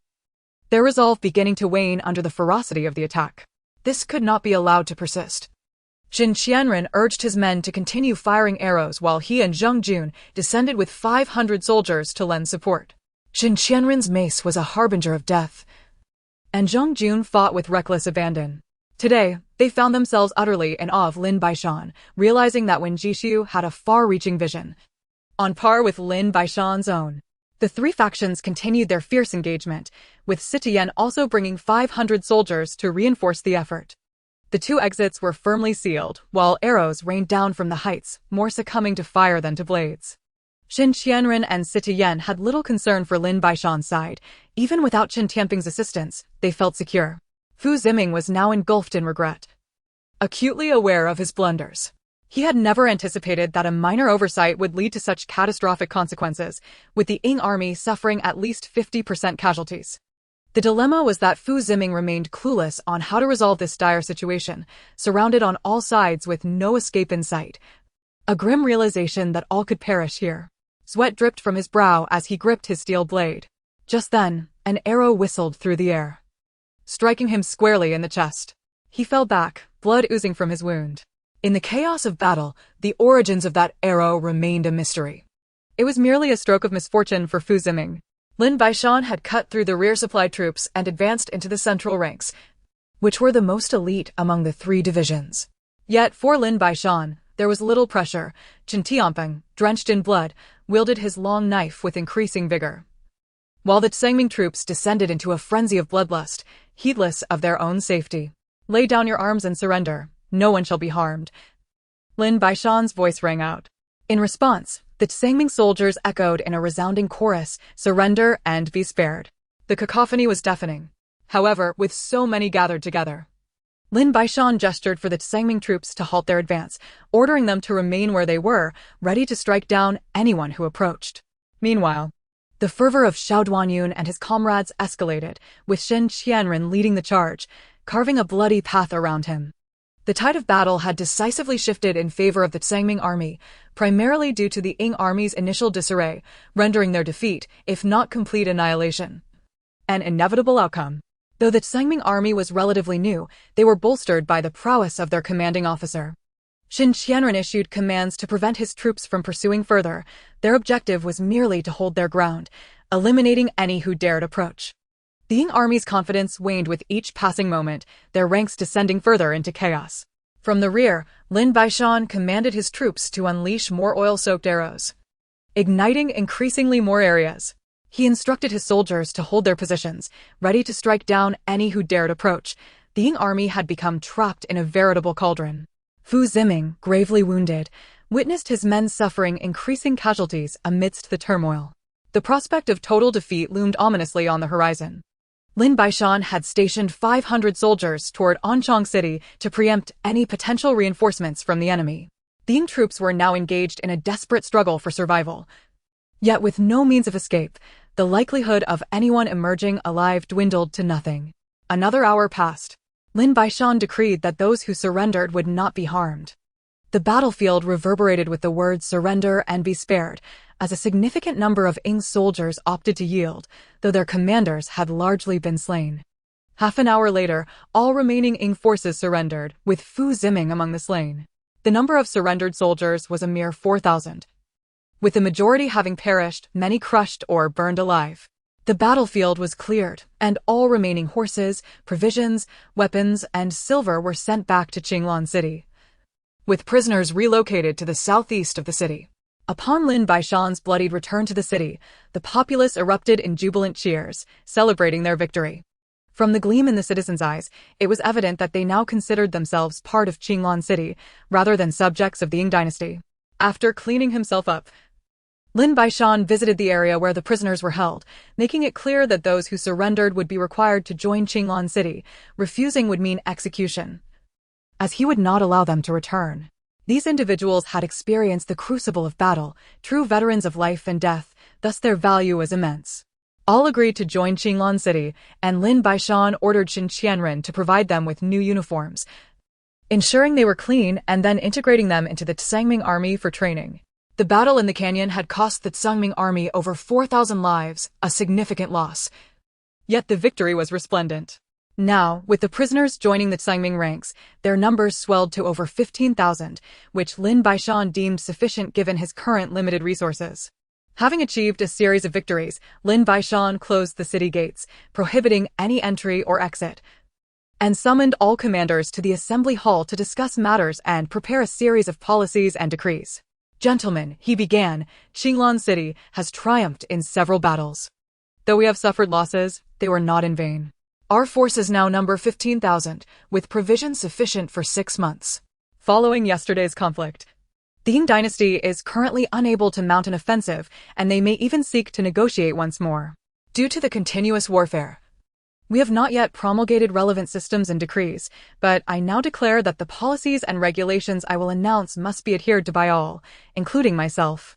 S1: their resolve beginning to wane under the ferocity of the attack. This could not be allowed to persist. Shen Qianren urged his men to continue firing arrows while he and Zheng Jun descended with 500 soldiers to lend support. Shen Qianren's mace was a harbinger of death, and Zheng Jun fought with reckless abandon. Today, they found themselves utterly in awe of Lin Baishan, realizing that Wen Jishu had a far-reaching vision, on par with Lin Baishan's own. The three factions continued their fierce engagement, with Sitian also bringing 500 soldiers to reinforce the effort. The two exits were firmly sealed, while arrows rained down from the heights, more succumbing to fire than to blades. Shen Qianren and Sitian had little concern for Lin Baishan's side. Even without Qin Tianping's assistance, they felt secure. Fu Ziming was now engulfed in regret, acutely aware of his blunders. He had never anticipated that a minor oversight would lead to such catastrophic consequences, with the Ying army suffering at least 50% casualties. The dilemma was that Fu Ziming remained clueless on how to resolve this dire situation, surrounded on all sides with no escape in sight. A grim realization that all could perish here. Sweat dripped from his brow as he gripped his steel blade. Just then, an arrow whistled through the air, striking him squarely in the chest. He fell back, blood oozing from his wound. In the chaos of battle, the origins of that arrow remained a mystery. It was merely a stroke of misfortune for Fu Ziming. Lin Baishan had cut through the rear supply troops and advanced into the central ranks, which were the most elite among the three divisions. Yet for Lin Baishan, there was little pressure. Qin Tianpeng, drenched in blood, wielded his long knife with increasing vigor, while the Tsangming troops descended into a frenzy of bloodlust, heedless of their own safety. "Lay down your arms and surrender. No one shall be harmed," Lin Baishan's voice rang out. In response, the Tsangming soldiers echoed in a resounding chorus, "Surrender and be spared." The cacophony was deafening. However, with so many gathered together, Lin Baishan gestured for the Tsangming troops to halt their advance, ordering them to remain where they were, ready to strike down anyone who approached. Meanwhile, the fervor of Xiao Duanyun and his comrades escalated, with Shen Qianren leading the charge, carving a bloody path around him. The tide of battle had decisively shifted in favor of the Tsangming army, primarily due to the Ying army's initial disarray, rendering their defeat, if not complete annihilation, an inevitable outcome. Though the Tsangming army was relatively new, they were bolstered by the prowess of their commanding officer. Shen Qianren issued commands to prevent his troops from pursuing further. Their objective was merely to hold their ground, eliminating any who dared approach. The Ying army's confidence waned with each passing moment, their ranks descending further into chaos. From the rear, Lin Baishan commanded his troops to unleash more oil-soaked arrows, igniting increasingly more areas. He instructed his soldiers to hold their positions, ready to strike down any who dared approach. The Ying army had become trapped in a veritable cauldron. Fu Ziming, gravely wounded, witnessed his men suffering increasing casualties amidst the turmoil. The prospect of total defeat loomed ominously on the horizon. Lin Baishan had stationed 500 soldiers toward Anchang City to preempt any potential reinforcements from the enemy. The Ying troops were now engaged in a desperate struggle for survival. Yet with no means of escape, the likelihood of anyone emerging alive dwindled to nothing. Another hour passed. Lin Baishan decreed that those who surrendered would not be harmed. The battlefield reverberated with the words "surrender and be spared," as a significant number of Ng's soldiers opted to yield, though their commanders had largely been slain. Half an hour later, all remaining Ng forces surrendered, with Fu Ziming among the slain. The number of surrendered soldiers was a mere 4,000, with the majority having perished, many crushed or burned alive. The battlefield was cleared, and all remaining horses, provisions, weapons, and silver were sent back to Qinglan City, with prisoners relocated to the southeast of the city. Upon Lin Baishan's bloodied return to the city, the populace erupted in jubilant cheers, celebrating their victory. From the gleam in the citizens' eyes, it was evident that they now considered themselves part of Qinglan City, rather than subjects of the Ying dynasty. After cleaning himself up, Lin Baishan visited the area where the prisoners were held, making it clear that those who surrendered would be required to join Qinglan City. Refusing would mean execution, as he would not allow them to return. These individuals had experienced the crucible of battle, true veterans of life and death, thus their value was immense. All agreed to join Qinglan City, and Lin Baishan ordered Shin Qianren to provide them with new uniforms, ensuring they were clean and then integrating them into the Tsangming army for training. The battle in the canyon had cost the Tsangming army over 4,000 lives, a significant loss. Yet the victory was resplendent. Now, with the prisoners joining the Tsangming ranks, their numbers swelled to over 15,000, which Lin Baishan deemed sufficient given his current limited resources. Having achieved a series of victories, Lin Baishan closed the city gates, prohibiting any entry or exit, and summoned all commanders to the assembly hall to discuss matters and prepare a series of policies and decrees. "Gentlemen," he began, "Qinglan City has triumphed in several battles. Though we have suffered losses, they were not in vain. Our forces now number 15,000, with provisions sufficient for 6 months. Following yesterday's conflict, the Ying dynasty is currently unable to mount an offensive, and they may even seek to negotiate once more. Due to the continuous warfare, we have not yet promulgated relevant systems and decrees, but I now declare that the policies and regulations I will announce must be adhered to by all, including myself."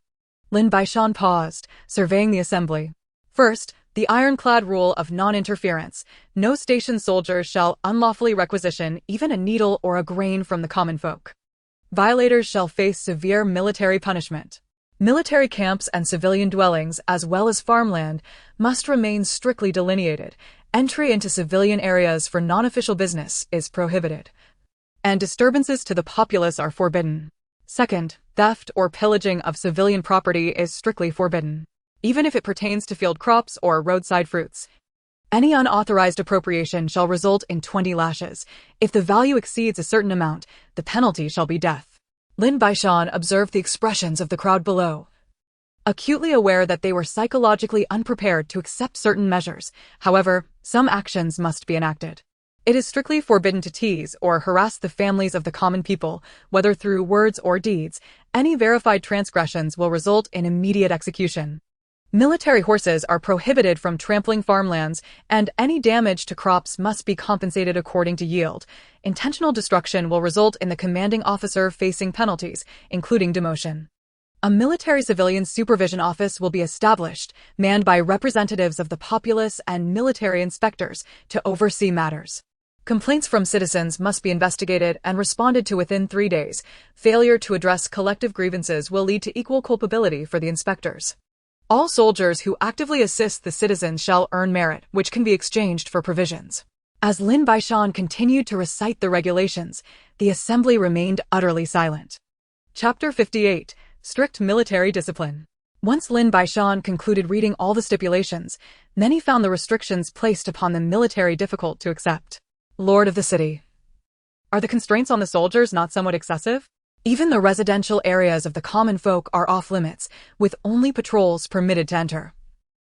S1: Lin Baishan paused, surveying the assembly. First, the ironclad rule of non-interference. No station soldiers shall unlawfully requisition even a needle or a grain from the common folk. Violators shall face severe military punishment. Military camps and civilian dwellings, as well as farmland, must remain strictly delineated. Entry into civilian areas for non-official business is prohibited, and disturbances to the populace are forbidden. Second, theft or pillaging of civilian property is strictly forbidden, even if it pertains to field crops or roadside fruits. Any unauthorized appropriation shall result in 20 lashes. If the value exceeds a certain amount, the penalty shall be death. Lin Baishan observed the expressions of the crowd below, acutely aware that they were psychologically unprepared to accept certain measures. However, some actions must be enacted. It is strictly forbidden to tease or harass the families of the common people, whether through words or deeds. Any verified transgressions will result in immediate execution. Military horses are prohibited from trampling farmlands, and any damage to crops must be compensated according to yield. Intentional destruction will result in the commanding officer facing penalties, including demotion. A military civilian supervision office will be established, manned by representatives of the populace and military inspectors, to oversee matters. Complaints from citizens must be investigated and responded to within 3 days. Failure to address collective grievances will lead to equal culpability for the inspectors. All soldiers who actively assist the citizens shall earn merit, which can be exchanged for provisions. As Lin Baishan continued to recite the regulations, the assembly remained utterly silent. Chapter 58. Strict Military Discipline. Once Lin Baishan concluded reading all the stipulations, many found the restrictions placed upon the military difficult to accept. Lord of the city, are the constraints on the soldiers not somewhat excessive? Even the residential areas of the common folk are off-limits, with only patrols permitted to enter.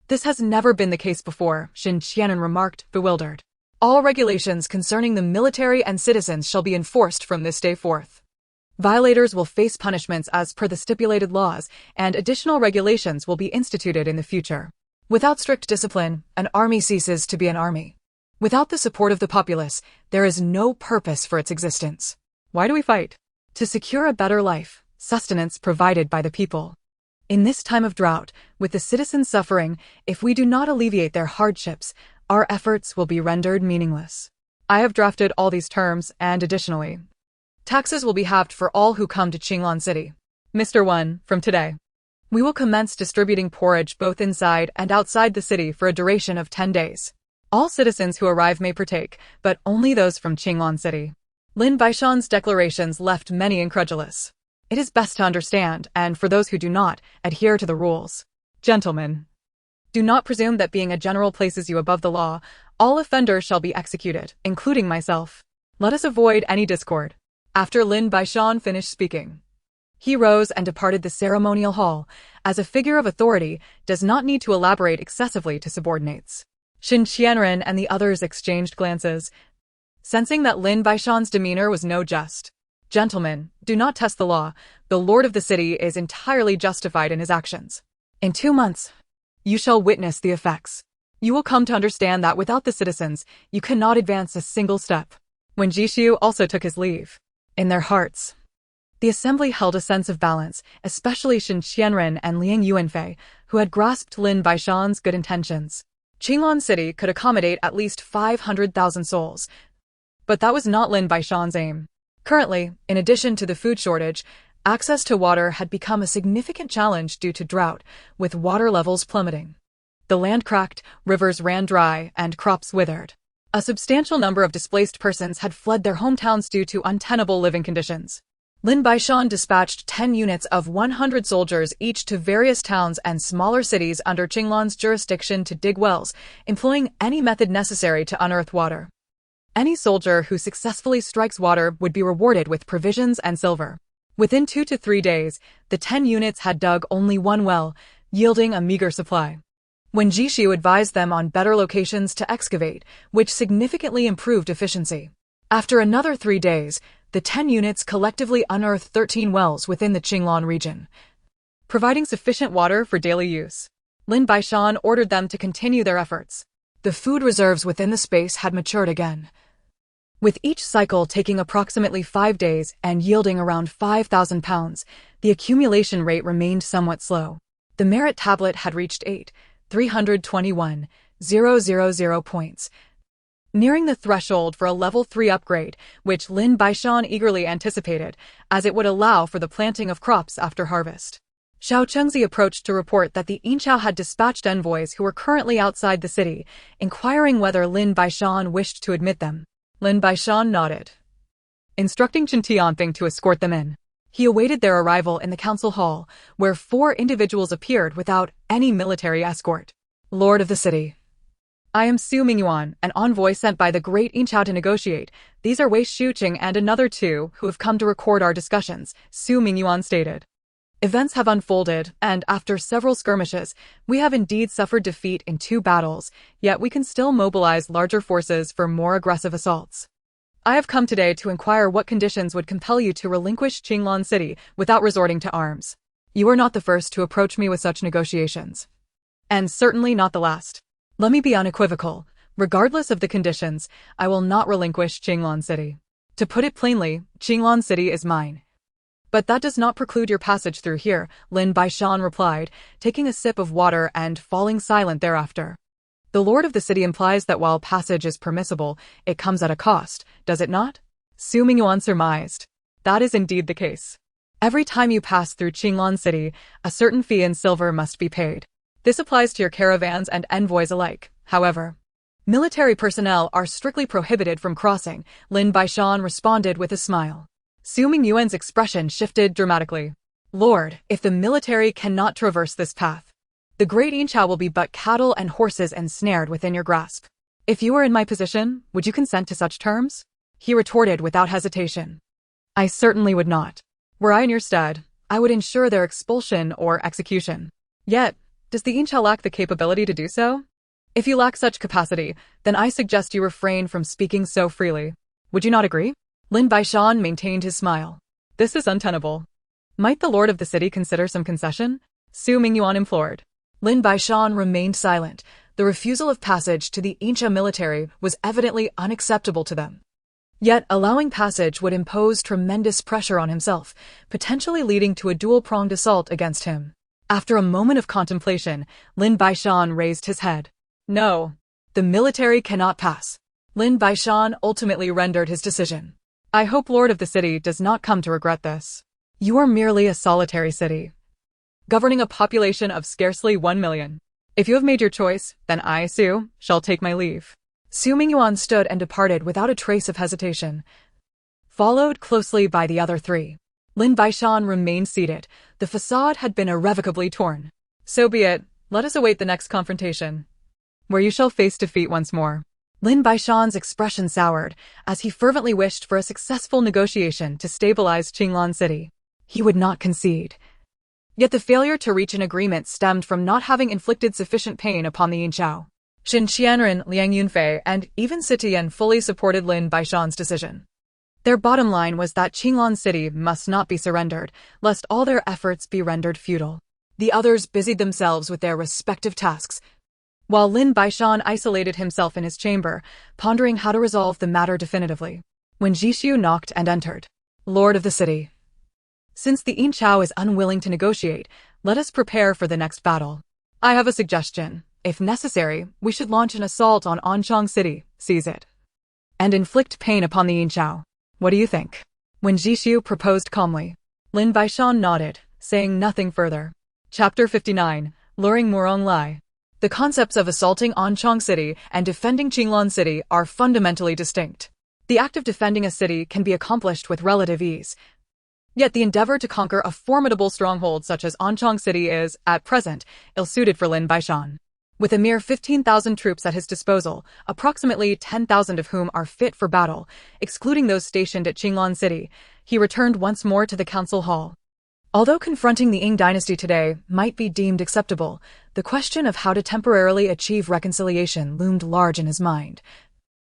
S1: This has never been the case before, Shin Qianren remarked, bewildered. All regulations concerning the military and citizens shall be enforced from this day forth. Violators will face punishments as per the stipulated laws, and additional regulations will be instituted in the future. Without strict discipline, an army ceases to be an army. Without the support of the populace, there is no purpose for its existence. Why do we fight? To secure a better life, sustenance provided by the people. In this time of drought, with the citizens suffering, if we do not alleviate their hardships, our efforts will be rendered meaningless. I have drafted all these terms, and additionally, Taxes will be halved for all who come to Qinglan City. Mr. 1, from today, we will commence distributing porridge both inside and outside the city for a duration of 10 days. All citizens who arrive may partake, but only those from Qinglan City. Lin Baishan's declarations left many incredulous. It is best to understand, and for those who do not, adhere to the rules. Gentlemen, do not presume that being a general places you above the law. All offenders shall be executed, including myself. Let us avoid any discord. After Lin Baishan finished speaking, he rose and departed the ceremonial hall. As a figure of authority, does not need to elaborate excessively to subordinates. Xin Qianren and the others exchanged glances, sensing that Lin Baishan's demeanor was no jest. Gentlemen, do not test the law. The lord of the city is entirely justified in his actions. In 2 months, you shall witness the effects. You will come to understand that without the citizens, you cannot advance a single step. When Jishu also took his leave, in their hearts, the assembly held a sense of balance, especially Xin Qianren and Liang Yuanfei, who had grasped Lin Baishan's good intentions. Qinglan City could accommodate at least 500,000 souls. But that was not Lin Baishan's aim. Currently, in addition to the food shortage, access to water had become a significant challenge due to drought, with water levels plummeting. The land cracked, rivers ran dry, and crops withered. A substantial number of displaced persons had fled their hometowns due to untenable living conditions. Lin Baishan dispatched 10 units of 100 soldiers each to various towns and smaller cities under Qinglan's jurisdiction to dig wells, employing any method necessary to unearth water. Any soldier who successfully strikes water would be rewarded with provisions and silver. Within 2 to 3 days, the 10 units had dug only 1 well, yielding a meager supply. When Jishu advised them on better locations to excavate, which significantly improved efficiency. After another 3 days, the 10 units collectively unearthed 13 wells within the Qinglan region, providing sufficient water for daily use. Lin Baishan ordered them to continue their efforts. The food reserves within the space had matured again, with each cycle taking approximately 5 days and yielding around 5,000 pounds. The accumulation rate remained somewhat slow. The merit tablet had reached 8,321,000 points, nearing the threshold for a level 3 upgrade, which Lin Baishan eagerly anticipated, as it would allow for the planting of crops after harvest. Xiao Chengzi approached to report that the Inchao had dispatched envoys who were currently outside the city, inquiring whether Lin Baishan wished to admit them. Lin Baishan nodded, instructing Chen Tianping to escort them in. He awaited their arrival in the council hall, where 4 individuals appeared without any military escort. Lord of the city, I am Su Mingyuan, an envoy sent by the great Inchao to negotiate. These are Wei Shuqing and another 2 who have come to record our discussions, Su Mingyuan stated. Events have unfolded, and after several skirmishes, we have indeed suffered defeat in 2 battles, yet we can still mobilize larger forces for more aggressive assaults. I have come today to inquire what conditions would compel you to relinquish Qinglan City without resorting to arms. You are not the first to approach me with such negotiations, and certainly not the last. Let me be unequivocal. Regardless of the conditions, I will not relinquish Qinglan City. To put it plainly, Qinglan City is mine. But that does not preclude your passage through here, Lin Baishan replied, taking a sip of water and falling silent thereafter. The lord of the city implies that while passage is permissible, it comes at a cost, does it not? Su Mingyuan surmised. That is indeed the case. Every time you pass through Qinglan City, a certain fee in silver must be paid. This applies to your caravans and envoys alike, however. Military personnel are strictly prohibited from crossing, Lin Baishan responded with a smile. Su Mingyuan's expression shifted dramatically. Lord, if the military cannot traverse this path, the great Inchao will be but cattle and horses ensnared within your grasp. If you were in my position, would you consent to such terms? He retorted without hesitation. I certainly would not. Were I in your stead, I would ensure their expulsion or execution. Yet, does the Inchao lack the capability to do so? If you lack such capacity, then I suggest you refrain from speaking so freely. Would you not agree? Lin Baishan maintained his smile. This is untenable. Might the lord of the city consider some concession? Su Mingyuan implored. Lin Baishan remained silent. The refusal of passage to the Incha military was evidently unacceptable to them. Yet allowing passage would impose tremendous pressure on himself, potentially leading to a dual-pronged assault against him. After a moment of contemplation, Lin Baishan raised his head. No, the military cannot pass. Lin Baishan ultimately rendered his decision. I hope Lord of the city does not come to regret this. You are merely a solitary city, governing a population of scarcely 1 million. If you have made your choice, then I, Su, shall take my leave. Su Mingyuan stood and departed without a trace of hesitation, followed closely by the other three. Lin Baishan remained seated. The facade had been irrevocably torn. So be it, let us await the next confrontation, where you shall face defeat once more. Lin Baishan's expression soured, as he fervently wished for a successful negotiation to stabilize Qinglan City. He would not concede. Yet the failure to reach an agreement stemmed from not having inflicted sufficient pain upon the Yinqiao. Xin Qianren, Liang Yunfei, and even Sitian fully supported Lin Baishan's decision. Their bottom line was that Qinglan City must not be surrendered, lest all their efforts be rendered futile. The others busied themselves with their respective tasks, while Lin Baishan isolated himself in his chamber, pondering how to resolve the matter definitively. When Jixu knocked and entered, Lord of the city. Since the Yinqiao is unwilling to negotiate, let us prepare for the next battle. I have a suggestion. If necessary, we should launch an assault on Anchang City, seize it, and inflict pain upon the Yinqiao. What do you think? When Jixu proposed calmly, Lin Baishan nodded, saying nothing further. Chapter 59, Luring Murong Lai. The concepts of assaulting Anchang City and defending Qinglan City are fundamentally distinct. The act of defending a city can be accomplished with relative ease. Yet the endeavor to conquer a formidable stronghold such as Anchang City is, at present, ill-suited for Lin Baishan. With a mere 15,000 troops at his disposal, approximately 10,000 of whom are fit for battle, excluding those stationed at Qinglan City, he returned once more to the council hall. Although confronting the Ying dynasty today might be deemed acceptable, the question of how to temporarily achieve reconciliation loomed large in his mind.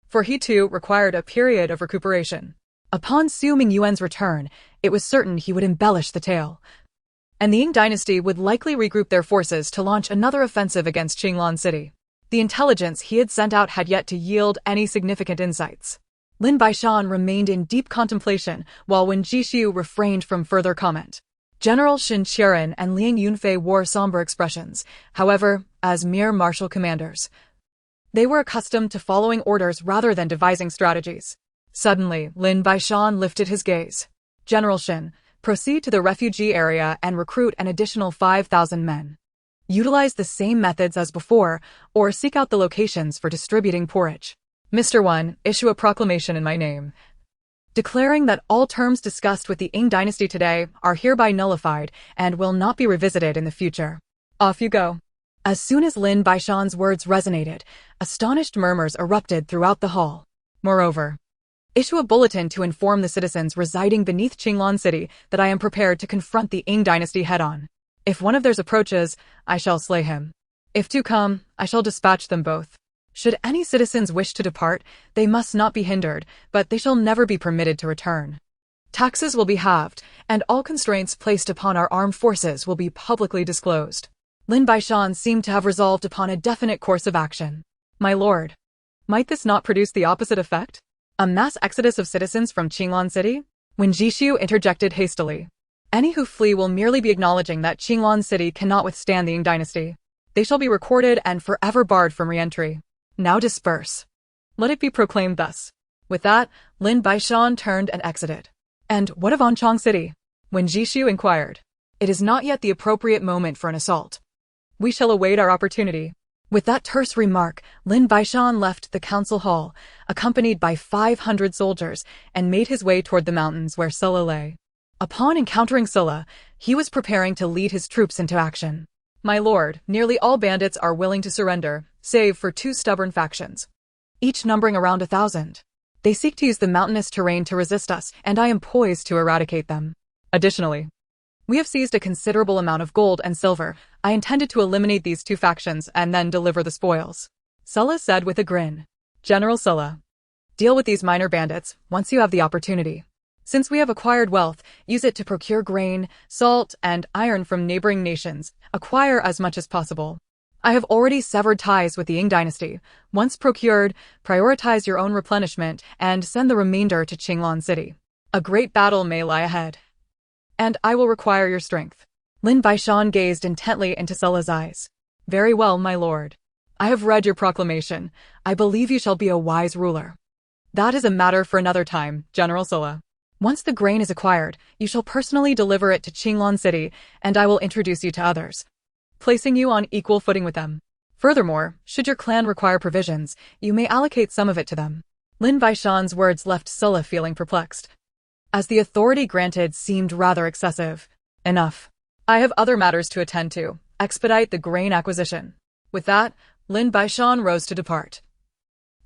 S1: For he too required a period of recuperation. Upon Su Mingyuan's return, it was certain he would embellish the tale, and the Ying dynasty would likely regroup their forces to launch another offensive against Qinglan City. The intelligence he had sent out had yet to yield any significant insights. Lin Baishan remained in deep contemplation, while Wen Jixu refrained from further comment. General Xin Qianren and Liang Yunfei wore somber expressions, however, as mere martial commanders. They were accustomed to following orders rather than devising strategies. Suddenly, Lin Baishan lifted his gaze. General Xin, proceed to the refugee area and recruit an additional 5,000 men. Utilize the same methods as before, or seek out the locations for distributing porridge. Mr. 1, issue a proclamation in my name, declaring that all terms discussed with the Ying dynasty today are hereby nullified and will not be revisited in the future. Off you go. As soon as Lin Baishan's words resonated, astonished murmurs erupted throughout the hall. Moreover, issue a bulletin to inform the citizens residing beneath Qinglan City that I am prepared to confront the Ying dynasty head-on. If one of theirs approaches, I shall slay him. If two come, I shall dispatch them both. Should any citizens wish to depart, they must not be hindered, but they shall never be permitted to return. Taxes will be halved, and all constraints placed upon our armed forces will be publicly disclosed. Lin Baishan seemed to have resolved upon a definite course of action. My lord, might this not produce the opposite effect? A mass exodus of citizens from Qinglan City? When Jixu interjected hastily. Any who flee will merely be acknowledging that Qinglan City cannot withstand the Ying dynasty. They shall be recorded and forever barred from re-entry. Now disperse. Let it be proclaimed thus. With that, Lin Baishan turned and exited. And what of Anchang City? When Jixu inquired. It is not yet the appropriate moment for an assault. We shall await our opportunity. With that terse remark, Lin Baishan left the council hall, accompanied by 500 soldiers, and made his way toward the mountains where Sulla lay. Upon encountering Sulla, he was preparing to lead his troops into action. My lord, nearly all bandits are willing to surrender, save for 2 stubborn factions, each numbering around 1,000. They seek to use the mountainous terrain to resist us, and I am poised to eradicate them. Additionally, we have seized a considerable amount of gold and silver. I intended to eliminate these 2 factions and then deliver the spoils. Sulla said with a grin. General Sulla, deal with these minor bandits once you have the opportunity. Since we have acquired wealth, use it to procure grain, salt, and iron from neighboring nations. Acquire as much as possible. I have already severed ties with the Ying dynasty. Once procured, prioritize your own replenishment and send the remainder to Qinglan City. A great battle may lie ahead, and I will require your strength. Lin Baishan gazed intently into Sulla's eyes. Very well, my lord. I have read your proclamation. I believe you shall be a wise ruler. That is a matter for another time, General Sulla. Once the grain is acquired, you shall personally deliver it to Qinglan City, and I will introduce you to others, placing you on equal footing with them. Furthermore, should your clan require provisions, you may allocate some of it to them. Lin Baishan's words left Sulla feeling perplexed, as the authority granted seemed rather excessive. Enough. I have other matters to attend to. Expedite the grain acquisition. With that, Lin Baishan rose to depart,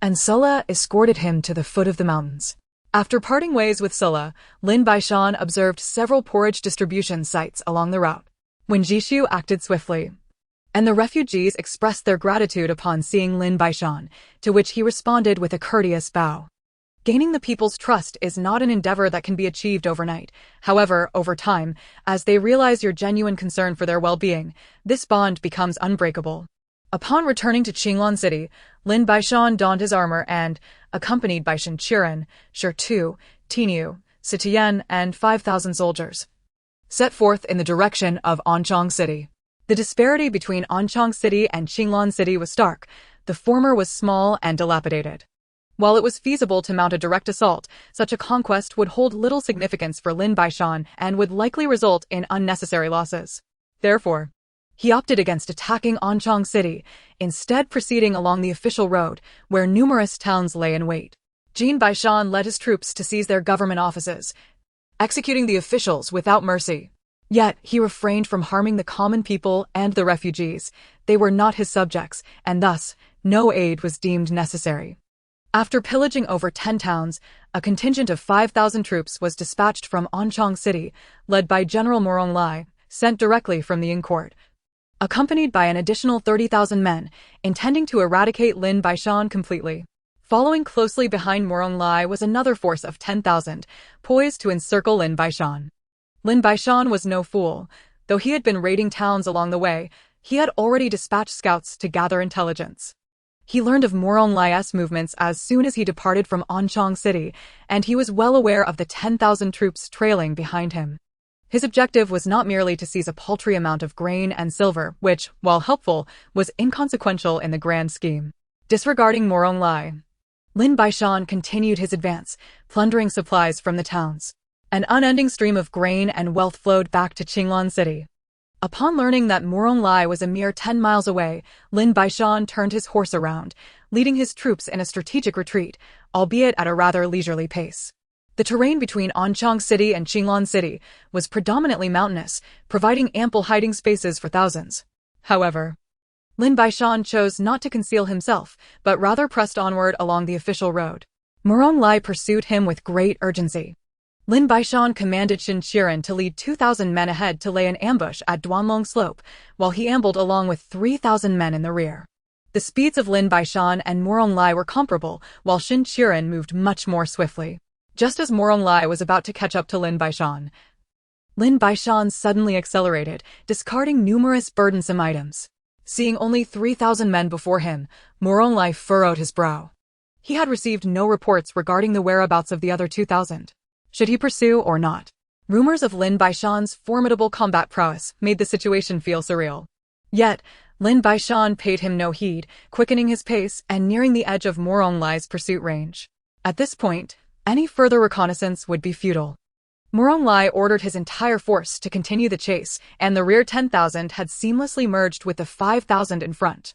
S1: and Sulla escorted him to the foot of the mountains. After parting ways with Sulla, Lin Baishan observed several porridge distribution sites along the route. When Jishu acted swiftly, and the refugees expressed their gratitude upon seeing Lin Baishan, to which he responded with a courteous bow. Gaining the people's trust is not an endeavor that can be achieved overnight. However, over time, as they realize your genuine concern for their well-being, this bond becomes unbreakable. Upon returning to Qinglan City, Lin Baishan donned his armor and, accompanied by Shen Qiren, Shi Tu, Tinu, Sitian, and 5,000 soldiers, set forth in the direction of Anchang City. The disparity between Anchang City and Qinglan City was stark. The former was small and dilapidated. While it was feasible to mount a direct assault, such a conquest would hold little significance for Lin Baishan and would likely result in unnecessary losses. Therefore, he opted against attacking Anchang City, instead proceeding along the official road, where numerous towns lay in wait. Dayin Baishan led his troops to seize their government offices, executing the officials without mercy. Yet, he refrained from harming the common people and the refugees. They were not his subjects, and thus, no aid was deemed necessary. After pillaging over 10 towns, a contingent of 5,000 troops was dispatched from Anchang City, led by General Morong Lai, sent directly from the Yin Court, accompanied by an additional 30,000 men, intending to eradicate Lin Baishan completely. Following closely behind Morong Lai was another force of 10,000, poised to encircle Lin Baishan. Lin Baishan was no fool. Though he had been raiding towns along the way, he had already dispatched scouts to gather intelligence. He learned of Morong Lai's movements as soon as he departed from Anchang City, and he was well aware of the 10,000 troops trailing behind him. His objective was not merely to seize a paltry amount of grain and silver, which, while helpful, was inconsequential in the grand scheme. Disregarding Morong Lai, Lin Baishan continued his advance, plundering supplies from the towns. An unending stream of grain and wealth flowed back to Qinglan City. Upon learning that Morong Lai was a mere 10 miles away, Lin Baishan turned his horse around, leading his troops in a strategic retreat, albeit at a rather leisurely pace. The terrain between Anchang City and Qinglan City was predominantly mountainous, providing ample hiding spaces for thousands. However, Lin Baishan chose not to conceal himself, but rather pressed onward along the official road. Morong Lai pursued him with great urgency. Lin Baishan commanded Shen Qiren to lead 2,000 men ahead to lay an ambush at Duanlong Slope, while he ambled along with 3,000 men in the rear. The speeds of Lin Baishan and Morong Lai were comparable, while Shen Qiren moved much more swiftly. Just as Morong Lai was about to catch up to Lin Baishan suddenly accelerated, discarding numerous burdensome items. Seeing only 3,000 men before him, Morong Lai furrowed his brow. He had received no reports regarding the whereabouts of the other 2,000. Should he pursue or not? Rumors of Lin Baishan's formidable combat prowess made the situation feel surreal. Yet, Lin Baishan paid him no heed, quickening his pace and nearing the edge of Morong Lai's pursuit range. At this point, any further reconnaissance would be futile. Morong Lai ordered his entire force to continue the chase, and the rear 10,000 had seamlessly merged with the 5,000 in front.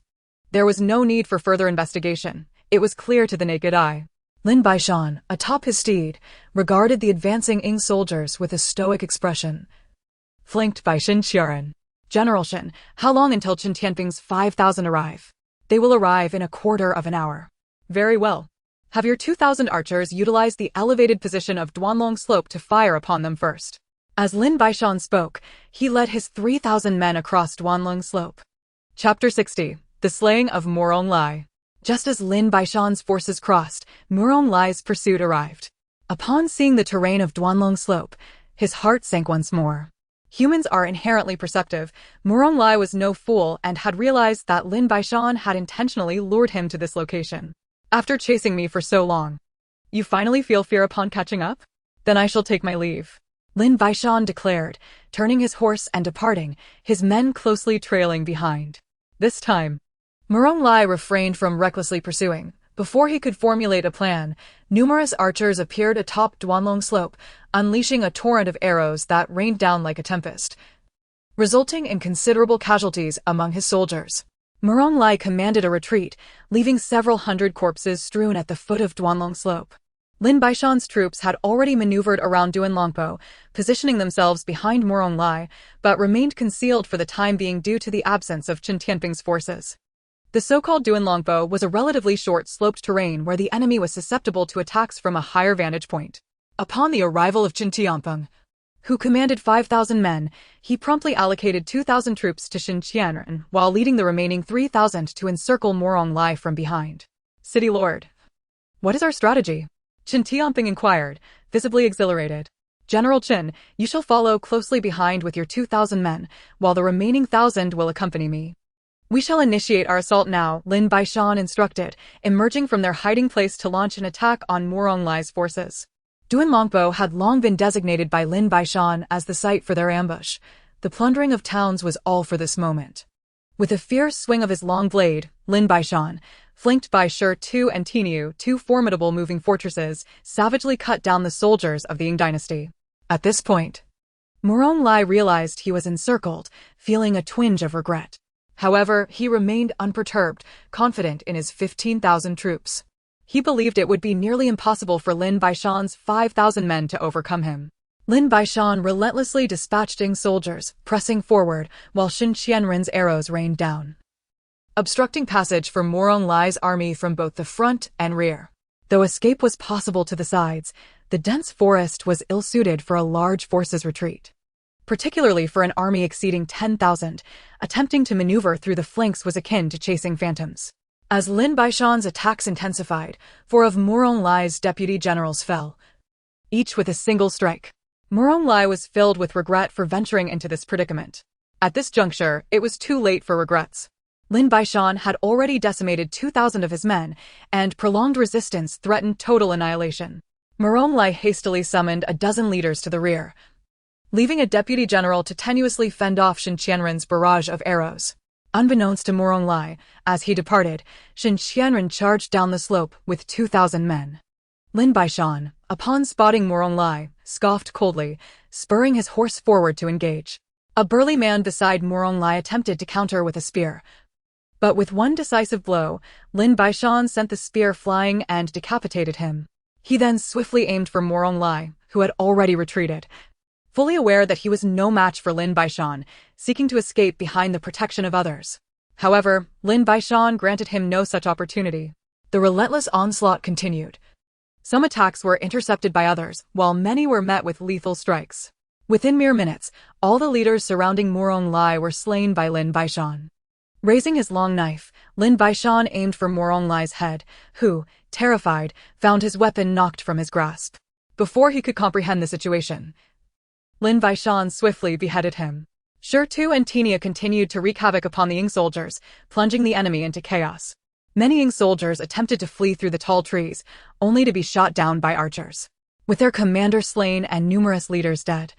S1: There was no need for further investigation. It was clear to the naked eye. Lin Baishan, atop his steed, regarded the advancing Ing soldiers with a stoic expression. Flanked by Shen Qiren. General Shen, how long until Chen Tianping's 5,000 arrive? They will arrive in a quarter of an hour. Very well. Have your 2,000 archers utilize the elevated position of Duanlong Slope to fire upon them first. As Lin Baishan spoke, he led his 3,000 men across Duanlong Slope. Chapter 60. The Slaying of Morong Lai. Just as Lin Baishan's forces crossed, Morong Lai's pursuit arrived. Upon seeing the terrain of Duanlong Slope, his heart sank once more. Humans are inherently perceptive. Morong Lai was no fool and had realized that Lin Baishan had intentionally lured him to this location. After chasing me for so long, you finally feel fear upon catching up? Then I shall take my leave. Lin Baishan declared, turning his horse and departing, his men closely trailing behind. This time, Morong Lai refrained from recklessly pursuing, Before he could formulate a plan, numerous archers appeared atop Duanlong Slope, unleashing a torrent of arrows that rained down like a tempest, resulting in considerable casualties among his soldiers. Murong Lai commanded a retreat, leaving several hundred corpses strewn at the foot of Duanlong Slope. Lin Baishan's troops had already maneuvered around Duanlongpo, positioning themselves behind Murong Lai, but remained concealed for the time being due to the absence of Chen Tianping's forces. The so-called Duanlongpo was a relatively short sloped terrain where the enemy was susceptible to attacks from a higher vantage point. Upon the arrival of Chen Tianping, who commanded 5,000 men, he promptly allocated 2,000 troops to Xin Qianren, while leading the remaining 3,000 to encircle Murong Lai from behind. City Lord, what is our strategy? Chen Tianping inquired, visibly exhilarated. General Chen, you shall follow closely behind with your 2,000 men, while the remaining 1,000 will accompany me. We shall initiate our assault now, Lin Baishan instructed, emerging from their hiding place to launch an attack on Murong Lai's forces. Duanlongpo had long been designated by Lin Baishan as the site for their ambush. The plundering of towns was all for this moment. With a fierce swing of his long blade, Lin Baishan, flanked by Shi Tu and Tiniu, two formidable moving fortresses, savagely cut down the soldiers of the Dayin Dynasty. At this point, Murong Lai realized he was encircled, feeling a twinge of regret. However, he remained unperturbed, confident in his 15,000 troops. He believed it would be nearly impossible for Lin Baishan's 5,000 men to overcome him. Lin Baishan relentlessly dispatched soldiers, pressing forward, while Xin Qianren's arrows rained down, obstructing passage for Murong Lai's army from both the front and rear. Though escape was possible to the sides, the dense forest was ill-suited for a large force's retreat. Particularly for an army exceeding 10,000, attempting to maneuver through the flanks was akin to chasing phantoms. As Lin Baishan's attacks intensified, 4 of Murong Lai's deputy generals fell, each with a single strike. Murong Lai was filled with regret for venturing into this predicament. At this juncture, it was too late for regrets. Lin Baishan had already decimated 2,000 of his men, and prolonged resistance threatened total annihilation. Murong Lai hastily summoned a dozen leaders to the rear, leaving a deputy general to tenuously fend off Xin Qianren's barrage of arrows. Unbeknownst to Murong Lai, as he departed, Xin Qianren charged down the slope with 2,000 men. Lin Baishan, upon spotting Murong Lai, scoffed coldly, spurring his horse forward to engage. A burly man beside Murong Lai attempted to counter with a spear, but with one decisive blow, Lin Baishan sent the spear flying and decapitated him. He then swiftly aimed for Murong Lai, who had already retreated. Fully aware that he was no match for Lin Baishan, seeking to escape behind the protection of others. However, Lin Baishan granted him no such opportunity. The relentless onslaught continued. Some attacks were intercepted by others, while many were met with lethal strikes. Within mere minutes, all the leaders surrounding Murong Lai were slain by Lin Baishan. Raising his long knife, Lin Baishan aimed for Murong Lai's head, who, terrified, found his weapon knocked from his grasp. Before he could comprehend the situation, Lin Baishan swiftly beheaded him. Shi Tu and Tiniu continued to wreak havoc upon the Ying soldiers, plunging the enemy into chaos. Many Ying soldiers attempted to flee through the tall trees, only to be shot down by archers. With their commander slain and numerous leaders dead,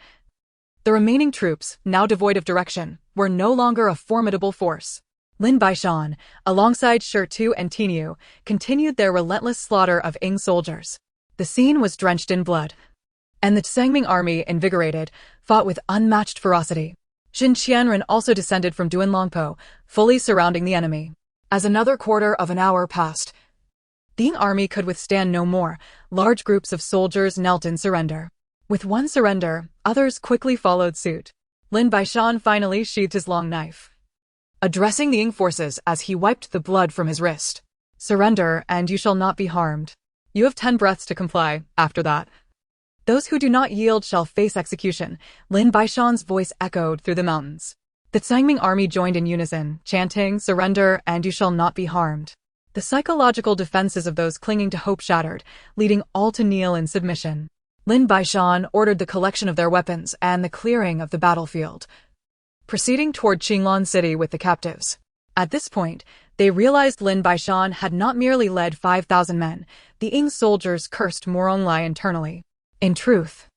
S1: the remaining troops, now devoid of direction, were no longer a formidable force. Lin Baishan, alongside Shi Tu and Tiniu, continued their relentless slaughter of Ying soldiers. The scene was drenched in blood, and the Tsangming army, invigorated, fought with unmatched ferocity. Xin Qianren also descended from Duanlongpo, fully surrounding the enemy. As another quarter of an hour passed, the Ying army could withstand no more. Large groups of soldiers knelt in surrender. With one surrender, others quickly followed suit. Lin Baishan finally sheathed his long knife, addressing the Ying forces as he wiped the blood from his wrist. "Surrender, and you shall not be harmed. You have 10 breaths to comply. After that, those who do not yield shall face execution." Lin Baishan's voice echoed through the mountains. The Tsangming army joined in unison, chanting, "Surrender, and you shall not be harmed." The psychological defenses of those clinging to hope shattered, leading all to kneel in submission. Lin Baishan ordered the collection of their weapons and the clearing of the battlefield, proceeding toward Qinglan City with the captives. At this point, they realized Lin Baishan had not merely led 5,000 men. The Ying soldiers cursed Murong Lai internally. In truth,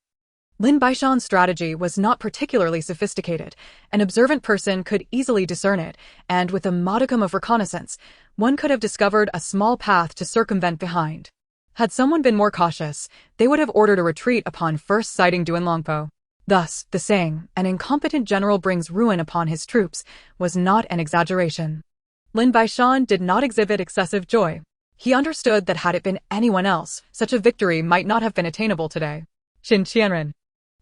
S1: Lin Baishan's strategy was not particularly sophisticated. An observant person could easily discern it, and with a modicum of reconnaissance, one could have discovered a small path to circumvent behind. Had someone been more cautious, they would have ordered a retreat upon first sighting Duanlongpo. Thus, the saying, "An incompetent general brings ruin upon his troops," was not an exaggeration. Lin Baishan did not exhibit excessive joy. He understood that had it been anyone else, such a victory might not have been attainable today. Qin Qianren,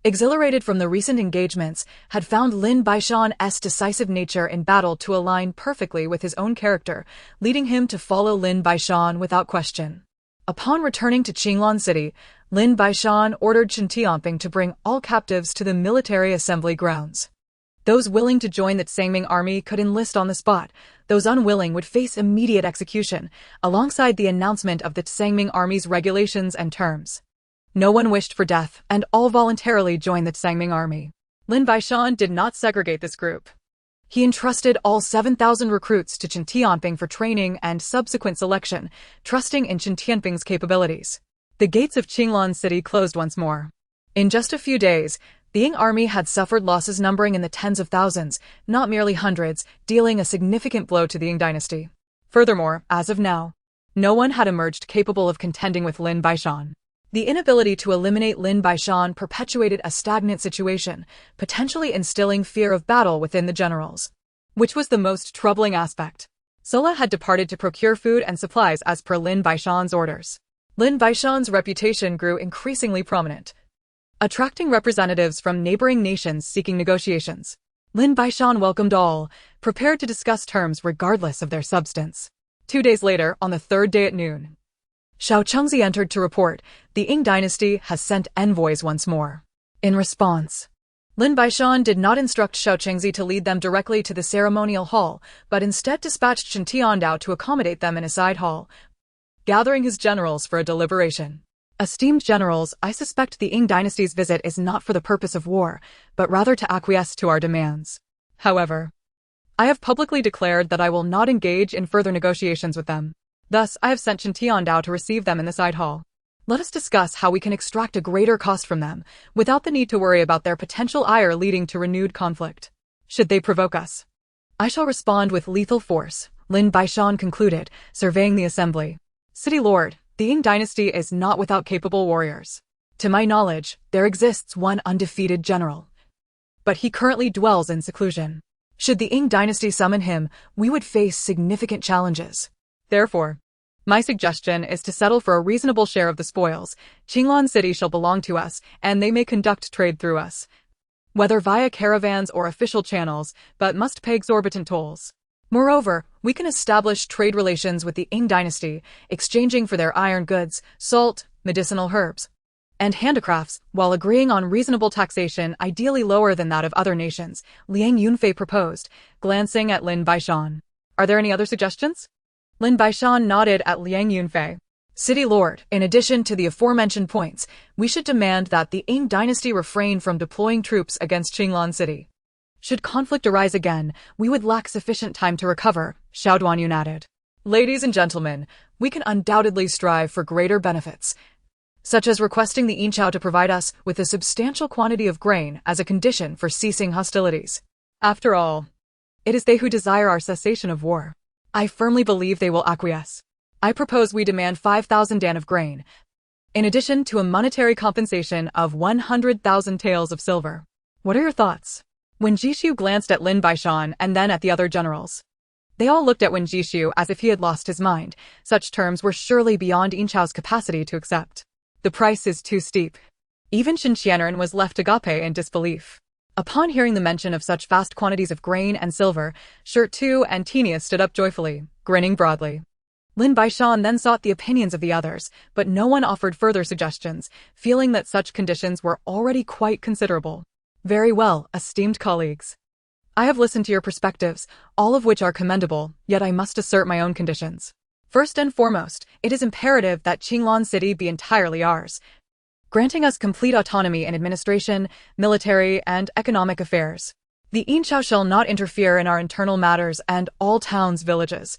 S1: exhilarated from the recent engagements, had found Lin Baishan's decisive nature in battle to align perfectly with his own character, leading him to follow Lin Baishan without question. Upon returning to Qinglan City, Lin Baishan ordered Chen Tianping to bring all captives to the military assembly grounds. Those willing to join the Tsangming army could enlist on the spot. Those unwilling would face immediate execution, alongside the announcement of the Tsangming army's regulations and terms. No one wished for death, and all voluntarily joined the Tsangming army. Lin Baishan did not segregate this group. He entrusted all 7,000 recruits to Chen Tianping for training and subsequent selection, trusting in Chen Tianping's capabilities. The gates of Qinglan City closed once more. In just a few days, the Ying army had suffered losses numbering in the tens of thousands, not merely hundreds, dealing a significant blow to the Ying dynasty. Furthermore, as of now, no one had emerged capable of contending with Lin Baishan. The inability to eliminate Lin Baishan perpetuated a stagnant situation, potentially instilling fear of battle within the generals. Which was the most troubling aspect. Sulla had departed to procure food and supplies as per Lin Baishan's orders. Lin Baishan's reputation grew increasingly prominent, attracting representatives from neighboring nations seeking negotiations. Lin Baishan welcomed all, prepared to discuss terms regardless of their substance. 2 days later, on the third day at noon, Xiao Chengzi entered to report, the Ying dynasty has sent envoys once more. In response, Lin Baishan did not instruct Xiao Chengzi to lead them directly to the ceremonial hall, but instead dispatched Chen Tiandao to accommodate them in a side hall, gathering his generals for a deliberation. Esteemed generals, I suspect the Ying dynasty's visit is not for the purpose of war, but rather to acquiesce to our demands. However, I have publicly declared that I will not engage in further negotiations with them. Thus, I have sent Chen Tiandao to receive them in the side hall. Let us discuss how we can extract a greater cost from them, without the need to worry about their potential ire leading to renewed conflict. Should they provoke us, I shall respond with lethal force, Lin Baishan concluded, surveying the assembly. City Lord, the Ying dynasty is not without capable warriors. To my knowledge, there exists one undefeated general, but he currently dwells in seclusion. Should the Ying dynasty summon him, we would face significant challenges. Therefore, my suggestion is to settle for a reasonable share of the spoils. Qinglan City shall belong to us, and they may conduct trade through us, whether via caravans or official channels, but must pay exorbitant tolls. Moreover, we can establish trade relations with the Ying dynasty, exchanging for their iron goods, salt, medicinal herbs, and handicrafts, while agreeing on reasonable taxation ideally lower than that of other nations, Liang Yunfei proposed, glancing at Lin Baishan. Are there any other suggestions? Lin Baishan nodded at Liang Yunfei. City Lord, in addition to the aforementioned points, we should demand that the Ying dynasty refrain from deploying troops against Qinglan City. Should conflict arise again, we would lack sufficient time to recover, Xiao Duanyun added. Ladies and gentlemen, we can undoubtedly strive for greater benefits, such as requesting the Yinchao to provide us with a substantial quantity of grain as a condition for ceasing hostilities. After all, it is they who desire our cessation of war. I firmly believe they will acquiesce. I propose we demand 5,000 dan of grain, in addition to a monetary compensation of 100,000 taels of silver. What are your thoughts? Wen Jishu glanced at Lin Baishan and then at the other generals. They all looked at Wen Jishu as if he had lost his mind. Such terms were surely beyond Yinchao's capacity to accept. The price is too steep. Even Qin Qianren was left agape in disbelief. Upon hearing the mention of such vast quantities of grain and silver, Shirt Tu and Tinia stood up joyfully, grinning broadly. Lin Baishan then sought the opinions of the others, but no one offered further suggestions, feeling that such conditions were already quite considerable. Very well, esteemed colleagues. I have listened to your perspectives, all of which are commendable, yet I must assert my own conditions. First and foremost, it is imperative that Qinglan City be entirely ours, granting us complete autonomy in administration, military, and economic affairs. The Yinchao shall not interfere in our internal matters, and all towns, villages,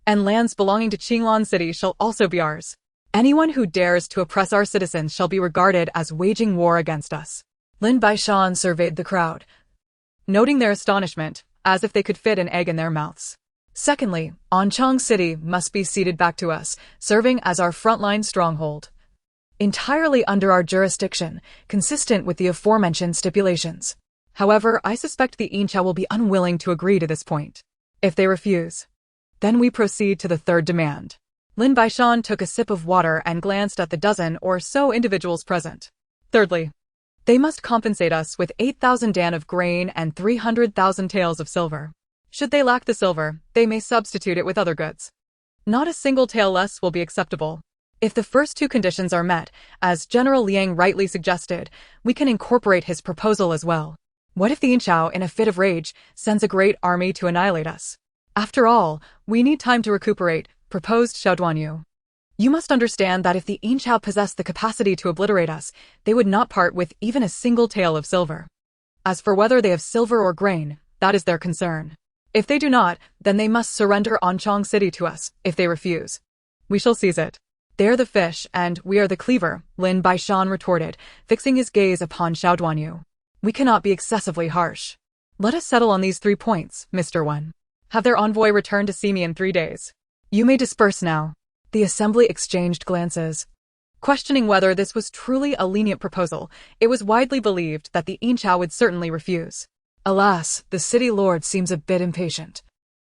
S1: and lands belonging to Qinglan City shall also be ours. Anyone who dares to oppress our citizens shall be regarded as waging war against us. Lin Baishan surveyed the crowd, noting their astonishment, as if they could fit an egg in their mouths. Secondly, Anchang City must be ceded back to us, serving as our frontline stronghold. Entirely under our jurisdiction, consistent with the aforementioned stipulations. However, I suspect the Incha will be unwilling to agree to this point. If they refuse, then we proceed to the third demand. Lin Baishan took a sip of water and glanced at the dozen or so individuals present. Thirdly, they must compensate us with 8,000 dan of grain and 300,000 taels of silver. Should they lack the silver, they may substitute it with other goods. Not a single tael less will be acceptable. If the first two conditions are met, as General Liang rightly suggested, we can incorporate his proposal as well. What if the Inchao, in a fit of rage, sends a great army to annihilate us? After all, we need time to recuperate, proposed Xiao Duanyu. You must understand that if the Inchao possessed the capacity to obliterate us, they would not part with even a single tael of silver. As for whether they have silver or grain, that is their concern. If they do not, then they must surrender Anchang City to us. If they refuse, we shall seize it. They are the fish, and we are the cleaver, Lin Baishan retorted, fixing his gaze upon Xiao Duanyu. We cannot be excessively harsh. Let us settle on these 3 points, Mr. Wen. Have their envoy return to see me in 3 days. You may disperse now. The assembly exchanged glances. Questioning whether this was truly a lenient proposal, it was widely believed that the Inchao would certainly refuse. Alas, the city lord seems a bit impatient.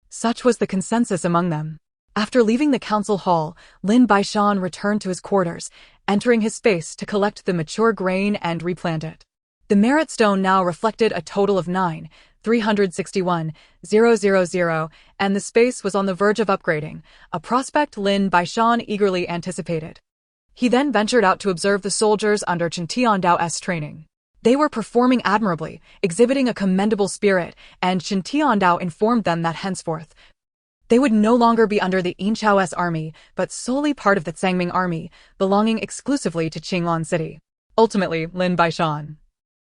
S1: Such was the consensus among them. After leaving the council hall, Lin Baishan returned to his quarters, entering his space to collect the mature grain and replant it. The merit stone now reflected a total of 9,361,000, and the space was on the verge of upgrading, a prospect Lin Baishan eagerly anticipated. He then ventured out to observe the soldiers under Chen Tiandao's training. They were performing admirably, exhibiting a commendable spirit, and Chen Tiandao informed them that henceforth, they would no longer be under the Inchao's army, but solely part of the Tsangming army, belonging exclusively to Qinglan City. Ultimately, Lin Baishan,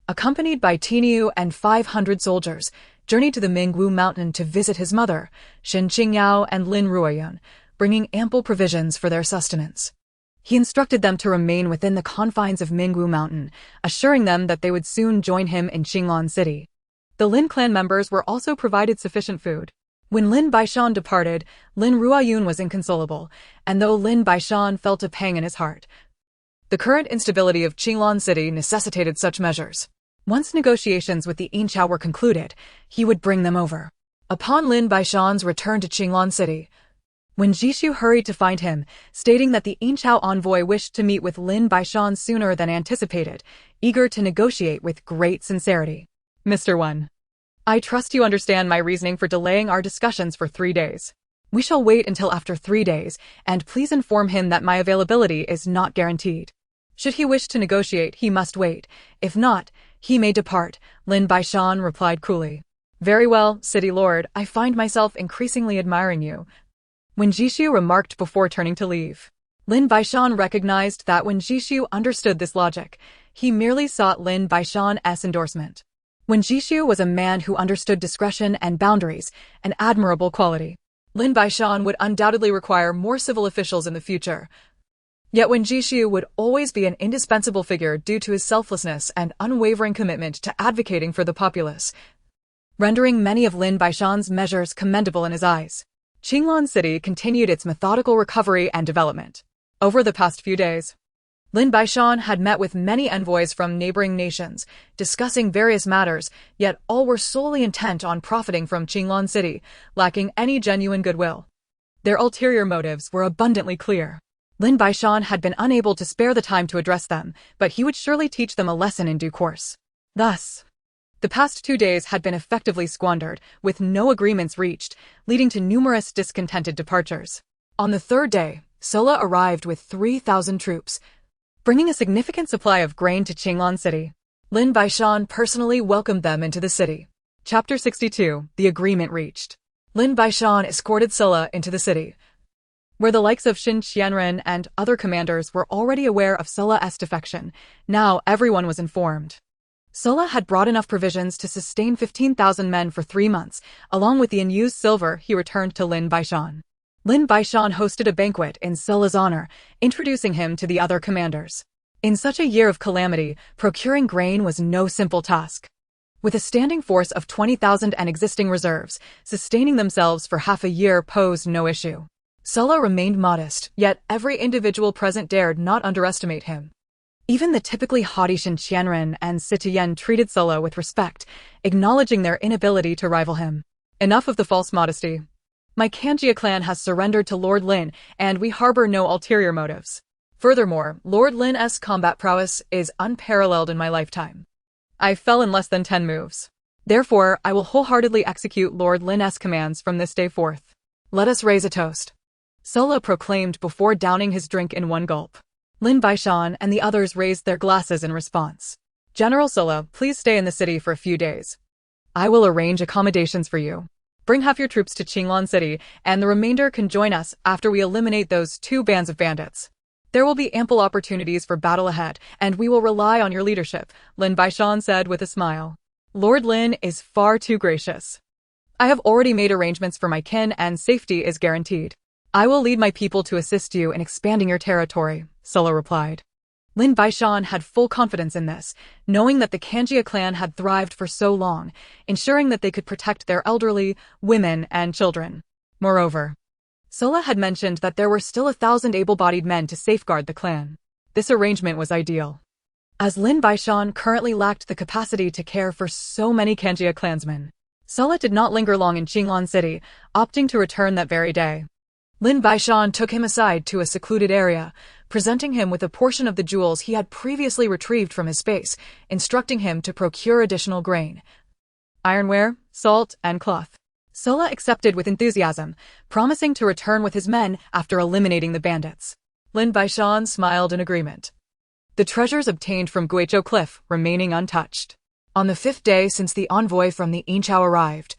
S1: accompanied by Tiniu and 500 soldiers, journeyed to the Mingwu mountain to visit his mother, Shen Qingyao and Lin Ruoyun, bringing ample provisions for their sustenance. He instructed them to remain within the confines of Mingwu mountain, assuring them that they would soon join him in Qinglan City. The Lin clan members were also provided sufficient food. When Lin Baishan departed, Lin Ruoyun was inconsolable, and though Lin Baishan felt a pang in his heart, the current instability of Qinglan City necessitated such measures. Once negotiations with the Inchao were concluded, he would bring them over. Upon Lin Baishan's return to Qinglan City, when Jishu hurried to find him, stating that the Inchao envoy wished to meet with Lin Baishan sooner than anticipated, eager to negotiate with great sincerity. Mr. Wen, I trust you understand my reasoning for delaying our discussions for 3 days. We shall wait until after 3 days, and please inform him that my availability is not guaranteed. Should he wish to negotiate, he must wait. If not, he may depart, Lin Baishan replied coolly. Very well, City Lord, I find myself increasingly admiring you. When Jishu remarked before turning to leave, Lin Baishan recognized that when Jishu understood this logic, he merely sought Lin Baishan's endorsement. When Jishu was a man who understood discretion and boundaries, an admirable quality, Lin Baishan would undoubtedly require more civil officials in the future. Yet when Jishu would always be an indispensable figure due to his selflessness and unwavering commitment to advocating for the populace, rendering many of Lin Baishan's measures commendable in his eyes. Qinglan City continued its methodical recovery and development. Over the past few days, Lin Baishan had met with many envoys from neighboring nations, discussing various matters, yet all were solely intent on profiting from Qinglan City, lacking any genuine goodwill. Their ulterior motives were abundantly clear. Lin Baishan had been unable to spare the time to address them, but he would surely teach them a lesson in due course. Thus, the past 2 days had been effectively squandered, with no agreements reached, leading to numerous discontented departures. On the third day, Sola arrived with 3,000 troops, bringing a significant supply of grain to Qinglan City. Lin Baishan personally welcomed them into the city. Chapter 62, The Agreement Reached. Lin Baishan escorted Sola into the city, where the likes of Xin Qianren and other commanders were already aware of Sola's defection. Now everyone was informed. Sola had brought enough provisions to sustain 15,000 men for 3 months. Along with the unused silver, he returned to Lin Baishan. Lin Baishan hosted a banquet in Sola's honor, introducing him to the other commanders. In such a year of calamity, procuring grain was no simple task. With a standing force of 20,000 and existing reserves, sustaining themselves for half a year posed no issue. Sola remained modest, yet every individual present dared not underestimate him. Even the typically haughty Shen Qianren and Sitiyen treated Sola with respect, acknowledging their inability to rival him. Enough of the false modesty. My Kanjia clan has surrendered to Lord Lin, and we harbor no ulterior motives. Furthermore, Lord Lin's combat prowess is unparalleled in my lifetime. I fell in less than 10 moves. Therefore, I will wholeheartedly execute Lord Lin's commands from this day forth. Let us raise a toast. Sola proclaimed before downing his drink in one gulp. Lin Baishan and the others raised their glasses in response. General Sola, please stay in the city for a few days. I will arrange accommodations for you. Bring half your troops to Qinglan City, and the remainder can join us after we eliminate those 2 bands of bandits. There will be ample opportunities for battle ahead, and we will rely on your leadership, Lin Baishan said with a smile. Lord Lin is far too gracious. I have already made arrangements for my kin, and safety is guaranteed. I will lead my people to assist you in expanding your territory, Sola replied. Lin Baishan had full confidence in this, knowing that the Kanjia clan had thrived for so long, ensuring that they could protect their elderly, women, and children. Moreover, Sola had mentioned that there were still 1,000 able-bodied men to safeguard the clan. This arrangement was ideal. As Lin Baishan currently lacked the capacity to care for so many Kanjia clansmen, Sola did not linger long in Qinglan City, opting to return that very day. Lin Baishan took him aside to a secluded area, presenting him with a portion of the jewels he had previously retrieved from his space, instructing him to procure additional grain, ironware, salt, and cloth. Sola accepted with enthusiasm, promising to return with his men after eliminating the bandits. Lin Baishan smiled in agreement. The treasures obtained from Guizhou Cliff remaining untouched. On the 5th day since the envoy from the Yinchao arrived,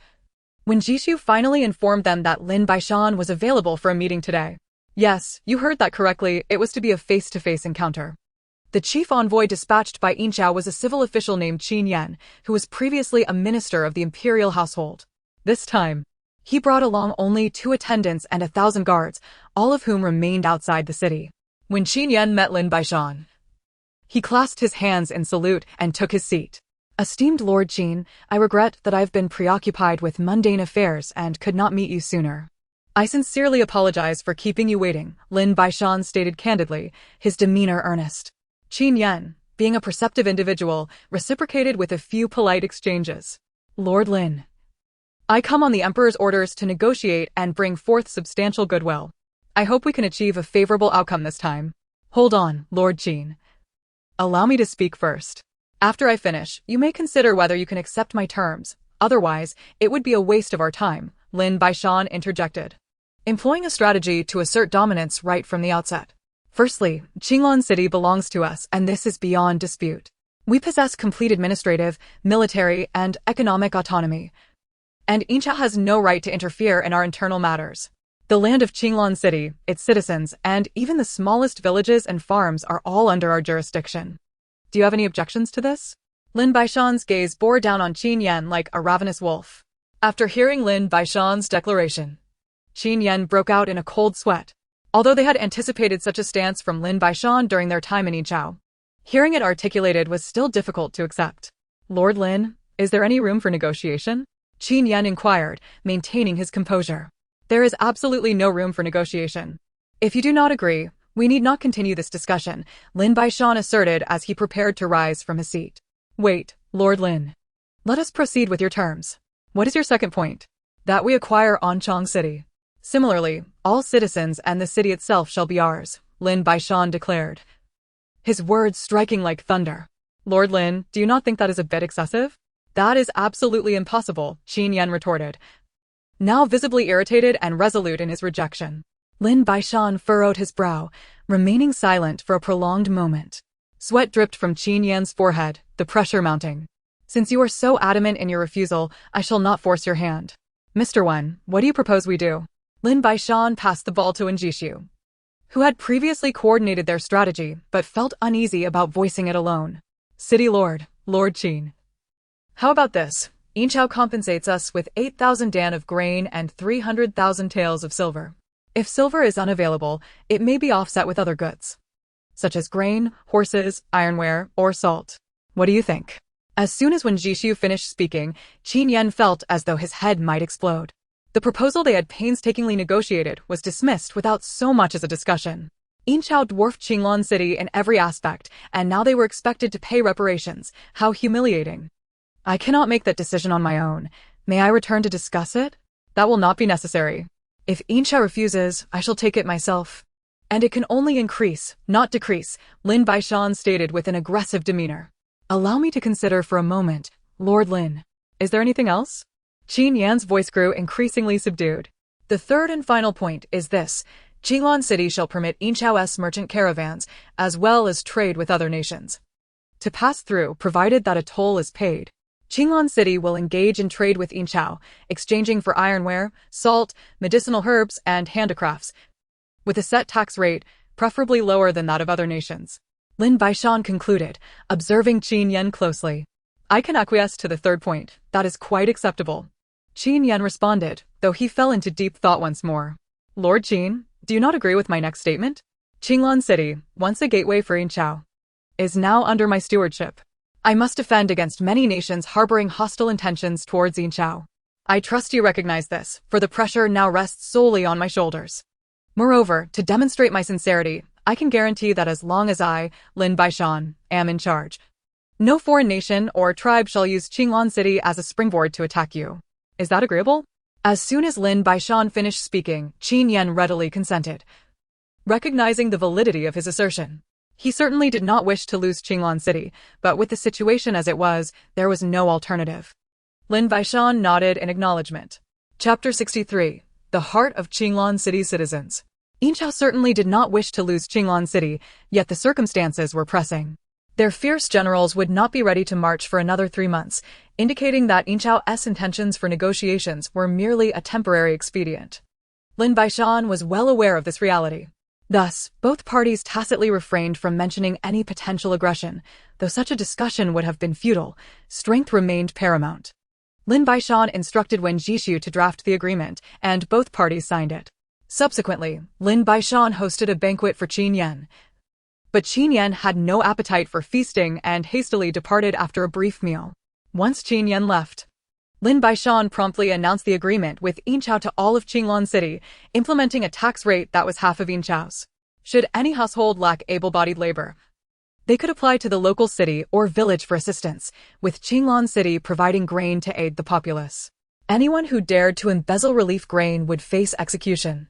S1: when Jishu finally informed them that Lin Baishan was available for a meeting today. Yes, you heard that correctly, it was to be a face-to-face encounter. The chief envoy dispatched by Yinchao was a civil official named Qin Yan, who was previously a minister of the imperial household. This time, he brought along only 2 attendants and 1,000 guards, all of whom remained outside the city. When Qin Yan met Lin Baishan, he clasped his hands in salute and took his seat. Esteemed Lord Qin, I regret that I've been preoccupied with mundane affairs and could not meet you sooner. I sincerely apologize for keeping you waiting, Lin Baishan stated candidly, his demeanor earnest. Qin Yan, being a perceptive individual, reciprocated with a few polite exchanges. Lord Lin, I come on the Emperor's orders to negotiate and bring forth substantial goodwill. I hope we can achieve a favorable outcome this time. Hold on, Lord Qin. Allow me to speak first. After I finish, you may consider whether you can accept my terms. Otherwise, it would be a waste of our time, Lin Baishan interjected, employing a strategy to assert dominance right from the outset. Firstly, Qinglan City belongs to us, and this is beyond dispute. We possess complete administrative, military, and economic autonomy, and Yinchao has no right to interfere in our internal matters. The land of Qinglan City, its citizens, and even the smallest villages and farms are all under our jurisdiction. Do you have any objections to this? Lin Baishan's gaze bore down on Qin Yan like a ravenous wolf. After hearing Lin Baishan's declaration, Qin Yan broke out in a cold sweat. Although they had anticipated such a stance from Lin Baishan during their time in Yinchao, hearing it articulated was still difficult to accept. Lord Lin, is there any room for negotiation? Qin Yan inquired, maintaining his composure. There is absolutely no room for negotiation. If you do not agree, we need not continue this discussion, Lin Baishan asserted as he prepared to rise from his seat. Wait, Lord Lin. Let us proceed with your terms. What is your second point? That we acquire Anchang City. Similarly, all citizens and the city itself shall be ours, Lin Baishan declared, his words striking like thunder. Lord Lin, do you not think that is a bit excessive? That is absolutely impossible, Qin Yan retorted, now visibly irritated and resolute in his rejection. Lin Baishan furrowed his brow, remaining silent for a prolonged moment. Sweat dripped from Qin Yan's forehead, the pressure mounting. Since you are so adamant in your refusal, I shall not force your hand. Mr. Wen, what do you propose we do? Lin Baishan passed the ball to Jishu, who had previously coordinated their strategy but felt uneasy about voicing it alone. City Lord, Lord Qin. How about this? Yinchao compensates us with 8,000 dan of grain and 300,000 taels of silver. If silver is unavailable, it may be offset with other goods, such as grain, horses, ironware, or salt. What do you think? As soon as Wen Jishu finished speaking, Qin Yan felt as though his head might explode. The proposal they had painstakingly negotiated was dismissed without so much as a discussion. Yinchao dwarfed Qinglan City in every aspect, and now they were expected to pay reparations. How humiliating. I cannot make that decision on my own. May I return to discuss it? That will not be necessary. If Yinchao refuses, I shall take it myself. And it can only increase, not decrease, Lin Baishan stated with an aggressive demeanor. Allow me to consider for a moment, Lord Lin. Is there anything else? Qin Yan's voice grew increasingly subdued. The third and final point is this. Qinglan City shall permit Yinchao's merchant caravans, as well as trade with other nations, to pass through, provided that a toll is paid. Qinglan City will engage in trade with Yinchao, exchanging for ironware, salt, medicinal herbs, and handicrafts, with a set tax rate, preferably lower than that of other nations. Lin Baishan concluded, observing Qin Yan closely. I can acquiesce to the third point. That is quite acceptable. Qin Yan responded, though he fell into deep thought once more. Lord Qin, do you not agree with my next statement? Qinglan City, once a gateway for Yinchao, is now under my stewardship. I must defend against many nations harboring hostile intentions towards Yinchao. I trust you recognize this, for the pressure now rests solely on my shoulders. Moreover, to demonstrate my sincerity, I can guarantee that as long as I, Lin Baishan, am in charge, no foreign nation or tribe shall use Qinglan City as a springboard to attack you. Is that agreeable? As soon as Lin Baishan finished speaking, Qin Yan readily consented, recognizing the validity of his assertion. He certainly did not wish to lose Qinglan City, but with the situation as it was, there was no alternative. Lin Baishan nodded in acknowledgement. Chapter 63. The Heart of Qinglan City Citizens. Yinchao certainly did not wish to lose Qinglan City, yet the circumstances were pressing. Their fierce generals would not be ready to march for another 3 months, indicating that Yinchao's intentions for negotiations were merely a temporary expedient. Lin Baishan was well aware of this reality. Thus, both parties tacitly refrained from mentioning any potential aggression. Though such a discussion would have been futile, strength remained paramount. Lin Baishan instructed Wen Jishu to draft the agreement, and both parties signed it. Subsequently, Lin Baishan hosted a banquet for Qin Yan. But Qin Yan had no appetite for feasting and hastily departed after a brief meal. Once Qin Yan left, Lin Baishan promptly announced the agreement with Yinchao to all of Qinglan City, implementing a tax rate that was half of Yinchao's. Should any household lack able-bodied labor, they could apply to the local city or village for assistance, with Qinglan City providing grain to aid the populace. Anyone who dared to embezzle relief grain would face execution.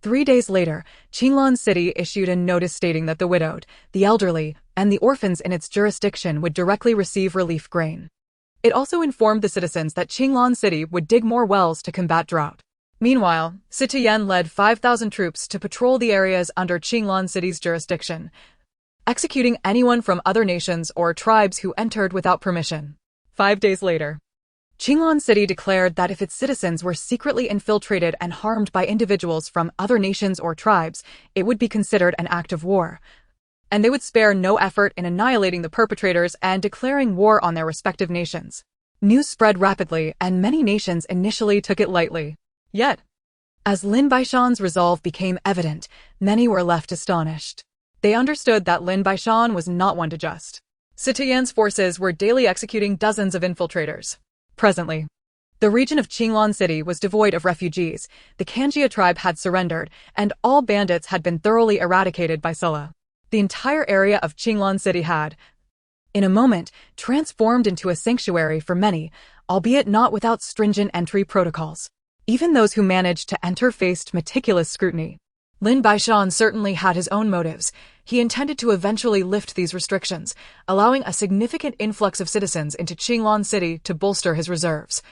S1: 3 days later, Qinglan City issued a notice stating that the widowed, the elderly, and the orphans in its jurisdiction would directly receive relief grain. It also informed the citizens that Qinglan City would dig more wells to combat drought. Meanwhile, Citiyen led 5,000 troops to patrol the areas under Qinglan City's jurisdiction, executing anyone from other nations or tribes who entered without permission. 5 days later, Qinglan City declared that if its citizens were secretly infiltrated and harmed by individuals from other nations or tribes, it would be considered an act of war, and they would spare no effort in annihilating the perpetrators and declaring war on their respective nations. News spread rapidly, and many nations initially took it lightly. Yet, as Lin Baishan's resolve became evident, many were left astonished. They understood that Lin Baishan was not one to jest. Citiyen's forces were daily executing dozens of infiltrators. Presently, the region of Qinglan City was devoid of refugees, the Kanjia tribe had surrendered, and all bandits had been thoroughly eradicated by Sulla. The entire area of Qinglan City had, in a moment, transformed into a sanctuary for many, albeit not without stringent entry protocols. Even those who managed to enter faced meticulous scrutiny. Lin Baishan certainly had his own motives. He intended to eventually lift these restrictions, allowing a significant influx of citizens into Qinglan City to bolster his reserves.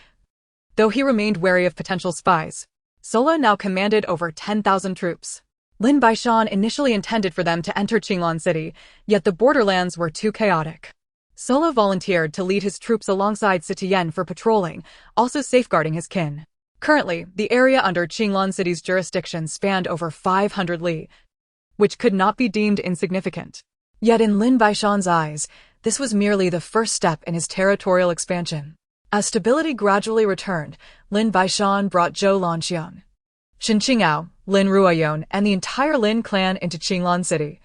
S1: Though he remained wary of potential spies, Sulla now commanded over 10,000 troops. Lin Baishan initially intended for them to enter Qinglan City, yet the borderlands were too chaotic. Sulla volunteered to lead his troops alongside Citiyen for patrolling, also safeguarding his kin. Currently, the area under Qinglan City's jurisdiction spanned over 500 li, which could not be deemed insignificant. Yet in Lin Baishan's eyes, this was merely the first step in his territorial expansion. As stability gradually returned, Lin Baishan brought Zhou Lanxiang, Shen Qingao, Lin Ruoyong and the entire Lin clan into Qinglan City,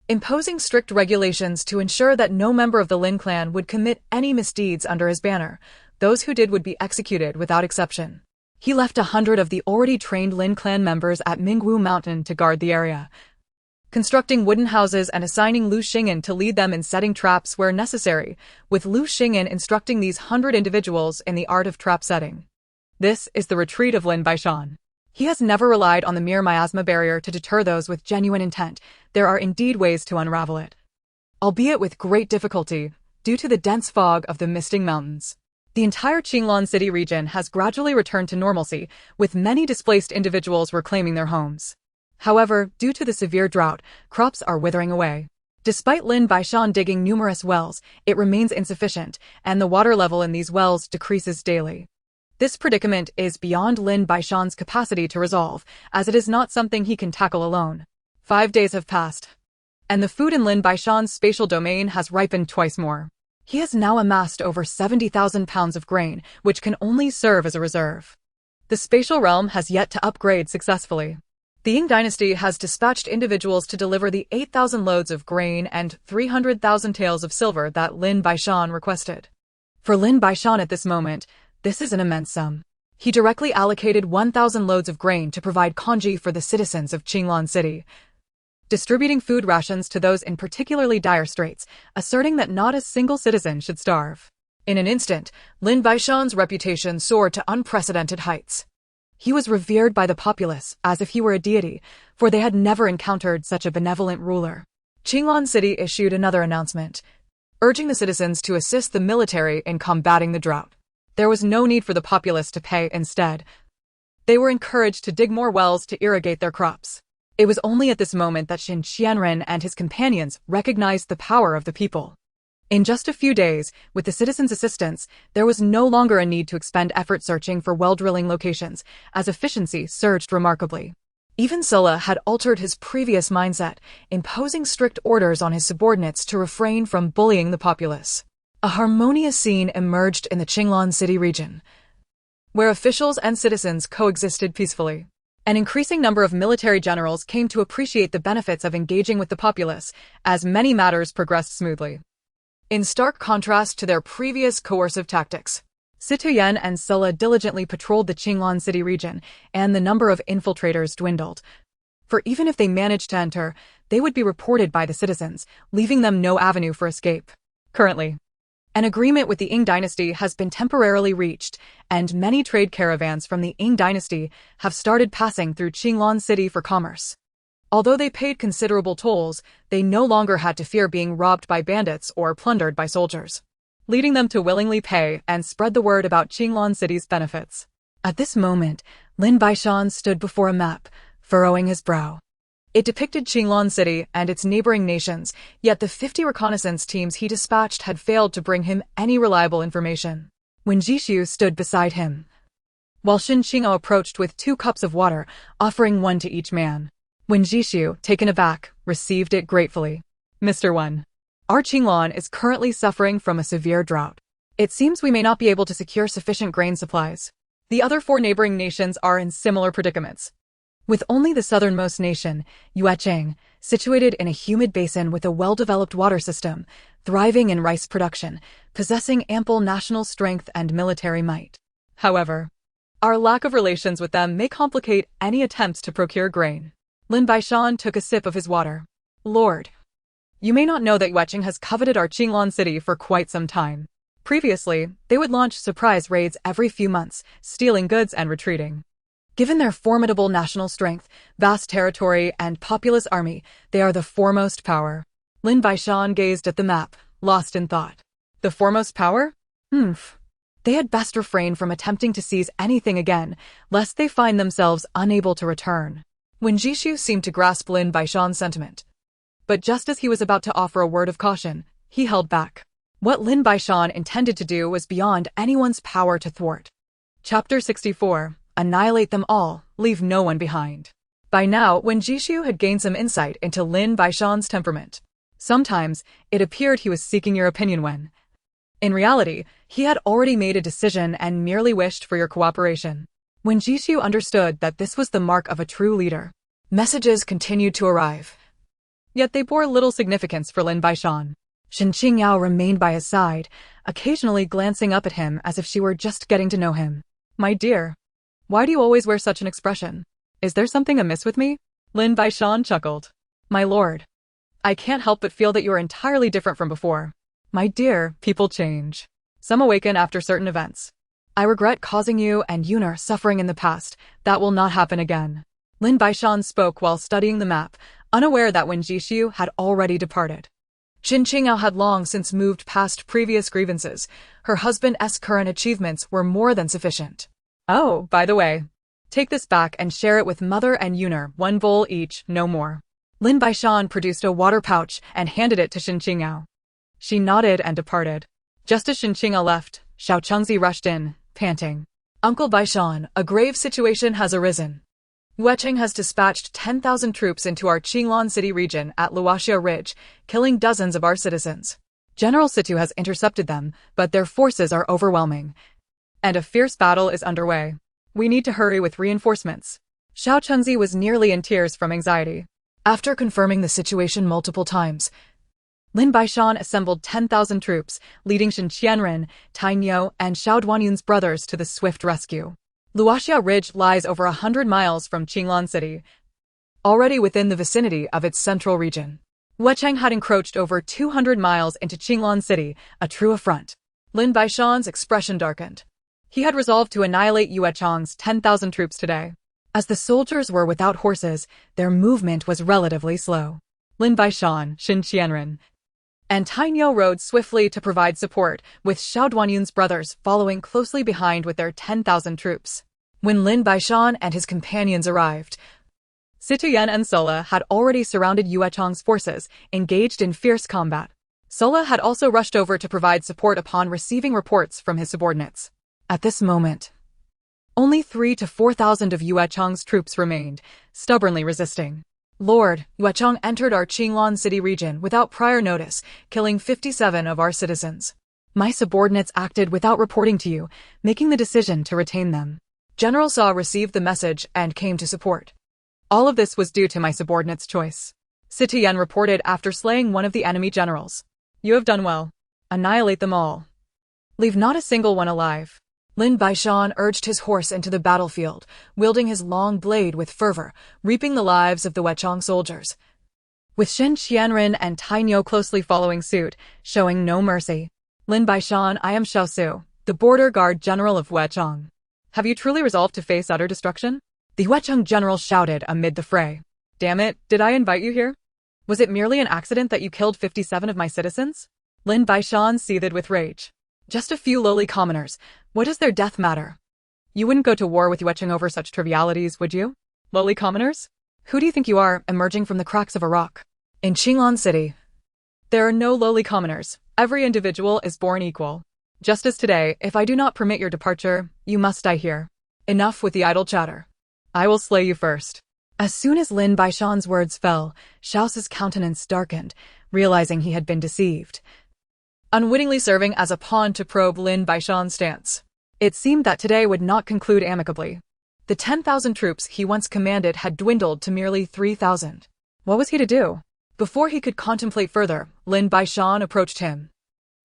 S1: imposing strict regulations to ensure that no member of the Lin clan would commit any misdeeds under his banner. Those who did would be executed without exception. He left 100 of the already trained Lin clan members at Mingwu Mountain to guard the area, constructing wooden houses and assigning Lu Xing'an to lead them in setting traps where necessary, with Lu Xing'an instructing these 100 individuals in the art of trap setting. This is the retreat of Lin Baishan. He has never relied on the mere miasma barrier to deter those with genuine intent. There are indeed ways to unravel it, albeit with great difficulty, due to the dense fog of the misting mountains. The entire Qinglan City region has gradually returned to normalcy, with many displaced individuals reclaiming their homes. However, due to the severe drought, crops are withering away. Despite Lin Baishan digging numerous wells, it remains insufficient, and the water level in these wells decreases daily. This predicament is beyond Lin Baishan's capacity to resolve, as it is not something he can tackle alone. 5 days have passed, and the food in Lin Baishan's spatial domain has ripened twice more. He has now amassed over 70,000 pounds of grain, which can only serve as a reserve. The spatial realm has yet to upgrade successfully. The Dayin Dynasty has dispatched individuals to deliver the 8,000 loads of grain and 300,000 taels of silver that Lin Baishan requested. For Lin Baishan at this moment, this is an immense sum. He directly allocated 1,000 loads of grain to provide congee for the citizens of Qinglan City, distributing food rations to those in particularly dire straits, asserting that not a single citizen should starve. In an instant, Lin Baishan's reputation soared to unprecedented heights. He was revered by the populace as if he were a deity, for they had never encountered such a benevolent ruler. Qinglan City issued another announcement, urging the citizens to assist the military in combating the drought. There was no need for the populace to pay. Instead, they were encouraged to dig more wells to irrigate their crops. It was only at this moment that Xin Qianren and his companions recognized the power of the people. In just a few days, with the citizens' assistance, there was no longer a need to expend effort searching for well-drilling locations, as efficiency surged remarkably. Even Sulla had altered his previous mindset, imposing strict orders on his subordinates to refrain from bullying the populace. A harmonious scene emerged in the Qinglan City region, where officials and citizens coexisted peacefully. An increasing number of military generals came to appreciate the benefits of engaging with the populace, as many matters progressed smoothly. In stark contrast to their previous coercive tactics, Citoyen and Sulla diligently patrolled the Qinglan City region, and the number of infiltrators dwindled. For even if they managed to enter, they would be reported by the citizens, leaving them no avenue for escape. Currently, an agreement with the Dayin Dynasty has been temporarily reached, and many trade caravans from the Dayin Dynasty have started passing through Qinglan City for commerce. Although they paid considerable tolls, they no longer had to fear being robbed by bandits or plundered by soldiers, leading them to willingly pay and spread the word about Qinglan City's benefits. At this moment, Lin Baishan stood before a map, furrowing his brow. It depicted Qinglan City and its neighboring nations, yet the 50 reconnaissance teams he dispatched had failed to bring him any reliable information. When Jishu stood beside him, while Xin Qing'o approached with 2 cups of water, offering one to each man. When Jishu, taken aback, received it gratefully. Mr. 1. Our Qinglan is currently suffering from a severe drought. It seems we may not be able to secure sufficient grain supplies. The other 4 neighboring nations are in similar predicaments, with only the southernmost nation, Yuechang, situated in a humid basin with a well-developed water system, thriving in rice production, possessing ample national strength and military might. However, our lack of relations with them may complicate any attempts to procure grain. Lin Baishan took a sip of his water. Lord, you may not know that Yuechang has coveted our Qinglan City for quite some time. Previously, they would launch surprise raids every few months, stealing goods and retreating. Given their formidable national strength, vast territory, and populous army, they are the foremost power. Lin Baishan gazed at the map, lost in thought. The foremost power? They had best refrain from attempting to seize anything again, lest they find themselves unable to return. When Jishu seemed to grasp Lin Baishan's sentiment, but just as he was about to offer a word of caution, he held back. What Lin Baishan intended to do was beyond anyone's power to thwart. Chapter 64. Annihilate them all, leave no one behind. By now, when Jishu had gained some insight into Lin Baishan's temperament, sometimes it appeared he was seeking your opinion when, in reality, he had already made a decision and merely wished for your cooperation. When Jishu understood that this was the mark of a true leader, messages continued to arrive. Yet they bore little significance for Lin Baishan. Shen Qingyao remained by his side, occasionally glancing up at him as if she were just getting to know him. "My dear, why do you always wear such an expression? Is there something amiss with me?" Lin Baishan chuckled. "My lord, I can't help but feel that you are entirely different from before. My dear, people change. Some awaken after certain events. I regret causing you and Yunar suffering in the past. That will not happen again." Lin Baishan spoke while studying the map, unaware that Wen Jishu had already departed. Shen Qingyao had long since moved past previous grievances. Her husband's current achievements were more than sufficient. "Oh, by the way, take this back and share it with Mother and Yunar, 1 bowl each, no more." Lin Baishan produced a water pouch and handed it to Shen Qingyao. She nodded and departed. Just as Shen Qingyao left, Xiao Chengzi rushed in, panting. "Uncle Baishan, a grave situation has arisen. Yuecheng has dispatched 10,000 troops into our Qinglan City region at Luoxia Ridge, killing dozens of our citizens. General Situ has intercepted them, but their forces are overwhelming, and a fierce battle is underway. We need to hurry with reinforcements." Xiao Chengzi was nearly in tears from anxiety. After confirming the situation multiple times, Lin Baishan assembled 10,000 troops, leading Shen Qianren, Tainyo, and Xiao Duanyun's brothers to the swift rescue. Luoxia Ridge lies over 100 miles from Qinglan City, already within the vicinity of its central region. Yuecheng had encroached over 200 miles into Qinglan City, a true affront. Lin Baishan's expression darkened. He had resolved to annihilate Yuecheng's 10,000 troops today. As the soldiers were without horses, their movement was relatively slow. Lin Baishan, Shen Qianren, and Tainyo rode swiftly to provide support, with Xiao Duanyun's brothers following closely behind with their 10,000 troops. When Lin Baishan and his companions arrived, Situyen and Sola had already surrounded Yuecheng's forces, engaged in fierce combat. Sola had also rushed over to provide support upon receiving reports from his subordinates. At this moment, only 3,000 to 4,000 of Yuecheng's troops remained, stubbornly resisting. "Lord, Yuecheng entered our Qinglan City region without prior notice, killing 57 of our citizens. My subordinates acted without reporting to you, making the decision to retain them. General Sa received the message and came to support. All of this was due to my subordinate's choice." Situyen reported after slaying one of the enemy generals. "You have done well. Annihilate them all. Leave not a single one alive." Lin Baishan urged his horse into the battlefield, wielding his long blade with fervor, reaping the lives of the Yuecheng soldiers. With Shen Qianren and Tainyo closely following suit, showing no mercy. "Lin Baishan, I am Xiaosu, the border guard general of Yuecheng. Have you truly resolved to face utter destruction?" The Yuecheng general shouted amid the fray. "Damn it, did I invite you here? Was it merely an accident that you killed 57 of my citizens?" Lin Baishan seethed with rage. "Just a few lowly commoners. What does their death matter? You wouldn't go to war with Yuecheng over such trivialities, would you? Lowly commoners? Who do you think you are, emerging from the cracks of a rock? In Qinglan City, there are no lowly commoners. Every individual is born equal. Just as today, if I do not permit your departure, you must die here. Enough with the idle chatter. I will slay you first." As soon as Lin Baishan's words fell, Xiaosu's countenance darkened, realizing he had been deceived, unwittingly serving as a pawn to probe Lin Baishan's stance. It seemed that today would not conclude amicably. The 10,000 troops he once commanded had dwindled to merely 3,000. What was he to do? Before he could contemplate further, Lin Baishan approached him,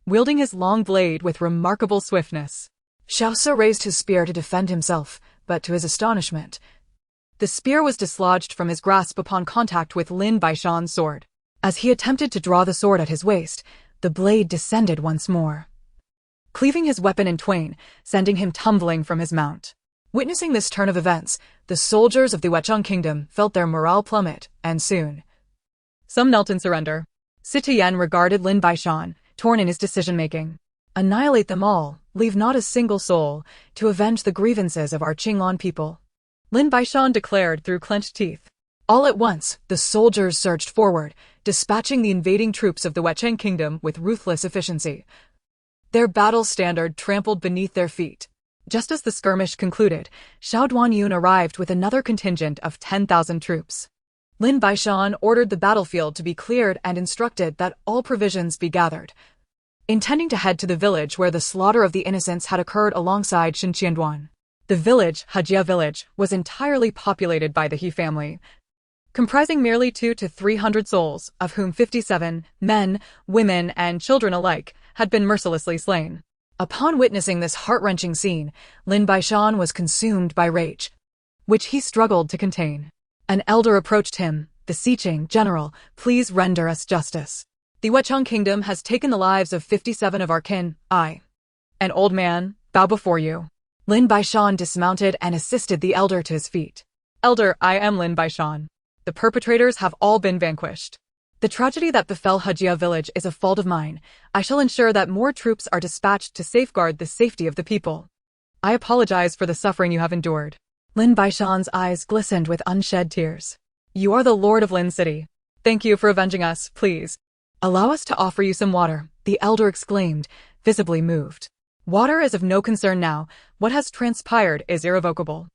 S1: wielding his long blade with remarkable swiftness. Xiaosu raised his spear to defend himself, but to his astonishment, the spear was dislodged from his grasp upon contact with Lin Baishan's sword. As he attempted to draw the sword at his waist, the blade descended once more, cleaving his weapon in twain, sending him tumbling from his mount. Witnessing this turn of events, the soldiers of the Yuecheng kingdom felt their morale plummet, and soon some knelt in surrender. Situyen regarded Lin Baishan, torn in his decision-making. "Annihilate them all, leave not a single soul, to avenge the grievances of our Qinglan people," Lin Baishan declared through clenched teeth. All at once, the soldiers surged forward, dispatching the invading troops of the Yuecheng kingdom with ruthless efficiency. Their battle standard trampled beneath their feet. Just as the skirmish concluded, Xiao Duanyun arrived with another contingent of 10,000 troops. Lin Baishan ordered the battlefield to be cleared and instructed that all provisions be gathered, intending to head to the village where the slaughter of the innocents had occurred alongside Shen Qianduan. The village, Hajia village, was entirely populated by the He family, comprising merely 200 to 300 souls, of whom 57, men, women, and children alike, had been mercilessly slain. Upon witnessing this heart-wrenching scene, Lin Baishan was consumed by rage, which he struggled to contain. An elder approached him, beseeching, "General, please render us justice. The Wechang kingdom has taken the lives of 57 of our kin. I, an old man, bow before you." Lin Baishan dismounted and assisted the elder to his feet. "Elder, I am Lin Baishan. The perpetrators have all been vanquished. The tragedy that befell Hajia village is a fault of mine. I shall ensure that more troops are dispatched to safeguard the safety of the people. I apologize for the suffering you have endured." Lin Baishan's eyes glistened with unshed tears. "You are the lord of Lin City. Thank you for avenging us, please. Allow us to offer you some water," the elder exclaimed, visibly moved. "Water is of no concern now. What has transpired is irrevocable."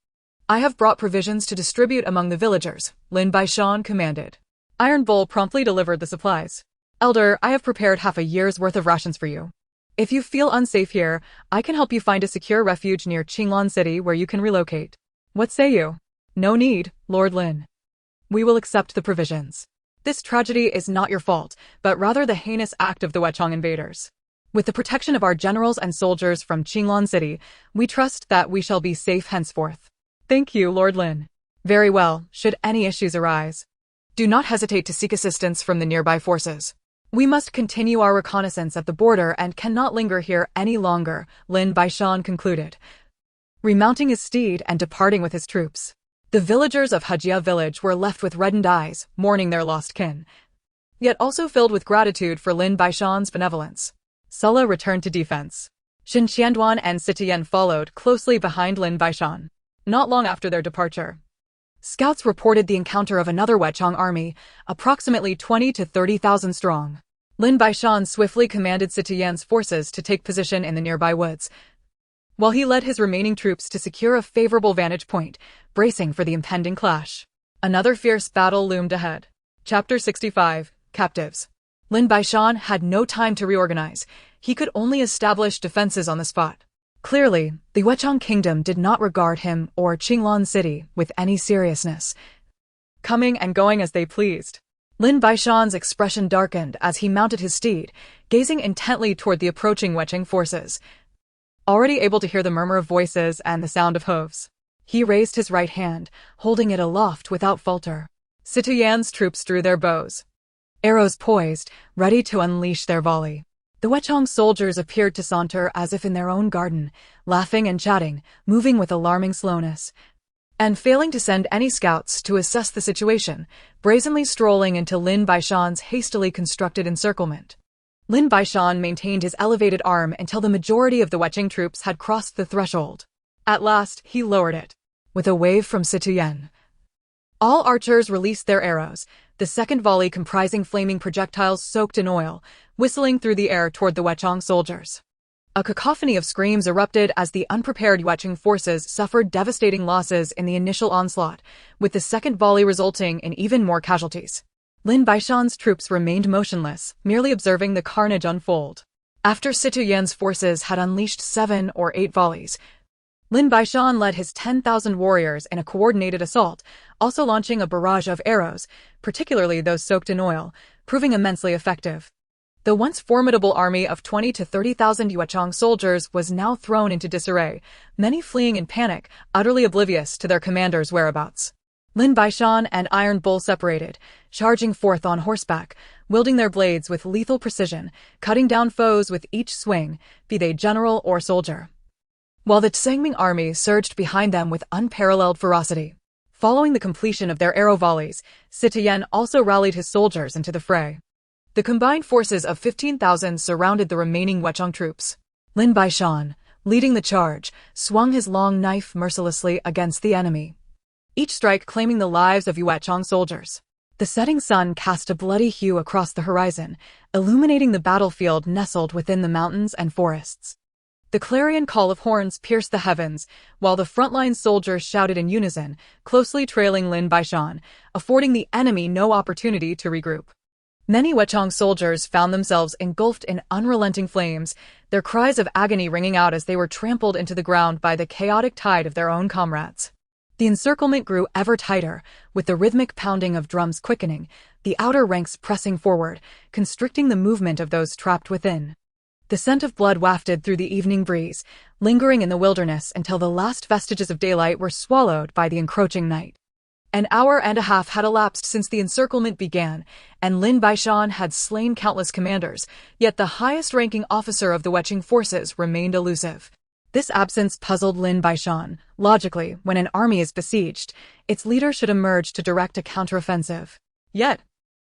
S1: "I have brought provisions to distribute among the villagers," Lin Baishan commanded. Iron Bull promptly delivered the supplies. "Elder, I have prepared half a year's worth of rations for you. If you feel unsafe here, I can help you find a secure refuge near Qinglan City where you can relocate. What say you?" "No need, Lord Lin. We will accept the provisions. This tragedy is not your fault, but rather the heinous act of the Wechang invaders. With the protection of our generals and soldiers from Qinglan City, we trust that we shall be safe henceforth." "Thank you, Lord Lin." "Very well, should any issues arise, do not hesitate to seek assistance from the nearby forces. We must continue our reconnaissance at the border and cannot linger here any longer," Lin Baishan concluded, remounting his steed and departing with his troops. The villagers of Hajia village were left with reddened eyes, mourning their lost kin, yet also filled with gratitude for Lin Baishan's benevolence. Sulla returned to defense. Xin Qianduan and Sitian followed closely behind Lin Baishan. Not long after their departure, scouts reported the encounter of another Wechang army, approximately 20 to 30,000 strong. Lin Baishan swiftly commanded Sitian's forces to take position in the nearby woods, while he led his remaining troops to secure a favorable vantage point, bracing for the impending clash. Another fierce battle loomed ahead. Chapter 65, Captives. Lin Baishan had no time to reorganize. He could only establish defenses on the spot. Clearly, the Wechang kingdom did not regard him or Qinglan City with any seriousness, coming and going as they pleased. Lin Baishan's expression darkened as he mounted his steed, gazing intently toward the approaching Wechang forces. Already able to hear the murmur of voices and the sound of hooves, he raised his right hand, holding it aloft without falter. Sitian's troops drew their bows, arrows poised, ready to unleash their volley. The Wechang soldiers appeared to saunter as if in their own garden, laughing and chatting, moving with alarming slowness, and failing to send any scouts to assess the situation, brazenly strolling into Lin Baishan's hastily constructed encirclement. Lin Baishan maintained his elevated arm until the majority of the Wechang troops had crossed the threshold. At last, he lowered it, with a wave from Sitian. All archers released their arrows, the second volley comprising flaming projectiles soaked in oil, whistling through the air toward the Wechang soldiers. A cacophony of screams erupted as the unprepared Wechang forces suffered devastating losses in the initial onslaught, with the second volley resulting in even more casualties. Lin Baishan's troops remained motionless, merely observing the carnage unfold. After Sitian's forces had unleashed 7 or 8 volleys, Lin Baishan led his 10,000 warriors in a coordinated assault, also launching a barrage of arrows, particularly those soaked in oil, proving immensely effective. The once formidable army of 20 to 30,000 Wechang soldiers was now thrown into disarray, many fleeing in panic, utterly oblivious to their commander's whereabouts. Lin Baishan and Iron Bull separated, charging forth on horseback, wielding their blades with lethal precision, cutting down foes with each swing, be they general or soldier, while the Tsangming army surged behind them with unparalleled ferocity. Following the completion of their arrow volleys, Sitian also rallied his soldiers into the fray. The combined forces of 15,000 surrounded the remaining Wechang troops. Lin Baishan, leading the charge, swung his long knife mercilessly against the enemy, each strike claiming the lives of Wechang soldiers. The setting sun cast a bloody hue across the horizon, illuminating the battlefield nestled within the mountains and forests. The clarion call of horns pierced the heavens, while the frontline soldiers shouted in unison, closely trailing Lin Baishan, affording the enemy no opportunity to regroup. Many Wechong soldiers found themselves engulfed in unrelenting flames, their cries of agony ringing out as they were trampled into the ground by the chaotic tide of their own comrades. The encirclement grew ever tighter, with the rhythmic pounding of drums quickening, the outer ranks pressing forward, constricting the movement of those trapped within. The scent of blood wafted through the evening breeze, lingering in the wilderness until the last vestiges of daylight were swallowed by the encroaching night. An hour and a half had elapsed since the encirclement began, and Lin Baishan had slain countless commanders, yet the highest-ranking officer of the Weching forces remained elusive. This absence puzzled Lin Baishan. Logically, when an army is besieged, its leader should emerge to direct a counteroffensive. Yet,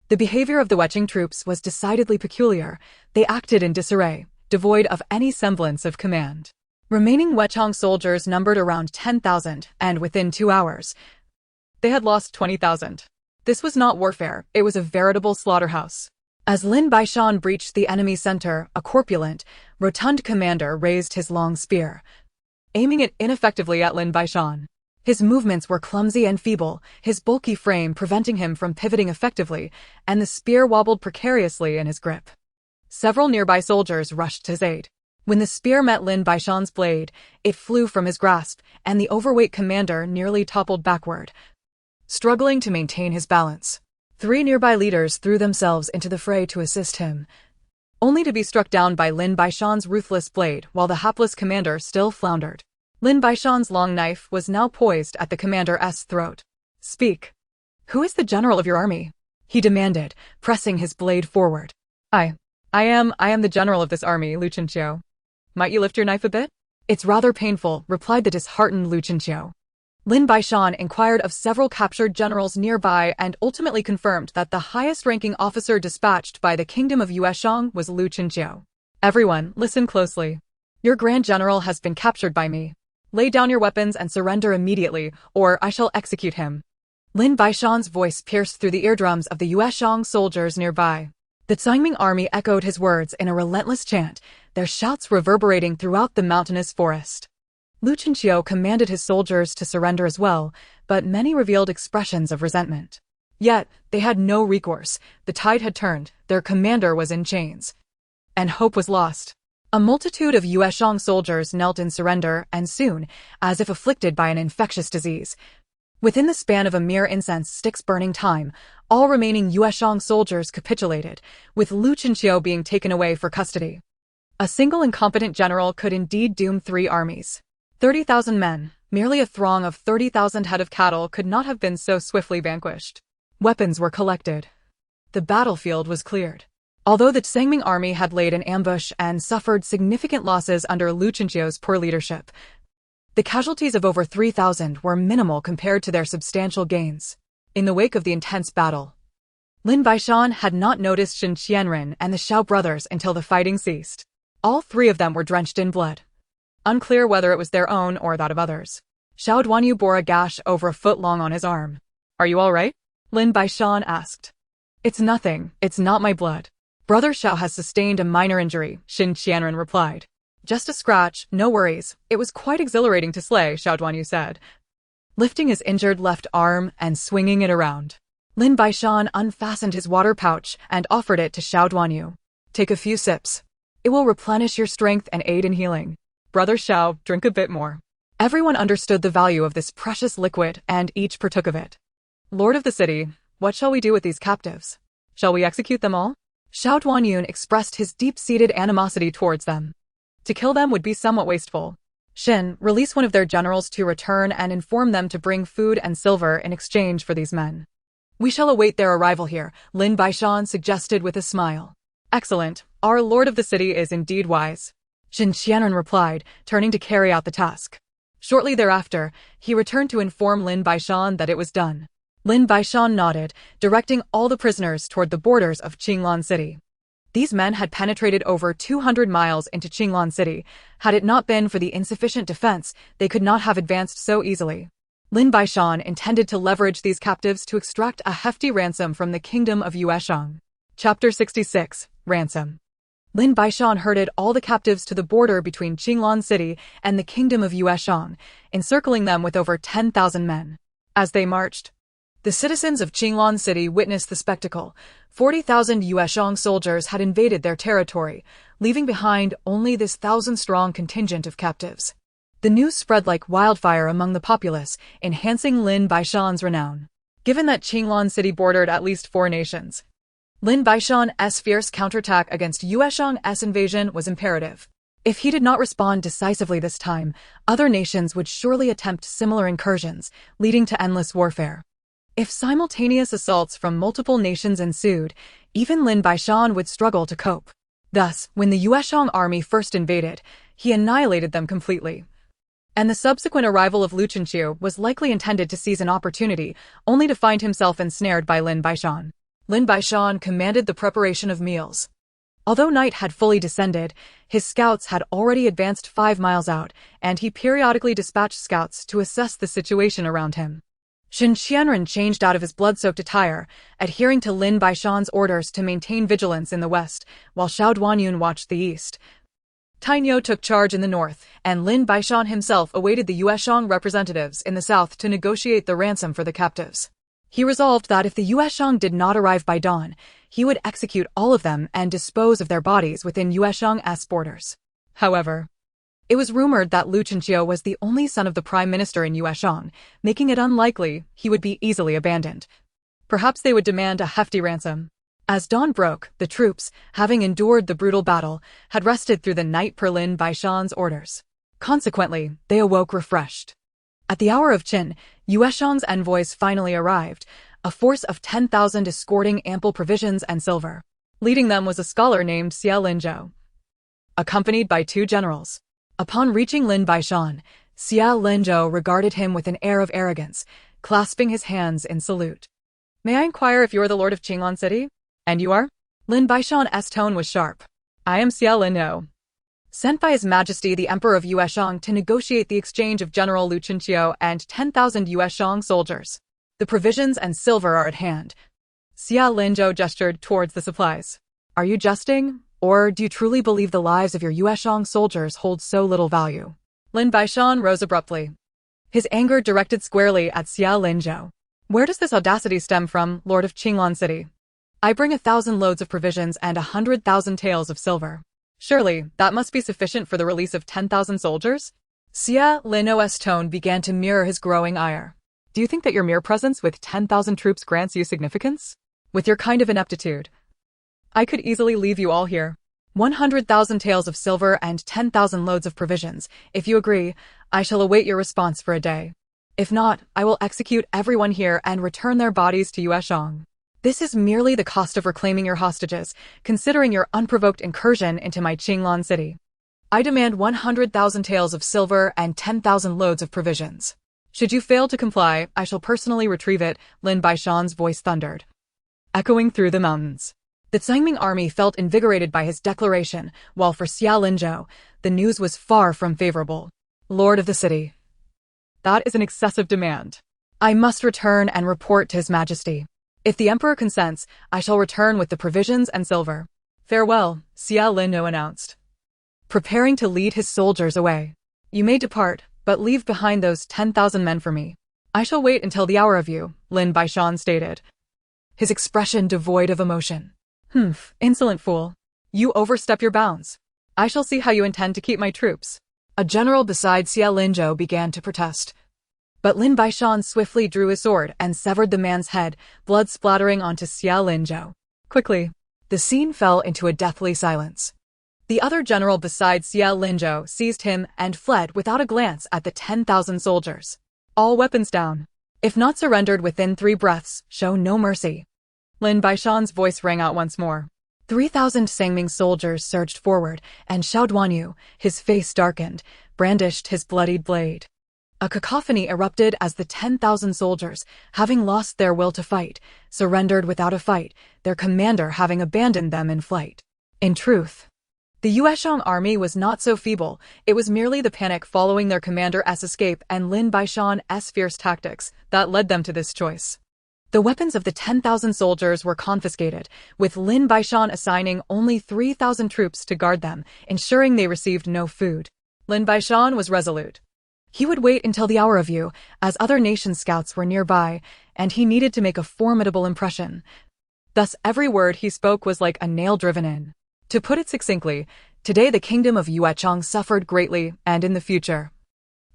S1: the behavior of the Weching troops was decidedly peculiar. They acted in disarray, devoid of any semblance of command. Remaining Wechong soldiers numbered around 10,000, and within 2 hours, they had lost 20,000. This was not warfare, it was a veritable slaughterhouse. As Lin Baishan breached the enemy center, a corpulent, rotund commander raised his long spear, aiming it ineffectively at Lin Baishan. His movements were clumsy and feeble, his bulky frame preventing him from pivoting effectively, and the spear wobbled precariously in his grip. Several nearby soldiers rushed to his aid. When the spear met Lin Baishan's blade, it flew from his grasp, and the overweight commander nearly toppled backward, struggling to maintain his balance. 3 nearby leaders threw themselves into the fray to assist him, only to be struck down by Lin Baishan's ruthless blade while the hapless commander still floundered. Lin Baishan's long knife was now poised at the commander's throat. "Speak. Who is the general of your army?" he demanded, pressing his blade forward. I am the general of this army, Lu Chenqiu. Might you lift your knife a bit?" "It's rather painful," replied the disheartened Lu Chenqiu. Lin Baishan inquired of several captured generals nearby and ultimately confirmed that the highest-ranking officer dispatched by the Kingdom of Yueshang was Lu Chenqiu. "Everyone, listen closely. Your Grand General has been captured by me. Lay down your weapons and surrender immediately, or I shall execute him." Lin Baishan's voice pierced through the eardrums of the Yueshang soldiers nearby. The Tsangming army echoed his words in a relentless chant, their shouts reverberating throughout the mountainous forest. Lu Chenqiu commanded his soldiers to surrender as well, but many revealed expressions of resentment. Yet, they had no recourse. The tide had turned, their commander was in chains, and hope was lost. A multitude of Yueshang soldiers knelt in surrender, and soon, as if afflicted by an infectious disease, within the span of a mere incense stick's burning time, all remaining Yueshang soldiers capitulated, with Lu Chenqiu being taken away for custody. A single incompetent general could indeed doom 3 armies. 30,000 men, merely a throng of 30,000 head of cattle, could not have been so swiftly vanquished. Weapons were collected. The battlefield was cleared. Although the Tsangming army had laid an ambush and suffered significant losses under Lu Chenqiu's poor leadership, the casualties of over 3,000 were minimal compared to their substantial gains. In the wake of the intense battle, Lin Baishan had not noticed Shen Qianren and the Xiao brothers until the fighting ceased. All 3 of them were drenched in blood. Unclear whether it was their own or that of others. Xiao Duanyu bore a gash over a foot long on his arm. "Are you all right?" Lin Baishan asked. "It's nothing, it's not my blood. Brother Xiao has sustained a minor injury," Shen Qianren replied. "Just a scratch, no worries. It was quite exhilarating to slay," Xiao Duanyu said, lifting his injured left arm and swinging it around. Lin Baishan unfastened his water pouch and offered it to Xiao Duanyu. "Take a few sips. It will replenish your strength and aid in healing. Brother Xiao, drink a bit more." Everyone understood the value of this precious liquid, and each partook of it. "Lord of the city, what shall we do with these captives? Shall we execute them all?" Xiao Duanyun expressed his deep-seated animosity towards them. To kill them would be somewhat wasteful. Shin, release one of their generals to return and inform them to bring food and silver in exchange for these men. "We shall await their arrival here," Lin Baishan suggested with a smile. "Excellent. Our Lord of the city is indeed wise," Shen Qianren replied, turning to carry out the task. Shortly thereafter, he returned to inform Lin Baishan that it was done. Lin Baishan nodded, directing all the prisoners toward the borders of Qinglan City. These men had penetrated over 200 miles into Qinglan City. Had it not been for the insufficient defense, they could not have advanced so easily. Lin Baishan intended to leverage these captives to extract a hefty ransom from the Kingdom of Yueshang. Chapter 66, Ransom. Lin Baishan herded all the captives to the border between Qinglan City and the Kingdom of Yueshang, encircling them with over 10,000 men. As they marched, The citizens of Qinglan City witnessed the spectacle. 40,000 Yueshang soldiers had invaded their territory, leaving behind only this 1,000-strong contingent of captives. The news spread like wildfire among the populace, enhancing Lin Baishan's renown. Given that Qinglan City bordered at least 4 nations, Lin Baishan's fierce counterattack against Yueshang's invasion was imperative. If he did not respond decisively this time, other nations would surely attempt similar incursions, leading to endless warfare. If simultaneous assaults from multiple nations ensued, even Lin Baishan would struggle to cope. Thus, when the Yueshang army first invaded, he annihilated them completely. And the subsequent arrival of Lu Chenqiu was likely intended to seize an opportunity, only to find himself ensnared by Lin Baishan. Lin Baishan commanded the preparation of meals. Although night had fully descended, his scouts had already advanced 5 miles out, and he periodically dispatched scouts to assess the situation around him. Shen Qianren changed out of his blood-soaked attire, adhering to Lin Baishan's orders to maintain vigilance in the west, while Xiao Duanyun watched the east. Tainyo took charge in the north, and Lin Baishan himself awaited the Yueshang representatives in the south to negotiate the ransom for the captives. He resolved that if the Yueshang did not arrive by dawn, he would execute all of them and dispose of their bodies within Yueshang's borders. However, it was rumored that Lu Chenqiu was the only son of the prime minister in Yueshang, making it unlikely he would be easily abandoned. Perhaps they would demand a hefty ransom. As dawn broke, the troops, having endured the brutal battle, had rested through the night per Lin Baishan's orders. Consequently, they awoke refreshed. At the hour of Qin, Yueshang's envoys finally arrived, a force of 10,000 escorting ample provisions and silver. Leading them was a scholar named Xia Linzhou, accompanied by 2 generals. Upon reaching Lin Baishan, Xia Linzhou regarded him with an air of arrogance, clasping his hands in salute. "May I inquire if you are the lord of Qinglan City? And you are?" Lin Baishan's tone was sharp. "I am Xia Linzhou, sent by His Majesty the Emperor of Yueshang to negotiate the exchange of General Lu Chenqiu and 10,000 Yueshang soldiers. The provisions and silver are at hand." Xia Linzhou gestured towards the supplies. "Are you jesting? Or do you truly believe the lives of your Yueshang soldiers hold so little value?" Lin Baishan rose abruptly, his anger directed squarely at Xia Linzhou. "Where does this audacity stem from, Lord of Qinglan City? I bring 1,000 loads of provisions and 100,000 taels of silver. Surely, that must be sufficient for the release of 10,000 soldiers?" Xia Linzhou's tone began to mirror his growing ire. "Do you think that your mere presence with 10,000 troops grants you significance? With your kind of ineptitude, I could easily leave you all here. 100,000 taels of silver and 10,000 loads of provisions. If you agree, I shall await your response for a day. If not, I will execute everyone here and return their bodies to Yueshang. This is merely the cost of reclaiming your hostages, considering your unprovoked incursion into my Qinglan City. I demand 100,000 taels of silver and 10,000 loads of provisions. Should you fail to comply, I shall personally retrieve it," Lin Baishan's voice thundered, echoing through the mountains. The Zhangming army felt invigorated by his declaration, while for Xia Linzhou, the news was far from favorable. "Lord of the city, that is an excessive demand. I must return and report to His Majesty. If the Emperor consents, I shall return with the provisions and silver." "Farewell," Xia Linzhou announced, preparing to lead his soldiers away. "You may depart, but leave behind those 10,000 men for me." "I shall wait until the hour of you," Lin Baishan stated, his expression devoid of emotion. "Humph, insolent fool. You overstep your bounds. I shall see how you intend to keep my troops." A general beside Xia Linzhou began to protest. But Lin Baishan swiftly drew his sword and severed the man's head, blood splattering onto Xia Linzhou. Quickly, the scene fell into a deathly silence. The other general beside Xia Linzhou seized him and fled without a glance at the 10,000 soldiers. "All weapons down. If not surrendered within 3 breaths, show no mercy." Lin Baishan's voice rang out once more. 3,000 Zhangming soldiers surged forward, and Xiao Duanyu, his face darkened, brandished his bloodied blade. A cacophony erupted as the 10,000 soldiers, having lost their will to fight, surrendered without a fight, their commander having abandoned them in flight. In truth, the Yueshang army was not so feeble, it was merely the panic following their commander's escape and Lin Baishan's fierce tactics that led them to this choice. The weapons of the 10,000 soldiers were confiscated, with Lin Baishan assigning only 3,000 troops to guard them, ensuring they received no food. Lin Baishan was resolute. He would wait until the hour of you, as other nation scouts were nearby, and he needed to make a formidable impression. Thus every word he spoke was like a nail driven in. To put it succinctly, today the kingdom of Yuechang suffered greatly, and in the future,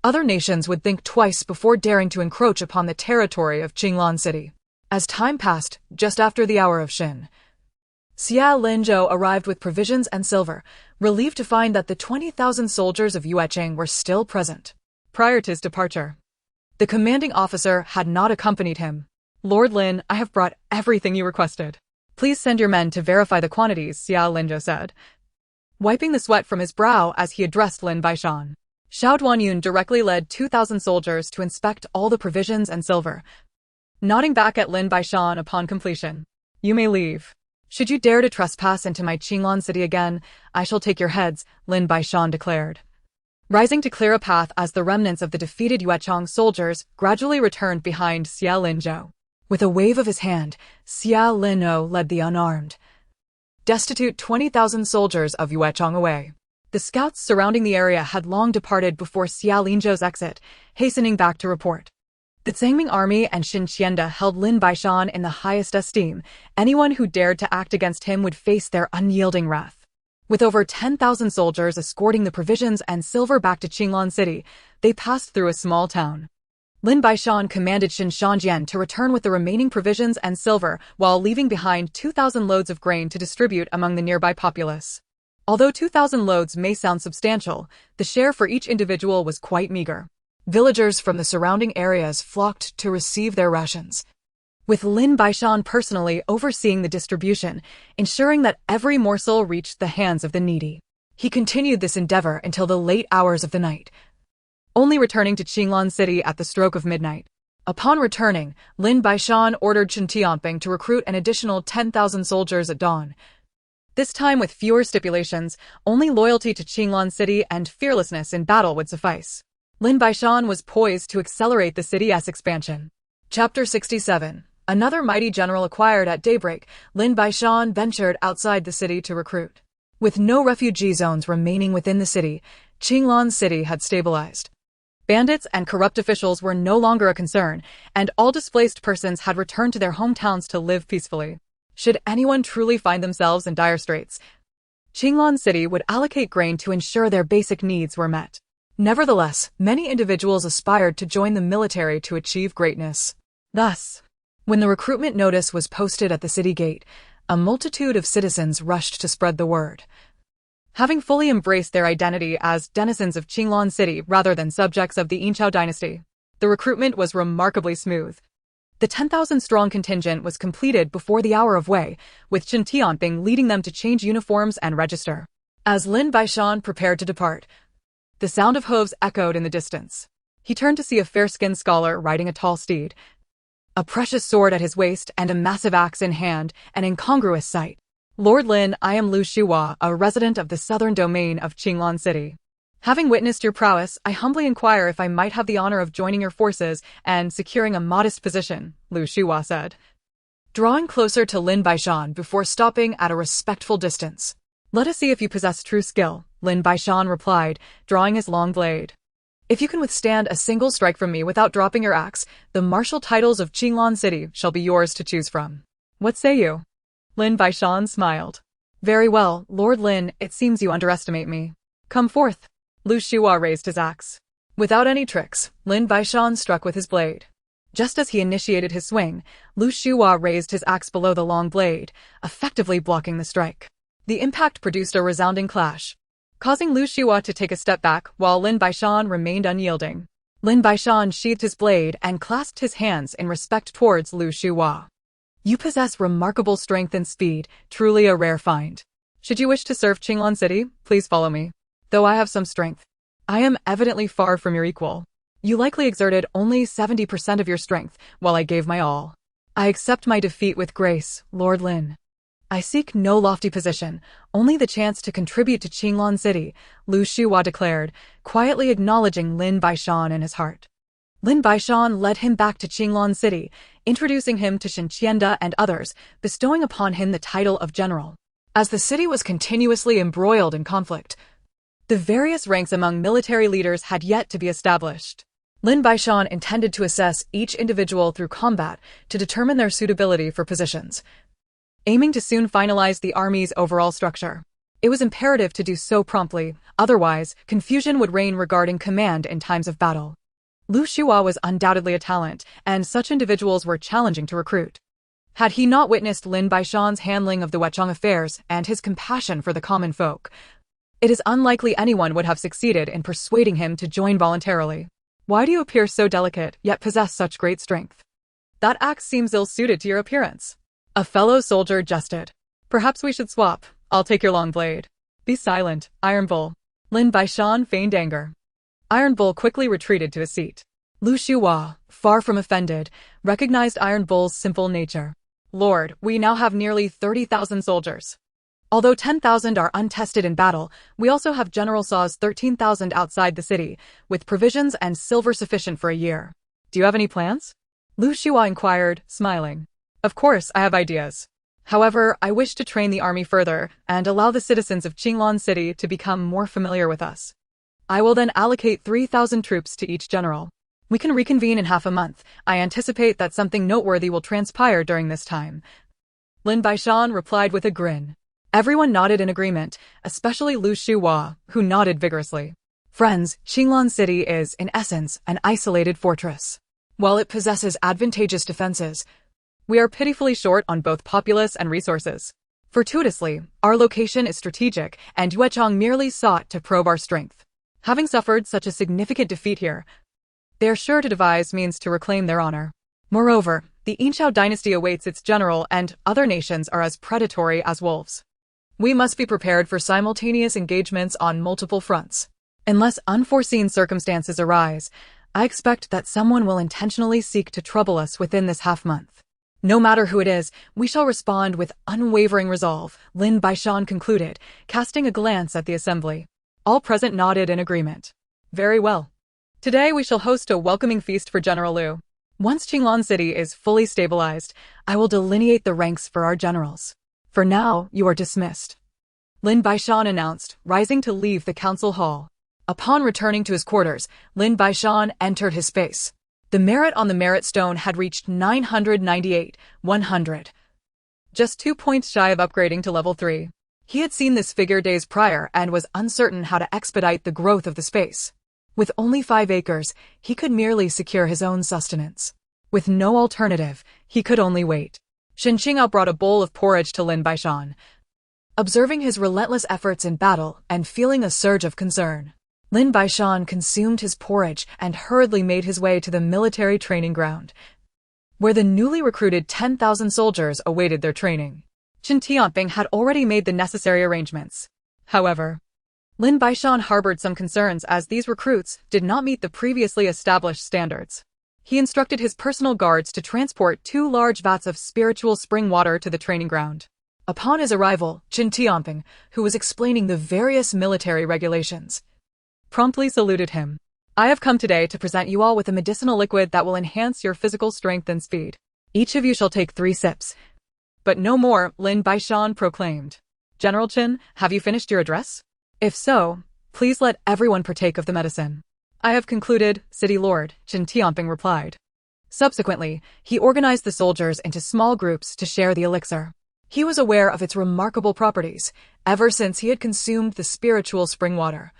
S1: other nations would think twice before daring to encroach upon the territory of Qinglan City. As time passed, just after the hour of Shin, Xia Linzhou arrived with provisions and silver, relieved to find that the 20,000 soldiers of Yuechang were still present. Prior to his departure, the commanding officer had not accompanied him. "Lord Lin, I have brought everything you requested. Please send your men to verify the quantities," Xia Linzhou said, wiping the sweat from his brow as he addressed Lin Baishan. Xiao Duanyun directly led 2,000 soldiers to inspect all the provisions and silver, nodding back at Lin Baishan upon completion. "You may leave. Should you dare to trespass into my Qinglan City again, I shall take your heads," Lin Baishan declared, rising to clear a path as the remnants of the defeated Yuechang soldiers gradually returned behind Xia Linzhou. With a wave of his hand, Xia Linzhou led the unarmed, destitute 20,000 soldiers of Yuechang away. The scouts surrounding the area had long departed before Xia Linzhou's exit, hastening back to report. The Zhangming army and Xinqianda held Lin Baishan in the highest esteem. Anyone who dared to act against him would face their unyielding wrath. With over 10,000 soldiers escorting the provisions and silver back to Qinglan City, they passed through a small town. Lin Baishan commanded Xin Shangjian to return with the remaining provisions and silver while leaving behind 2,000 loads of grain to distribute among the nearby populace. Although 2,000 loads may sound substantial, the share for each individual was quite meager. Villagers from the surrounding areas flocked to receive their rations, with Lin Baishan personally overseeing the distribution, ensuring that every morsel reached the hands of the needy. He continued this endeavor until the late hours of the night, only returning to Qinglan City at the stroke of midnight. Upon returning, Lin Baishan ordered Chen Tianping to recruit an additional 10,000 soldiers at dawn. This time with fewer stipulations, only loyalty to Qinglan City and fearlessness in battle would suffice. Lin Baishan was poised to accelerate the city's expansion. Chapter 67. Another mighty general acquired at daybreak, Lin Baishan ventured outside the city to recruit. With no refugee zones remaining within the city, Qinglan City had stabilized. Bandits and corrupt officials were no longer a concern, and all displaced persons had returned to their hometowns to live peacefully. Should anyone truly find themselves in dire straits, Qinglan City would allocate grain to ensure their basic needs were met. Nevertheless, many individuals aspired to join the military to achieve greatness. Thus, when the recruitment notice was posted at the city gate, a multitude of citizens rushed to spread the word. Having fully embraced their identity as denizens of Qinglan City rather than subjects of the Dayin Dynasty, the recruitment was remarkably smooth. The 10,000-strong contingent was completed before the hour of Wei, with Chen Tianping leading them to change uniforms and register. As Lin Baishan prepared to depart, the sound of hooves echoed in the distance. He turned to see a fair-skinned scholar riding a tall steed, a precious sword at his waist and a massive axe in hand, an incongruous sight. "Lord Lin, I am Lu Shihua, a resident of the southern domain of Qinglan City. Having witnessed your prowess, I humbly inquire if I might have the honor of joining your forces and securing a modest position," Lu Shihua said, drawing closer to Lin Baishan before stopping at a respectful distance. "Let us see if you possess true skill," Lin Baishan replied, drawing his long blade. "If you can withstand a single strike from me without dropping your axe, the martial titles of Qinglan City shall be yours to choose from. What say you?" Lin Baishan smiled. "Very well, Lord Lin, it seems you underestimate me. Come forth." Lu Shihua raised his axe. Without any tricks, Lin Baishan struck with his blade. Just as he initiated his swing, Lu Shihua raised his axe below the long blade, effectively blocking the strike. The impact produced a resounding clash, causing Lu Shihua to take a step back while Lin Baishan remained unyielding. Lin Baishan sheathed his blade and clasped his hands in respect towards Lu Shihua. "You possess remarkable strength and speed, truly a rare find. Should you wish to serve Qinglan City, please follow me. Though I have some strength, I am evidently far from your equal. You likely exerted only 70% of your strength, while I gave my all. I accept my defeat with grace, Lord Lin. I seek no lofty position, only the chance to contribute to Qinglan City," Lu Shihua declared, quietly acknowledging Lin Baishan in his heart. Lin Baishan led him back to Qinglan City, introducing him to Xinqianda and others, bestowing upon him the title of general. As the city was continuously embroiled in conflict, The various ranks among military leaders had yet to be established. Lin Baishan intended to assess each individual through combat to determine their suitability for positions, aiming to soon finalize the army's overall structure. It was imperative to do so promptly, otherwise, confusion would reign regarding command in times of battle. Lu Shihua was undoubtedly a talent, and such individuals were challenging to recruit. Had he not witnessed Lin Baishan's handling of the Wechang affairs and his compassion for the common folk, it is unlikely anyone would have succeeded in persuading him to join voluntarily. Why do you appear so delicate, yet possess such great strength? That axe seems ill-suited to your appearance. A fellow soldier jested. Perhaps we should swap. I'll take your long blade. Be silent, Iron Bull. Lin Baishan feigned anger. Iron Bull quickly retreated to his seat. Lu Shihua, far from offended, recognized Iron Bull's simple nature. Lord, we now have nearly 30,000 soldiers. Although 10,000 are untested in battle, we also have General Saw's 13,000 outside the city, with provisions and silver sufficient for a year. Do you have any plans? Lu Shihua inquired, smiling. Of course, I have ideas. However, I wish to train the army further and allow the citizens of Qinglan City to become more familiar with us. I will then allocate 3,000 troops to each general. We can reconvene in half a month. I anticipate that something noteworthy will transpire during this time. Lin Baishan replied with a grin. Everyone nodded in agreement, especially Lu Shihua, who nodded vigorously. Friends, Qinglan City is, in essence, an isolated fortress. While it possesses advantageous defenses, we are pitifully short on both populace and resources. Fortuitously, our location is strategic, and Yuechang merely sought to probe our strength. Having suffered such a significant defeat here, they are sure to devise means to reclaim their honor. Moreover, the Engsub dynasty awaits its general, and other nations are as predatory as wolves. We must be prepared for simultaneous engagements on multiple fronts. Unless unforeseen circumstances arise, I expect that someone will intentionally seek to trouble us within this half-month. No matter who it is, we shall respond with unwavering resolve, Lin Baishan concluded, casting a glance at the assembly. All present nodded in agreement. Very well. Today we shall host a welcoming feast for General Liu. Once Qinglan City is fully stabilized, I will delineate the ranks for our generals. For now, you are dismissed. Lin Baishan announced, rising to leave the council hall. Upon returning to his quarters, Lin Baishan entered his space. The merit on the merit stone had reached 998, 100. Just 2 points shy of upgrading to level 3. He had seen this figure days prior and was uncertain how to expedite the growth of the space. With only 5 acres, he could merely secure his own sustenance. With no alternative, he could only wait. Shen Qingao brought a bowl of porridge to Lin Baishan. Observing his relentless efforts in battle and feeling a surge of concern, Lin Baishan consumed his porridge and hurriedly made his way to the military training ground, where the newly recruited 10,000 soldiers awaited their training. Qin Tianping had already made the necessary arrangements. However, Lin Baishan harbored some concerns as these recruits did not meet the previously established standards. He instructed his personal guards to transport 2 large vats of spiritual spring water to the training ground. Upon his arrival, Qin Tianping, who was explaining the various military regulations, promptly saluted him. I have come today to present you all with a medicinal liquid that will enhance your physical strength and speed. Each of you shall take 3 sips. But no more, Lin Baishan proclaimed. General Qin, have you finished your address? If so, please let everyone partake of the medicine. I have concluded, City Lord, Qin Tianping replied. Subsequently, he organized the soldiers into small groups to share the elixir. He was aware of its remarkable properties, ever since he had consumed the spiritual spring water.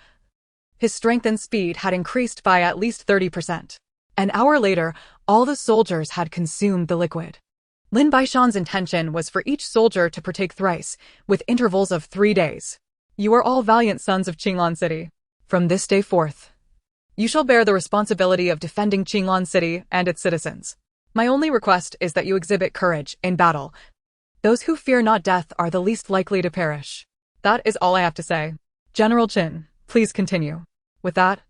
S1: His strength and speed had increased by at least 30%. An hour later, all the soldiers had consumed the liquid. Lin Baishan's intention was for each soldier to partake thrice, with intervals of 3 days. You are all valiant sons of Qinglan City. From this day forth, you shall bear the responsibility of defending Qinglan City and its citizens. My only request is that you exhibit courage in battle. Those who fear not death are the least likely to perish. That is all I have to say. General Qin, please continue. With that,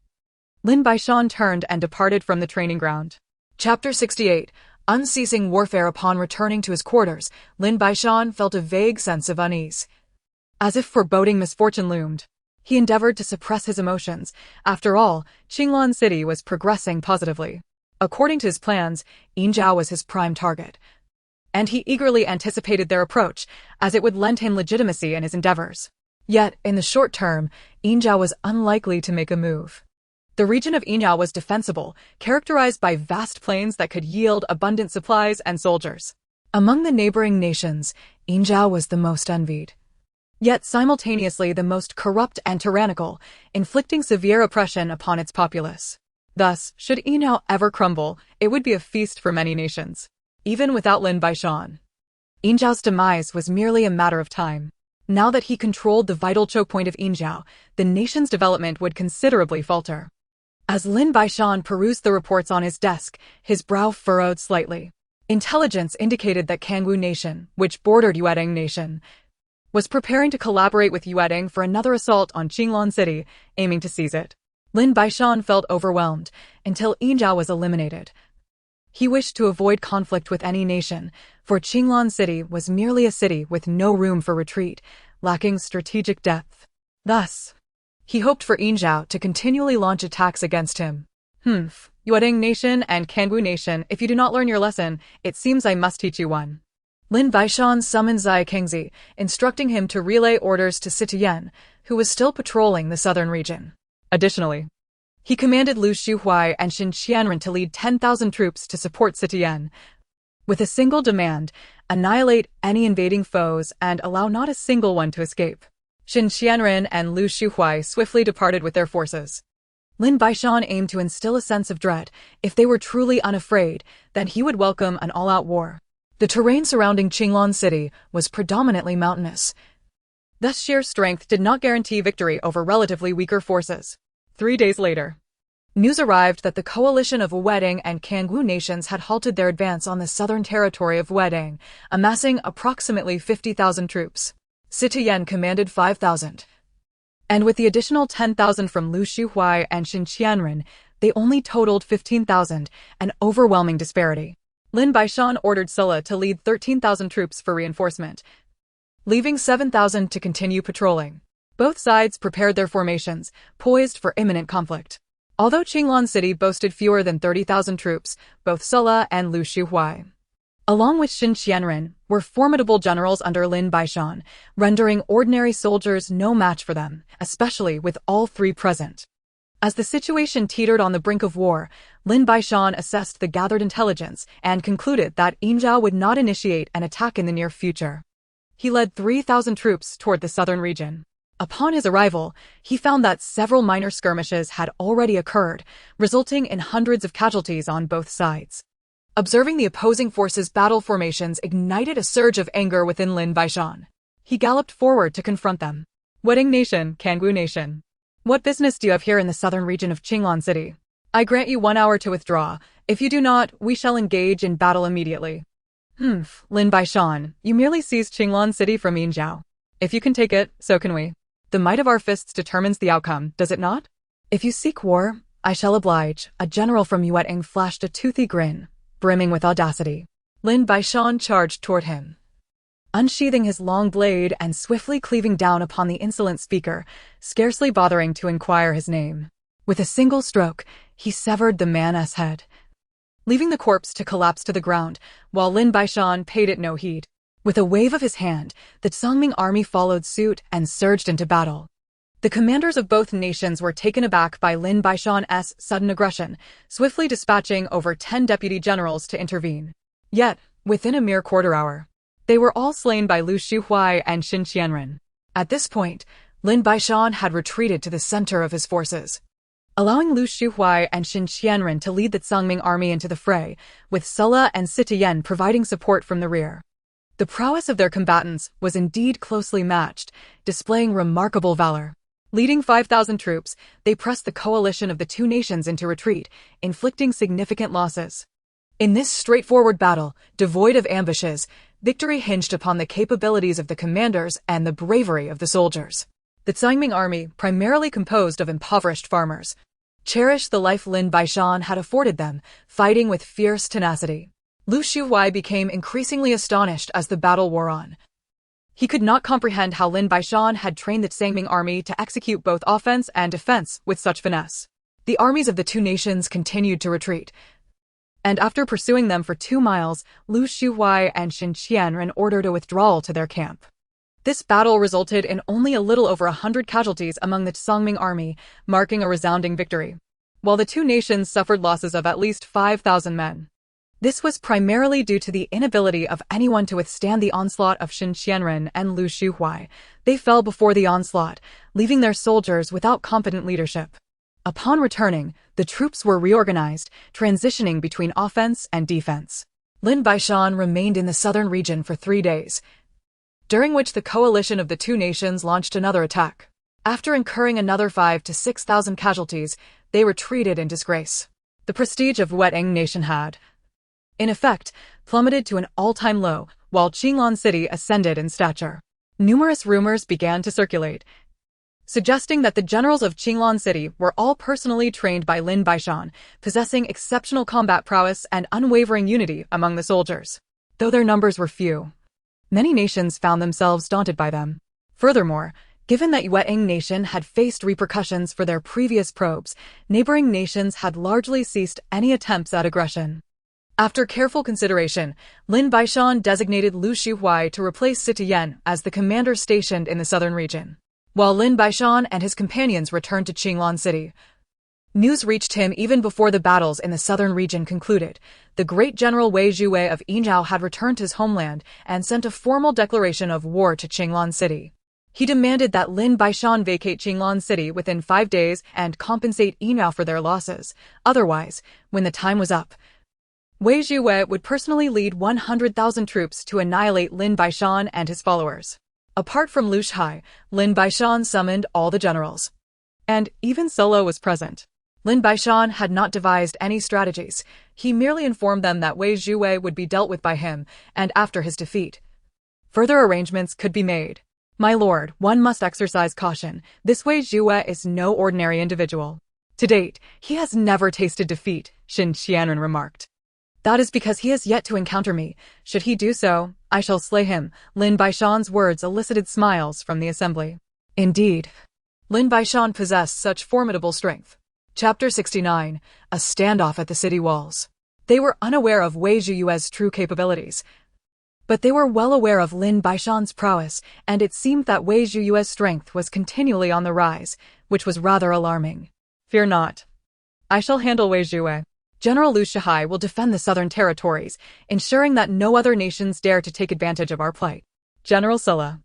S1: Lin Baishan turned and departed from the training ground. Chapter 68. Unceasing warfare. Upon returning to his quarters, Lin Baishan felt a vague sense of unease. As if foreboding misfortune loomed, he endeavored to suppress his emotions. After all, Qinglan City was progressing positively. According to his plans, Yinzhao was his prime target, and he eagerly anticipated their approach, as it would lend him legitimacy in his endeavors. Yet, in the short term, engsub was unlikely to make a move. The region of engsub was defensible, characterized by vast plains that could yield abundant supplies and soldiers. Among the neighboring nations, engsub was the most envied, yet simultaneously the most corrupt and tyrannical, inflicting severe oppression upon its populace. Thus, should engsub ever crumble, it would be a feast for many nations. Even without Lin Baishan, engsub's demise was merely a matter of time. Now that he controlled the vital choke point of engsub, the nation's development would considerably falter. As Lin Baishan perused the reports on his desk, his brow furrowed slightly. Intelligence indicated that Kangwu Nation, which bordered Yueding Nation, was preparing to collaborate with Yueding for another assault on Qinglan City, aiming to seize it. Lin Baishan felt overwhelmed until engsub was eliminated. He wished to avoid conflict with any nation, for Qinglan City was merely a city with no room for retreat, lacking strategic depth. Thus, he hoped for engsub to continually launch attacks against him. Yueding Nation and Kangwu Nation, if you do not learn your lesson, it seems I must teach you one. Lin Baishan summoned Zai Kingzi, instructing him to relay orders to Sitian, who was still patrolling the southern region. Additionally, he commanded Lu Shuhuai and Xin Qianren to lead 10,000 troops to support Sitian, with a single demand: annihilate any invading foes and allow not a single one to escape. Xin Qianren and Lu Shuhuai swiftly departed with their forces. Lin Baishan aimed to instill a sense of dread. If they were truly unafraid, then he would welcome an all-out war. The terrain surrounding Qinglan City was predominantly mountainous. Thus sheer strength did not guarantee victory over relatively weaker forces. 3 days later, news arrived that the coalition of Yueding and Kangwu nations had halted their advance on the southern territory of Yueding, amassing approximately 50,000 troops. Sitian commanded 5,000. And with the additional 10,000 from Lu Shuhuai and Xin Qianren, they only totaled 15,000, an overwhelming disparity. Lin Baishan ordered Sulla to lead 13,000 troops for reinforcement, leaving 7,000 to continue patrolling. Both sides prepared their formations, poised for imminent conflict. Although Qinglan City boasted fewer than 30,000 troops, both Sulla and Lu Shuhuai, along with Xin Qianren, were formidable generals under Lin Baishan, rendering ordinary soldiers no match for them, especially with all three present. As the situation teetered on the brink of war, Lin Baishan assessed the gathered intelligence and concluded that engsub would not initiate an attack in the near future. He led 3,000 troops toward the southern region. Upon his arrival, he found that several minor skirmishes had already occurred, resulting in hundreds of casualties on both sides. Observing the opposing forces' battle formations ignited a surge of anger within Lin Baishan. He galloped forward to confront them. Yueding Nation, Kangwu Nation, what business do you have here in the southern region of Qinglan City? I grant you 1 hour to withdraw. If you do not, we shall engage in battle immediately. Lin Baishan, you merely seized Qinglan City from engsub. If you can take it, so can we. The might of our fists determines the outcome, does it not? If you seek war, I shall oblige. A general from Yueding flashed a toothy grin, brimming with audacity. Lin Baishan charged toward him, unsheathing his long blade and swiftly cleaving down upon the insolent speaker, scarcely bothering to inquire his name. With a single stroke, he severed the man's head, leaving the corpse to collapse to the ground, while Lin Baishan paid it no heed. With a wave of his hand, the Zongming army followed suit and surged into battle. The commanders of both nations were taken aback by Lin Baishan's sudden aggression, swiftly dispatching over 10 deputy generals to intervene. Yet, within a mere quarter hour, they were all slain by Lu Shuhuai and Xin Qianren. At this point, Lin Baishan had retreated to the center of his forces, allowing Lu Shuhuai and Xin Qianren to lead the Zongming army into the fray, with Sulla and Sitian providing support from the rear. The prowess of their combatants was indeed closely matched, displaying remarkable valor. Leading 5,000 troops, they pressed the coalition of the two nations into retreat, inflicting significant losses. In this straightforward battle, devoid of ambushes, victory hinged upon the capabilities of the commanders and the bravery of the soldiers. The Zongming army, primarily composed of impoverished farmers, cherished the life Lin Baishan had afforded them, fighting with fierce tenacity. Lu Shuhuai became increasingly astonished as the battle wore on. He could not comprehend how Lin Baishan had trained the Zongming army to execute both offense and defense with such finesse. The armies of the two nations continued to retreat, and after pursuing them for 2 miles, Lu Shuhuai and Xin Qianren ordered a withdrawal to their camp. This battle resulted in only a little over 100 casualties among the Songming army, marking a resounding victory, while the two nations suffered losses of at least 5,000 men. This was primarily due to the inability of anyone to withstand the onslaught of Qin Qianren and Lu Shuhuai. They fell before the onslaught, leaving their soldiers without competent leadership. Upon returning, the troops were reorganized, transitioning between offense and defense. Lin Baishan remained in the southern region for 3 days, during which the coalition of the two nations launched another attack. After incurring another 5,000 to 6,000 casualties, they retreated in disgrace. The prestige of Weting Nation had, in effect, plummeted to an all-time low, while Qinglan City ascended in stature. Numerous rumors began to circulate, suggesting that the generals of Qinglan City were all personally trained by Lin Baishan, possessing exceptional combat prowess and unwavering unity among the soldiers. Though their numbers were few, many nations found themselves daunted by them. Furthermore, given that Weting Nation had faced repercussions for their previous probes, neighboring nations had largely ceased any attempts at aggression. After careful consideration, Lin Baishan designated Lu Shuhuai to replace Sitian as the commander stationed in the southern region, while Lin Baishan and his companions returned to Qinglan City. News reached him even before the battles in the southern region concluded. The great general Wei Zhuwei of Yinzhou had returned to his homeland and sent a formal declaration of war to Qinglan City. He demanded that Lin Baishan vacate Qinglan City within 5 days and compensate Yinzhou for their losses. Otherwise, when the time was up, Wei Zhuwei would personally lead 100,000 troops to annihilate Lin Baishan and his followers. Apart from Lu Shuhai, Lin Baishan summoned all the generals, and even Solo was present. Lin Baishan had not devised any strategies. He merely informed them that Wei Zhuwei would be dealt with by him, and after his defeat, further arrangements could be made. My lord, one must exercise caution. This Wei Zhuwei is no ordinary individual. To date, he has never tasted defeat, Qin Qianren remarked. That is because he has yet to encounter me. Should he do so, I shall slay him. Lin Baishan's words elicited smiles from the assembly. Indeed, Lin Baishan possessed such formidable strength. Chapter 69. A standoff at the city walls. They were unaware of Wei Zhuwei's true capabilities, but they were well aware of Lin Baishan's prowess, and it seemed that Wei Zhuwei's strength was continually on the rise, which was rather alarming. Fear not. I shall handle Wei Zhuwei. General Lu Shuhai will defend the southern territories, ensuring that no other nations dare to take advantage of our plight. General Sulla,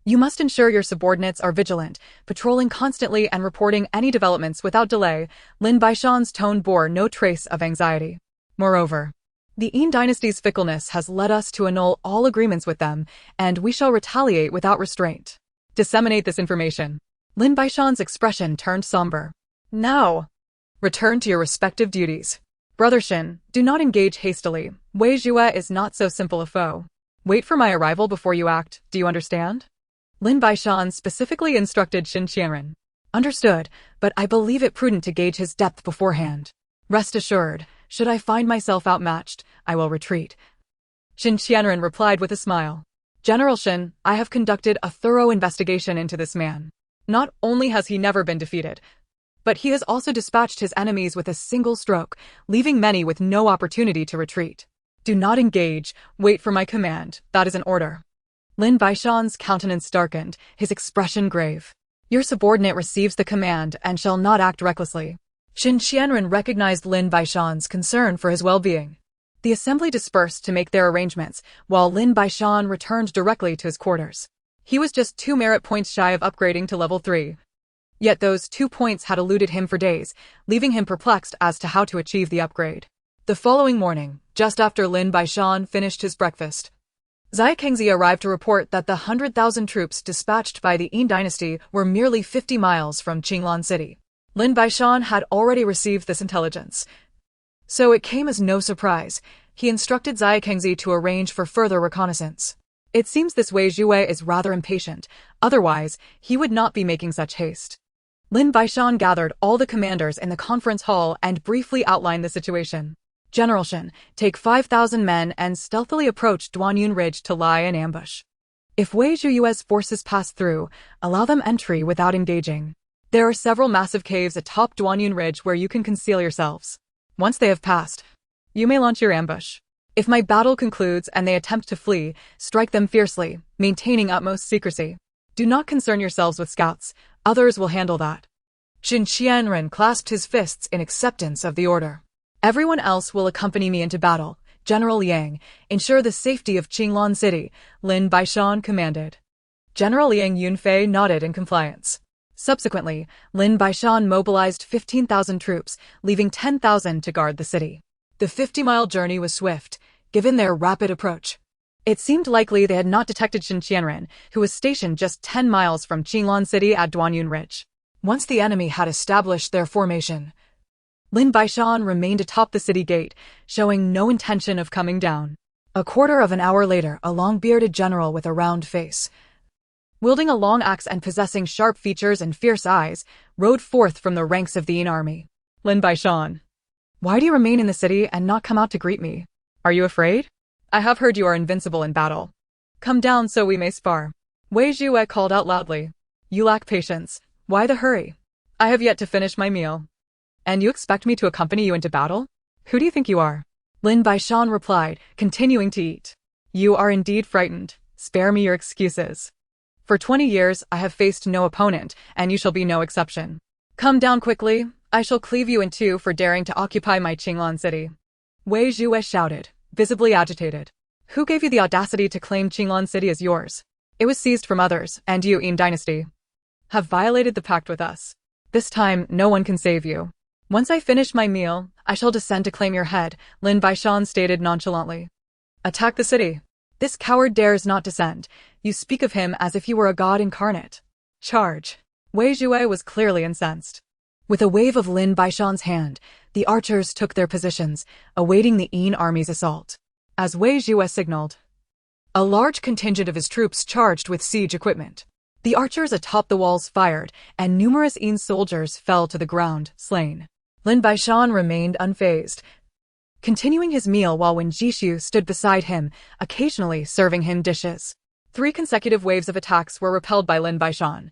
S1: you must ensure your subordinates are vigilant, patrolling constantly and reporting any developments without delay. Lin Baishan's tone bore no trace of anxiety. Moreover, the Dayin Dynasty's fickleness has led us to annul all agreements with them, and we shall retaliate without restraint. Disseminate this information. Lin Baishan's expression turned somber. Now, return to your respective duties. Brother Qin, do not engage hastily. Wei Zhuwei is not so simple a foe. Wait for my arrival before you act, do you understand? Lin Baishan specifically instructed Qin Qianren. Understood, but I believe it prudent to gauge his depth beforehand. Rest assured, should I find myself outmatched, I will retreat. Qin Qianren replied with a smile. General Qin, I have conducted a thorough investigation into this man. Not only has he never been defeated, but he has also dispatched his enemies with a single stroke, leaving many with no opportunity to retreat. Do not engage, wait for my command, that is an order. Lin Baishan's countenance darkened, his expression grave. Your subordinate receives the command and shall not act recklessly. Qin Qianren recognized Lin Baishan's concern for his well-being. The assembly dispersed to make their arrangements, while Lin Baishan returned directly to his quarters. He was just 2 merit points shy of upgrading to level 3. Yet those 2 points had eluded him for days, leaving him perplexed as to how to achieve the upgrade. The following morning, just after Lin Baishan finished his breakfast, Zhai Kengzi arrived to report that the 100,000 troops dispatched by the Dayin Dynasty were merely 50 miles from Qinglan City. Lin Baishan had already received this intelligence, so it came as no surprise. He instructed Zhai Kengzi to arrange for further reconnaissance. It seems this Wei Zhuwei is rather impatient, otherwise he would not be making such haste. Lin Baishan gathered all the commanders in the conference hall and briefly outlined the situation. General Qin, take 5,000 men and stealthily approach Duanyun Ridge to lie in ambush. If Wei Zhuwei's forces pass through, allow them entry without engaging. There are several massive caves atop Duanyun Ridge where you can conceal yourselves. Once they have passed, you may launch your ambush. If my battle concludes and they attempt to flee, strike them fiercely, maintaining utmost secrecy. Do not concern yourselves with scouts, others will handle that. Xin Qianren clasped his fists in acceptance of the order. Everyone else will accompany me into battle. General Liang, ensure the safety of Qinglan City, Lin Baishan commanded. General Liang Yunfei nodded in compliance. Subsequently, Lin Baishan mobilized 15,000 troops, leaving 10,000 to guard the city. The 50-mile journey was swift, given their rapid approach. It seemed likely they had not detected Xin Qianren, who was stationed just 10 miles from Qinglan City at Duanyun Ridge. Once the enemy had established their formation, Lin Baishan remained atop the city gate, showing no intention of coming down. A quarter of an hour later, a long-bearded general with a round face, wielding a long axe and possessing sharp features and fierce eyes, rode forth from the ranks of the Yin army. Lin Baishan, why do you remain in the city and not come out to greet me? Are you afraid? I have heard you are invincible in battle. Come down so we may spar. Wei Zhue called out loudly. You lack patience. Why the hurry? I have yet to finish my meal. And you expect me to accompany you into battle? Who do you think you are? Lin Baishan replied, continuing to eat. You are indeed frightened. Spare me your excuses. For 20 years, I have faced no opponent, and you shall be no exception. Come down quickly. I shall cleave you in two for daring to occupy my Qinglan city. Wei Zhue shouted, visibly agitated. Who gave you the audacity to claim Qinglan city as yours? It was seized from others, and you, Dayin Dynasty, have violated the pact with us. This time, no one can save you. Once I finish my meal, I shall descend to claim your head, Lin Baishan stated nonchalantly. Attack the city. This coward dares not descend. You speak of him as if he were a god incarnate. Charge. Wei Zhue was clearly incensed. With a wave of Lin Baishan's hand, the archers took their positions, awaiting the Yin army's assault. As Wei Zhue signaled, a large contingent of his troops charged with siege equipment. The archers atop the walls fired, and numerous Yin soldiers fell to the ground, slain. Lin Baishan remained unfazed, continuing his meal while Wen Jishu stood beside him, occasionally serving him dishes. 3 consecutive waves of attacks were repelled by Lin Baishan,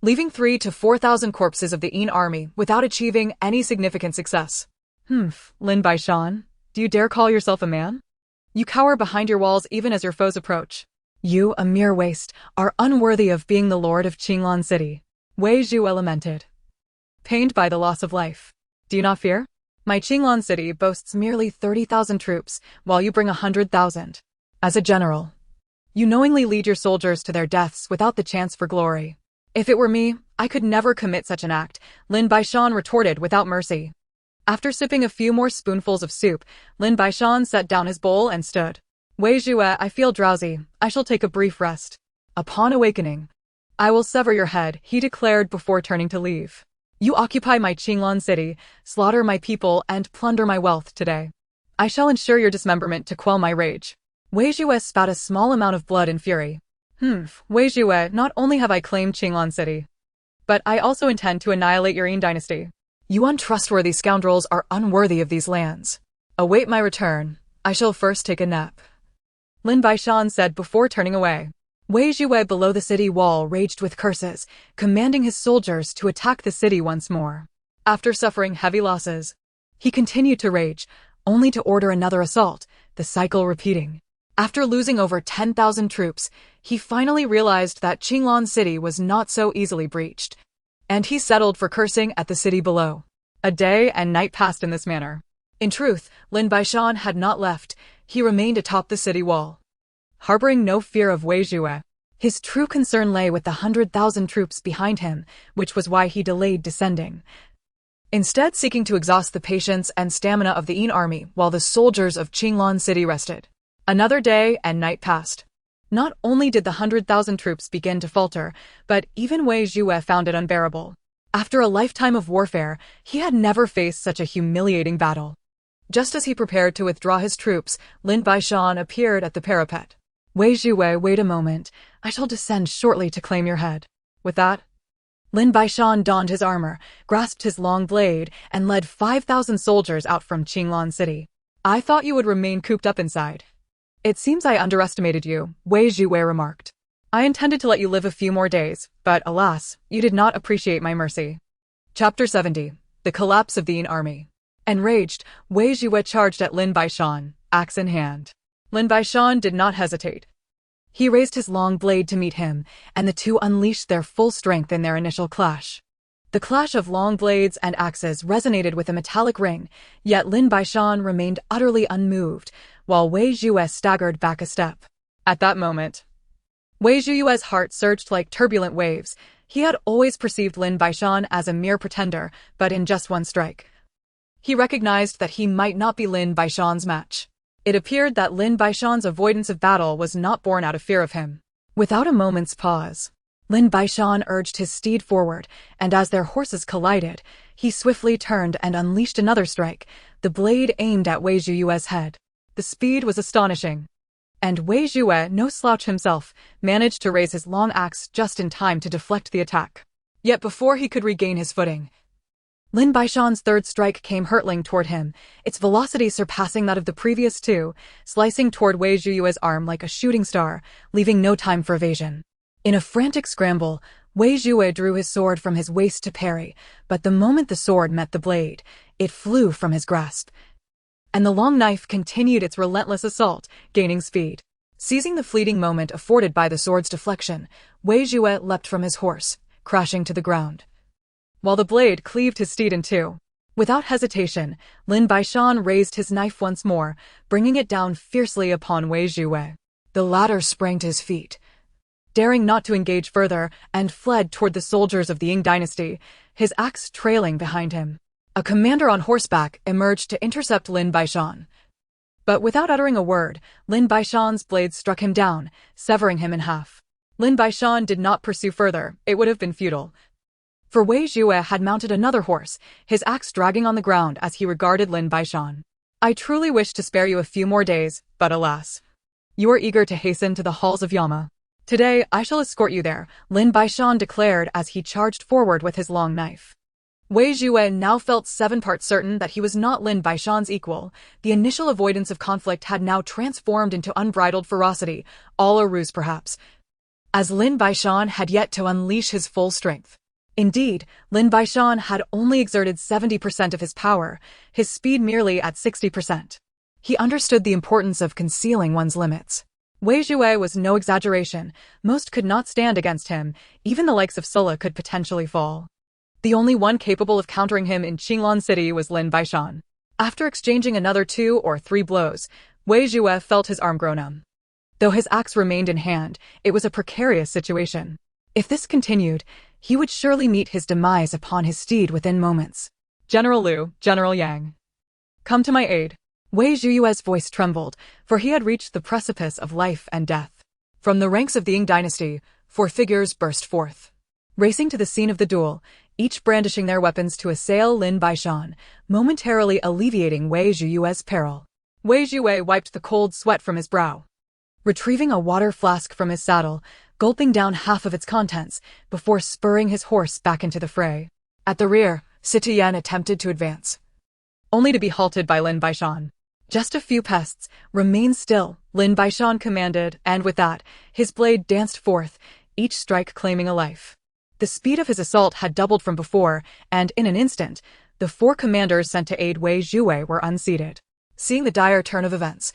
S1: leaving 3,000 to 4,000 corpses of the Yin army without achieving any significant success. Lin Baishan, do you dare call yourself a man? You cower behind your walls even as your foes approach. You, a mere waste, are unworthy of being the lord of Qinglan City. Wei Zhue lamented, pained by the loss of life. Do you not fear? My Qinglan City boasts merely 30,000 troops, while you bring 100,000. As a general, you knowingly lead your soldiers to their deaths without the chance for glory. If it were me, I could never commit such an act, Lin Baishan retorted without mercy. After sipping a few more spoonfuls of soup, Lin Baishan set down his bowl and stood. Wei Zhue, I feel drowsy. I shall take a brief rest. Upon awakening, I will sever your head, he declared before turning to leave. You occupy my Qinglan city, slaughter my people, and plunder my wealth today. I shall ensure your dismemberment to quell my rage. Wei Zhue spat a small amount of blood in fury. Wei Zhue, not only have I claimed Qinglan City, but I also intend to annihilate your Dayin Dynasty. You untrustworthy scoundrels are unworthy of these lands. Await my return. I shall first take a nap. Lin Baishan said before turning away. Wei Zhue below the city wall raged with curses, commanding his soldiers to attack the city once more. After suffering heavy losses, he continued to rage, only to order another assault, the cycle repeating. After losing over 10,000 troops, he finally realized that Qinglan City was not so easily breached, and he settled for cursing at the city below. A day and night passed in this manner. In truth, Lin Baishan had not left. He remained atop the city wall, harboring no fear of Wei Zhue. His true concern lay with the 100,000 troops behind him, which was why he delayed descending, instead seeking to exhaust the patience and stamina of the Yin army while the soldiers of Qinglan City rested. Another day and night passed. Not only did the 100,000 troops begin to falter, but even Wei Zhue found it unbearable. After a lifetime of warfare, he had never faced such a humiliating battle. Just as he prepared to withdraw his troops, Lin Baishan appeared at the parapet. Wei Zhue, wait a moment. I shall descend shortly to claim your head. With that, Lin Baishan donned his armor, grasped his long blade, and led 5,000 soldiers out from Qinglan City. I thought you would remain cooped up inside. It seems I underestimated you, Wei Zhue remarked. I intended to let you live a few more days, but alas, you did not appreciate my mercy. Chapter 70. The Collapse of the Yin Army. Enraged, Wei Zhue charged at Lin Baishan, axe in hand. Lin Baishan did not hesitate. He raised his long blade to meet him, and the two unleashed their full strength in their initial clash. The clash of long blades and axes resonated with a metallic ring, yet Lin Baishan remained utterly unmoved, while Wei Zhue staggered back a step. At that moment, Wei Zhue's heart surged like turbulent waves. He had always perceived Lin Baishan as a mere pretender, but in just one strike, he recognized that he might not be Lin Baishan's match. It appeared that Lin Baishan's avoidance of battle was not born out of fear of him. Without a moment's pause, Lin Baishan urged his steed forward, and as their horses collided, he swiftly turned and unleashed another strike, the blade aimed at Wei Zhue's head. The speed was astonishing, and Wei Zhue, no slouch himself, managed to raise his long axe just in time to deflect the attack. Yet before he could regain his footing, Lin Baishan's third strike came hurtling toward him, its velocity surpassing that of the previous two, slicing toward Wei Zhue's arm like a shooting star, leaving no time for evasion. In a frantic scramble, Wei Zhue drew his sword from his waist to parry, but the moment the sword met the blade, it flew from his grasp, and the long knife continued its relentless assault, gaining speed. Seizing the fleeting moment afforded by the sword's deflection, Wei Zhue leapt from his horse, crashing to the ground, while the blade cleaved his steed in two. Without hesitation, Lin Baishan raised his knife once more, bringing it down fiercely upon Wei Zhue. The latter sprang to his feet, daring not to engage further, and fled toward the soldiers of the Ying Dynasty, his axe trailing behind him. A commander on horseback emerged to intercept Lin Baishan. But without uttering a word, Lin Baishan's blade struck him down, severing him in half. Lin Baishan did not pursue further, it would have been futile. For Wei Zhue had mounted another horse, his axe dragging on the ground as he regarded Lin Baishan. I truly wish to spare you a few more days, but alas, you are eager to hasten to the halls of Yama. Today, I shall escort you there, Lin Baishan declared as he charged forward with his long knife. Wei Zhue now felt 7 parts certain that he was not Lin Baishan's equal. The initial avoidance of conflict had now transformed into unbridled ferocity, all a ruse perhaps, as Lin Baishan had yet to unleash his full strength. Indeed, Lin Baishan had only exerted 70% of his power, his speed merely at 60%. He understood the importance of concealing one's limits. Wei Zhue was no exaggeration, most could not stand against him, even the likes of Sulla could potentially fall. The only one capable of countering him in Qinglan City was Lin Baishan. After exchanging another 2 or 3 blows, Wei Zhue felt his arm grow numb. Though his axe remained in hand, it was a precarious situation. If this continued, he would surely meet his demise upon his steed within moments. General Liu, General Yang, come to my aid. Wei Zhue's voice trembled, for he had reached the precipice of life and death. From the ranks of the Ying Dynasty, 4 figures burst forth, racing to the scene of the duel, each brandishing their weapons to assail Lin Baishan, momentarily alleviating Wei Zhue's peril. Wei Zhue wiped the cold sweat from his brow, retrieving a water flask from his saddle, gulping down half of its contents, before spurring his horse back into the fray. At the rear, Sitian attempted to advance, only to be halted by Lin Baishan. Just a few pests, remain still, Lin Baishan commanded, and with that, his blade danced forth, each strike claiming a life. The speed of his assault had doubled from before, and in an instant, the 4 commanders sent to aid Wei Zhue were unseated. Seeing the dire turn of events,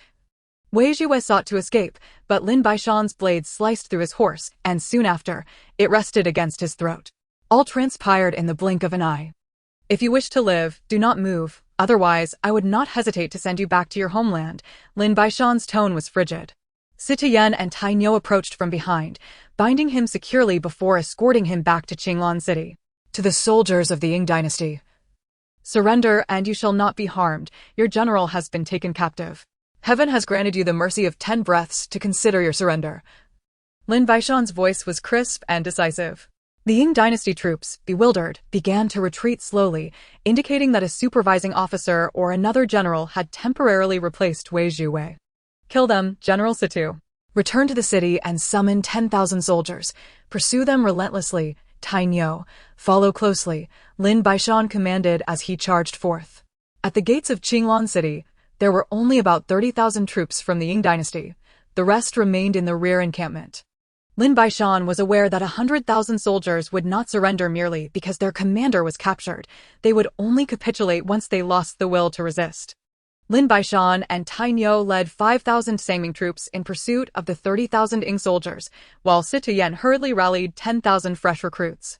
S1: Wei Zhue sought to escape, but Lin Baishan's blade sliced through his horse, and soon after, it rested against his throat. All transpired in the blink of an eye. If you wish to live, do not move, otherwise I would not hesitate to send you back to your homeland. Lin Baishan's tone was frigid. Sitian and Tainyo approached from behind, binding him securely before escorting him back to Qinglan City. To the soldiers of the Ying Dynasty, surrender and you shall not be harmed. Your general has been taken captive. Heaven has granted you the mercy of 10 breaths to consider your surrender. Lin Baishan's voice was crisp and decisive. The Ying Dynasty troops, bewildered, began to retreat slowly, indicating that a supervising officer or another general had temporarily replaced Wei Zhue. Kill them, General Situ. Return to the city and summon 10,000 soldiers. Pursue them relentlessly. Tainyo, follow closely, Lin Baishan commanded as he charged forth. At the gates of Qinglan City, there were only about 30,000 troops from the Ying Dynasty. The rest remained in the rear encampment. Lin Baishan was aware that 100,000 soldiers would not surrender merely because their commander was captured. They would only capitulate once they lost the will to resist. Lin Baishan and Tainyo led 5,000 Sangming troops in pursuit of the 30,000 Ing soldiers, while Sitiyen hurriedly rallied 10,000 fresh recruits.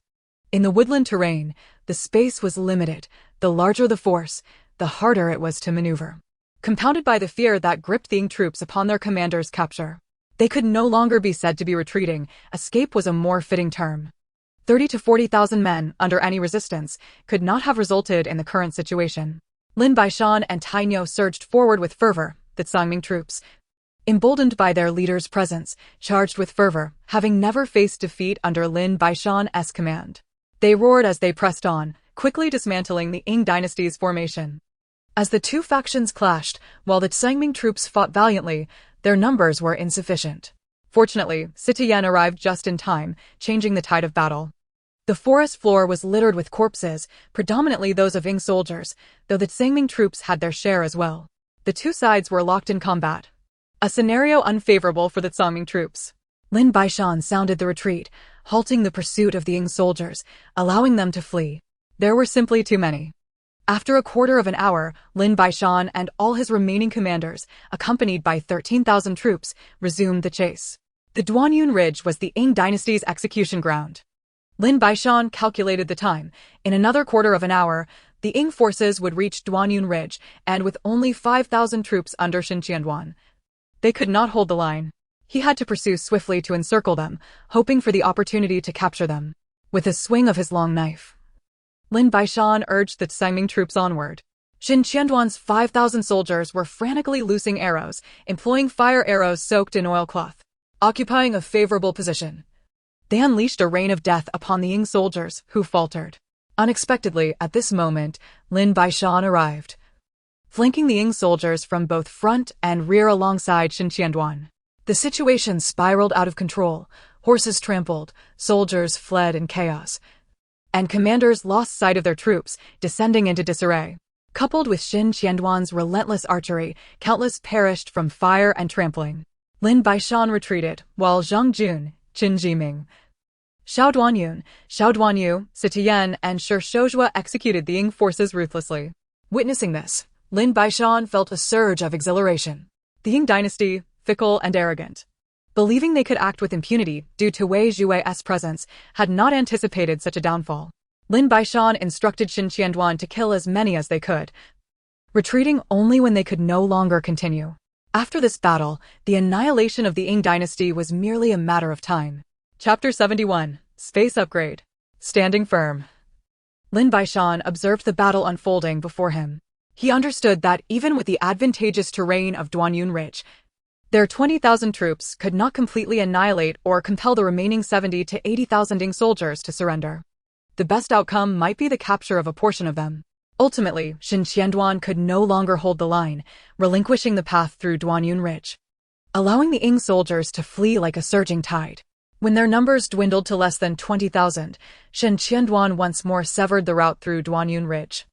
S1: In the woodland terrain, the space was limited. The larger the force, the harder it was to maneuver. Compounded by the fear that gripped the Ing troops upon their commander's capture. They could no longer be said to be retreating. Escape was a more fitting term. 30 to 40,000 men, under any resistance, could not have resulted in the current situation. Lin Baishan and Tainyo surged forward with fervor. The Sangming troops, emboldened by their leader's presence, charged with fervor, having never faced defeat under Lin Baishan's command. They roared as they pressed on, quickly dismantling the Ing dynasty's formation. As the two factions clashed, while the Sangming troops fought valiantly, their numbers were insufficient. Fortunately, Sitiyen arrived just in time, changing the tide of battle. The forest floor was littered with corpses, predominantly those of Ing soldiers, though the Sangming troops had their share as well. The two sides were locked in combat. A scenario unfavorable for the Sangming troops. Lin Baishan sounded the retreat, halting the pursuit of the Ing soldiers, allowing them to flee. There were simply too many. After a quarter of an hour, Lin Baishan and all his remaining commanders, accompanied by 13,000 troops, resumed the chase. The Duanyun Ridge was the Ing dynasty's execution ground. Lin Baishan calculated the time. In another quarter of an hour, the Ing forces would reach Duanyun Ridge, and with only 5,000 troops under Xinqianduan, they could not hold the line. He had to pursue swiftly to encircle them, hoping for the opportunity to capture them. With a swing of his long knife, Lin Baishan urged the Sangming troops onward. Xinqianduan's 5,000 soldiers were frantically loosing arrows, employing fire arrows soaked in oilcloth. Occupying a favorable position, they unleashed a rain of death upon the Ing soldiers, who faltered. Unexpectedly, at this moment, Lin Baishan arrived, flanking the Ing soldiers from both front and rear alongside Xinqianduan. The situation spiraled out of control. Horses trampled, soldiers fled in chaos, and commanders lost sight of their troops, descending into disarray. Coupled with Xinqianduan's relentless archery, countless perished from fire and trampling. Lin Baishan retreated, while Zhang Jun, Qin Jiming, Xiao Duanyun, Sitiyen, and Shi Shouzhua executed the Ing forces ruthlessly. Witnessing this, Lin Baishan felt a surge of exhilaration. The Ing dynasty, fickle and arrogant, believing they could act with impunity due to Wei Zhue's presence, had not anticipated such a downfall. Lin Baishan instructed Xinqianduan to kill as many as they could, retreating only when they could no longer continue. After this battle, the annihilation of the Ing dynasty was merely a matter of time. Chapter 71. Space Upgrade. Standing firm. Lin Baishan observed the battle unfolding before him. He understood that even with the advantageous terrain of Duanyun Ridge, their 20,000 troops could not completely annihilate or compel the remaining 70 to 80,000 Ing soldiers to surrender. The best outcome might be the capture of a portion of them. Ultimately, Xinqianduan could no longer hold the line, relinquishing the path through Duanyun Ridge, allowing the Ing soldiers to flee like a surging tide. When their numbers dwindled to less than 20,000, Xinqianduan once more severed the route through Duanyun Ridge,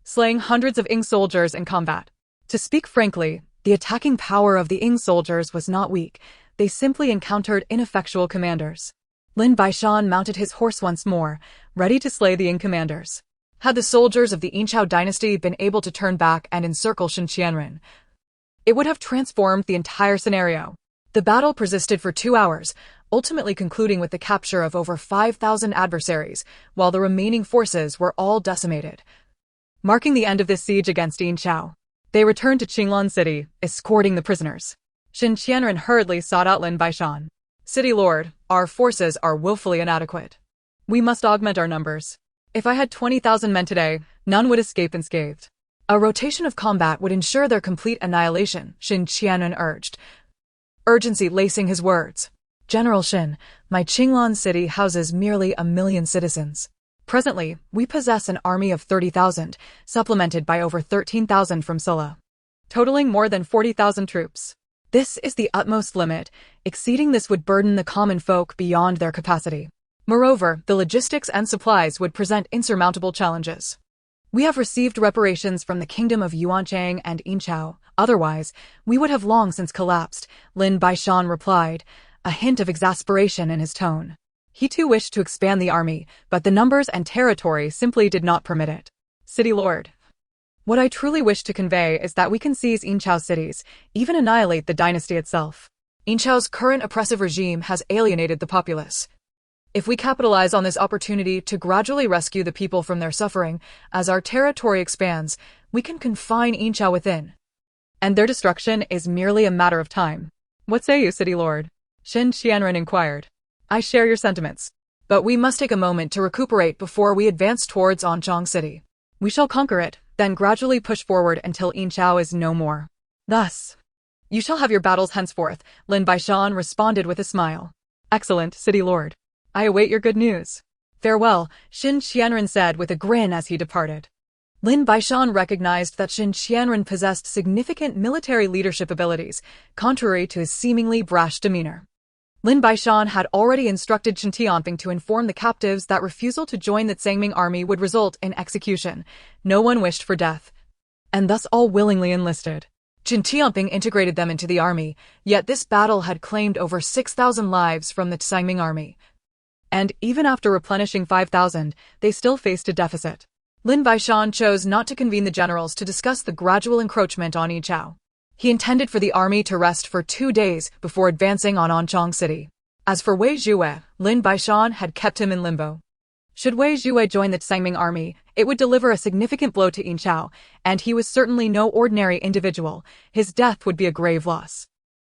S1: slaying hundreds of Ing soldiers in combat. To speak frankly, the attacking power of the Ing soldiers was not weak. They simply encountered ineffectual commanders. Lin Baishan mounted his horse once more, ready to slay the Ing commanders. Had the soldiers of the Inchao dynasty been able to turn back and encircle Xinqianren, it would have transformed the entire scenario. The battle persisted for 2 hours, ultimately concluding with the capture of over 5,000 adversaries, while the remaining forces were all decimated. Marking the end of this siege against Inchao, they returned to Qinglan City, escorting the prisoners. Xinqianren hurriedly sought out Lin Baishan. "City Lord, our forces are woefully inadequate. We must augment our numbers. If I had 20,000 men today, none would escape unscathed. A rotation of combat would ensure their complete annihilation," Xinqianren urged, urgency lacing his words. "General Xin, my Qinglan city houses merely 1 million citizens. Presently, we possess an army of 30,000, supplemented by over 13,000 from Silla, totaling more than 40,000 troops. This is the utmost limit. Exceeding this would burden the common folk beyond their capacity. Moreover, the logistics and supplies would present insurmountable challenges. We have received reparations from the kingdom of Yuanchang and Inchao. Otherwise, we would have long since collapsed," Lin Baishan replied, a hint of exasperation in his tone. He too wished to expand the army, but the numbers and territory simply did not permit it. "City Lord, What I truly wish to convey is that we can seize Yinchao's cities, even annihilate the dynasty itself. Yinchao's current oppressive regime has alienated the populace. If we capitalize on this opportunity to gradually rescue the people from their suffering, as our territory expands, we can confine Yinchao within. And their destruction is merely a matter of time. What say you, City Lord? Xin Qianren inquired. I share your sentiments. But we must take a moment to recuperate before we advance towards Anzhong City. We shall conquer it, then gradually push forward until Yinchao is no more. Thus, you shall have your battles henceforth, Lin Baishan responded with a smile. Excellent, City Lord. I await your good news. Farewell, Xin Qianren said with a grin as he departed. Lin Baishan recognized that Xin Qianren possessed significant military leadership abilities, contrary to his seemingly brash demeanor. Lin Baishan had already instructed Chen Tianping to inform the captives that refusal to join the Zhangming army would result in execution. No one wished for death, and thus all willingly enlisted. Chen Tianping integrated them into the army, yet this battle had claimed over 6,000 lives from the Zhangming army. And even after replenishing 5,000, they still faced a deficit. Lin Baishan chose not to convene the generals to discuss the gradual encroachment on Yinchao. He intended for the army to rest for 2 days before advancing on Anzhong City. As for Wei Zhuwe, Lin Baishan had kept him in limbo. Should Wei Zhuwe join the Zhangming army, it would deliver a significant blow to Yinchao, and he was certainly no ordinary individual. His death would be a grave loss.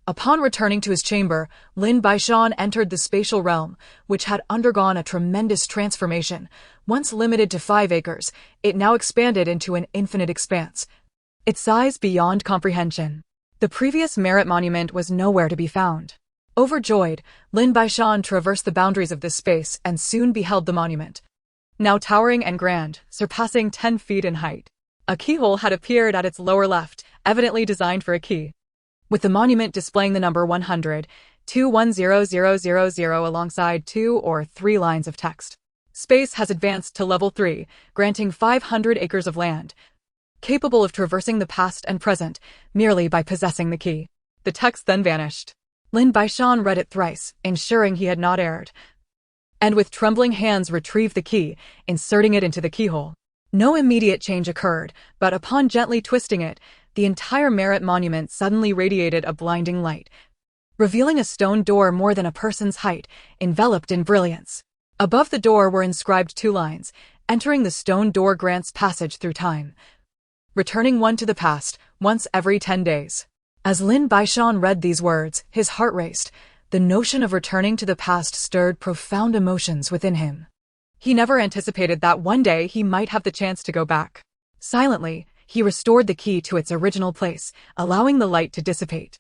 S1: Upon returning to his chamber, Lin Baishan entered the spatial realm, which had undergone a tremendous transformation. Once limited to 5 acres, it now expanded into an infinite expanse, its size beyond comprehension. The previous merit monument was nowhere to be found. Overjoyed, Lin Baishan traversed the boundaries of this space and soon beheld the monument. Now towering and grand, surpassing 10 feet in height. A keyhole had appeared at its lower left, evidently designed for a key, with the monument displaying the number 100, 210000 alongside 2 or 3 lines of text. Space has advanced to level 3, granting 500 acres of land, capable of traversing the past and present, merely by possessing the key. The text then vanished. Lin Baishan read it thrice, ensuring he had not erred, and with trembling hands retrieved the key, inserting it into the keyhole. No immediate change occurred, but upon gently twisting it, the entire merit monument suddenly radiated a blinding light, revealing a stone door more than a person's height, enveloped in brilliance. Above the door were inscribed 2 lines, entering the stone door grants passage through time, returning one to the past, once every 10 days. As Lin Baishan read these words, his heart raced. The notion of returning to the past stirred profound emotions within him. He never anticipated that one day he might have the chance to go back. Silently, he restored the key to its original place, allowing the light to dissipate.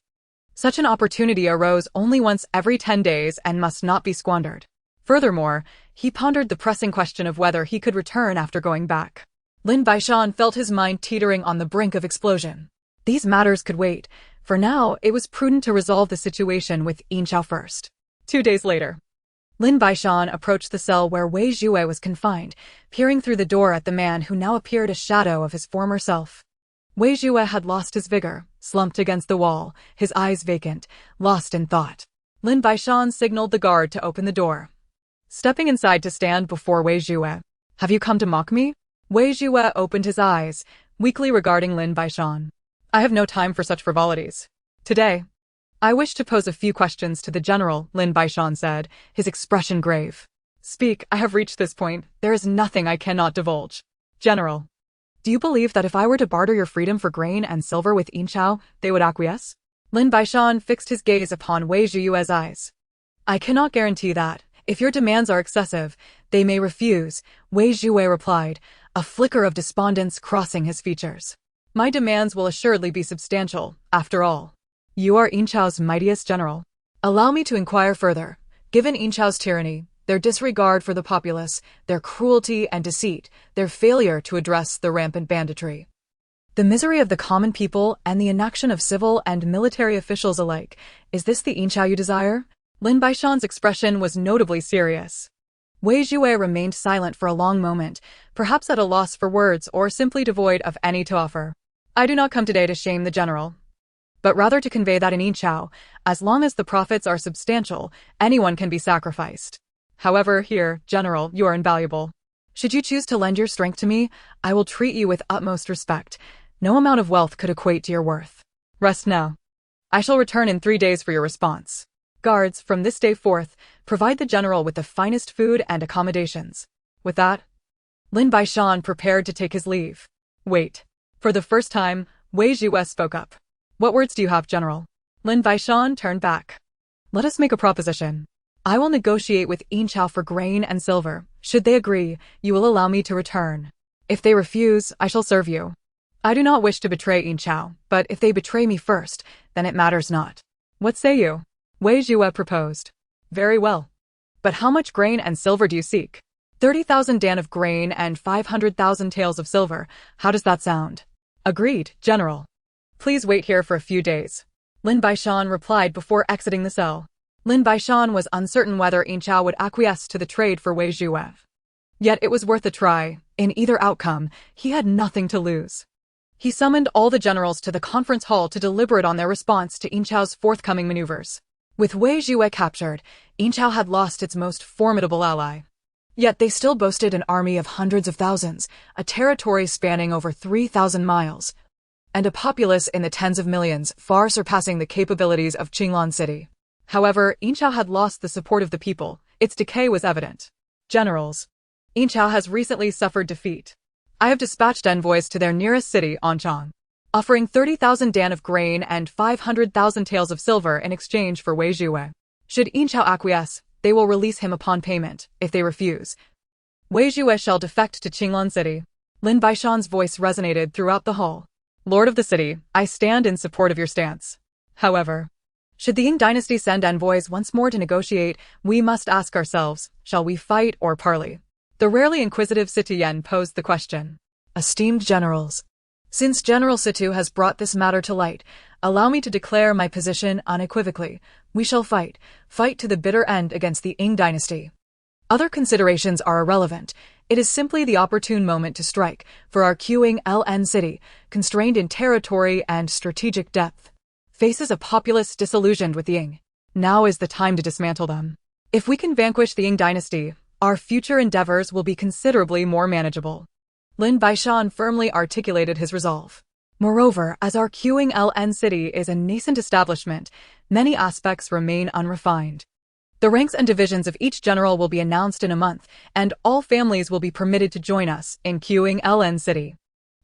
S1: Such an opportunity arose only once every 10 days and must not be squandered. Furthermore, he pondered the pressing question of whether he could return after going back. Lin Baishan felt his mind teetering on the brink of explosion. These matters could wait. For now, it was prudent to resolve the situation with Yinchao first. 2 days later, Lin Baishan approached the cell where Wei Zhuwe was confined, peering through the door at the man who now appeared a shadow of his former self. Wei Zhuwe had lost his vigor, slumped against the wall, his eyes vacant, lost in thought. Lin Baishan signaled the guard to open the door, stepping inside to stand before Wei Zhuwe. Have you come to mock me? Wei Zhuwe opened his eyes, weakly regarding Lin Baishan. I have no time for such frivolities. Today, I wish to pose a few questions to the general, Lin Baishan said, his expression grave. Speak, I have reached this point. There is nothing I cannot divulge. General, do you believe that if I were to barter your freedom for grain and silver with Yinchao, they would acquiesce? Lin Baishan fixed his gaze upon Wei Zhuwe's eyes. I cannot guarantee that. If your demands are excessive, they may refuse, Wei Zhuwe replied, a flicker of despondence crossing his features. My demands will assuredly be substantial, after all. You are Yinchao's mightiest general. Allow me to inquire further. Given Yinchao's tyranny, their disregard for the populace, their cruelty and deceit, their failure to address the rampant banditry, the misery of the common people and the inaction of civil and military officials alike, is this the Yinchao you desire? Lin Baishan's expression was notably serious. Wei Zhuwe remained silent for a long moment, perhaps at a loss for words or simply devoid of any to offer. I do not come today to shame the general, but rather to convey that in Yinchao, as long as the profits are substantial, anyone can be sacrificed. However, here, General, you are invaluable. Should you choose to lend your strength to me, I will treat you with utmost respect. No amount of wealth could equate to your worth. Rest now. I shall return in 3 days for your response. Guards, from this day forth, provide the general with the finest food and accommodations. With that, Lin Baishan prepared to take his leave. Wait. For the first time, Wei Zhuo spoke up. What words do you have, General? Lin Baishan turned back. Let us make a proposition. I will negotiate with Engsub for grain and silver. Should they agree, you will allow me to return. If they refuse, I shall serve you. I do not wish to betray Engsub, but if they betray me first, then it matters not. What say you? Wei Zhuo proposed. Very well. But how much grain and silver do you seek? 30,000 dan of grain and 500,000 taels of silver. How does that sound? Agreed, General. Please wait here for a few days. Lin Baishan replied before exiting the cell. Lin Baishan was uncertain whether Engsub would acquiesce to the trade for Wei Zhuo. Yet it was worth a try. In either outcome, he had nothing to lose. He summoned all the generals to the conference hall to deliberate on their response to Engsub's forthcoming maneuvers. With Wei Zhuo captured, Engsub had lost its most formidable ally. Yet they still boasted an army of hundreds of thousands, a territory spanning over 3,000 miles, and a populace in the tens of millions, far surpassing the capabilities of Qinglan City. However, Engsub had lost the support of the people. Its decay was evident. Generals, Engsub has recently suffered defeat. I have dispatched envoys to their nearest city, Anchang, offering 30,000 dan of grain and 500,000 taels of silver in exchange for Wei Zhuo. Should Engsub acquiesce, they will release him upon payment. If they refuse, Wei Zhuo shall defect to Qinglan City. Lin Baishan's voice resonated throughout the hall. Lord of the city, I stand in support of your stance. However, should the Dayin Dynasty send envoys once more to negotiate, we must ask ourselves, shall we fight or parley? The rarely inquisitive Sitiyen posed the question. Esteemed generals, since General Situ has brought this matter to light, allow me to declare my position unequivocally. We shall fight to the bitter end against the Dayin Dynasty. Other considerations are irrelevant. It is simply the opportune moment to strike, for our Qing city, constrained in territory and strategic depth, faces a populace disillusioned with the Ying. Now is the time to dismantle them. If we can vanquish the Dayin Dynasty, our future endeavors will be considerably more manageable. Lin Baishan firmly articulated his resolve. Moreover, as our Qing city is a nascent establishment, many aspects remain unrefined. The ranks and divisions of each general will be announced in a month, and all families will be permitted to join us in Qing city.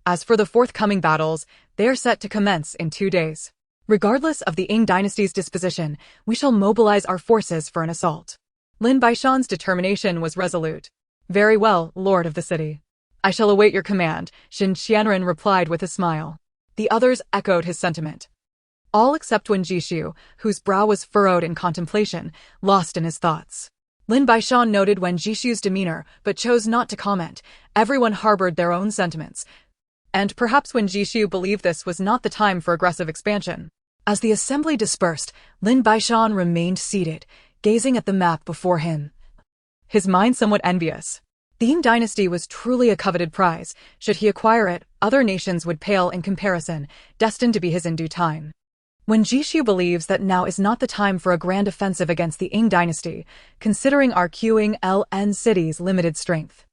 S1: As for the forthcoming battles, they are set to commence in 2 days. Regardless of the Dayin Dynasty's disposition, we shall mobilize our forces for an assault. Lin Baishan's determination was resolute. Very well, Lord of the city. I shall await your command, Xin Qianren replied with a smile. The others echoed his sentiment. All except Wen Jishu, whose brow was furrowed in contemplation, lost in his thoughts. Lin Baishan noted Wen Jishu's demeanor, but chose not to comment. Everyone harbored their own sentiments. And perhaps Wen Jishu believed this was not the time for aggressive expansion. As the assembly dispersed, Lin Baishan remained seated, gazing at the map before him, his mind somewhat envious. The Dayin Dynasty was truly a coveted prize. Should he acquire it, other nations would pale in comparison, destined to be his in due time. Wen Jishu believes that now is not the time for a grand offensive against the Dayin Dynasty, considering our Qing city's limited strength.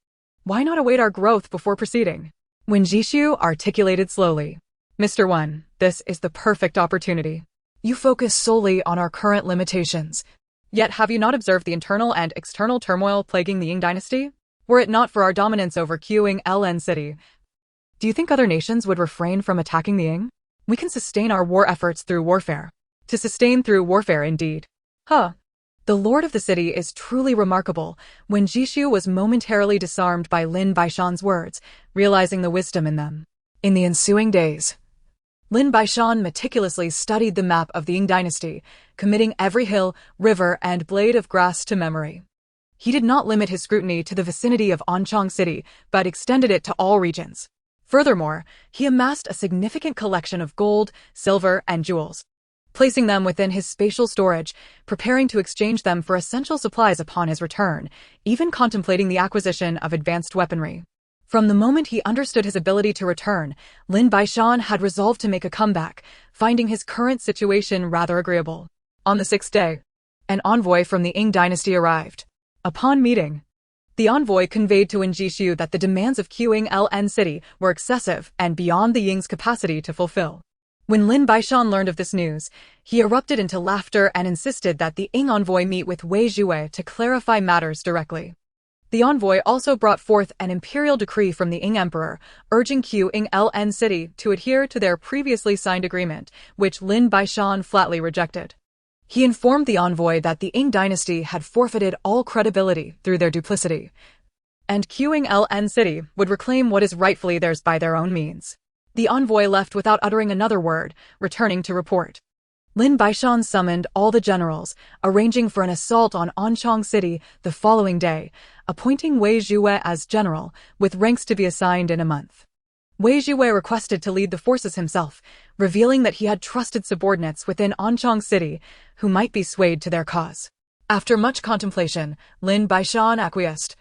S1: Why not await our growth before proceeding? Wen Jishu articulated slowly. Mr. Wen, this is the perfect opportunity. You focus solely on our current limitations. Yet have you not observed the internal and external turmoil plaguing the Dayin Dynasty? Were it not for our dominance over Qing city, do you think other nations would refrain from attacking the Ying? We can sustain our war efforts through warfare. To sustain through warfare, indeed. The Lord of the city is truly remarkable. When Jishu was momentarily disarmed by Lin Baishan's words, realizing the wisdom in them. In the ensuing days, Lin Baishan meticulously studied the map of the Dayin Dynasty, committing every hill, river, and blade of grass to memory. He did not limit his scrutiny to the vicinity of Anchang City, but extended it to all regions. Furthermore, he amassed a significant collection of gold, silver, and jewels, placing them within his spatial storage, preparing to exchange them for essential supplies upon his return, even contemplating the acquisition of advanced weaponry. From the moment he understood his ability to return, Lin Baishan had resolved to make a comeback, finding his current situation rather agreeable. On the 6th day, an envoy from the Dayin Dynasty arrived. Upon meeting, The envoy conveyed to Wen Jishu that the demands of Qing City were excessive and beyond the Ying's capacity to fulfill. When Lin Baishan learned of this news, he erupted into laughter and insisted that the Ying envoy meet with Wei Zhuwei to clarify matters directly. The envoy also brought forth an imperial decree from the Ying emperor, urging Qing City to adhere to their previously signed agreement, which Lin Baishan flatly rejected. He informed the envoy that the Ying dynasty had forfeited all credibility through their duplicity, and Qing City would reclaim what is rightfully theirs by their own means. The envoy left without uttering another word, returning to report. Lin Baishan summoned all the generals, arranging for an assault on Anchang City the following day, appointing Wei Zhuwei as general, with ranks to be assigned in a month. Wei Zhuwei requested to lead the forces himself, revealing that he had trusted subordinates within Anchang City who might be swayed to their cause. After much contemplation, Lin Baishan acquiesced,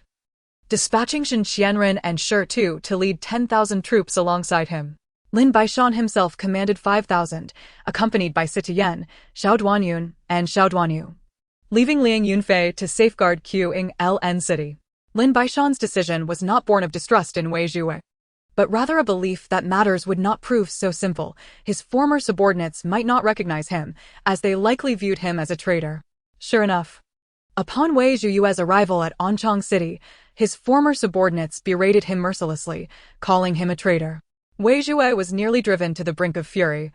S1: dispatching Shen Qianren and Shi Tu to lead 10,000 troops alongside him. Lin Baishan himself commanded 5,000, accompanied by Sitian, Xiao Duanyun, and Xiao Duanyu, leaving Liang Yunfei to safeguard Qing City. Lin Baishan's decision was not born of distrust in Wei Zhuwei, but rather a belief that matters would not prove so simple. His former subordinates might not recognize him, as they likely viewed him as a traitor. Sure enough, upon Wei Zhuwei's arrival at Anchang City, his former subordinates berated him mercilessly, calling him a traitor. Wei Zhuwei was nearly driven to the brink of fury,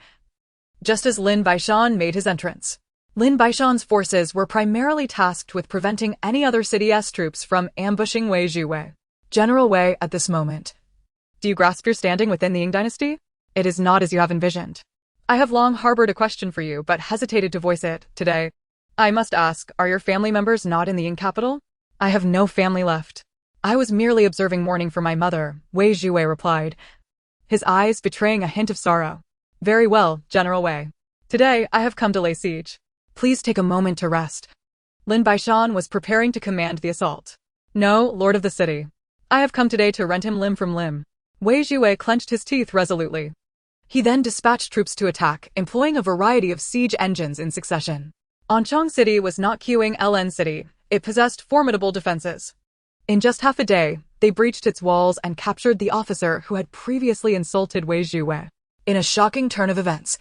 S1: just as Lin Baishan made his entrance. Lin Baishan's forces were primarily tasked with preventing any other city's troops from ambushing Wei Zhuwei. General Wei, at this moment, do you grasp your standing within the Ying dynasty? It is not as you have envisioned. I have long harbored a question for you, but hesitated to voice it today. I must ask, are your family members not in the Ying capital? I have no family left. I was merely observing mourning for my mother, Wei Zhuwei replied, his eyes betraying a hint of sorrow. Very well, General Wei. Today, I have come to lay siege. Please take a moment to rest. Lin Baishan was preparing to command the assault. No, Lord of the City. I have come today to rent him limb from limb. Wei Zhuwei clenched his teeth resolutely. He then dispatched troops to attack, employing a variety of siege engines in succession. Anchang City was not Qing City. It possessed formidable defenses. In just half a day, they breached its walls and captured the officer who had previously insulted Wei Zhuwei. In a shocking turn of events,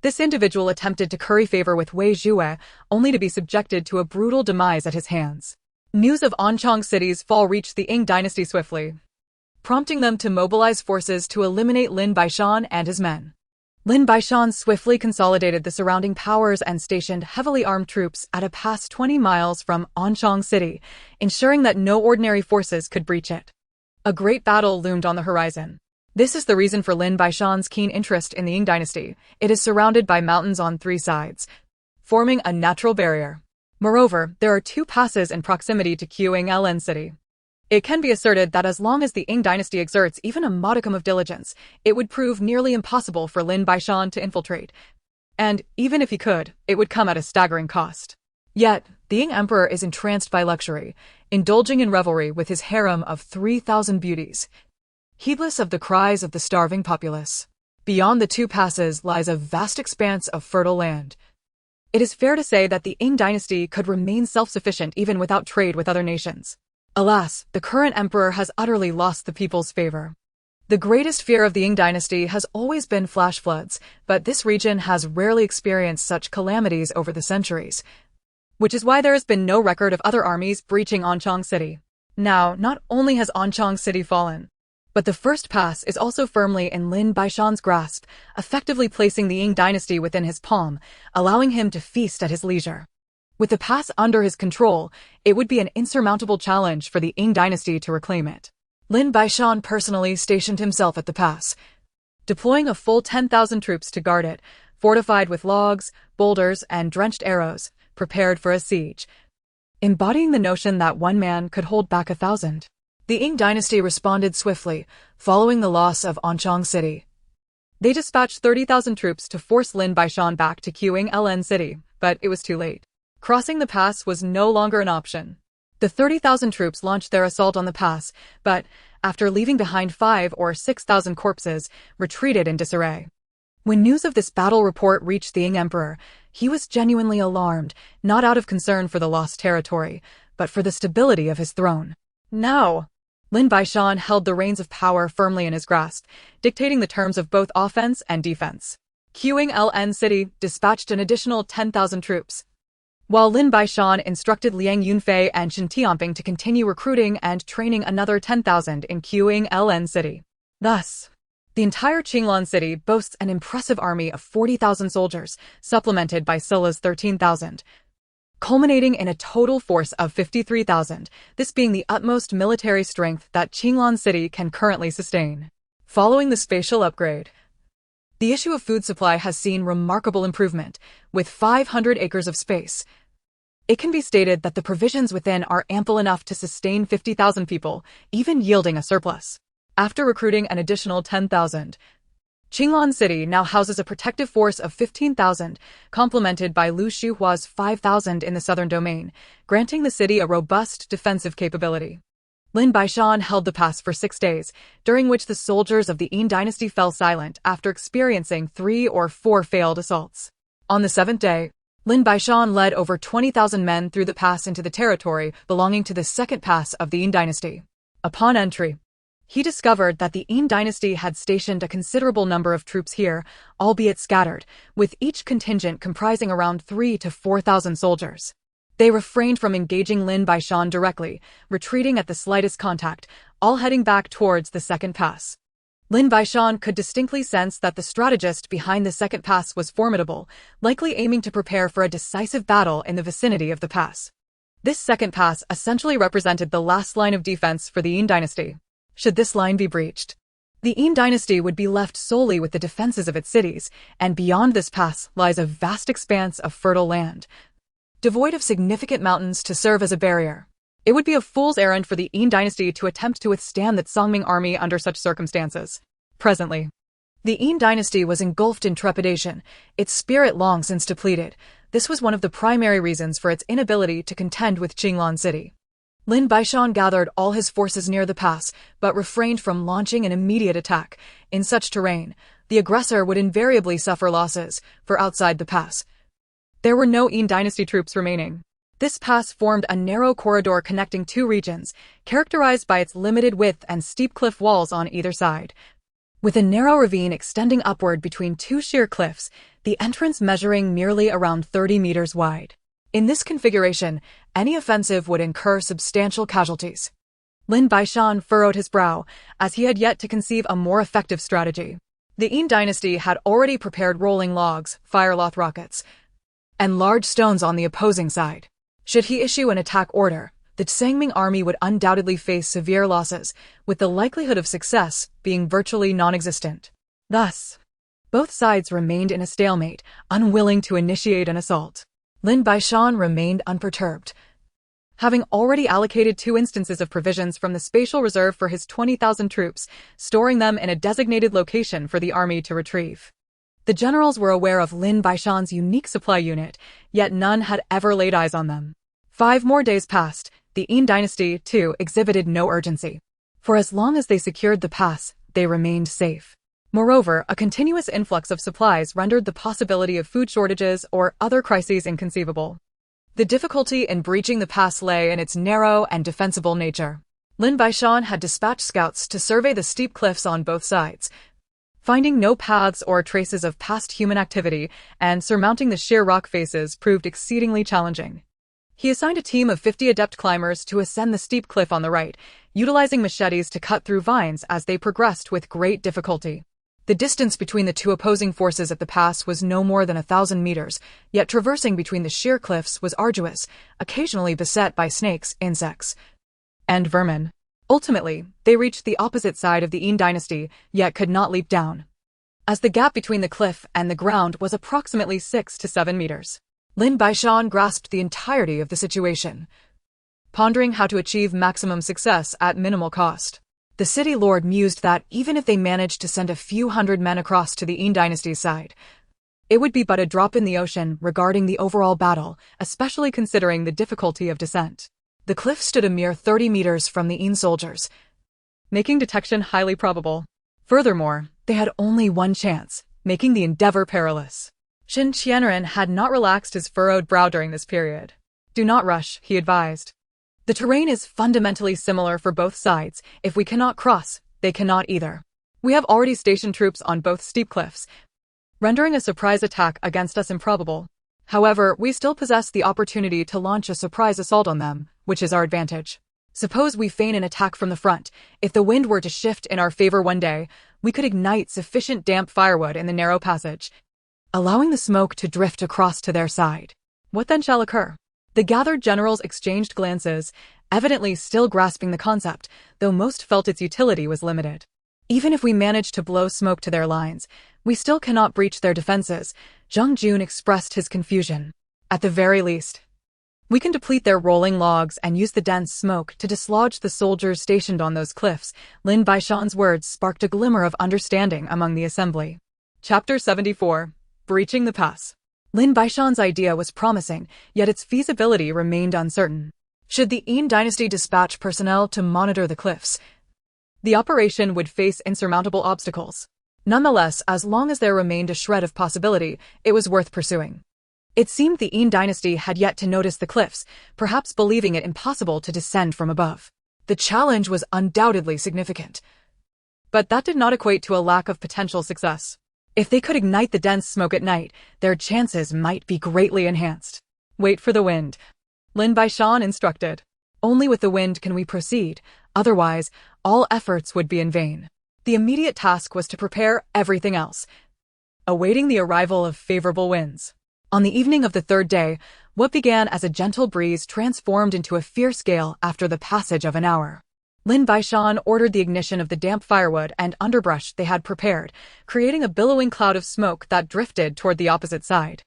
S1: this individual attempted to curry favor with Wei Zhuwei, only to be subjected to a brutal demise at his hands. News of Anchang City's fall reached the Ying dynasty swiftly, prompting them to mobilize forces to eliminate Lin Baishan and his men. Lin Baishan swiftly consolidated the surrounding powers and stationed heavily armed troops at a pass 20 miles from Anchang City, ensuring that no ordinary forces could breach it. A great battle loomed on the horizon. This is the reason for Lin Baishan's keen interest in the Ying dynasty. It is surrounded by mountains on 3 sides, forming a natural barrier. Moreover, there are 2 passes in proximity to Qing City. It can be asserted that as long as the Ying dynasty exerts even a modicum of diligence, it would prove nearly impossible for Lin Baishan to infiltrate. And even if he could, it would come at a staggering cost. Yet, the Ying emperor is entranced by luxury, indulging in revelry with his harem of 3,000 beauties, heedless of the cries of the starving populace. Beyond the 2 passes lies a vast expanse of fertile land. It is fair to say that the Ying dynasty could remain self-sufficient even without trade with other nations. Alas, the current emperor has utterly lost the people's favor. The greatest fear of the Ying dynasty has always been flash floods, but this region has rarely experienced such calamities over the centuries, which is why there has been no record of other armies breaching Anchang City. Now, not only has Anchang City fallen, but the first pass is also firmly in Lin Baishan's grasp, effectively placing the Ying dynasty within his palm, allowing him to feast at his leisure. With the pass under his control, it would be an insurmountable challenge for the Ying dynasty to reclaim it. Lin Baishan personally stationed himself at the pass, deploying a full 10,000 troops to guard it, fortified with logs, boulders, and drenched arrows, prepared for a siege, embodying the notion that one man could hold back 1,000. The Ying dynasty responded swiftly, following the loss of Anchang City. They dispatched 30,000 troops to force Lin Baishan back to Qing City, but it was too late. Crossing the pass was no longer an option. The 30,000 troops launched their assault on the pass, but, after leaving behind 5,000 or 6,000 corpses, retreated in disarray. When news of this battle report reached the Ying emperor, he was genuinely alarmed, not out of concern for the lost territory, but for the stability of his throne. Now, Lin Baishan held the reins of power firmly in his grasp, dictating the terms of both offense and defense. Lin City dispatched an additional 10,000 troops, while Lin Baishan instructed Liang Yunfei and Shen Tianping to continue recruiting and training another 10,000 in Lin City. Thus, the entire Qinglan City boasts an impressive army of 40,000 soldiers, supplemented by Silla's 13,000, culminating in a total force of 53,000, this being the utmost military strength that Qinglan City can currently sustain. Following the spatial upgrade, the issue of food supply has seen remarkable improvement. With 500 acres of space, it can be stated that the provisions within are ample enough to sustain 50,000 people, even yielding a surplus. After recruiting an additional 10,000, Qinglan City now houses a protective force of 15,000, complemented by Lu Xihua's 5,000 in the southern domain, granting the city a robust defensive capability. Lin Baishan held the pass for 6 days, during which the soldiers of the Dayin Dynasty fell silent after experiencing 3 or 4 failed assaults. On the 7th day, Lin Baishan led over 20,000 men through the pass into the territory belonging to the second pass of the Dayin Dynasty. Upon entry, he discovered that the Dayin Dynasty had stationed a considerable number of troops here, albeit scattered, with each contingent comprising around 3,000 to 4,000 soldiers. They refrained from engaging Lin Baishan directly, retreating at the slightest contact, all heading back towards the second pass. Lin Baishan could distinctly sense that the strategist behind the second pass was formidable, likely aiming to prepare for a decisive battle in the vicinity of the pass. This second pass essentially represented the last line of defense for the Dayin Dynasty. Should this line be breached, the Dayin Dynasty would be left solely with the defenses of its cities, and beyond this pass lies a vast expanse of fertile land, devoid of significant mountains to serve as a barrier. It would be a fool's errand for the Dayin Dynasty to attempt to withstand the Songming army under such circumstances. Presently, the Dayin Dynasty was engulfed in trepidation, its spirit long since depleted. This was one of the primary reasons for its inability to contend with Qinglan City. Lin Baishan gathered all his forces near the pass, but refrained from launching an immediate attack. In such terrain, the aggressor would invariably suffer losses, for outside the pass, there were no Dayin Dynasty troops remaining. This pass formed a narrow corridor connecting 2 regions, characterized by its limited width and steep cliff walls on either side, with a narrow ravine extending upward between 2 sheer cliffs, the entrance measuring merely around 30 meters wide. In this configuration, any offensive would incur substantial casualties. Lin Baishan furrowed his brow, as he had yet to conceive a more effective strategy. The Dayin Dynasty had already prepared rolling logs, fireloth rockets, and large stones on the opposing side. Should he issue an attack order, the Sangming army would undoubtedly face severe losses, with the likelihood of success being virtually non-existent. Thus, both sides remained in a stalemate, unwilling to initiate an assault. Lin Baishan remained unperturbed, having already allocated 2 instances of provisions from the spatial reserve for his 20,000 troops, storing them in a designated location for the army to retrieve. The generals were aware of Lin Baishan's unique supply unit, yet none had ever laid eyes on them. 5 more days passed. The Dayin Dynasty, too, exhibited no urgency. For as long as they secured the pass, they remained safe. Moreover, a continuous influx of supplies rendered the possibility of food shortages or other crises inconceivable. The difficulty in breaching the pass lay in its narrow and defensible nature. Lin Baishan had dispatched scouts to survey the steep cliffs on both sides, finding no paths or traces of past human activity, and surmounting the sheer rock faces proved exceedingly challenging. He assigned a team of 50 adept climbers to ascend the steep cliff on the right, utilizing machetes to cut through vines as they progressed with great difficulty. The distance between the 2 opposing forces at the pass was no more than 1,000 meters, yet traversing between the sheer cliffs was arduous, occasionally beset by snakes, insects, and vermin. Ultimately, they reached the opposite side of the Dayin Dynasty, yet could not leap down, as the gap between the cliff and the ground was approximately 6 to 7 meters. Lin Baishan grasped the entirety of the situation, pondering how to achieve maximum success at minimal cost. The city lord mused that even if they managed to send a few hundred men across to the Dayin Dynasty's side, it would be but a drop in the ocean regarding the overall battle, especially considering the difficulty of descent. The cliff stood a mere 30 meters from the Dayin soldiers, making detection highly probable. Furthermore, they had only one chance, making the endeavor perilous. Shen Tianren had not relaxed his furrowed brow during this period. "Do not rush," he advised. The terrain is fundamentally similar for both sides. If we cannot cross, they cannot either. We have already stationed troops on both steep cliffs, rendering a surprise attack against us improbable. However, we still possess the opportunity to launch a surprise assault on them, which is our advantage. Suppose we feign an attack from the front. If the wind were to shift in our favor one day, we could ignite sufficient damp firewood in the narrow passage, allowing the smoke to drift across to their side. What then shall occur? The gathered generals exchanged glances, evidently still grasping the concept, though most felt its utility was limited. Even if we manage to blow smoke to their lines, we still cannot breach their defenses. Zhang Jun expressed his confusion. At the very least, we can deplete their rolling logs and use the dense smoke to dislodge the soldiers stationed on those cliffs. Lin Baishan's words sparked a glimmer of understanding among the assembly. Chapter 74. Breaching the Pass. Lin Baishan's idea was promising, yet its feasibility remained uncertain. Should the Dayin Dynasty dispatch personnel to monitor the cliffs, the operation would face insurmountable obstacles. Nonetheless, as long as there remained a shred of possibility, it was worth pursuing. It seemed the Dayin Dynasty had yet to notice the cliffs, perhaps believing it impossible to descend from above. The challenge was undoubtedly significant, but that did not equate to a lack of potential success. If they could ignite the dense smoke at night, their chances might be greatly enhanced. Wait for the wind, Lin Baishan instructed. Only with the wind can we proceed, otherwise, all efforts would be in vain. The immediate task was to prepare everything else, awaiting the arrival of favorable winds. On the evening of the third day, what began as a gentle breeze transformed into a fierce gale after the passage of an hour. Lin Baishan ordered the ignition of the damp firewood and underbrush they had prepared, creating a billowing cloud of smoke that drifted toward the opposite side.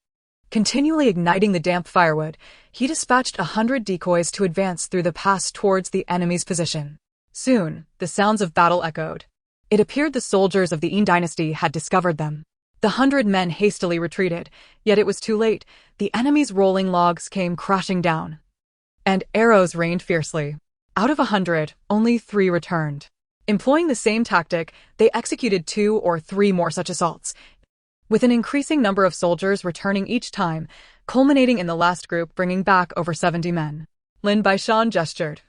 S1: Continually igniting the damp firewood, he dispatched 100 decoys to advance through the pass towards the enemy's position. Soon, the sounds of battle echoed. It appeared the soldiers of the Dayin Dynasty had discovered them. The 100 men hastily retreated, yet it was too late. The enemy's rolling logs came crashing down, and arrows rained fiercely. Out of 100, only 3 returned. Employing the same tactic, they executed 2 or 3 more such assaults, with an increasing number of soldiers returning each time, culminating in the last group bringing back over 70 men. Lin Baishan gestured,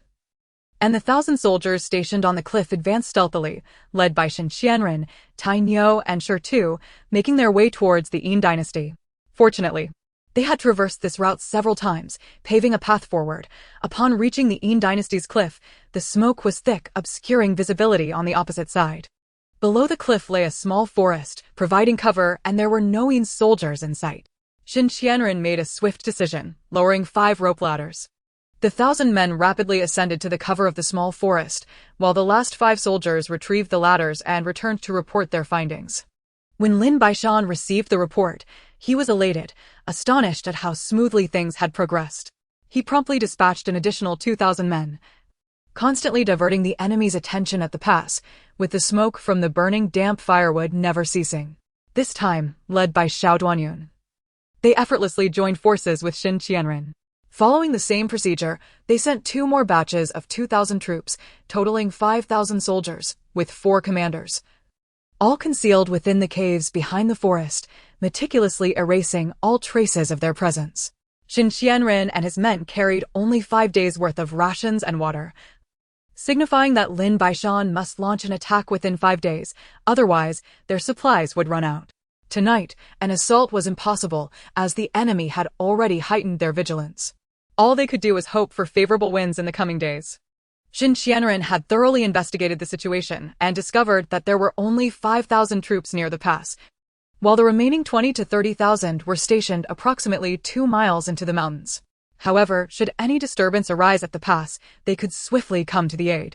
S1: and the 1,000 soldiers stationed on the cliff advanced stealthily, led by Shen Qianren, Tai Niu, and Shi Tu, making their way towards the Dayin Dynasty. Fortunately, they had traversed this route several times, paving a path forward. Upon reaching the Dayin Dynasty's cliff, the smoke was thick, obscuring visibility on the opposite side. Below the cliff lay a small forest, providing cover, and there were no Dayin soldiers in sight. Shen Qianren made a swift decision, lowering 5 rope ladders. The 1,000 men rapidly ascended to the cover of the small forest, while the last 5 soldiers retrieved the ladders and returned to report their findings. When Lin Baishan received the report, he was elated, astonished at how smoothly things had progressed. He promptly dispatched an additional 2,000 men, constantly diverting the enemy's attention at the pass, with the smoke from the burning damp firewood never ceasing. This time, led by Xiao Duanyun, they effortlessly joined forces with Shen Qianren. Following the same procedure, they sent 2 more batches of 2,000 troops, totaling 5,000 soldiers, with 4 commanders, all concealed within the caves behind the forest, meticulously erasing all traces of their presence. Shen Qianren and his men carried only 5 days' worth of rations and water, signifying that Lin Baishan must launch an attack within 5 days, otherwise their supplies would run out. Tonight, an assault was impossible, as the enemy had already heightened their vigilance. All they could do was hope for favorable winds in the coming days. Shen Qianren had thoroughly investigated the situation and discovered that there were only 5,000 troops near the pass, while the remaining 20 to 30,000 were stationed approximately 2 miles into the mountains. However, should any disturbance arise at the pass, they could swiftly come to the aid.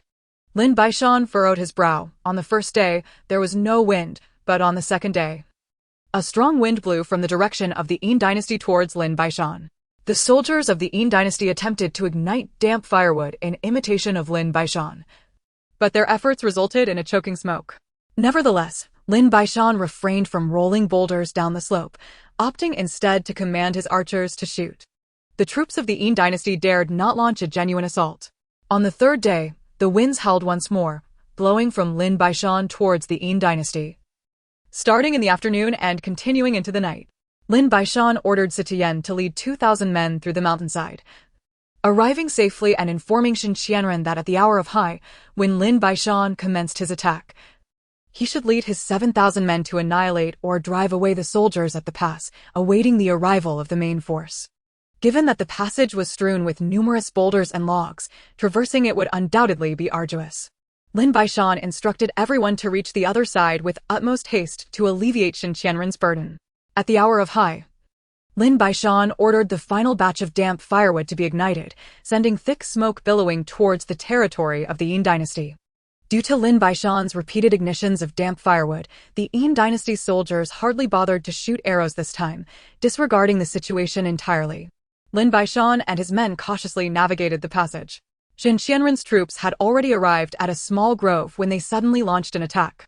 S1: Lin Baishan furrowed his brow. On the first day, there was no wind, but on the second day, a strong wind blew from the direction of the Dayin Dynasty towards Lin Baishan. The soldiers of the Dayin Dynasty attempted to ignite damp firewood in imitation of Lin Baishan, but their efforts resulted in a choking smoke. Nevertheless, Lin Baishan refrained from rolling boulders down the slope, opting instead to command his archers to shoot. The troops of the Dayin Dynasty dared not launch a genuine assault. On the third day, the winds howled once more, blowing from Lin Baishan towards the Dayin Dynasty, starting in the afternoon and continuing into the night. Lin Baishan ordered Sitian to lead 2,000 men through the mountainside, arriving safely and informing Xin Qianren that at the hour of high, when Lin Baishan commenced his attack, he should lead his 7,000 men to annihilate or drive away the soldiers at the pass, awaiting the arrival of the main force. Given that the passage was strewn with numerous boulders and logs, traversing it would undoubtedly be arduous. Lin Baishan instructed everyone to reach the other side with utmost haste to alleviate Xin Qianren's burden. At the hour of high, Lin Baishan ordered the final batch of damp firewood to be ignited, sending thick smoke billowing towards the territory of the Yin Dynasty. Due to Lin Baishan's repeated ignitions of damp firewood, the Yin Dynasty soldiers hardly bothered to shoot arrows this time, disregarding the situation entirely. Lin Baishan and his men cautiously navigated the passage. Xin Qianren's troops had already arrived at a small grove when they suddenly launched an attack.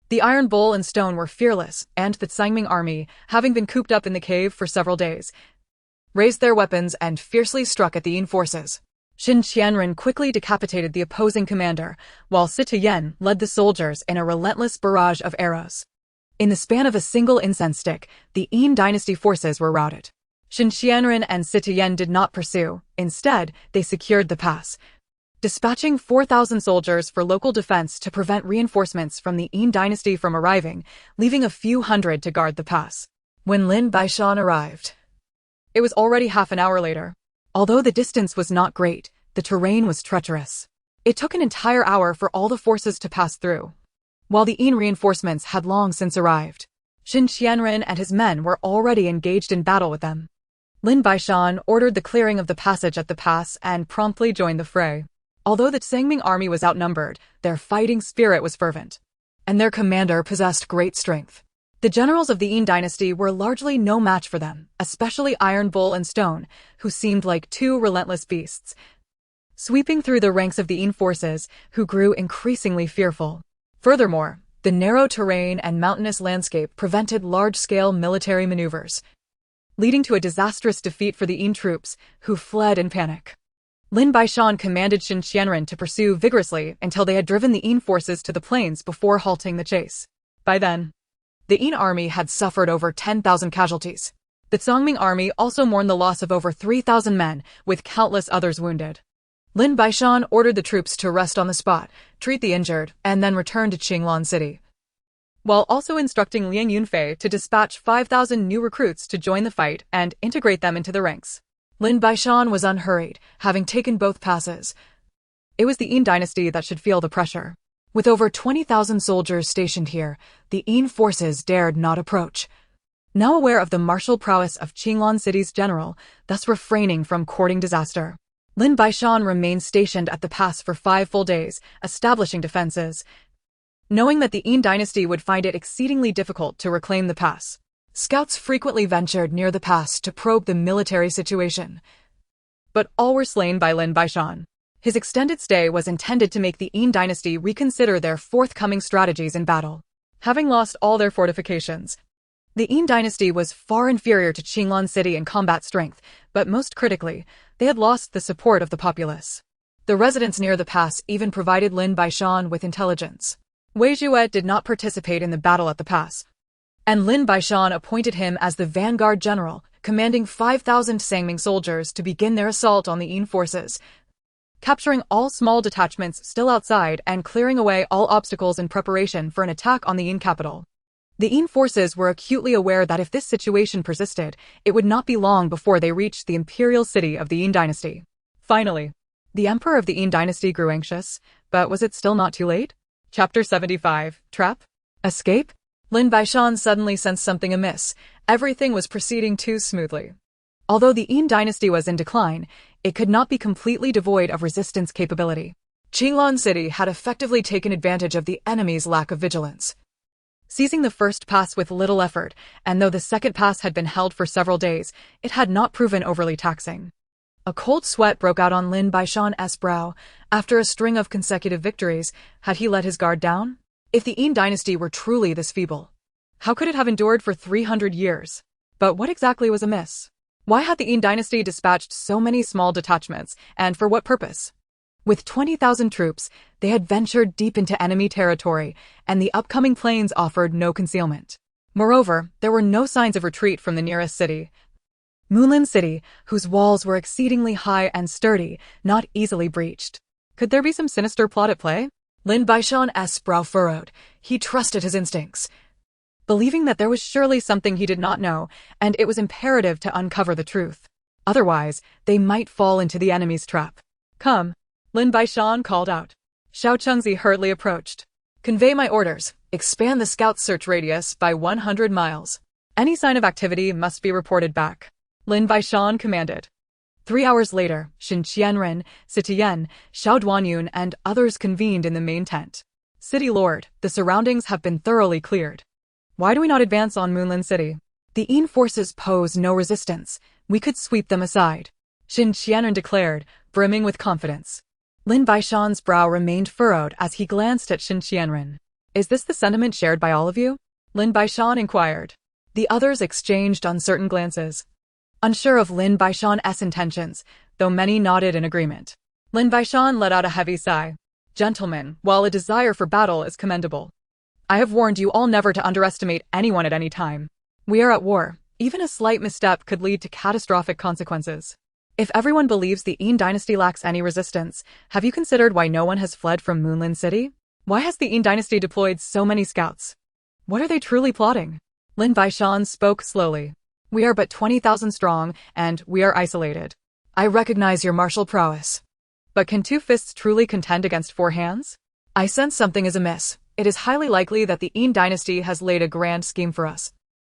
S1: The Iron Bull and Stone were fearless, and the Tsangming army, having been cooped up in the cave for several days, raised their weapons and fiercely struck at the Yin forces. Xin Qianren quickly decapitated the opposing commander, while Sita Yen led the soldiers in a relentless barrage of arrows. In the span of a single incense stick, the Yin Dynasty forces were routed. Xin Qianren and Sita Yen did not pursue. Instead, they secured the pass, dispatching 4,000 soldiers for local defense to prevent reinforcements from the Yin Dynasty from arriving, leaving a few hundred to guard the pass. When Lin Baishan arrived, it was already half an hour later. Although the distance was not great, the terrain was treacherous. It took an entire hour for all the forces to pass through. While the Yin reinforcements had long since arrived, Xin Qianren and his men were already engaged in battle with them. Lin Baishan ordered the clearing of the passage at the pass and promptly joined the fray. Although the Tsangming army was outnumbered, their fighting spirit was fervent, and their commander possessed great strength. The generals of the Yin Dynasty were largely no match for them, especially Iron Bull and Stone, who seemed like two relentless beasts, sweeping through the ranks of the Yin forces, who grew increasingly fearful. Furthermore, the narrow terrain and mountainous landscape prevented large-scale military maneuvers, leading to a disastrous defeat for the Yin troops, who fled in panic. Lin Baishan commanded Xin Qianren to pursue vigorously until they had driven the Yin forces to the plains before halting the chase. By then, the Yin army had suffered over 10,000 casualties. The Tsangming army also mourned the loss of over 3,000 men, with countless others wounded. Lin Baishan ordered the troops to rest on the spot, treat the injured, and then return to Qinglan City, while also instructing Liang Yunfei to dispatch 5,000 new recruits to join the fight and integrate them into the ranks. Lin Baishan was unhurried, having taken both passes. It was the Yin Dynasty that should feel the pressure. With over 20,000 soldiers stationed here, the Yin forces dared not approach. Now aware of the martial prowess of Qinglan City's general, thus refraining from courting disaster, Lin Baishan remained stationed at the pass for 5 full days, establishing defenses, knowing that the Yin Dynasty would find it exceedingly difficult to reclaim the pass. Scouts frequently ventured near the pass to probe the military situation, but all were slain by Lin Baishan. His extended stay was intended to make the Yin Dynasty reconsider their forthcoming strategies in battle. Having lost all their fortifications, the Yin Dynasty was far inferior to Qinglan City in combat strength, but most critically, they had lost the support of the populace. The residents near the pass even provided Lin Baishan with intelligence. Wei Zhuo did not participate in the battle at the pass, and Lin Baishan appointed him as the vanguard general, commanding 5,000 Tsangming soldiers to begin their assault on the Yin forces, capturing all small detachments still outside and clearing away all obstacles in preparation for an attack on the Yin capital. The Yin forces were acutely aware that if this situation persisted, it would not be long before they reached the imperial city of the Yin Dynasty. Finally, the emperor of the Yin Dynasty grew anxious, but was it still not too late? Chapter 75. Trap? Escape? Lin Baishan suddenly sensed something amiss. Everything was proceeding too smoothly. Although the Yin Dynasty was in decline, it could not be completely devoid of resistance capability. Qinglan City had effectively taken advantage of the enemy's lack of vigilance, seizing the first pass with little effort, and though the second pass had been held for several days, it had not proven overly taxing. A cold sweat broke out on Lin Baishan's brow. After a string of consecutive victories, had he let his guard down? If the Yin Dynasty were truly this feeble, how could it have endured for 300 years? But what exactly was amiss? Why had the Yin Dynasty dispatched so many small detachments, and for what purpose? With 20,000 troops, they had ventured deep into enemy territory, and the upcoming plains offered no concealment. Moreover, there were no signs of retreat from the nearest city. Moonland City, whose walls were exceedingly high and sturdy, not easily breached. Could there be some sinister plot at play? Lin Baishan's brow furrowed. He trusted his instincts, believing that there was surely something he did not know, and it was imperative to uncover the truth. Otherwise, they might fall into the enemy's trap. Come, Lin Baishan called out. Xiao Chengzi hurriedly approached. Convey my orders. Expand the scout search radius by 100 miles. Any sign of activity must be reported back. Lin Baishan commanded. 3 hours later, Xin Qianren, Sitian, Xiao Duanyun, and others convened in the main tent. City Lord, the surroundings have been thoroughly cleared. Why do we not advance on Moonland City? The Yin forces pose no resistance. We could sweep them aside, Xin Qianren declared, brimming with confidence. Lin Baishan's brow remained furrowed as he glanced at Xin Qianren. Is this the sentiment shared by all of you? Lin Baishan inquired. The others exchanged uncertain glances, unsure of Lin Baishan's intentions, though many nodded in agreement. Lin Baishan let out a heavy sigh. Gentlemen, while a desire for battle is commendable, I have warned you all never to underestimate anyone at any time. We are at war. Even a slight misstep could lead to catastrophic consequences. If everyone believes the Dayin Dynasty lacks any resistance, have you considered why no one has fled from Moonland City? Why has the Dayin Dynasty deployed so many scouts? What are they truly plotting? Lin Baishan spoke slowly. We are but 20,000 strong, and we are isolated. I recognize your martial prowess. But can 2 fists truly contend against 4 hands? I sense something is amiss. It is highly likely that the Dayin Dynasty has laid a grand scheme for us,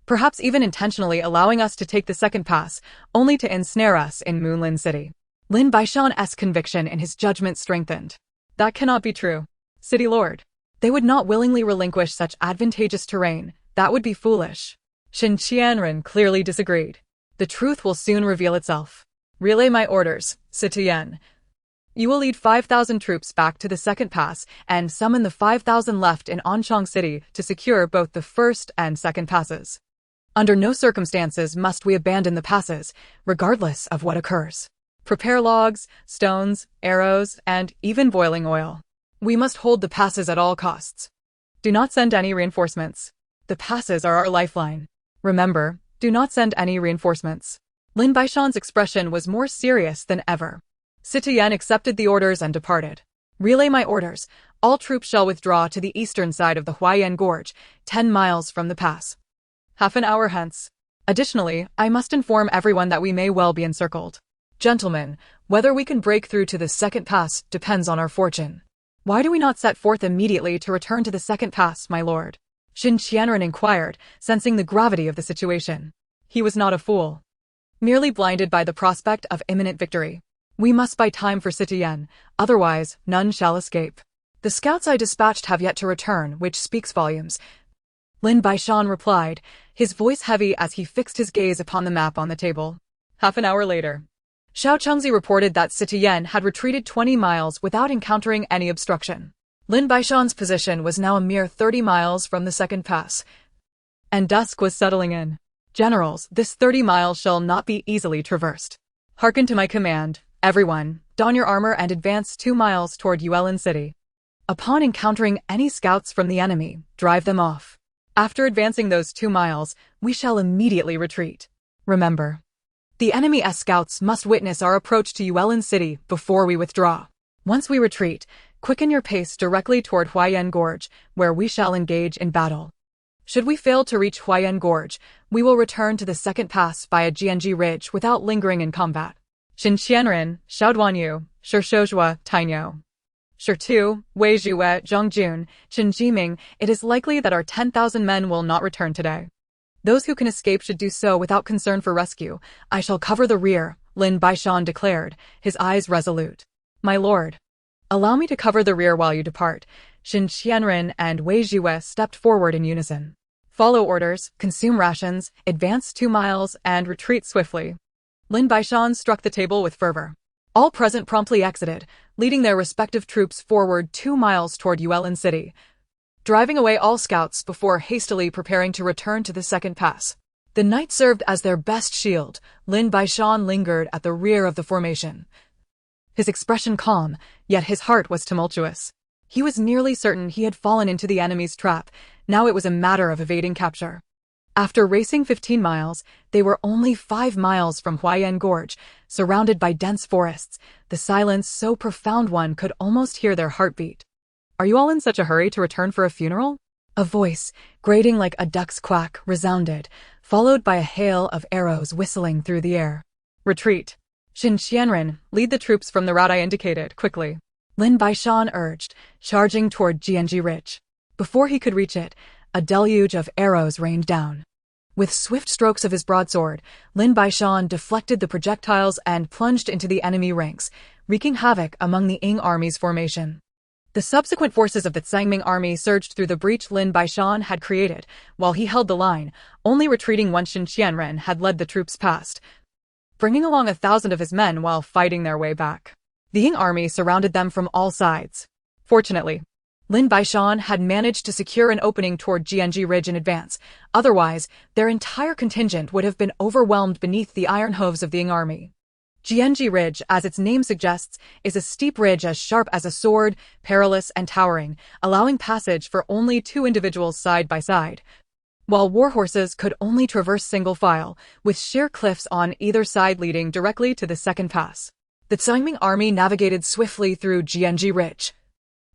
S1: perhaps even intentionally allowing us to take the second pass, only to ensnare us in Moonland City. Lin Baishan's conviction in his judgment strengthened. That cannot be true. City Lord. They would not willingly relinquish such advantageous terrain. That would be foolish. Xin Qianren clearly disagreed. The truth will soon reveal itself. Relay my orders, Sitian. You will lead 5,000 troops back to the second pass and summon the 5,000 left in Anchang City to secure both the first and second passes. Under no circumstances must we abandon the passes, regardless of what occurs. Prepare logs, stones, arrows, and even boiling oil. We must hold the passes at all costs. Do not send any reinforcements. The passes are our lifeline. Remember, do not send any reinforcements. Lin Baishan's expression was more serious than ever. Sitian accepted the orders and departed. Relay my orders. All troops shall withdraw to the eastern side of the Huayan Gorge, 10 miles from the pass. Half an hour hence. Additionally, I must inform everyone that we may well be encircled. Gentlemen, whether we can break through to the second pass depends on our fortune. Why do we not set forth immediately to return to the second pass, my lord? Xin Qianren inquired, sensing the gravity of the situation. He was not a fool, merely blinded by the prospect of imminent victory. We must buy time for Sitian, otherwise none shall escape. The scouts I dispatched have yet to return, which speaks volumes, Lin Baishan replied, his voice heavy as he fixed his gaze upon the map on the table. Half an hour later, Xiao Chengzi reported that Sitian had retreated 20 miles without encountering any obstruction. Lin Baishan's position was now a mere 30 miles from the second pass, and dusk was settling in. Generals, this 30 miles shall not be easily traversed. Hearken to my command, everyone, don your armor and advance 2 miles toward Yuelin City. Upon encountering any scouts from the enemy, drive them off. After advancing those 2 miles, we shall immediately retreat. Remember, the enemy's scouts must witness our approach to Yuelin City before we withdraw. Once we retreat, quicken your pace directly toward Huayan Gorge, where we shall engage in battle. Should we fail to reach Huayan Gorge, we will return to the second pass via Jianji Ridge without lingering in combat. Xin Qianren, Xiao Duanyu, Shi Shouzhua, Tainyo. Shi Tu, Wei Zhuwe, Zhongjun, Qin Jiming, it is likely that our 10,000 men will not return today. Those who can escape should do so without concern for rescue. I shall cover the rear, Lin Baishan declared, his eyes resolute. My lord, allow me to cover the rear while you depart. Xin Qianren and Wei Zhuwe stepped forward in unison. Follow orders, consume rations, advance 2 miles, and retreat swiftly. Lin Baishan struck the table with fervor. All present promptly exited, leading their respective troops forward 2 miles toward Yuelin City, driving away all scouts before hastily preparing to return to the second pass. The night served as their best shield. Lin Baishan lingered at the rear of the formation, his expression calm, yet his heart was tumultuous. He was nearly certain he had fallen into the enemy's trap. Now it was a matter of evading capture. After racing 15 miles, they were only 5 miles from Huayan Gorge, surrounded by dense forests, the silence so profound one could almost hear their heartbeat. "Are you all in such a hurry to return for a funeral?" A voice, grating like a duck's quack, resounded, followed by a hail of arrows whistling through the air. "Retreat. Xin Qianren, lead the troops from the route I indicated, quickly," Lin Baishan urged, charging toward Jianji Ridge. Before he could reach it, a deluge of arrows rained down. With swift strokes of his broadsword, Lin Baishan deflected the projectiles and plunged into the enemy ranks, wreaking havoc among the Ying army's formation. The subsequent forces of the Tsangming army surged through the breach Lin Baishan had created, while he held the line, only retreating once Xin Qianren had led the troops past, bringing along 1,000 of his men while fighting their way back. The Ying army surrounded them from all sides. Fortunately, Lin Baishan had managed to secure an opening toward Jianji Ridge in advance. Otherwise, their entire contingent would have been overwhelmed beneath the iron hooves of the Ying army. Jianji Ridge, as its name suggests, is a steep ridge as sharp as a sword, perilous and towering, allowing passage for only 2 individuals side by side, while warhorses could only traverse single file, with sheer cliffs on either side leading directly to the second pass. The Tsangming army navigated swiftly through Jianji Ridge.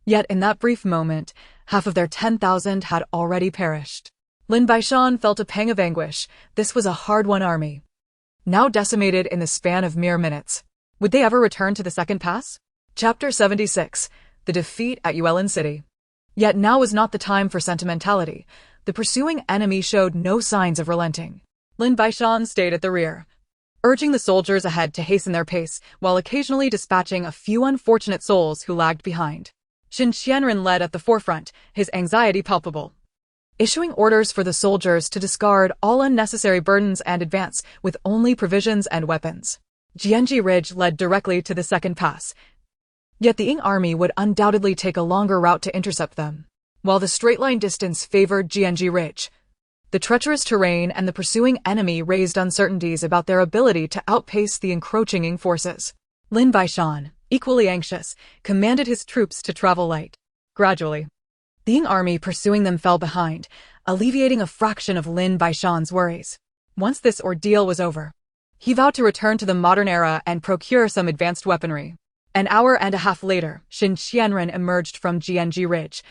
S1: Yet in that brief moment, half of their 10,000 had already perished. Lin Baishan felt a pang of anguish. This was a hard-won army, now decimated in the span of mere minutes. Would they ever return to the second pass? Chapter 76. The Defeat at Yuelin City. Yet now was not the time for sentimentality. The pursuing enemy showed no signs of relenting. Lin Baishan stayed at the rear, urging the soldiers ahead to hasten their pace, while occasionally dispatching a few unfortunate souls who lagged behind. Xin Qianren led at the forefront, his anxiety palpable, issuing orders for the soldiers to discard all unnecessary burdens and advance with only provisions and weapons. Jianji Ridge led directly to the second pass, yet the Ying army would undoubtedly take a longer route to intercept them. While the straight-line distance favored Jianji Ridge, the treacherous terrain and the pursuing enemy raised uncertainties about their ability to outpace the encroaching Ying forces. Lin Baishan, equally anxious, commanded his troops to travel light. Gradually, the Ying army pursuing them fell behind, alleviating a fraction of Lin Baishan's worries. Once this ordeal was over, he vowed to return to the modern era and procure some advanced weaponry. An hour and a half later, Xin Qianren emerged from Jianji Ridge,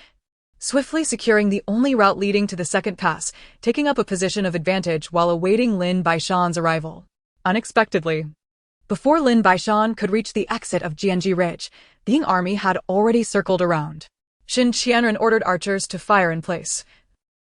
S1: swiftly securing the only route leading to the second pass, taking up a position of advantage while awaiting Lin Baishan's arrival. Unexpectedly, before Lin Baishan could reach the exit of Jianji Ridge, the Ying army had already circled around. Xin Qianren ordered archers to fire in place,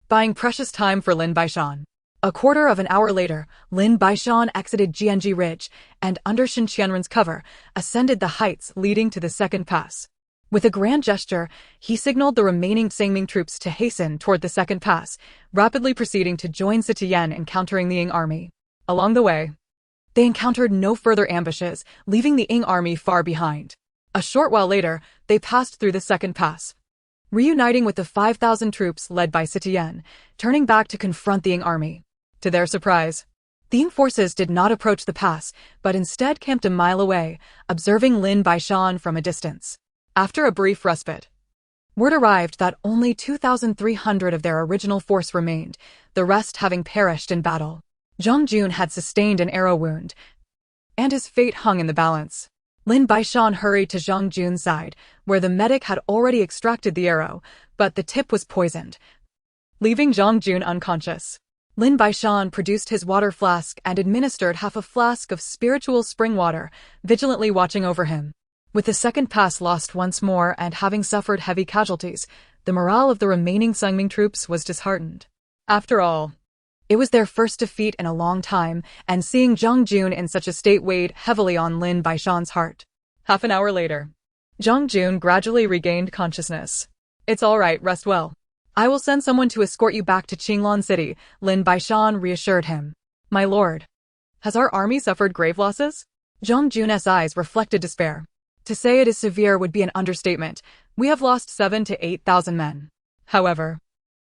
S1: buying precious time for Lin Baishan. A quarter of an hour later, Lin Baishan exited Jianji Ridge and, under Xin Qianren's cover, ascended the heights leading to the second pass. With a grand gesture, he signaled the remaining Tsangming troops to hasten toward the second pass, rapidly proceeding to join Zitian in countering the Ying army. Along the way, they encountered no further ambushes, leaving the Ying army far behind. A short while later, they passed through the second pass, reuniting with the 5,000 troops led by Zitian, turning back to confront the Ying army. To their surprise, the Ying forces did not approach the pass, but instead camped a mile away, observing Lin Baishan from a distance. After a brief respite, word arrived that only 2,300 of their original force remained, the rest having perished in battle. Zhang Jun had sustained an arrow wound, and his fate hung in the balance. Lin Baishan hurried to Zhang Jun's side, where the medic had already extracted the arrow, but the tip was poisoned, leaving Zhang Jun unconscious. Lin Baishan produced his water flask and administered half a flask of spiritual spring water, vigilantly watching over him. With the second pass lost once more and having suffered heavy casualties, the morale of the remaining Tsangming troops was disheartened. After all, it was their first defeat in a long time, and seeing Zhang Jun in such a state weighed heavily on Lin Baishan's heart. Half an hour later, Zhang Jun gradually regained consciousness. "It's all right, rest well. I will send someone to escort you back to Qinglan City," Lin Baishan reassured him. "My lord, has our army suffered grave losses?" Zhang Jun's eyes reflected despair. "To say it is severe would be an understatement. We have lost 7,000 to 8,000 men. However,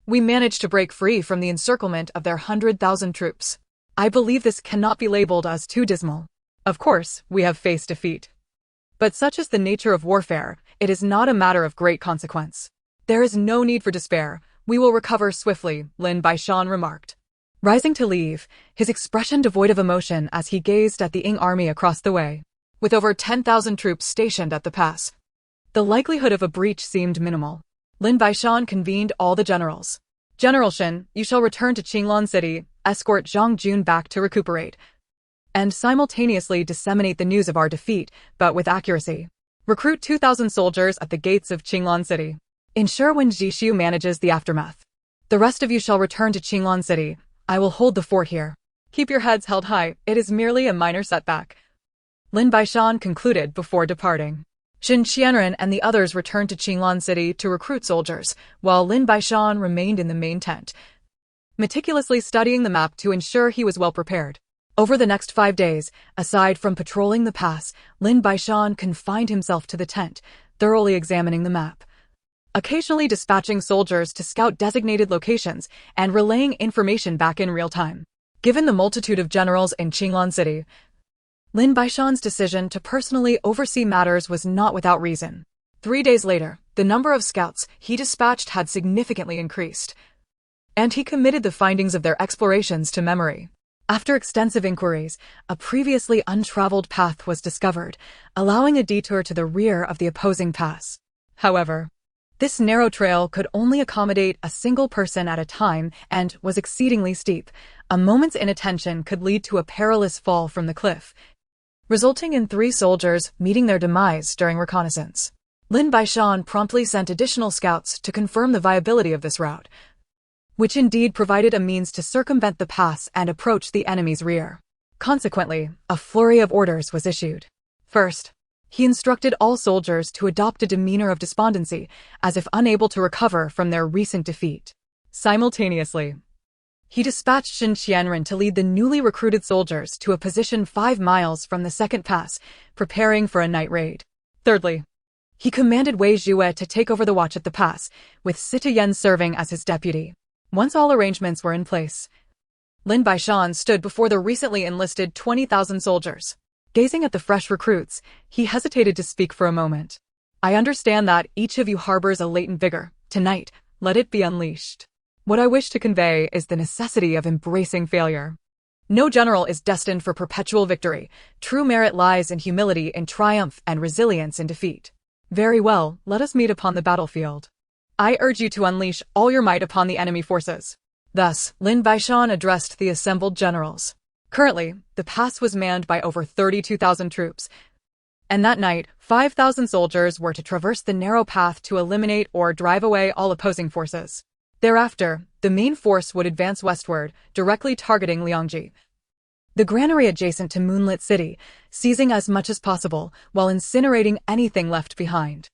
S1: we managed to break free from the encirclement of their 100,000 troops. I believe this cannot be labeled as too dismal. Of course, we have faced defeat. But such is the nature of warfare, it is not a matter of great consequence. There is no need for despair. We will recover swiftly," Lin Baishan remarked. Rising to leave, his expression devoid of emotion as he gazed at the Ying army across the way. With over 10,000 troops stationed at the pass, the likelihood of a breach seemed minimal. Lin Baishan convened all the generals. General Shin, you shall return to Qinglan City, escort Zhang Jun back to recuperate, and simultaneously disseminate the news of our defeat, but with accuracy. Recruit 2,000 soldiers at the gates of Qinglan City. Ensure when Jishu manages the aftermath. The rest of you shall return to Qinglan City. I will hold the fort here. Keep your heads held high, it is merely a minor setback. Lin Baishan concluded before departing. Xin Qianren and the others returned to Qinglan City to recruit soldiers, while Lin Baishan remained in the main tent, meticulously studying the map to ensure he was well prepared. Over the next 5 days, aside from patrolling the pass, Lin Baishan confined himself to the tent, thoroughly examining the map, occasionally dispatching soldiers to scout designated locations and relaying information back in real time. Given the multitude of generals in Qinglan City, Lin Baishan's decision to personally oversee matters was not without reason. 3 days later, the number of scouts he dispatched had significantly increased, and he committed the findings of their explorations to memory. After extensive inquiries, a previously untraveled path was discovered, allowing a detour to the rear of the opposing pass. However, this narrow trail could only accommodate a single person at a time and was exceedingly steep. A moment's inattention could lead to a perilous fall from the cliff, resulting in 3 soldiers meeting their demise during reconnaissance. Lin Baishan promptly sent additional scouts to confirm the viability of this route, which indeed provided a means to circumvent the pass and approach the enemy's rear. Consequently, a flurry of orders was issued. First, he instructed all soldiers to adopt a demeanor of despondency, as if unable to recover from their recent defeat. Simultaneously, he dispatched Xin Qianren to lead the newly recruited soldiers to a position 5 miles from the second pass, preparing for a night raid. Thirdly, he commanded Wei Jue to take over the watch at the pass, with Sita-Yen serving as his deputy. Once all arrangements were in place, Lin Baishan stood before the recently enlisted 20,000 soldiers. Gazing at the fresh recruits, he hesitated to speak for a moment. I understand that each of you harbors a latent vigor. Tonight, let it be unleashed. What I wish to convey is the necessity of embracing failure. No general is destined for perpetual victory. True merit lies in humility in triumph and resilience in defeat. Very well, let us meet upon the battlefield. I urge you to unleash all your might upon the enemy forces. Thus, Lin Baishan addressed the assembled generals. Currently, the pass was manned by over 32,000 troops, and that night, 5,000 soldiers were to traverse the narrow path to eliminate or drive away all opposing forces. Thereafter, the main force would advance westward, directly targeting Liangji, the granary adjacent to Moonlit City, seizing as much as possible while incinerating anything left behind.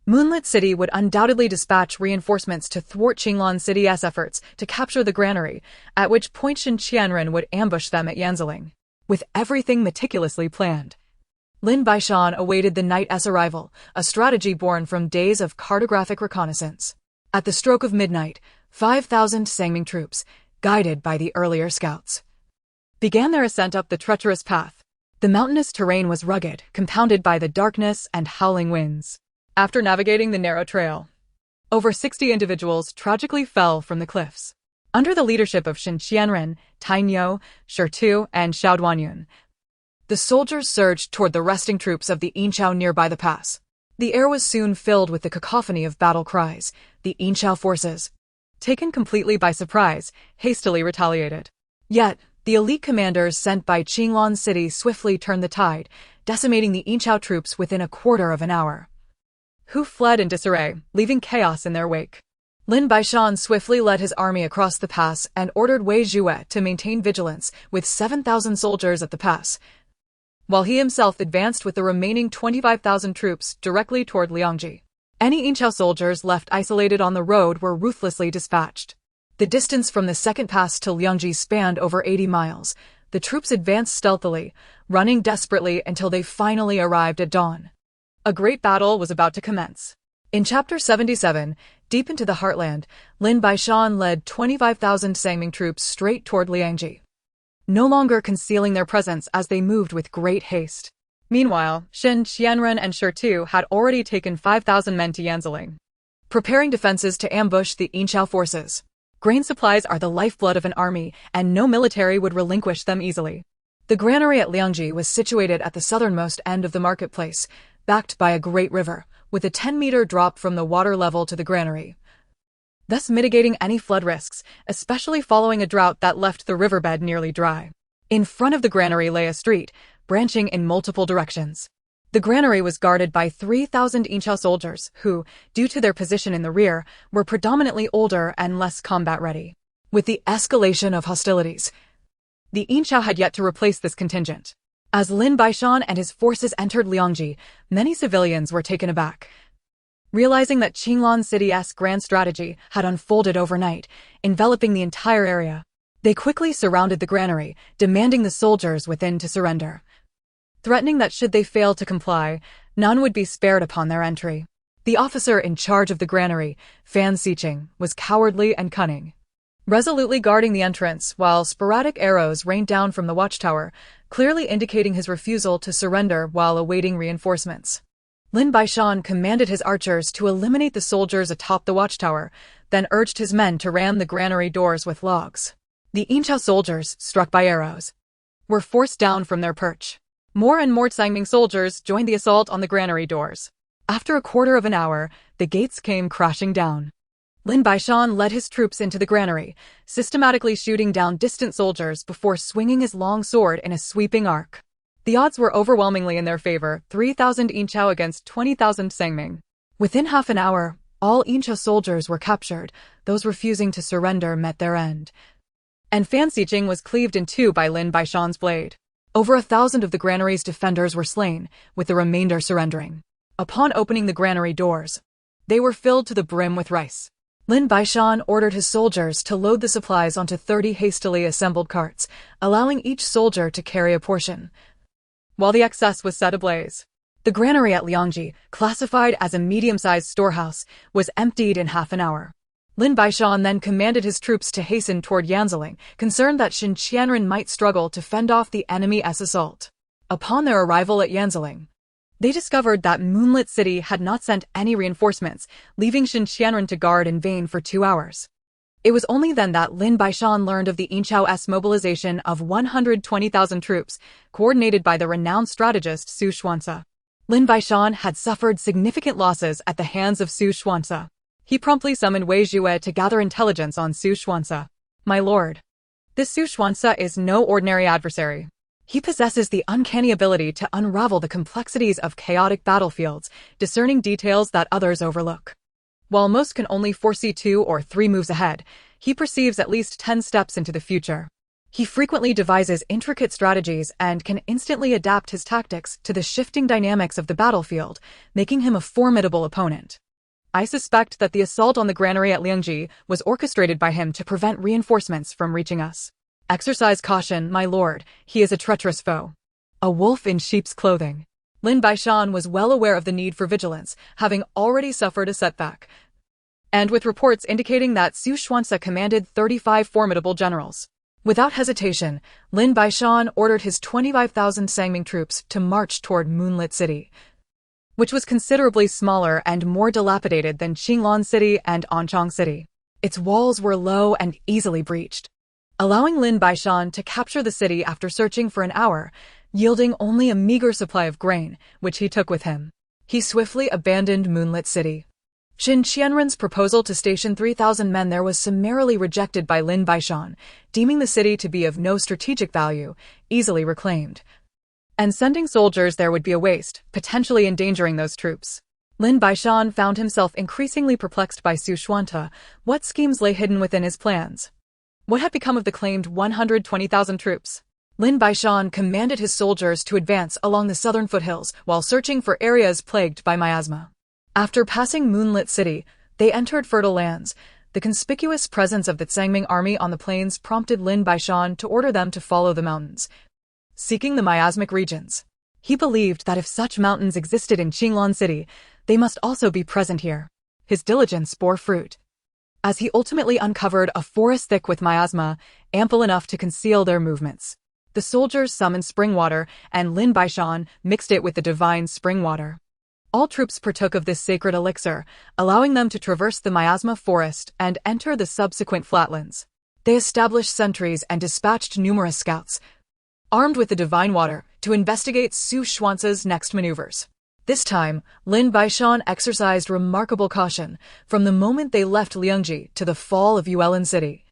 S1: Moonlit City would undoubtedly dispatch reinforcements to thwart Qinglan City's efforts to capture the granary, at which point Xin Qianren would ambush them at Yanziling. With everything meticulously planned, Lin Baishan awaited the night's arrival, a strategy born from days of cartographic reconnaissance. At the stroke of midnight, 5,000 Sangming troops, guided by the earlier scouts, began their ascent up the treacherous path. The mountainous terrain was rugged, compounded by the darkness and howling winds. After navigating the narrow trail, over 60 individuals tragically fell from the cliffs. Under the leadership of Xin Qianren, Tain You, Shi Tu, and Xiao Duanyun, the soldiers surged toward the resting troops of the Yinchao nearby the pass. The air was soon filled with the cacophony of battle cries. The Yinchao forces, taken completely by surprise, hastily retaliated. Yet, the elite commanders sent by Qinglan City swiftly turned the tide, decimating the Yinchao troops within a quarter of an hour, who fled in disarray, leaving chaos in their wake. Lin Baishan swiftly led his army across the pass and ordered Wei Jue to maintain vigilance with 7,000 soldiers at the pass, while he himself advanced with the remaining 25,000 troops directly toward Liangji. Any Yinchao soldiers left isolated on the road were ruthlessly dispatched. The distance from the second pass to Liangji spanned over 80 miles. The troops advanced stealthily, running desperately until they finally arrived at dawn. A great battle was about to commence. In Chapter 77, deep into the heartland, Lin Baishan led 25,000 Sangming troops straight toward Liangji, no longer concealing their presence as they moved with great haste. Meanwhile, Xin Qianren and Shi Tu had already taken 5,000 men to Yanziling, preparing defenses to ambush the Yinchao forces. Grain supplies are the lifeblood of an army, and no military would relinquish them easily. The granary at Liangji was situated at the southernmost end of the marketplace, backed by a great river, with a 10-meter drop from the water level to the granary, thus mitigating any flood risks, especially following a drought that left the riverbed nearly dry. In front of the granary lay a street, branching in multiple directions. The granary was guarded by 3,000 engsub soldiers who, due to their position in the rear, were predominantly older and less combat-ready. With the escalation of hostilities, the engsub had yet to replace this contingent. As Lin Baishan and his forces entered Liangji, many civilians were taken aback, realizing that Qinglan City's grand strategy had unfolded overnight, enveloping the entire area. They quickly surrounded the granary, demanding the soldiers within to surrender, threatening that should they fail to comply, none would be spared upon their entry. The officer in charge of the granary, Fan Xiqing, was cowardly and cunning, resolutely guarding the entrance while sporadic arrows rained down from the watchtower, clearly indicating his refusal to surrender while awaiting reinforcements. Lin Baishan commanded his archers to eliminate the soldiers atop the watchtower, then urged his men to ram the granary doors with logs. The engsub soldiers, struck by arrows, were forced down from their perch. More and more Tsangming soldiers joined the assault on the granary doors. After a quarter of an hour, the gates came crashing down. Lin Baishan led his troops into the granary, systematically shooting down distant soldiers before swinging his long sword in a sweeping arc. The odds were overwhelmingly in their favor, 3,000 engsub against 20,000 Tsangming. Within half an hour, all engsub soldiers were captured. Those refusing to surrender met their end, and Fan Xiqing was cleaved in two by Lin Baishan's blade. Over 1,000 of the granary's defenders were slain, with the remainder surrendering. Upon opening the granary doors, they were filled to the brim with rice. Lin Baishan ordered his soldiers to load the supplies onto 30 hastily assembled carts, allowing each soldier to carry a portion, while the excess was set ablaze. The granary at Liangji, classified as a medium-sized storehouse, was emptied in half an hour. Lin Baishan then commanded his troops to hasten toward Yanziling, concerned that Xinqianren might struggle to fend off the enemy's assault. Upon their arrival at Yanziling, they discovered that Moonlit City had not sent any reinforcements, leaving Xinqianren to guard in vain for 2 hours. It was only then that Lin Baishan learned of the engsub's mobilization of 120,000 troops, coordinated by the renowned strategist Su Xuanci. Lin Baishan had suffered significant losses at the hands of Su Xuanci. He promptly summoned Wei Jue to gather intelligence on Su Xuanci. "My lord, this Su Xuanci is no ordinary adversary. He possesses the uncanny ability to unravel the complexities of chaotic battlefields, discerning details that others overlook. While most can only foresee 2 or 3 moves ahead, he perceives at least 10 steps into the future. He frequently devises intricate strategies and can instantly adapt his tactics to the shifting dynamics of the battlefield, making him a formidable opponent. I suspect that the assault on the granary at Liangji was orchestrated by him to prevent reinforcements from reaching us. Exercise caution, my lord, he is a treacherous foe. A wolf in sheep's clothing." Lin Baishan was well aware of the need for vigilance, having already suffered a setback, and with reports indicating that Su Xuanci commanded 35 formidable generals. Without hesitation, Lin Baishan ordered his 25,000 Tsangming troops to march toward Moonlit City, which was considerably smaller and more dilapidated than Qinglan City and Anchang City. Its walls were low and easily breached, allowing Lin Baishan to capture the city after searching for an hour, yielding only a meager supply of grain, which he took with him. He swiftly abandoned Moonlit City. Xinqianren's proposal to station 3,000 men there was summarily rejected by Lin Baishan, deeming the city to be of no strategic value, easily reclaimed, and sending soldiers there would be a waste, potentially endangering those troops. Lin Baishan found himself increasingly perplexed by Su Xuanci. What schemes lay hidden within his plans? What had become of the claimed 120,000 troops? Lin Baishan commanded his soldiers to advance along the southern foothills while searching for areas plagued by miasma. After passing Moonlit City, they entered fertile lands. The conspicuous presence of the Tsangming army on the plains prompted Lin Baishan to order them to follow the mountains, seeking the miasmic regions. He believed that if such mountains existed in Qinglan City, they must also be present here. His diligence bore fruit, as he ultimately uncovered a forest thick with miasma, ample enough to conceal their movements. The soldiers summoned spring water, and Lin Baishan mixed it with the divine spring water. All troops partook of this sacred elixir, allowing them to traverse the miasma forest and enter the subsequent flatlands. They established sentries and dispatched numerous scouts, armed with the divine water, to investigate Su Xuance's next maneuvers. This time, Lin Baishan exercised remarkable caution from the moment they left Liangji to the fall of Yuelin City.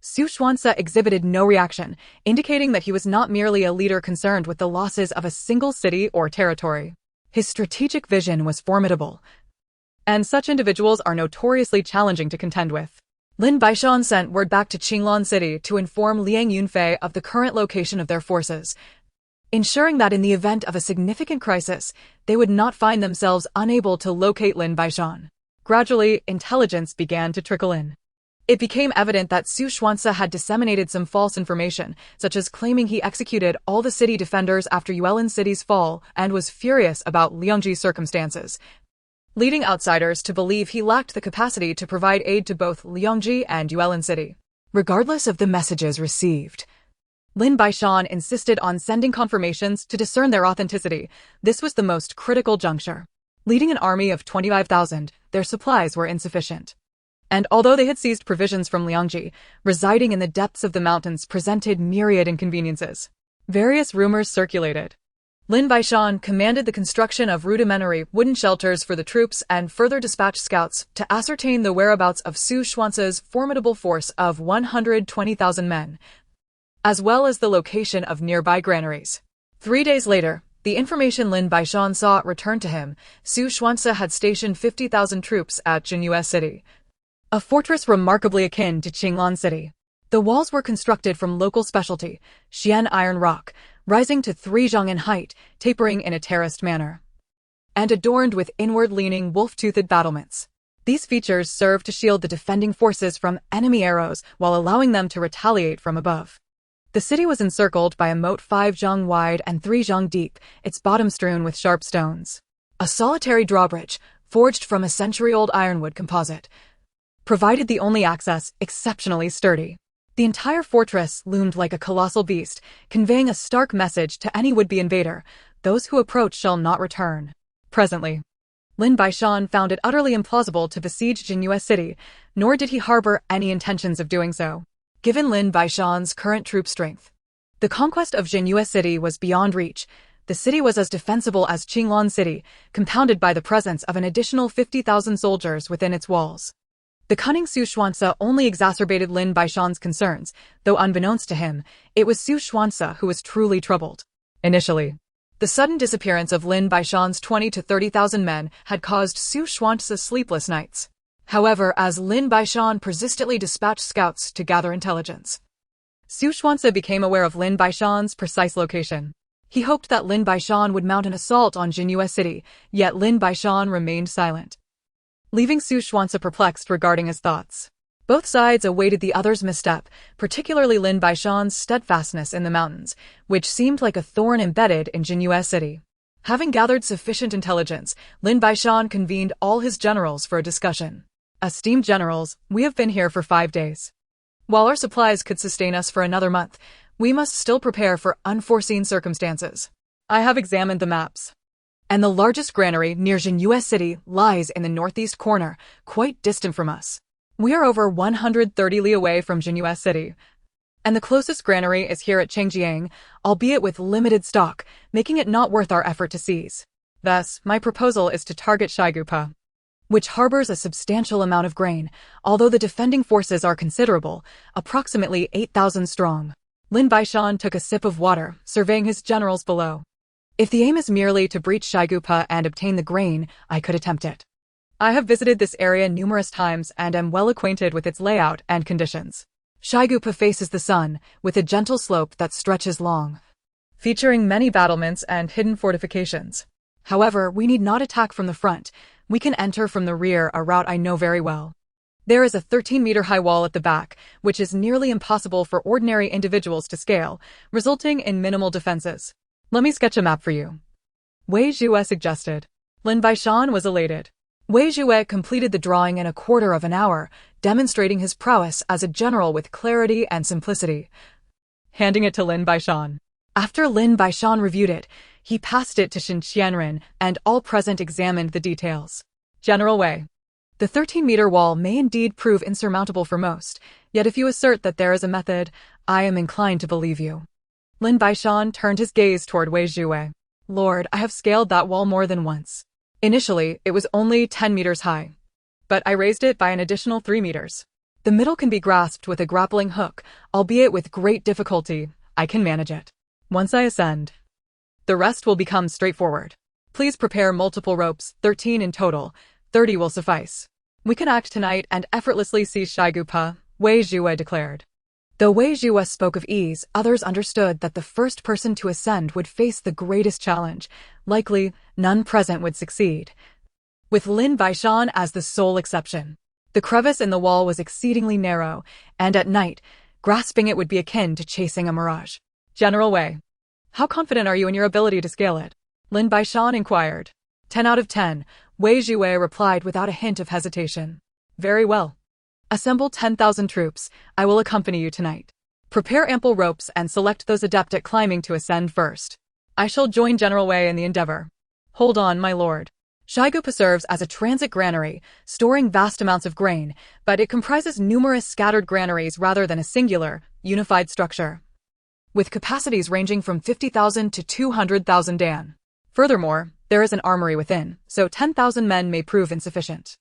S1: Su Xuance exhibited no reaction, indicating that he was not merely a leader concerned with the losses of a single city or territory. His strategic vision was formidable, and such individuals are notoriously challenging to contend with. Lin Baishan sent word back to Qinglan City to inform Liang Yunfei of the current location of their forces, ensuring that in the event of a significant crisis, they would not find themselves unable to locate Lin Baishan. Gradually, intelligence began to trickle in. It became evident that Su Xuance had disseminated some false information, such as claiming he executed all the city defenders after Yuelin City's fall and was furious about Liangji's circumstances, leading outsiders to believe he lacked the capacity to provide aid to both Liangji and Yuelin City. Regardless of the messages received, Lin Baishan insisted on sending confirmations to discern their authenticity. This was the most critical juncture. Leading an army of 25,000, their supplies were insufficient. And although they had seized provisions from Liangji, residing in the depths of the mountains presented myriad inconveniences. Various rumors circulated. Lin Baishan commanded the construction of rudimentary wooden shelters for the troops and further dispatched scouts to ascertain the whereabouts of Su Xuance's formidable force of 120,000 men, as well as the location of nearby granaries. 3 days later, the information Lin Baishan saw returned to him. Su Xuance had stationed 50,000 troops at Jinyue City, a fortress remarkably akin to Qinglan City. The walls were constructed from local specialty, Xian iron rock, rising to 3 zhang in height, tapering in a terraced manner, and adorned with inward-leaning wolf-toothed battlements. These features served to shield the defending forces from enemy arrows while allowing them to retaliate from above. The city was encircled by a moat 5 zhang wide and 3 zhang deep, its bottom strewn with sharp stones. A solitary drawbridge, forged from a century-old ironwood composite, provided the only access, exceptionally sturdy. The entire fortress loomed like a colossal beast, conveying a stark message to any would-be invader: those who approach shall not return. Presently, Lin Baishan found it utterly implausible to besiege Jinyue City, nor did he harbor any intentions of doing so. Given Lin Baishan's current troop strength, the conquest of Jinyue City was beyond reach. The city was as defensible as Qinglan City, compounded by the presence of an additional 50,000 soldiers within its walls. The cunning Su Xuance only exacerbated Lin Baishan's concerns, though unbeknownst to him, it was Su Xuance who was truly troubled. Initially, the sudden disappearance of Lin Baishan's 20 to 30,000 men had caused Su Xuance sleepless nights. However, as Lin Baishan persistently dispatched scouts to gather intelligence, Su Xuance became aware of Lin Baishan's precise location. He hoped that Lin Baishan would mount an assault on Jinyue City, yet Lin Baishan remained silent, leaving Su Xuance perplexed regarding his thoughts. Both sides awaited the other's misstep, particularly Lin Baishan's steadfastness in the mountains, which seemed like a thorn embedded in Jinyue City. Having gathered sufficient intelligence, Lin Baishan convened all his generals for a discussion. Esteemed generals, we have been here for 5 days. While our supplies could sustain us for another month, we must still prepare for unforeseen circumstances. I have examined the maps, and the largest granary near Jinyue City lies in the northeast corner, quite distant from us. We are over 130 li away from Jinyue City, and the closest granary is here at Chengjiang, albeit with limited stock, making it not worth our effort to seize. Thus, my proposal is to target Shaigupa, which harbors a substantial amount of grain, although the defending forces are considerable, approximately 8,000 strong. Lin Baishan took a sip of water, surveying his generals below. If the aim is merely to breach Shaigupa and obtain the grain, I could attempt it. I have visited this area numerous times and am well acquainted with its layout and conditions. Shaigupa faces the sun, with a gentle slope that stretches long, featuring many battlements and hidden fortifications. However, we need not attack from the front. We can enter from the rear, a route I know very well. There is a 13-meter-high wall at the back, which is nearly impossible for ordinary individuals to scale, resulting in minimal defenses. Let me sketch a map for you, Wei Zhue suggested. Lin Baishan was elated. Wei Zhue completed the drawing in a quarter of an hour, demonstrating his prowess as a general with clarity and simplicity. Handing it to Lin Baishan, After Lin Baishan reviewed it, he passed it to Shen Qianren, and all present examined the details. General Wei. The 13-meter wall may indeed prove insurmountable for most, yet if you assert that there is a method, I am inclined to believe you. Lin Baishan turned his gaze toward Wei Zhuwei. Lord, I have scaled that wall more than once. Initially, it was only 10 meters high, but I raised it by an additional 3 meters. The middle can be grasped with a grappling hook, albeit with great difficulty. I can manage it. Once I ascend, the rest will become straightforward. Please prepare multiple ropes, 13 in total. 30 will suffice. We can act tonight and effortlessly seize Shaigupa, Wei Zhuwei declared. Though Wei Zhuwei spoke of ease, others understood that the first person to ascend would face the greatest challenge. Likely, none present would succeed, with Lin Baishan as the sole exception. The crevice in the wall was exceedingly narrow, and at night, grasping it would be akin to chasing a mirage. General Wei, how confident are you in your ability to scale it? Lin Baishan inquired. 10 out of 10, Wei Zhuwei replied without a hint of hesitation. Very well. Assemble 10,000 troops. I will accompany you tonight. Prepare ample ropes and select those adept at climbing to ascend first. I shall join General Wei in the endeavor. Hold on, my lord. Shaigupa serves as a transit granary, storing vast amounts of grain, but it comprises numerous scattered granaries rather than a singular, unified structure, with capacities ranging from 50,000 to 200,000 dan. Furthermore, there is an armory within, so 10,000 men may prove insufficient.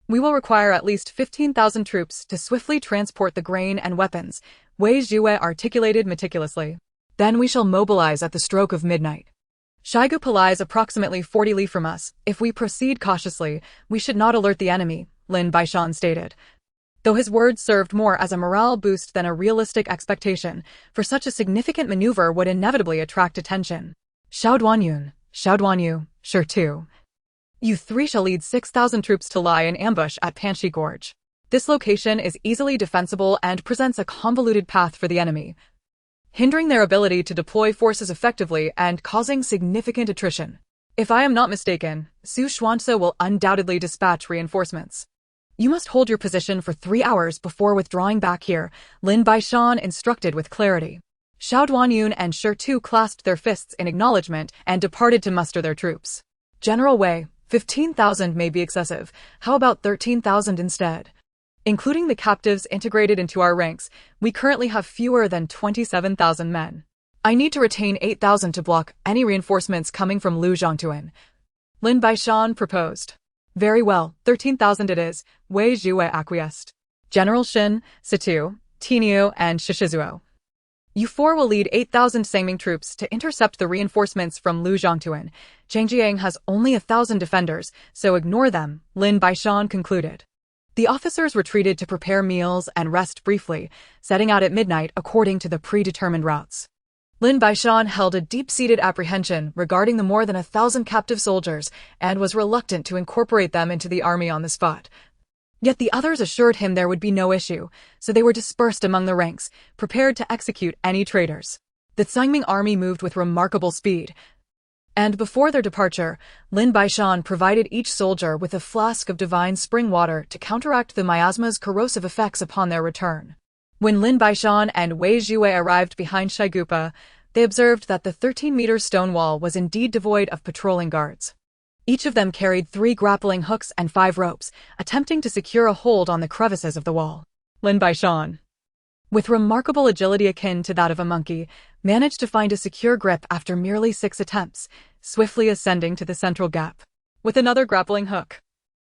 S1: We will require at least 15,000 troops to swiftly transport the grain and weapons, Wei Zhuwei articulated meticulously. Then we shall mobilize at the stroke of midnight. Shaigupa lies approximately 40 li from us. If we proceed cautiously, we should not alert the enemy, Lin Baishan stated. Though his words served more as a morale boost than a realistic expectation, for such a significant maneuver would inevitably attract attention. Xiao Duanyu, sure too. You three shall lead 6,000 troops to lie in ambush at Panshi Gorge. This location is easily defensible and presents a convoluted path for the enemy, hindering their ability to deploy forces effectively and causing significant attrition. If I am not mistaken, Su Xuanze will undoubtedly dispatch reinforcements. You must hold your position for 3 hours before withdrawing back here, Lin Baishan instructed with clarity. Xiao Duanyun and Shi Tu clasped their fists in acknowledgement and departed to muster their troops. General Wei, 15,000 may be excessive. How about 13,000 instead? Including the captives integrated into our ranks, we currently have fewer than 27,000 men. I need to retain 8,000 to block any reinforcements coming from Lu Zhongtuan. Lin Baishan proposed. Very well, 13,000 it is, Wei Zhuwei acquiesced. General Shin, Situ, Tiniu, and Shishizuo. You four will lead 8,000 Sangming troops to intercept the reinforcements from Lu Zhongtuan. Changjiang has only 1,000 defenders, so ignore them, Lin Baishan concluded. The officers retreated to prepare meals and rest briefly, setting out at midnight according to the predetermined routes. Lin Baishan held a deep-seated apprehension regarding the more than 1,000 captive soldiers and was reluctant to incorporate them into the army on the spot. Yet the others assured him there would be no issue, so they were dispersed among the ranks, prepared to execute any traitors. The Sangming army moved with remarkable speed, and before their departure, Lin Baishan provided each soldier with a flask of divine spring water to counteract the miasma's corrosive effects upon their return. When Lin Baishan and Wei Zhuwei arrived behind Shaigupa, they observed that the 13-meter stone wall was indeed devoid of patrolling guards. Each of them carried 3 grappling hooks and 5 ropes, attempting to secure a hold on the crevices of the wall. Lin Baishan, with remarkable agility akin to that of a monkey, managed to find a secure grip after merely 6 attempts, swiftly ascending to the central gap. With another grappling hook,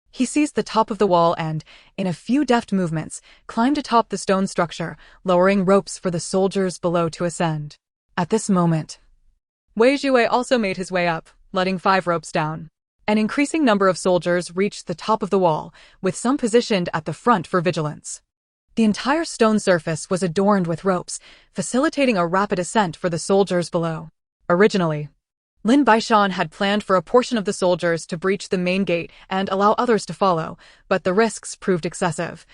S1: he seized the top of the wall and, in a few deft movements, climbed atop the stone structure, lowering ropes for the soldiers below to ascend. At this moment, Wei Zhuwei also made his way up, letting 5 ropes down. An increasing number of soldiers reached the top of the wall, with some positioned at the front for vigilance. The entire stone surface was adorned with ropes, facilitating a rapid ascent for the soldiers below. Originally, Lin Baishan had planned for a portion of the soldiers to breach the main gate and allow others to follow, but the risks proved excessive,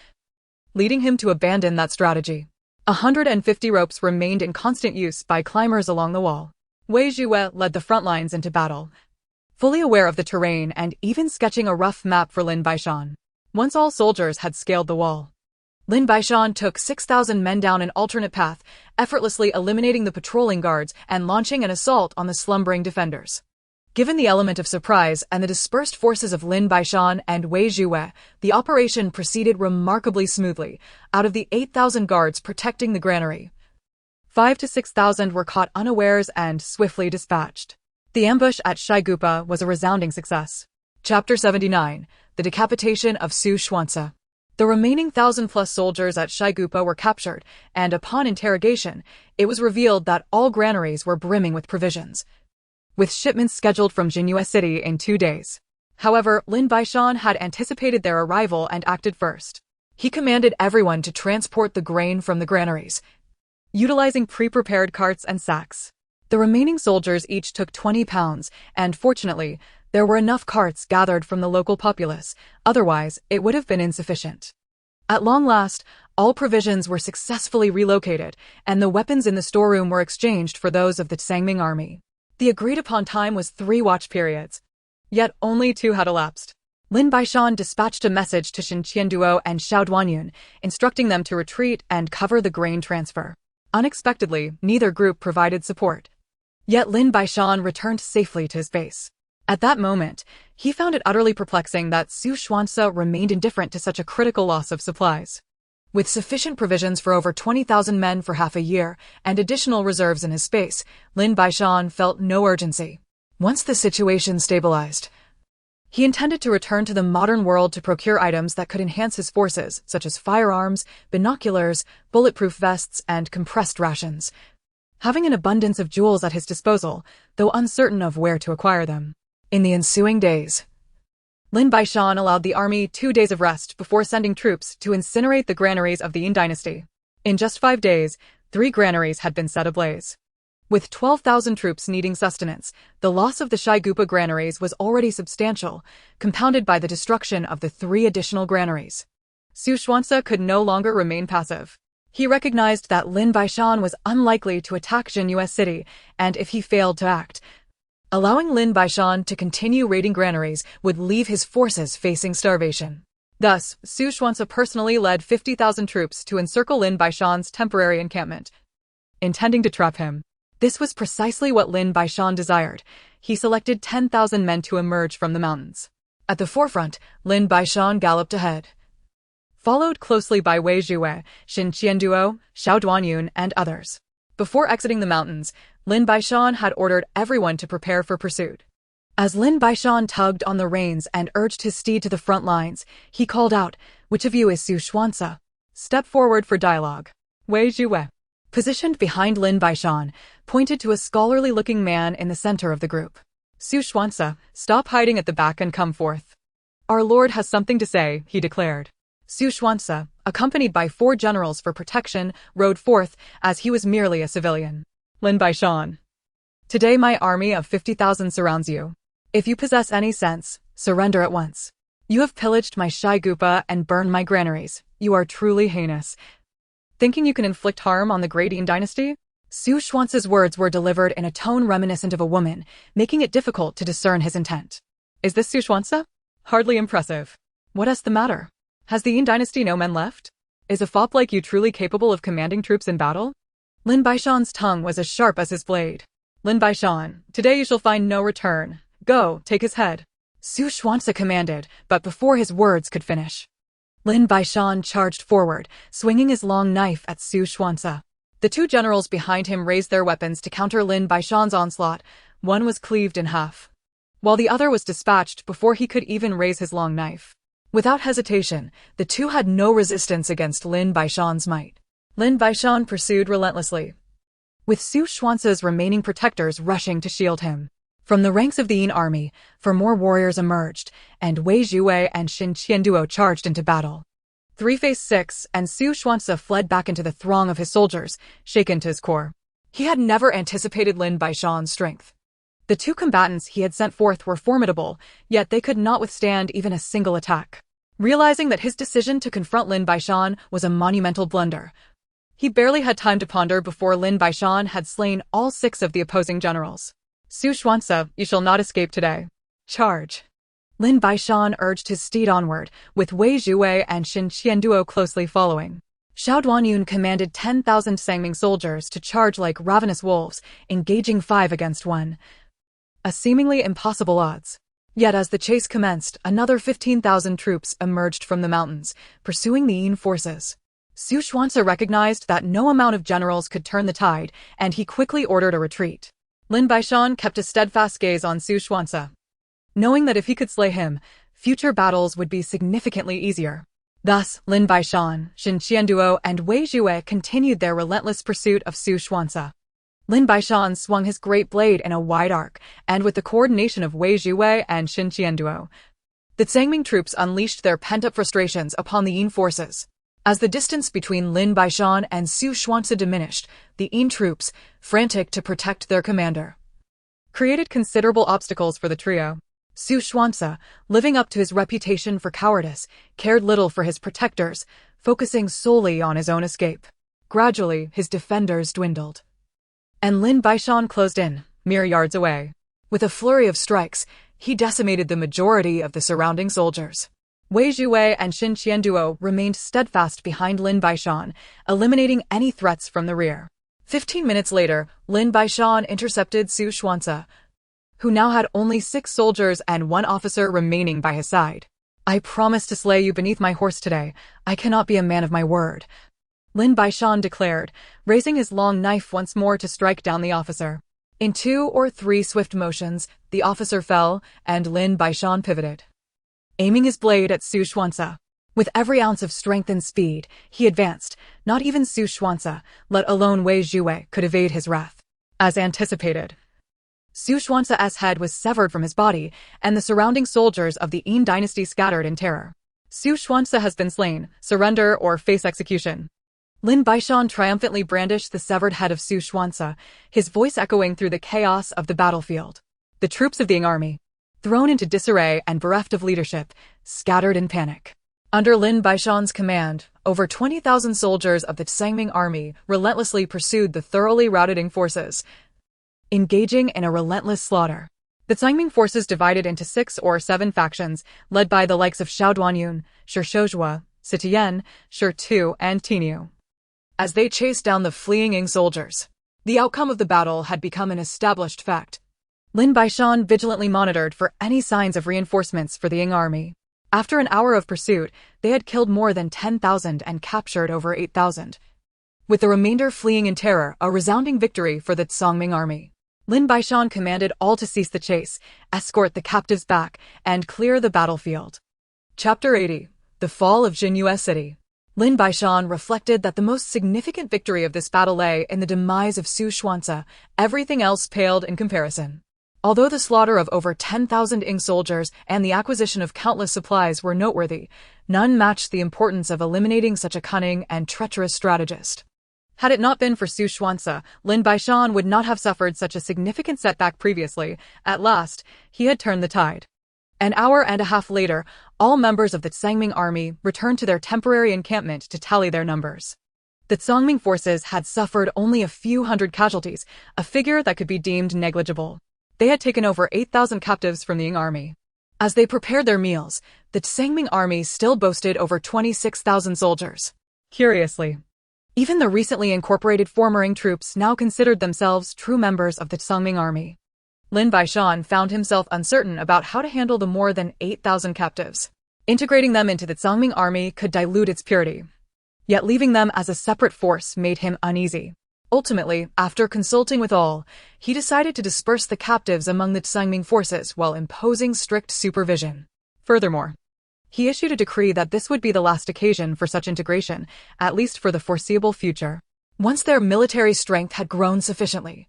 S1: leading him to abandon that strategy. 150 ropes remained in constant use by climbers along the wall. Wei Zhuwei led the front lines into battle, fully aware of the terrain and even sketching a rough map for Lin Baishan. Once all soldiers had scaled the wall, Lin Baishan took 6,000 men down an alternate path, effortlessly eliminating the patrolling guards and launching an assault on the slumbering defenders. Given the element of surprise and the dispersed forces of Lin Baishan and Wei Zhuwe, the operation proceeded remarkably smoothly. Out of the 8,000 guards protecting the granary, 5,000 to 6,000 were caught unawares and swiftly dispatched. The ambush at Shaigupa was a resounding success. Chapter 79: The Decapitation of Su Xuanci. The remaining 1,000-plus soldiers at Shaigupa were captured, and upon interrogation, it was revealed that all granaries were brimming with provisions, with shipments scheduled from Jinhua City in 2 days. However, Lin Baishan had anticipated their arrival and acted first. He commanded everyone to transport the grain from the granaries, utilizing pre-prepared carts and sacks. The remaining soldiers each took 20 pounds, and fortunately, there were enough carts gathered from the local populace, otherwise it would have been insufficient. At long last, all provisions were successfully relocated, and the weapons in the storeroom were exchanged for those of the Sangming army. The agreed-upon time was 3 watch periods. Yet only 2 had elapsed. Lin Baishan dispatched a message to Xinqianduo and Xiaoduanyun, instructing them to retreat and cover the grain transfer. Unexpectedly, neither group provided support. Yet Lin Baishan returned safely to his base. At that moment, he found it utterly perplexing that Su Xuanci remained indifferent to such a critical loss of supplies. With sufficient provisions for over 20,000 men for half a year and additional reserves in his space, Lin Baishan felt no urgency. Once the situation stabilized, he intended to return to the modern world to procure items that could enhance his forces, such as firearms, binoculars, bulletproof vests, and compressed rations. Having an abundance of jewels at his disposal, though uncertain of where to acquire them. In the ensuing days, Lin Baishan allowed the army 2 days of rest before sending troops to incinerate the granaries of the Dayin Dynasty. In just 5 days, 3 granaries had been set ablaze. With 12,000 troops needing sustenance, the loss of the Shaigupa granaries was already substantial, compounded by the destruction of the 3 additional granaries. Su Xuanci could no longer remain passive. He recognized that Lin Baishan was unlikely to attack Jinhua City, and if he failed to act, allowing Lin Baishan to continue raiding granaries would leave his forces facing starvation. Thus, Su Xuanci personally led 50,000 troops to encircle Lin Baishan's temporary encampment, intending to trap him. This was precisely what Lin Baishan desired. He selected 10,000 men to emerge from the mountains. At the forefront, Lin Baishan galloped ahead, followed closely by Wei Zhuwe, Xinqianduo, Xiaoduanyun, and others. Before exiting the mountains, Lin Baishan had ordered everyone to prepare for pursuit. As Lin Baishan tugged on the reins and urged his steed to the front lines, he called out, "Which of you is Su Xuanci? Step forward for dialogue." Wei Zhuwe, positioned behind Lin Baishan, pointed to a scholarly-looking man in the center of the group. "Su Xuanci, stop hiding at the back and come forth. Our lord has something to say," he declared. Su Xuanci, accompanied by 4 generals for protection, rode forth as he was merely a civilian. "Lin Baishan, today my army of 50,000 surrounds you. If you possess any sense, surrender at once. You have pillaged my Shaigupa and burned my granaries. You are truly heinous. Thinking you can inflict harm on the great Dayin Dynasty?" Su Xuanci's words were delivered in a tone reminiscent of a woman, making it difficult to discern his intent. "Is this Su Xuanci? Hardly impressive. What is the matter? Has the Dayin Dynasty no men left? Is a fop like you truly capable of commanding troops in battle?" Lin Baishan's tongue was as sharp as his blade. "Lin Baishan, today you shall find no return. Go, take his head," Su Xuanci commanded, but before his words could finish, Lin Baishan charged forward, swinging his long knife at Su Xuanci. The 2 generals behind him raised their weapons to counter Lin Baishan's onslaught. One was cleaved in half, while the other was dispatched before he could even raise his long knife. Without hesitation, the 2 had no resistance against Lin Baishan's might. Lin Baishan pursued relentlessly, with Su Xuanci's remaining protectors rushing to shield him. From the ranks of the Yin army, 4 more warriors emerged, and Wei Zhuwe and Xinqianduo charged into battle. 3 faced 6, and Su Xuanci fled back into the throng of his soldiers, shaken to his core. He had never anticipated Lin Baishan's strength. The 2 combatants he had sent forth were formidable, yet they could not withstand even a single attack. Realizing that his decision to confront Lin Baishan was a monumental blunder, he barely had time to ponder before Lin Baishan had slain all 6 of the opposing generals. "Su Xuanci, you shall not escape today. Charge!" Lin Baishan urged his steed onward, with Wei Zhuwei and Xin Qianduo closely following. Xiao Duanyun commanded 10,000 Sangming soldiers to charge like ravenous wolves, engaging 5 against 1. A seemingly impossible odds. Yet as the chase commenced, another 15,000 troops emerged from the mountains, pursuing the Yin forces. Su Xuanzi recognized that no amount of generals could turn the tide, and he quickly ordered a retreat. Lin Baishan kept a steadfast gaze on Su Xuanzi, knowing that if he could slay him, future battles would be significantly easier. Thus, Lin Baishan, Xin Qianduo, and Wei Zhuwei continued their relentless pursuit of Su Xuanzi. Lin Baishan swung his great blade in a wide arc, and with the coordination of Wei Zhuwei and Xin Qianduo, the Sangming troops unleashed their pent-up frustrations upon the Yin forces. As the distance between Lin Baishan and Su Xuanzi diminished, the Yin troops, frantic to protect their commander, created considerable obstacles for the trio. Su Xuanzi, living up to his reputation for cowardice, cared little for his protectors, focusing solely on his own escape. Gradually, his defenders dwindled, and Lin Baishan closed in, mere yards away. With a flurry of strikes, he decimated the majority of the surrounding soldiers. Wei Zhuwei and Xin Qianduo remained steadfast behind Lin Baishan, eliminating any threats from the rear. 15 minutes later, Lin Baishan intercepted Su Xuanzi, who now had only 6 soldiers and 1 officer remaining by his side. "I promised to slay you beneath my horse today. I cannot be a man of my word," Lin Baishan declared, raising his long knife once more to strike down the officer. In 2 or 3 swift motions, the officer fell, and Lin Baishan pivoted, aiming his blade at Su Xuanzi. With every ounce of strength and speed, he advanced. Not even Su Xuanzi, let alone Wei Zhuwei, could evade his wrath. As anticipated, Su Xuanzi's head was severed from his body, and the surrounding soldiers of the Dayin Dynasty scattered in terror. "Su Xuanzi has been slain. Surrender or face execution." Lin Baishan triumphantly brandished the severed head of Su Xuanzi, his voice echoing through the chaos of the battlefield. The troops of the Ying army, thrown into disarray and bereft of leadership, scattered in panic. Under Lin Baishan's command, over 20,000 soldiers of the Sangming army relentlessly pursued the thoroughly routed Ying forces, engaging in a relentless slaughter. The Sangming forces divided into 6 or 7 factions, led by the likes of Xiao Duanyun, Shi Shouzhua, Sitian, Shi Tu, and Tinu. As they chased down the fleeing Ying soldiers, the outcome of the battle had become an established fact. Lin Baishan vigilantly monitored for any signs of reinforcements for the Ying army. After an hour of pursuit, they had killed more than 10,000 and captured over 8,000. With the remainder fleeing in terror, a resounding victory for the Sangming army. Lin Baishan commanded all to cease the chase, escort the captives back, and clear the battlefield. Chapter 80. The Fall of Jinyu City. Lin Baishan reflected that the most significant victory of this battle lay in the demise of Su Xuanzi. Everything else paled in comparison. Although the slaughter of over 10,000 Ying soldiers and the acquisition of countless supplies were noteworthy, none matched the importance of eliminating such a cunning and treacherous strategist. Had it not been for Su Xuanzi, Lin Baishan would not have suffered such a significant setback previously. At last, he had turned the tide. An hour and a half later, all members of the Sangming army returned to their temporary encampment to tally their numbers. The Sangming forces had suffered only a few hundred casualties, a figure that could be deemed negligible. They had taken over 8,000 captives from the Ying army. As they prepared their meals, the Sangming army still boasted over 26,000 soldiers. Curiously, even the recently incorporated former Ying troops now considered themselves true members of the Sangming army. Lin Baishan found himself uncertain about how to handle the more than 8,000 captives. Integrating them into the Sangming army could dilute its purity. Yet leaving them as a separate force made him uneasy. Ultimately, after consulting with all, he decided to disperse the captives among the Sangming forces while imposing strict supervision. Furthermore, he issued a decree that this would be the last occasion for such integration, at least for the foreseeable future. Once their military strength had grown sufficiently,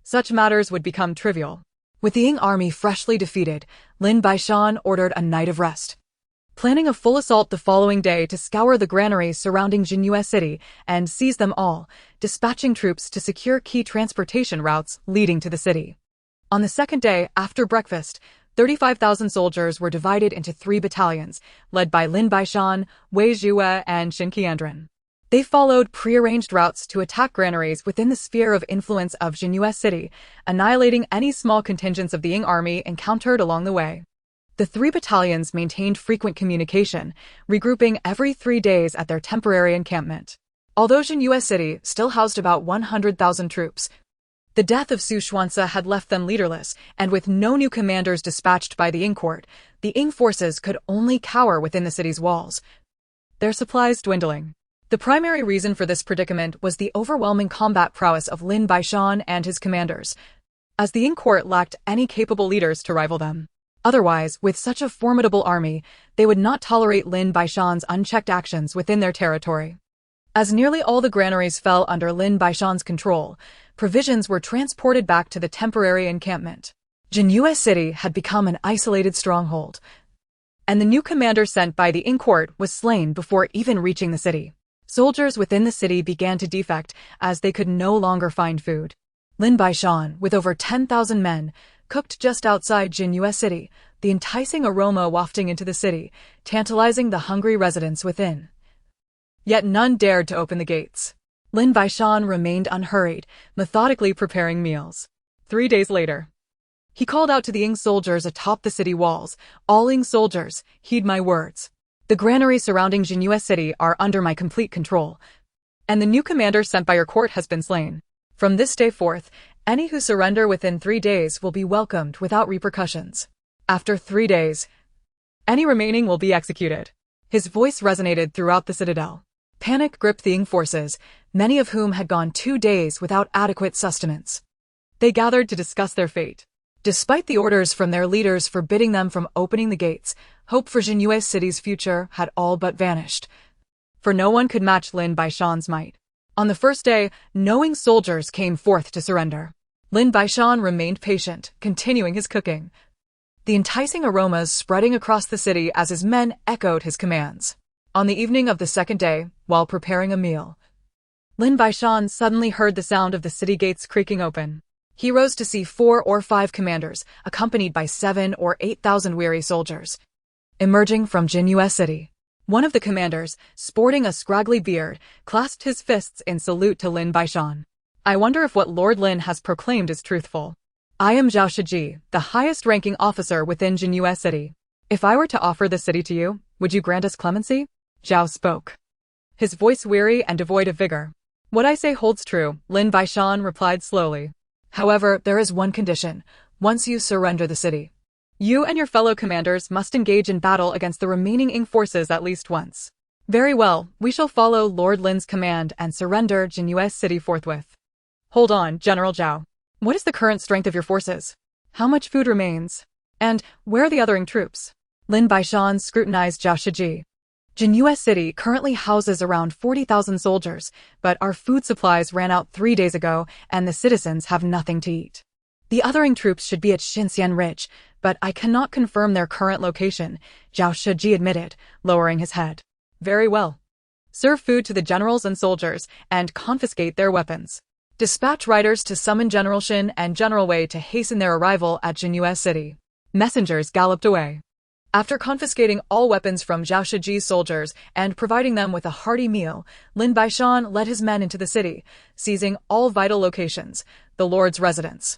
S1: such matters would become trivial. With the Ying army freshly defeated, Lin Baishan ordered a night of rest, planning a full assault the following day to scour the granaries surrounding Jinyu City and seize them all, dispatching troops to secure key transportation routes leading to the city. On the second day, after breakfast, 35,000 soldiers were divided into 3 battalions, led by Lin Baishan, Wei Zhuwei, and Xin Qianduo. They followed prearranged routes to attack granaries within the sphere of influence of Jinyu City, annihilating any small contingents of the Ying army encountered along the way. The three battalions maintained frequent communication, regrouping every 3 days at their temporary encampment. Although Jinhua City still housed about 100,000 troops, the death of Su Xuanzi had left them leaderless, and with no new commanders dispatched by the Ing court, the Ing forces could only cower within the city's walls, their supplies dwindling. The primary reason for this predicament was the overwhelming combat prowess of Lin Baishan and his commanders, as the Ing court lacked any capable leaders to rival them. Otherwise, with such a formidable army, they would not tolerate Lin Baishan's unchecked actions within their territory. As nearly all the granaries fell under Lin Baishan's control, provisions were transported back to the temporary encampment. Jinhua City had become an isolated stronghold, and the new commander sent by the Ing court was slain before even reaching the city. Soldiers within the city began to defect as they could no longer find food. Lin Baishan, with over 10,000 men, cooked just outside Jinhua City, the enticing aroma wafting into the city, tantalizing the hungry residents within. Yet none dared to open the gates. Lin Baishan remained unhurried, methodically preparing meals. 3 days later, he called out to the Ing soldiers atop the city walls, "All Ing soldiers, heed my words. The granaries surrounding Jinhua City are under my complete control, and the new commander sent by your court has been slain. From this day forth, any who surrender within 3 days will be welcomed without repercussions. After 3 days, any remaining will be executed." His voice resonated throughout the citadel. Panic gripped the Ing forces, many of whom had gone 2 days without adequate sustenance. They gathered to discuss their fate. Despite the orders from their leaders forbidding them from opening the gates, hope for Jinhua City's future had all but vanished. For no one could match Lin Baishan's might. On the first day, no Ing soldiers came forth to surrender. Lin Baishan remained patient, continuing his cooking, the enticing aromas spreading across the city as his men echoed his commands. On the evening of the second day, while preparing a meal, Lin Baishan suddenly heard the sound of the city gates creaking open. He rose to see 4 or 5 commanders, accompanied by 7 or 8,000 weary soldiers, emerging from Jinhua City. One of the commanders, sporting a scraggly beard, clasped his fists in salute to Lin Baishan. "I wonder if what Lord Lin has proclaimed is truthful. I am Zhao Shiji, the highest-ranking officer within Jinhua City. If I were to offer the city to you, would you grant us clemency?" Zhao spoke, his voice weary and devoid of vigor. "What I say holds true," Lin Baishan replied slowly. "However, there is one condition. Once you surrender the city, you and your fellow commanders must engage in battle against the remaining Ing forces at least once." "Very well, we shall follow Lord Lin's command and surrender Jinhua City forthwith." "Hold on, General Zhao. What is the current strength of your forces? How much food remains? And where are the other Ing troops?" Lin Baishan scrutinized Zhao Shiji. "Jinhua City currently houses around 40,000 soldiers, but our food supplies ran out 3 days ago, and the citizens have nothing to eat. The other Ing troops should be at Xinxian Ridge, but I cannot confirm their current location," Zhao Shiji admitted, lowering his head. "Very well. Serve food to the generals and soldiers, and confiscate their weapons. Dispatch riders to summon General Shin and General Wei to hasten their arrival at Jinhua City." Messengers galloped away. After confiscating all weapons from Zhao Shiji's soldiers and providing them with a hearty meal, Lin Baishan led his men into the city, seizing all vital locations, the lord's residence,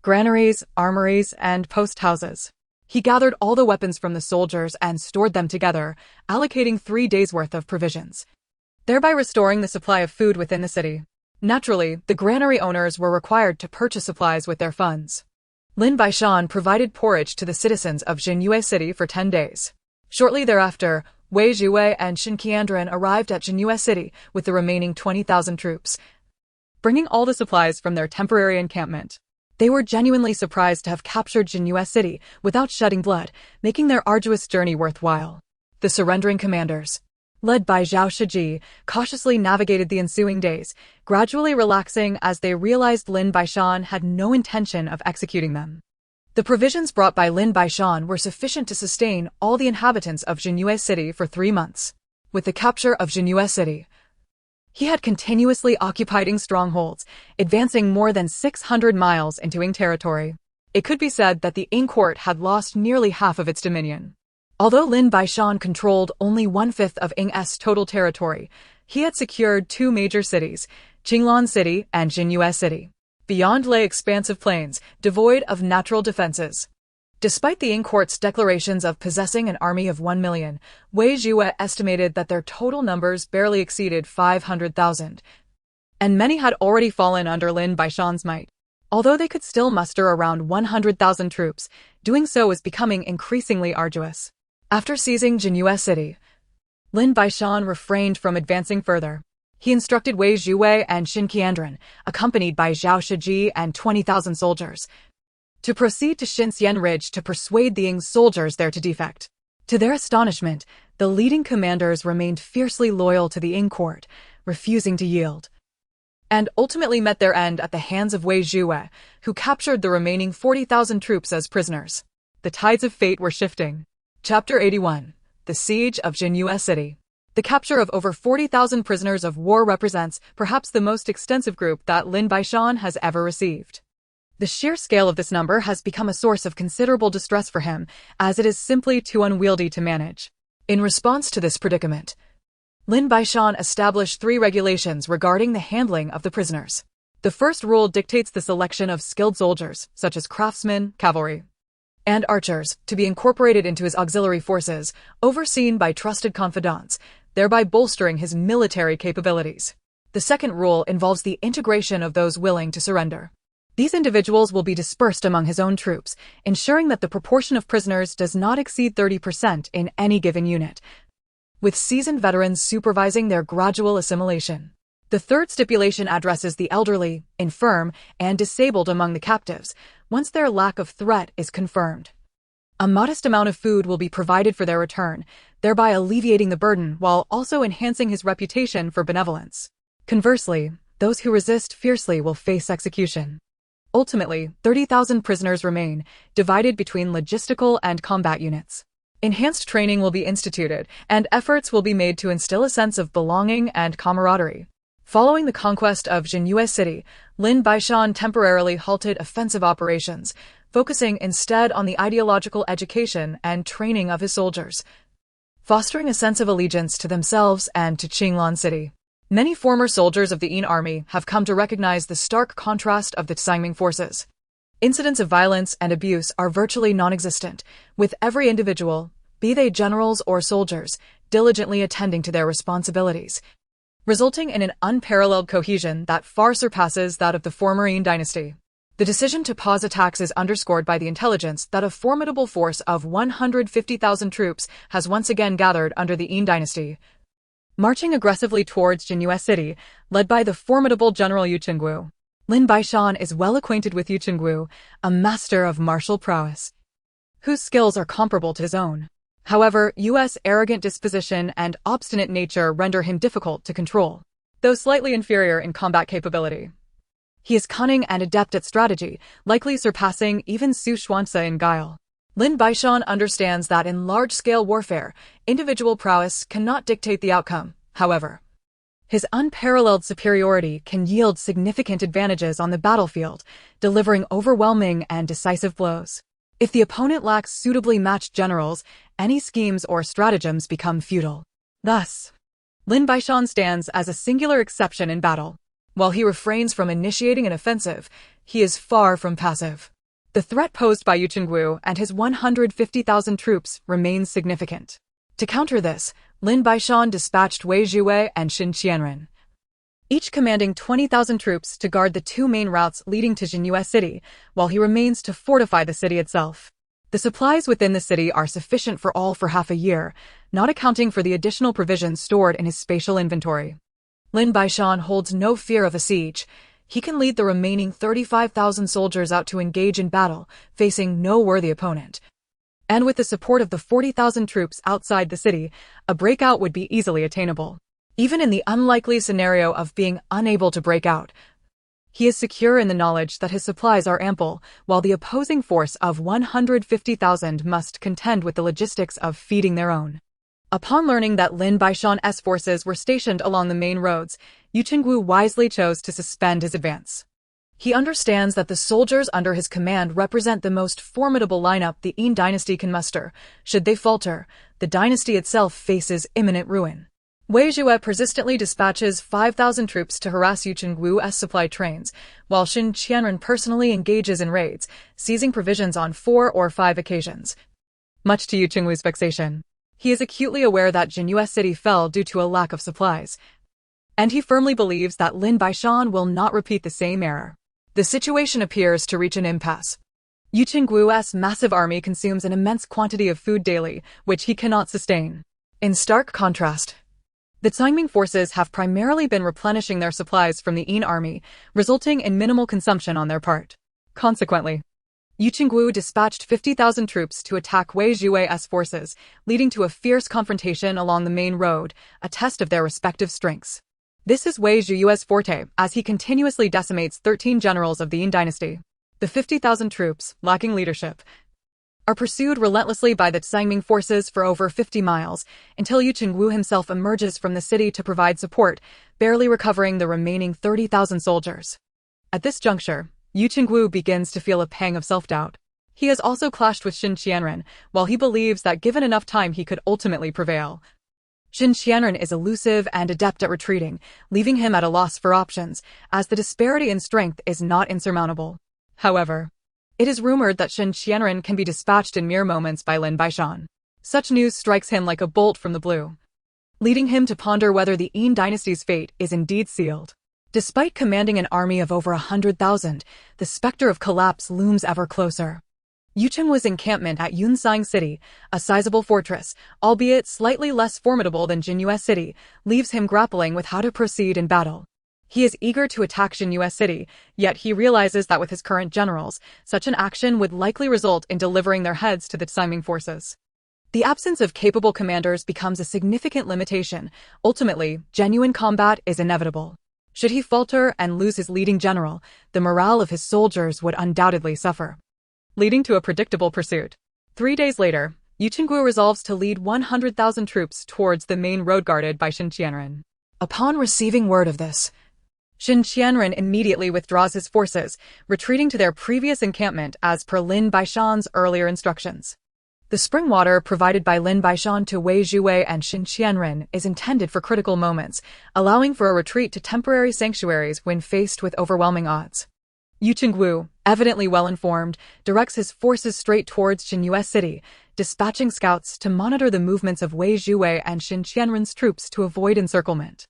S1: granaries, armories, and post houses. He gathered all the weapons from the soldiers and stored them together, allocating 3 days' worth of provisions, thereby restoring the supply of food within the city. Naturally, the granary owners were required to purchase supplies with their funds. Lin Baishan provided porridge to the citizens of Jinhua City for 10 days. Shortly thereafter, Wei Zhiwei and Shin Qiandren arrived at Jinhua City with the remaining 20,000 troops, bringing all the supplies from their temporary encampment. They were genuinely surprised to have captured Jinhua City without shedding blood, making their arduous journey worthwhile. The surrendering commanders, led by Zhao Shiji, cautiously navigated the ensuing days, gradually relaxing as they realized Lin Baishan had no intention of executing them. The provisions brought by Lin Baishan were sufficient to sustain all the inhabitants of Jinhua City for 3 months. With the capture of Jinhua City, he had continuously occupied Ing strongholds, advancing more than 600 miles into Ing territory. It could be said that the Ing court had lost nearly half of its dominion. Although Lin Baishan controlled only 1/5 of Ing's total territory, he had secured 2 major cities, Qinglan City and Jinhua City. Beyond lay expansive plains, devoid of natural defenses. Despite the Ying court's declarations of possessing an army of 1 million, Wei Jue estimated that their total numbers barely exceeded 500,000, and many had already fallen under Lin Baishan's might. Although they could still muster around 100,000 troops, doing so was becoming increasingly arduous. After seizing Jinhua City, Lin Baishan refrained from advancing further. He instructed Wei Jue and Xin Qianren, accompanied by Zhao Shiji and 20,000 soldiers, to proceed to Xinxian Ridge to persuade the Ying soldiers there to defect. To their astonishment, the leading commanders remained fiercely loyal to the Ying court, refusing to yield, and ultimately met their end at the hands of Wei Jue, who captured the remaining 40,000 troops as prisoners. The tides of fate were shifting. Chapter 81. The Siege of Jinhua City. The capture of over 40,000 prisoners of war represents perhaps the most extensive group that Lin Baishan has ever received. The sheer scale of this number has become a source of considerable distress for him, as it is simply too unwieldy to manage. In response to this predicament, Lin Baishan established 3 regulations regarding the handling of the prisoners. The first rule dictates the selection of skilled soldiers, such as craftsmen, cavalry, and archers, to be incorporated into his auxiliary forces, overseen by trusted confidants, thereby bolstering his military capabilities. The second rule involves the integration of those willing to surrender. These individuals will be dispersed among his own troops, ensuring that the proportion of prisoners does not exceed 30% in any given unit, with seasoned veterans supervising their gradual assimilation. The third stipulation addresses the elderly, infirm, and disabled among the captives, once their lack of threat is confirmed. A modest amount of food will be provided for their return, thereby alleviating the burden while also enhancing his reputation for benevolence. Conversely, those who resist fiercely will face execution. Ultimately, 30,000 prisoners remain, divided between logistical and combat units. Enhanced training will be instituted, and efforts will be made to instill a sense of belonging and camaraderie. Following the conquest of Jinhua City, Lin Baishan temporarily halted offensive operations, focusing instead on the ideological education and training of his soldiers, fostering a sense of allegiance to themselves and to Qinglan City. Many former soldiers of the Yin army have come to recognize the stark contrast of the Tsangming forces. Incidents of violence and abuse are virtually non-existent, with every individual, be they generals or soldiers, diligently attending to their responsibilities, resulting in an unparalleled cohesion that far surpasses that of the former Yin dynasty. The decision to pause attacks is underscored by the intelligence that a formidable force of 150,000 troops has once again gathered under the Yin dynasty, marching aggressively towards Jinhua City, led by the formidable General Yu Qinggu. Lin Baishan is well acquainted with Yu Qinggu, a master of martial prowess, whose skills are comparable to his own. However, Yu's arrogant disposition and obstinate nature render him difficult to control, though slightly inferior in combat capability. He is cunning and adept at strategy, likely surpassing even Su Xuanzi in guile. Lin Baishan understands that in large-scale warfare, individual prowess cannot dictate the outcome. However, his unparalleled superiority can yield significant advantages on the battlefield, delivering overwhelming and decisive blows. If the opponent lacks suitably matched generals, any schemes or stratagems become futile. Thus, Lin Baishan stands as a singular exception in battle. While he refrains from initiating an offensive, he is far from passive. The threat posed by Yu Qinggu and his 150,000 troops remains significant. To counter this, Lin Baishan dispatched Wei Jue and Xin Qianren, each commanding 20,000 troops to guard the 2 main routes leading to Jinhua City, while he remains to fortify the city itself. The supplies within the city are sufficient for all for half a year, not accounting for the additional provisions stored in his spatial inventory. Lin Baishan holds no fear of a siege. He can lead the remaining 35,000 soldiers out to engage in battle, facing no worthy opponent. And with the support of the 40,000 troops outside the city, a breakout would be easily attainable. Even in the unlikely scenario of being unable to break out, he is secure in the knowledge that his supplies are ample, while the opposing force of 150,000 must contend with the logistics of feeding their own. Upon learning that Lin Baishan's forces were stationed along the main roads, Yu Qinggu wisely chose to suspend his advance. He understands that the soldiers under his command represent the most formidable lineup the Yin dynasty can muster. Should they falter, the dynasty itself faces imminent ruin. Wei Jue persistently dispatches 5,000 troops to harass Yu Qingguo's supply trains, while Xin Qianren personally engages in raids, seizing provisions on 4 or 5 occasions. Much to Yu Qingguo's vexation, he is acutely aware that Jinyue City fell due to a lack of supplies, and he firmly believes that Lin Baishan will not repeat the same error. The situation appears to reach an impasse. Yu Qingguo's massive army consumes an immense quantity of food daily, which he cannot sustain. In stark contrast, the Tsangming forces have primarily been replenishing their supplies from the Yin army, resulting in minimal consumption on their part. Consequently, Yu Qingguo dispatched 50,000 troops to attack Wei Jue's forces, leading to a fierce confrontation along the main road, a test of their respective strengths. This is Wei Jue's forte, as he continuously decimates 13 generals of the Yin dynasty. The 50,000 troops, lacking leadership, are pursued relentlessly by the Tsangming forces for over 50 miles, until Yu Qingguo himself emerges from the city to provide support, barely recovering the remaining 30,000 soldiers. At this juncture, Yu Qingguo begins to feel a pang of self-doubt. He has also clashed with Xin Qianren, while he believes that given enough time he could ultimately prevail. Xin Qianren is elusive and adept at retreating, leaving him at a loss for options, as the disparity in strength is not insurmountable. However, it is rumored that Xin Qianren can be dispatched in mere moments by Lin Baishan. Such news strikes him like a bolt from the blue, leading him to ponder whether the Yin dynasty's fate is indeed sealed. Despite commanding an army of over 100,000, the specter of collapse looms ever closer. Yu Qingguo's encampment at Yunsang City, a sizable fortress, albeit slightly less formidable than Jinyue City, leaves him grappling with how to proceed in battle. He is eager to attack Jinyue City, yet he realizes that with his current generals, such an action would likely result in delivering their heads to the Tsangming forces. The absence of capable commanders becomes a significant limitation. Ultimately, genuine combat is inevitable. Should he falter and lose his leading general, the morale of his soldiers would undoubtedly suffer, leading to a predictable pursuit. 3 days later, Yu Qingguo resolves to lead 100,000 troops towards the main road guarded by Xin Qianren. Upon receiving word of this, Xin Qianren immediately withdraws his forces, retreating to their previous encampment as per Lin Baishan's earlier instructions. The spring water provided by Lin Baishan to Wei Jue and Xin Qianren is intended for critical moments, allowing for a retreat to temporary sanctuaries when faced with overwhelming odds. Yu Qingguo, evidently well-informed, directs his forces straight towards Jinyue City, dispatching scouts to monitor the movements of Wei Jue and Xin Qianren's troops to avoid encirclement.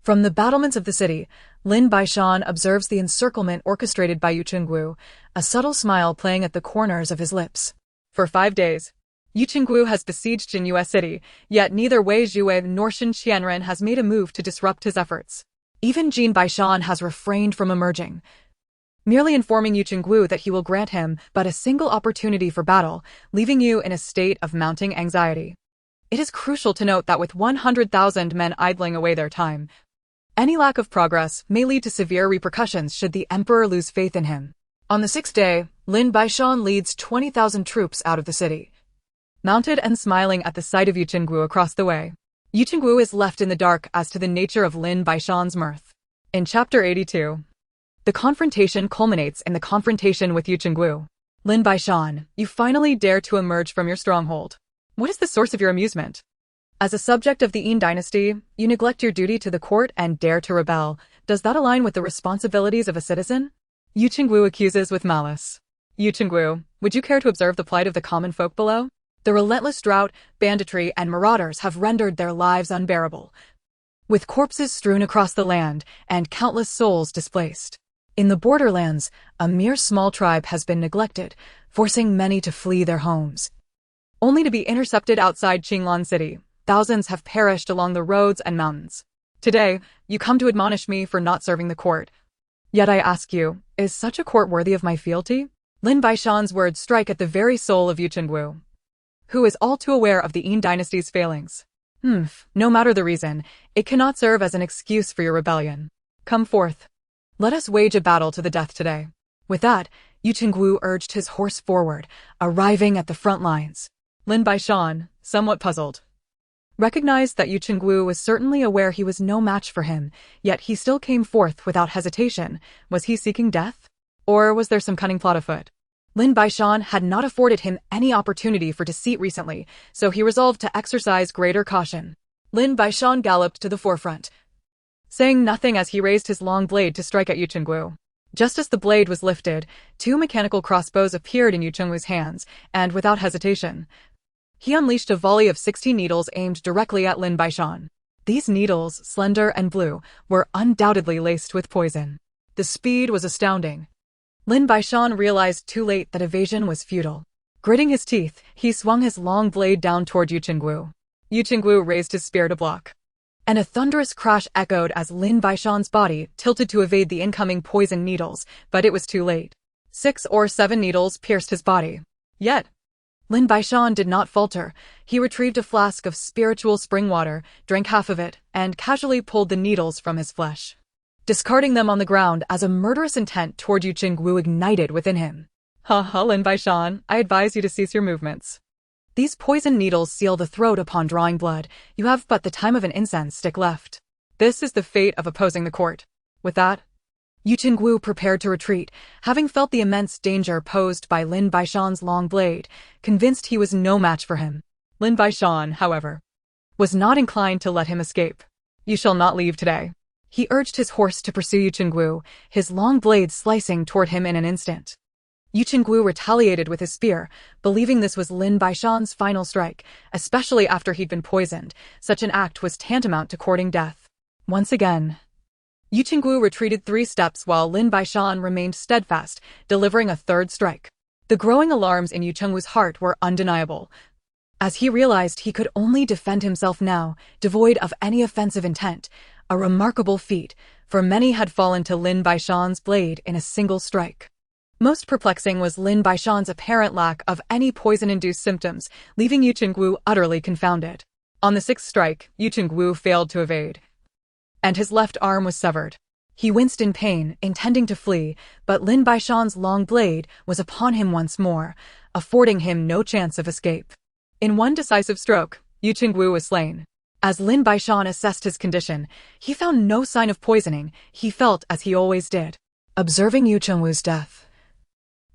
S1: From the battlements of the city, Lin Baishan observes the encirclement orchestrated by Yu Qingguo, a subtle smile playing at the corners of his lips. For 5 days, Yu Qingguo has besieged Jinyue City, yet neither Wei Jue nor Xin Qianren has made a move to disrupt his efforts. Even Lin Baishan has refrained from emerging, merely informing Yu Qingguo that he will grant him but a single opportunity for battle, leaving Yu in a state of mounting anxiety. It is crucial to note that with 100,000 men idling away their time, any lack of progress may lead to severe repercussions should the emperor lose faith in him. On the 6th day, Lin Baishan leads 20,000 troops out of the city, mounted and smiling at the sight of Yu Qingguo across the way. Yu Qingguo is left in the dark as to the nature of Lin Baishan's mirth. In Chapter 82, the confrontation culminates in the confrontation with Yu Qingguo. Lin Baishan, you finally dare to emerge from your stronghold. What is the source of your amusement? As a subject of the Yin dynasty, you neglect your duty to the court and dare to rebel. Does that align with the responsibilities of a citizen? Yu Qingguo accuses with malice. Yu Qingguo, would you care to observe the plight of the common folk below? The relentless drought, banditry, and marauders have rendered their lives unbearable, with corpses strewn across the land and countless souls displaced. In the borderlands, a mere small tribe has been neglected, forcing many to flee their homes, only to be intercepted outside Qinglan City. Thousands have perished along the roads and mountains. Today, you come to admonish me for not serving the court. Yet I ask you, is such a court worthy of my fealty? Lin Baishan's words strike at the very soul of Yu Qingguo, who is all too aware of the Yin dynasty's failings. No matter the reason, it cannot serve as an excuse for your rebellion. Come forth. Let us wage a battle to the death today. With that, Yu Qingguo urged his horse forward, arriving at the front lines. Lin Baishan, somewhat puzzled, recognized that Yu Qingguo was certainly aware he was no match for him, yet he still came forth without hesitation. Was he seeking death? Or was there some cunning plot afoot? Lin Baishan had not afforded him any opportunity for deceit recently, so he resolved to exercise greater caution. Lin Baishan galloped to the forefront, saying nothing as he raised his long blade to strike at Yu Chenggu. Just as the blade was lifted, two mechanical crossbows appeared in Yu Chenggu's hands, and without hesitation, he unleashed a volley of 60 needles aimed directly at Lin Baishan. These needles, slender and blue, were undoubtedly laced with poison. The speed was astounding. Lin Baishan realized too late that evasion was futile. Gritting his teeth, he swung his long blade down toward Yu Chenggu. Yu Chenggu raised his spear to block, and a thunderous crash echoed as Lin Baishan's body tilted to evade the incoming poison needles, but it was too late. 6 or 7 needles pierced his body. Yet, Lin Baishan did not falter. He retrieved a flask of spiritual spring water, drank half of it, and casually pulled the needles from his flesh, discarding them on the ground as a murderous intent toward Yu Chenggu ignited within him. Ha, Lin Baishan, I advise you to cease your movements. These poison needles seal the throat upon drawing blood. You have but the time of an incense stick left. This is the fate of opposing the court. With that, Yu Chenggu prepared to retreat, having felt the immense danger posed by Lin Baishan's long blade, convinced he was no match for him. Lin Baishan, however, was not inclined to let him escape. You shall not leave today. He urged his horse to pursue Yu Chenggu, his long blade slicing toward him in an instant. Yu Chenggu retaliated with his spear, believing this was Lin Baishan's final strike, especially after he'd been poisoned. Such an act was tantamount to courting death. Once again, Yu Chenggu retreated 3 steps while Lin Baishan remained steadfast, delivering a third strike. The growing alarms in Yu Chenggu's heart were undeniable, as he realized he could only defend himself now, devoid of any offensive intent, a remarkable feat, for many had fallen to Lin Baishan's blade in a single strike. Most perplexing was Lin Baishan's apparent lack of any poison-induced symptoms, leaving Yu Chenggu utterly confounded. On the 6th strike, Yu Chenggu failed to evade, and his left arm was severed. He winced in pain, intending to flee, but Lin Baishan's long blade was upon him once more, affording him no chance of escape. In one decisive stroke, Yu Chenggu was slain. As Lin Baishan assessed his condition, he found no sign of poisoning. He felt as he always did. Observing Yu Chenggu's death,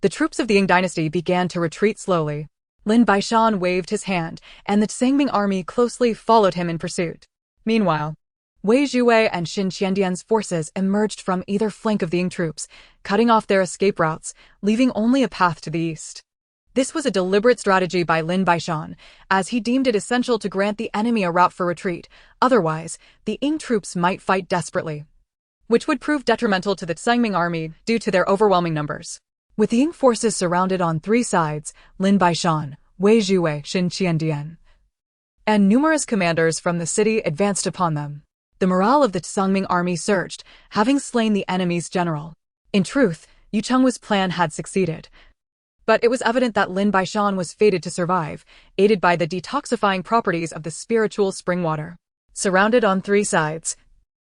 S1: the troops of the Ying dynasty began to retreat slowly. Lin Baishan waved his hand, and the Tsangming army closely followed him in pursuit. Meanwhile, Wei Zhuwei and Xin Qiandian's forces emerged from either flank of the Ying troops, cutting off their escape routes, leaving only a path to the east. This was a deliberate strategy by Lin Baishan, as he deemed it essential to grant the enemy a route for retreat. Otherwise, the Ying troops might fight desperately, which would prove detrimental to the Tsangming army due to their overwhelming numbers. With the Ying forces surrounded on 3 sides, Lin Baishan, Wei Zhuwei, Xin Qiandian, and numerous commanders from the city advanced upon them. The morale of the Tsangming army surged, having slain the enemy's general. In truth, Yu Chenggu's plan had succeeded. But it was evident that Lin Baishan was fated to survive, aided by the detoxifying properties of the spiritual spring water. Surrounded on 3 sides,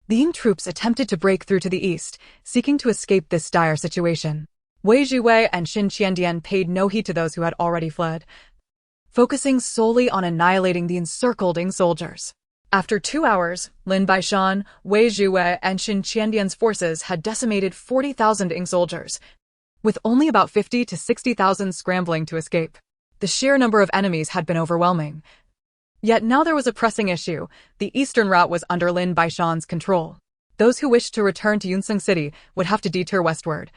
S1: the Ying troops attempted to break through to the east, seeking to escape this dire situation. Wei Zhuwei and Xin Qiandian paid no heed to those who had already fled, focusing solely on annihilating the encircled Ying soldiers. After 2 hours, Lin Baishan, Wei Zhuwei, and Xin Qiandian's forces had decimated 40,000 Ying soldiers, with only about 50 to 60,000 scrambling to escape. The sheer number of enemies had been overwhelming. Yet now there was a pressing issue. The eastern route was under Lin Baishan's control. Those who wished to return to Yunzeng City would have to detour westward.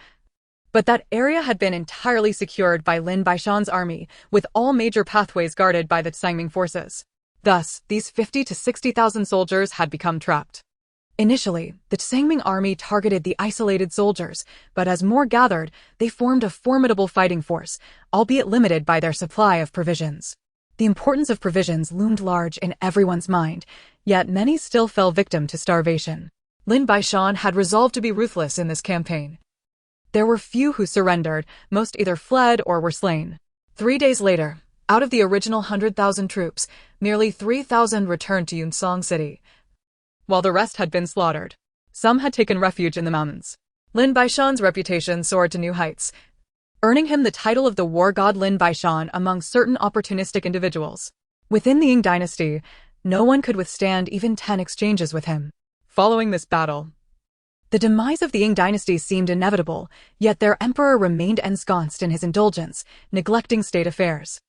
S1: But that area had been entirely secured by Lin Baishan's army, with all major pathways guarded by the Tsangming forces. Thus, these 50 to 60,000 soldiers had become trapped. Initially, the Tsangming army targeted the isolated soldiers, but as more gathered, they formed a formidable fighting force, albeit limited by their supply of provisions. The importance of provisions loomed large in everyone's mind, yet many still fell victim to starvation. Lin Baishan had resolved to be ruthless in this campaign. There were few who surrendered, most either fled or were slain. 3 days later, out of the original 100,000 troops, merely 3,000 returned to Yunzeng City, while the rest had been slaughtered. Some had taken refuge in the mountains. Lin Baishan's reputation soared to new heights, earning him the title of the war god Lin Baishan among certain opportunistic individuals. Within the Ying dynasty, no one could withstand even 10 exchanges with him. Following this battle, the demise of the Ying dynasty seemed inevitable, yet their emperor remained ensconced in his indulgence, neglecting state affairs.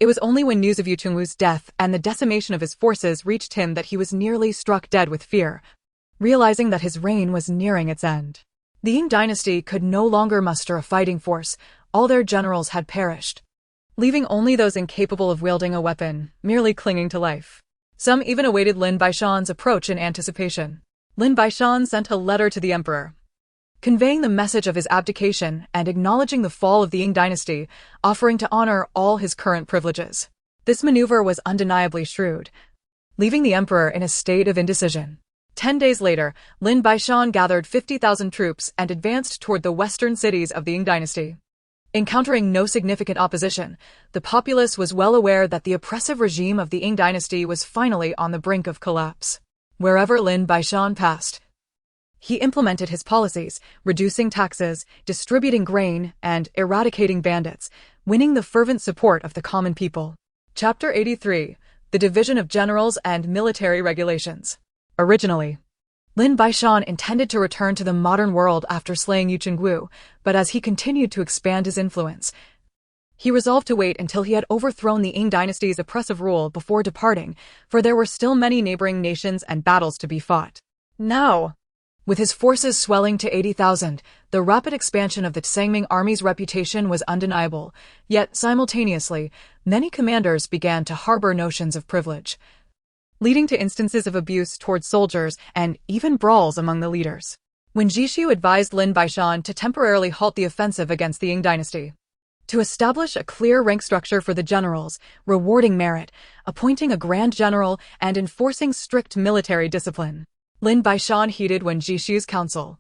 S1: It was only when news of Yu Chengwu's death and the decimation of his forces reached him that he was nearly struck dead with fear, realizing that his reign was nearing its end. The Ying dynasty could no longer muster a fighting force. All their generals had perished, leaving only those incapable of wielding a weapon, merely clinging to life. Some even awaited Lin Baishan's approach in anticipation. Lin Baishan sent a letter to the emperor, conveying the message of his abdication and acknowledging the fall of the Ying dynasty, offering to honor all his current privileges. This maneuver was undeniably shrewd, leaving the emperor in a state of indecision. 10 days later, Lin Baishan gathered 50,000 troops and advanced toward the western cities of the Ying dynasty. Encountering no significant opposition, the populace was well aware that the oppressive regime of the Ying dynasty was finally on the brink of collapse. Wherever Lin Baishan passed, he implemented his policies, reducing taxes, distributing grain, and eradicating bandits, winning the fervent support of the common people. Chapter 83: The Division of Generals and Military Regulations. Originally, Lin Baishan intended to return to the modern world after slaying Yu Chengwu, but as he continued to expand his influence, he resolved to wait until he had overthrown the Ying dynasty's oppressive rule before departing, for there were still many neighboring nations and battles to be fought. Now, with his forces swelling to 80,000, the rapid expansion of the Tsangming army's reputation was undeniable, yet simultaneously, many commanders began to harbor notions of privilege, leading to instances of abuse towards soldiers and even brawls among the leaders. When Jishu advised Lin Baishan to temporarily halt the offensive against the Ying dynasty, to establish a clear rank structure for the generals, rewarding merit, appointing a grand general, and enforcing strict military discipline, Lin Baishan heeded when Jishu's counsel.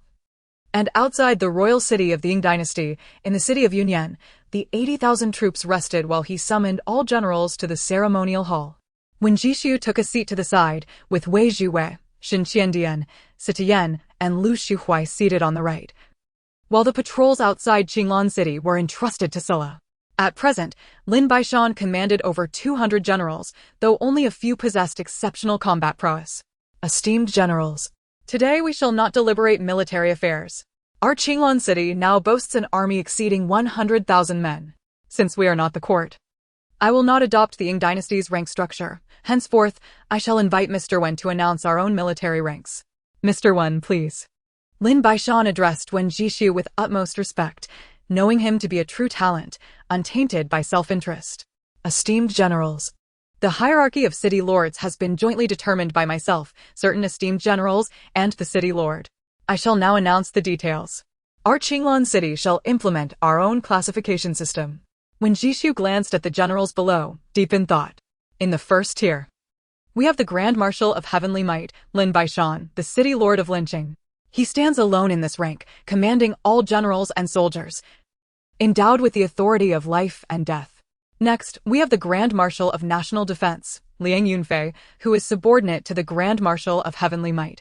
S1: And outside the royal city of the Ying dynasty, in the city of Yunyan, the 80,000 troops rested while he summoned all generals to the ceremonial hall. When Jishu took a seat to the side, with Wei Zhuwei, Shen Qiandian, Sitian, and Lu Shuhuai seated on the right, while the patrols outside Qinglan City were entrusted to Silla. At present, Lin Baishan commanded over 200 generals, though only a few possessed exceptional combat prowess. Esteemed generals, today we shall not deliberate military affairs. Our Qinglan City now boasts an army exceeding 100,000 men. Since we are not the court, I will not adopt the Ying dynasty's rank structure. Henceforth, I shall invite Mr. Wen to announce our own military ranks. Mr. Wen, please. Lin Baishan addressed Wen Jishu with utmost respect, knowing him to be a true talent, untainted by self-interest. Esteemed generals, the hierarchy of city lords has been jointly determined by myself, certain esteemed generals, and the city lord. I shall now announce the details. Our Qinglan City shall implement our own classification system. When Jishu glanced at the generals below, deep in thought. In the first tier, we have the Grand Marshal of Heavenly Might, Lin Baishan, the city lord of Linqing. He stands alone in this rank, commanding all generals and soldiers, endowed with the authority of life and death. Next, we have the Grand Marshal of National Defense, Liang Yunfei, who is subordinate to the Grand Marshal of Heavenly Might,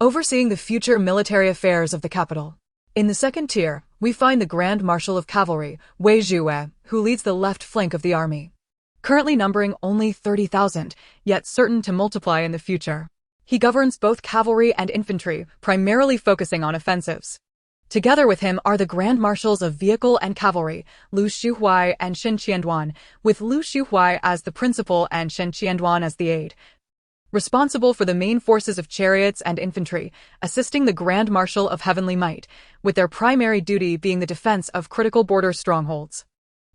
S1: overseeing the future military affairs of the capital. In the second tier, we find the Grand Marshal of Cavalry, Wei Zhuwei, who leads the left flank of the army, currently numbering only 30,000, yet certain to multiply in the future. He governs both cavalry and infantry, primarily focusing on offensives. Together with him are the Grand Marshals of Vehicle and Cavalry, Lu Shuhuai and Shen Qianduan, with Lu Shuhuai as the principal and Shen Qianduan as the aide, responsible for the main forces of chariots and infantry, assisting the Grand Marshal of Heavenly Might, with their primary duty being the defense of critical border strongholds.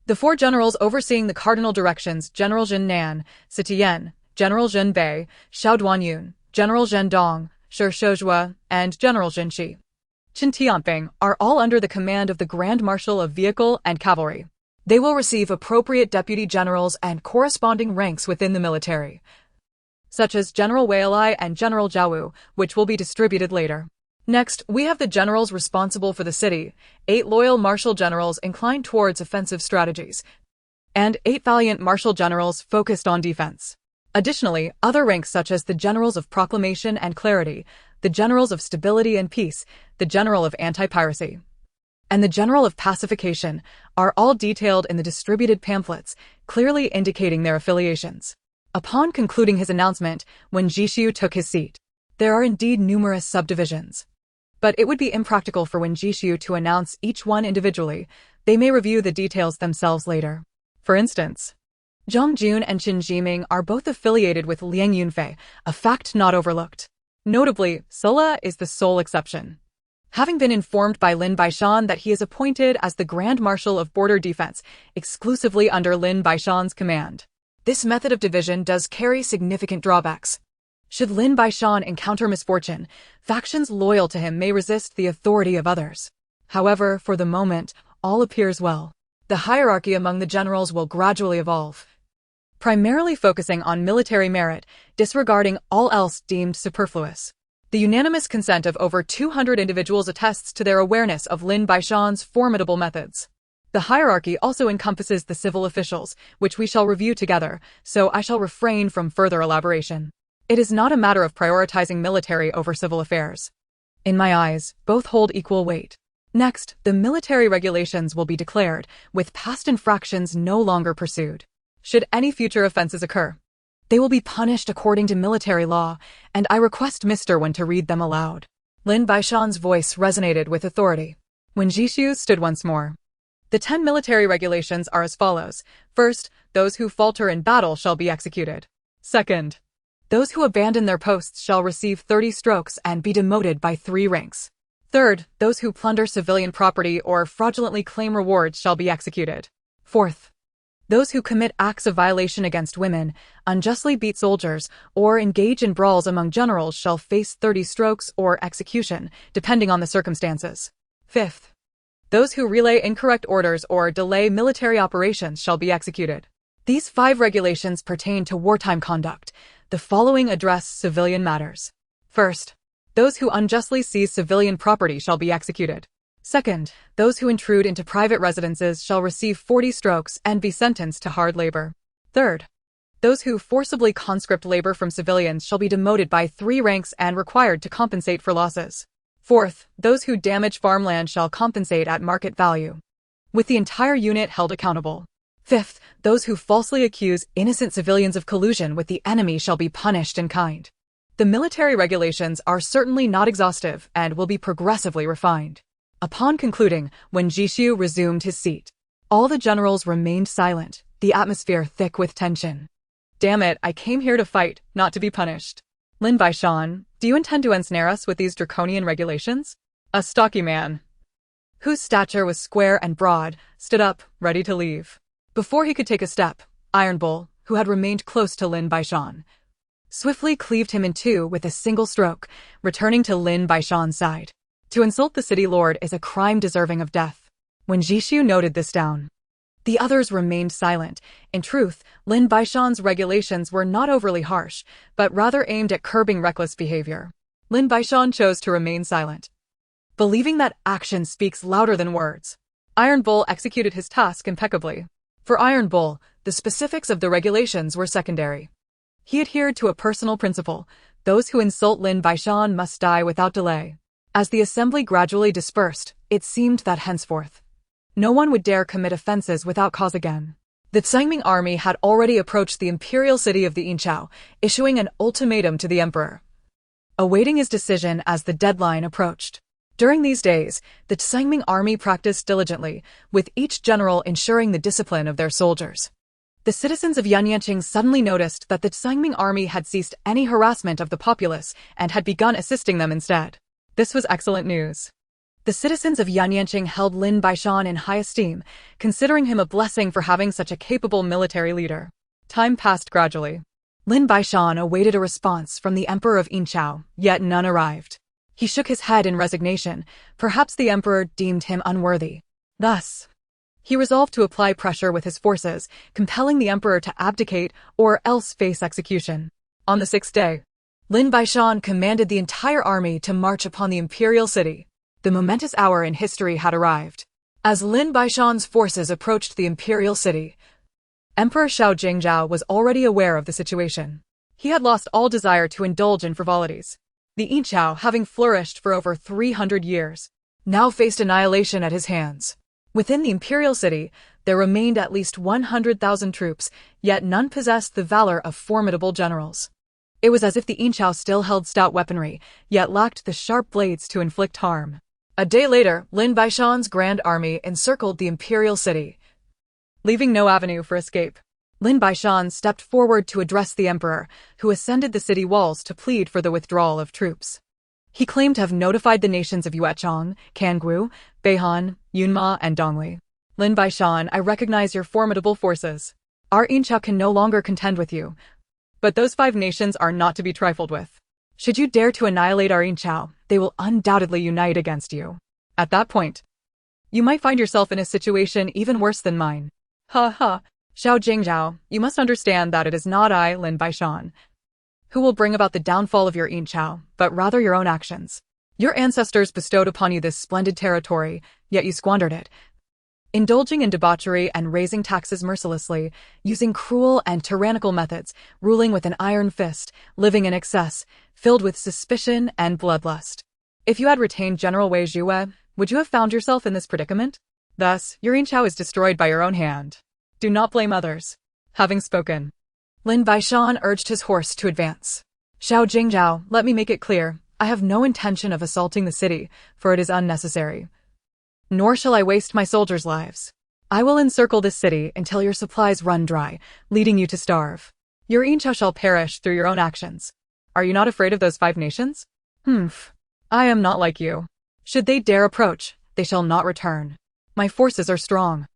S1: The four generals overseeing the cardinal directions, General Zhen Nan, Sitian, General Zhen Bei, Xiao Duanyun, General Zhen Dong, Shi Shouzhua, and General Zhen Shi, Qin Tianping, are all under the command of the Grand Marshal of Vehicle and Cavalry. They will receive appropriate deputy generals and corresponding ranks within the military, such as General Weilai and General Jiawu, which will be distributed later. Next, we have the generals responsible for the city, 8 loyal martial generals inclined towards offensive strategies, and 8 valiant martial generals focused on defense. Additionally, other ranks such as the generals of proclamation and clarity, the generals of stability and peace, the general of anti-piracy, and the general of pacification are all detailed in the distributed pamphlets, clearly indicating their affiliations. Upon concluding his announcement, when Jishu took his seat, there are indeed numerous subdivisions. But it would be impractical for Wen Jishu to announce each one individually. They may review the details themselves later. For instance, Zhang Jun and Qin Jiming are both affiliated with Liang Yunfei, a fact not overlooked. Notably, Sola is the sole exception. Having been informed by Lin Baishan that he is appointed as the Grand Marshal of Border Defense, exclusively under Lin Baishan's command. This method of division does carry significant drawbacks. Should Lin Baishan encounter misfortune, factions loyal to him may resist the authority of others. However, for the moment, all appears well. The hierarchy among the generals will gradually evolve, primarily focusing on military merit, disregarding all else deemed superfluous. The unanimous consent of over 200 individuals attests to their awareness of Lin Baishan's formidable methods. The hierarchy also encompasses the civil officials, which we shall review together, so I shall refrain from further elaboration. It is not a matter of prioritizing military over civil affairs. In my eyes, both hold equal weight. Next, the military regulations will be declared, with past infractions no longer pursued. Should any future offenses occur, they will be punished according to military law, and I request Mr. Wen to read them aloud. Lin Baishan's voice resonated with authority. When Jishu stood once more. The 10 military regulations are as follows. First, those who falter in battle shall be executed. Second, those who abandon their posts shall receive 30 strokes and be demoted by 3 ranks. Third, those who plunder civilian property or fraudulently claim rewards shall be executed. Fourth, those who commit acts of violation against women, unjustly beat soldiers, or engage in brawls among generals shall face 30 strokes or execution, depending on the circumstances. Fifth, those who relay incorrect orders or delay military operations shall be executed. These 5 regulations pertain to wartime conduct. The following address civilian matters. First, those who unjustly seize civilian property shall be executed. Second, those who intrude into private residences shall receive 40 strokes and be sentenced to hard labor. Third, those who forcibly conscript labor from civilians shall be demoted by 3 ranks and required to compensate for losses. Fourth, those who damage farmland shall compensate at market value, with the entire unit held accountable. Fifth, those who falsely accuse innocent civilians of collusion with the enemy shall be punished in kind. The military regulations are certainly not exhaustive and will be progressively refined. Upon concluding, when Jishu resumed his seat, all the generals remained silent, the atmosphere thick with tension. Damn it, I came here to fight, not to be punished. Lin Baishan, do you intend to ensnare us with these draconian regulations? A stocky man, whose stature was square and broad, stood up, ready to leave. Before he could take a step, Iron Bull, who had remained close to Lin Baishan, swiftly cleaved him in 2 with a single stroke, returning to Lin Baishan's side. To insult the city lord is a crime deserving of death. When Jishu noted this down, the others remained silent. In truth, Lin Baishan's regulations were not overly harsh, but rather aimed at curbing reckless behavior. Lin Baishan chose to remain silent, believing that action speaks louder than words. Iron Bull executed his task impeccably. For Iron Bull, the specifics of the regulations were secondary. He adhered to a personal principle: those who insult Lin Baishan must die without delay. As the assembly gradually dispersed, it seemed that henceforth, no one would dare commit offenses without cause again. The Tsangming army had already approached the imperial city of the Yinqiao, issuing an ultimatum to the emperor, awaiting his decision as the deadline approached. During these days, the Tsangming army practiced diligently, with each general ensuring the discipline of their soldiers. The citizens of Yanyanqing suddenly noticed that the Tsangming army had ceased any harassment of the populace and had begun assisting them instead. This was excellent news. The citizens of Yanyanqing held Lin Baishan in high esteem, considering him a blessing for having such a capable military leader. Time passed gradually. Lin Baishan awaited a response from the emperor of Yinqiao, yet none arrived. He shook his head in resignation. Perhaps the emperor deemed him unworthy. Thus, he resolved to apply pressure with his forces, compelling the emperor to abdicate or else face execution. On the 6th day, Lin Baishan commanded the entire army to march upon the imperial city. The momentous hour in history had arrived. As Lin Baishan's forces approached the imperial city, Emperor Xiao Jingzhao was already aware of the situation. He had lost all desire to indulge in frivolities. The Yinqiao, having flourished for over 300 years, now faced annihilation at his hands. Within the imperial city, there remained at least 100,000 troops, yet none possessed the valor of formidable generals. It was as if the Yinqiao still held stout weaponry, yet lacked the sharp blades to inflict harm. A day later, Lin Baishan's grand army encircled the imperial city, leaving no avenue for escape. Lin Baishan stepped forward to address the emperor, who ascended the city walls to plead for the withdrawal of troops. He claimed to have notified the nations of Yuechong, Kanggu, Beihan, Yunma, and Donghui. Lin Baishan, I recognize your formidable forces. Our Inchao can no longer contend with you. But those 5 nations are not to be trifled with. Should you dare to annihilate our Inchao, they will undoubtedly unite against you. At that point, you might find yourself in a situation even worse than mine. Ha ha, Xiao Jingzhao, you must understand that it is not I, Lin Baishan, who will bring about the downfall of your Inchao, but rather your own actions. Your ancestors bestowed upon you this splendid territory, yet you squandered it, indulging in debauchery and raising taxes mercilessly, using cruel and tyrannical methods, ruling with an iron fist, living in excess, filled with suspicion and bloodlust. If you had retained General Wei Zhuwe, would you have found yourself in this predicament? Thus, your Inchao is destroyed by your own hand. Do not blame others. Having spoken, Lin Baishan urged his horse to advance. Xiao Jingzhao, let me make it clear, I have no intention of assaulting the city, for it is unnecessary. Nor shall I waste my soldiers' lives. I will encircle this city until your supplies run dry, leading you to starve. Your Inchao shall perish through your own actions. Are you not afraid of those 5 nations? Humph. I am not like you. Should they dare approach, they shall not return. My forces are strong,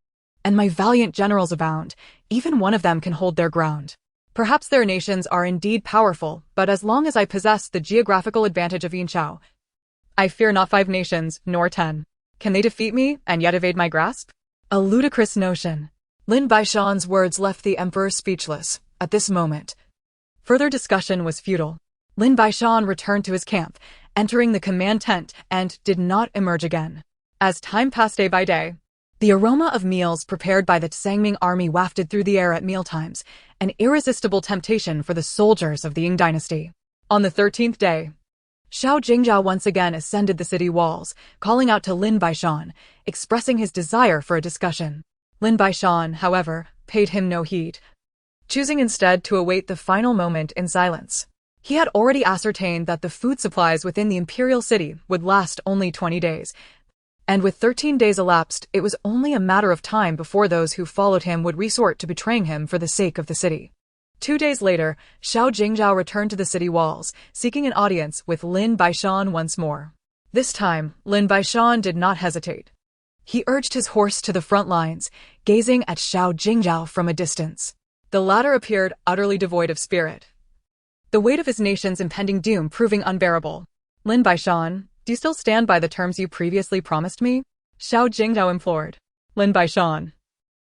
S1: and my valiant generals abound. Even one of them can hold their ground. Perhaps their nations are indeed powerful, but as long as I possess the geographical advantage of Inchao, I fear not 5 nations, nor 10. Can they defeat me and yet evade my grasp? A ludicrous notion. Lin Baishan's words left the emperor speechless. At this moment, further discussion was futile. Lin Baishan returned to his camp, entering the command tent, and did not emerge again. As time passed day by day, the aroma of meals prepared by the Sangming army wafted through the air at mealtimes, an irresistible temptation for the soldiers of the Dayin Dynasty. On the 13th day, Xiao Jingzhao once again ascended the city walls, calling out to Lin Baishan, expressing his desire for a discussion. Lin Baishan, however, paid him no heed, choosing instead to await the final moment in silence. He had already ascertained that the food supplies within the imperial city would last only 20 days, and with 13 days elapsed, it was only a matter of time before those who followed him would resort to betraying him for the sake of the city. 2 days later, Xiao Jingzhao returned to the city walls, seeking an audience with Lin Baishan once more. This time, Lin Baishan did not hesitate. He urged his horse to the front lines, gazing at Xiao Jingzhao from a distance. The latter appeared utterly devoid of spirit, the weight of his nation's impending doom proving unbearable. Lin Baishan, do you still stand by the terms you previously promised me? Xiao Jingzhao implored. Lin Baishan,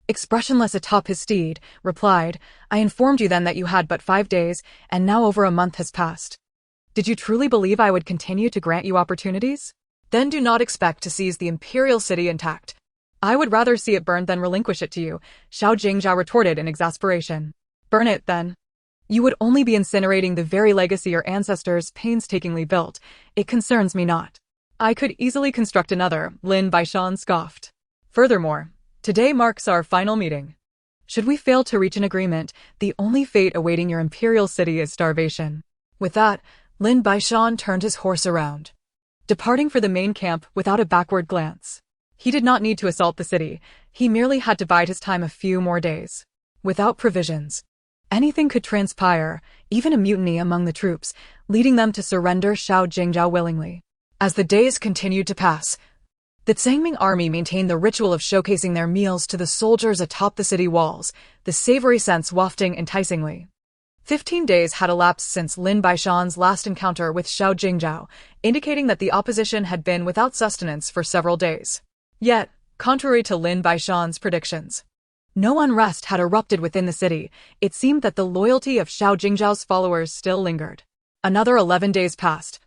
S1: expressionless atop his steed, replied, I informed you then that you had but 5 days, and now over a month has passed. Did you truly believe I would continue to grant you opportunities? Then do not expect to seize the imperial city intact. I would rather see it burned than relinquish it to you, Xiao Jingzhao retorted in exasperation. Burn it, then. You would only be incinerating the very legacy your ancestors painstakingly built. It concerns me not. I could easily construct another, Lin Baishan scoffed. Furthermore, today marks our final meeting. Should we fail to reach an agreement, the only fate awaiting your imperial city is starvation. With that, Lin Baishan turned his horse around, departing for the main camp without a backward glance. He did not need to assault the city, he merely had to bide his time a few more days. Without provisions, anything could transpire, even a mutiny among the troops, leading them to surrender Xiao Jingzhao willingly. As the days continued to pass, the Sangming army maintained the ritual of showcasing their meals to the soldiers atop the city walls, the savory scents wafting enticingly. 15 days had elapsed since Lin Baishan's last encounter with Xiao Jingzhao, indicating that the opposition had been without sustenance for several days. Yet, contrary to Lin Baishan's predictions, no unrest had erupted within the city. It seemed that the loyalty of Xiao Jingzhao's followers still lingered. Another 11 days passed,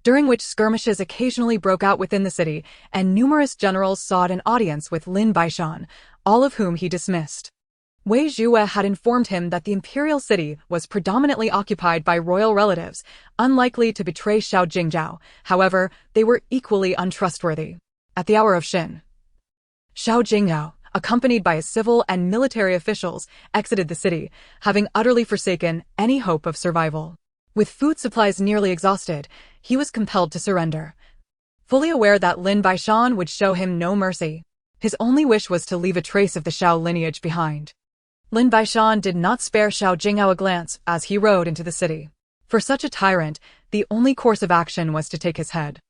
S1: during which skirmishes occasionally broke out within the city, and numerous generals sought an audience with Lin Baishan, all of whom he dismissed. Wei Zhuwe had informed him that the imperial city was predominantly occupied by royal relatives, unlikely to betray Xiao Jingzhao. However, they were equally untrustworthy. At the hour of Shin, Xiao Jingzhao, accompanied by his civil and military officials, exited the city, having utterly forsaken any hope of survival. With food supplies nearly exhausted, he was compelled to surrender. Fully aware that Lin Baishan would show him no mercy, his only wish was to leave a trace of the Xiao lineage behind. Lin Baishan did not spare Xiao Jinghao a glance as he rode into the city. For such a tyrant, the only course of action was to take his head.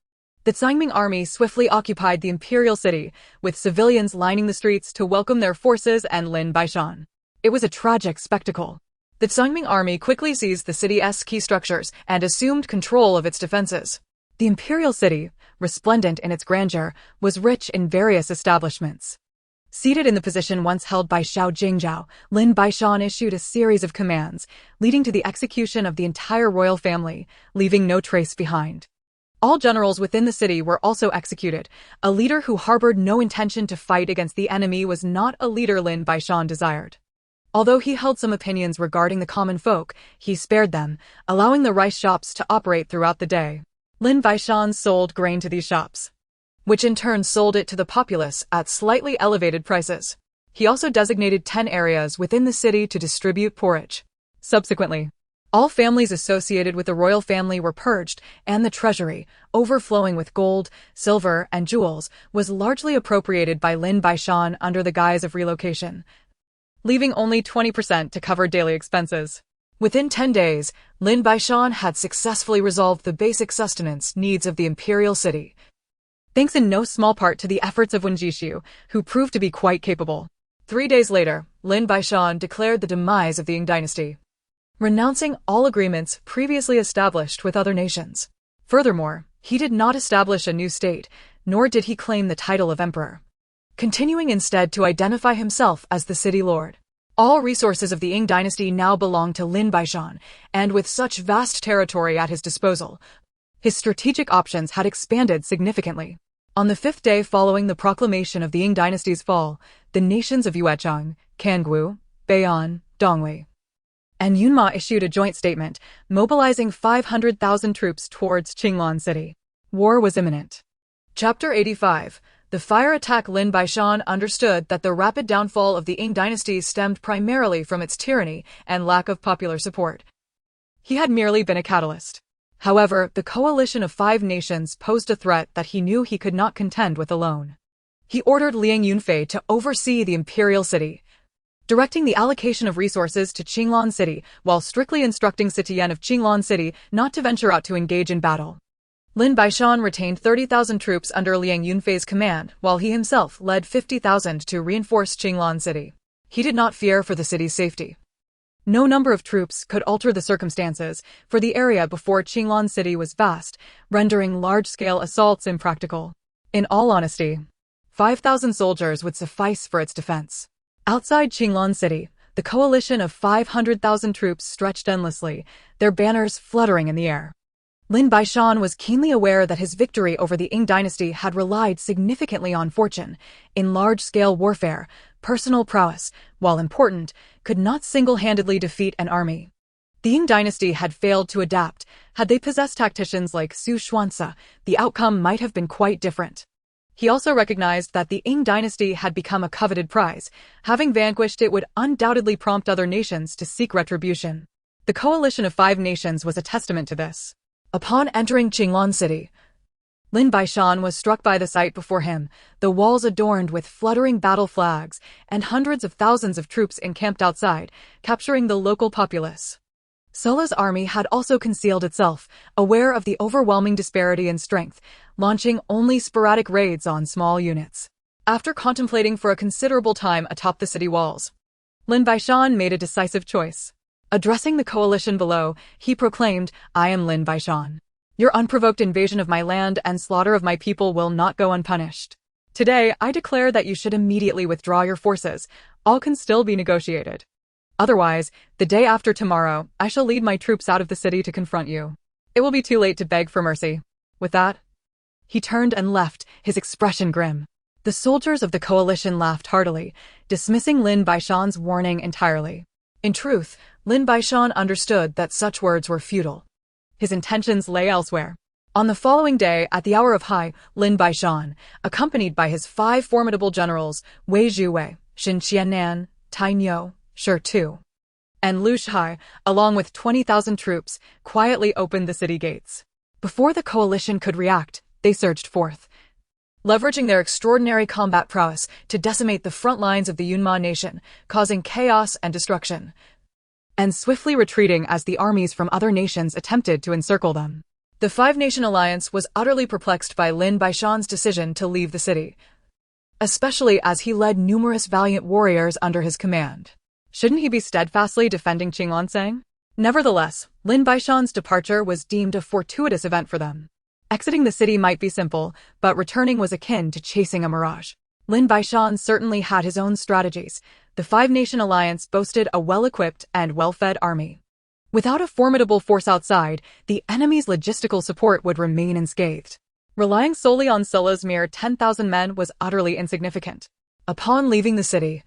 S1: The Tsangming army swiftly occupied the imperial city, with civilians lining the streets to welcome their forces and Lin Baishan. It was a tragic spectacle. The Tsangming army quickly seized the city's key structures and assumed control of its defenses. The imperial city, resplendent in its grandeur, was rich in various establishments. Seated in the position once held by Xiao Jingzhao, Lin Baishan issued a series of commands, leading to the execution of the entire royal family, leaving no trace behind. All generals within the city were also executed. A leader who harbored no intention to fight against the enemy was not a leader Lin Baishan desired. Although he held some opinions regarding the common folk, he spared them, allowing the rice shops to operate throughout the day. Lin Baishan sold grain to these shops, which in turn sold it to the populace at slightly elevated prices. He also designated 10 areas within the city to distribute forage. Subsequently, all families associated with the royal family were purged, and the treasury, overflowing with gold, silver, and jewels, was largely appropriated by Lin Baishan under the guise of relocation, leaving only 20% to cover daily expenses. Within 10 days, Lin Baishan had successfully resolved the basic sustenance needs of the imperial city, thanks in no small part to the efforts of Wen Jishu, who proved to be quite capable. 3 days later, Lin Baishan declared the demise of the Ying dynasty, renouncing all agreements previously established with other nations. Furthermore, he did not establish a new state, nor did he claim the title of emperor, continuing instead to identify himself as the city lord. All resources of the Ying dynasty now belonged to Lin Baishan, and with such vast territory at his disposal, his strategic options had expanded significantly. On the 5th day following the proclamation of the Ying dynasty's fall, the nations of Yuezhang, Kangwu, Bei'an, Donghua, and Yunma issued a joint statement, mobilizing 500,000 troops towards Qinglan City. War was imminent. Chapter 85. The fire attack. Lin Baishan understood that the rapid downfall of the Ying dynasty stemmed primarily from its tyranny and lack of popular support. He had merely been a catalyst. However, the coalition of 5 nations posed a threat that he knew he could not contend with alone. He ordered Liang Yunfei to oversee the imperial city, directing the allocation of resources to Qinglan City while strictly instructing Citizen of Qinglan City not to venture out to engage in battle. Lin Baishan retained 30,000 troops under Liang Yunfei's command, while he himself led 50,000 to reinforce Qinglan City. He did not fear for the city's safety. No number of troops could alter the circumstances, for the area before Qinglan City was vast, rendering large-scale assaults impractical. In all honesty, 5,000 soldiers would suffice for its defense. Outside Qinglan City, the coalition of 500,000 troops stretched endlessly, their banners fluttering in the air. Lin Baishan was keenly aware that his victory over the Ying dynasty had relied significantly on fortune. In large-scale warfare, personal prowess, while important, could not single-handedly defeat an army. The Ying dynasty had failed to adapt. Had they possessed tacticians like Su Xuanzi, the outcome might have been quite different. He also recognized that the Ying dynasty had become a coveted prize. Having vanquished it would undoubtedly prompt other nations to seek retribution. The coalition of 5 nations was a testament to this. Upon entering Qinglan City, Lin Baishan was struck by the sight before him, the walls adorned with fluttering battle flags, and hundreds of thousands of troops encamped outside, capturing the local populace. Sula's army had also concealed itself, aware of the overwhelming disparity in strength, launching only sporadic raids on small units. After contemplating for a considerable time atop the city walls, Lin Baishan made a decisive choice. Addressing the coalition below, he proclaimed, "I am Lin Baishan. Your unprovoked invasion of my land and slaughter of my people will not go unpunished. Today, I declare that you should immediately withdraw your forces. All can still be negotiated. Otherwise, the day after tomorrow, I shall lead my troops out of the city to confront you. It will be too late to beg for mercy." With that, he turned and left, his expression grim. The soldiers of the coalition laughed heartily, dismissing Lin Baishan's warning entirely. In truth, Lin Baishan understood that such words were futile. His intentions lay elsewhere. On the following day, at the hour of high, Lin Baishan, accompanied by his 5 formidable generals, Wei Zhuwei, Xin Qiannan, Tai Niu, Shi Tu, and Lu Shihai, along with 20,000 troops, quietly opened the city gates. Before the coalition could react, they surged forth. leveraging their extraordinary combat prowess to decimate the front lines of the Yunma nation, causing chaos and destruction, and swiftly retreating as the armies from other nations attempted to encircle them. The Five-Nation Alliance was utterly perplexed by Lin Baishan's decision to leave the city, especially as he led numerous valiant warriors under his command. Shouldn't he be steadfastly defending Qinglansang? Nevertheless, Lin Baishan's departure was deemed a fortuitous event for them. Exiting the city might be simple, but returning was akin to chasing a mirage. Lin Baishan certainly had his own strategies. The Five-Nation Alliance boasted a well-equipped and well-fed army. Without a formidable force outside, the enemy's logistical support would remain unscathed. Relying solely on Sulla's mere 10,000 men was utterly insignificant. Upon leaving the city,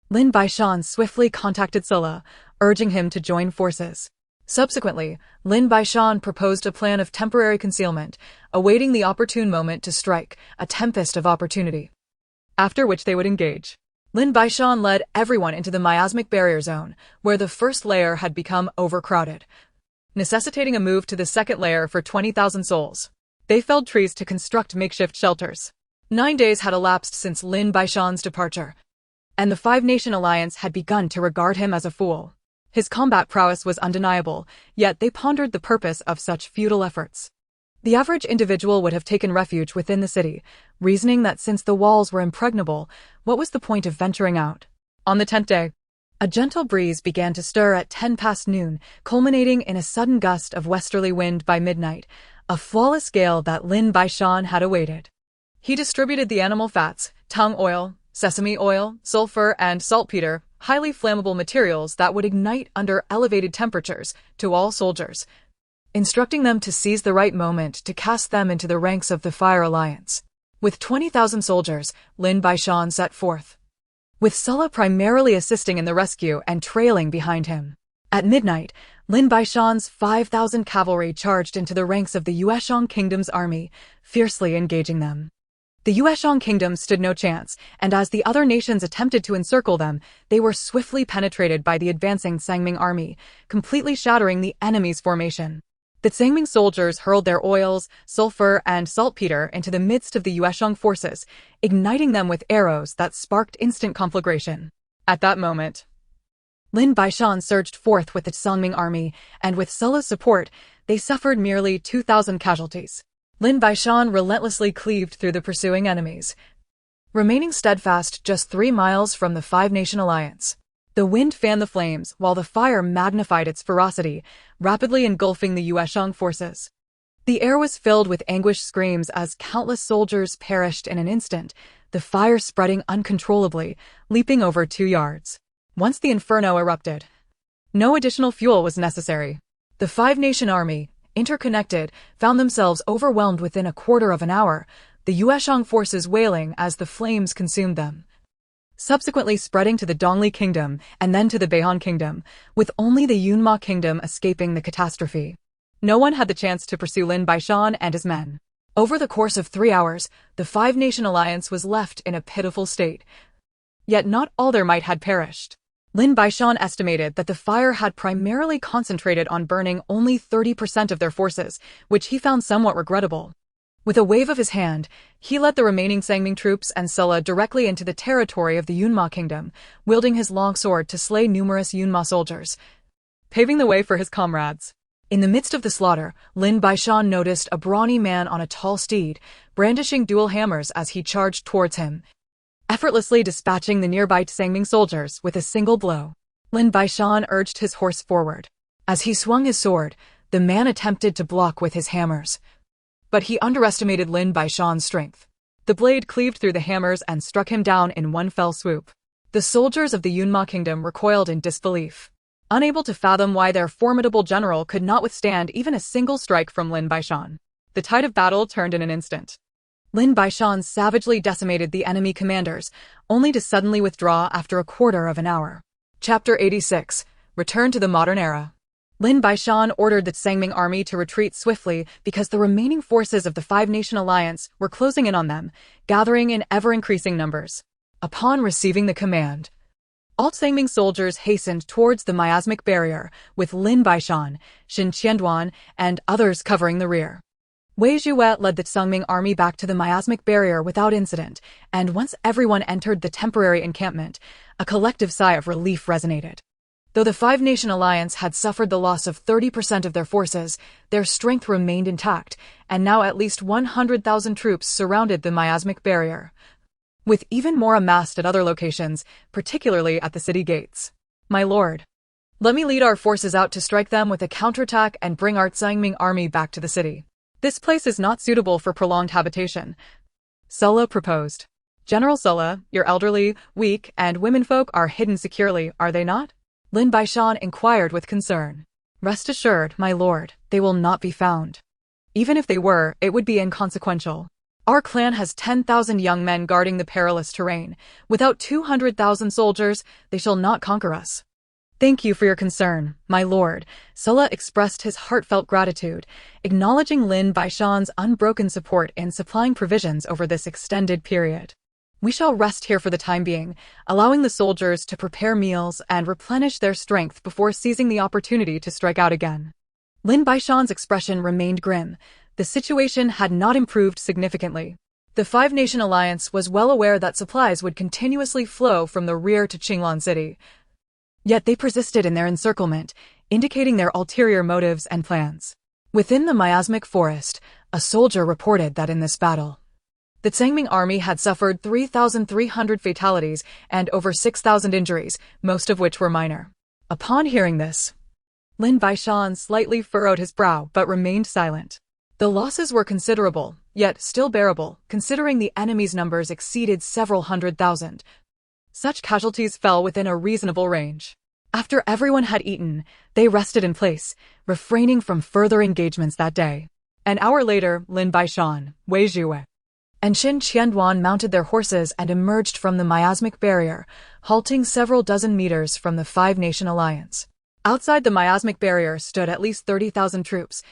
S1: Lin Baishan swiftly contacted Sulla, urging him to join forces. Subsequently, Lin Baishan proposed a plan of temporary concealment, awaiting the opportune moment to strike, a tempest of opportunity, after which they would engage. Lin Baishan led everyone into the miasmic barrier zone, where the first layer had become overcrowded, necessitating a move to the second layer for 20,000 souls. They felled trees to construct makeshift shelters. 9 days had elapsed since Lin Baishan's departure, and the Five-Nation Alliance had begun to regard him as a fool. His combat prowess was undeniable, yet they pondered the purpose of such futile efforts. The average individual would have taken refuge within the city, reasoning that since the walls were impregnable, what was the point of venturing out? On the 10th day, a gentle breeze began to stir at 10 past noon, culminating in a sudden gust of westerly wind by midnight, a flawless gale that Lin Baishan had awaited. He distributed the animal fats, tung oil, sesame oil, sulfur, and saltpeter, highly flammable materials that would ignite under elevated temperatures, to all soldiers, instructing them to seize the right moment to cast them into the ranks of the Fire Alliance. With 20,000 soldiers, Lin Baishan set forth, with Sulla primarily assisting in the rescue and trailing behind him. At midnight, Lin Baishan's 5,000 cavalry charged into the ranks of the Yueshang Kingdom's army, fiercely engaging them. The Yueshang Kingdom stood no chance, and as the other nations attempted to encircle them, they were swiftly penetrated by the advancing Sangming army, completely shattering the enemy's formation. The Sangming soldiers hurled their oils, sulfur, and saltpeter into the midst of the Yueshang forces, igniting them with arrows that sparked instant conflagration. At that moment, Lin Baishan surged forth with the Sangming army, and with Sulla's support, they suffered merely 2,000 casualties. Lin Baishan relentlessly cleaved through the pursuing enemies, remaining steadfast just 3 miles from the Five-Nation Alliance. The wind fanned the flames, while the fire magnified its ferocity, rapidly engulfing the Yueshang forces. The air was filled with anguished screams as countless soldiers perished in an instant, the fire spreading uncontrollably, leaping over 2 yards. Once the inferno erupted, no additional fuel was necessary. The Five-Nation army, interconnected, found themselves overwhelmed within a quarter of an hour, the Yueshang forces wailing as the flames consumed them, subsequently spreading to the Dongli Kingdom and then to the Beihan Kingdom, with only the Yunma Kingdom escaping the catastrophe. No one had the chance to pursue Lin Baishan and his men. Over the course of 3 hours, the Five-Nation Alliance was left in a pitiful state. Yet not all their might had perished. Lin Baishan estimated that the fire had primarily concentrated on burning only 30% of their forces, which he found somewhat regrettable. With a wave of his hand, he led the remaining Sangming troops and Sulla directly into the territory of the Yunma Kingdom, wielding his long sword to slay numerous Yunma soldiers, paving the way for his comrades. In the midst of the slaughter, Lin Baishan noticed a brawny man on a tall steed, brandishing dual hammers as he charged towards him, effortlessly dispatching the nearby Sangming soldiers with a single blow. Lin Baishan urged his horse forward. As he swung his sword, the man attempted to block with his hammers, but he underestimated Lin Baishan's strength. The blade cleaved through the hammers and struck him down in one fell swoop. The soldiers of the Yunma Kingdom recoiled in disbelief, unable to fathom why their formidable general could not withstand even a single strike from Lin Baishan. The tide of battle turned in an instant. Lin Baishan savagely decimated the enemy commanders, only to suddenly withdraw after a quarter of an hour. Chapter 86. Return to the Modern Era. Lin Baishan ordered the Sangming army to retreat swiftly because the remaining forces of the Five-Nation Alliance were closing in on them, gathering in ever-increasing numbers. Upon receiving the command, all Sangming soldiers hastened towards the miasmic barrier, with Lin Baishan, Xin Qianduan, and others covering the rear. Wei Zhuwe led the Tsungming army back to the miasmic barrier without incident, and once everyone entered the temporary encampment, a collective sigh of relief resonated. Though the Five-Nation Alliance had suffered the loss of 30% of their forces, their strength remained intact, and now at least 100,000 troops surrounded the miasmic barrier, with even more amassed at other locations, particularly at the city gates. My lord, let me lead our forces out to strike them with a counterattack and bring our Tsungming army back to the city. This place is not suitable for prolonged habitation, Sulla proposed. General Sulla, your elderly, weak, and womenfolk are hidden securely, are they not? Lin Baishan inquired with concern. Rest assured, my lord, they will not be found. Even if they were, it would be inconsequential. Our clan has 10,000 young men guarding the perilous terrain. Without 200,000 soldiers, they shall not conquer us. Thank you for your concern, my lord. Sulla expressed his heartfelt gratitude, acknowledging Lin Baishan's unbroken support in supplying provisions over this extended period. We shall rest here for the time being, allowing the soldiers to prepare meals and replenish their strength before seizing the opportunity to strike out again. Lin Baishan's expression remained grim. The situation had not improved significantly. The Five-Nation Alliance was well aware that supplies would continuously flow from the rear to Qinglan City. Yet they persisted in their encirclement, indicating their ulterior motives and plans. Within the miasmic forest, a soldier reported that in this battle, the Tsungming army had suffered 3,300 fatalities and over 6,000 injuries, most of which were minor. Upon hearing this, Lin Baishan slightly furrowed his brow but remained silent. The losses were considerable, yet still bearable, considering the enemy's numbers exceeded several 100,000. Such casualties fell within a reasonable range. After everyone had eaten, they rested in place, refraining from further engagements that day. An hour later, Lin Baishan, Wei Zhuwe, and Qin Qianduan mounted their horses and emerged from the miasmic barrier, halting several dozen meters from the Five-Nation Alliance. Outside the miasmic barrier stood at least 30,000 troops,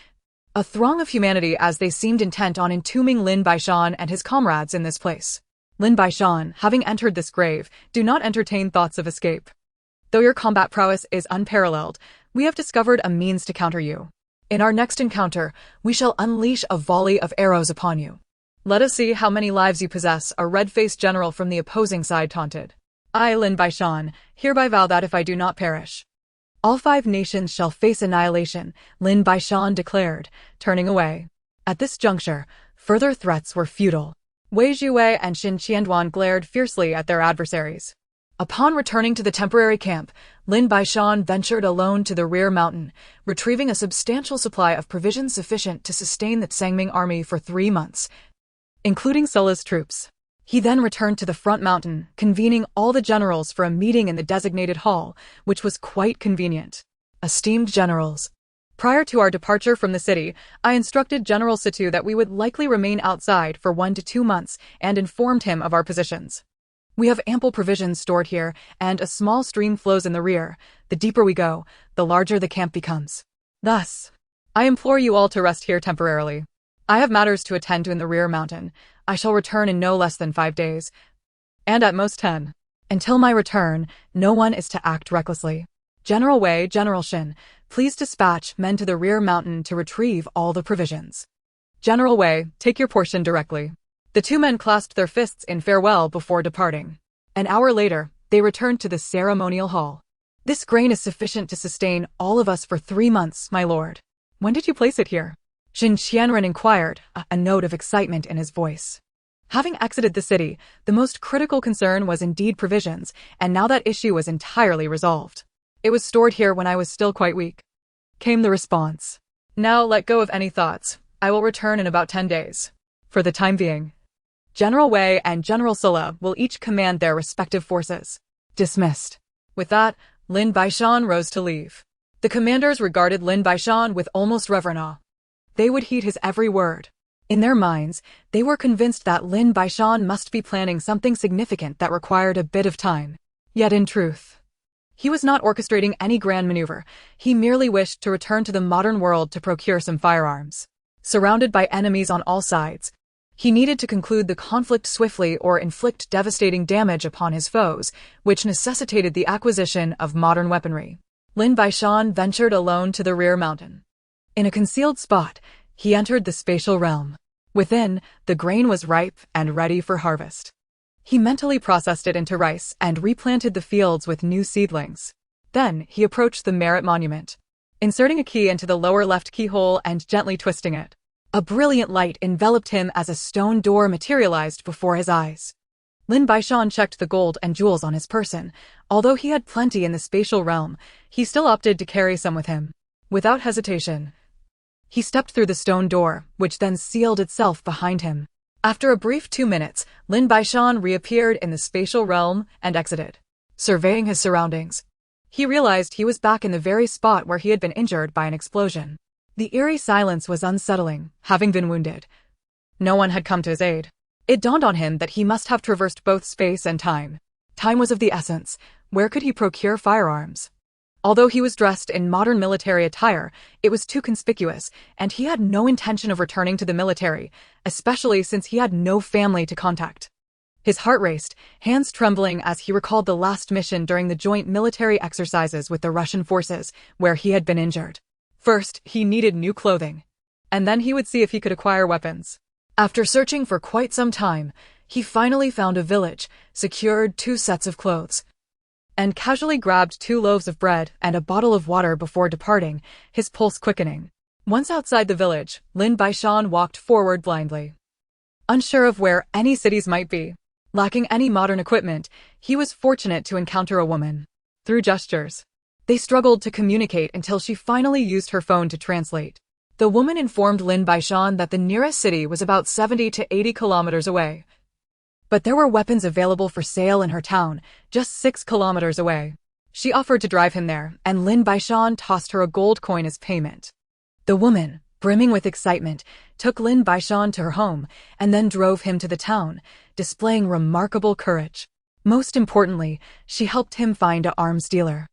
S1: a throng of humanity as they seemed intent on entombing Lin Baishan and his comrades in this place. Lin Baishan, having entered this grave, do not entertain thoughts of escape. Though your combat prowess is unparalleled, we have discovered a means to counter you. In our next encounter, we shall unleash a volley of arrows upon you. Let us see how many lives you possess, a red-faced general from the opposing side taunted. I, Lin Baishan, hereby vow that if I do not perish, all 5 nations shall face annihilation, Lin Baishan declared, turning away. At this juncture, further threats were futile. Wei Zhuwe and Qin Qianduan glared fiercely at their adversaries. Upon returning to the temporary camp, Lin Baishan ventured alone to the rear mountain, retrieving a substantial supply of provisions sufficient to sustain the Tsungming army for 3 months, including Sulla's troops. He then returned to the front mountain, convening all the generals for a meeting in the designated hall, which was quite convenient. Esteemed generals, prior to our departure from the city, I instructed General Situ that we would likely remain outside for 1 to 2 months and informed him of our positions. We have ample provisions stored here, and a small stream flows in the rear. The deeper we go, the larger the camp becomes. Thus, I implore you all to rest here temporarily. I have matters to attend to in the rear mountain. I shall return in no less than 5 days, and at most 10. Until my return, no one is to act recklessly. General Wei, General Qin, please dispatch men to the rear mountain to retrieve all the provisions. General Wei, take your portion directly. The 2 men clasped their fists in farewell before departing. An hour later, they returned to the ceremonial hall. This grain is sufficient to sustain all of us for 3 months, my lord. When did you place it here? Qin Qianren inquired, a note of excitement in his voice. Having exited the city, the most critical concern was indeed provisions, and now that issue was entirely resolved. It was stored here when I was still quite weak. Came the response. Now let go of any thoughts. I will return in about 10 days. For the time being, General Wei and General Sulla will each command their respective forces. Dismissed. With that, Lin Baishan rose to leave. The commanders regarded Lin Baishan with almost reverent awe. They would heed his every word. In their minds, they were convinced that Lin Baishan must be planning something significant that required a bit of time. Yet in truth, he was not orchestrating any grand maneuver. He merely wished to return to the modern world to procure some firearms. Surrounded by enemies on all sides, he needed to conclude the conflict swiftly or inflict devastating damage upon his foes, which necessitated the acquisition of modern weaponry. Lin Baishan ventured alone to the rear mountain. In a concealed spot, He entered the spatial realm. Within, the grain was ripe and ready for harvest. He mentally processed it into rice and replanted the fields with new seedlings. Then, he approached the merit monument, inserting a key into the lower left keyhole and gently twisting it. A brilliant light enveloped him as a stone door materialized before his eyes. Lin Baishan checked the gold and jewels on his person. Although he had plenty in the spatial realm, he still opted to carry some with him. Without hesitation, he stepped through the stone door, which then sealed itself behind him. After a brief 2 minutes, Lin Baishan reappeared in the spatial realm and exited. Surveying his surroundings, he realized he was back in the very spot where he had been injured by an explosion. The eerie silence was unsettling, having been wounded. No one had come to his aid. It dawned on him that he must have traversed both space and time. Time was of the essence. Where could he procure firearms? Although he was dressed in modern military attire, it was too conspicuous, and he had no intention of returning to the military, especially since he had no family to contact. His heart raced, hands trembling as he recalled the last mission during the joint military exercises with the Russian forces, where he had been injured. First, he needed new clothing, and then he would see if he could acquire weapons. After searching for quite some time, he finally found a village, secured 2 sets of clothes, and casually grabbed 2 loaves of bread and a bottle of water before departing, his pulse quickening. Once outside the village, Lin Baishan walked forward blindly, unsure of where any cities might be. Lacking any modern equipment, he was fortunate to encounter a woman. Through gestures, they struggled to communicate until she finally used her phone to translate. The woman informed Lin Baishan that the nearest city was about 70 to 80 kilometers away. But there were weapons available for sale in her town, just 6 kilometers away. She offered to drive him there, and Lin Baishan tossed her a gold coin as payment. The woman, brimming with excitement, took Lin Baishan to her home and then drove him to the town, displaying remarkable courage. Most importantly, she helped him find an arms dealer.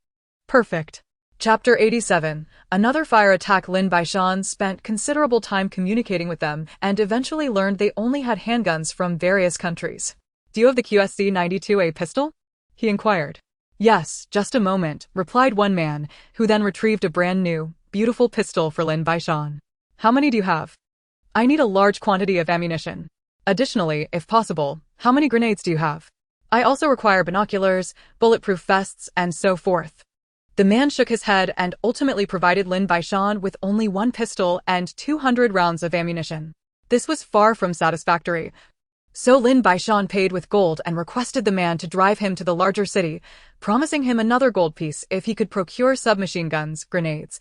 S1: Perfect. Chapter 87. Another fire attack. Lin Baishan spent considerable time communicating with them and eventually learned they only had handguns from various countries. Do you have the QSC-92A pistol? He inquired. Yes, just a moment, replied one man, who then retrieved a brand new, beautiful pistol for Lin Baishan. How many do you have? I need a large quantity of ammunition. Additionally, if possible, how many grenades do you have? I also require binoculars, bulletproof vests, and so forth. The man shook his head and ultimately provided Lin Baishan with only 1 pistol and 200 rounds of ammunition. This was far from satisfactory. So Lin Baishan paid with gold and requested the man to drive him to the larger city, promising him another gold piece if he could procure submachine guns, grenades,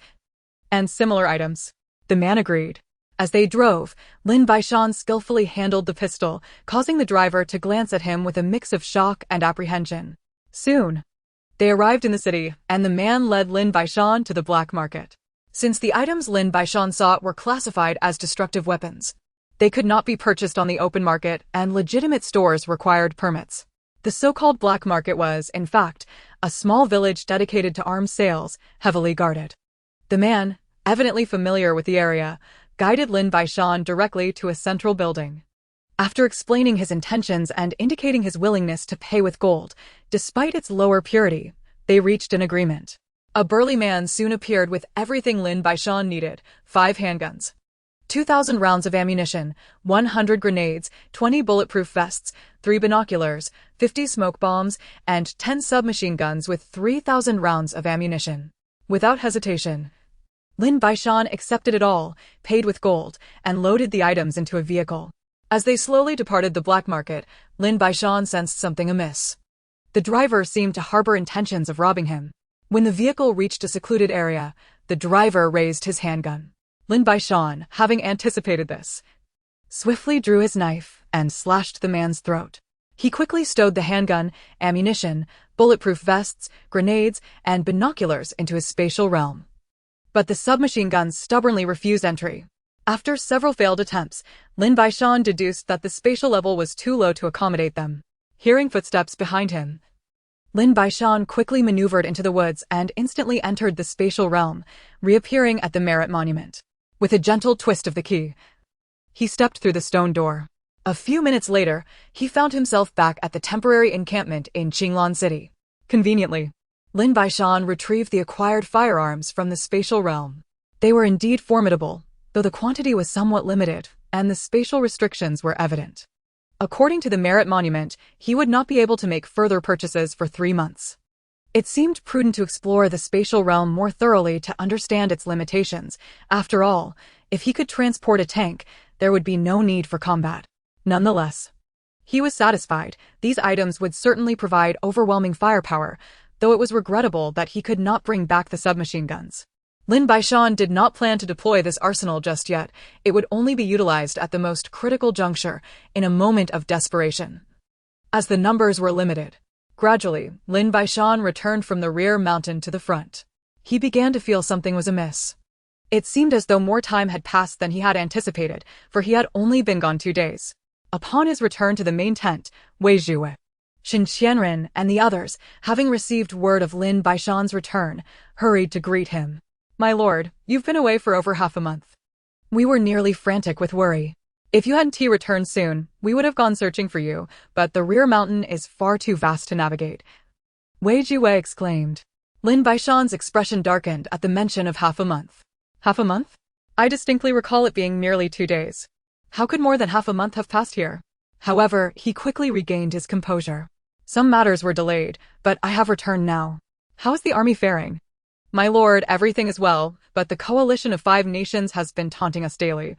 S1: and similar items. The man agreed. As they drove, Lin Baishan skillfully handled the pistol, causing the driver to glance at him with a mix of shock and apprehension. Soon, they arrived in the city, and the man led Lin Baishan to the black market. Since the items Lin Baishan sought were classified as destructive weapons, they could not be purchased on the open market, and legitimate stores required permits. The so-called black market was, in fact, a small village dedicated to arms sales, heavily guarded. The man, evidently familiar with the area, guided Lin Baishan directly to a central building. After explaining his intentions and indicating his willingness to pay with gold, despite its lower purity, they reached an agreement. A burly man soon appeared with everything Lin Baishan needed: 5 handguns, 2,000 rounds of ammunition, 100 grenades, 20 bulletproof vests, 3 binoculars, 50 smoke bombs, and 10 submachine guns with 3,000 rounds of ammunition. Without hesitation, Lin Baishan accepted it all, paid with gold, and loaded the items into a vehicle. As they slowly departed the black market, Lin Baishan sensed something amiss. The driver seemed to harbor intentions of robbing him. When the vehicle reached a secluded area, the driver raised his handgun. Lin Baishan, having anticipated this, swiftly drew his knife and slashed the man's throat. He quickly stowed the handgun, ammunition, bulletproof vests, grenades, and binoculars into his spatial realm. But the submachine guns stubbornly refused entry. After several failed attempts, Lin Baishan deduced that the spatial level was too low to accommodate them. Hearing footsteps behind him, Lin Baishan quickly maneuvered into the woods and instantly entered the spatial realm, reappearing at the merit monument. With a gentle twist of the key, he stepped through the stone door. A few minutes later, he found himself back at the temporary encampment in Qinglan City. Conveniently, Lin Baishan retrieved the acquired firearms from the spatial realm. They were indeed formidable, though the quantity was somewhat limited, and the spatial restrictions were evident. According to the Merit Monument, he would not be able to make further purchases for 3 months. It seemed prudent to explore the spatial realm more thoroughly to understand its limitations. After all, if he could transport a tank, there would be no need for combat. Nonetheless, he was satisfied. These items would certainly provide overwhelming firepower, though it was regrettable that he could not bring back the submachine guns. Lin Baishan did not plan to deploy this arsenal just yet. It would only be utilized at the most critical juncture, in a moment of desperation. As the numbers were limited, gradually, Lin Baishan returned from the rear mountain to the front. He began to feel something was amiss. It seemed as though more time had passed than he had anticipated, for he had only been gone 2 days. Upon his return to the main tent, Wei Zhuwe, Xin Qianren, and the others, having received word of Lin Baishan's return, hurried to greet him. "My lord, you've been away for over half a month. We were nearly frantic with worry. If you hadn't returned soon, we would have gone searching for you, but the rear mountain is far too vast to navigate," Wei Zhuwe exclaimed. Lin Baishan's expression darkened at the mention of half a month. Half a month? I distinctly recall it being merely 2 days. How could more than half a month have passed here? However, he quickly regained his composure. Some matters were delayed, but I have returned now. How is the army faring? My lord, everything is well, but the coalition of 5 nations has been taunting us daily,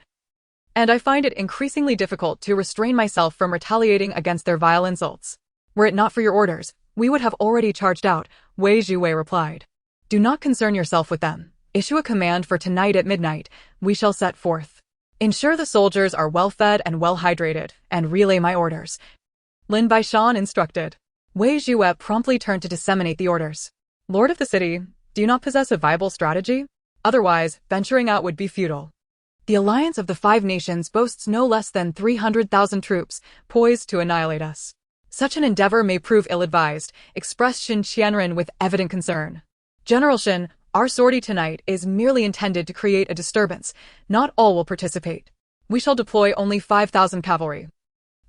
S1: and I find it increasingly difficult to restrain myself from retaliating against their vile insults. Were it not for your orders, we would have already charged out, Wei Zhuwe replied. Do not concern yourself with them. Issue a command for tonight at midnight. We shall set forth. Ensure the soldiers are well fed and well hydrated, and relay my orders, Lin Baishan instructed. Wei Zhuwe promptly turned to disseminate the orders. Lord of the city, do you not possess a viable strategy? Otherwise, venturing out would be futile. The alliance of the 5 nations boasts no less than 300,000 troops, poised to annihilate us. Such an endeavor may prove ill-advised, expressed Xin Qianren with evident concern. General Xin, our sortie tonight is merely intended to create a disturbance. Not all will participate. We shall deploy only 5,000 cavalry,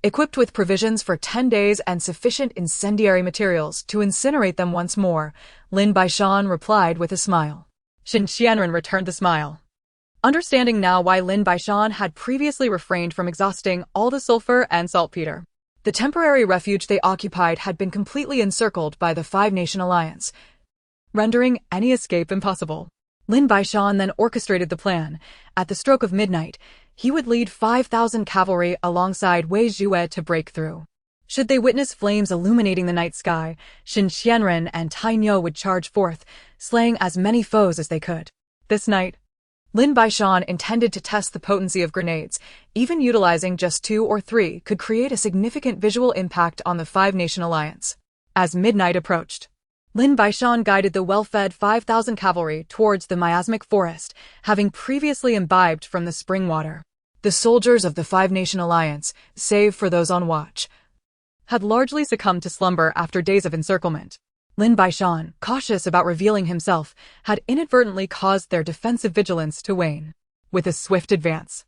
S1: equipped with provisions for 10 days and sufficient incendiary materials to incinerate them once more, Lin Baishan replied with a smile. Xin Qianren returned the smile. Understanding now why Lin Baishan had previously refrained from exhausting all the sulfur and saltpeter. The temporary refuge they occupied had been completely encircled by the 5-nation alliance, rendering any escape impossible. Lin Baishan then orchestrated the plan. At the stroke of midnight, he would lead 5,000 cavalry alongside Wei Zhuwe to break through. Should they witness flames illuminating the night sky, Xin Qianren and Tainyo would charge forth, slaying as many foes as they could. This night, Lin Baishan intended to test the potency of grenades. Even utilizing just 2 or 3 could create a significant visual impact on the 5-nation alliance. As midnight approached, Lin Baishan guided the well-fed 5,000 cavalry towards the miasmic forest, having previously imbibed from the spring water. The soldiers of the 5-nation alliance, save for those on watch, had largely succumbed to slumber after days of encirclement. Lin Baishan, cautious about revealing himself, had inadvertently caused their defensive vigilance to wane. With a swift advance,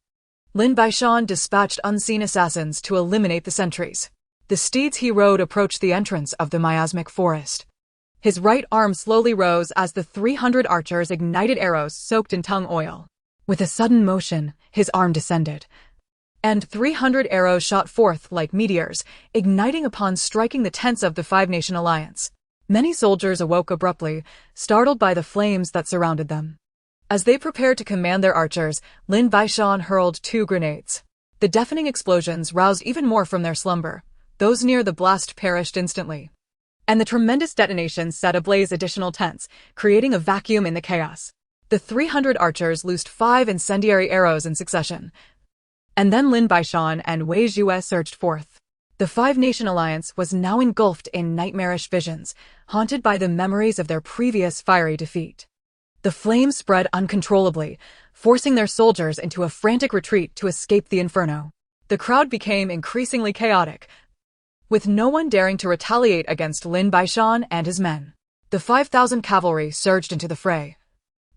S1: Lin Baishan dispatched unseen assassins to eliminate the sentries. The steeds he rode approached the entrance of the miasmic forest. His right arm slowly rose as the 300 archers ignited arrows soaked in tung oil. With a sudden motion, his arm descended, and 300 arrows shot forth like meteors, igniting upon striking the tents of the 5-nation alliance. Many soldiers awoke abruptly, startled by the flames that surrounded them. As they prepared to command their archers, Lin Baishan hurled 2 grenades. The deafening explosions roused even more from their slumber. Those near the blast perished instantly, and the tremendous detonations set ablaze additional tents, creating a vacuum in the chaos. The 300 archers loosed 5 incendiary arrows in succession, and then Lin Baishan and Wei Zhuwe surged forth. The 5-nation alliance was now engulfed in nightmarish visions, haunted by the memories of their previous fiery defeat. The flames spread uncontrollably, forcing their soldiers into a frantic retreat to escape the inferno. The crowd became increasingly chaotic, with no one daring to retaliate against Lin Baishan and his men. The 5,000 cavalry surged into the fray,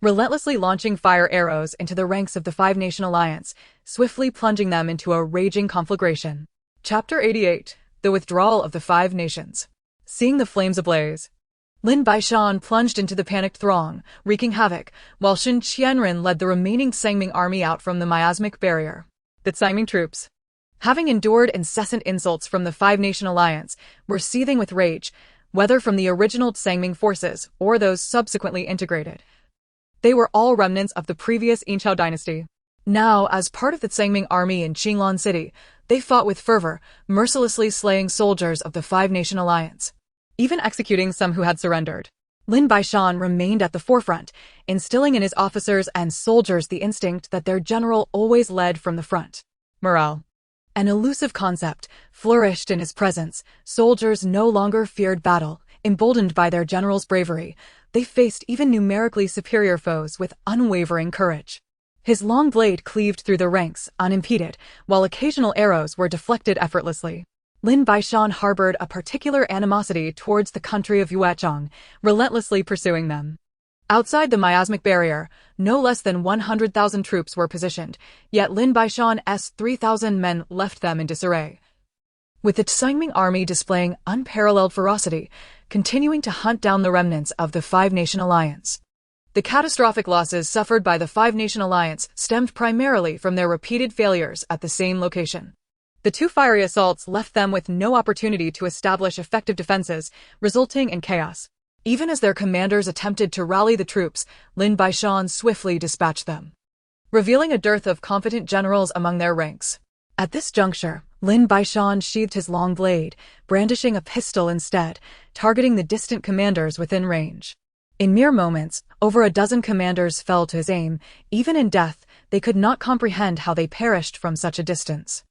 S1: relentlessly launching fire arrows into the ranks of the 5-nation alliance, swiftly plunging them into a raging conflagration. Chapter 88. The Withdrawal of the 5 Nations. Seeing the flames ablaze, Lin Baishan plunged into the panicked throng, wreaking havoc, while Xin Qianren led the remaining Sangming army out from the miasmic barrier. The Sangming troops, having endured incessant insults from the Five-Nation Alliance, were seething with rage, whether from the original Sangming forces or those subsequently integrated. They were all remnants of the previous Engsub dynasty. Now, as part of the Sangming army in Qinglan City, they fought with fervor, mercilessly slaying soldiers of the Five-Nation Alliance, even executing some who had surrendered. Lin Baishan remained at the forefront, instilling in his officers and soldiers the instinct that their general always led from the front. Morale, an elusive concept, flourished in his presence. Soldiers no longer feared battle. Emboldened by their general's bravery, they faced even numerically superior foes with unwavering courage. His long blade cleaved through the ranks, unimpeded, while occasional arrows were deflected effortlessly. Lin Baishan harbored a particular animosity towards the country of Yuezhong, relentlessly pursuing them. Outside the miasmic barrier, no less than 100,000 troops were positioned, yet Lin Baishan's 3,000 men left them in disarray, with the Sangming army displaying unparalleled ferocity, continuing to hunt down the remnants of the Five-Nation Alliance. The catastrophic losses suffered by the Five-Nation Alliance stemmed primarily from their repeated failures at the same location. The two fiery assaults left them with no opportunity to establish effective defenses, resulting in chaos. Even as their commanders attempted to rally the troops, Lin Baishan swiftly dispatched them, revealing a dearth of competent generals among their ranks. At this juncture, Lin Baishan sheathed his long blade, brandishing a pistol instead, targeting the distant commanders within range. In mere moments, over a dozen commanders fell to his aim. Even in death, they could not comprehend how they perished from such a distance.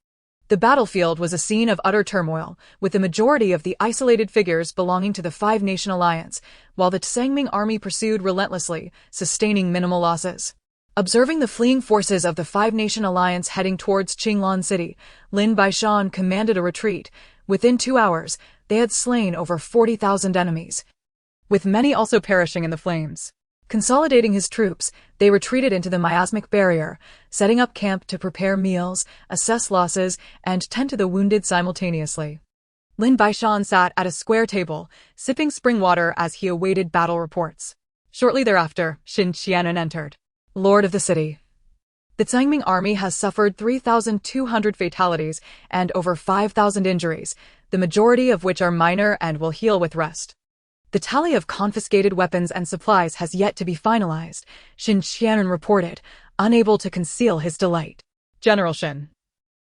S1: The battlefield was a scene of utter turmoil, with the majority of the isolated figures belonging to the Five-Nation Alliance, while the Sangming army pursued relentlessly, sustaining minimal losses. Observing the fleeing forces of the Five-Nation Alliance heading towards Qinglan City, Lin Baishan commanded a retreat. Within 2 hours, they had slain over 40,000 enemies, with many also perishing in the flames. Consolidating his troops, they retreated into the miasmic barrier, setting up camp to prepare meals, assess losses, and tend to the wounded simultaneously. Lin Baishan sat at a square table, sipping spring water as he awaited battle reports. Shortly thereafter, Xin Qianren entered. Lord of the city. The Sangming army has suffered 3,200 fatalities and over 5,000 injuries, the majority of which are minor and will heal with rest. The tally of confiscated weapons and supplies has yet to be finalized, Xin Qianren reported, unable to conceal his delight. General Xin,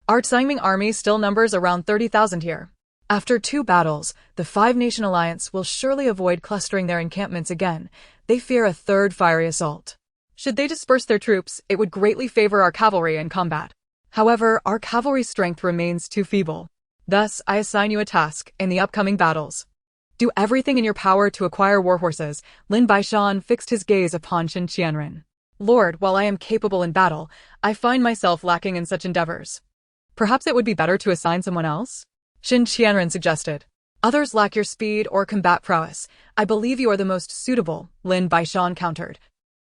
S1: our Sangming army still numbers around 30,000 here. After 2 battles, the Five-Nation Alliance will surely avoid clustering their encampments again. They fear a third fiery assault. Should they disperse their troops, it would greatly favor our cavalry in combat. However, our cavalry's strength remains too feeble. Thus, I assign you a task in the upcoming battles. Do everything in your power to acquire warhorses. Lin Baishan fixed his gaze upon Xin Qianren. Lord, while I am capable in battle, I find myself lacking in such endeavors. Perhaps it would be better to assign someone else? Xin Qianren suggested. Others lack your speed or combat prowess. I believe you are the most suitable, Lin Baishan countered,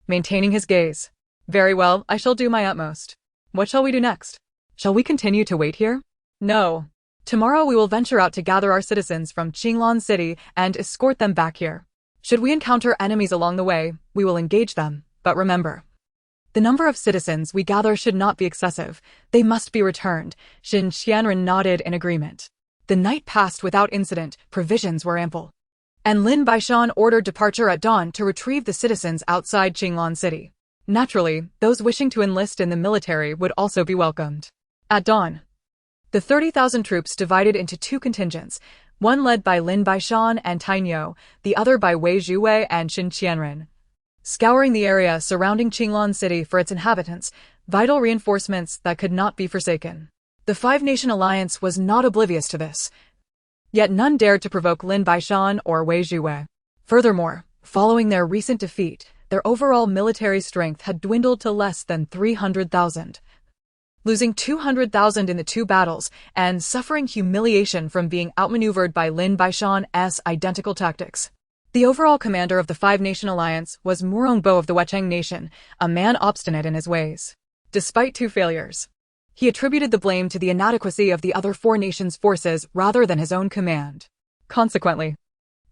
S1: maintaining his gaze. Very well, I shall do my utmost. What shall we do next? Shall we continue to wait here? No. Tomorrow we will venture out to gather our citizens from Qinglan City and escort them back here. Should we encounter enemies along the way, we will engage them, but remember, the number of citizens we gather should not be excessive. They must be returned. Xin Qianren nodded in agreement. The night passed without incident, provisions were ample, and Lin Baishan ordered departure at dawn to retrieve the citizens outside Qinglan City. Naturally, those wishing to enlist in the military would also be welcomed. At dawn, the 30,000 troops divided into 2 contingents, one led by Lin Baishan and Tainyo, the other by Wei Zhuwei and Xin Qianren, scouring the area surrounding Qinglan City for its inhabitants, vital reinforcements that could not be forsaken. The Five-Nation Alliance was not oblivious to this, yet none dared to provoke Lin Baishan or Wei Zhuwei. Furthermore, following their recent defeat, their overall military strength had dwindled to less than 300,000. Losing 200,000 in the 2 battles and suffering humiliation from being outmaneuvered by Lin Baishan's identical tactics. The overall commander of the Five-Nation Alliance was Murongbo of the Wecheng Nation, a man obstinate in his ways. Despite 2 failures, he attributed the blame to the inadequacy of the other 4 nations' forces rather than his own command. Consequently,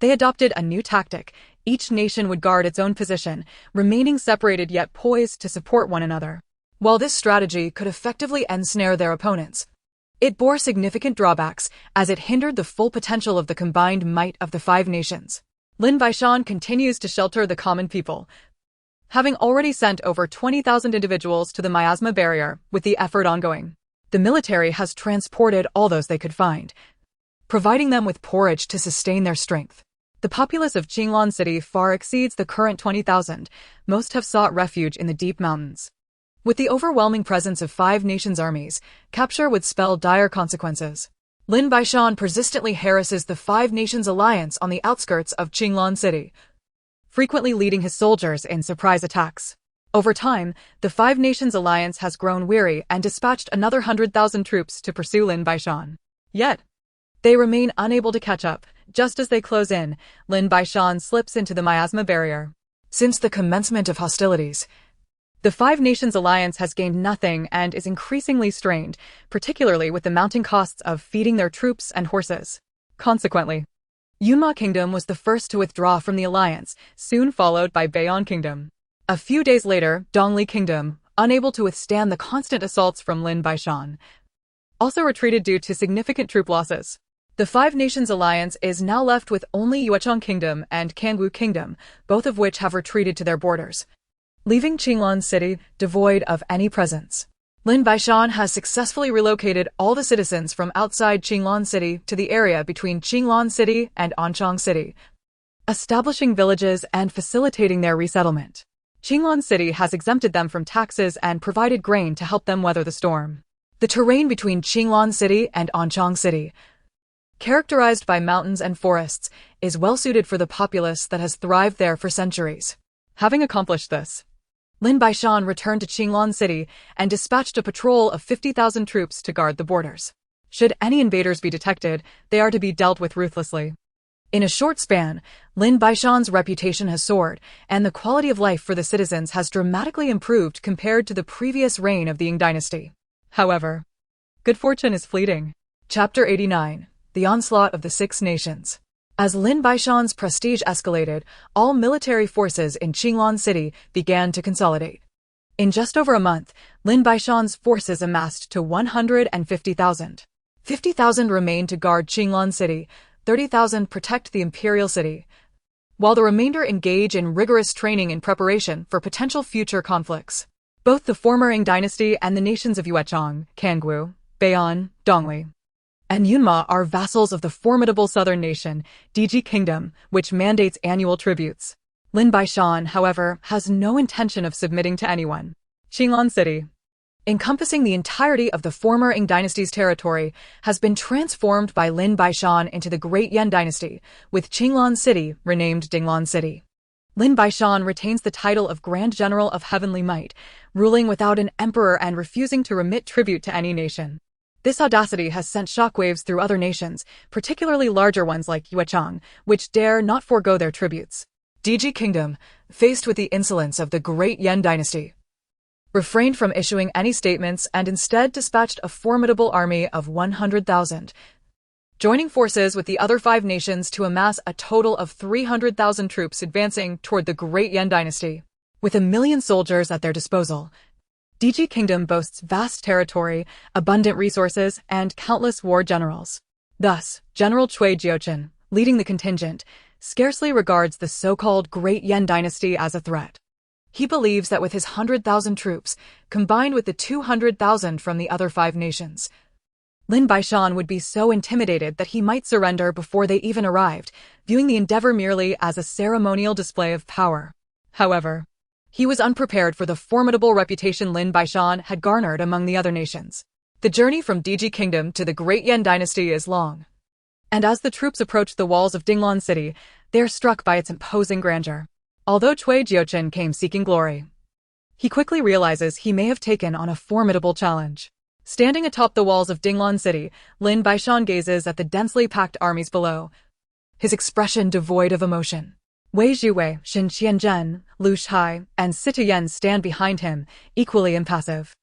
S1: They adopted a new tactic. Each nation would guard its own position, remaining separated yet poised to support one another. While this strategy could effectively ensnare their opponents, it bore significant drawbacks as it hindered the full potential of the combined might of the five nations. Lin Baishan continues to shelter the common people, having already sent over 20,000 individuals to the miasma barrier, with the effort ongoing. The military has transported all those they could find, providing them with porridge to sustain their strength. The populace of Qinglan City far exceeds the current 20,000. Most have sought refuge in the deep mountains. With the overwhelming presence of five nations' armies, capture would spell dire consequences. Lin Baishan persistently harasses the five nations alliance on the outskirts of Qinglan City, frequently leading his soldiers in surprise attacks. Over time, the five nations alliance has grown weary and dispatched another 100,000 troops to pursue Lin Baishan. Yet, they remain unable to catch up. Just as they close in, Lin Baishan slips into the miasma barrier. Since the commencement of hostilities, the Five Nations Alliance has gained nothing and is increasingly strained, particularly with the mounting costs of feeding their troops and horses. Consequently, Yunma Kingdom was the first to withdraw from the alliance, soon followed by Bayan Kingdom. A few days later, Donghua Kingdom, unable to withstand the constant assaults from Lin Baishan, also retreated due to significant troop losses. The Five Nations Alliance is now left with only Yuechong Kingdom and Kangwu Kingdom, both of which have retreated to their borders, leaving Qinglan City devoid of any presence. Lin Baishan has successfully relocated all the citizens from outside Qinglan City to the area between Qinglan City and Anchang City, establishing villages and facilitating their resettlement. Qinglan City has exempted them from taxes and provided grain to help them weather the storm. The terrain between Qinglan City and Anchang City, characterized by mountains and forests, is well suited for the populace that has thrived there for centuries. Having accomplished this, Lin Baishan returned to Qinglan City and dispatched a patrol of 50,000 troops to guard the borders. Should any invaders be detected, they are to be dealt with ruthlessly. In a short span, Lin Baishan's reputation has soared, and the quality of life for the citizens has dramatically improved compared to the previous reign of the Dayin Dynasty. However, good fortune is fleeting. Chapter 89. The Onslaught of the Six Nations. As Lin Baishan's prestige escalated, all military forces in Qinglan City began to consolidate. In just over a month, Lin Baishan's forces amassed to 150,000. 50,000 remained to guard Qinglan City, 30,000 protect the imperial city, while the remainder engage in rigorous training in preparation for potential future conflicts. Both the former Dayin Dynasty and the nations of Yuechong, Kangwu, Bayan, Donghua, and Yunma are vassals of the formidable southern nation, Diji Kingdom, which mandates annual tributes. Lin Baishan, however, has no intention of submitting to anyone. Qinglan City, encompassing the entirety of the former Dayin Dynasty's territory, has been transformed by Lin Baishan into the Great Yan Dynasty, with Qinglan City renamed Dinglan City. Lin Baishan retains the title of Grand General of Heavenly Might, ruling without an emperor and refusing to remit tribute to any nation. This audacity has sent shockwaves through other nations, particularly larger ones like Yuechong, which dare not forego their tributes. Diji Kingdom, faced with the insolence of the Great Yan Dynasty, refrained from issuing any statements and instead dispatched a formidable army of 100,000, joining forces with the other five nations to amass a total of 300,000 troops advancing toward the Great Yan Dynasty. With 1 million soldiers at their disposal, Diji Kingdom boasts vast territory, abundant resources, and countless war generals. Thus, General Cui Jiuchen, leading the contingent, scarcely regards the so-called Great Yan Dynasty as a threat. He believes that with his 100,000 troops, combined with the 200,000 from the other five nations, Lin Baishan would be so intimidated that he might surrender before they even arrived, viewing the endeavor merely as a ceremonial display of power. However, he was unprepared for the formidable reputation Lin Baishan had garnered among the other nations. The journey from Diji Kingdom to the Great Yan Dynasty is long, and as the troops approach the walls of Dinglan City, they are struck by its imposing grandeur. Although Cui Jiuchen came seeking glory, he quickly realizes he may have taken on a formidable challenge. Standing atop the walls of Dinglan City, Lin Baishan gazes at the densely packed armies below, his expression devoid of emotion. Wei Zhiwei, Xin Qianzhen, Lu Shai, and Sitayen stand behind him, equally impassive.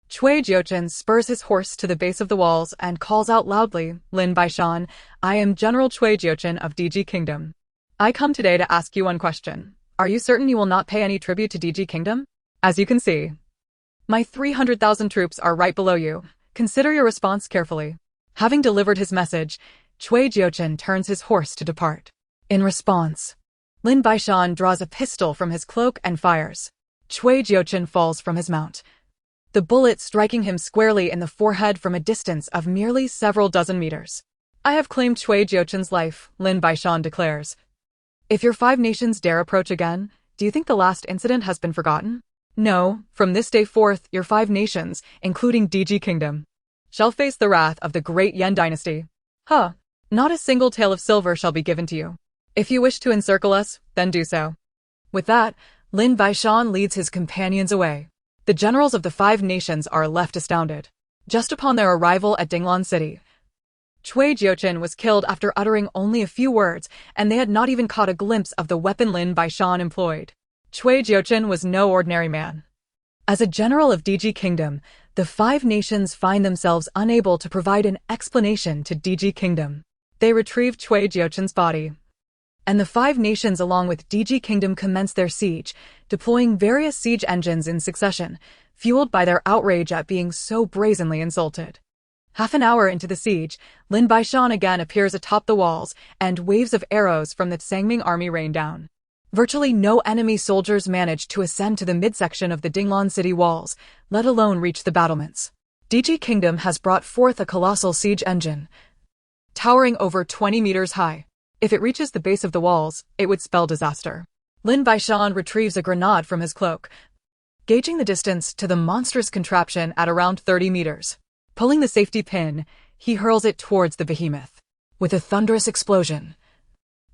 S1: Cui Jiuchen spurs his horse to the base of the walls and calls out loudly, "Lin Baishan, I am General Cui Jiuchen of Diji Kingdom. I come today to ask you one question. Are you certain you will not pay any tribute to DG Kingdom? As you can see, my 300,000 troops are right below you. Consider your response carefully. Having delivered his message, Cui Jiuchen turns his horse to depart. In response, Lin Baishan draws a pistol from his cloak and fires. Cui Jiuchen falls from his mount, the bullet striking him squarely in the forehead from a distance of merely several dozen meters. I have claimed Cui Jiuchen's life, Lin Baishan declares. If your 5 nations dare approach again, do you think the last incident has been forgotten? No, from this day forth, your 5 nations, including DG Kingdom, shall face the wrath of the great Dayin Dynasty. Not a single tael of silver shall be given to you. If you wish to encircle us, then do so. With that, Lin Baishan leads his companions away. The generals of the 5 nations are left astounded. Just upon their arrival at Dinglan City, Cui Jiuchen was killed after uttering only a few words, and they had not even caught a glimpse of the weapon Lin Baishan employed. Cui Jiuchen was no ordinary man. As a general of DG Kingdom, the 5 nations find themselves unable to provide an explanation to DG Kingdom. They retrieve Cui Jiuchen's body, and the 5 nations along with DG Kingdom commence their siege, deploying various siege engines in succession, fueled by their outrage at being so brazenly insulted. Half an hour into the siege, Lin Baishan again appears atop the walls, and waves of arrows from the Sangming army rain down. Virtually no enemy soldiers managed to ascend to the midsection of the Dinglan city walls, let alone reach the battlements. DG Kingdom has brought forth a colossal siege engine, towering over 20 meters high. If it reaches the base of the walls, it would spell disaster. Lin Baishan retrieves a grenade from his cloak, gauging the distance to the monstrous contraption at around 30 meters. Pulling the safety pin, he hurls it towards the behemoth. With a thunderous explosion,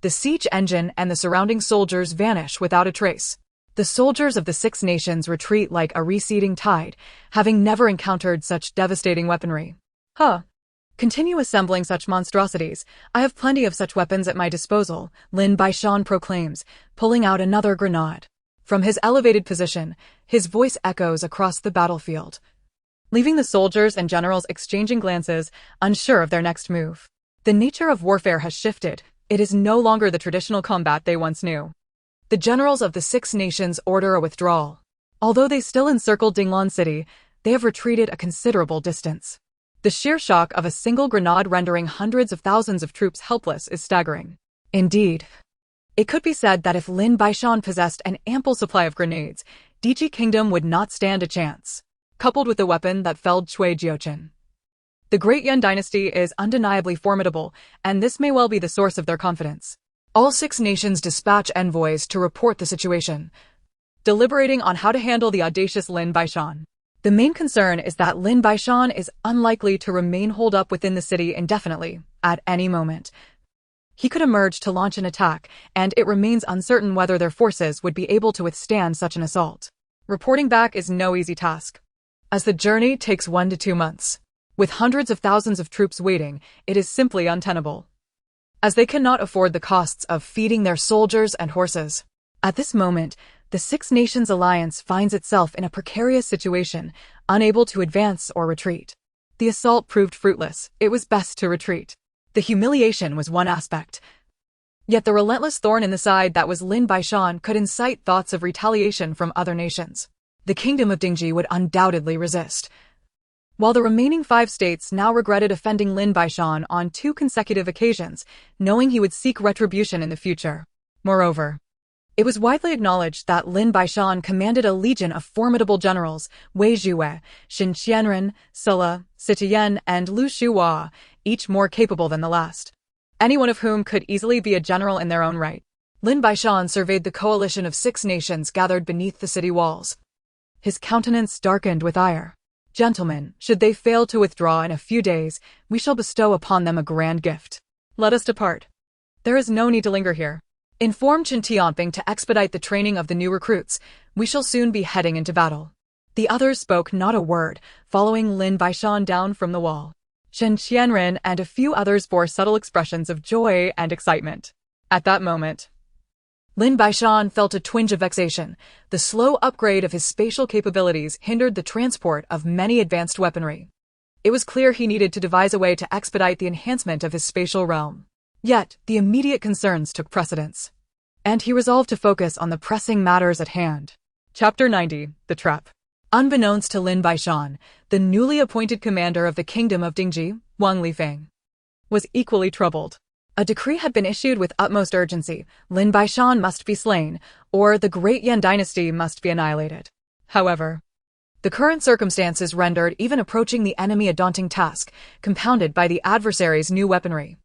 S1: the siege engine and the surrounding soldiers vanish without a trace. The soldiers of the 6 nations retreat like a receding tide, having never encountered such devastating weaponry. Continue assembling such monstrosities. I have plenty of such weapons at my disposal, Lin Baishan proclaims, pulling out another grenade. From his elevated position, his voice echoes across the battlefield, leaving the soldiers and generals exchanging glances, unsure of their next move. The nature of warfare has shifted. It is no longer the traditional combat they once knew. The generals of the 6 nations order a withdrawal. Although they still encircle Dinglan City, they have retreated a considerable distance. The sheer shock of a single grenade rendering hundreds of thousands of troops helpless is staggering. Indeed, it could be said that if Lin Baishan possessed an ample supply of grenades, DG Kingdom would not stand a chance. Coupled with the weapon that felled Cui Jiuchen, the great Dayin Dynasty is undeniably formidable, and this may well be the source of their confidence. All 6 nations dispatch envoys to report the situation, deliberating on how to handle the audacious Lin Baishan. The main concern is that Lin Baishan is unlikely to remain holed up within the city indefinitely. At any moment, he could emerge to launch an attack, and it remains uncertain whether their forces would be able to withstand such an assault. Reporting back is no easy task, as the journey takes 1 to 2 months. With hundreds of thousands of troops waiting, it is simply untenable, as they cannot afford the costs of feeding their soldiers and horses. At this moment, the 6 Nations Alliance finds itself in a precarious situation, unable to advance or retreat. The assault proved fruitless. It was best to retreat. The humiliation was one aspect, yet the relentless thorn in the side that was Lin Baishan could incite thoughts of retaliation from other nations. The kingdom of Dingji would undoubtedly resist, while the remaining 5 states now regretted offending Lin Baishan on 2 consecutive occasions, knowing he would seek retribution in the future. Moreover, it was widely acknowledged that Lin Baishan commanded a legion of formidable generals: Wei Zhuwe, Xin Qianren, Silla, Sitian, and Lu Shuhua, each more capable than the last, any one of whom could easily be a general in their own right. Lin Baishan surveyed the coalition of 6 nations gathered beneath the city walls. His countenance darkened with ire. Gentlemen, should they fail to withdraw in a few days, we shall bestow upon them a grand gift. Let us depart. There is no need to linger here. Inform Chen Tianping to expedite the training of the new recruits. We shall soon be heading into battle. The others spoke not a word, following Lin Baishan down from the wall. Shen Qianren and a few others bore subtle expressions of joy and excitement. At that moment, Lin Baishan felt a twinge of vexation. The slow upgrade of his spatial capabilities hindered the transport of many advanced weaponry. It was clear he needed to devise a way to expedite the enhancement of his spatial realm. Yet, the immediate concerns took precedence. and he resolved to focus on the pressing matters at hand. Chapter 90. The Trap. Unbeknownst to Lin Baishan, the newly appointed commander of the kingdom of Dingji, Wang Lifeng, was equally troubled. A decree had been issued with utmost urgency. Lin Baishan must be slain, or the great Yan dynasty must be annihilated. However, the current circumstances rendered even approaching the enemy a daunting task, compounded by the adversary's new weaponry.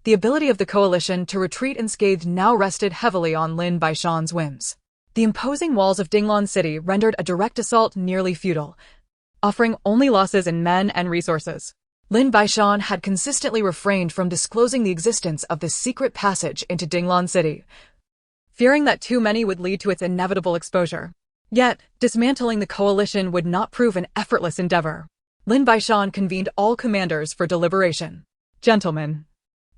S1: The ability of the coalition to retreat unscathed now rested heavily on Lin Baishan's whims. The imposing walls of Dinglan City rendered a direct assault nearly futile, offering only losses in men and resources. Lin Baishan had consistently refrained from disclosing the existence of this secret passage into Dinglan City, fearing that too many would lead to its inevitable exposure. Yet, dismantling the coalition would not prove an effortless endeavor. Lin Baishan convened all commanders for deliberation. Gentlemen,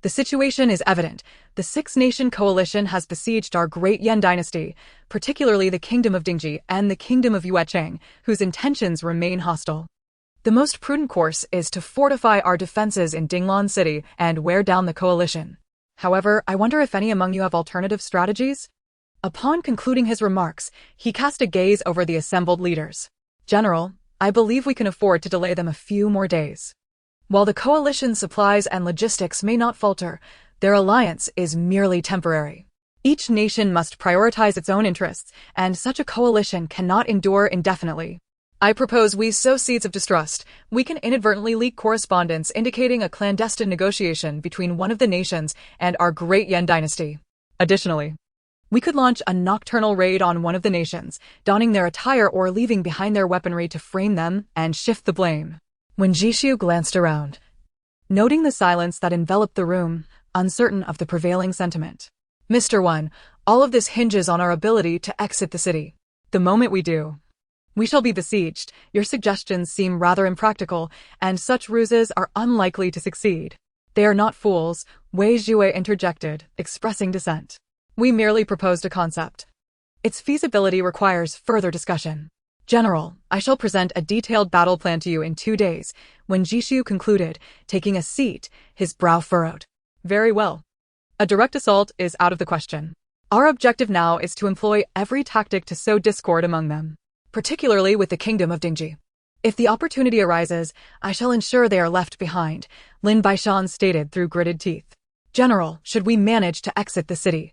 S1: the situation is evident. The six-nation coalition has besieged our great Yan dynasty, particularly the kingdom of Dingji and the kingdom of Yuecheng, whose intentions remain hostile. The most prudent course is to fortify our defenses in Dinglan City and wear down the coalition. However, I wonder if any among you have alternative strategies? Upon concluding his remarks, he cast a gaze over the assembled leaders. General, I believe we can afford to delay them a few more days. While the coalition's supplies and logistics may not falter, their alliance is merely temporary. Each nation must prioritize its own interests, and such a coalition cannot endure indefinitely. I propose we sow seeds of distrust. We can inadvertently leak correspondence indicating a clandestine negotiation between one of the nations and our great Yan dynasty. Additionally, we could launch a nocturnal raid on one of the nations, donning their attire or leaving behind their weaponry to frame them and shift the blame. When Jishu glanced around, noting the silence that enveloped the room, uncertain of the prevailing sentiment. Mr. One, all of this hinges on our ability to exit the city. The moment we do, we shall be besieged. Your suggestions seem rather impractical, and such ruses are unlikely to succeed. They are not fools, Wei Zhue interjected, expressing dissent. We merely proposed a concept. Its feasibility requires further discussion. General, I shall present a detailed battle plan to you in 2 days. When Jishu concluded, taking a seat, his brow furrowed. Very well. A direct assault is out of the question. Our objective now is to employ every tactic to sow discord among them, particularly with the kingdom of Dingji. If the opportunity arises, I shall ensure they are left behind, Lin Baishan stated through gritted teeth. General, should we manage to exit the city,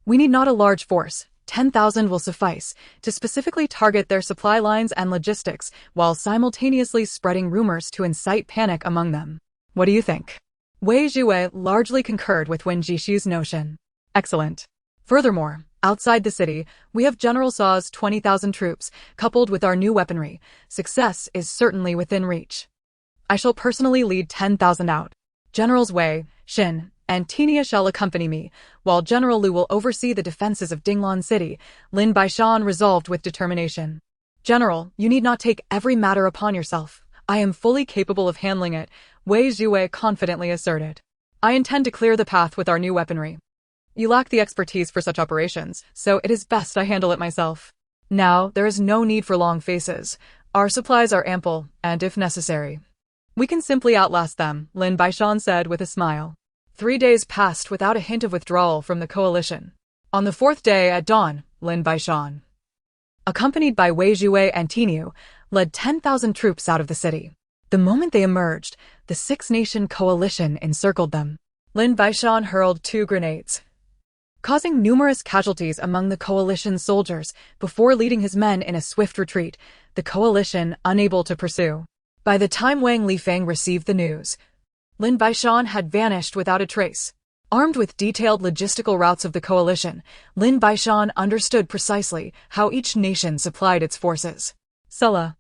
S1: we need not a large force. 10,000 will suffice to specifically target their supply lines and logistics while simultaneously spreading rumors to incite panic among them. What do you think? Wei Zhue largely concurred with Wen Jishu's notion. Excellent. Furthermore, outside the city, we have General Saw's 20,000 troops, coupled with our new weaponry. Success is certainly within reach. I shall personally lead 10,000 out. Generals Wei, Xin, and Tinia shall accompany me, while General Lu will oversee the defenses of Dinglan City, Lin Baishan resolved with determination. General, you need not take every matter upon yourself. I am fully capable of handling it, Wei Zhue confidently asserted. I intend to clear the path with our new weaponry. You lack the expertise for such operations, so it is best I handle it myself. Now, there is no need for long faces. Our supplies are ample, and if necessary, we can simply outlast them, Lin Baishan said with a smile. 3 days passed without a hint of withdrawal from the coalition. On the 4th day at dawn, Lin Baishan, accompanied by Wei Zhue and Tinu, led 10,000 troops out of the city. The moment they emerged, the six-nation coalition encircled them. Lin Baishan hurled 2 grenades, causing numerous casualties among the coalition soldiers before leading his men in a swift retreat, the coalition unable to pursue. By the time Wang Lifeng received the news, Lin Baishan had vanished without a trace. Armed with detailed logistical routes of the coalition, Lin Baishan understood precisely how each nation supplied its forces. Sulla,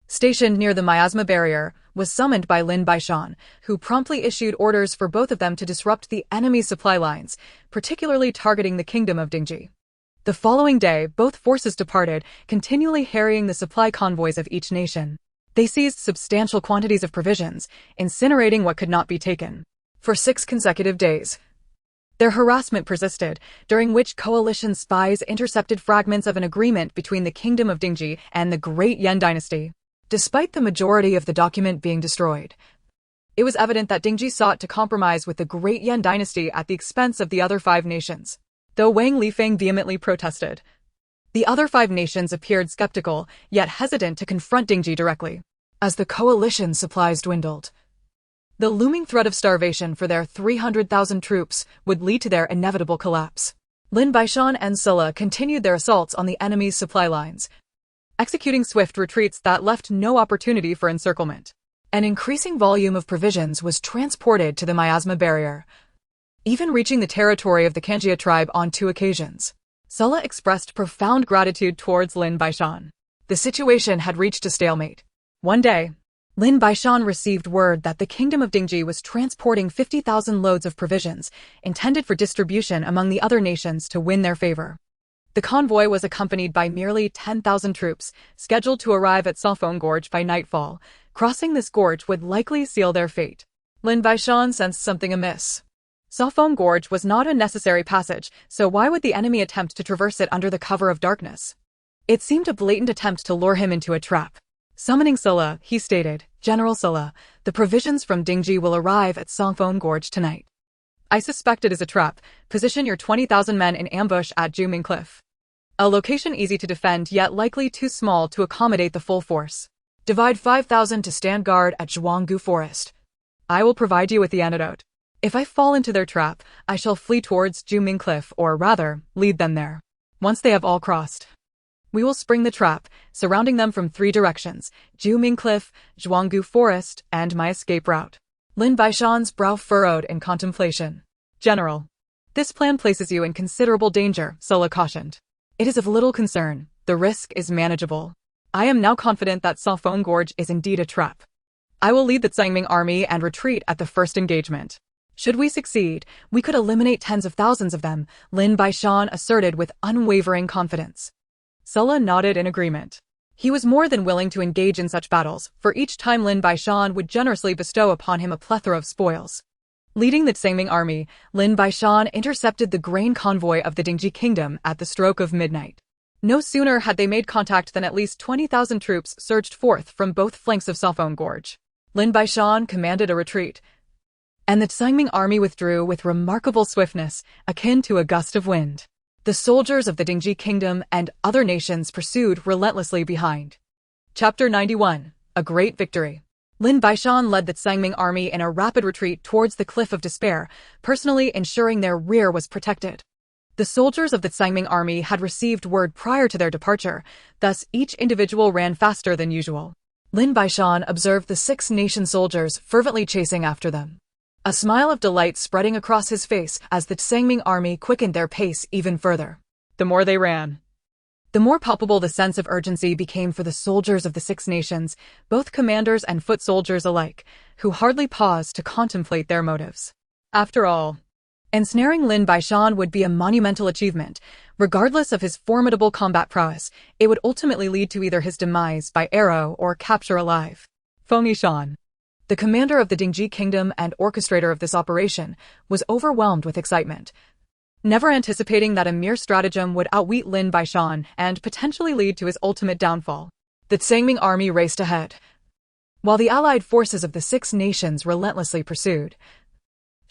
S1: stationed near the miasma barrier, was summoned by Lin Baishan, who promptly issued orders for both of them to disrupt the enemy's supply lines, particularly targeting the kingdom of Dingji. The following day, both forces departed, continually harrying the supply convoys of each nation. They seized substantial quantities of provisions, incinerating what could not be taken. For 6 consecutive days, their harassment persisted, during which coalition spies intercepted fragments of an agreement between the kingdom of Dingji and the great Yan dynasty. Despite the majority of the document being destroyed, it was evident that Dingji sought to compromise with the great Yan dynasty at the expense of the other 5 nations. though Wang Lifeng vehemently protested. The other 5 nations appeared skeptical, yet hesitant to confront Dingji directly. As the coalition's supplies dwindled, the looming threat of starvation for their 300,000 troops would lead to their inevitable collapse. Lin Baishan and Silla continued their assaults on the enemy's supply lines, executing swift retreats that left no opportunity for encirclement. An increasing volume of provisions was transported to the miasma barrier, even reaching the territory of the Kanjia tribe on 2 occasions. Silla expressed profound gratitude towards Lin Baishan. The situation had reached a stalemate. One day, Lin Baishan received word that the kingdom of Dingji was transporting 50,000 loads of provisions, intended for distribution among the other nations to win their favor. The convoy was accompanied by merely 10,000 troops, scheduled to arrive at Safong Gorge by nightfall. Crossing this gorge would likely seal their fate. Lin Baishan sensed something amiss. Safong Gorge was not a necessary passage, so why would the enemy attempt to traverse it under the cover of darkness? It seemed a blatant attempt to lure him into a trap. Summoning Silla, he stated, "General Silla, the provisions from Dingji will arrive at Safong Gorge tonight. I suspect it is a trap. Position your 20,000 men in ambush at Juming Cliff. A location easy to defend yet likely too small to accommodate the full force. Divide 5,000 to stand guard at Zhuanggu Forest. I will provide you with the antidote. If I fall into their trap, I shall flee towards Juming Cliff, or rather, lead them there. Once they have all crossed, we will spring the trap, surrounding them from 3 directions: Juming Cliff, Zhuanggu Forest, and my escape route." Lin Baishan's brow furrowed in contemplation. "General, this plan places you in considerable danger," Silla cautioned. "It is of little concern. The risk is manageable. I am now confident that Safong Gorge is indeed a trap. I will lead the Tsangming army and retreat at the first engagement. Should we succeed, we could eliminate tens of thousands of them," Lin Baishan asserted with unwavering confidence. Silla nodded in agreement. He was more than willing to engage in such battles, for each time Lin Baishan would generously bestow upon him a plethora of spoils. Leading the Tsangming army, Lin Baishan intercepted the grain convoy of the Dingji kingdom at the stroke of midnight. No sooner had they made contact than at least 20,000 troops surged forth from both flanks of Safong Gorge. Lin Baishan commanded a retreat, and the Tsangming army withdrew with remarkable swiftness, akin to a gust of wind. The soldiers of the Dingji kingdom and other nations pursued relentlessly behind. Chapter 91. A Great Victory. Lin Baishan led the Tsangming army in a rapid retreat towards the Cliff of Despair, personally ensuring their rear was protected. The soldiers of the Tsangming army had received word prior to their departure, thus each individual ran faster than usual. Lin Baishan observed the 6 nation soldiers fervently chasing after them, a smile of delight spreading across his face as the Tsangming army quickened their pace even further. The more they ran, the more palpable the sense of urgency became for the soldiers of the 6 nations, both commanders and foot soldiers alike, who hardly paused to contemplate their motives. After all, ensnaring Lin Baishan would be a monumental achievement. Regardless of his formidable combat prowess, it would ultimately lead to either his demise by arrow or capture alive. Feng Yishan, the commander of the Dingji kingdom and orchestrator of this operation, was overwhelmed with excitement, never anticipating that a mere stratagem would outwit Lin Baishan and potentially lead to his ultimate downfall. The Tsangming army raced ahead, while the allied forces of the 6 nations relentlessly pursued.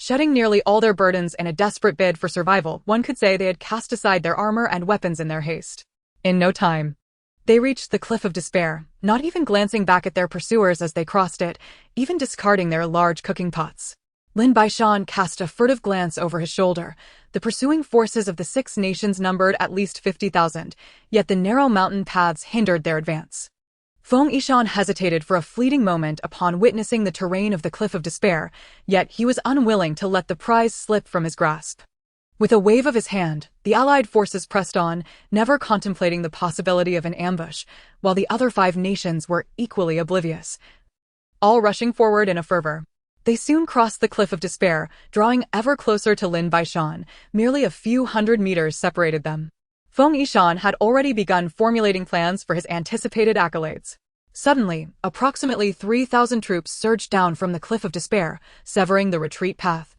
S1: Shedding nearly all their burdens in a desperate bid for survival, one could say they had cast aside their armor and weapons in their haste. In no time, they reached the Cliff of Despair, not even glancing back at their pursuers as they crossed it, even discarding their large cooking pots. Lin Baishan cast a furtive glance over his shoulder. The pursuing forces of the 6 nations numbered at least 50,000, yet the narrow mountain paths hindered their advance. Feng Yishan hesitated for a fleeting moment upon witnessing the terrain of the Cliff of Despair, yet he was unwilling to let the prize slip from his grasp. With a wave of his hand, the allied forces pressed on, never contemplating the possibility of an ambush, while the other 5 nations were equally oblivious, all rushing forward in a fervor. They soon crossed the Cliff of Despair, drawing ever closer to Lin Baishan. Merely a few hundred meters separated them. Feng Yishan had already begun formulating plans for his anticipated accolades. Suddenly, approximately 3,000 troops surged down from the Cliff of Despair, severing the retreat path,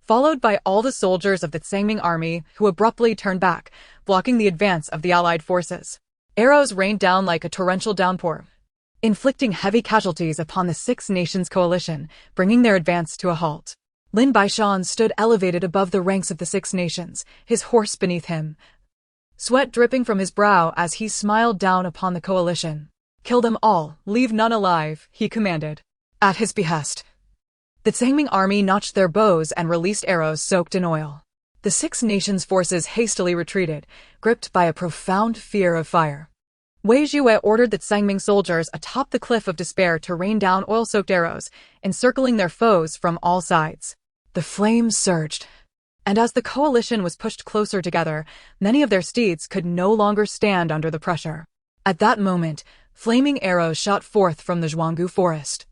S1: followed by all the soldiers of the Tsangming army, who abruptly turned back, blocking the advance of the allied forces. Arrows rained down like a torrential downpour, inflicting heavy casualties upon the 6 nations coalition, bringing their advance to a halt. Lin Baishan stood elevated above the ranks of the Six Nations, his horse beneath him, sweat dripping from his brow as he smiled down upon the coalition. "Kill them all, leave none alive," he commanded. At his behest, the Tsangming army notched their bows and released arrows soaked in oil. The Six Nations forces hastily retreated, gripped by a profound fear of fire. Wei Zhue ordered the Tsangming soldiers atop the cliff of despair to rain down oil-soaked arrows, encircling their foes from all sides. The flames surged, and as the coalition was pushed closer together, many of their steeds could no longer stand under the pressure. At that moment, flaming arrows shot forth from the Zhuanggu forest,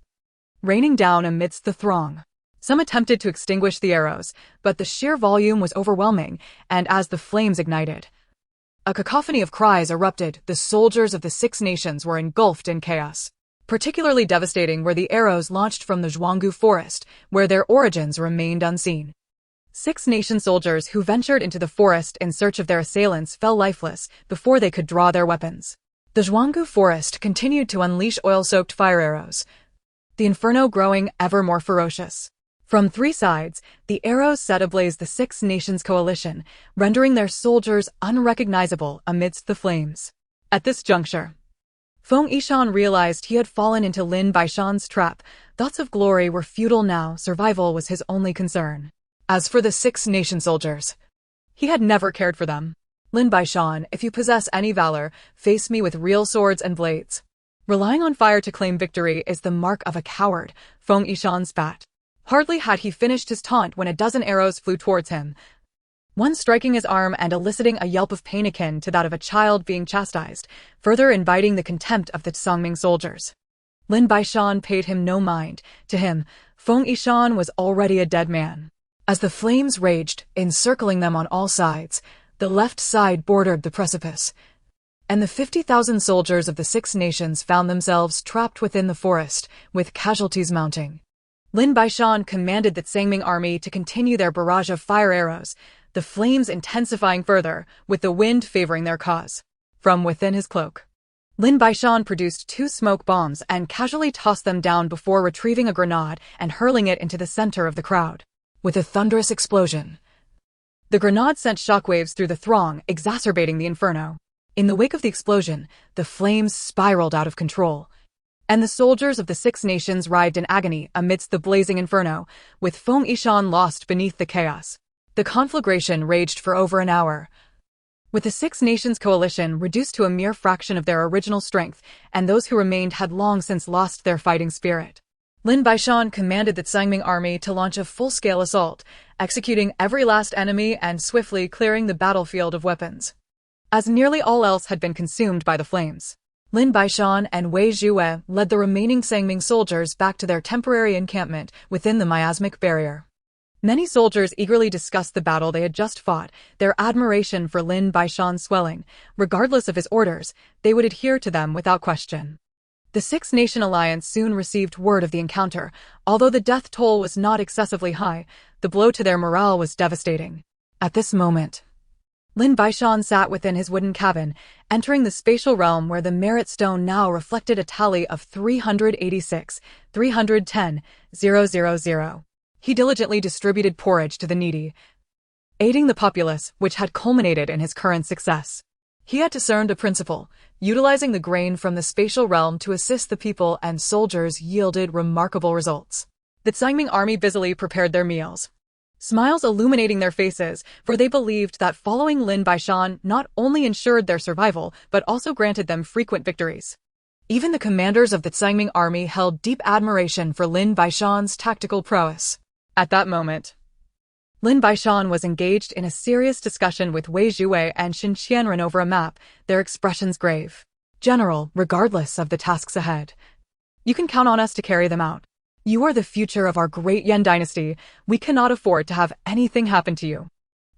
S1: raining down amidst the throng. Some attempted to extinguish the arrows, but the sheer volume was overwhelming, and as the flames ignited, a cacophony of cries erupted. The soldiers of the Six Nations were engulfed in chaos. Particularly devastating were the arrows launched from the Zhuanggu forest, where their origins remained unseen. Six Nation soldiers who ventured into the forest in search of their assailants fell lifeless before they could draw their weapons. The Zhuanggu forest continued to unleash oil-soaked fire arrows, the inferno growing ever more ferocious. From three sides, the arrows set ablaze the Six Nations coalition, rendering their soldiers unrecognizable amidst the flames. At this juncture, Feng Yishan realized he had fallen into Lin Baishan's trap. Thoughts of glory were futile now, survival was his only concern. As for the Six Nation soldiers, he had never cared for them. "Lin Baishan, if you possess any valor, face me with real swords and blades. Relying on fire to claim victory is the mark of a coward," Feng Yishan spat. Hardly had he finished his taunt when a dozen arrows flew towards him, one striking his arm and eliciting a yelp of pain akin to that of a child being chastised, further inviting the contempt of the Tsangming soldiers. Lin Baishan paid him no mind. To him, Feng Yishan was already a dead man. As the flames raged, encircling them on all sides, the left side bordered the precipice, and the 50,000 soldiers of the Six Nations found themselves trapped within the forest, with casualties mounting. Lin Baishan commanded the Tsangming army to continue their barrage of fire arrows, the flames intensifying further, with the wind favoring their cause. From within his cloak, Lin Baishan produced 2 smoke bombs and casually tossed them down before retrieving a grenade and hurling it into the center of the crowd. With a thunderous explosion, the grenade sent shockwaves through the throng, exacerbating the inferno. In the wake of the explosion, the flames spiraled out of control, and the soldiers of the Six Nations writhed in agony amidst the blazing inferno, with Feng Yishan lost beneath the chaos. The conflagration raged for over an hour, with the Six Nations coalition reduced to a mere fraction of their original strength, and those who remained had long since lost their fighting spirit. Lin Baishan commanded the Tsangming army to launch a full-scale assault, executing every last enemy and swiftly clearing the battlefield of weapons. As nearly all else had been consumed by the flames, Lin Baishan and Wei Zhue led the remaining Tsangming soldiers back to their temporary encampment within the miasmic barrier. Many soldiers eagerly discussed the battle they had just fought, their admiration for Lin Baishan swelling. Regardless of his orders, they would adhere to them without question. The Six Nation alliance soon received word of the encounter. Although the death toll was not excessively high, the blow to their morale was devastating. At this moment, Lin Baishan sat within his wooden cabin, entering the spatial realm where the merit stone now reflected a tally of 386, 310, 000. He diligently distributed porridge to the needy, aiding the populace, which had culminated in his current success. He had discerned a principle, utilizing the grain from the spatial realm to assist the people, and soldiers yielded remarkable results. The Tsangming army busily prepared their meals, smiles illuminating their faces, for they believed that following Lin Baishan not only ensured their survival, but also granted them frequent victories. Even the commanders of the Tsangming army held deep admiration for Lin Baishan's tactical prowess. At that moment, Lin Baishan was engaged in a serious discussion with Wei Zhue and Xin Qianren over a map, their expressions grave. "General, regardless of the tasks ahead, you can count on us to carry them out. You are the future of our great Yan dynasty. We cannot afford to have anything happen to you.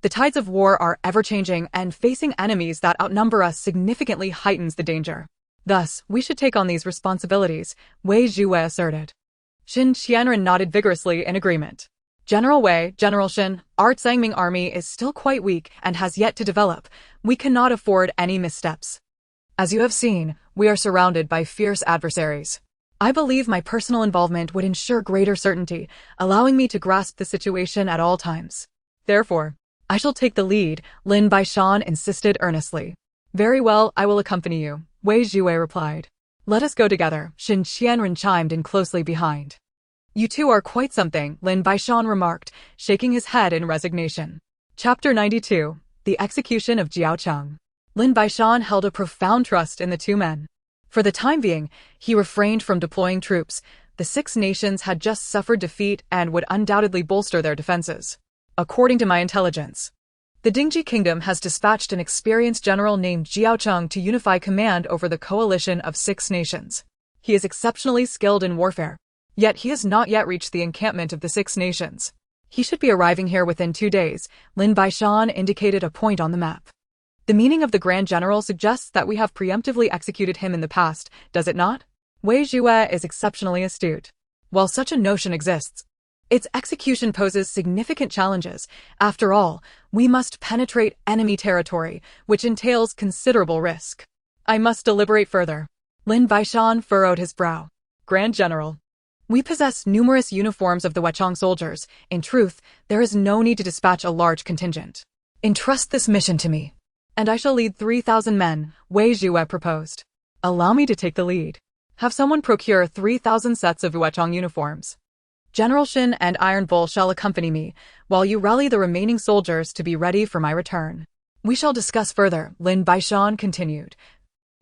S1: The tides of war are ever-changing, and facing enemies that outnumber us significantly heightens the danger. Thus, we should take on these responsibilities," Wei Zhue asserted. Xin Qianren nodded vigorously in agreement. "General Wei, General Xin, our Tsangming army is still quite weak and has yet to develop. We cannot afford any missteps. As you have seen, we are surrounded by fierce adversaries. I believe my personal involvement would ensure greater certainty, allowing me to grasp the situation at all times. Therefore, I shall take the lead, Lin Baishan insisted earnestly. Very well, I will accompany you, Wei Zhuwei replied. Let us go together, Xin Qianren chimed in closely behind. You two are quite something, Lin Baishan remarked, shaking his head in resignation. Chapter 92, The Execution of Jiao Cheng. Lin Baishan held a profound trust in the two men. For the time being, he refrained from deploying troops. The Six Nations had just suffered defeat and would undoubtedly bolster their defenses. According to my intelligence, the Dingji Kingdom has dispatched an experienced general named Jiao Cheng to unify command over the coalition of 6 nations. He is exceptionally skilled in warfare, yet he has not yet reached the encampment of the 6 nations. He should be arriving here within 2 days, Lin Baishan indicated a point on the map. The meaning of the Grand General suggests that we have preemptively executed him in the past, does it not? Wei Zhuwei is exceptionally astute. While such a notion exists, its execution poses significant challenges. After all, we must penetrate enemy territory, which entails considerable risk. I must deliberate further. Lin Baishan furrowed his brow. Grand General, we possess numerous uniforms of the Wechang soldiers. In truth, there is no need to dispatch a large contingent. Entrust this mission to me, and I shall lead 3,000 men, Wei Zhuwei proposed. Allow me to take the lead. Have someone procure 3,000 sets of Wechang uniforms. General Shin and Iron Bull shall accompany me, while you rally the remaining soldiers to be ready for my return. We shall discuss further, Lin Baishan continued,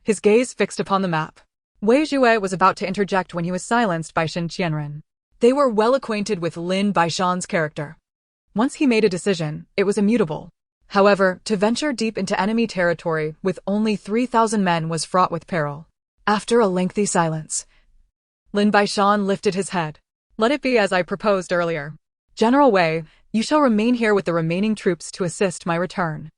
S1: his gaze fixed upon the map. Wei Zhuwei was about to interject when he was silenced by Xin Qianren. They were well acquainted with Lin Baishan's character. Once he made a decision, it was immutable. However, to venture deep into enemy territory with only 3,000 men was fraught with peril. After a lengthy silence, Lin Baishan lifted his head. Let it be as I proposed earlier. General Wei, you shall remain here with the remaining troops to assist my return.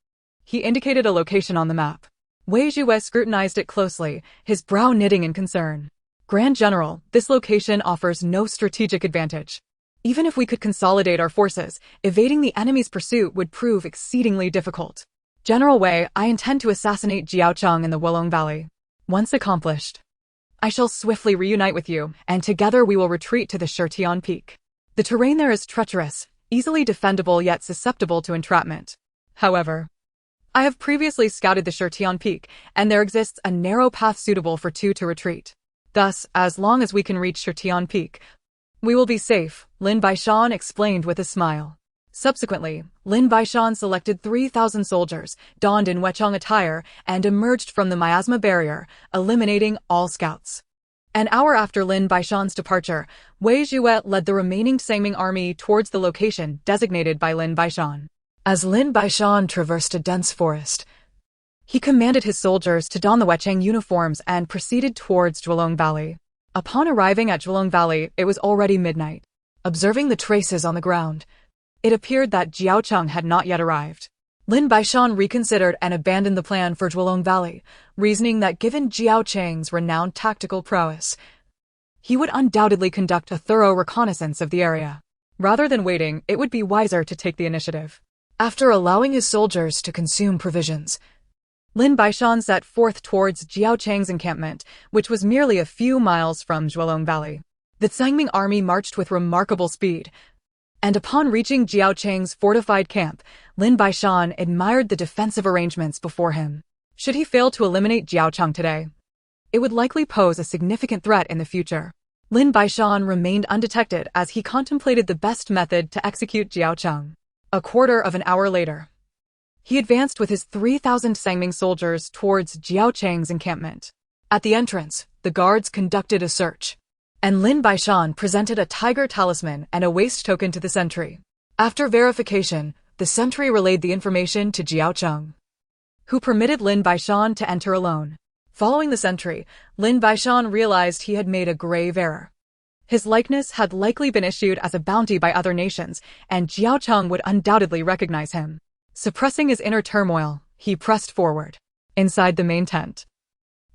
S1: He indicated a location on the map. Wei Zhuwei scrutinized it closely, his brow knitting in concern. Grand General, this location offers no strategic advantage. Even if we could consolidate our forces, evading the enemy's pursuit would prove exceedingly difficult. General Wei, I intend to assassinate Jiao Cheng in the Wolong Valley. Once accomplished, I shall swiftly reunite with you, and together we will retreat to the Shirtian Peak. The terrain there is treacherous, easily defendable yet susceptible to entrapment. However, I have previously scouted the Shirtian Peak, and there exists a narrow path suitable for 2 to retreat. Thus, as long as we can reach Shirtian Peak, we will be safe, Lin Baishan explained with a smile. Subsequently, Lin Baishan selected 3,000 soldiers, donned in Wechang attire, and emerged from the miasma barrier, eliminating all scouts. An hour after Lin Baishan's departure, Wei Zhuwei led the remaining Sangming army towards the location designated by Lin Baishan. As Lin Baishan traversed a dense forest, he commanded his soldiers to don the Wechang uniforms and proceeded towards Zhuolong Valley. Upon arriving at Zhuolong Valley, it was already midnight. Observing the traces on the ground, it appeared that Jiao Cheng had not yet arrived. Lin Baishan reconsidered and abandoned the plan for Zhuolong Valley, reasoning that given Jiao Cheng's renowned tactical prowess, he would undoubtedly conduct a thorough reconnaissance of the area. Rather than waiting, it would be wiser to take the initiative. After allowing his soldiers to consume provisions, Lin Baishan set forth towards Jiao Cheng's encampment, which was merely a few miles from Zhuolong Valley. The Sangming army marched with remarkable speed, and upon reaching Jiao Cheng's fortified camp, Lin Baishan admired the defensive arrangements before him. Should he fail to eliminate Jiao Cheng today, it would likely pose a significant threat in the future. Lin Baishan remained undetected as he contemplated the best method to execute Jiao Cheng. A quarter of an hour later, he advanced with his 3,000 Sangming soldiers towards Jiao Cheng's encampment. At the entrance, the guards conducted a search, and Lin Baishan presented a tiger talisman and a waist token to the sentry. After verification, the sentry relayed the information to Jiao Cheng, who permitted Lin Baishan to enter alone. Following the sentry, Lin Baishan realized he had made a grave error. His likeness had likely been issued as a bounty by other nations, and Jiao Cheng would undoubtedly recognize him. Suppressing his inner turmoil, he pressed forward. Inside the main tent,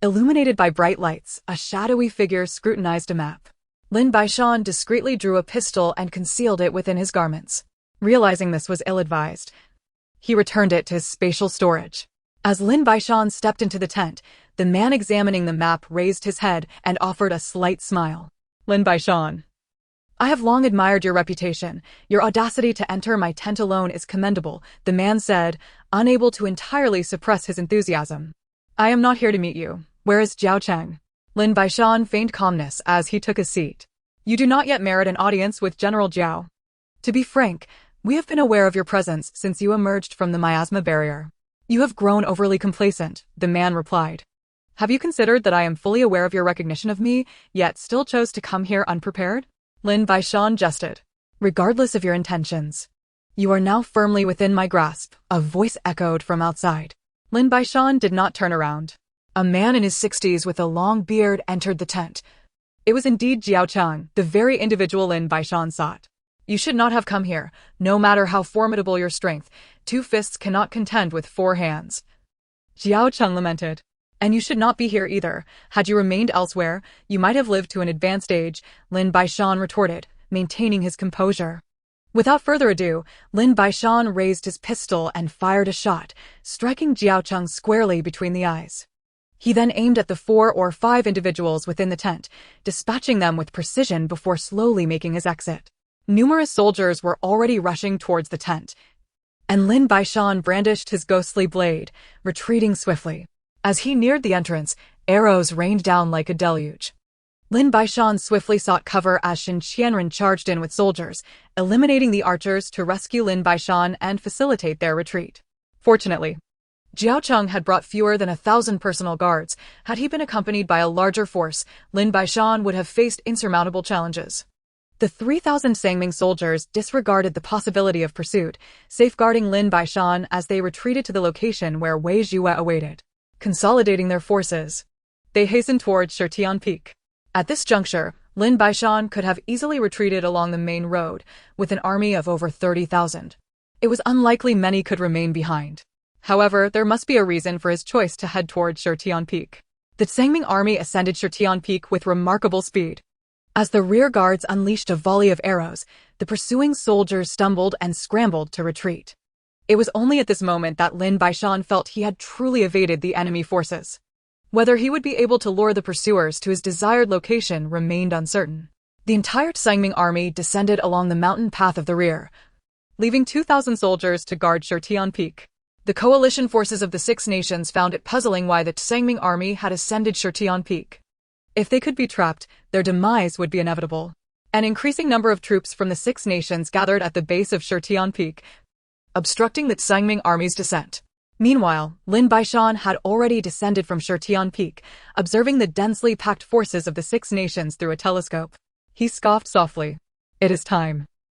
S1: illuminated by bright lights, a shadowy figure scrutinized a map. Lin Baishan discreetly drew a pistol and concealed it within his garments. Realizing this was ill-advised, he returned it to his spatial storage. As Lin Baishan stepped into the tent, The man examining the map raised his head and offered a slight smile. Lin Baishan, I have long admired your reputation. Your audacity to enter my tent alone is commendable, the man said, unable to entirely suppress his enthusiasm. I am not here to meet you. Where is Jiao Cheng? Lin Baishan feigned calmness as he took a seat. You do not yet merit an audience with General Jiao. To be frank, we have been aware of your presence since you emerged from the miasma barrier. You have grown overly complacent, the man replied. Have you considered that I am fully aware of your recognition of me, yet still chose to come here unprepared? Lin Baishan jested. Regardless of your intentions, you are now firmly within my grasp, a voice echoed from outside. Lin Baishan did not turn around. A man in his 60s with a long beard entered the tent. It was indeed Jiao Cheng, the very individual Lin Baishan sought. You should not have come here, no matter how formidable your strength. 2 fists cannot contend with 4 hands. Jiao Cheng lamented. And you should not be here either. Had you remained elsewhere, you might have lived to an advanced age, Lin Baishan retorted, maintaining his composure. Without further ado, Lin Baishan raised his pistol and fired a shot, striking Jiao Cheng squarely between the eyes. He then aimed at the 4 or 5 individuals within the tent, dispatching them with precision before slowly making his exit. Numerous soldiers were already rushing towards the tent, and Lin Baishan brandished his ghostly blade, retreating swiftly. As he neared the entrance, arrows rained down like a deluge. Lin Baishan swiftly sought cover as Shin Qianren charged in with soldiers, eliminating the archers to rescue Lin Baishan and facilitate their retreat. Fortunately, Jiao Cheng had brought fewer than 1,000 personal guards. Had he been accompanied by a larger force, Lin Baishan would have faced insurmountable challenges. The 3,000 Sangming soldiers disregarded the possibility of pursuit, safeguarding Lin Baishan as they retreated to the location where Wei Zhuo awaited. Consolidating their forces, they hastened towards Shirtian Peak. At this juncture, Lin Baishan could have easily retreated along the main road, with an army of over 30,000. It was unlikely many could remain behind. However, there must be a reason for his choice to head towards Shirtian Peak. The Sangming army ascended Shirtian Peak with remarkable speed. As the rear guards unleashed a volley of arrows, the pursuing soldiers stumbled and scrambled to retreat. It was only at this moment that Lin Baishan felt he had truly evaded the enemy forces. Whether he would be able to lure the pursuers to his desired location remained uncertain. The entire Sangming army descended along the mountain path of the rear, leaving 2,000 soldiers to guard Shirtian Peak. The coalition forces of the 6 nations found it puzzling why the Sangming army had ascended Shirtian Peak. If they could be trapped, their demise would be inevitable. An increasing number of troops from the 6 nations gathered at the base of Shirtian Peak, obstructing the Sangming army's descent. Meanwhile, Lin Baishan had already descended from Shirtian Peak, observing the densely packed forces of the 6 nations through a telescope. He scoffed softly. It is time.